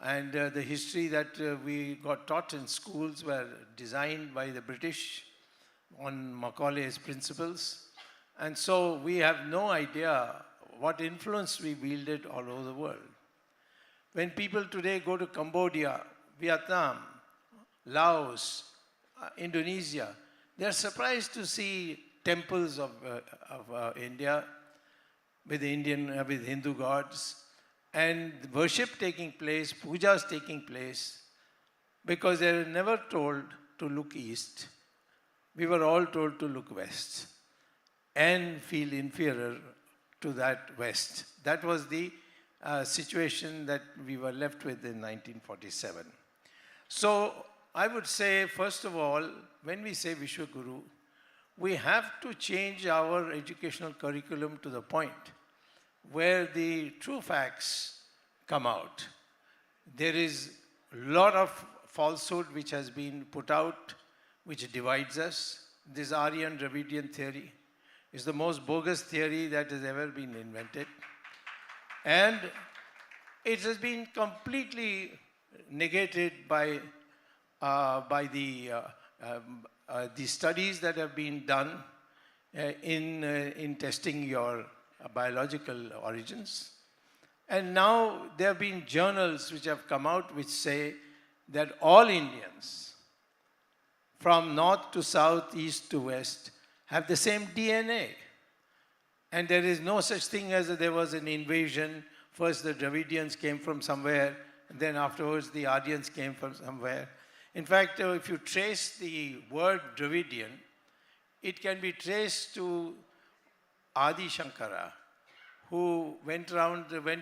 And the history that we got taught in schools were designed by the British on Macaulay's principles. And so we have no idea what influence we wielded all over the world. When people today go to Cambodia, Vietnam, Laos, Indonesia, they are surprised to see temples of India with Hindu gods and worship taking place, pujas taking place, because they were never told to look east. We were all told to look west and feel inferior to that west. That was the situation that we were left with in 1947. So I would say, first of all, when we say Vishwa Guru, we have to change our educational curriculum to the point where the true facts come out. There is a lot of falsehood which has been put out, which divides us. This Aryan Dravidian theory is the most bogus theory that has ever been invented. And it has been completely negated by the studies that have been done in testing your biological origins. And now there have been journals which have come out which say that all Indians, from north to south, east to west, have the same DNA. And there is no such thing as there was an invasion. First the Dravidians came from somewhere, and then afterwards the Aryans came from somewhere. In fact, if you trace the word Dravidian, it can be traced to Adi Shankara, who went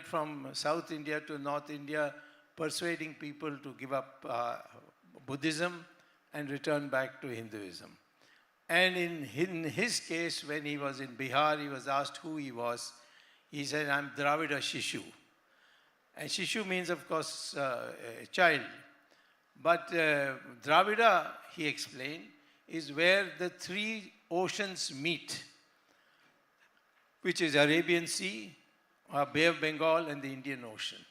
from South India to North India, persuading people to give up Buddhism and return back to Hinduism. And in his case, when he was in Bihar, he was asked who he was. He said, I'm Dravida Shishu. And Shishu means, of course, a child. But Dravida, he explained, is where the three oceans meet, which is Arabian Sea, Bay of Bengal, and the Indian Ocean.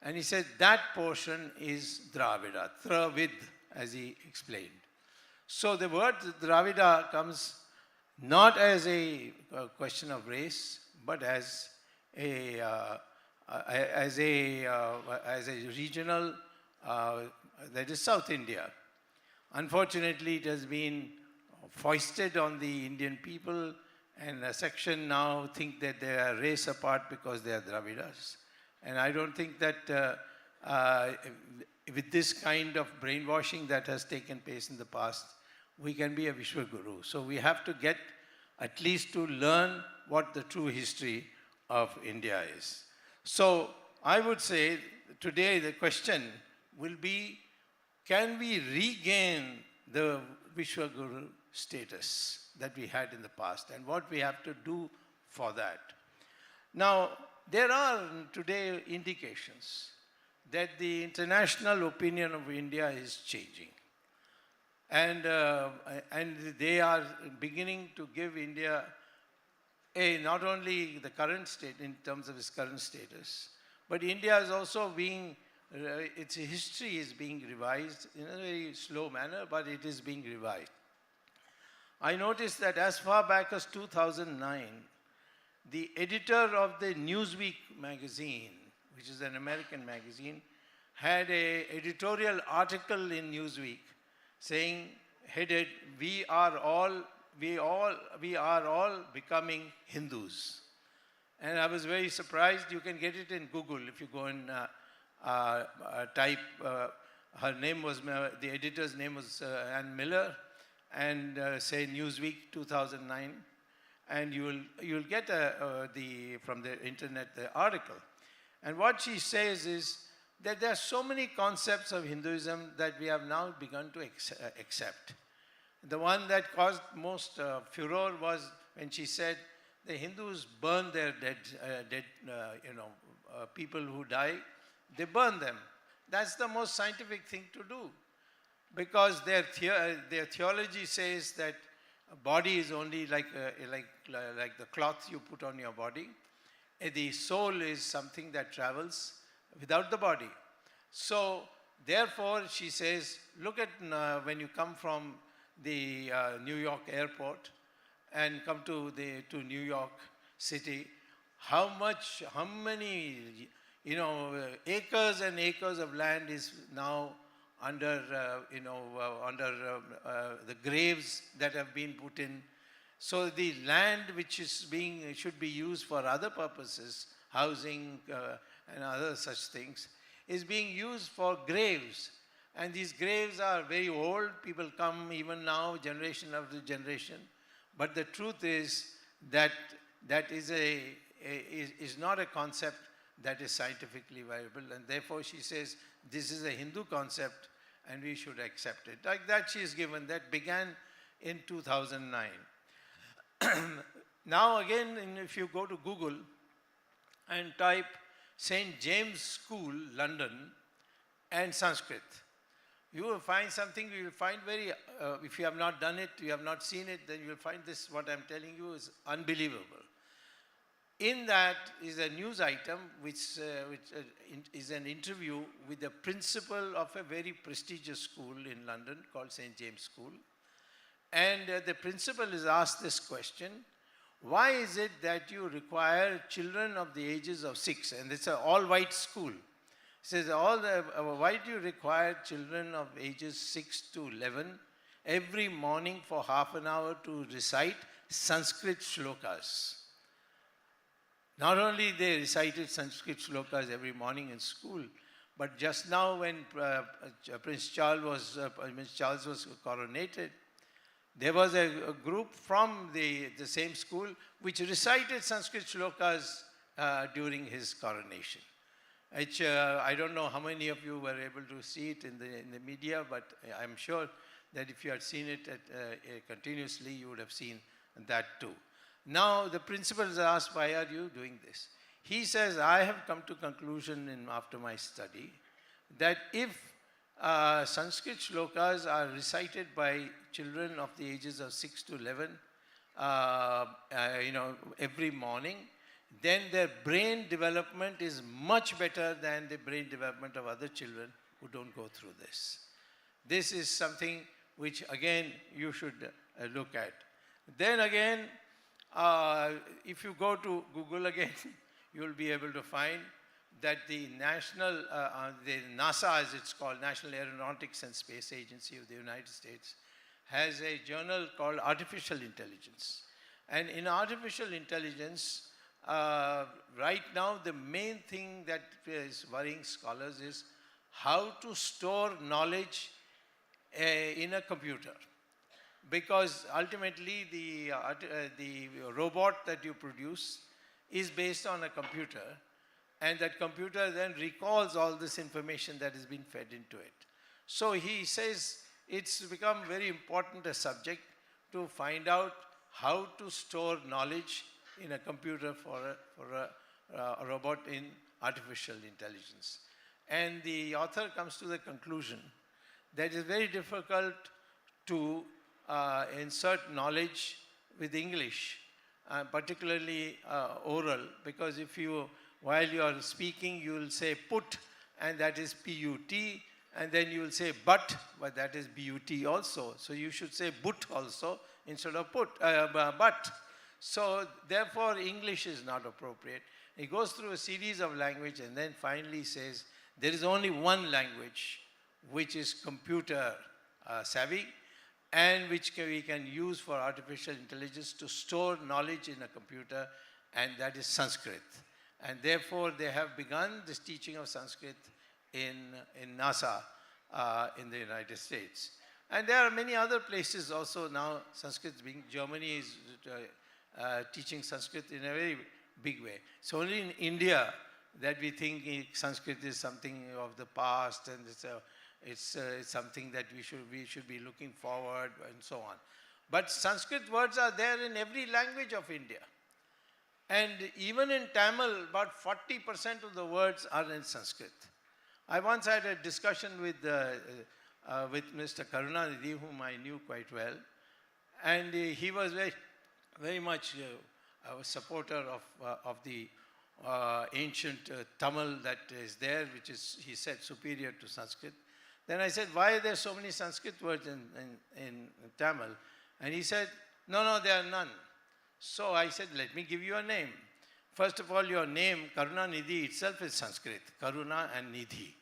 And he said that portion is Dravida, Travid, as he explained. So the word Dravida comes not as a question of race, but as a regional, that is South India. Unfortunately, it has been foisted on the Indian people, and a section now think that they are race apart because they are Dravidas. And I don't think that with this kind of brainwashing that has taken place in the past, we can be a Vishwa Guru. So we have to get at least to learn what the true history of India is. So I would say today the question will be, can we regain the Vishwa Guru status that we had in the past, and what we have to do for that? Now, there are today indications that the international opinion of India is changing. And they are beginning to give India not only the current state in terms of its current status, but India is also being, its history is being revised in a very slow manner, but it is being revised. I noticed that as far back as 2009, the editor of the Newsweek magazine, which is an American magazine, had an editorial article in Newsweek saying, headed, we are all becoming Hindus. And I was very surprised. You can get it in Google if you go and type, her name was, the editor's name was Ann Miller, and say Newsweek 2009. And you'll get from the internet the article. And what she says is that there are so many concepts of Hinduism that we have now begun to accept. The one that caused most furor was when she said the Hindus burn their dead people who die, they burn them. That's the most scientific thing to do, because their theology says that a body is only like the cloth you put on your body. The soul is something that travels without the body. So therefore, she says, look at when you come from the New York airport and come to New York City, how many acres and acres of land is now under the graves that have been put in. So the land which is should be used for other purposes, housing and other such things, is being used for graves. And these graves are very old. People come even now, generation after generation. But the truth is that is not a concept that is scientifically viable. And therefore she says this is a Hindu concept and we should accept it. Like that she is given. That began in 2009. Now again, if you go to Google and type St. James School, London, and Sanskrit, you will find something. You will find very, if you have not done it, you have not seen it, then you will find this, what I'm telling you is unbelievable. In that is a news item which is an interview with the principal of a very prestigious school in London called St. James School. And the principal is asked this question: why is it that you require children of the ages of 6? And it's an all-white school. He says, why do you require children of ages 6 to 11 every morning for half an hour to recite Sanskrit shlokas? Not only they recited Sanskrit shlokas every morning in school, but just now when Prince Charles was coronated, there was a group from the same school which recited Sanskrit shlokas during his coronation. Which I don't know how many of you were able to see it in the media, but I'm sure that if you had seen it continuously, you would have seen that too. Now, the principal is asked, why are you doing this? He says, I have come to conclusion after my study that if Sanskrit shlokas are recited by children of the ages of 6 to 11, every morning, then their brain development is much better than the brain development of other children who don't go through this. This is something which, again, you should look at. Then again, if you go to Google again, you will be able to find that the NASA, as it's called, National Aeronautics and Space Agency of the United States, has a journal called Artificial Intelligence. And in artificial intelligence, right now the main thing that is worrying scholars is how to store knowledge in a computer. Because ultimately the robot that you produce is based on a computer, and that computer then recalls all this information that has been fed into it. So he says it's become very important a subject to find out how to store knowledge in a computer for a robot in artificial intelligence. And the author comes to the conclusion that it is very difficult to insert knowledge with English, particularly oral, because if you, while you are speaking, you will say put, and that is P-U-T, and then you will say but that is B-U-T also. So you should say but also instead of but. So therefore, English is not appropriate. He goes through a series of language and then finally says there is only one language which is computer savvy, and which we can use for artificial intelligence to store knowledge in a computer, and that is Sanskrit. And therefore, they have begun this teaching of Sanskrit in NASA in the United States. And there are many other places also now. Sanskrit being, Germany is teaching Sanskrit in a very big way. It's only in India that we think Sanskrit is something of the past, and it's something that we should be looking forward and so on. But Sanskrit words are there in every language of India. And even in Tamil, about 40% of the words are in Sanskrit. I once had a discussion with Mr. Karunanidhi, whom I knew quite well, and he was very much a supporter of the ancient Tamil that is there, which is, he said, superior to Sanskrit. Then I said, why are there so many Sanskrit words in Tamil? And he said, no, there are none. So I said, let me give you a name. First of all, your name, Karunanidhi itself is Sanskrit, Karuna and Nidhi.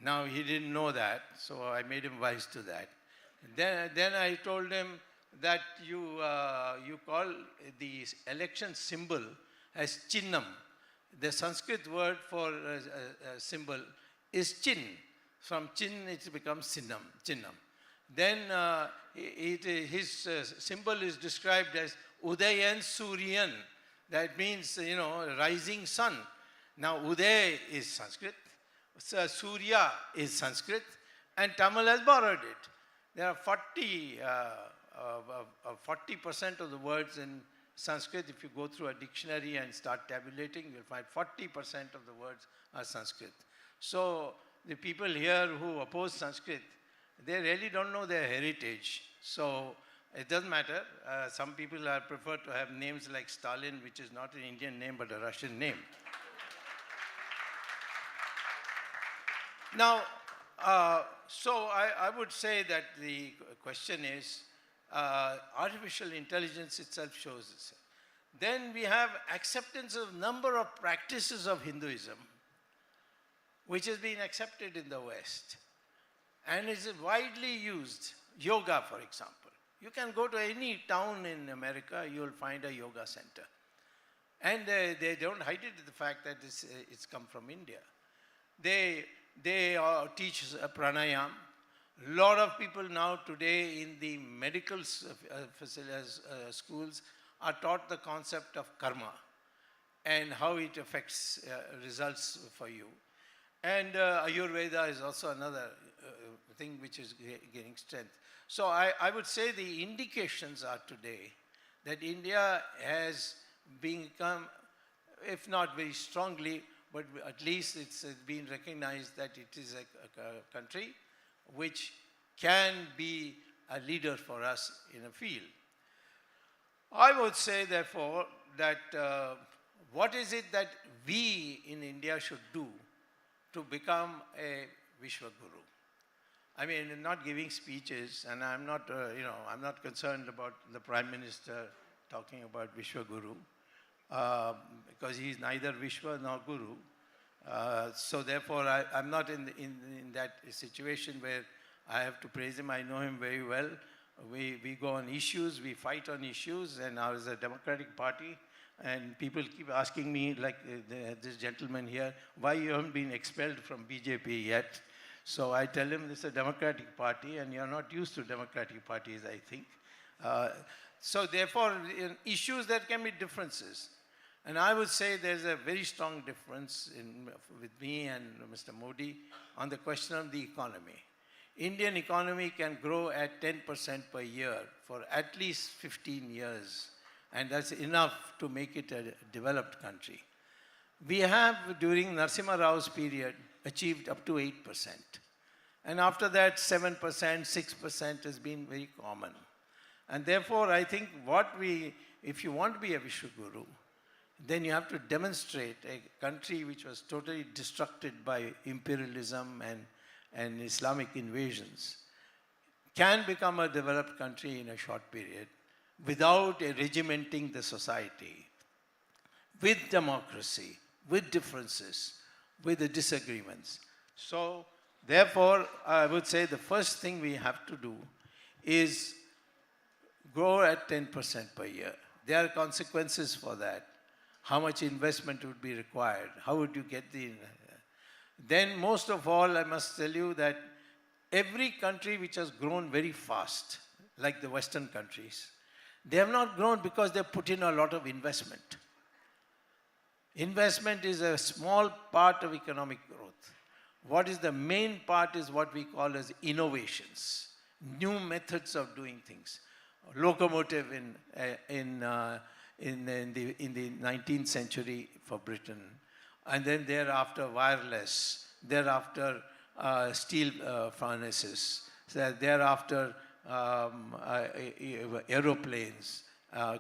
Now, he didn't know that, so I made him wise to that. Then I told him that you call the election symbol as Chinnam. The Sanskrit word for symbol is Chin. From Chin, it becomes Chinnam. Then his symbol is described as Udayan Suryan. That means, rising sun. Now, Uday is Sanskrit, Surya is Sanskrit, and Tamil has borrowed it. There are 40% of the words in Sanskrit. If you go through a dictionary and start tabulating, you'll find 40% of the words are Sanskrit. So the people here who oppose Sanskrit, they really don't know their heritage. So it doesn't matter. Some people prefer to have names like Stalin, which is not an Indian name but a Russian name. Now, so I would say that the question is, artificial intelligence itself shows this. Then we have acceptance of number of practices of Hinduism, which has been accepted in the West and is widely used. Yoga, for example. You can go to any town in America, you will find a yoga center. And they don't hide it, the fact that it's come from India. They teach pranayam. A lot of people now today in the medical schools are taught the concept of karma and how it affects results for you. And Ayurveda is also another thing which is gaining strength. So I would say the indications are today that India has become, if not very strongly, but at least it's been recognized that it is a country which can be a leader for us in a field. I would say, therefore, that what is it that we in India should do to become a Vishwa Guru? I mean, not giving speeches, and I'm not, I'm not concerned about the Prime Minister talking about Vishwa Guru, because he's neither Vishwa nor Guru. So therefore, I'm not in that situation where I have to praise him. I know him very well. We go on issues, we fight on issues, and now as a Democratic Party, and people keep asking me, like this gentleman here, why you haven't been expelled from BJP yet? So I tell him this is a Democratic Party, and you're not used to Democratic parties, I think. So therefore, in issues there can be differences. And I would say there's a very strong difference with me and Mr. Modi on the question of the economy. Indian economy can grow at 10% per year for at least 15 years, and that's enough to make it a developed country. We have, during Narasimha Rao's period, achieved up to 8%. And after that, 7%, 6% has been very common. And therefore, I think if you want to be a Vishwaguru, then you have to demonstrate a country which was totally destructed by imperialism and Islamic invasions can become a developed country in a short period without regimenting the society, with democracy, with differences, with the disagreements. So therefore, I would say the first thing we have to do is grow at 10% per year. There are consequences for that. How much investment would be required? How would you get the... Then most of all, I must tell you that every country which has grown very fast, like the Western countries, they have not grown because they put in a lot of investment. Investment is a small part of economic growth. What is the main part is what we call as innovations, new methods of doing things. Locomotive in the 19th century for Britain, and then thereafter wireless, thereafter steel furnaces, so thereafter aeroplanes,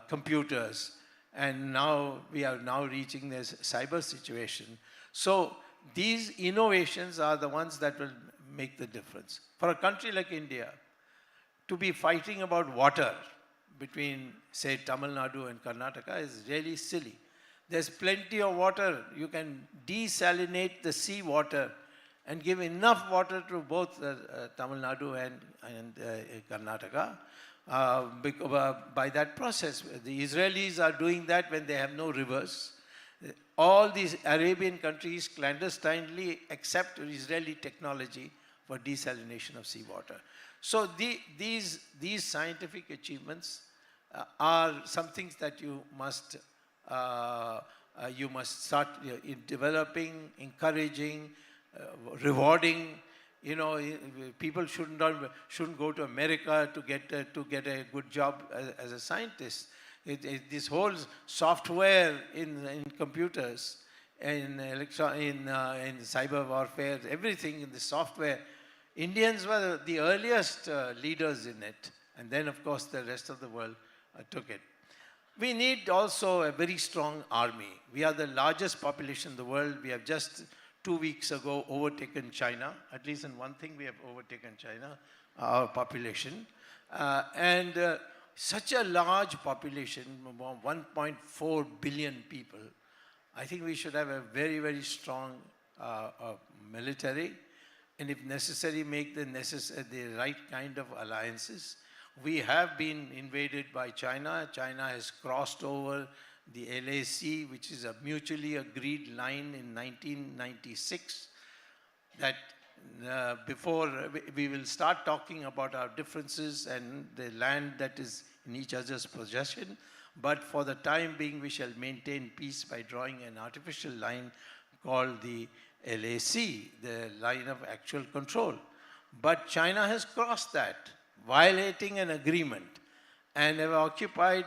computers, and now we are now reaching this cyber situation. So these innovations are the ones that will make the difference. For a country like India, to be fighting about water between, say, Tamil Nadu and Karnataka is really silly. There's plenty of water. You can desalinate the sea water and give enough water to both Tamil Nadu and Karnataka by that process. The Israelis are doing that when they have no rivers. All these Arabian countries clandestinely accept Israeli technology for desalination of seawater. So these scientific achievements are some things that you must start developing, encouraging, rewarding. You know, people shouldn't go to America to get a good job as a scientist. This whole software in computers, in cyber warfare, everything in the software, Indians were the earliest leaders in it, and then of course the rest of the world took it. We need also a very strong army. We are the largest population in the world. We have just 2 weeks ago overtaken China. At least in one thing we have overtaken China, our population. Such a large population, 1.4 billion people, I think we should have a very, very strong military, and if necessary, make the right kind of alliances. We have been invaded by China. China has crossed over the LAC, which is a mutually agreed line in 1996, that before we will start talking about our differences and the land that is in each other's possession, but for the time being we shall maintain peace by drawing an artificial line called the LAC, the line of actual control. But China has crossed that, violating an agreement, and have occupied,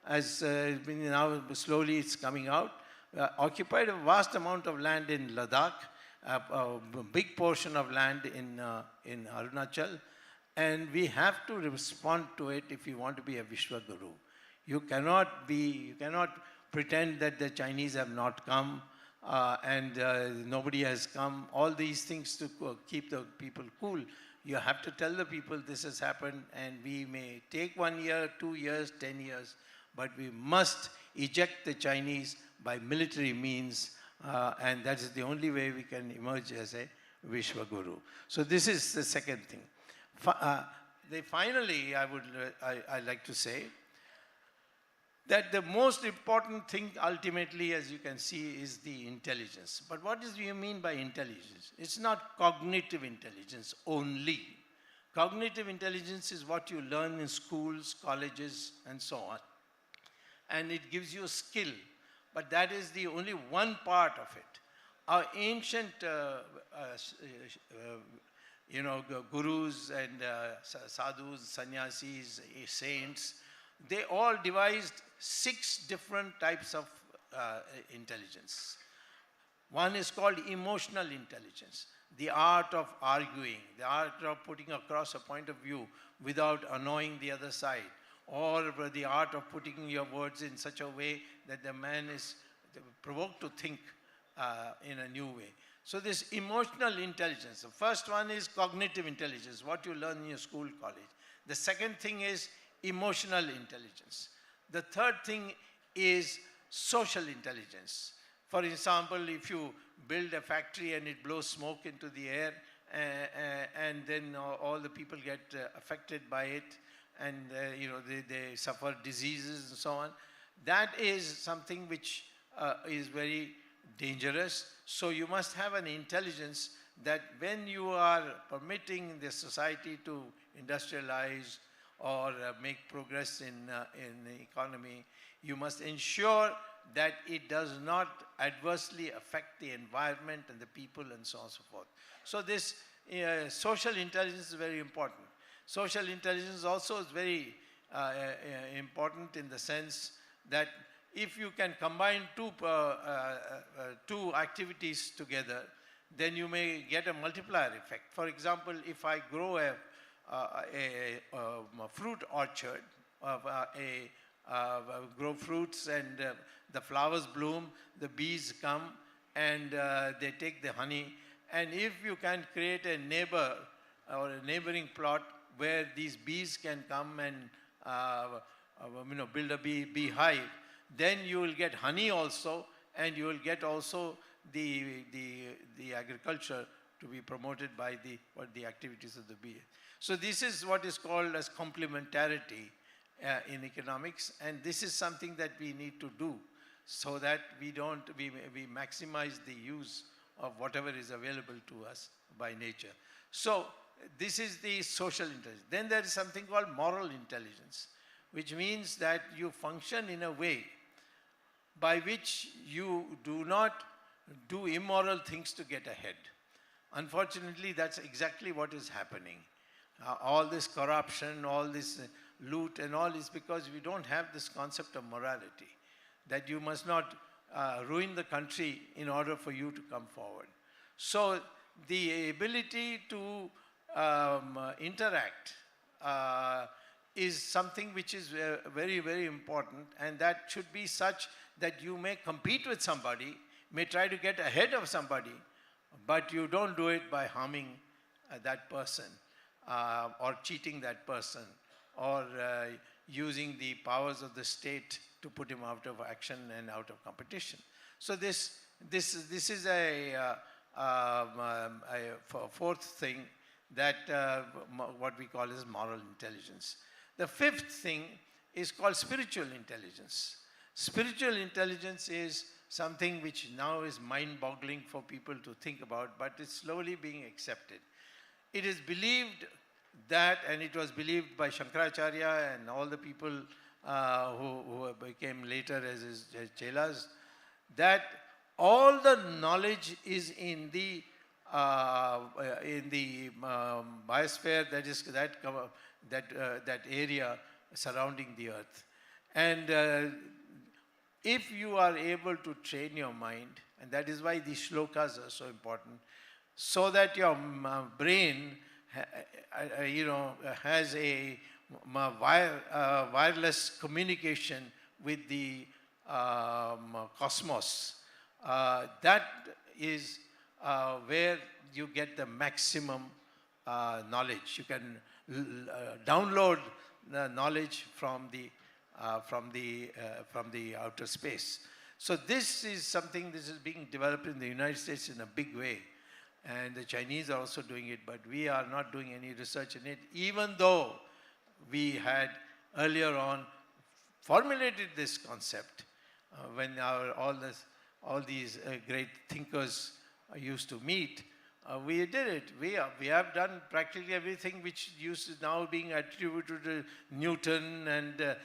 as now slowly it's coming out, occupied a vast amount of land in Ladakh, a big portion of land in Arunachal, and we have to respond to it if you want to be a Vishwa Guru. You cannot pretend that the Chinese have not come and nobody has come. All these things to keep the people cool. You have to tell the people this has happened, and we may take 1 year, 2 years, 10 years, but we must eject the Chinese by military means, and that is the only way we can emerge as a Vishwa Guru. So this is the second thing. Finally, I'd like to say that the most important thing ultimately, as you can see, is the intelligence. But what do you mean by intelligence? It's not cognitive intelligence only. Cognitive intelligence is what you learn in schools, colleges, and so on. And it gives you a skill, but that is the only one part of it. Our ancient gurus and sadhus, sannyasis, saints, they all devised 6 different types of intelligence. One is called emotional intelligence, the art of arguing, the art of putting across a point of view without annoying the other side, or the art of putting your words in such a way that the man is provoked to think in a new way. So this emotional intelligence, the first one is cognitive intelligence, what you learn in your school, college. The second thing is emotional intelligence. The third thing is social intelligence. For example, if you build a factory and it blows smoke into the air, and then all the people get affected by it, and they suffer diseases and so on, that is something which is very dangerous. So you must have an intelligence that when you are permitting the society to industrialize or make progress in the economy, you must ensure that it does not adversely affect the environment and the people and so on and so forth. So this social intelligence is very important. Social intelligence also is very important in the sense that if you can combine two activities together, then you may get a multiplier effect. For example, if I grow a fruit orchard, grow fruits and the flowers bloom, the bees come and they take the honey. And if you can create a neighbor or a neighboring plot where these bees can come and build a beehive, then you will get honey also, and you will get also the agriculture to be promoted by the activities of the bee. So this is what is called as complementarity in economics, and this is something that we need to do so that we maximize the use of whatever is available to us by nature. So this is the social intelligence. Then there is something called moral intelligence, which means that you function in a way by which you do not do immoral things to get ahead. Unfortunately, that's exactly what is happening. All this corruption, all this loot and all is because we don't have this concept of morality, that you must not ruin the country in order for you to come forward. So the ability to interact is something which is very, very important, and that should be such that you may compete with somebody, may try to get ahead of somebody, but you don't do it by harming that person or cheating that person or using the powers of the state to put him out of action and out of competition. So this is a fourth thing that what we call is moral intelligence. The fifth thing is called spiritual intelligence. Spiritual intelligence is something which now is mind-boggling for people to think about, but it's slowly being accepted. It is believed that, and it was believed by Shankaracharya and all the people who became later as his chelas, that all the knowledge is in the biosphere, that is that area surrounding the earth. And if you are able to train your mind, and that is why these shlokas are so important, so that your brain has a wireless communication with the cosmos. That is where you get the maximum knowledge. You can download the knowledge from the outer space. So this is something this is being developed in the United States in a big way. And the Chinese are also doing it, but we are not doing any research in it, even though we had earlier on formulated this concept when all these great thinkers used to meet. We did it. We have done practically everything which is now being attributed to Newton and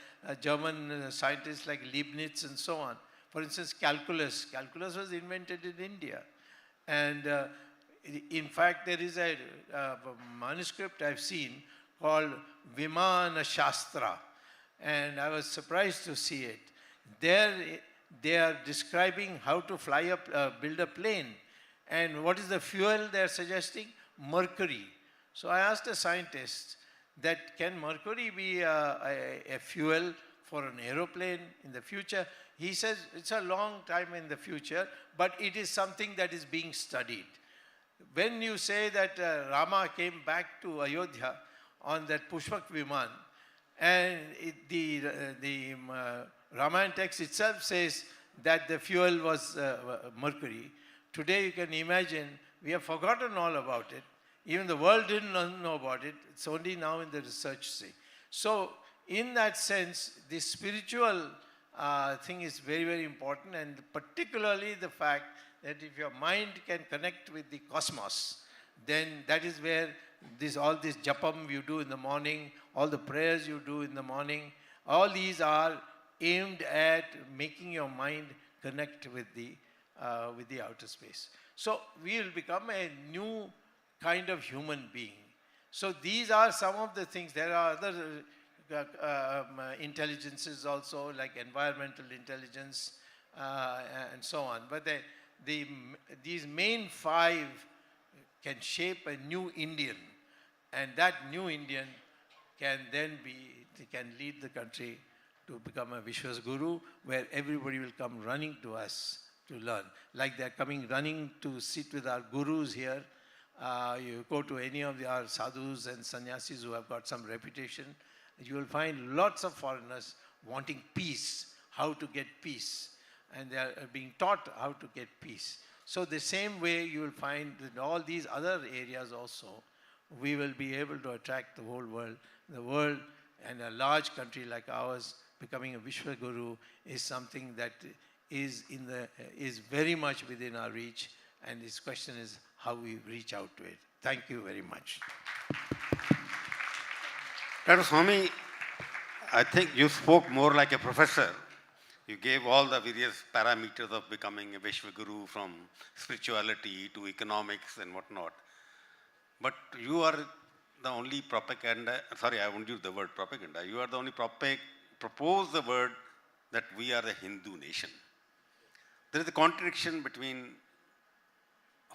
German scientists like Leibniz and so on. For instance, calculus. Calculus was invented in India. And in fact, there is a manuscript I've seen called Vimana Shastra. And I was surprised to see it. There they are describing how to build a plane. And what is the fuel they are suggesting? Mercury. So I asked a scientist that can mercury be a fuel for an aeroplane in the future? He says it's a long time in the future, but it is something that is being studied. When you say that Rama came back to Ayodhya on that Pushpak Viman, and the Ramayana text itself says that the fuel was mercury. Today you can imagine, we have forgotten all about it. Even the world didn't know about it. It's only now in the research stage. So in that sense, the spiritual thing is very, very important, and particularly the fact that if your mind can connect with the cosmos, then that is where all this japam you do in the morning, all the prayers you do in the morning, all these are aimed at making your mind connect with the outer space. So we will become a new kind of human being. So these are some of the things. There are other intelligences also, like environmental intelligence and so on. But these main five can shape a new Indian, and that new Indian can then can lead the country to become a Vishwa's Guru, where everybody will come running to us to learn. Like they're coming running to sit with our gurus here. You go to any of our sadhus and sannyasis who have got some reputation, you will find lots of foreigners wanting peace, how to get peace. And they are being taught how to get peace. So the same way you will find in all these other areas also, we will be able to attract the whole world. The world and a large country like ours becoming a Vishwa Guru is something that is very much within our reach, and this question is how we reach out to it. Thank you very much. Dr. Swami, I think you spoke more like a professor. You gave all the various parameters of becoming a Vishwa Guru, from spirituality to economics and whatnot. But you are the only propaganda, sorry, I won't use the word propaganda. You are the only propose the word that we are a Hindu nation. There is a contradiction between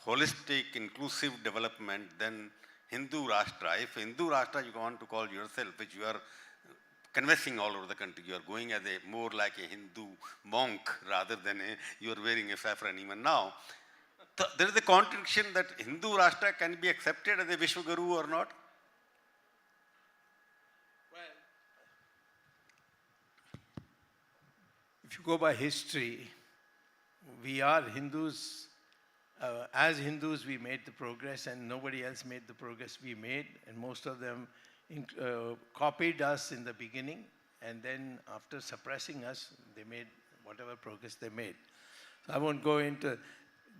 holistic, inclusive development, then Hindu Rashtra. If Hindu Rashtra you want to call yourself, which you are conversing all over the country, you are going as a more like a Hindu monk rather than you are wearing a saffron even now. There is a contradiction that Hindu Rashtra can be accepted as a Vishwa Guru or not? If you go by history, we are Hindus. As Hindus, we made the progress, and nobody else made the progress we made, and most of them copied us in the beginning, and then after suppressing us, they made whatever progress they made. So I won't go into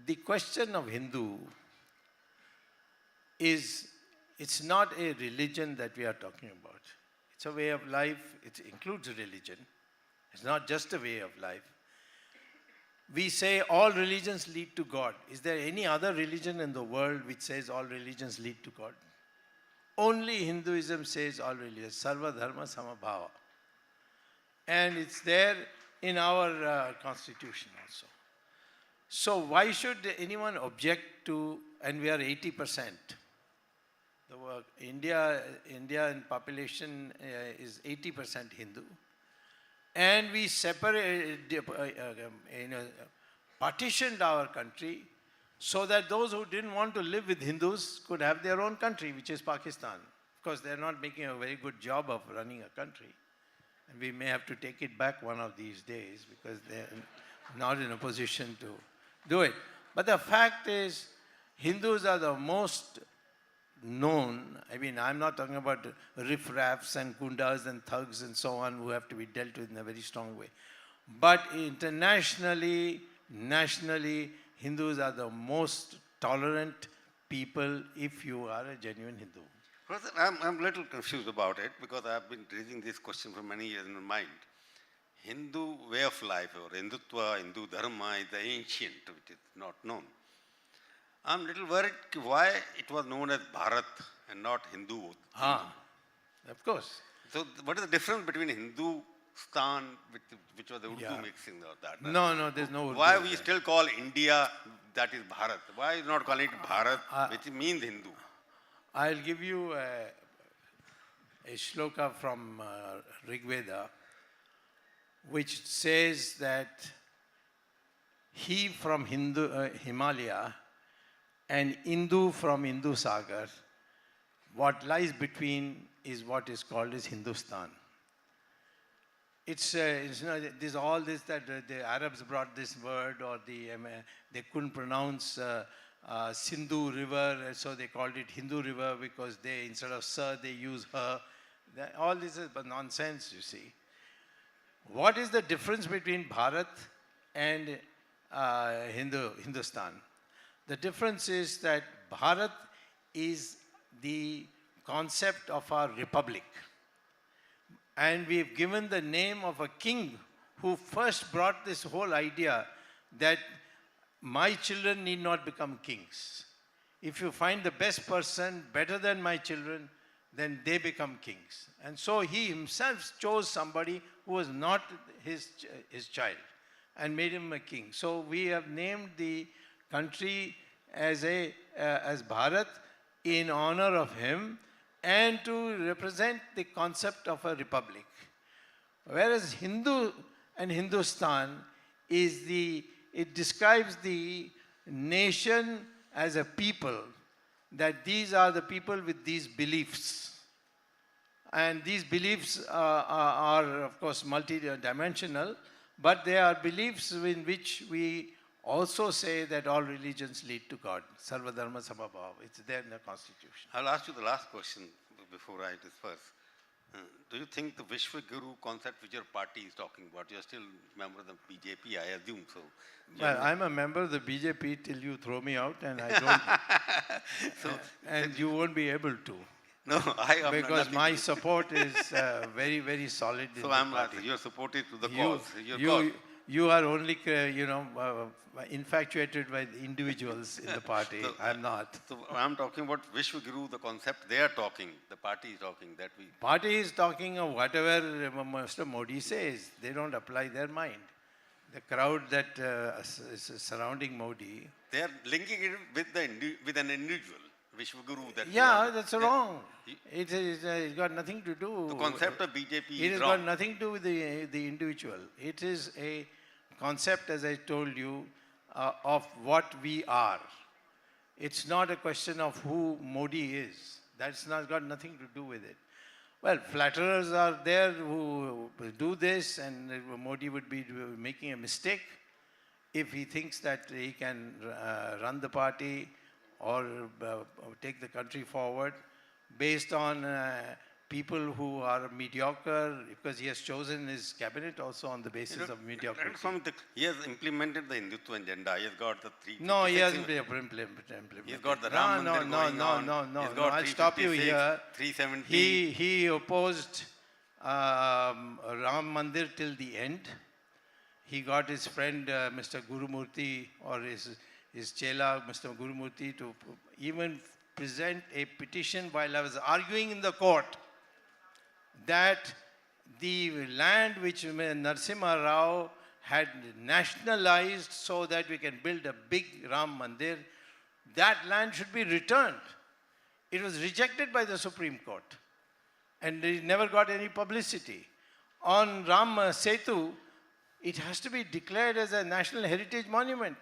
the question of Hindu. It's not a religion that we are talking about. It's a way of life. It includes a religion. It's not just a way of life. We say all religions lead to God. Is there any other religion in the world which says all religions lead to God? Only Hinduism says all religions, Sarva Dharma Samabhava. And it's there in our constitution also. So why should anyone object to, and we are 80%. India in population is 80% Hindu. And we partitioned our country so that those who didn't want to live with Hindus could have their own country, which is Pakistan. Of course, they're not making a very good job of running a country. And we may have to take it back one of these days because they're not in a position to do it. But the fact is, Hindus are the most known. I mean, I'm not talking about riffraffs and gundas and thugs and so on who have to be dealt with in a very strong way. But internationally, nationally, Hindus are the most tolerant people if you are a genuine Hindu. Professor, I'm a little confused about it because I've been raising this question for many years in my mind. Hindu way of life or Hindutva, Hindu Dharma is the ancient, which is not known. I'm a little worried why it was known as Bharat and not Hindu. Of course. So what is the difference between Hindustan, which was the Urdu mixing of that? No, there's no Urdu. Why we still call India, that is Bharat? Why not calling it Bharat, which means Hindu? I'll give you a shloka from Rig Veda, which says that he from Himalaya and Hindu from Hindu Sagar, what lies between is what is called as Hindustan. It's there's all this that the Arabs brought this word, or they couldn't pronounce Sindhu river, so they called it Hindu river because they, instead of sir, they use her. All this is but nonsense, you see. What is the difference between Bharat and Hindustan? The difference is that Bharat is the concept of our republic. And we've given the name of a king who first brought this whole idea that my children need not become kings. If you find the best person better than my children, then they become kings. And so he himself chose somebody who was not his child and made him a king. So we have named the country as Bharat in honor of him and to represent the concept of a republic. Whereas Hindu and Hindustan it describes the nation as a people, that these are the people with these beliefs. And these beliefs are of course multidimensional, but they are beliefs in which we also say that all religions lead to God. Sarva Dharma Samabhava. It's there in the constitution. I'll ask you the last question before I disperse. Do you think the Vishwa Guru concept which your party is talking about, you're still a member of the BJP, I assume so? Well, I'm a member of the BJP till you throw me out, and I don't. And you won't be able to. No, I am because my support is very, very solid. So in the party. you're supported to the cause. You are only, infatuated by the individuals in the party. So, I'm not. So I'm talking about Vishwa Guru, the concept they are talking, the party is talking, that we... Party is talking of whatever Mr. Modi says. They don't apply their mind. The crowd that is surrounding Modi... They are linking it with an individual. Vishwa Guru. That's wrong. It's got nothing to do. The concept of BJP it has got nothing to do with the individual. It is a concept, as I told you, of what we are. It's not a question of who Modi is. That's not got nothing to do with it. Well, flatterers are there who do this, and Modi would be making a mistake if he thinks that he can run the party or take the country forward based on people who are mediocre, because he has chosen his cabinet also on the basis of mediocrity. He has implemented the Hindutva agenda. He has got the three... No, he hasn't implemented. He's got the Ram Mandir going on. No. I'll stop you here. 370. He opposed Ram Mandir till the end. he got his friend Mr. Gurumurthy or his Chela, Mr. Gurumurthy, to even present a petition while I was arguing in the court that the land which Narasimha Rao had nationalized so that we can build a big Ram Mandir, that land should be returned. It was rejected by the Supreme Court and it never got any publicity. On Ram Setu, it has to be declared as a national heritage monument.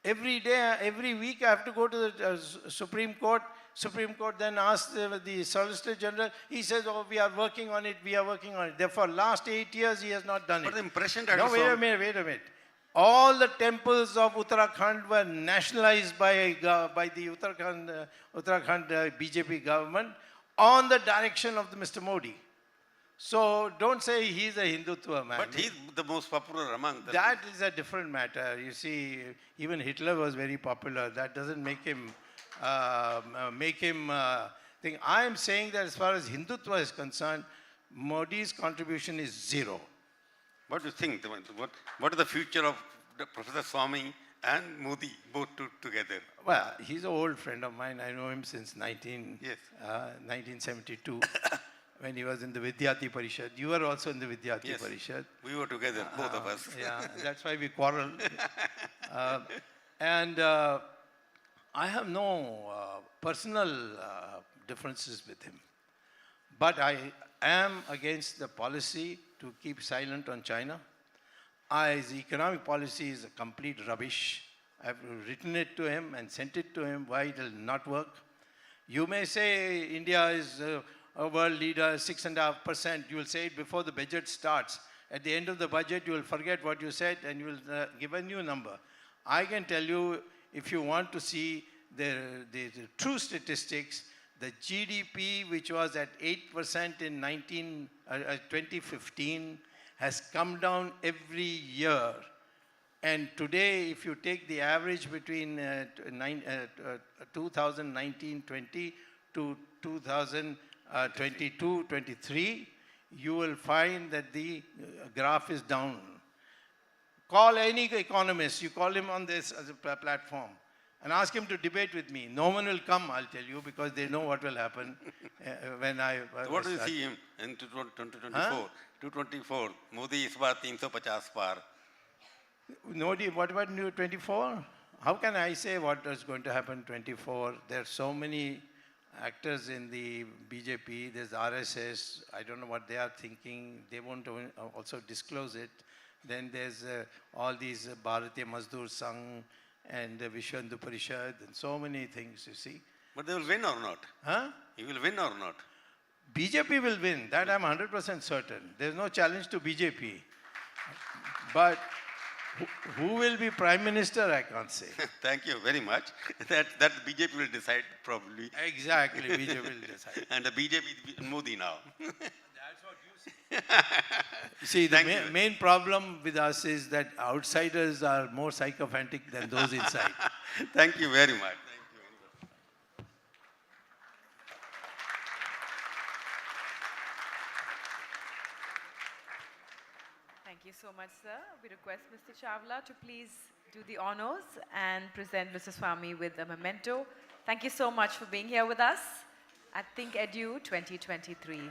Every day, every week I have to go to the Supreme Court. Supreme Court then asks the Solicitor General. He says, oh, we are working on it, we are working on it. Therefore, last 8 years he has not done it. But the impression that No, wait a minute. All the temples of Uttarakhand were nationalized by the Uttarakhand BJP government on the direction of Mr. Modi. So don't say he's a Hindutva man. But he's the most popular among them. That is a different matter. You see, even Hitler was very popular. That doesn't make him think. I am saying that as far as Hindutva is concerned, Modi's contribution is zero. What do you think? What is the future of Professor Swami and Modi, both together? Well, he's an old friend of mine. I know him since 1972. When he was in the Vidyarthi Parishad. You were also in the Vidyarthi Parishad. We were together, both of us. Yeah, that's why we quarreled. I have no personal differences with him. But I am against the policy to keep silent on China. His economic policy is a complete rubbish. I've written it to him and sent it to him why it will not work. You may say India is a world leader, 6.5%. You will say it before the budget starts. At the end of the budget, you will forget what you said and you will give a new number. I can tell you, if you want to see the true statistics, the GDP, which was at 8% in 2015, has come down every year. And today, if you take the average between 2019-20 to 2022-23, you will find that the graph is down. Call any economist, you call him on this as a platform, and ask him to debate with me. No one will come, I'll tell you, because they know what will happen when I... What do you see him in 2024? Huh? 224, Modi is baar 350 par. Modi, what about 24? How can I say what is going to happen 24? There are so many actors in the BJP, there's RSS, I don't know what they are thinking, they won't also disclose it. Then there's all these Bharatiya Mazdoor Sangh and Vishwa Parishad and so many things, you see. But they will win or not? Huh? He will win or not? BJP will win, that I'm 100% certain. There's no challenge to BJP. But who will be Prime Minister, I can't say. Thank you very much. That BJP will decide probably. Exactly, BJP will decide. And the BJP is Modi now. That's what you see. See, the main problem with us is that outsiders are more sycophantic than those inside. Thank you very much. Thank you so much, sir. We request Mr. Chawla to please do the honors and present Mr. Swami with a memento. Thank you so much for being here with us at ThinkEdu 2023.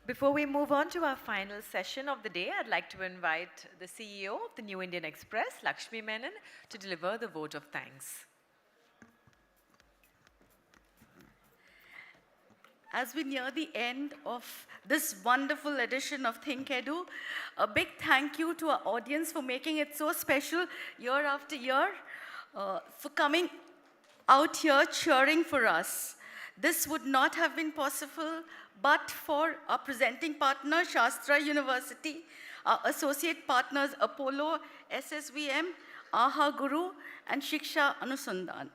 Before we move on to our final session of the day, I'd like to invite the CEO of the New Indian Express, Lakshmi Menon, to deliver the vote of thanks. As we near the end of this wonderful edition of ThinkEdu, a big thank you to our audience for making it so special year after year, for coming out here cheering for us. This would not have been possible but for our presenting partner, Shastra University, our associate partners, Apollo, SSVM, Aha Guru, and Shiksha Anusandan.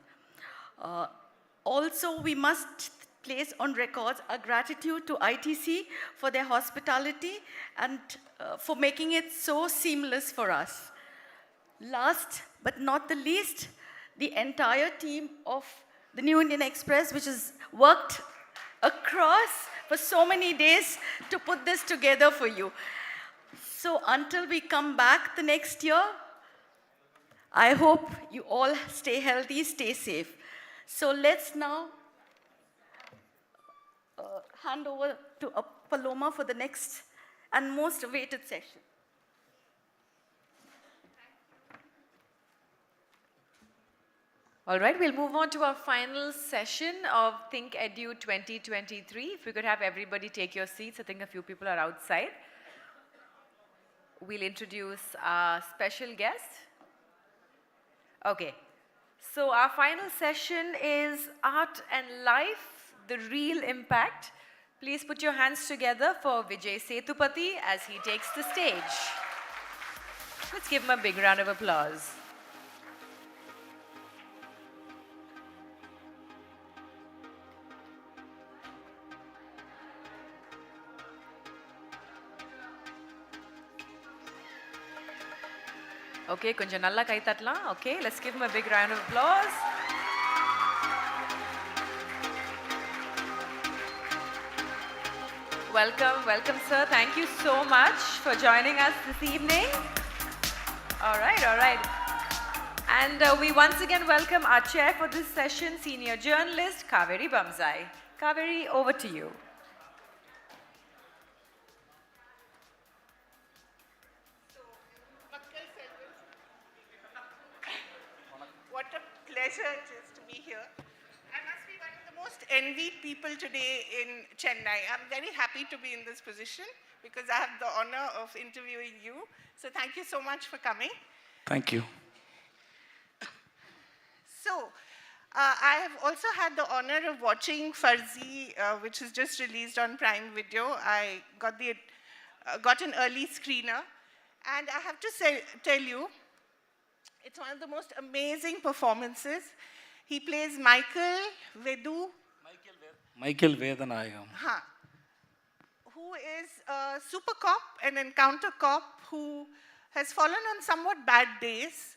Also, we must place on records our gratitude to ITC for their hospitality and for making it so seamless for us. Last but not the least, the entire team of the New Indian Express, which has worked across for so many days to put this together for you. So until we come back the next year, I hope you all stay healthy, stay safe. So let's now hand over to Paloma for the next and most awaited session. All right, we'll move on to our final session of ThinkEdu 2023. If we could have everybody take your seats. I think a few people are outside. We'll introduce our special guest. Okay, so our final session is Art and Life, the Real Impact. Please put your hands together for Vijay Sethupathi as he takes the stage. Let's give him a big round of applause. Okay, konja nalla kai tatla. Okay, let's give him a big round of applause. Welcome, welcome, sir. Thank you so much for joining us this evening. All right, all right. And we once again welcome our chair for this session, senior journalist Kaveri Bamzai. Kaveri, over to you. What a pleasure it is to be here. I must be one of the most envied people today in Chennai. I'm very happy to be in this position because I have the honor of interviewing you. So thank you so much for coming. Thank you. So I have also had the honor of watching Farzi, which is just released on Prime Video. I got an early screener. And I have to tell you, it's one of the most amazing performances. He plays Michael Vedu. Michael Vedanayagam. Who is a super cop, an encounter cop who has fallen on somewhat bad days,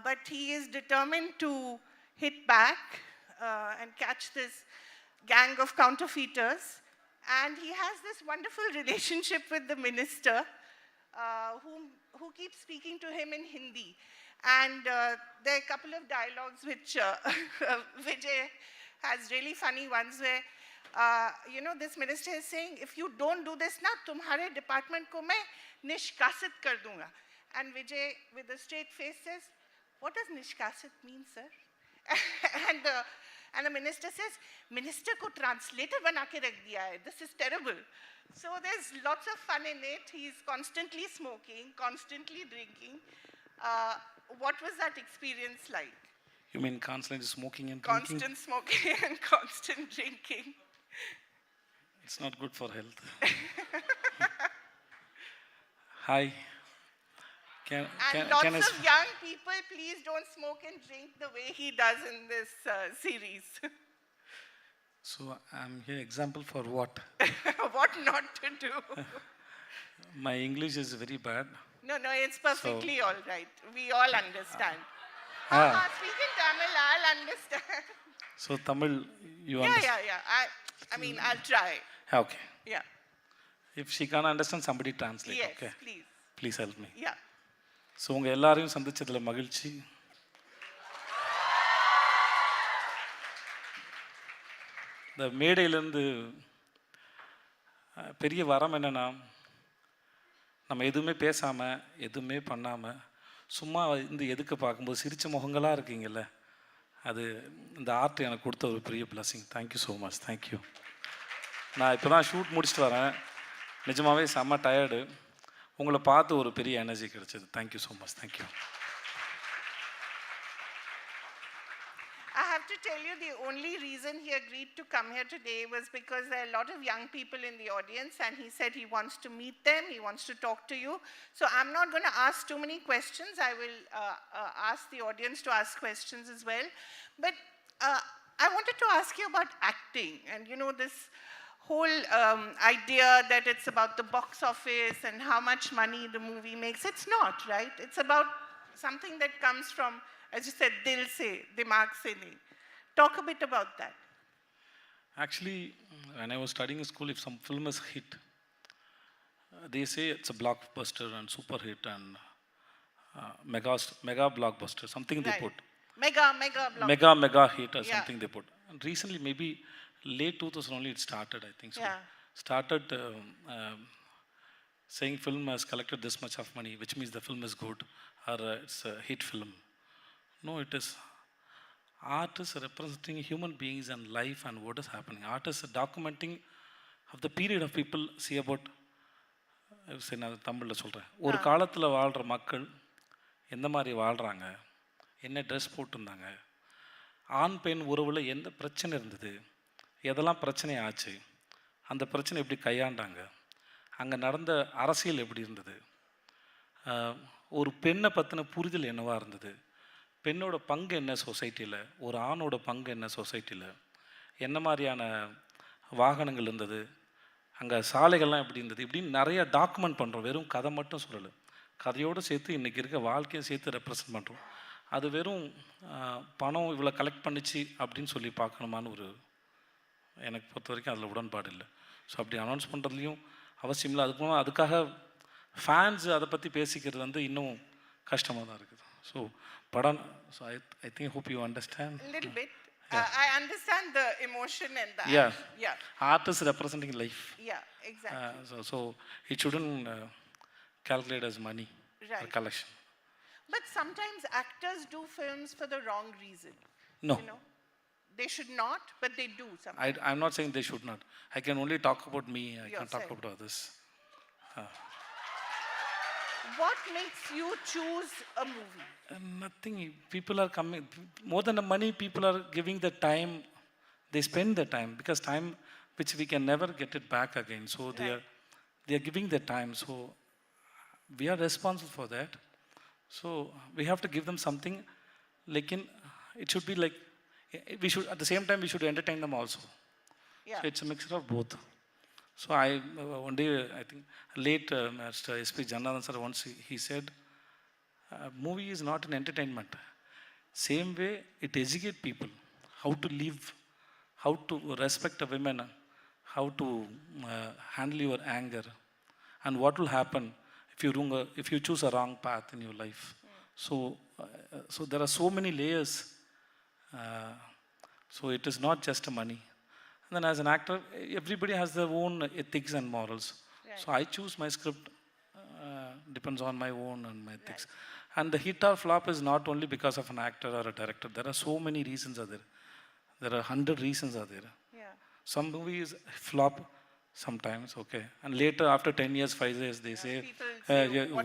but he is determined to hit back and catch this gang of counterfeiters. And he has this wonderful relationship with the minister who keeps speaking to him in Hindi. And there are a couple of dialogues which Vijay has really funny ones where, this minister is saying, if you don't do this na, tumhare department ko main nishkasit kar dunga. And Vijay, with a straight face, says, what does nishkasit mean, sir? and the minister says, minister ko translator bana ke rakh diya hai. This is terrible. So there's lots of fun in it. He's constantly smoking, constantly drinking. What was that experience like? You mean constantly smoking and drinking? Constant smoking and constant drinking. It's not good for health. Hi. Lots of young people, please don't smoke and drink the way he does in this series. So I'm here example for what? What not to do. My English is very bad. No, it's perfectly all right. We all understand. Speak in Tamil, I'll understand. So Tamil, you understand? Yeah. I mean, I'll try. Okay. Yeah. If she can't understand, somebody translate. Yes, okay? please. Please help me. Yeah. So உங்க எல்லாரையும் சந்திச்சதுல மகிழ்ச்சி. இந்த மேடையிலிருந்து பெரிய வரம் என்னென்னா, நம்ம எதுவுமே பேசாமல் எதுவுமே பண்ணாமல் சும்மா எதுக்கு பார்க்கும்போது சிரித்த முகங்களாக இருக்கீங்கல்ல, அது இந்த ஆர்ட் எனக்கு கொடுத்த ஒரு பெரிய blessing. Thank you so much. Thank you. நான் இப்போ தான் ஷூட் முடிச்சுட்டு வரேன். நிஜமாகவே செம்ம டயர்டு. உங்களை பார்த்து ஒரு பெரிய எனர்ஜி கிடைச்சது. Thank you so much. Thank you. I have to tell you, the only reason he agreed to come here today was because there are a lot of young people in the audience, and he said he wants to meet them, he wants to talk to you. So I'm not going to ask too many questions. I will ask the audience to ask questions as well. But I wanted to ask you about acting, and you know, this whole idea that it's about the box office and how much money the movie makes. It's not, right? It's about something that comes from, as you said, dil se, dimag se nahi. Talk a bit about that. Actually, when I was studying in school, if some film is hit, they say it's a blockbuster and super hit and mega blockbuster, something they put. Mega blockbuster. Mega hit or something they put. And recently, maybe late 2000 only it started, I think so. Yeah. Started saying film has collected this much of money, which means the film is good or it's a hit film. No, it is. Art is representing human beings and life and what is happening. Art is documenting of the period of people see about. சரி, நான் தமிழில் சொல்கிறேன். ஒரு காலத்தில் வாழ்கிற மக்கள் எந்த மாதிரி வாழ்கிறாங்க, என்ன ட்ரெஸ் போட்டிருந்தாங்க, ஆண் பெண் உறவில் எந்த பிரச்சனை இருந்தது, எதெல்லாம் பிரச்சனை ஆச்சு, அந்த பிரச்சனை எப்படி கையாண்டாங்க, அங்கே நடந்த அரசியல் எப்படி இருந்தது, ஒரு பெண்ணை பற்றின புரிதல் என்னவாக இருந்தது, பெண்ணோட பங்கு என்ன சொசைட்டியில், ஒரு ஆணோட பங்கு என்ன சொசைட்டியில், என்ன மாதிரியான வாகனங்கள் இருந்தது, அங்கே சாலைகள்லாம் எப்படி இருந்தது, இப்படின்னு நிறையா டாக்குமெண்ட் பண்ணுறோம். வெறும் கதை மட்டும் சொல்லலை, கதையோடு சேர்த்து இன்றைக்கி இருக்க வாழ்க்கையை சேர்த்து ரெப்ரசன்ட் பண்ணுறோம். அது வெறும் பணம் இவ்வளோ கலெக்ட் பண்ணிச்சு அப்படின்னு சொல்லி பார்க்கணுமான்னு ஒரு எனக்கு பொறுத்த வரைக்கும் அதில் உடன்பாடு இல்லை. ஸோ அப்படி அனௌன்ஸ் பண்ணுறதுலையும் அவசியம் இல்லை. அதுக்காக ஃபேன்ஸ் அதை பற்றி பேசிக்கிறது இன்னும் கஷ்டமாக தான் இருக்குது. ஸோ படம், so I think hope you understand. Little bit. I understand the emotion and the art is representing life. Yeah, exactly. So it shouldn't calculate as money or collection. But sometimes actors do films for the wrong reason. No. You know? They should not, but they do sometimes. I'm not saying they should not. I can only talk about me. I can't talk about others. What makes you choose a movie? Nothing. People are coming. More than the money, people are giving the time. They spend the time because time which we can never get it back again. So they are giving the time. So we are responsible for that. So we have to give them something. Like it should be like we should at the same time we should entertain them also. Yeah. So it's a mixture of both. So one day I think late Mr. S.P. Jannadan sir once he said, movie is not an entertainment. Same way it educates people how to live, how to respect a woman, how to handle your anger, and what will happen if you choose a wrong path in your life. So there are so many layers. So it is not just money. And then as an actor, everybody has their own ethics and morals. Right. So I choose my script, depends on my own and my ethics. And the hit or flop is not only because of an actor or a director. There are so many reasons are there. There are 100 reasons are there. Yeah. Some movies flop sometimes, okay. And later, after 10 years, 5 years, they say,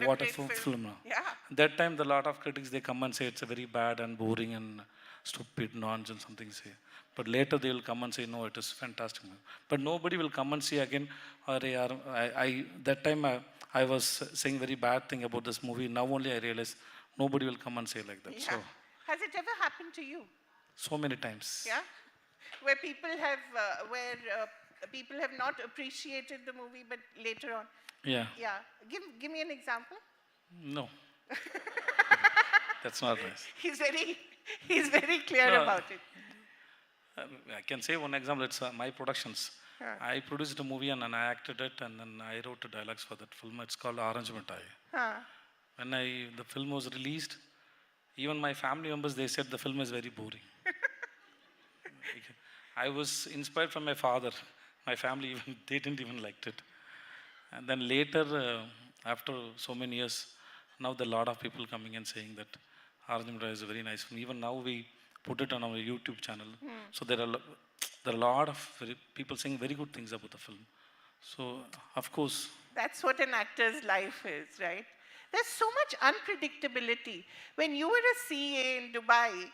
what a film. Yeah. That time, the lot of critics, they come and say it's a very bad and boring and stupid nonsense, something say. But later they will come and say, no, it is fantastic. But nobody will come and say again, that time I was saying very bad thing about this movie. Now only I realize nobody will come and say like that. Yeah. So, has it ever happened to you? so many times. Yeah? Where people have not appreciated the movie, but later on. Yeah. Yeah. Give me an example. No. That's not nice. He's very clear about it. I can say one example. It's my productions. Huh. I produced a movie and then I acted it and then I wrote the dialogues for that film. It's called Orange Mithai. Huh. When the film was released, even my family members, they said the film is very boring. I was inspired from my father. My family, even, they didn't even liked it. And then later, after so many years, now there are a lot of people coming and saying that Arjun is a very nice film. Even now we put it on our YouTube channel. So there are there are a lot of people saying very good things about the film. So of course. That's what an actor's life is, right? There's so much unpredictability. When you were a CA in Dubai,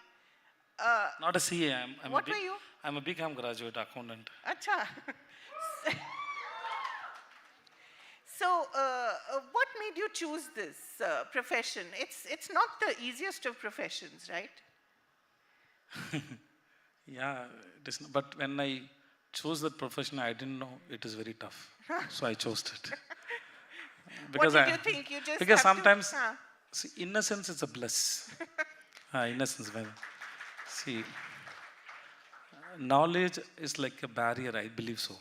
Not a CA. what were you? I'm a BCom graduate accountant. Acha. So, what made you choose this profession? It's not the easiest of professions, right? Yeah, it is, but when I chose that profession, I didn't know it is very tough. So I chose it. What did you think? You just because have sometimes, to, see, innocence is a bliss. Innocence, well, see, knowledge is like a barrier, I believe so.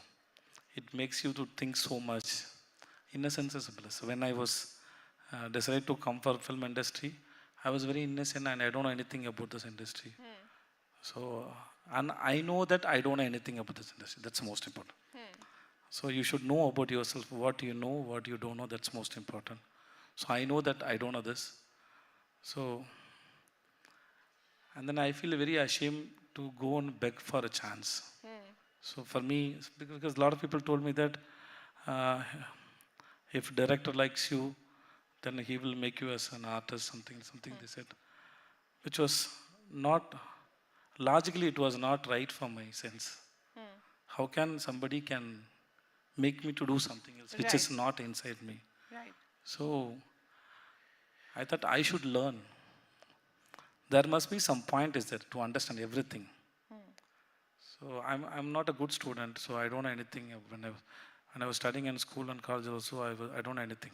It makes you to think so much. Innocence is a bliss. When I was decided to come for film industry, I was very innocent and I don't know anything about this industry. So, and I know that I don't know anything about this industry. That's most important. So you should know about yourself, what you know, what you don't know, that's most important. So I know that I don't know this. So, and then I feel very ashamed to go and beg for a chance. So for me, because a lot of people told me that if director likes you, then he will make you as an artist, something they said. Which was not, logically it was not right for my sense. How can somebody can make me to do something else, which is not inside me? Right. So I thought I should learn. There must be some point is there to understand everything. So I'm not a good student, so I don't know anything. When I was studying in school and college also, I don't know anything.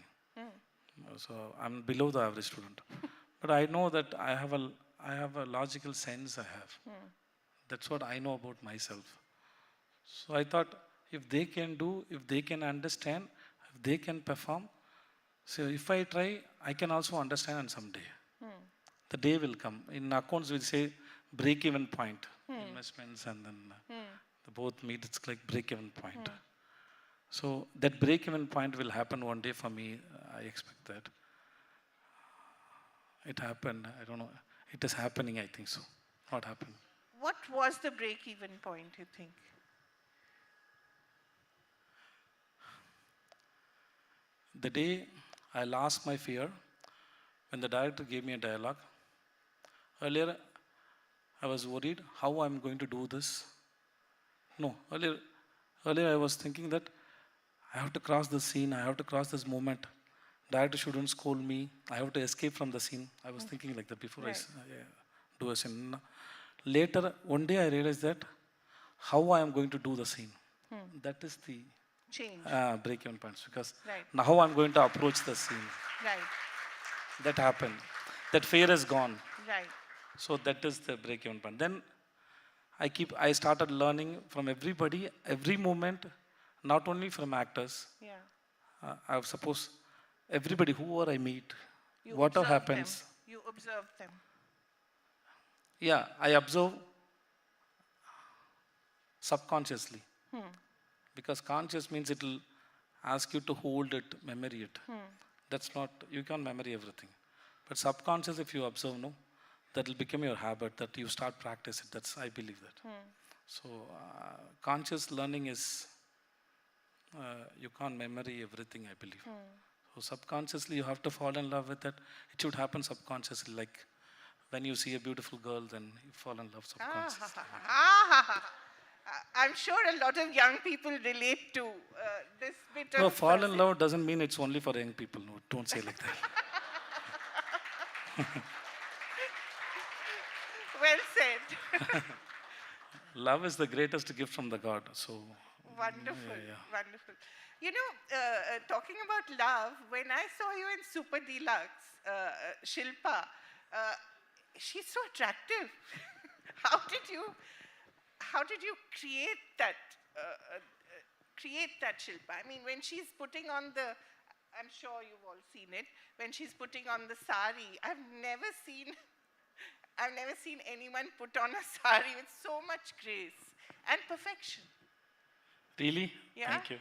So I'm below the average student. But I know that I have a logical sense I have. That's what I know about myself. So I thought if they can do, if they can understand, if they can perform, so if I try, I can also understand and someday. The day will come. In accounts we say break-even point. Investments and then the both meet, it's like break-even point. So that break-even point will happen one day for me. I expect that. It happened. I don't know. It is happening, I think so. What happened? What was the break-even point, you think? The day I lost my fear, when the director gave me a dialogue, earlier I was worried how I'm going to do this. No, earlier I was thinking that I have to cross the scene, I have to cross this moment. Director shouldn't scold me, I have to escape from the scene. I was thinking like that before I do a scene. Later, one day I realized that how I am going to do the scene. That is the change. Break-even points, because now how I'm going to approach the scene. Right. That happened. That fear is gone. Right. So that is the break-even point. Then I started learning from everybody, every moment, not only from actors. Yeah. I suppose everybody, whoever I meet, You whatever observe happens. them. You observe them. Yeah, I observe subconsciously. Because conscious means it will ask you to hold it, memory it. That's not, you can't memory everything. But subconscious, if you observe, no, that will become your habit, that you start practice it. That's, I believe that. So conscious learning is, you can't memory everything, I believe. So subconsciously, you have to fall in love with it. It should happen subconsciously, like when you see a beautiful girl, then you fall in love subconsciously. I'm sure a lot of young people relate to this bit No, of... fall in love doesn't mean it's only for young people. No, don't say like that. Well said. Love is the greatest gift from the God. So Wonderful, yeah. wonderful. You know, talking about love, when I saw you in Super Deluxe, Shilpa, she's so attractive. How did you create that? Create that Shilpa. I mean, when she's putting on the, I'm sure you've all seen it. When she's putting on the sari, I've never seen anyone put on a sari with so much grace and perfection. Really? Yeah. Thank you.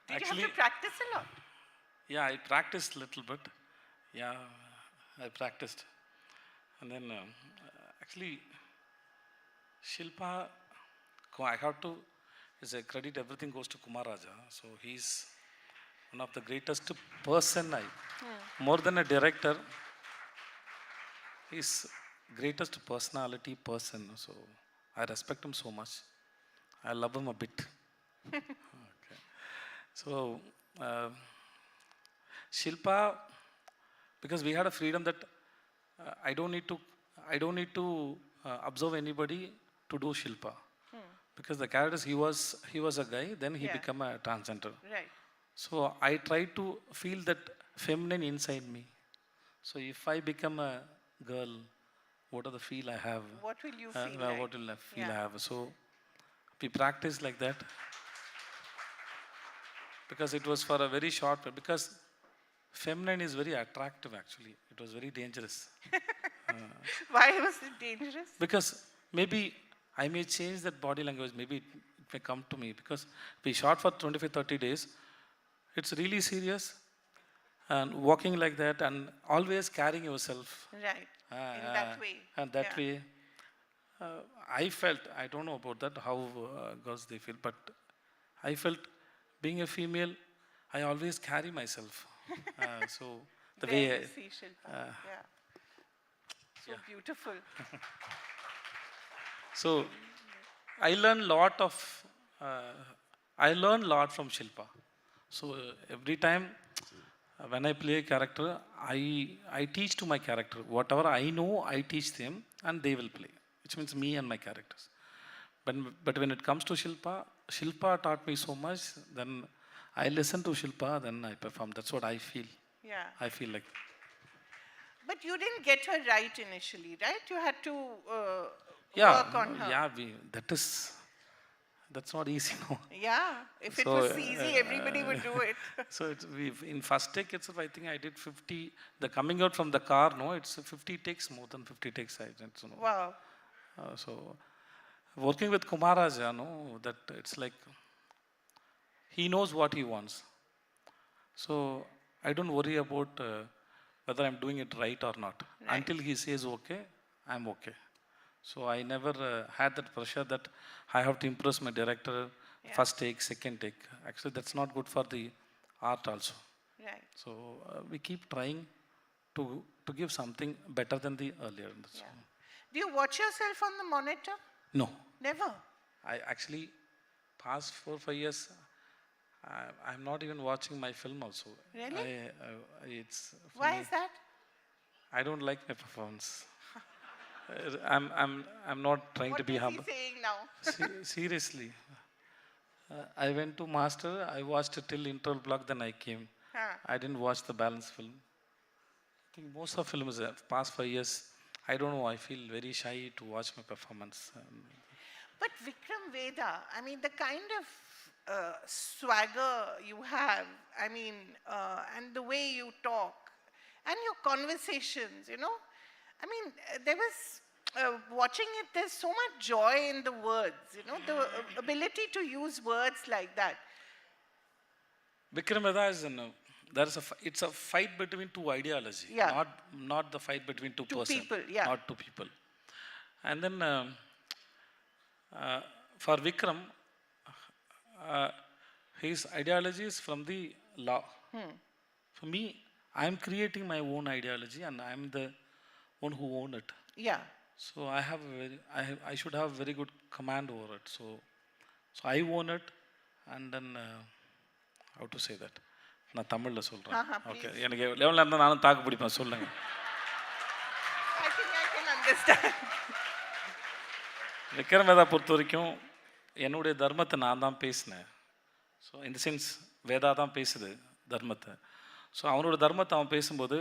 Did you have to practice a lot? Yeah, I practiced a little bit. Yeah, I practiced. And then actually, Shilpa, I have to, as a credit, everything goes to Kumar Raja. So he's one of the greatest person more than a director, he's greatest personality person. So I respect him so much. I love him a bit. Okay. So Shilpa, because we had a freedom that I don't need to observe anybody to do Shilpa. Because the characters, he was a guy, then he became a transgender. Right. So I try to feel that feminine inside me. So if I become a girl, what are the feel I have? What will you feel like? What will I feel I have? So we practice like that. Because it was for a very short period. Because feminine is very attractive actually. It was very dangerous. Why was it dangerous? Because maybe I may change that body language, maybe it may come to me. Because we shot for 25-30 days. It's really serious. And walking like that and always carrying yourself. Right, in that way. And that way. I felt, I don't know about that, how girls they feel, but I felt being a female, I always carry myself. So the way I see Shilpa. So beautiful. So I learned a lot from Shilpa. So every time when I play a character, I teach to my character. Whatever I know, I teach them and they will play, which means me and my characters. But when it comes to Shilpa, Shilpa taught me so much, then I listen to Shilpa, then I perform. That's what I feel. Yeah. I feel like. But you didn't get her right initially, right? You had to work on her. Yeah, that's not easy, no. Yeah, if it was easy, everybody would do it. So in first take itself, I think I did 50. The coming out from the car, no, it's 50 takes, more than 50 takes. I don't know. Wow. So working with Kumar Raja, no, that it's like he knows what he wants. So I don't worry about whether I'm doing it right or not. Right. Until he says okay, I'm okay. So I never had that pressure that I have to impress my director, first take, second take. Actually, that's not good for the art also. Right. So we keep trying to give something better than the earlier. Yeah. Do you watch yourself on the monitor? No. Never? I actually, past 4-5 years, I'm not even watching my film also. Really? Why is that? I don't like my performance. I'm not trying to be humble. What is he saying now? Seriously. I went to master, I watched it till interval block, then I came. I didn't watch the balance film. I think most of films, past 5 years, I don't know, I feel very shy to watch my performance. But Vikram Veda, I mean, the kind of swagger you have, I mean, and the way you talk, and your conversations, you know, I mean, there was, watching it, there's so much joy in the words, you know, the ability to use words like that. Vikram Veda is, it's a fight between two ideologies, not the fight between two persons, people, not two people. And then for Vikram, his ideology is from the law. For me, I'm creating my own ideology and I'm the one who own it. Yeah. So I should have very good command over it. So I own it, and then how to say that? நான் தமிழ்ல சொல்றேன். Okay. எனக்கு லெவல்ல இருந்தா நானும் தாக்கு பிடிப்பேன், சொல்லுங்க. I think I can understand. Vikram Veda பொறுத்த வரைக்கும் என்னுடைய தர்மத்தை நான் தான் பேசினேன். ஸோ இந்த சென்ஸ் வேதா தான் பேசுது தர்மத்தை. ஸோ அவனோட தர்மத்தை அவன் பேசும்போது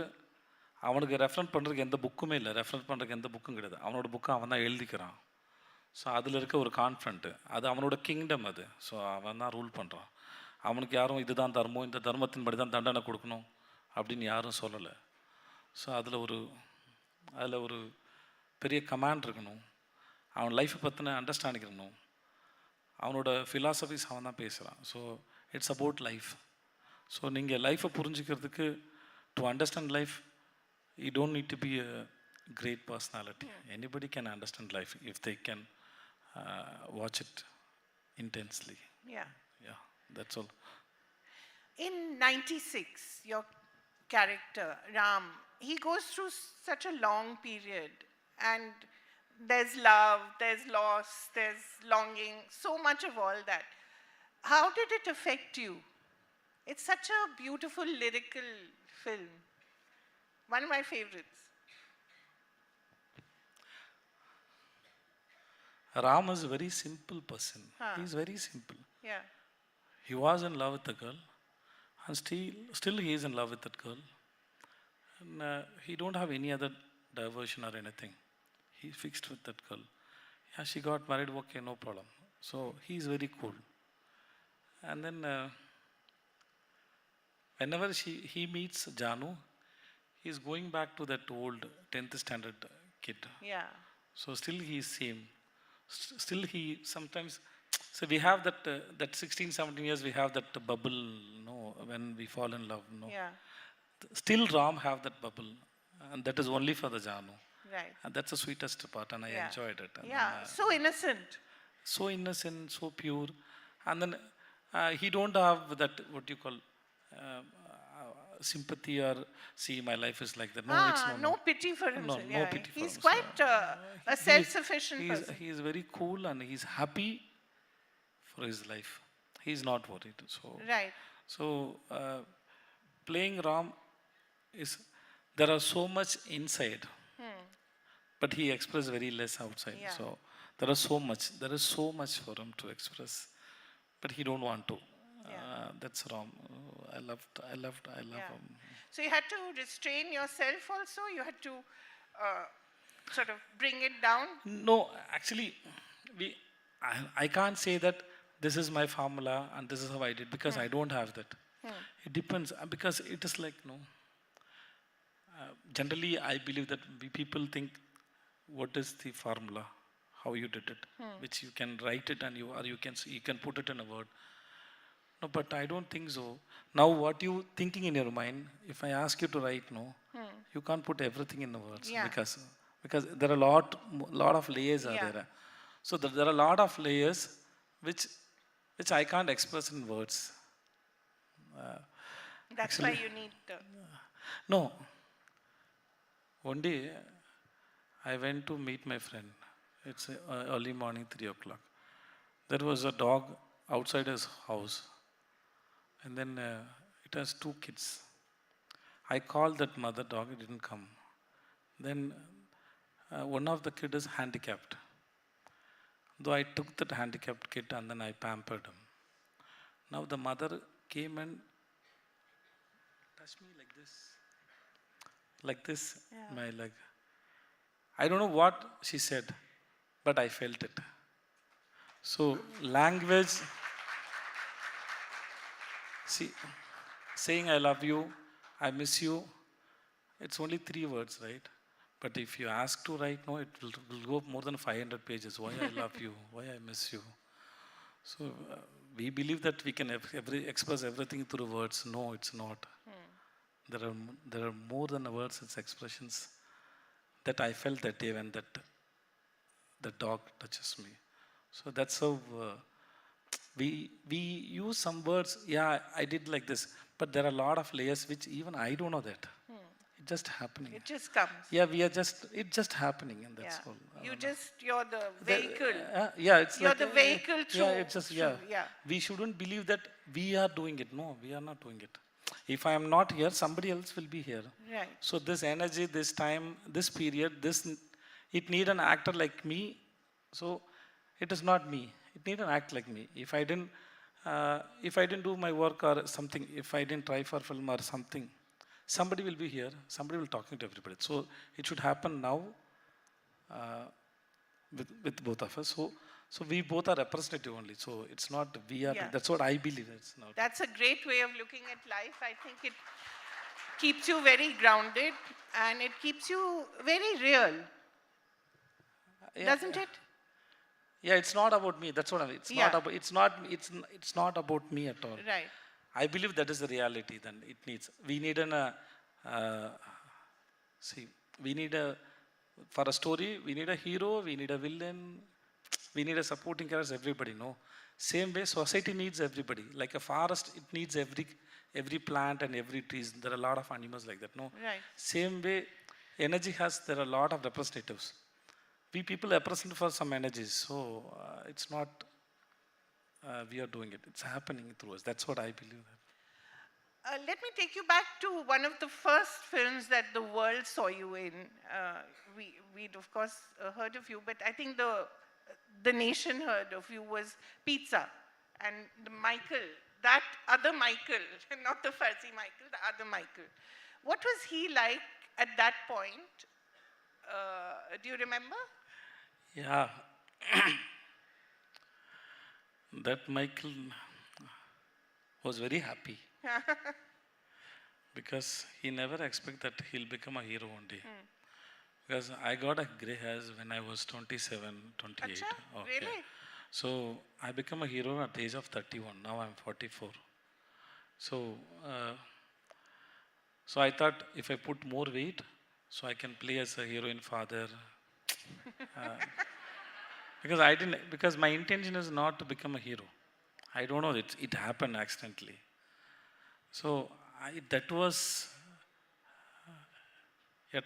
அவனுக்கு ரெஃபரன்ஸ் பண்ணுறதுக்கு எந்த புக்குமே இல்லை, ரெஃபரன்ஸ் பண்ணுறதுக்கு எந்த புக்கும் கிடையாது. அவனோட புக்கை அவன் தான் எழுதிக்கிறான். ஸோ அதில் இருக்க ஒரு கான்ஃபிடென்ட்டு, அது அவனோட கிங்டம் அது. ஸோ அவன் தான் ரூல் பண்ணுறான். அவனுக்கு யாரும் இதுதான் தர்மம், இந்த தர்மத்தின்படி தான் தண்டனை கொடுக்கணும் அப்படின்னு யாரும் சொல்லலை. ஸோ அதில் ஒரு பெரிய கமாண்ட் இருக்கணும், அவன் லைஃப்பை பற்றின அண்டர்ஸ்டாண்டிங் இருக்கணும். அவனோட philosophies அவன் தான் பேசுகிறான். So it's about life. So நீங்கள் லைஃப்பை புரிஞ்சுக்கிறதுக்கு to understand life you don't need to be a great personality. Anybody can understand life if they can watch it intensely. Yeah. Yeah, that's all. In 96, your character, Ram, he goes through such a long period, and there's love, there's loss, there's longing, so much of all that. How did it affect you? It's such a beautiful lyrical film. One of my favorites. Ram is a very simple person. He's very simple. Yeah. He was in love with the girl, and still he is in love with that girl. And he don't have any other diversion or anything. He fixed with that girl. Yeah, she got married, okay, no problem. So he's very cool. And then whenever he meets Janu, he's going back to that old 10th standard kid. Yeah. So still he is same. Still he sometimes, so we have that 16, 17 years, we have that bubble, when we fall in love, Yeah. Still Ram have that bubble, and that is only for the Janu. Right. And that's the sweetest part, and I enjoyed it. And yeah, so innocent. So innocent, so pure. And then he don't have that, what you call, sympathy or see my life is like that. No, it's no pity for himself. No pity for He's himself. quite a self-sufficient person. He is very cool and he's happy for his life. He's not worried. So right. So playing Ram is, there are so much inside, but he expresses very less outside. Yeah. So there is so much for him to express, but he don't want to. That's Ram. I love him. So you had to restrain yourself also? You had to sort of bring it down? No, actually, I can't say that this is my formula and this is how I did, because I don't have that. It depends, because it is like, generally I believe that people think, what is the formula, how you did it, which you can write it and you can put it in a word. No, but I don't think so. Now what you thinking in your mind, if I ask you to write, you can't put everything in the words, because there are lot of layers are there. So there are a lot of layers which I can't express in words. That's actually, why you need no. One day I went to meet my friend. It's early morning, 3 o'clock. There was a dog outside his house. And then it has 2 kids. I called that mother dog, it didn't come. Then one of the kid is handicapped. Though I took that handicapped kid and then I pampered him. Now the mother came and touched me like this, my leg. I don't know what she said, but I felt it. So language, see, saying I love you, I miss you, it's only 3 words, right? But if you ask to write, no, it will go more than 500 pages. Why I love you, why I miss you. So we believe that we can express everything through words. No, it's not. There are more than words, it's expressions that I felt that day when the dog touches me. So that's how we use some words. Yeah, I did like this, but there are a lot of layers which even I don't know that. It's just happening. It just comes. Yeah, it's just happening, and that's all. You're the vehicle. It's you're like, the vehicle through. Yeah, it's just, we shouldn't believe that we are doing it. No, we are not doing it. If I am not here, somebody else will be here. Right. So this energy, this time, this period, it need an actor like me. So it is not me. It need an act like me. If I didn't do my work or something, if I didn't try for film or something, somebody will be here. Somebody will talking to everybody. So it should happen now with both of us. So we both are representative only. So it's not we are. That's what I believe. It's not. That's a great way of looking at life. I think it keeps you very grounded and it keeps you very real. Doesn't it? Yeah, it's not about me. That's what I mean. It's not Yeah. about. It's not about me at all. Right. I believe that is the reality. Then it needs. We need uh, see. We need for a story. We need a hero. We need a villain. We need a supporting character. Everybody, no. Same way, society needs everybody. Like a forest, it needs every plant and every trees. There are a lot of animals like that. No. Right. Same way, energy has. There are a lot of representatives. We people represent for some energies. So it's not. We are doing it. It's happening through us. That's what I believe. Let me take you back to one of the first films that the world saw you in. We'd of course heard of you, but I think the nation heard of you was Pizza. And the Michael, that other Michael, not the Farsi Michael, the other Michael. What was he like at that point? Do you remember? Yeah. That Michael was very happy because he never expected that he'll become a hero one day. Because I got a gray hairs when I was 27, 28. Achha, Okay. really? So I became a hero at the age of 31. Now I'm 44. So, so I thought if I put more weight, so I can play as a heroine father. Because my intention is not to become a hero. I don't know, it happened accidentally. So that was. They're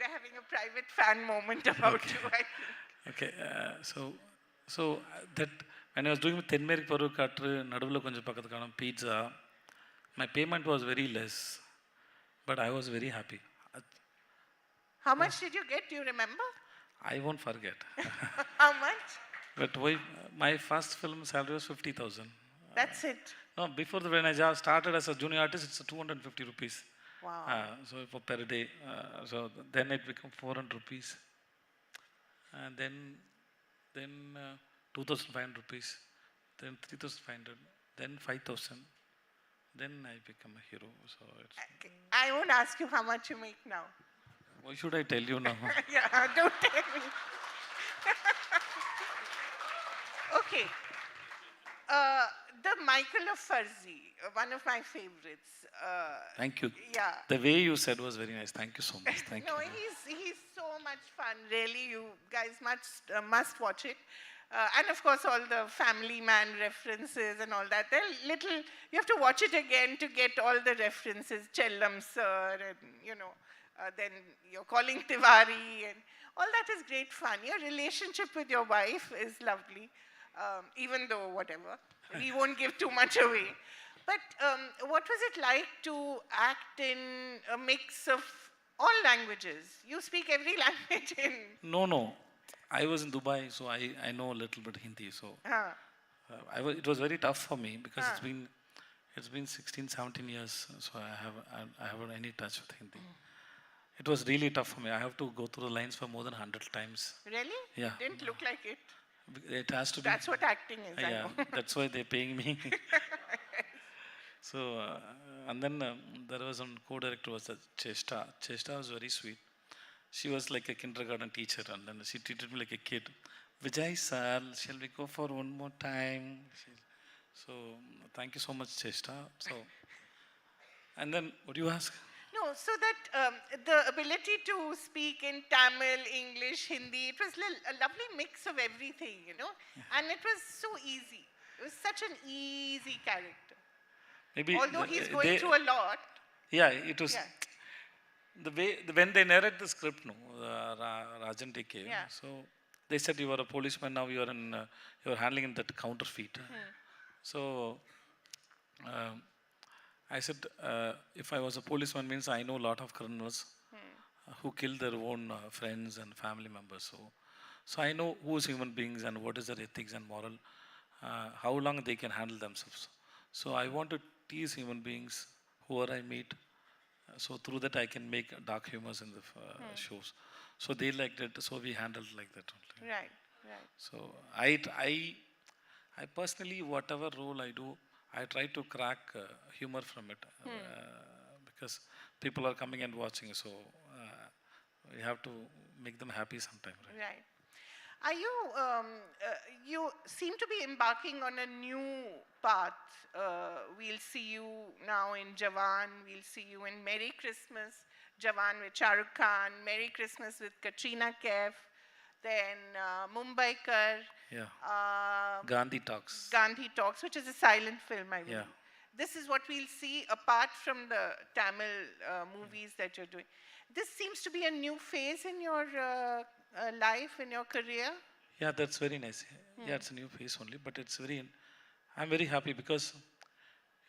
having a private fan moment about you, I think. Okay, so that when I was doing Tenmerik Paru Katru, Naduvula Konja Pakatkanam pizza, my payment was very less, but I was very happy. How much did you get? Do you remember? I won't forget. How much? But my first film salary was 50,000. That's it. No, before when I started as a junior artist, it's 250 rupees. Wow. So for per day. So then it became 400 rupees. And then 2,500 rupees. Then 3,500. Then 5,000. Then I become a hero. So it's. I won't ask you how much you make now. Why should I tell you now? Yeah, don't tell me. Okay. The Michael of Farsi, one of my favorites. Thank you. Yeah. The way you said was very nice. Thank you so much. Thank No, you. he's so much fun. Really, you guys must watch it. And of course, all the Family Man references and all that. They're little. You have to watch it again to get all the references. Chellam sir, and then you're calling Tiwari, and all that is great fun. Your relationship with your wife is lovely, even though whatever. We won't give too much away. But what was it like to act in a mix of all languages? You speak every language in. No. I was in Dubai, so I know a little bit Hindi. So it was very tough for me because it's been 16, 17 years. So I haven't any touch with Hindi. It was really tough for me. I have to go through the lines for more than 100 times. Really? Yeah. Didn't look like it. It has to be. That's what acting is, I Yeah, know. that's why they're paying me. So, and then there was one co-director was Chesta. Chesta was very sweet. She was like a kindergarten teacher, and then she treated me like a kid. Vijay sir, shall we go for one more time? So, thank you so much, Chesta. So, and then what do you ask? No, so that the ability to speak in Tamil, English, Hindi, it was a lovely mix of everything, and it was so easy. It was such an easy character. Maybe although he's going through a lot. Yeah, it was. Yeah. The way when they narrate the script, no, Rajan TK. Yeah. So they said you are a policeman now. You are handling that counterfeit. So I said if I was a policeman means I know a lot of criminals who kill their own friends and family members. So I know who is human beings and what is their ethics and moral, how long they can handle themselves. So I want to tease human beings whoever I meet. So through that I can make dark humors in the shows. So they liked it. So we handled like that only. Right. So I personally, whatever role I do, I try to crack humor from it because people are coming and watching. So we have to make them happy sometime. Right? Right. Are you, you seem to be embarking on a new path. We'll see you now in Jawan, we'll see you in Merry Christmas, Jawan with Shah Rukh Khan, Merry Christmas with Katrina Kaif, then Mumbaikar. Yeah. um, Gandhi Talks. Gandhi Talks, which is a silent film, I believe. Yeah. This is what we'll see apart from the Tamil movies that you're doing. This seems to be a new phase in your life, in your career. Yeah, that's very nice. Yeah, it's a new phase only, but I'm very happy because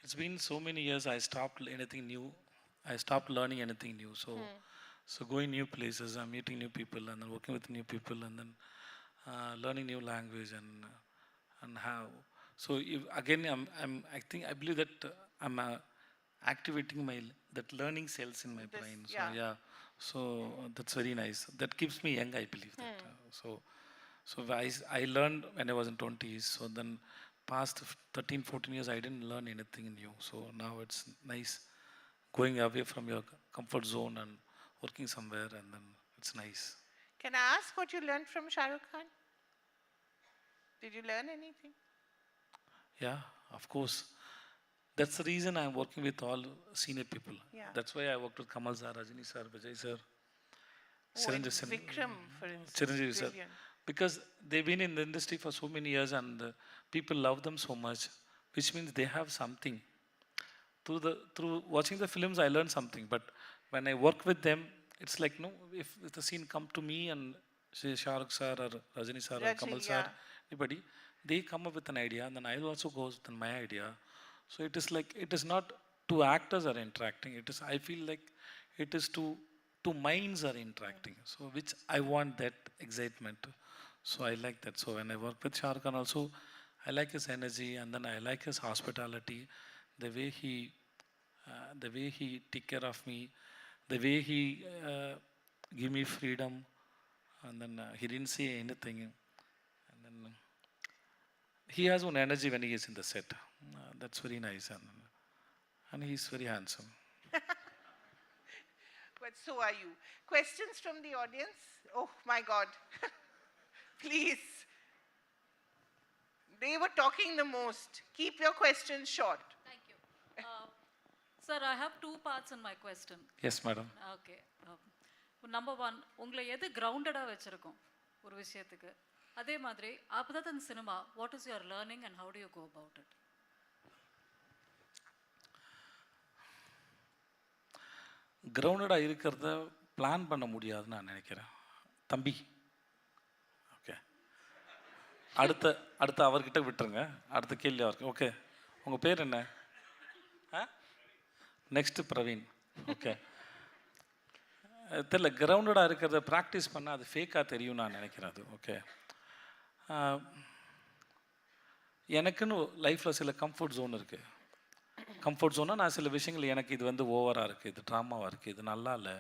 it's been so many years I stopped anything new. I stopped learning anything new. So going new places, I'm meeting new people and then working with new people and then learning new language and how. So again, I believe that I'm activating that learning cells in my brain. So yeah, so that's very nice. That keeps me young, I believe that. So I learned when I was in 20s. So then past 13, 14 years, I didn't learn anything new. So now it's nice going away from your comfort zone and working somewhere, and then it's nice. Can I ask what you learned from Shah Rukh Khan? Did you learn anything? Yeah, of course. That's the reason I'm working with all senior people. Yeah. That's why I worked with Kamal sir, Rajini sir, Vijay sir, Vikram, for instance. Chiranjeevi sir. Brilliant. Because they've been in the industry for so many years and people love them so much, which means they have something. Through watching the films, I learned something. But when I work with them, it's like, no, if the scene come to me and say Shah Rukh sir or Rajini sir or Kamal sir, anybody, they come up with an idea and then I'll also go with my idea. So it is like, it is not two actors are interacting. It is, I feel like it is two minds are interacting. So which I want that excitement. So I like that. So when I work with Shah Rukh Khan also, I like his energy and then I like his hospitality, the way he take care of me, the way he give me freedom, and then he didn't say anything. And then he has one energy when he is in the set. That's very nice, and he's very handsome. But so are you. Questions from the audience? Oh my God. Please. They were talking the most. Keep your questions short. Thank you. Sir, I have two parts in my question. Yes, madam. Okay. Number one, உங்களை எது grounded-ஆ வச்சிருக்கும் ஒரு விஷயத்துக்கு. அதே மாதிரி after the cinema, what is your learning and how do you go about it? கிரவுண்டடாக இருக்கிறத plan பண்ண முடியாதுன்னு நான் நினைக்கிறேன். தம்பி, ஓகே, அடுத்த அவர்கிட்ட விட்டுருங்க. அடுத்த கேள்வி அவருக்கு. ஓகே, உங்கள் பேர் என்ன? நெக்ஸ்ட்டு பிரவீன். ஓகே, தெரியல, கிரவுண்டடாக இருக்கிறத ப்ராக்டிஸ் பண்ணால் அது ஃபேக்காக தெரியும் நான் நினைக்கிறேன். அது ஓகே. எனக்குன்னு லைஃப்பில் சில கம்ஃபர்ட் ஜோன் இருக்குது. கம்ஃபர்ட் ஜோனாக நான் சில விஷயங்கள் எனக்கு இது வந்து ஓவராக இருக்குது, இது ட்ராமாவாக இருக்குது, இது நல்லா இல்லை,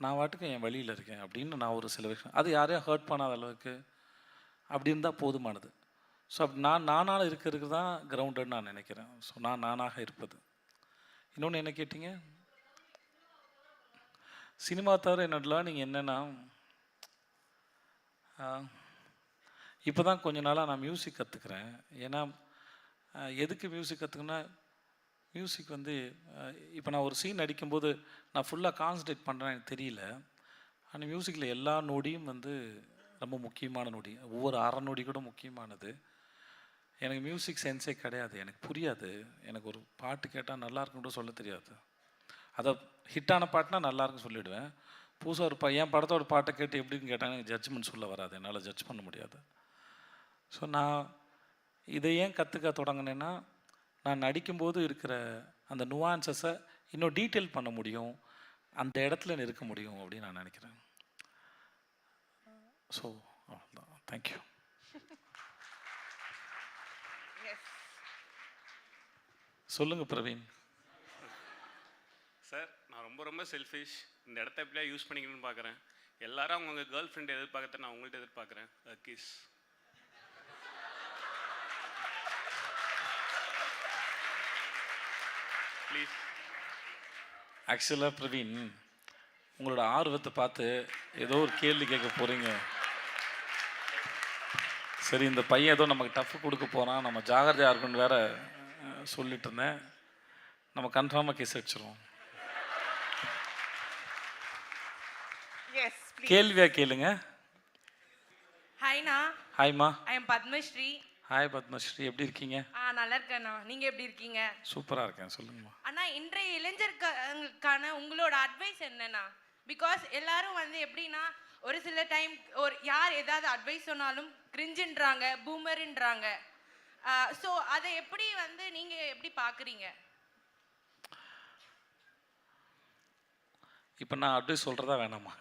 நான் வாட்டுக்கு என் வழியில் இருக்கேன் அப்படின்னு நான் ஒரு சில விஷயம், அது யாரையும் ஹர்ட் பண்ணாத அளவுக்கு அப்படி இருந்தால் போதுமானது. ஸோ அப்படி நானாக இருக்கிறதுக்கு தான் கிரவுண்டட்னு நான் நினைக்கிறேன். ஸோ நானாக இருப்பது. இன்னொன்று என்ன கேட்டிங்க? சினிமா தவிர என்னோட லேர்னிங் என்னென்னா, இப்போ தான் கொஞ்ச நாளாக நான் மியூசிக் கற்றுக்கிறேன். ஏன்னா எதுக்கு மியூசிக் கற்றுக்குன்னா, மியூசிக் வந்து இப்போ நான் ஒரு சீன் அடிக்கும்போது நான் ஃபுல்லாக கான்சன்ட்ரேட் பண்ணுறேன், எனக்கு தெரியல. ஆனால் மியூசிக்கில் எல்லா நொடியும் வந்து ரொம்ப முக்கியமான நொடி, ஒவ்வொரு அரை நொடி கூட முக்கியமானது. எனக்கு மியூசிக் சென்ஸே கிடையாது, எனக்கு புரியாது. எனக்கு ஒரு பாட்டு கேட்டால் நல்லா இருக்குன்னு கூட சொல்ல தெரியாது. அதை ஹிட்டான பாட்டுனா நல்லா இருக்குன்னு சொல்லிவிடுவேன். புதுசாக ஒரு என் படத்தோட பாட்டை கேட்டு எப்படின்னு கேட்டாங்க, எனக்கு ஜட்ஜ்மெண்ட் சொல்ல வராது, என்னால் ஜட்ஜ் பண்ண முடியாது. ஸோ நான் இதை ஏன் கற்றுக்க தொடங்கினேன்னா, நான் நடிக்கும்போது இருக்கிற அந்த நுவான்சஸை இன்னும் டீட்டெயில் பண்ண முடியும், அந்த இடத்துல இருக்க முடியும் அப்படின்னு நான் நினைக்கிறேன். So thank you. சொல்லுங்கள் பிரவீன். சார், நான் ரொம்ப செல்ஃபிஷ். இந்த இடத்த எப்படியா யூஸ் பண்ணிக்கணும்னு பார்க்குறேன். எல்லாரும் அவங்க கேர்ள் ஃப்ரெண்ட் எதிர்பார்க்கறத நான் உங்கள்கிட்ட எதிர்பார்க்குறேன். கிஸ். ப்ளீஸ். ஆக்சுவலாக பிரவீன், உங்களோட ஆர்வத்தை பார்த்து ஏதோ ஒரு கேள்வி கேட்க போகிறீங்க. சரி, இந்த பையன் ஏதோ நமக்கு டஃப் கொடுக்க போகிறான், நம்ம ஜாகிரதையாக இருக்குன்னு வேற சொல்லிட்டு இருந்தேன். நம்ம கன்ஃபார்மாக கேஸ் வச்சுருவோம். Yes, please. கேள்வியா கேளுங்க. ஹாய்ண்ணா. ஹாய்மா. I am Padmashri. Hi Padmashri, எப்படி இருக்கீங்க? நல்லா இருக்கேண்ணா. நீங்கள் எப்படி இருக்கீங்க? சூப்பராக இருக்கேன், சொல்லுங்கம்மா. அண்ணா, இன்றைய இளைஞர்களுக்கான உங்களோட அட்வைஸ் என்னண்ணா? பிகாஸ் எல்லாரும் வந்து எப்படின்னா, ஒரு சில டைம் யார் ஏதாவது அட்வைஸ் சொன்னாலும் கிரிஞ்சுன்றாங்க, பூமருன்றாங்க. ஸோ அதை எப்படி வந்து நீங்கள் எப்படி பார்க்குறீங்க? இப்போ நான் அட்வைஸ் சொல்கிறதா வேணாமா?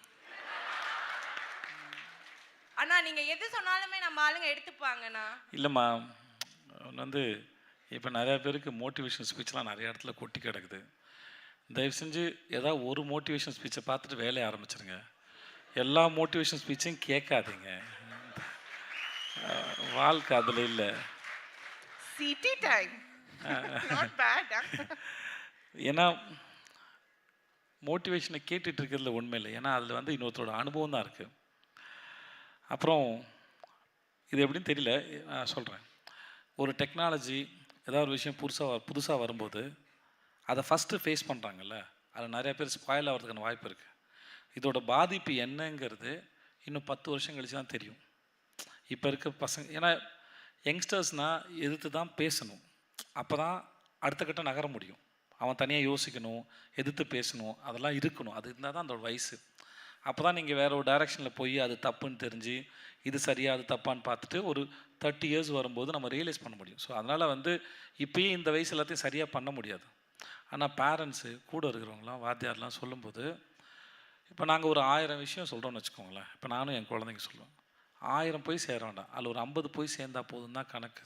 அண்ணா, நீங்கள் எது சொன்னாலுமே நம்ம ஆளுங்க எடுத்துப்பாங்கண்ணா. இல்லைம்மா, வந்து இப்போ நிறையா பேருக்கு மோட்டிவேஷன் ஸ்பீச்லாம் நிறைய இடத்துல கொட்டி கிடக்குது. தயவு செஞ்சு ஏதாவது ஒரு மோட்டிவேஷன் ஸ்பீச்சை பார்த்துட்டு வேலையை ஆரம்பிச்சிருங்க. எல்லா மோட்டிவேஷன் ஸ்பீச்சையும் கேட்காதீங்க. வாழ்க்கை அதில் இல்லை. City time. Not bad. ஏன்னா மோட்டிவேஷனை கேட்டுட்டு இருக்கிறதுல உண்மை இல்லை. ஏன்னா அதில் வந்து இன்னொருத்தரோட அனுபவம் தான் இருக்குது. அப்புறம் இது எப்படின்னு தெரியல, நான் சொல்கிறேன். ஒரு டெக்னாலஜி ஏதாவது ஒரு விஷயம் புதுசாக வரும்போது அதை ஃபஸ்ட்டு ஃபேஸ் பண்ணுறாங்கல்ல, அதில் நிறைய பேர் ஸ்பாயில் ஆகிறதுக்கான வாய்ப்பு இருக்குது. இதோட பாதிப்பு என்னங்கிறது இன்னும் 10 வருஷம் கழிச்சு தான் தெரியும். இப்போ இருக்க பசங்க, ஏன்னா யங்ஸ்டர்ஸ்னால் எதிர்த்து தான் பேசணும், அப்போ தான் அடுத்த கட்டம் நகர முடியும். அவன் தனியாக யோசிக்கணும், எதிர்த்து பேசணும், அதெல்லாம் இருக்கணும். அது இருந்தால் தான் அதோட வயசு. அப்போ தான் நீங்கள் வேறு ஒரு டைரெக்ஷனில் போய் அது தப்புன்னு தெரிஞ்சு இது சரியாக அது தப்பான்னு பார்த்துட்டு ஒரு 30 இயர்ஸ் வரும்போது நம்ம ரியலைஸ் பண்ண முடியும். ஸோ அதனால் வந்து இப்போயே இந்த வயசு எல்லாத்தையும் சரியாக பண்ண முடியாது. ஆனால் பேரண்ட்ஸு கூட இருக்கிறவங்களாம் வாத்தியார்லாம் சொல்லும்போது, இப்போ நாங்கள் ஒரு 1000 விஷயம் சொல்கிறோன்னு வச்சுக்கோங்களேன். இப்போ நானும் என் குழந்தைங்க சொல்லுவேன், 1000 போய் சேர வேண்டாம், அதில் ஒரு 50 போய் சேர்ந்தால் போதும் தான் கணக்கு.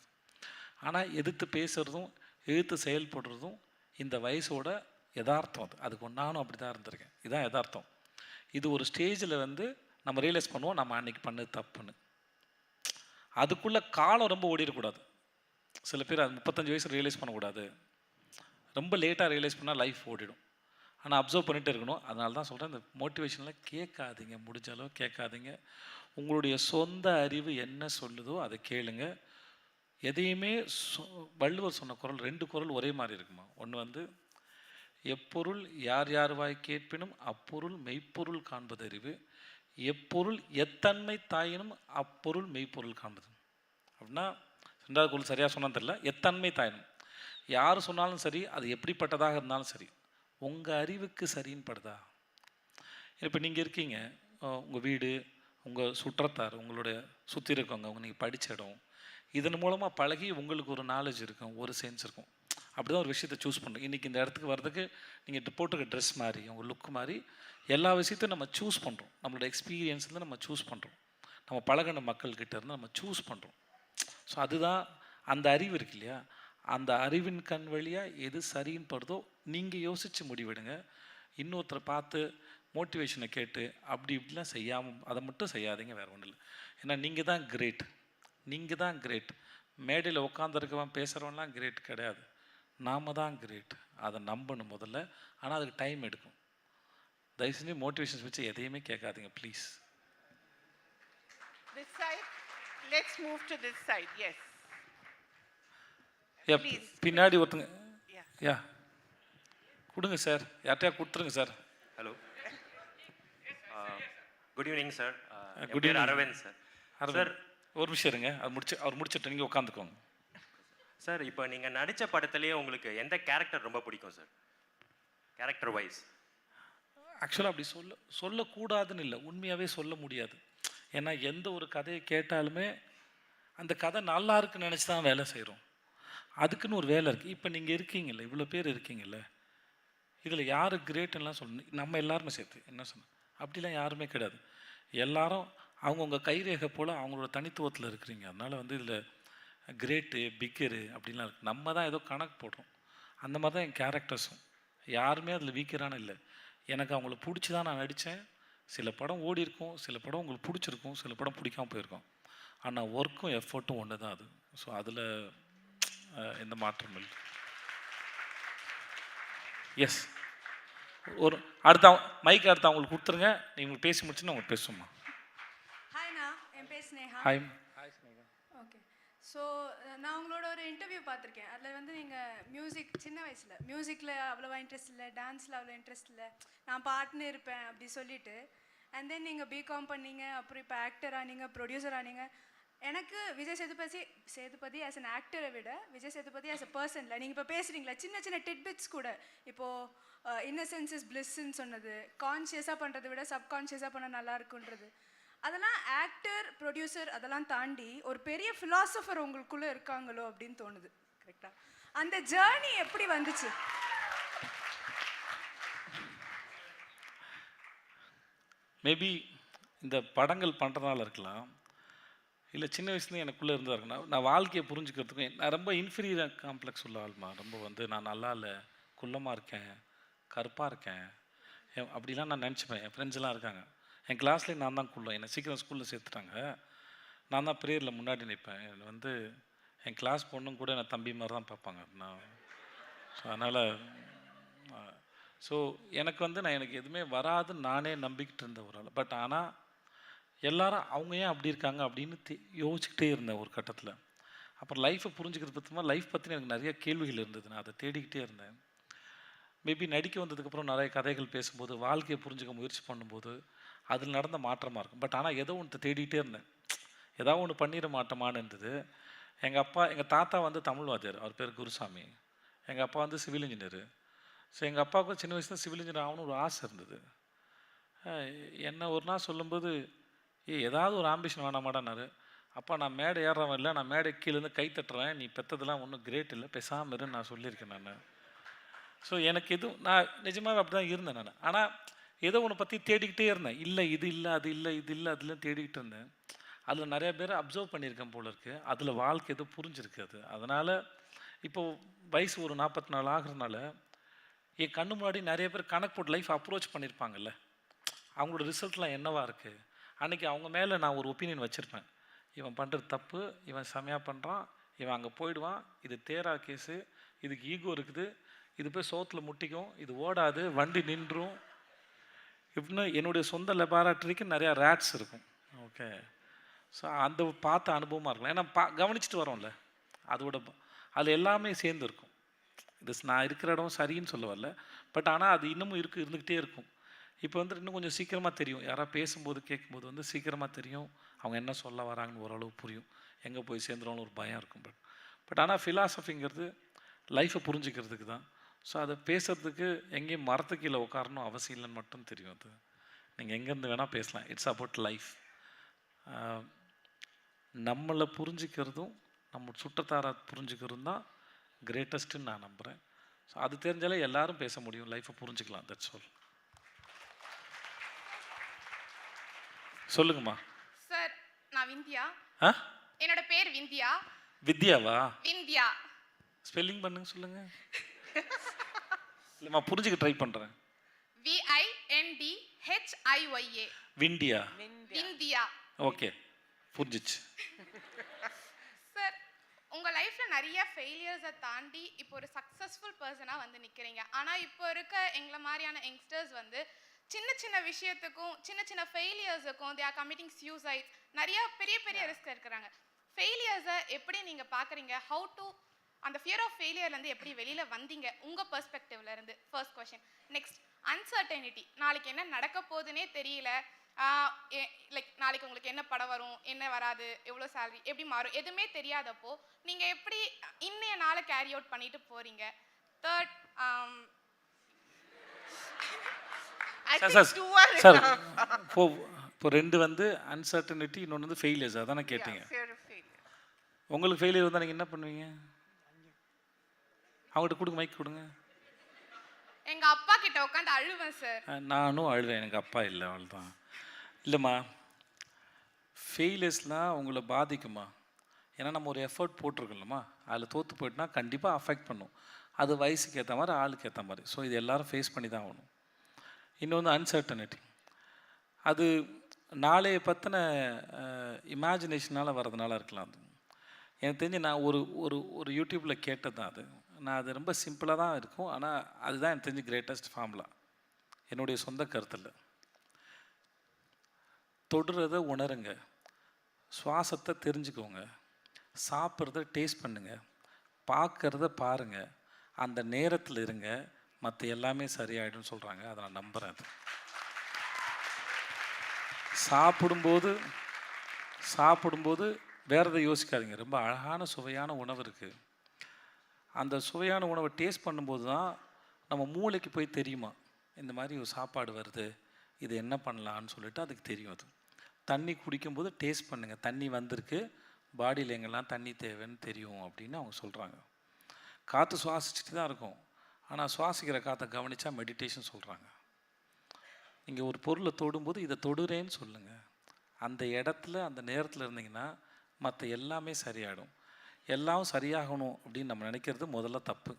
ஆனால் எதிர்த்து பேசுகிறதும் எதிர்த்து செயல்படுறதும் இந்த வயசோட யதார்த்தம். அதுக்கு நானும் அப்படி தான் இருந்திருக்கேன். இதுதான் யதார்த்தம். இது ஒரு ஸ்டேஜில் வந்து நம்ம ரியலைஸ் பண்ணுவோம் நம்ம அன்றைக்கி பண்ணது தப்புன்னு. அதுக்குள்ளே காலம் ரொம்ப ஓடிடக்கூடாது. சில பேர் அது 35 வயசு ரியலைஸ் பண்ணக்கூடாது, ரொம்ப லேட்டாக ரியலைஸ் பண்ணால் லைஃப் ஓடிடும். ஆனால் அப்சர்வ் பண்ணிகிட்டே இருக்கணும். அதனால தான் சொல்கிறேன், இந்த மோட்டிவேஷனில் கேட்காதீங்க, முடிஞ்ச அளவு கேட்காதீங்க. உங்களுடைய சொந்த அறிவு என்ன சொல்லுதோ அதை கேளுங்க. எதையுமே வள்ளுவர் சொன்ன குரல் 2 குரல் ஒரே மாதிரி இருக்குமா. ஒன்று வந்து, எப்பொருள் யார் யார் வாய் கேட்பினும் அப்பொருள் மெய்ப்பொருள் காண்பது அறிவு, எப்பொருள் எத்தன்மை தாயினும் அப்பொருள் மெய்ப்பொருள் காண்பது. அப்படின்னா 2வது குரல் சரியாக சொன்னான்னு தெரியல. எத்தன்மை தாயினும், யார் சொன்னாலும் சரி, அது எப்படிப்பட்டதாக இருந்தாலும் சரி, உங்கள் அறிவுக்கு சரின்னு படுதா. இப்போ நீங்கள் இருக்கீங்க, உங்கள் வீடு, உங்கள் சுற்றத்தார், உங்களுடைய சுற்றி இருக்கவங்க, நீங்கள் படித்த இடம், இதன் மூலமாக பழகி உங்களுக்கு ஒரு நாலேஜ் இருக்கும், ஒரு சென்ஸ் இருக்கும். அப்படி தான் ஒரு விஷயத்தை சூஸ் பண்ணுறோம். இன்றைக்கி இந்த இடத்துக்கு வர்றதுக்கு நீங்கள் போட்டுக்க ட்ரெஸ் மாதிரி, உங்கள் லுக் மாதிரி எல்லா விஷயத்தையும் நம்ம சூஸ் பண்ணுறோம். நம்மளோட எக்ஸ்பீரியன்ஸ்லேருந்து நம்ம சூஸ் பண்ணுறோம். நம்ம பழகின மக்கள்கிட்ட இருந்து நம்ம சூஸ் பண்ணுறோம். ஸோ அதுதான் அந்த அறிவு இருக்கு இல்லையா, அந்த அறிவின் கண் வழியாக எது சரின்னு படுதோ நீங்கள் யோசித்து முடிவெடுங்க. இன்னொருத்தரை பார்த்து மோட்டிவேஷனை கேட்டு அப்படி இப்படிலாம் செய்யாமல் அதை மட்டும் செய்யாதீங்க, வேறு ஒன்றும் இல்லை. ஏன்னா நீங்கள் தான் கிரேட், நீங்கள் தான் கிரேட். மேடையில் உட்காந்துருக்கவன் பேசுகிறவன்லாம் கிரேட் கிடையாது, நாம் தான் கிரேட். அதை நம்பணும் முதல்ல. ஆனால் அதுக்கு டைம் எடுக்கும். தயவு செஞ்சு மோட்டிவேஷன்ஸ் வச்சு எதையுமே கேட்காதீங்க please. This side. Let's move to this side. Yes. Please. பின்னாடி ஒருத்தங்க. யா கொடுங்க சார், யார்ட்டையா கொடுத்துருங்க sir. Hello, good evening sir. Good evening Aravind sir. Sir ஒரு நிமிஷம் இருங்க, அவர் முடிச்சுட்டு நீங்கள் உட்காந்துக்கோங்க. சார், இப்போ நீங்கள் நடித்த படத்துலேயே உங்களுக்கு எந்த கேரக்டர் ரொம்ப பிடிக்கும் சார், கேரக்டர் வைஸ்? ஆக்சுவலாக அப்படி சொல்லக்கூடாதுன்னு இல்லை, உண்மையாகவே சொல்ல முடியாது. ஏன்னா எந்த ஒரு கதையை கேட்டாலுமே அந்த கதை நல்லா இருக்குன்னு நினச்சி தான் வேலை செய்கிறோம். அதுக்குன்னு ஒரு வேலை இருக்குது. இப்போ நீங்கள் இருக்கீங்கல்ல, இவ்வளோ பேர் இருக்கீங்கல்ல, இதில் யார் கிரேட்டுன்னெலாம் சொல்லணும், நம்ம எல்லாருமே சேர்த்து என்ன சொன்னோம், அப்படிலாம் யாருமே கிடையாது. எல்லாரும் அவங்கவுங்க கைரேகை போல் அவங்களோட தனித்துவத்தில் இருக்கிறீங்க. அதனால் வந்து இதில் கிரேட்டு பிக்கரு அப்படின்லாம் இருக்குது. நம்ம தான் ஏதோ கணக்கு போடுறோம். அந்த மாதிரி தான் என் கேரக்டர்ஸும். யாருமே அதில் வீக்கரான இல்லை. எனக்கு அவங்கள பிடிச்சி தான் நான் நடித்தேன். சில படம் ஓடி இருக்கும், சில படம் உங்களுக்கு பிடிச்சிருக்கும், சில படம் பிடிக்காமல் போயிருக்கும். ஆனால் ஒர்க்கும் எஃபர்ட்டும் ஒன்று தான் அது. ஸோ அதில் எந்த மாற்றமும் இல்லை. எஸ், ஒரு அடுத்த மைக் அடுத்து அவங்களுக்கு கொடுத்துருங்க. நீங்கள் பேசி முடிச்சுன்னு அவங்க பேசுவோம்மா. ஹாய்ண்ணா, என் பேர் ஸ்னேகா. ஹாய். ஓகே. ஸோ நான் உங்களோட ஒரு இன்டர்வியூ பார்த்துருக்கேன். அதில் வந்து நீங்கள் மியூசிக் சின்ன வயசில் மியூசிக்கில் அவ்வளோவா இன்ட்ரெஸ்ட் இல்லை, டான்ஸில் அவ்வளோ இன்ட்ரெஸ்ட் இல்லை, நான் பாட்டுன்னு இருப்பேன் அப்படி சொல்லிட்டு, அண்ட் தென் நீங்கள் பிகாம் பண்ணீங்க, அப்புறம் இப்போ ஆக்டர் ஆனீங்க, ப்ரொடியூசர் ஆனீங்க. எனக்கு விஜய் சேதுபதி ஆஸ் அன் ஆக்டரை விட விஜய் சேதுபதி ஆஸ் அ பர்சனில் நீங்கள் இப்போ பேசுகிறீங்களா சின்ன சின்ன டிட்பிட்ஸ் கூட, இப்போது இன்னசென்ஸ் இஸ் பிளிஸ்ன்னு சொன்னது, கான்ஷியஸாக பண்ணுறதை விட சப்கான்ஷியஸாக பண்ண நல்லா இருக்குன்றது, அதெல்லாம் ஆக்டர் ப்ரொடியூசர் அதெல்லாம் தாண்டி ஒரு பெரிய ஃபிலாசபர் உங்களுக்குள்ளே இருக்காங்களோ அப்படின்னு தோணுது. கரெக்டாக அந்த ஜேர்னி எப்படி வந்துச்சு? மேபி இந்த படங்கள் பண்ணுறதுனால இருக்கலாம், இல்லை சின்ன வயசுலேயும் எனக்குள்ளே இருந்தா இருக்குன்னா, நான் வாழ்க்கையை புரிஞ்சுக்கிறதுக்கும் நான் ரொம்ப இன்ஃபீரியர் காம்ப்ளெக்ஸ் உள்ள ஆள்மா. ரொம்ப வந்து நான் நல்லா இல்லை, குள்ளமாக இருக்கேன், கருப்பாக இருக்கேன், அப்படிலாம் நான் நினச்சிப்பேன். என் ஃப்ரெண்ட்ஸ்லாம் இருக்காங்க, என் கிளாஸ்லேயே நான் தான் குள்ளம். என்னை சீக்கிரம் ஸ்கூலில் சேர்த்துட்டாங்க. நான் தான் ப்ரேயரில் முன்னாடி நிற்பேன். என்னை வந்து என் கிளாஸ் பொண்ணும் கூட என்னை தம்பி மாதிரி தான் பார்ப்பாங்க. நான் ஸோ அதனால் எனக்கு வந்து எனக்கு எதுவுமே வராதுன்னு நானே நம்பிக்கிட்டு இருந்த ஒரு ஆள். பட் ஆனால் எல்லாரும் அவங்க ஏன் அப்படி இருக்காங்க அப்படின்னு யோசிச்சுக்கிட்டே இருந்தேன் ஒரு கட்டத்தில். அப்புறம் லைஃப்பை புரிஞ்சுக்கிறது பற்றினா லைஃப் பற்றி எனக்கு நிறைய கேள்விகள் இருந்தது. நான் அதை தேடிக்கிட்டே இருந்தேன். மேபி நடிக்க வந்ததுக்கப்புறம் நிறைய கதைகள் பேசும்போது, வாழ்க்கையை புரிஞ்சுக்க முயற்சி பண்ணும்போது அதில் நடந்த மாற்றமாக இருக்கும். பட் ஆனால் ஏதோ ஒன்று தேடிக்கிட்டே இருந்தேன், ஏதாவது ஒன்று பண்ணிட மாட்டோமான்னு இருந்தது. எங்கள் தாத்தா வந்து தமிழ் வாத்தியார், அவர் பேர் குருசாமி. எங்கள் அப்பா வந்து சிவில் இன்ஜினியரு. ஸோ எங்கள் அப்பாவுக்கும் சின்ன வயசுல சிவில் இன்ஜினியர் ஆகணும்னு ஒரு ஆசை இருந்தது. என்ன ஒரு நாள் சொல்லும்போது, ஏதாவது ஒரு ஆம்பிஷன் வேணாமாடானாரு. அப்பா நான் மேடை ஏறுறவன் இல்லை, நான் மேடை கீழேருந்து கை தட்டுறேன், நீ பெற்றதெல்லாம் ஒன்றும் கிரேட் இல்லை, பேசாமல் இருன்னு நான் சொல்லியிருக்கேன் நான். ஸோ எனக்கு எதுவும் நான் நிஜமாகவே அப்படி தான் இருந்தேன் நான். ஆனால் ஏதோ ஒன்று பற்றி தேடிக்கிட்டே இருந்தேன். இல்லை இது இல்லை, அது இல்லை, இது இல்லை, அதெல்லாம் தேடிக்கிட்டு இருந்தேன். அதில் நிறைய பேரை அப்சர்வ் பண்ணியிருக்கேன் போல இருக்குது. அதில் வாழ்க்கை எதோ புரிஞ்சிருக்கு அது. அதனால் இப்போது வயசு ஒரு 44 ஆகிறதுனால என் கண்ணு முன்னாடி நிறைய பேர் கணக்கு போட்டு லைஃப் அப்ரோச் பண்ணியிருப்பாங்கல்ல, அவங்களோட ரிசல்ட்லாம் என்னவா இருக்குது. அன்றைக்கி அவங்க மேலே நான் ஒரு ஒப்பீனியன் வச்சுருப்பேன். இவன் பண்ணுறது தப்பு, இவன் செமையாக பண்ணுறான், இவன் அங்கே போயிடுவான், இது தேரா கேஸு, இதுக்கு ஈகோ இருக்குது, இது போய் சோத்தில் முட்டிக்கும், இது ஓடாது, வண்டி நின்றும், இப்படின்னு என்னுடைய சொந்த லெபார்ட்டரிக்கு நிறையா ரேட்ஸ் இருக்கும். ஓகே. ஸோ அந்த பார்த்த அனுபவமாக இருக்கும். ஏன்னா கவனிச்சுட்டு வரோம்ல, அதோட அதில் எல்லாமே சேர்ந்து இருக்கும். இது நான் இருக்கிற இடம் சரின்னு சொல்ல வரல, பட் ஆனால் அது இன்னமும் இருந்துக்கிட்டே இருக்கும். இப்போ வந்து இன்னும் கொஞ்சம் சீக்கிரமாக தெரியும், யாராவது பேசும்போது கேட்கும்போது வந்து சீக்கிரமாக தெரியும் அவங்க என்ன சொல்ல வராங்கன்னு ஓரளவு புரியும், எங்கே போய் சேர்ந்துருவோம்னு ஒரு பயம் இருக்கும். பட் ஆனால் ஃபிலாசபிங்கிறது லைஃப்பை புரிஞ்சுக்கிறதுக்கு தான். ஸோ அதை பேசுகிறதுக்கு எங்கேயும் மரத்துக்கு கீழே உட்காரணும் அவசியம் இல்லைன்னு மட்டும் தெரியும். அது நீங்கள் எங்கேருந்து வேணால் பேசலாம். It's about life. நம்மளை புரிஞ்சுக்கிறதும் நம்ம சுற்றத்தாரை புரிஞ்சுக்கிறதும் தான் கிரேட்டஸ்ட்டுன்னு நான் நம்புகிறேன். ஸோ அது தெரிஞ்சாலே எல்லாரும் பேச முடியும், லைஃப்பை புரிஞ்சுக்கலாம். That's all. சொல்லுங்கம்மா. சார் நான் விந்தியா. என்னோட பேர் விந்தியா. வித்யாவா? விந்தியா. ஸ்பெல்லிங் பண்ணுங்க சொல்லுங்க. இல்லைம்மா புரிஞ்சுக்க ட்ரை பண்ணுறேன். VINDHIYA. விண்டியா. விந்தியா. ஓகே புரிஞ்சிச்சு. சார் உங்கள் லைஃப்பில் நிறைய ஃபெயிலியர்ஸை தாண்டி இப்போ ஒரு சக்ஸஸ்ஃபுல் பர்சனாக வந்து நிற்கிறீங்க. ஆனால் இப்போ இருக்க எங்களை மாதிரியான யங்ஸ்டர்ஸ் வந்து சின்ன சின்ன விஷயத்துக்கும் சின்ன சின்ன ஃபெயிலியர்ஸுக்கும் தே ஆர் கமிட்டிங் சூசைட்ஸ், நிறையா பெரிய பெரிய ரிஸ்க் இருக்கிறாங்க. ஃபெயிலியர்ஸை எப்படி நீங்கள் பார்க்குறீங்க? ஹவு டு அந்த ஃபியர் ஆஃப் ஃபெயிலியர்லேருந்து எப்படி வெளியில் வந்தீங்க உங்கள் பெர்ஸ்பெக்டிவ்லேருந்து? First question. Next, uncertainty. நாளைக்கு என்ன நடக்க போகுதுன்னே தெரியல. லைக் நாளைக்கு உங்களுக்கு என்ன படம் வரும், என்ன வராது, எவ்வளோ சேலரி, எப்படி மாறும், எதுவுமே தெரியாதப்போ நீங்கள் எப்படி இன்னைய நாளை கேரி அவுட் பண்ணிட்டு போகிறீங்க? தேர்ட், சார் இப்போ ரெண்டு வந்து அன்சர்டனிட்டி, இன்னொன்று வந்து ஃபெயிலியர்ஸ், அதானே கேட்டீங்க. உங்களுக்கு ஃபெயிலியர் வந்தால் நீங்கள் என்ன பண்ணுவீங்க? அவங்ககிட்ட கொடுங்க, மைக் கொடுங்க. எங்கள் அப்பா கிட்ட உட்காந்து அழுவேன் சார். நானும் அழுவேன், எனக்கு அப்பா இல்லை, அவள் தான். இல்லைம்மா, ஃபெயிலியர்ஸ்லாம் உங்களை பாதிக்குமா? ஏன்னா நம்ம ஒரு எஃபர்ட் போட்டிருக்கோம்லம்மா, அதில் தோற்று போயிட்டுனா கண்டிப்பாக அஃபெக்ட் பண்ணும். அது வயசுக்கு ஏற்ற மாதிரி, ஆளுக்கு ஏற்ற மாதிரி. ஸோ இது எல்லோரும் ஃபேஸ் பண்ணி தான் ஆகணும். இன்னொன்று அன்சர்டனிட்டி, அது நாளைய பற்றின இமேஜினேஷனால் வர்றதுனால இருக்கலாம். அது எனக்கு தெரிஞ்சு நான் ஒரு யூடியூப்பில் கேட்டது தான் அது. நான் அது ரொம்ப சிம்பிளாக தான் இருக்கும், ஆனால் அதுதான் எனக்கு தெரிஞ்சு கிரேட்டஸ்ட் ஃபார்முலா. என்னுடைய சொந்த கருத்தில். தொடுறதை உணருங்க, சுவாசத்தை தெரிஞ்சுக்கோங்க, சாப்பிட்றத டேஸ்ட் பண்ணுங்க, பார்க்குறத பாருங்கள், அந்த நேரத்தில் இருங்க, மற்ற எல்லாமே சரியாயிடும்னு சொல்கிறாங்க. அதை நான் நம்புகிறேன். அது சாப்பிடும்போது வேறு எதை யோசிக்காதீங்க. ரொம்ப அழகான சுவையான உணவு இருக்குது. அந்த சுவையான உணவை டேஸ்ட் பண்ணும்போது தான் நம்ம மூளைக்கு போய் தெரியுமா இந்த மாதிரி ஒரு சாப்பாடு வருது, இது என்ன பண்ணலான்னு சொல்லிட்டு அதுக்கு தெரியும். அது தண்ணி குடிக்கும்போது டேஸ்ட் பண்ணுங்கள், தண்ணி வந்திருக்கு, பாடியில் எங்கெல்லாம் தண்ணி தேவைன்னு தெரியும் அப்படின்னு அவங்க சொல்கிறாங்க. காற்று சுவாசிச்சுட்டு தான் இருக்கும், ஆனால் சுவாசிக்கிற காற்றை கவனித்தா மெடிடேஷன் சொல்கிறாங்க. நீங்கள் ஒரு பொருளை தொடும்போது இதை தொடுறேன்னு சொல்லுங்கள். அந்த இடத்துல அந்த நேரத்தில் இருந்தீங்கன்னா மற்ற எல்லாமே சரியாயிடும். எல்லாம் சரியாகணும் அப்படின்னு நம்ம நினைக்கிறது முதல்ல தப்பு.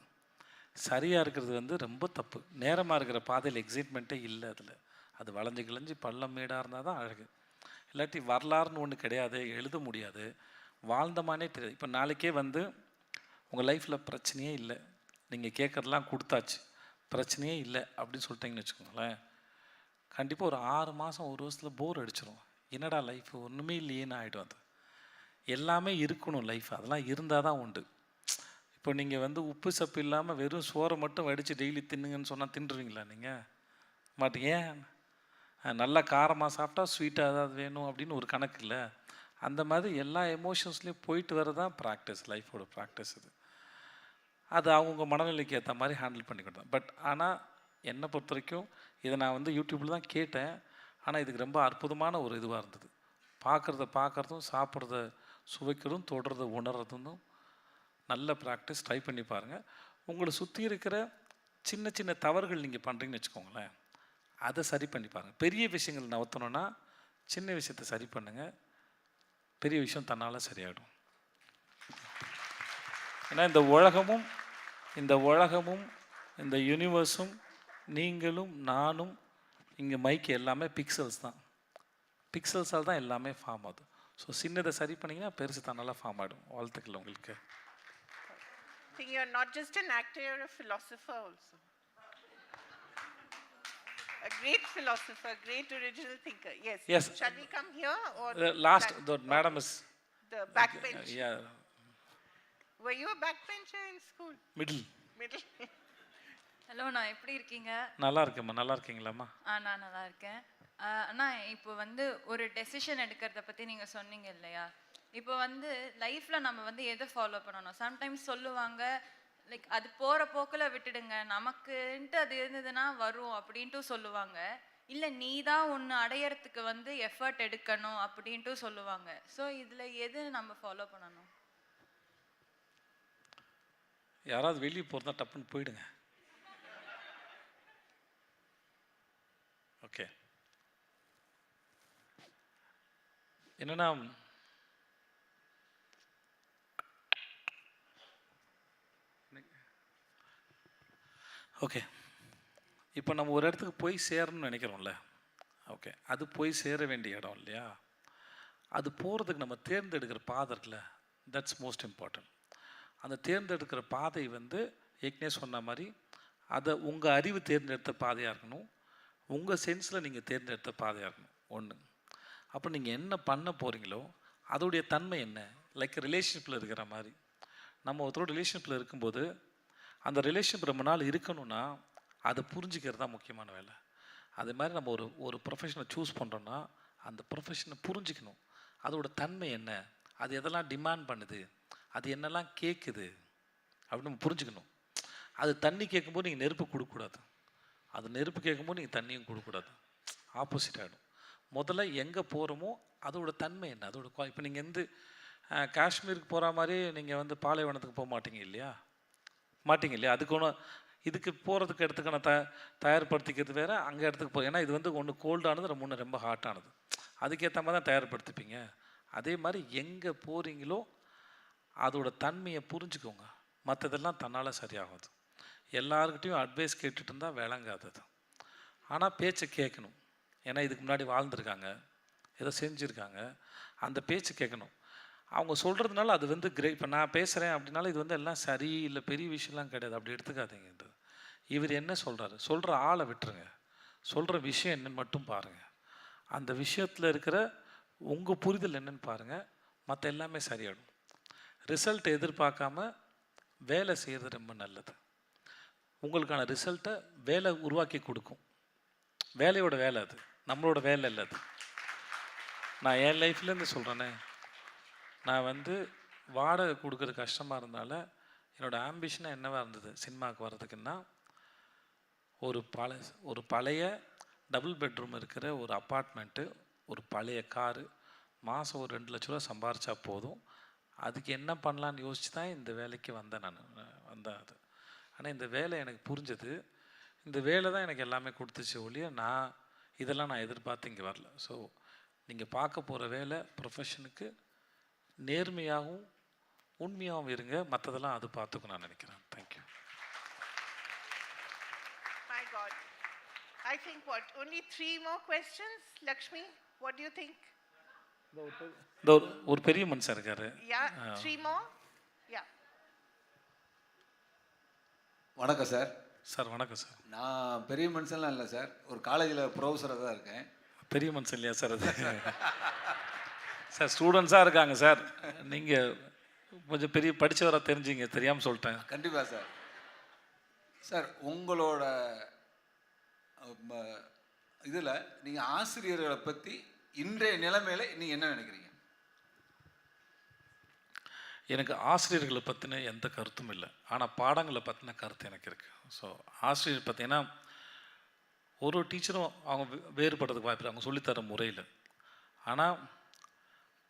சரியாக இருக்கிறது ரொம்ப தப்பு. நேரமாக இருக்கிற பாதையில் எக்ஸைட்மெண்ட்டே இல்லை. அது வளைஞ்சு கிளைஞ்சி பள்ளம் மேடாக இருந்தால் தான் அழகு. இல்லாட்டி வரலாறுன்னு ஒன்று கிடையாது, எழுத முடியாது, வாழ்ந்தமானே தெரியாது. இப்போ நாளைக்கே உங்கள் லைஃப்பில் பிரச்சனையே இல்லை, நீங்கள் கேட்குறதெல்லாம் கொடுத்தாச்சு, பிரச்சனையே இல்லை அப்படின்னு சொல்லிட்டீங்கன்னு வச்சுக்கோங்களேன், கண்டிப்பாக ஒரு 6 மாதம் 1 வருஷத்தில் போர் அடிச்சிடும். என்னடா லைஃப் ஒன்றுமே இல்லையேன்னு ஆகிடும். அது எல்லாமே இருக்கணும் லைஃப், அதெல்லாம் இருந்தால் தான் உண்டு. இப்போ நீங்கள் உப்பு சப்பு இல்லாமல் வெறும் சோறை மட்டும் வடித்து டெய்லி தின்னுங்கன்னு சொன்னால் தின்றுவீங்களா? நீங்கள் மாட்டீங்க. நல்லா காரமாக சாப்பிட்டா ஸ்வீட்டாக ஏதாவது வேணும் அப்படின்னு ஒரு கணக்கு இல்லை. அந்த மாதிரி எல்லா எமோஷன்ஸ்லேயும் போயிட்டு வரதான் ப்ராக்டிஸ், லைஃபோட ப்ராக்டிஸ். அது அவங்கவுங்க மனநிலைக்கு ஏற்ற மாதிரி ஹேண்டில் பண்ணிக்கிட்டேன். பட் ஆனால் என்னை பொறுத்த வரைக்கும் இதை நான் யூடியூப்பில் தான் கேட்டேன். ஆனால் இதுக்கு ரொம்ப அற்புதமான ஒரு இதுவாக இருந்தது. பார்க்குறதும் சாப்பிட்றத சுவைக்கிறதும் தொடுறத உணர்றதும் நல்ல ப்ராக்டிஸ். ட்ரை பண்ணி பாருங்கள். உங்களை சுற்றி இருக்கிற சின்ன சின்ன தவறுகள் நீங்கள் பண்ணுறீங்கன்னு வச்சுக்கோங்களேன், அதை சரி பண்ணி பாருங்கள். பெரிய விஷயங்கள் நவத்தணுன்னா சின்ன விஷயத்தை சரி பண்ணுங்கள், பெரிய விஷயம் தன்னால் சரியாயிடும். ஏன்னா இந்த உலகமும் இந்த யூனிவர்ஸும் நீங்களும் நானும் இங்கே மைக்கு எல்லாமே பிக்சல்ஸ் தான். பிக்சல்ஸால் தான் எல்லாமே ஃபார்ம் ஆகுது. ஸோ சின்னதை சரி பண்ணிங்கன்னா பெருசு தன்னால் ஃபார்ம் ஆகிடும். வாழ்த்துக்கள் உங்களுக்கு. I think you're not just an actor, you're a philosopher also. A great philosopher, great original thinker. Yes. Yes. Shall we come here or the madam is the backbench? Yeah. Were you a backbencher in school? Middle. Hello, நான் எப்படி இருக்கீங்க? நல்லா இருக்கேம்மா. நல்லா இருக்கீங்களாம்மா? நான் நல்லா இருக்கேன். அண்ணா, இப்போ ஒரு டெசிஷன் எடுக்கிறத பற்றி நீங்கள் சொன்னீங்க இல்லையா? இப்போ லைஃப்பில் நம்ம எதை ஃபாலோ பண்ணணும்? சம்டைம்ஸ் சொல்லுவாங்க லைக் அது போகிற போக்கில் விட்டுடுங்க, நமக்குன்ட்டு அது இருந்ததுன்னா வரும் அப்படின்ட்டு சொல்லுவாங்க. இல்லை நீ தான் ஒன்று அடையறதுக்கு எஃபர்ட் எடுக்கணும் அப்படின்ட்டு சொல்லுவாங்க. ஸோ இதில் எது நம்ம ஃபாலோ பண்ணணும்? யாராவது வெளியே போகிறதா டப்புன்னு போயிடுங்க. ஓகே. என்னன்னா ஓகே, இப்போ நம்ம ஒரு இடத்துக்கு போய் சேரணும்னு நினைக்கிறோம்ல, ஓகே, அது போய் சேர வேண்டிய இடம் இல்லையா? அது போகிறதுக்கு நம்ம தேர்ந்தெடுக்கிற பாதை இருக்குல்ல, தட்ஸ் மோஸ்ட் இம்பார்ட்டன்ட். அந்த தேர்ந்தெடுக்கிற பாதை ஏற்கனவே சொன்ன மாதிரி அதை உங்கள் அறிவு தேர்ந்தெடுத்த பாதையாக இருக்கணும், உங்கள் சென்ஸில் நீங்கள் தேர்ந்தெடுத்த பாதையாக இருக்கணும். ஒன்று. அப்போ நீங்கள் என்ன பண்ண போகிறீங்களோ அதோடைய தன்மை என்ன? லைக் ரிலேஷன்ஷிப்பில் இருக்கிற மாதிரி, நம்ம ஒருத்தரோட ரிலேஷன்ஷிப்பில் இருக்கும்போது அந்த ரிலேஷன்ஷிப் ரொம்ப நாள் இருக்கணும்னா அதை புரிஞ்சுக்கிறது தான் முக்கியமான வேலை. அதே மாதிரி நம்ம ஒரு ப்ரொஃபஷனை சூஸ் பண்ணுறோன்னா அந்த ப்ரொஃபஷனை புரிஞ்சுக்கணும். அதோட தன்மை என்ன, அது எதெல்லாம் டிமாண்ட் பண்ணுது, அது என்னெல்லாம் கேட்குது அப்படின்னு நம்ம புரிஞ்சுக்கணும். அது தண்ணி கேட்கும்போது நீங்கள் நெருப்பு கொடுக்கக்கூடாது, அது நெருப்பு கேட்கும்போது நீங்கள் தண்ணியும் கொடுக்கக்கூடாது, ஆப்போசிட் ஆகிடும். முதல்ல எங்கே போகிறோமோ அதோட தன்மை என்ன, அதோட இப்போ நீங்கள் காஷ்மீருக்கு போகிற மாதிரி நீங்கள் பாலைவனத்துக்கு போக மாட்டீங்க இல்லையா? அதுக்கு ஒன்று இதுக்கு போகிறதுக்கு இடத்துக்கான தயார்படுத்திக்கிறது வேறு, அங்கே இடத்துக்கு போகிறோம். ஏன்னா இது ஒன்று கோல்டானது, ஒன்று ரொம்ப ஹாட்டானது, அதுக்கேற்ற மாதிரி தான் தயார்படுத்திப்பீங்க. அதே மாதிரி எங்கே போகிறீங்களோ அதோட தன்மையை புரிஞ்சுக்கோங்க, மற்றதெல்லாம் தன்னால் சரியாகாது. எல்லாருக்கிட்டையும் அட்வைஸ் கேட்டுட்டு இருந்தால் விளங்காதது. ஆனால் பேச்சை கேட்கணும், ஏன்னா இதுக்கு முன்னாடி வாழ்ந்துருக்காங்க, ஏதோ செஞ்சுருக்காங்க, அந்த பேச்சு கேட்கணும். அவங்க சொல்கிறதுனால அது கிரேட். இப்போ நான் பேசுகிறேன் அப்படின்னால இது எல்லாம் சரி இல்லை பெரிய விஷயம்லாம் கிடையாது, அப்படி எடுத்துக்காதீங்க. இவர் என்ன சொல்கிறாரு, சொல்கிற ஆளை விட்டுருங்க, சொல்கிற விஷயம் என்னன்னு மட்டும் பாருங்கள். அந்த விஷயத்தில் இருக்கிற உங்கள் புரிதல் என்னன்னு பாருங்கள். மற்ற எல்லாமே சரியாயிடும். ரிசல்ட் எதிர்பார்க்காம வேலை செய்கிறது ரொம்ப நல்லது. உங்களுக்கான ரிசல்ட்டை வேலை உருவாக்கி கொடுக்கும். வேலையோட வேலை அது, நம்மளோட வேலை இல்லை அது. நான் என் லைஃப்லேருந்து சொல்கிறேனே, நான் வந்து வாடகை கொடுக்குறது கஷ்டமாக இருந்தால என்னோடய ஆம்பிஷனாக என்னவாக இருந்தது சினிமாவுக்கு வர்றதுக்குன்னா, ஒரு பழைய டபுள் பெட்ரூம் இருக்கிற ஒரு அப்பார்ட்மெண்ட்டு, ஒரு பழைய காரு, மாதம் ஒரு 2 லட்ச ரூபா சம்பாரிச்சா போதும். அதுக்கு என்ன பண்ணலான்னு யோசிச்சு தான் இந்த வேலைக்கு வந்தேன். அது. ஆனால் இந்த வேலை எனக்கு புரிஞ்சது. இந்த வேலை தான் எனக்கு எல்லாமே கொடுத்துச்சு ஒழிய இதெல்லாம் நான் எதிர்பார்த்து இங்கே வரல. ஸோ நீங்கள் பார்க்க போகிற வேலை ப்ரொஃபஷனுக்கு நேர்மையாகவும் உண்மையாகவும் இருங்க. மற்றதெல்லாம் அது பார்த்துக்கும் நான் நினைக்கிறேன். Thank you. My God. I think what? Only 3 more questions, Lakshmi? What do you think? ஒரு பெரிய மனுஷன் இருக்காரு. Yeah, 3 more? Yeah. வணக்கம் சார். சார் வணக்கம் சார். நான் பெரிய மனுஷன்லாம் இல்லை சார், ஒரு காலேஜில் ப்ரொஃபஸராக தான் இருக்கேன். பெரிய மனுஷன் இல்லையா சார் அது? சார் ஸ்டூடெண்ட்ஸாக இருக்காங்க சார். நீங்கள் கொஞ்சம் பெரிய படித்தவராக தெரிஞ்சிங்க, தெரியாமல் சொல்லிட்டேன். கண்டிப்பாக சார். சார் உங்களோட இதில் நீங்கள் ஆசிரியர்களை பற்றி இன்றைய நிலைமையில் நீங்கள் என்ன நினைக்கிறீங்க? எனக்கு ஆசிரியர்களை பற்றின எந்த கருத்தும் இல்லை. ஆனால் பாடங்களை பற்றின கருத்து எனக்கு இருக்குது. ஸோ ஆசிரியர் பார்த்தீங்கன்னா ஒரு டீச்சரும் அவங்க வேறுபடுறதுக்கு வாய்ப்பு, அவங்க சொல்லித்தர முறையில். ஆனால்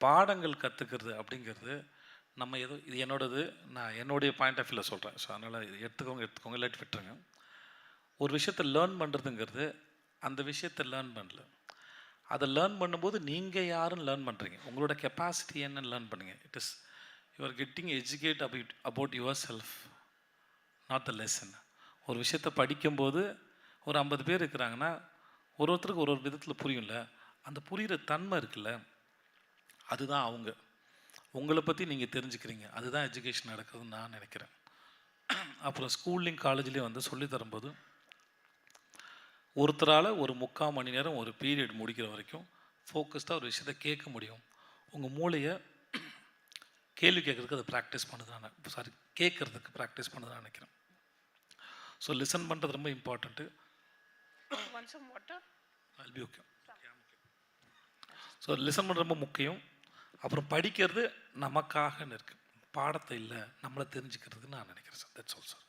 பாடங்கள் கற்றுக்கிறது அப்படிங்கிறது நம்ம ஏதோ இது என்னோடது, நான் என்னுடைய பாயிண்ட் ஆஃப் வியூவில் சொல்கிறேன். ஸோ அதனால் இது எடுத்துக்கோங்க இல்லாட்டி விட்டுருங்க. ஒரு விஷயத்தை லேர்ன் பண்ணுறதுங்கிறது அந்த விஷயத்தை லேர்ன் பண்ணல, அதை லேர்ன் பண்ணும்போது நீங்கள் யாருன்னு லேர்ன் பண்ணுறீங்க, உங்களோட கெப்பாசிட்டி என்னன்னு லேர்ன் பண்ணுங்க. It is you are getting educate about your self, not the lesson. ஒரு விஷயத்தை படிக்கும்போது ஒரு 50 பேர் இருக்கிறாங்கன்னா ஒருத்தருக்கு ஒரு விதத்தில் புரியும்ல, அந்த புரிகிற தன்மை இருக்குல்ல, அதுதான் அவங்க. உங்களை பற்றி நீங்கள் தெரிஞ்சுக்கிறீங்க, அதுதான் எஜுகேஷன் நடக்குதுன்னு நான் நினைக்கிறேன். அப்புறம் ஸ்கூல்லையும் காலேஜ்லேயும் வந்து சொல்லித்தரும்போது ஒருத்தரால் ஒரு 3/4 மணி நேரம் ஒரு பீரியட் முடிக்கிற வரைக்கும் ஃபோக்கஸ்டாக ஒரு விஷயத்தை கேட்க முடியும். உங்கள் மூளையை கேள்வி கேட்குறதுக்கு அதை ப்ராக்டிஸ் பண்ணுது, கேட்குறதுக்கு ப்ராக்டிஸ் பண்ணுதுன்னு நினைக்கிறேன். ஸோ லிசன் பண்ணுறது ரொம்ப இம்பார்ட்டண்ட்டு. ஸோ லிசன் பண்ணுறது ரொம்ப முக்கியம். அப்புறம் படிக்கிறது நமக்காகன்னு இருக்குது, பாடத்தை இல்லை நம்மளை தெரிஞ்சுக்கிறதுக்கு நான் நினைக்கிறேன் sir. That's all sir.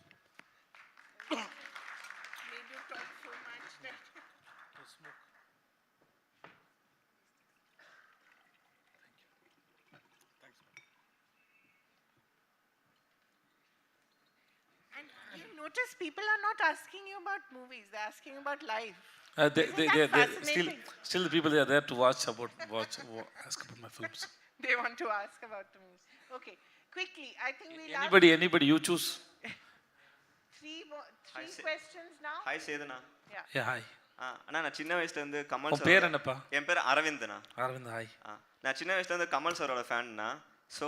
Notice people are not asking you about movies, they're asking you about life. Still the people they are there to ask about my films. They want to ask about the movies. Okay, quickly, I think we'll anybody you choose. Three questions now. Hi Sedana. Yeah, hi. அண்ணா நான் சின்ன வயசுல இருந்து Kamal sir. பேர் என்னப்பா? என் பேர் அரவிந்த்ண்ணா. Aravind, hi. நான் சின்ன வயசுல இருந்து கமல் சாரோட ஃபேன்னா. ஸோ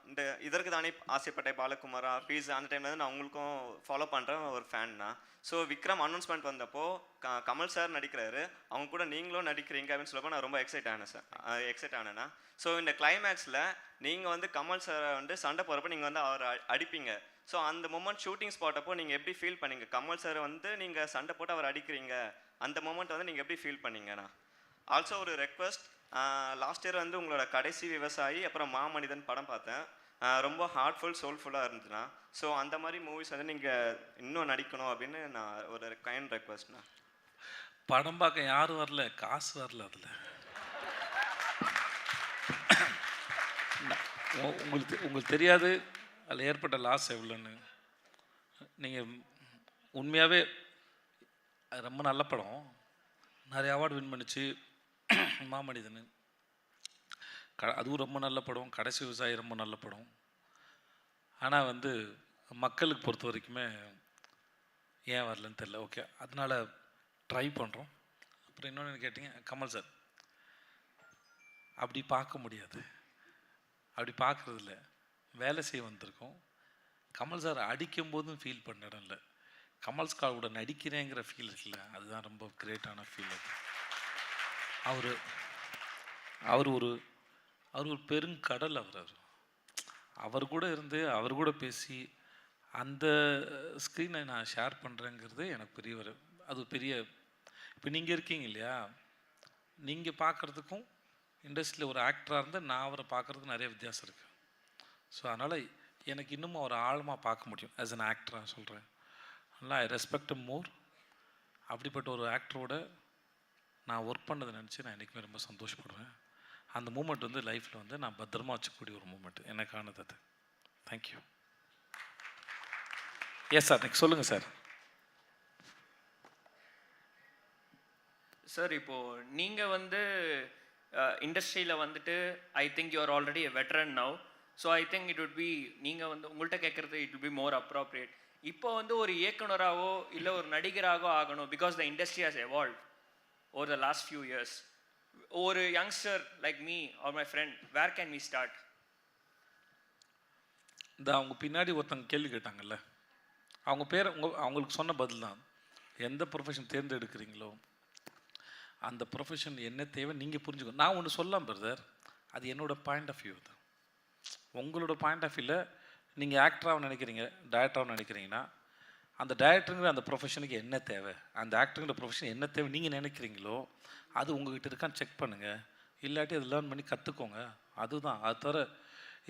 இந்த இதற்கு தானே ஆசைப்பட்டேன் பாலகுமாரா ப்ளீஸ் அந்த டைம்லேருந்து நான் உங்களுக்கும் ஃபாலோ பண்ணுறேன் ஒரு ஃபேன்னா. ஸோ விக்ரம் அனௌன்ஸ்மெண்ட் வந்தப்போ கமல் சார் நடிக்கிறாரு, அவங்க கூட நீங்களும் நடிக்கிறீங்க அப்படின்னு சொல்லப்போ நான் ரொம்ப எக்ஸைட் ஆனேண்ணா. ஸோ இந்த கிளைமேக்ஸில் நீங்கள் வந்து கமல் சாரை வந்து சண்டை போகிறப்போ நீங்கள் வந்து அவரை அடிப்பீங்க. ஸோ அந்த மொமெண்ட் ஷூட்டிங் ஸ்பாட் அப்போ நீங்கள் எப்படி ஃபீல் பண்ணீங்க? கமல் சாரை வந்து நீங்கள் சண்டை போட்டு அவர் அடிக்கிறீங்க, அந்த மொமெண்ட் வந்து நீங்கள் எப்படி ஃபீல் பண்ணீங்கண்ணா? ஆல்சோ ஒரு ரெக்வஸ்ட், லாஸ்ட் இயர் வந்து உங்களோட கடைசி விவசாயி அப்புறம் மாமனிதன் படம் பார்த்தேன், ரொம்ப ஹார்ட்ஃபுல் சோல்ஃபுல்லாக இருந்துச்சுண்ணா. ஸோ அந்த மாதிரி மூவிஸ் வந்து நீங்கள் இன்னும் நடிக்கணும் அப்படின்னு நான் ஒரு கைண்ட் ரெக்வஸ்ட்ண்ணா. படம் பார்க்க யாரும் வரல, காசு வரல. அதில் உங்களுக்கு தெரியாது அதில் ஏற்பட்ட லாஸ் எவ்வளோன்னு. நீங்கள் உண்மையாகவே ரொம்ப நல்ல படம், நிறைய அவார்டு வின் பண்ணிச்சு. மாமனிதன் அதுவும் ரொம்ப நல்ல படம், கடைசி விவசாயி ரொம்ப நல்ல படம். ஆனால் வந்து மக்களுக்கு பொறுத்த வரைக்குமே ஏன் வரலன்னு தெரியல. ஓகே, அதனால் ட்ரை பண்ணுறோம். அப்புறம் இன்னொன்று கேட்டிங்க, கமல் சார் அப்படி பார்க்க முடியாது, அப்படி பார்க்குறதில்ல. வேலை செய்ய வந்திருக்கோம். கமல் சார் அடிக்கும் போதும் ஃபீல் பண்ண இடம் இல்லை, கமல் ஸ்காரோட நடிக்கிறேங்கிற ஃபீல் இருக்குல்ல, அதுதான் ரொம்ப கிரேட்டான ஃபீல். அது அவர் ஒரு பெருங்கடல். அவர் கூட இருந்து அவர் கூட பேசி அந்த ஸ்க்ரீனை நான் ஷேர் பண்ணுறேங்கிறது எனக்கு அது பெரிய. இப்போ நீங்கள் இருக்கீங்க இல்லையா, நீங்கள் பார்க்குறதுக்கும் இண்டஸ்ட்ரியில் ஒரு ஆக்டராக இருந்து நான் அவரை பார்க்குறதுக்கு நிறைய வித்தியாசம் இருக்குது. ஸோ அதனால் எனக்கு இன்னமும் அவரை ஆழமாக பார்க்க முடியும் ஆஸ் அன் ஆக்டராக சொல்கிறேன். அதனால் ஐ ரெஸ்பெக்ட் மோர். அப்படிப்பட்ட ஒரு ஆக்டரோட நான் ஒர்க் பண்ணதை நினச்சி நான் என்றைக்குமே ரொம்ப சந்தோஷப்படுவேன். அந்த மூமெண்ட் வந்து லைஃப்பில் வந்து நான் பத்திரமா வச்சுக்கூடிய ஒரு மூமெண்ட் எனக்கானது அது. தேங்க்யூ. எஸ் சார், நெக்ஸ்ட் சொல்லுங்கள் சார். சார், இப்போது நீங்கள் வந்து இண்டஸ்ட்ரியில் வந்துட்டு I think you are already a veteran now. So I think it would be நீங்கள் வந்து உங்கள்கிட்ட கேட்குறது it will be more appropriate. இப்போ வந்து ஒரு இயக்குனராகவோ இல்லை ஒரு நடிகராகவோ ஆகணும், because the industry has evolve over the last few years. ஒரு youngster like me or my friend, where can we start? இந்த அவங்க பின்னாடி ஒருத்தவங்க கேள்வி கேட்டாங்கல்ல, அவங்க பேர் அவங்களுக்கு சொன்ன பதில் தான். எந்த ப்ரொஃபஷன் தேர்ந்தெடுக்கிறீங்களோ அந்த ப்ரொஃபஷன் என்ன தேவை நீங்கள் புரிஞ்சுக்கணும். நான் ஒன்று சொல்லலாம் பிரதர், அது என்னோடய பாயிண்ட் ஆஃப் வியூ. தான் உங்களோட பாயிண்ட் ஆஃப் வியூவில் நீங்கள் ஆக்டராக நினைக்கிறீங்க, டைரக்டராக நினைக்கிறீங்கன்னா அந்த டைரக்டருங்கிற அந்த ப்ரொஃபஷனுக்கு என்ன தேவை, அந்த ஆக்டருங்கிற ப்ரொஃபஷன் என்ன தேவை நீங்கள் நினைக்கிறீங்களோ அது உங்கள்கிட்ட இருக்கான்னு செக் பண்ணுங்கள். இல்லாட்டி அதை லேர்ன் பண்ணி கற்றுக்கோங்க. அதுதான். அது தவிர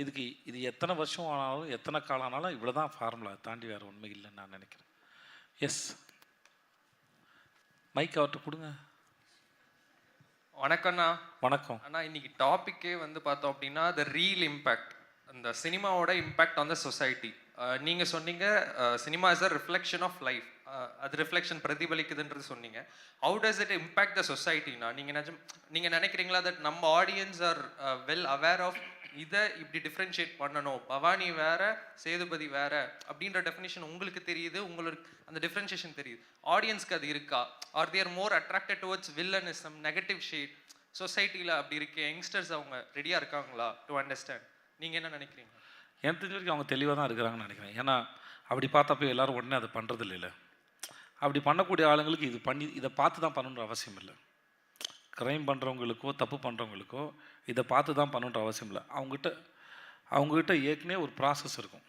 இது எத்தனை வருஷம் ஆனாலும் எத்தனை காலம் ஆனாலும் இவ்வளோ தான் ஃபார்முலா, தாண்டி வேறு உண்மை இல்லைன்னு நான் நினைக்கிறேன். எஸ், மைக் அவர்கிட்ட கொடுங்க. வணக்கம்ண்ணா. வணக்கம் அண்ணா. இன்னைக்கு டாப்பிக்கே வந்து பார்த்தோம் அப்படின்னா த ரீல் இம்பேக்ட், அந்த சினிமாவோட இம்பேக்ட் ஆன் த சொசைட்டி. நீங்கள் சொன்னீங்க cinema is a reflection of life, அது ரிஃப்ளெக்ஷன் பிரதிபலிக்குதுன்றது சொன்னீங்க. How does it impact the சொசைட்டினா? நீங்கள் நினைக்கிறீங்களா தட் நம்ம audience are well aware of இதை இப்படி டிஃப்ரென்ஷியேட் பண்ணணும், பவானி வேற சேதுபதி வேற அப்படின்ற டெஃபினேஷன் உங்களுக்கு தெரியுது, உங்களுக்கு அந்த டிஃப்ரென்ஷியேஷன் தெரியுது, ஆடியன்ஸ்க்கு அது இருக்கா? Are there more attracted towards villainism, negative shade சொசைட்டியில் அப்படி இருக்கு? யங்ஸ்டர்ஸ் அவங்க ரெடியாக இருக்காங்களா டு அண்டர்ஸ்டாண்ட்? நீங்கள் என்ன நினைக்கிறீங்க? எனக்கு தெரிஞ்ச வரைக்கும் அவங்க தெளிவாக தான் இருக்கிறாங்கன்னு நினைக்கிறேன். ஏன்னா அப்படி பார்த்தப்போ எல்லோரும் உடனே அதை பண்ணுறது இல்லை. அப்படி பண்ணக்கூடிய ஆளுங்களுக்கு இதை பார்த்து தான் பண்ணணுன்ற அவசியம் இல்லை. க்ரைம் பண்ணுறவங்களுக்கோ தப்பு பண்ணுறவங்களுக்கோ இதை பார்த்து தான் பண்ணணுன்ற அவசியம் இல்லை. அவங்ககிட்ட ஏற்கனவே ஒரு ப்ராசஸ் இருக்கும்.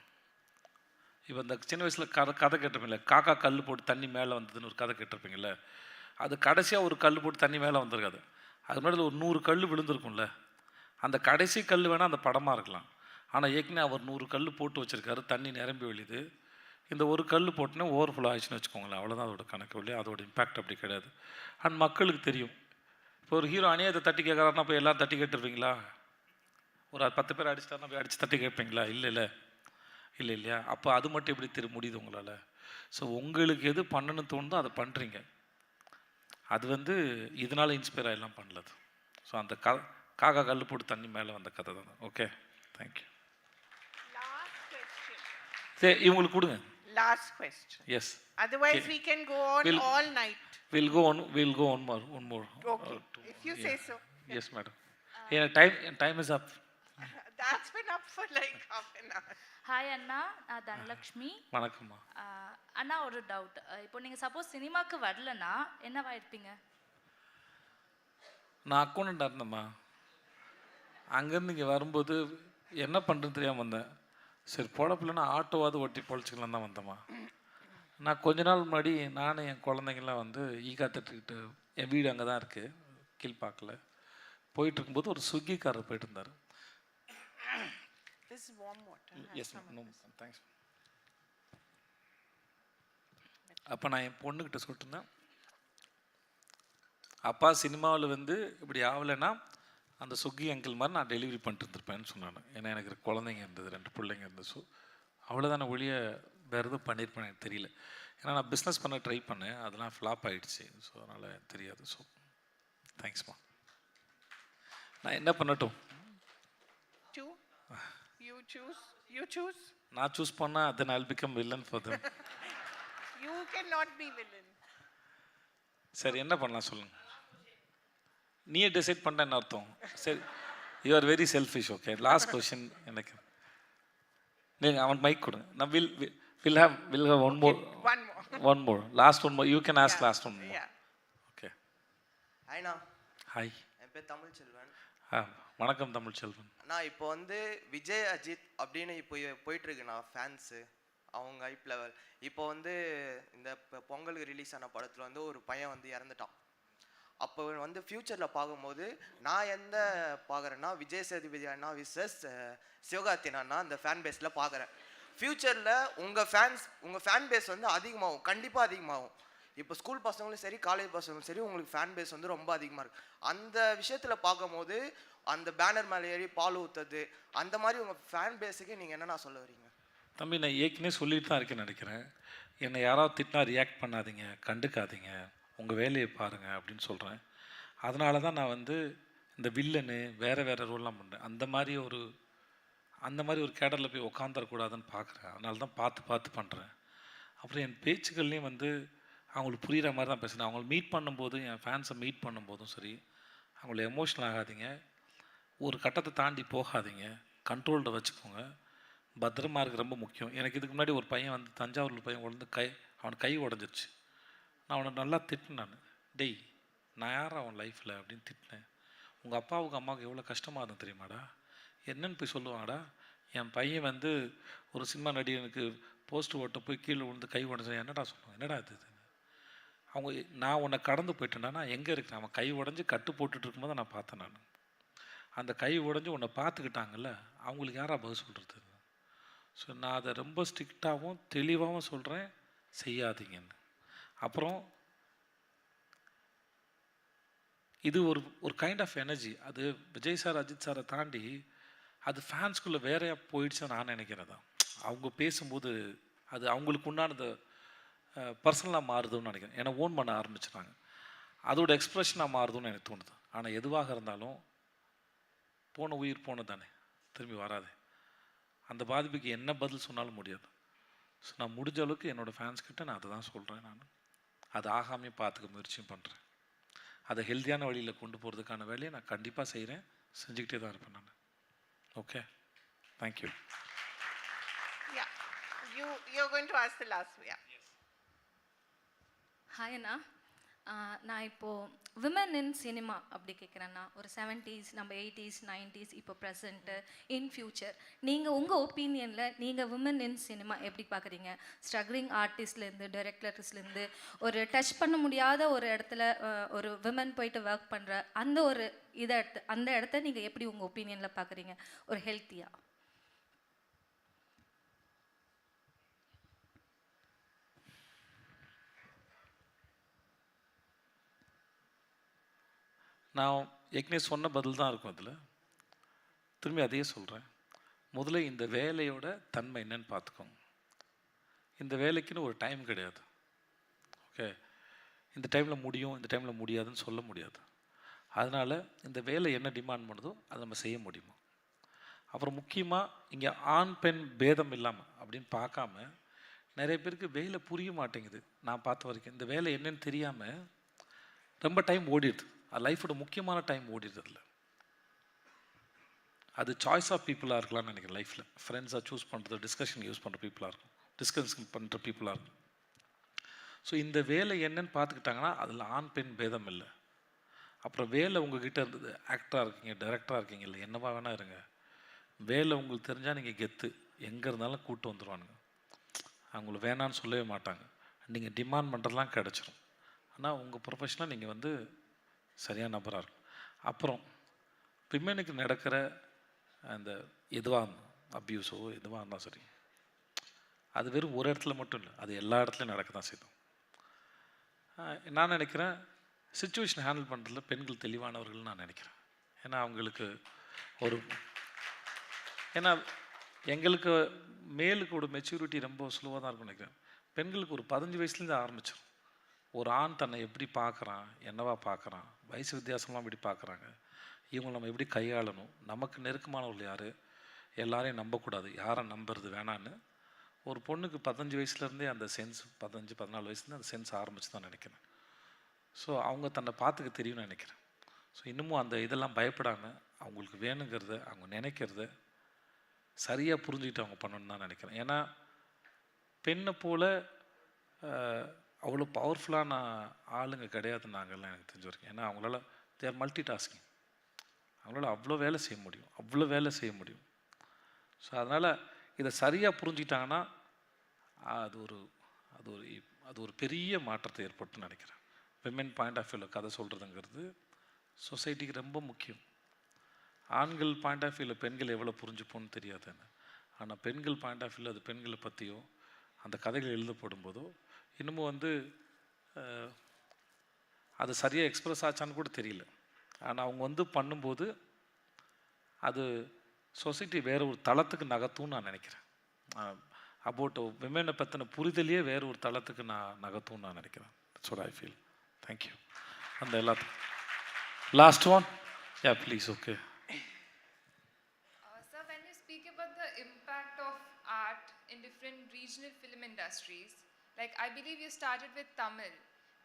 இப்போ இந்த சின்ன வயசில் கதை கேட்டிருப்பீங்களே, காக்கா கல் போட்டு தண்ணி மேலே வந்ததுன்னு ஒரு கதை கேட்டிருப்பீங்களே, அது கடைசியாக ஒரு கல் போட்டு தண்ணி மேலே வந்திருக்காது. அது முன்னாடி ஒரு 100 கல் விழுந்திருக்கும்ல, அந்த கடைசி கல் வேணால் அந்த படமாக இருக்கலாம். ஆனால் ஏற்கனவே அவர் 100 கல் போட்டு வச்சுருக்காரு, தண்ணி நிரம்பி வெளியுது. இந்த ஒரு கல் போட்டுனா ஓவர்ஃப்ளோ ஆயிடுச்சுன்னு வச்சுக்கோங்களேன், அவ்வளோதான் அதோட கணக்கு இல்லையா? அதோட இம்பேக்ட் அப்படி கிடையாது. அண்ட் மக்களுக்கு தெரியும். இப்போ ஒரு ஹீரோ அநியாயத்தை தட்டி கேட்குறாருன்னா போய் எல்லோரும் தட்டி கேட்டுருப்பீங்களா? ஒரு 10 பேர் அடிச்சிட்டாருன்னா போய் அடித்து தட்டி கேட்பீங்களா? இல்லை இல்லையா? அப்போ அது மட்டும் எப்படி முடியுது உங்களால்? ஸோ உங்களுக்கு எது பண்ணணும்னு தோணுதோ அதை பண்ணுறீங்க. அது இதனால் இன்ஸ்பயர் ஆகிடலாம் பண்ணலது. ஸோ அந்த காக்கா கல் போட்டு தண்ணி மேலே வந்த கதை தான். Okay, thank you. சரி, இவங்களுக்கு கொடுங்க. Last question. Yes. Otherwise, we can go on all night. We'll go on more. Okay. If you say so. Yes, madam. Time is up. That's been up for like half an hour. Hi அண்ணா, நான் தனலக்ஷ்மி. வணக்கம்மா. அண்ணா, ஒரு doubt. இப்போ நீங்கள் suppose சினிமாவுக்கு வரலன்னா என்னவா இருப்பீங்க? நான் அக்கௌண்டண்டாக இருந்தேம்மா. அங்கேருந்து இங்கே வரும்போது என்ன பண்ணுறதுன்னு தெரியாமல் வந்தேன். சரி, பொழப்பில்லைன்னா ஆட்டோவாவது ஓட்டி பொழைச்சிக்கலாம் தான் வந்தேம்மா. நான் கொஞ்ச நாள் முன்னாடி நானும் என் குழந்தைங்களாம் ஈகா தட்டுக்கிட்டு, என் வீடு அங்கே தான் இருக்குது, கீழ்பாக்கில் போயிட்டு இருக்கும்போது ஒரு ஸ்விக்கிக்காரர் போயிட்டு இருந்தார். This is warm water. Yes, no, thanks. அப்போ நான் என் பொண்ணுக்கிட்ட சொல்லிட்டு இருந்தேன், அப்பா சினிமாவில் இப்படி ஆகலைன்னா அந்த ஸ்விக்கி அங்கிள் மாதிரி நான் டெலிவரி பண்ணிட்டு இருந்திருப்பேன்னு சொன்னான். ஏன்னா எனக்கு குழந்தைங்க இருந்தது, 2 பிள்ளைங்க இருந்தது. ஸோ அவ்வளோதான ஒழிய வேறு எதுவும் பண்ணியிருப்பேன் எனக்கு தெரியல. ஏன்னா நான் பிஸ்னஸ் பண்ண ட்ரை பண்ணேன், அதெல்லாம் ஃப்ளாப் ஆகிடுச்சு. ஸோ அதனால் தெரியாது. ஸோ தேங்க்ஸ்மா. நான் என்ன பண்ணட்டும்? You choose. நான் சூஸ் பண்ணால் then I'll become villain for them. You cannot be villain. சரி, என்ன பண்ணலாம் சொல்லுங்கள். நீயே டிசைட் பண்ண என்ன அர்த்தம்? சரி, you are very selfish. Okay, last question. எனக்கு நீங்கள் அவன் மைக் கொடுங்க. நான் will have one more. One more. Last one more. You can ask last one more. Yeah. Okay. ஹாய்ண்ணா. Hi. என் பேர் தமிழ் செல்வன். வணக்கம் தமிழ் செல்வன். நான் இப்போ வந்து விஜய் அஜித் அப்படின்னு இப்போ போயிட்டுருக்குண்ணா ஃபேன்ஸு அவங்க ஹைப் லெவல். இப்போ வந்து இந்த பொங்கலுக்கு ரிலீஸ் ஆன படத்தில் வந்து ஒரு பையன் வந்து இறந்துட்டான். அப்போ வந்து ஃப்யூச்சரில் பார்க்கும்போது நான் எந்த பார்க்குறேன்னா விஜய் சேதுபதி அண்ணா விசஸ் சிவகார்த்தின் அண்ணா அந்த ஃபேன் பேஸில் பார்க்குறேன். ஃப்யூச்சரில் உங்கள் ஃபேன் பேஸ் வந்து அதிகமாகும், கண்டிப்பாக அதிகமாகும். இப்போ ஸ்கூல் பசங்களும் சரி காலேஜ் பசங்களும் சரி உங்களுக்கு ஃபேன் பேஸ் வந்து ரொம்ப அதிகமாக இருக்குது. அந்த விஷயத்தில் பார்க்கும்போது அந்த பேனர் மேலே ஏறி பால் ஊற்றுறது அந்த மாதிரி உங்கள் ஃபேன் பேஸுக்கு நீங்கள் என்னென்ன சொல்ல வரீங்க? தம்பி, நான் ஏற்கனவே சொல்லிட்டு தான் இருக்கேன்னு நினைக்கிறேன். என்னை யாராவது திட்டினா ரியாக்ட் பண்ணாதீங்க, கண்டுக்காதீங்க, உங்கள் வேலையை பாருங்கள் அப்படின்னு சொல்கிறேன். அதனால தான் நான் வந்து இந்த வில்லனு வேறு ரோல்லாம் பண்ணுறேன். அந்த மாதிரி ஒரு கேடரில் போய் உட்காந்துடக்கூடாதுன்னு பார்க்குறேன். அதனால தான் பார்த்து பண்ணுறேன். அப்புறம் என் பேச்சுக்கள்லேயும் வந்து அவங்களுக்கு புரிகிற மாதிரி தான் பேசுகிறேன். அவங்கள மீட் பண்ணும்போது, என் ஃபேன்ஸை மீட் பண்ணும்போதும் சரி, அவங்கள எமோஷ்னல் ஆகாதீங்க, ஒரு கட்டத்தை தாண்டி போகாதீங்க, கண்ட்ரோலில் வச்சுக்கோங்க, பத்திரமா இருக்க ரொம்ப முக்கியம். எனக்கு இதுக்கு முன்னாடி ஒரு பையன் வந்து தஞ்சாவூரில் பையன் வந்து அவனுக்கு கை உடஞ்சிருச்சு. நான் அவனை நல்லா திட்டினேன். டேய், நான் யார் அவன் லைஃப்பில் அப்படின்னு திட்டினேன். உங்கள் அப்பாவுக்கு அம்மாவுக்கு எவ்வளோ கஷ்டமாக இருந்தது தெரியுமாடா? என்னன்னு போய் சொல்லுவாங்கடா, என் பையன் வந்து ஒரு சினிமா நடிகனுக்கு போஸ்ட் ஓட்ட போய் கீழே விழுந்து கை உடஞ்சேன். என்னடா சொல்லுவாங்க? என்னடா இது? நான் உன்னை கடந்து போயிட்டேன்டா. நான் எங்கே இருக்கிறேன்? அவன் கை உடஞ்சி கட்டு போட்டுட்டு இருக்கும்போது நான் பார்த்தேன். நான் அந்த கை உடஞ்சி உன்னை பார்த்துக்கிட்டாங்கல்ல, அவங்களுக்கு யாரா பதில் சொல்கிறது? ஸோ நான் அதை ரொம்ப ஸ்ட்ரிக்டாகவும் தெளிவாகவும் சொல்கிறேன், செய்யாதீங்கன்னு. அப்புறம் இது ஒரு கைண்ட் ஆஃப் எனர்ஜி. அது விஜய் சார் அஜித் சாரை தாண்டி அது ஃபேன்ஸ்குள்ளே வேறையா போயிடுச்சுன்னு நான் நினைக்கிறேன் தான். அவங்க பேசும்போது அது அவங்களுக்கு உண்டானது பர்சனலாக மாறுதுன்னு நினைக்கிறேன். ஏன்னா ஓன் பண்ண ஆரம்பிச்சிட்டாங்க, அதோட எக்ஸ்ப்ரெஷனாக மாறுதுன்னு எனக்கு தோணுது. ஆனால் எதுவாக இருந்தாலும் போன உயிர் போனது தானே, திரும்பி வராது. அந்த பாதிப்புக்கு என்ன பதில் சொன்னாலும் முடியாது. ஸோ நான் முடிஞ்ச அளவுக்கு என்னோடய ஃபேன்ஸ்கிட்ட நான் அதை தான் சொல்கிறேன். நான் அது ஆகாமையும் பார்த்துக்க முயற்சியும் பண்ணுறேன். அதை ஹெல்த்தியான வழியில் கொண்டு போகிறதுக்கான வேலையை நான் கண்டிப்பாக செய்கிறேன், செஞ்சுக்கிட்டே தான் இருப்பேன் நான். Okay, thank you. You're going to ask the last one. Yeah. Hi அண்ணா. நான் இப்போது விமன் இன் சினிமா அப்படி கேட்குறேன்னா, ஒரு 70s, நம்ம 80s, 90s, இப்போ ப்ரெசண்ட்டு, இன் ஃப்யூச்சர், நீங்கள் உங்கள் ஒப்பீனியனில் நீங்கள் விமன் இன் சினிமா எப்படி பார்க்குறீங்க? ஸ்ட்ரகிளிங் ஆர்டிஸ்ட்லேருந்து, டைரக்டர்ஸ்லேருந்து, ஒரு டச் பண்ண முடியாத ஒரு இடத்துல ஒரு விமன் போயிட்டு ஒர்க் பண்ணுற அந்த இடத்த நீங்கள் எப்படி உங்கள் ஒப்பீனியனில் பார்க்குறீங்க, ஒரு ஹெல்த்தியாக? நான் ஏற்கனவே சொன்ன பதில் தான் இருக்கும் அதில். திரும்பி அதையே சொல்கிறேன். முதல்ல இந்த வேலையோட தன்மை என்னன்னு பார்த்துக்கோங்க. இந்த வேலைக்குன்னு ஒரு டைம் கிடையாது. ஓகே, இந்த டைமில் முடியும், இந்த டைமில் முடியாதுன்னு சொல்ல முடியாது. அதனால் இந்த வேலை என்ன டிமாண்ட் பண்ணுதோ அதை நம்ம செய்ய முடியுமா. அப்புறம் முக்கியமாக இங்கே ஆண் பெண் பேதம் இல்லாமல் அப்படின்னு பார்க்காம, நிறைய பேருக்கு வேலை புரிய மாட்டேங்குது. நான் பார்த்த வரைக்கும் இந்த வேலை என்னன்னு தெரியாமல் ரொம்ப டைம் ஓடிடுது. அது லைஃபோட முக்கியமான டைம் ஓடிடுறதில்ல. அது சாய்ஸ் ஆஃப் பீப்புளாக இருக்கலாம்னு நினைக்கிறேன். லைஃப்பில் ஃப்ரெண்ட்ஸாக சூஸ் பண்ணுறது, டிஸ்கஷன் யூஸ் பண்ணுற பீப்புளாக இருக்கும், டிஸ்கஷன் பண்ணுற பீப்புளாக இருக்கும். ஸோ இந்த வேலை என்னன்னு பார்த்துக்கிட்டாங்கன்னா அதில் ஆண் பெண் பேதம் இல்லை. அப்புறம் வேலை உங்ககிட்ட இருந்தது, ஆக்டராக இருக்கீங்க, டைரக்டராக இருக்கீங்க, இல்லை என்னவா வேணா இருங்க, வேலை உங்களுக்கு தெரிஞ்சால் நீங்கள் கெத்து, எங்கே இருந்தாலும் கூப்பிட்டு வந்துடுவானுங்க. அவங்கள வேணான்னு சொல்லவே மாட்டாங்க. நீங்கள் டிமாண்ட் பண்ணுறதுலாம் கிடச்சிரும். ஆனால் உங்கள் ப்ரொஃபஷனாக நீங்கள் வந்து சரியான நபராக இருக்கும். அப்புறம் விமனுக்கு நடக்கிற அந்த எதுவாக இருந்தால் அப்யூஸோ எதுவாக இருந்தால் சரி, அது வெறும் ஒரு இடத்துல மட்டும் இல்லை, அது எல்லா இடத்துலையும் நடக்க தான் செய்யும். நான் நினைக்கிறேன் சிச்சுவேஷன் ஹேண்டில் பண்ணுறதுல பெண்கள் தெளிவானவர்கள் நான் நினைக்கிறேன். ஏன்னா அவங்களுக்கு ஏன்னா எங்களுக்கு மேலுக்கு ஒரு மெச்சூரிட்டி ரொம்ப ஸ்லோவாக தான் இருக்கும்னு நினைக்கிறேன். பெண்களுக்கு ஒரு 15 வயசுலேருந்து ஆரம்பிச்சிடும். ஒரு ஆண் தன்னை எப்படி பார்க்குறான், என்னவா பார்க்குறான், வயசு வித்தியாசம்லாம் எப்படி பார்க்குறாங்க, இவங்க நம்ம எப்படி கையாளணும், நமக்கு நெருக்கமானவர்கள் யார், எல்லாரையும் நம்பக்கூடாது, யாரை நம்புறது வேணான்னு ஒரு பொண்ணுக்கு 15 வயசுலேருந்தே அந்த சென்ஸ், 15-14 வயசுலேருந்து அந்த சென்ஸ் ஆரம்பிச்சு தான் நினைக்கிறேன். ஸோ அவங்க தன்னை பார்த்துக்க தெரியும்னு நினைக்கிறேன். ஸோ இன்னமும் அந்த இதெல்லாம் பயப்படாமல் அவங்களுக்கு வேணுங்கிறத அவங்க நினைக்கிறத சரியாக புரிஞ்சுக்கிட்டு அவங்க பண்ணணும்னு தான் நினைக்கிறேன். ஏன்னா பெண்ணை போல் அவ்வளோ பவர்ஃபுல்லான ஆளுங்க கிடையாது நாங்கள்லாம் எனக்கு தெரிஞ்ச வரைக்கும். ஏன்னா அவங்களால தேர் மல்டி டாஸ்கிங், அவங்களால அவ்வளோ வேலை செய்ய முடியும், அவ்வளோ வேலை செய்ய முடியும். ஸோ அதனால் இதை சரியாக புரிஞ்சிட்டாங்கன்னா அது ஒரு அது ஒரு அது ஒரு பெரிய மாற்றத்தை ஏற்பட்டுன்னு நினைக்கிறேன். விமென் பாயிண்ட் ஆஃப் வியூவில் கதை சொல்கிறதுங்கிறது சொசைட்டிக்கு ரொம்ப முக்கியம். ஆண்கள் பாயிண்ட் ஆஃப் வியூவில் பெண்கள் எவ்வளோ புரிஞ்சுப்போன்னு தெரியாது. ஆனால் பெண்கள் பாயிண்ட் ஆஃப் வியூவில் அது பெண்களை பற்றியோ அந்த கதைகள் எழுதப்படும் போதோ இன்னமும் வந்து அது சரியாக எக்ஸ்பிரஸ் ஆச்சான்னு கூட தெரியல. ஆனால் அவங்க வந்து பண்ணும்போது அது சொசைட்டி வேறு ஒரு தளத்துக்கு நகர்த்தும்னு நான் நினைக்கிறேன். அபவுட் விமெனை பற்றின புரிதலையே வேறு ஒரு தளத்துக்கு நான் நகர்த்தும்னு நான் நினைக்கிறேன். That's what I feel. Thank you. அந்த எல்லாத்துக்கும் last one. Yeah please. Okay. Sir, when you speak about the impact of art in different regional film industries, like I believe you started with Tamil,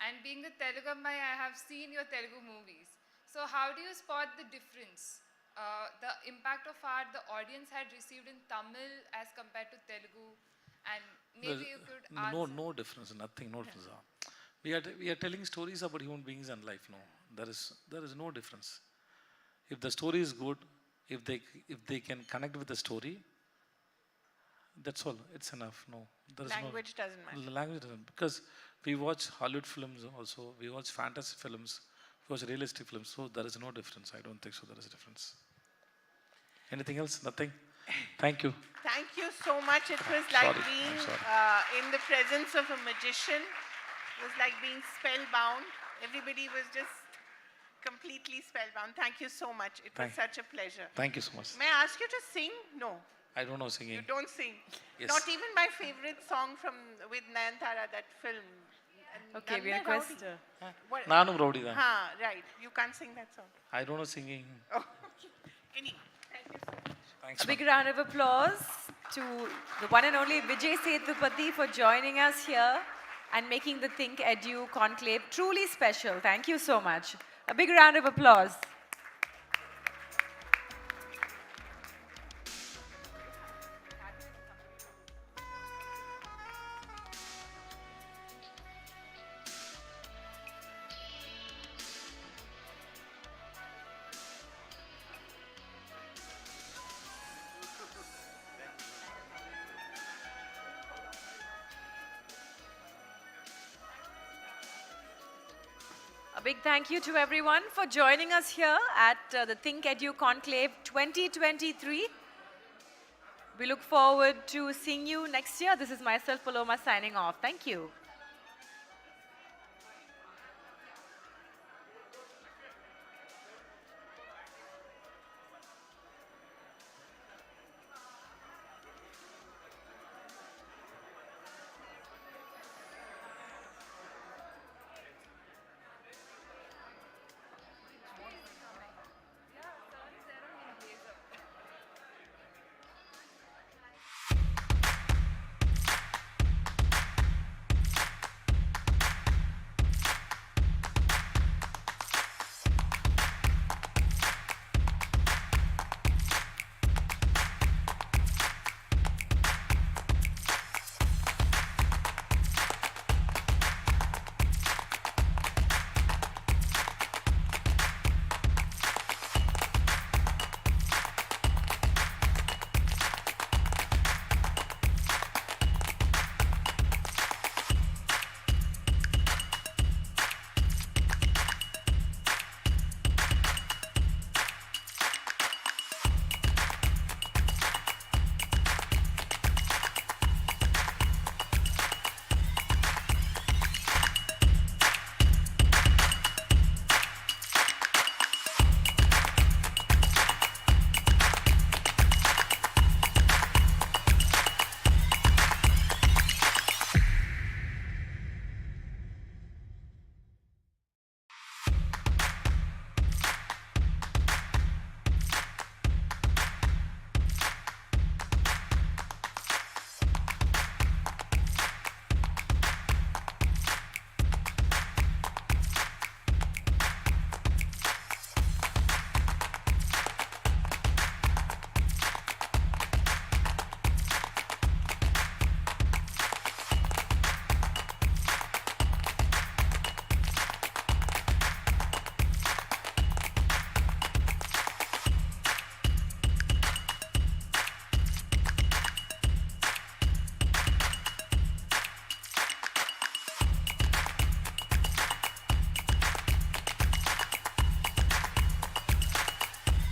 and being the Telugu Mai, I have seen your Telugu movies. So how do you spot the difference? The impact of art the audience had received in Tamil as compared to Telugu, and maybe you could answer. No difference, nothing, no difference. We are telling stories about human beings and life. No, there is no difference. If the story is good, if they can connect with the story, that's all. It's enough. No, there is Language doesn't matter. Language doesn't, because we watch Hollywood films also, we watch fantasy films, we watch realistic films. So there is no difference. I don't think so. There is a difference. Anything else? Nothing. Thank you. Thank you so much. It was like Sorry. being I'm sorry. in the presence of a magician. It was like being spellbound. Everybody was just completely spellbound. Thank you so much. It was such a pleasure. Thank you so much. May I ask you to sing? No. I don't know singing. You don't sing? Yes. Not even my favorite song with Nayantara, that film. Okay, we Nanna request. Rowdy. What? Naanum Rowdy da. Right. You can't sing that song. I don't know singing. Oh, anyway, thank you so much. Thanks. A big round of applause to the one and only Vijay Sethupathi for joining us here and making the ThinkEdu conclave truly special. Thank you so much. A big round of applause. A big thank you to everyone for joining us here at the ThinkEdu Conclave 2023. We look forward to seeing you next year. This is myself, Paloma, signing off. Thank you.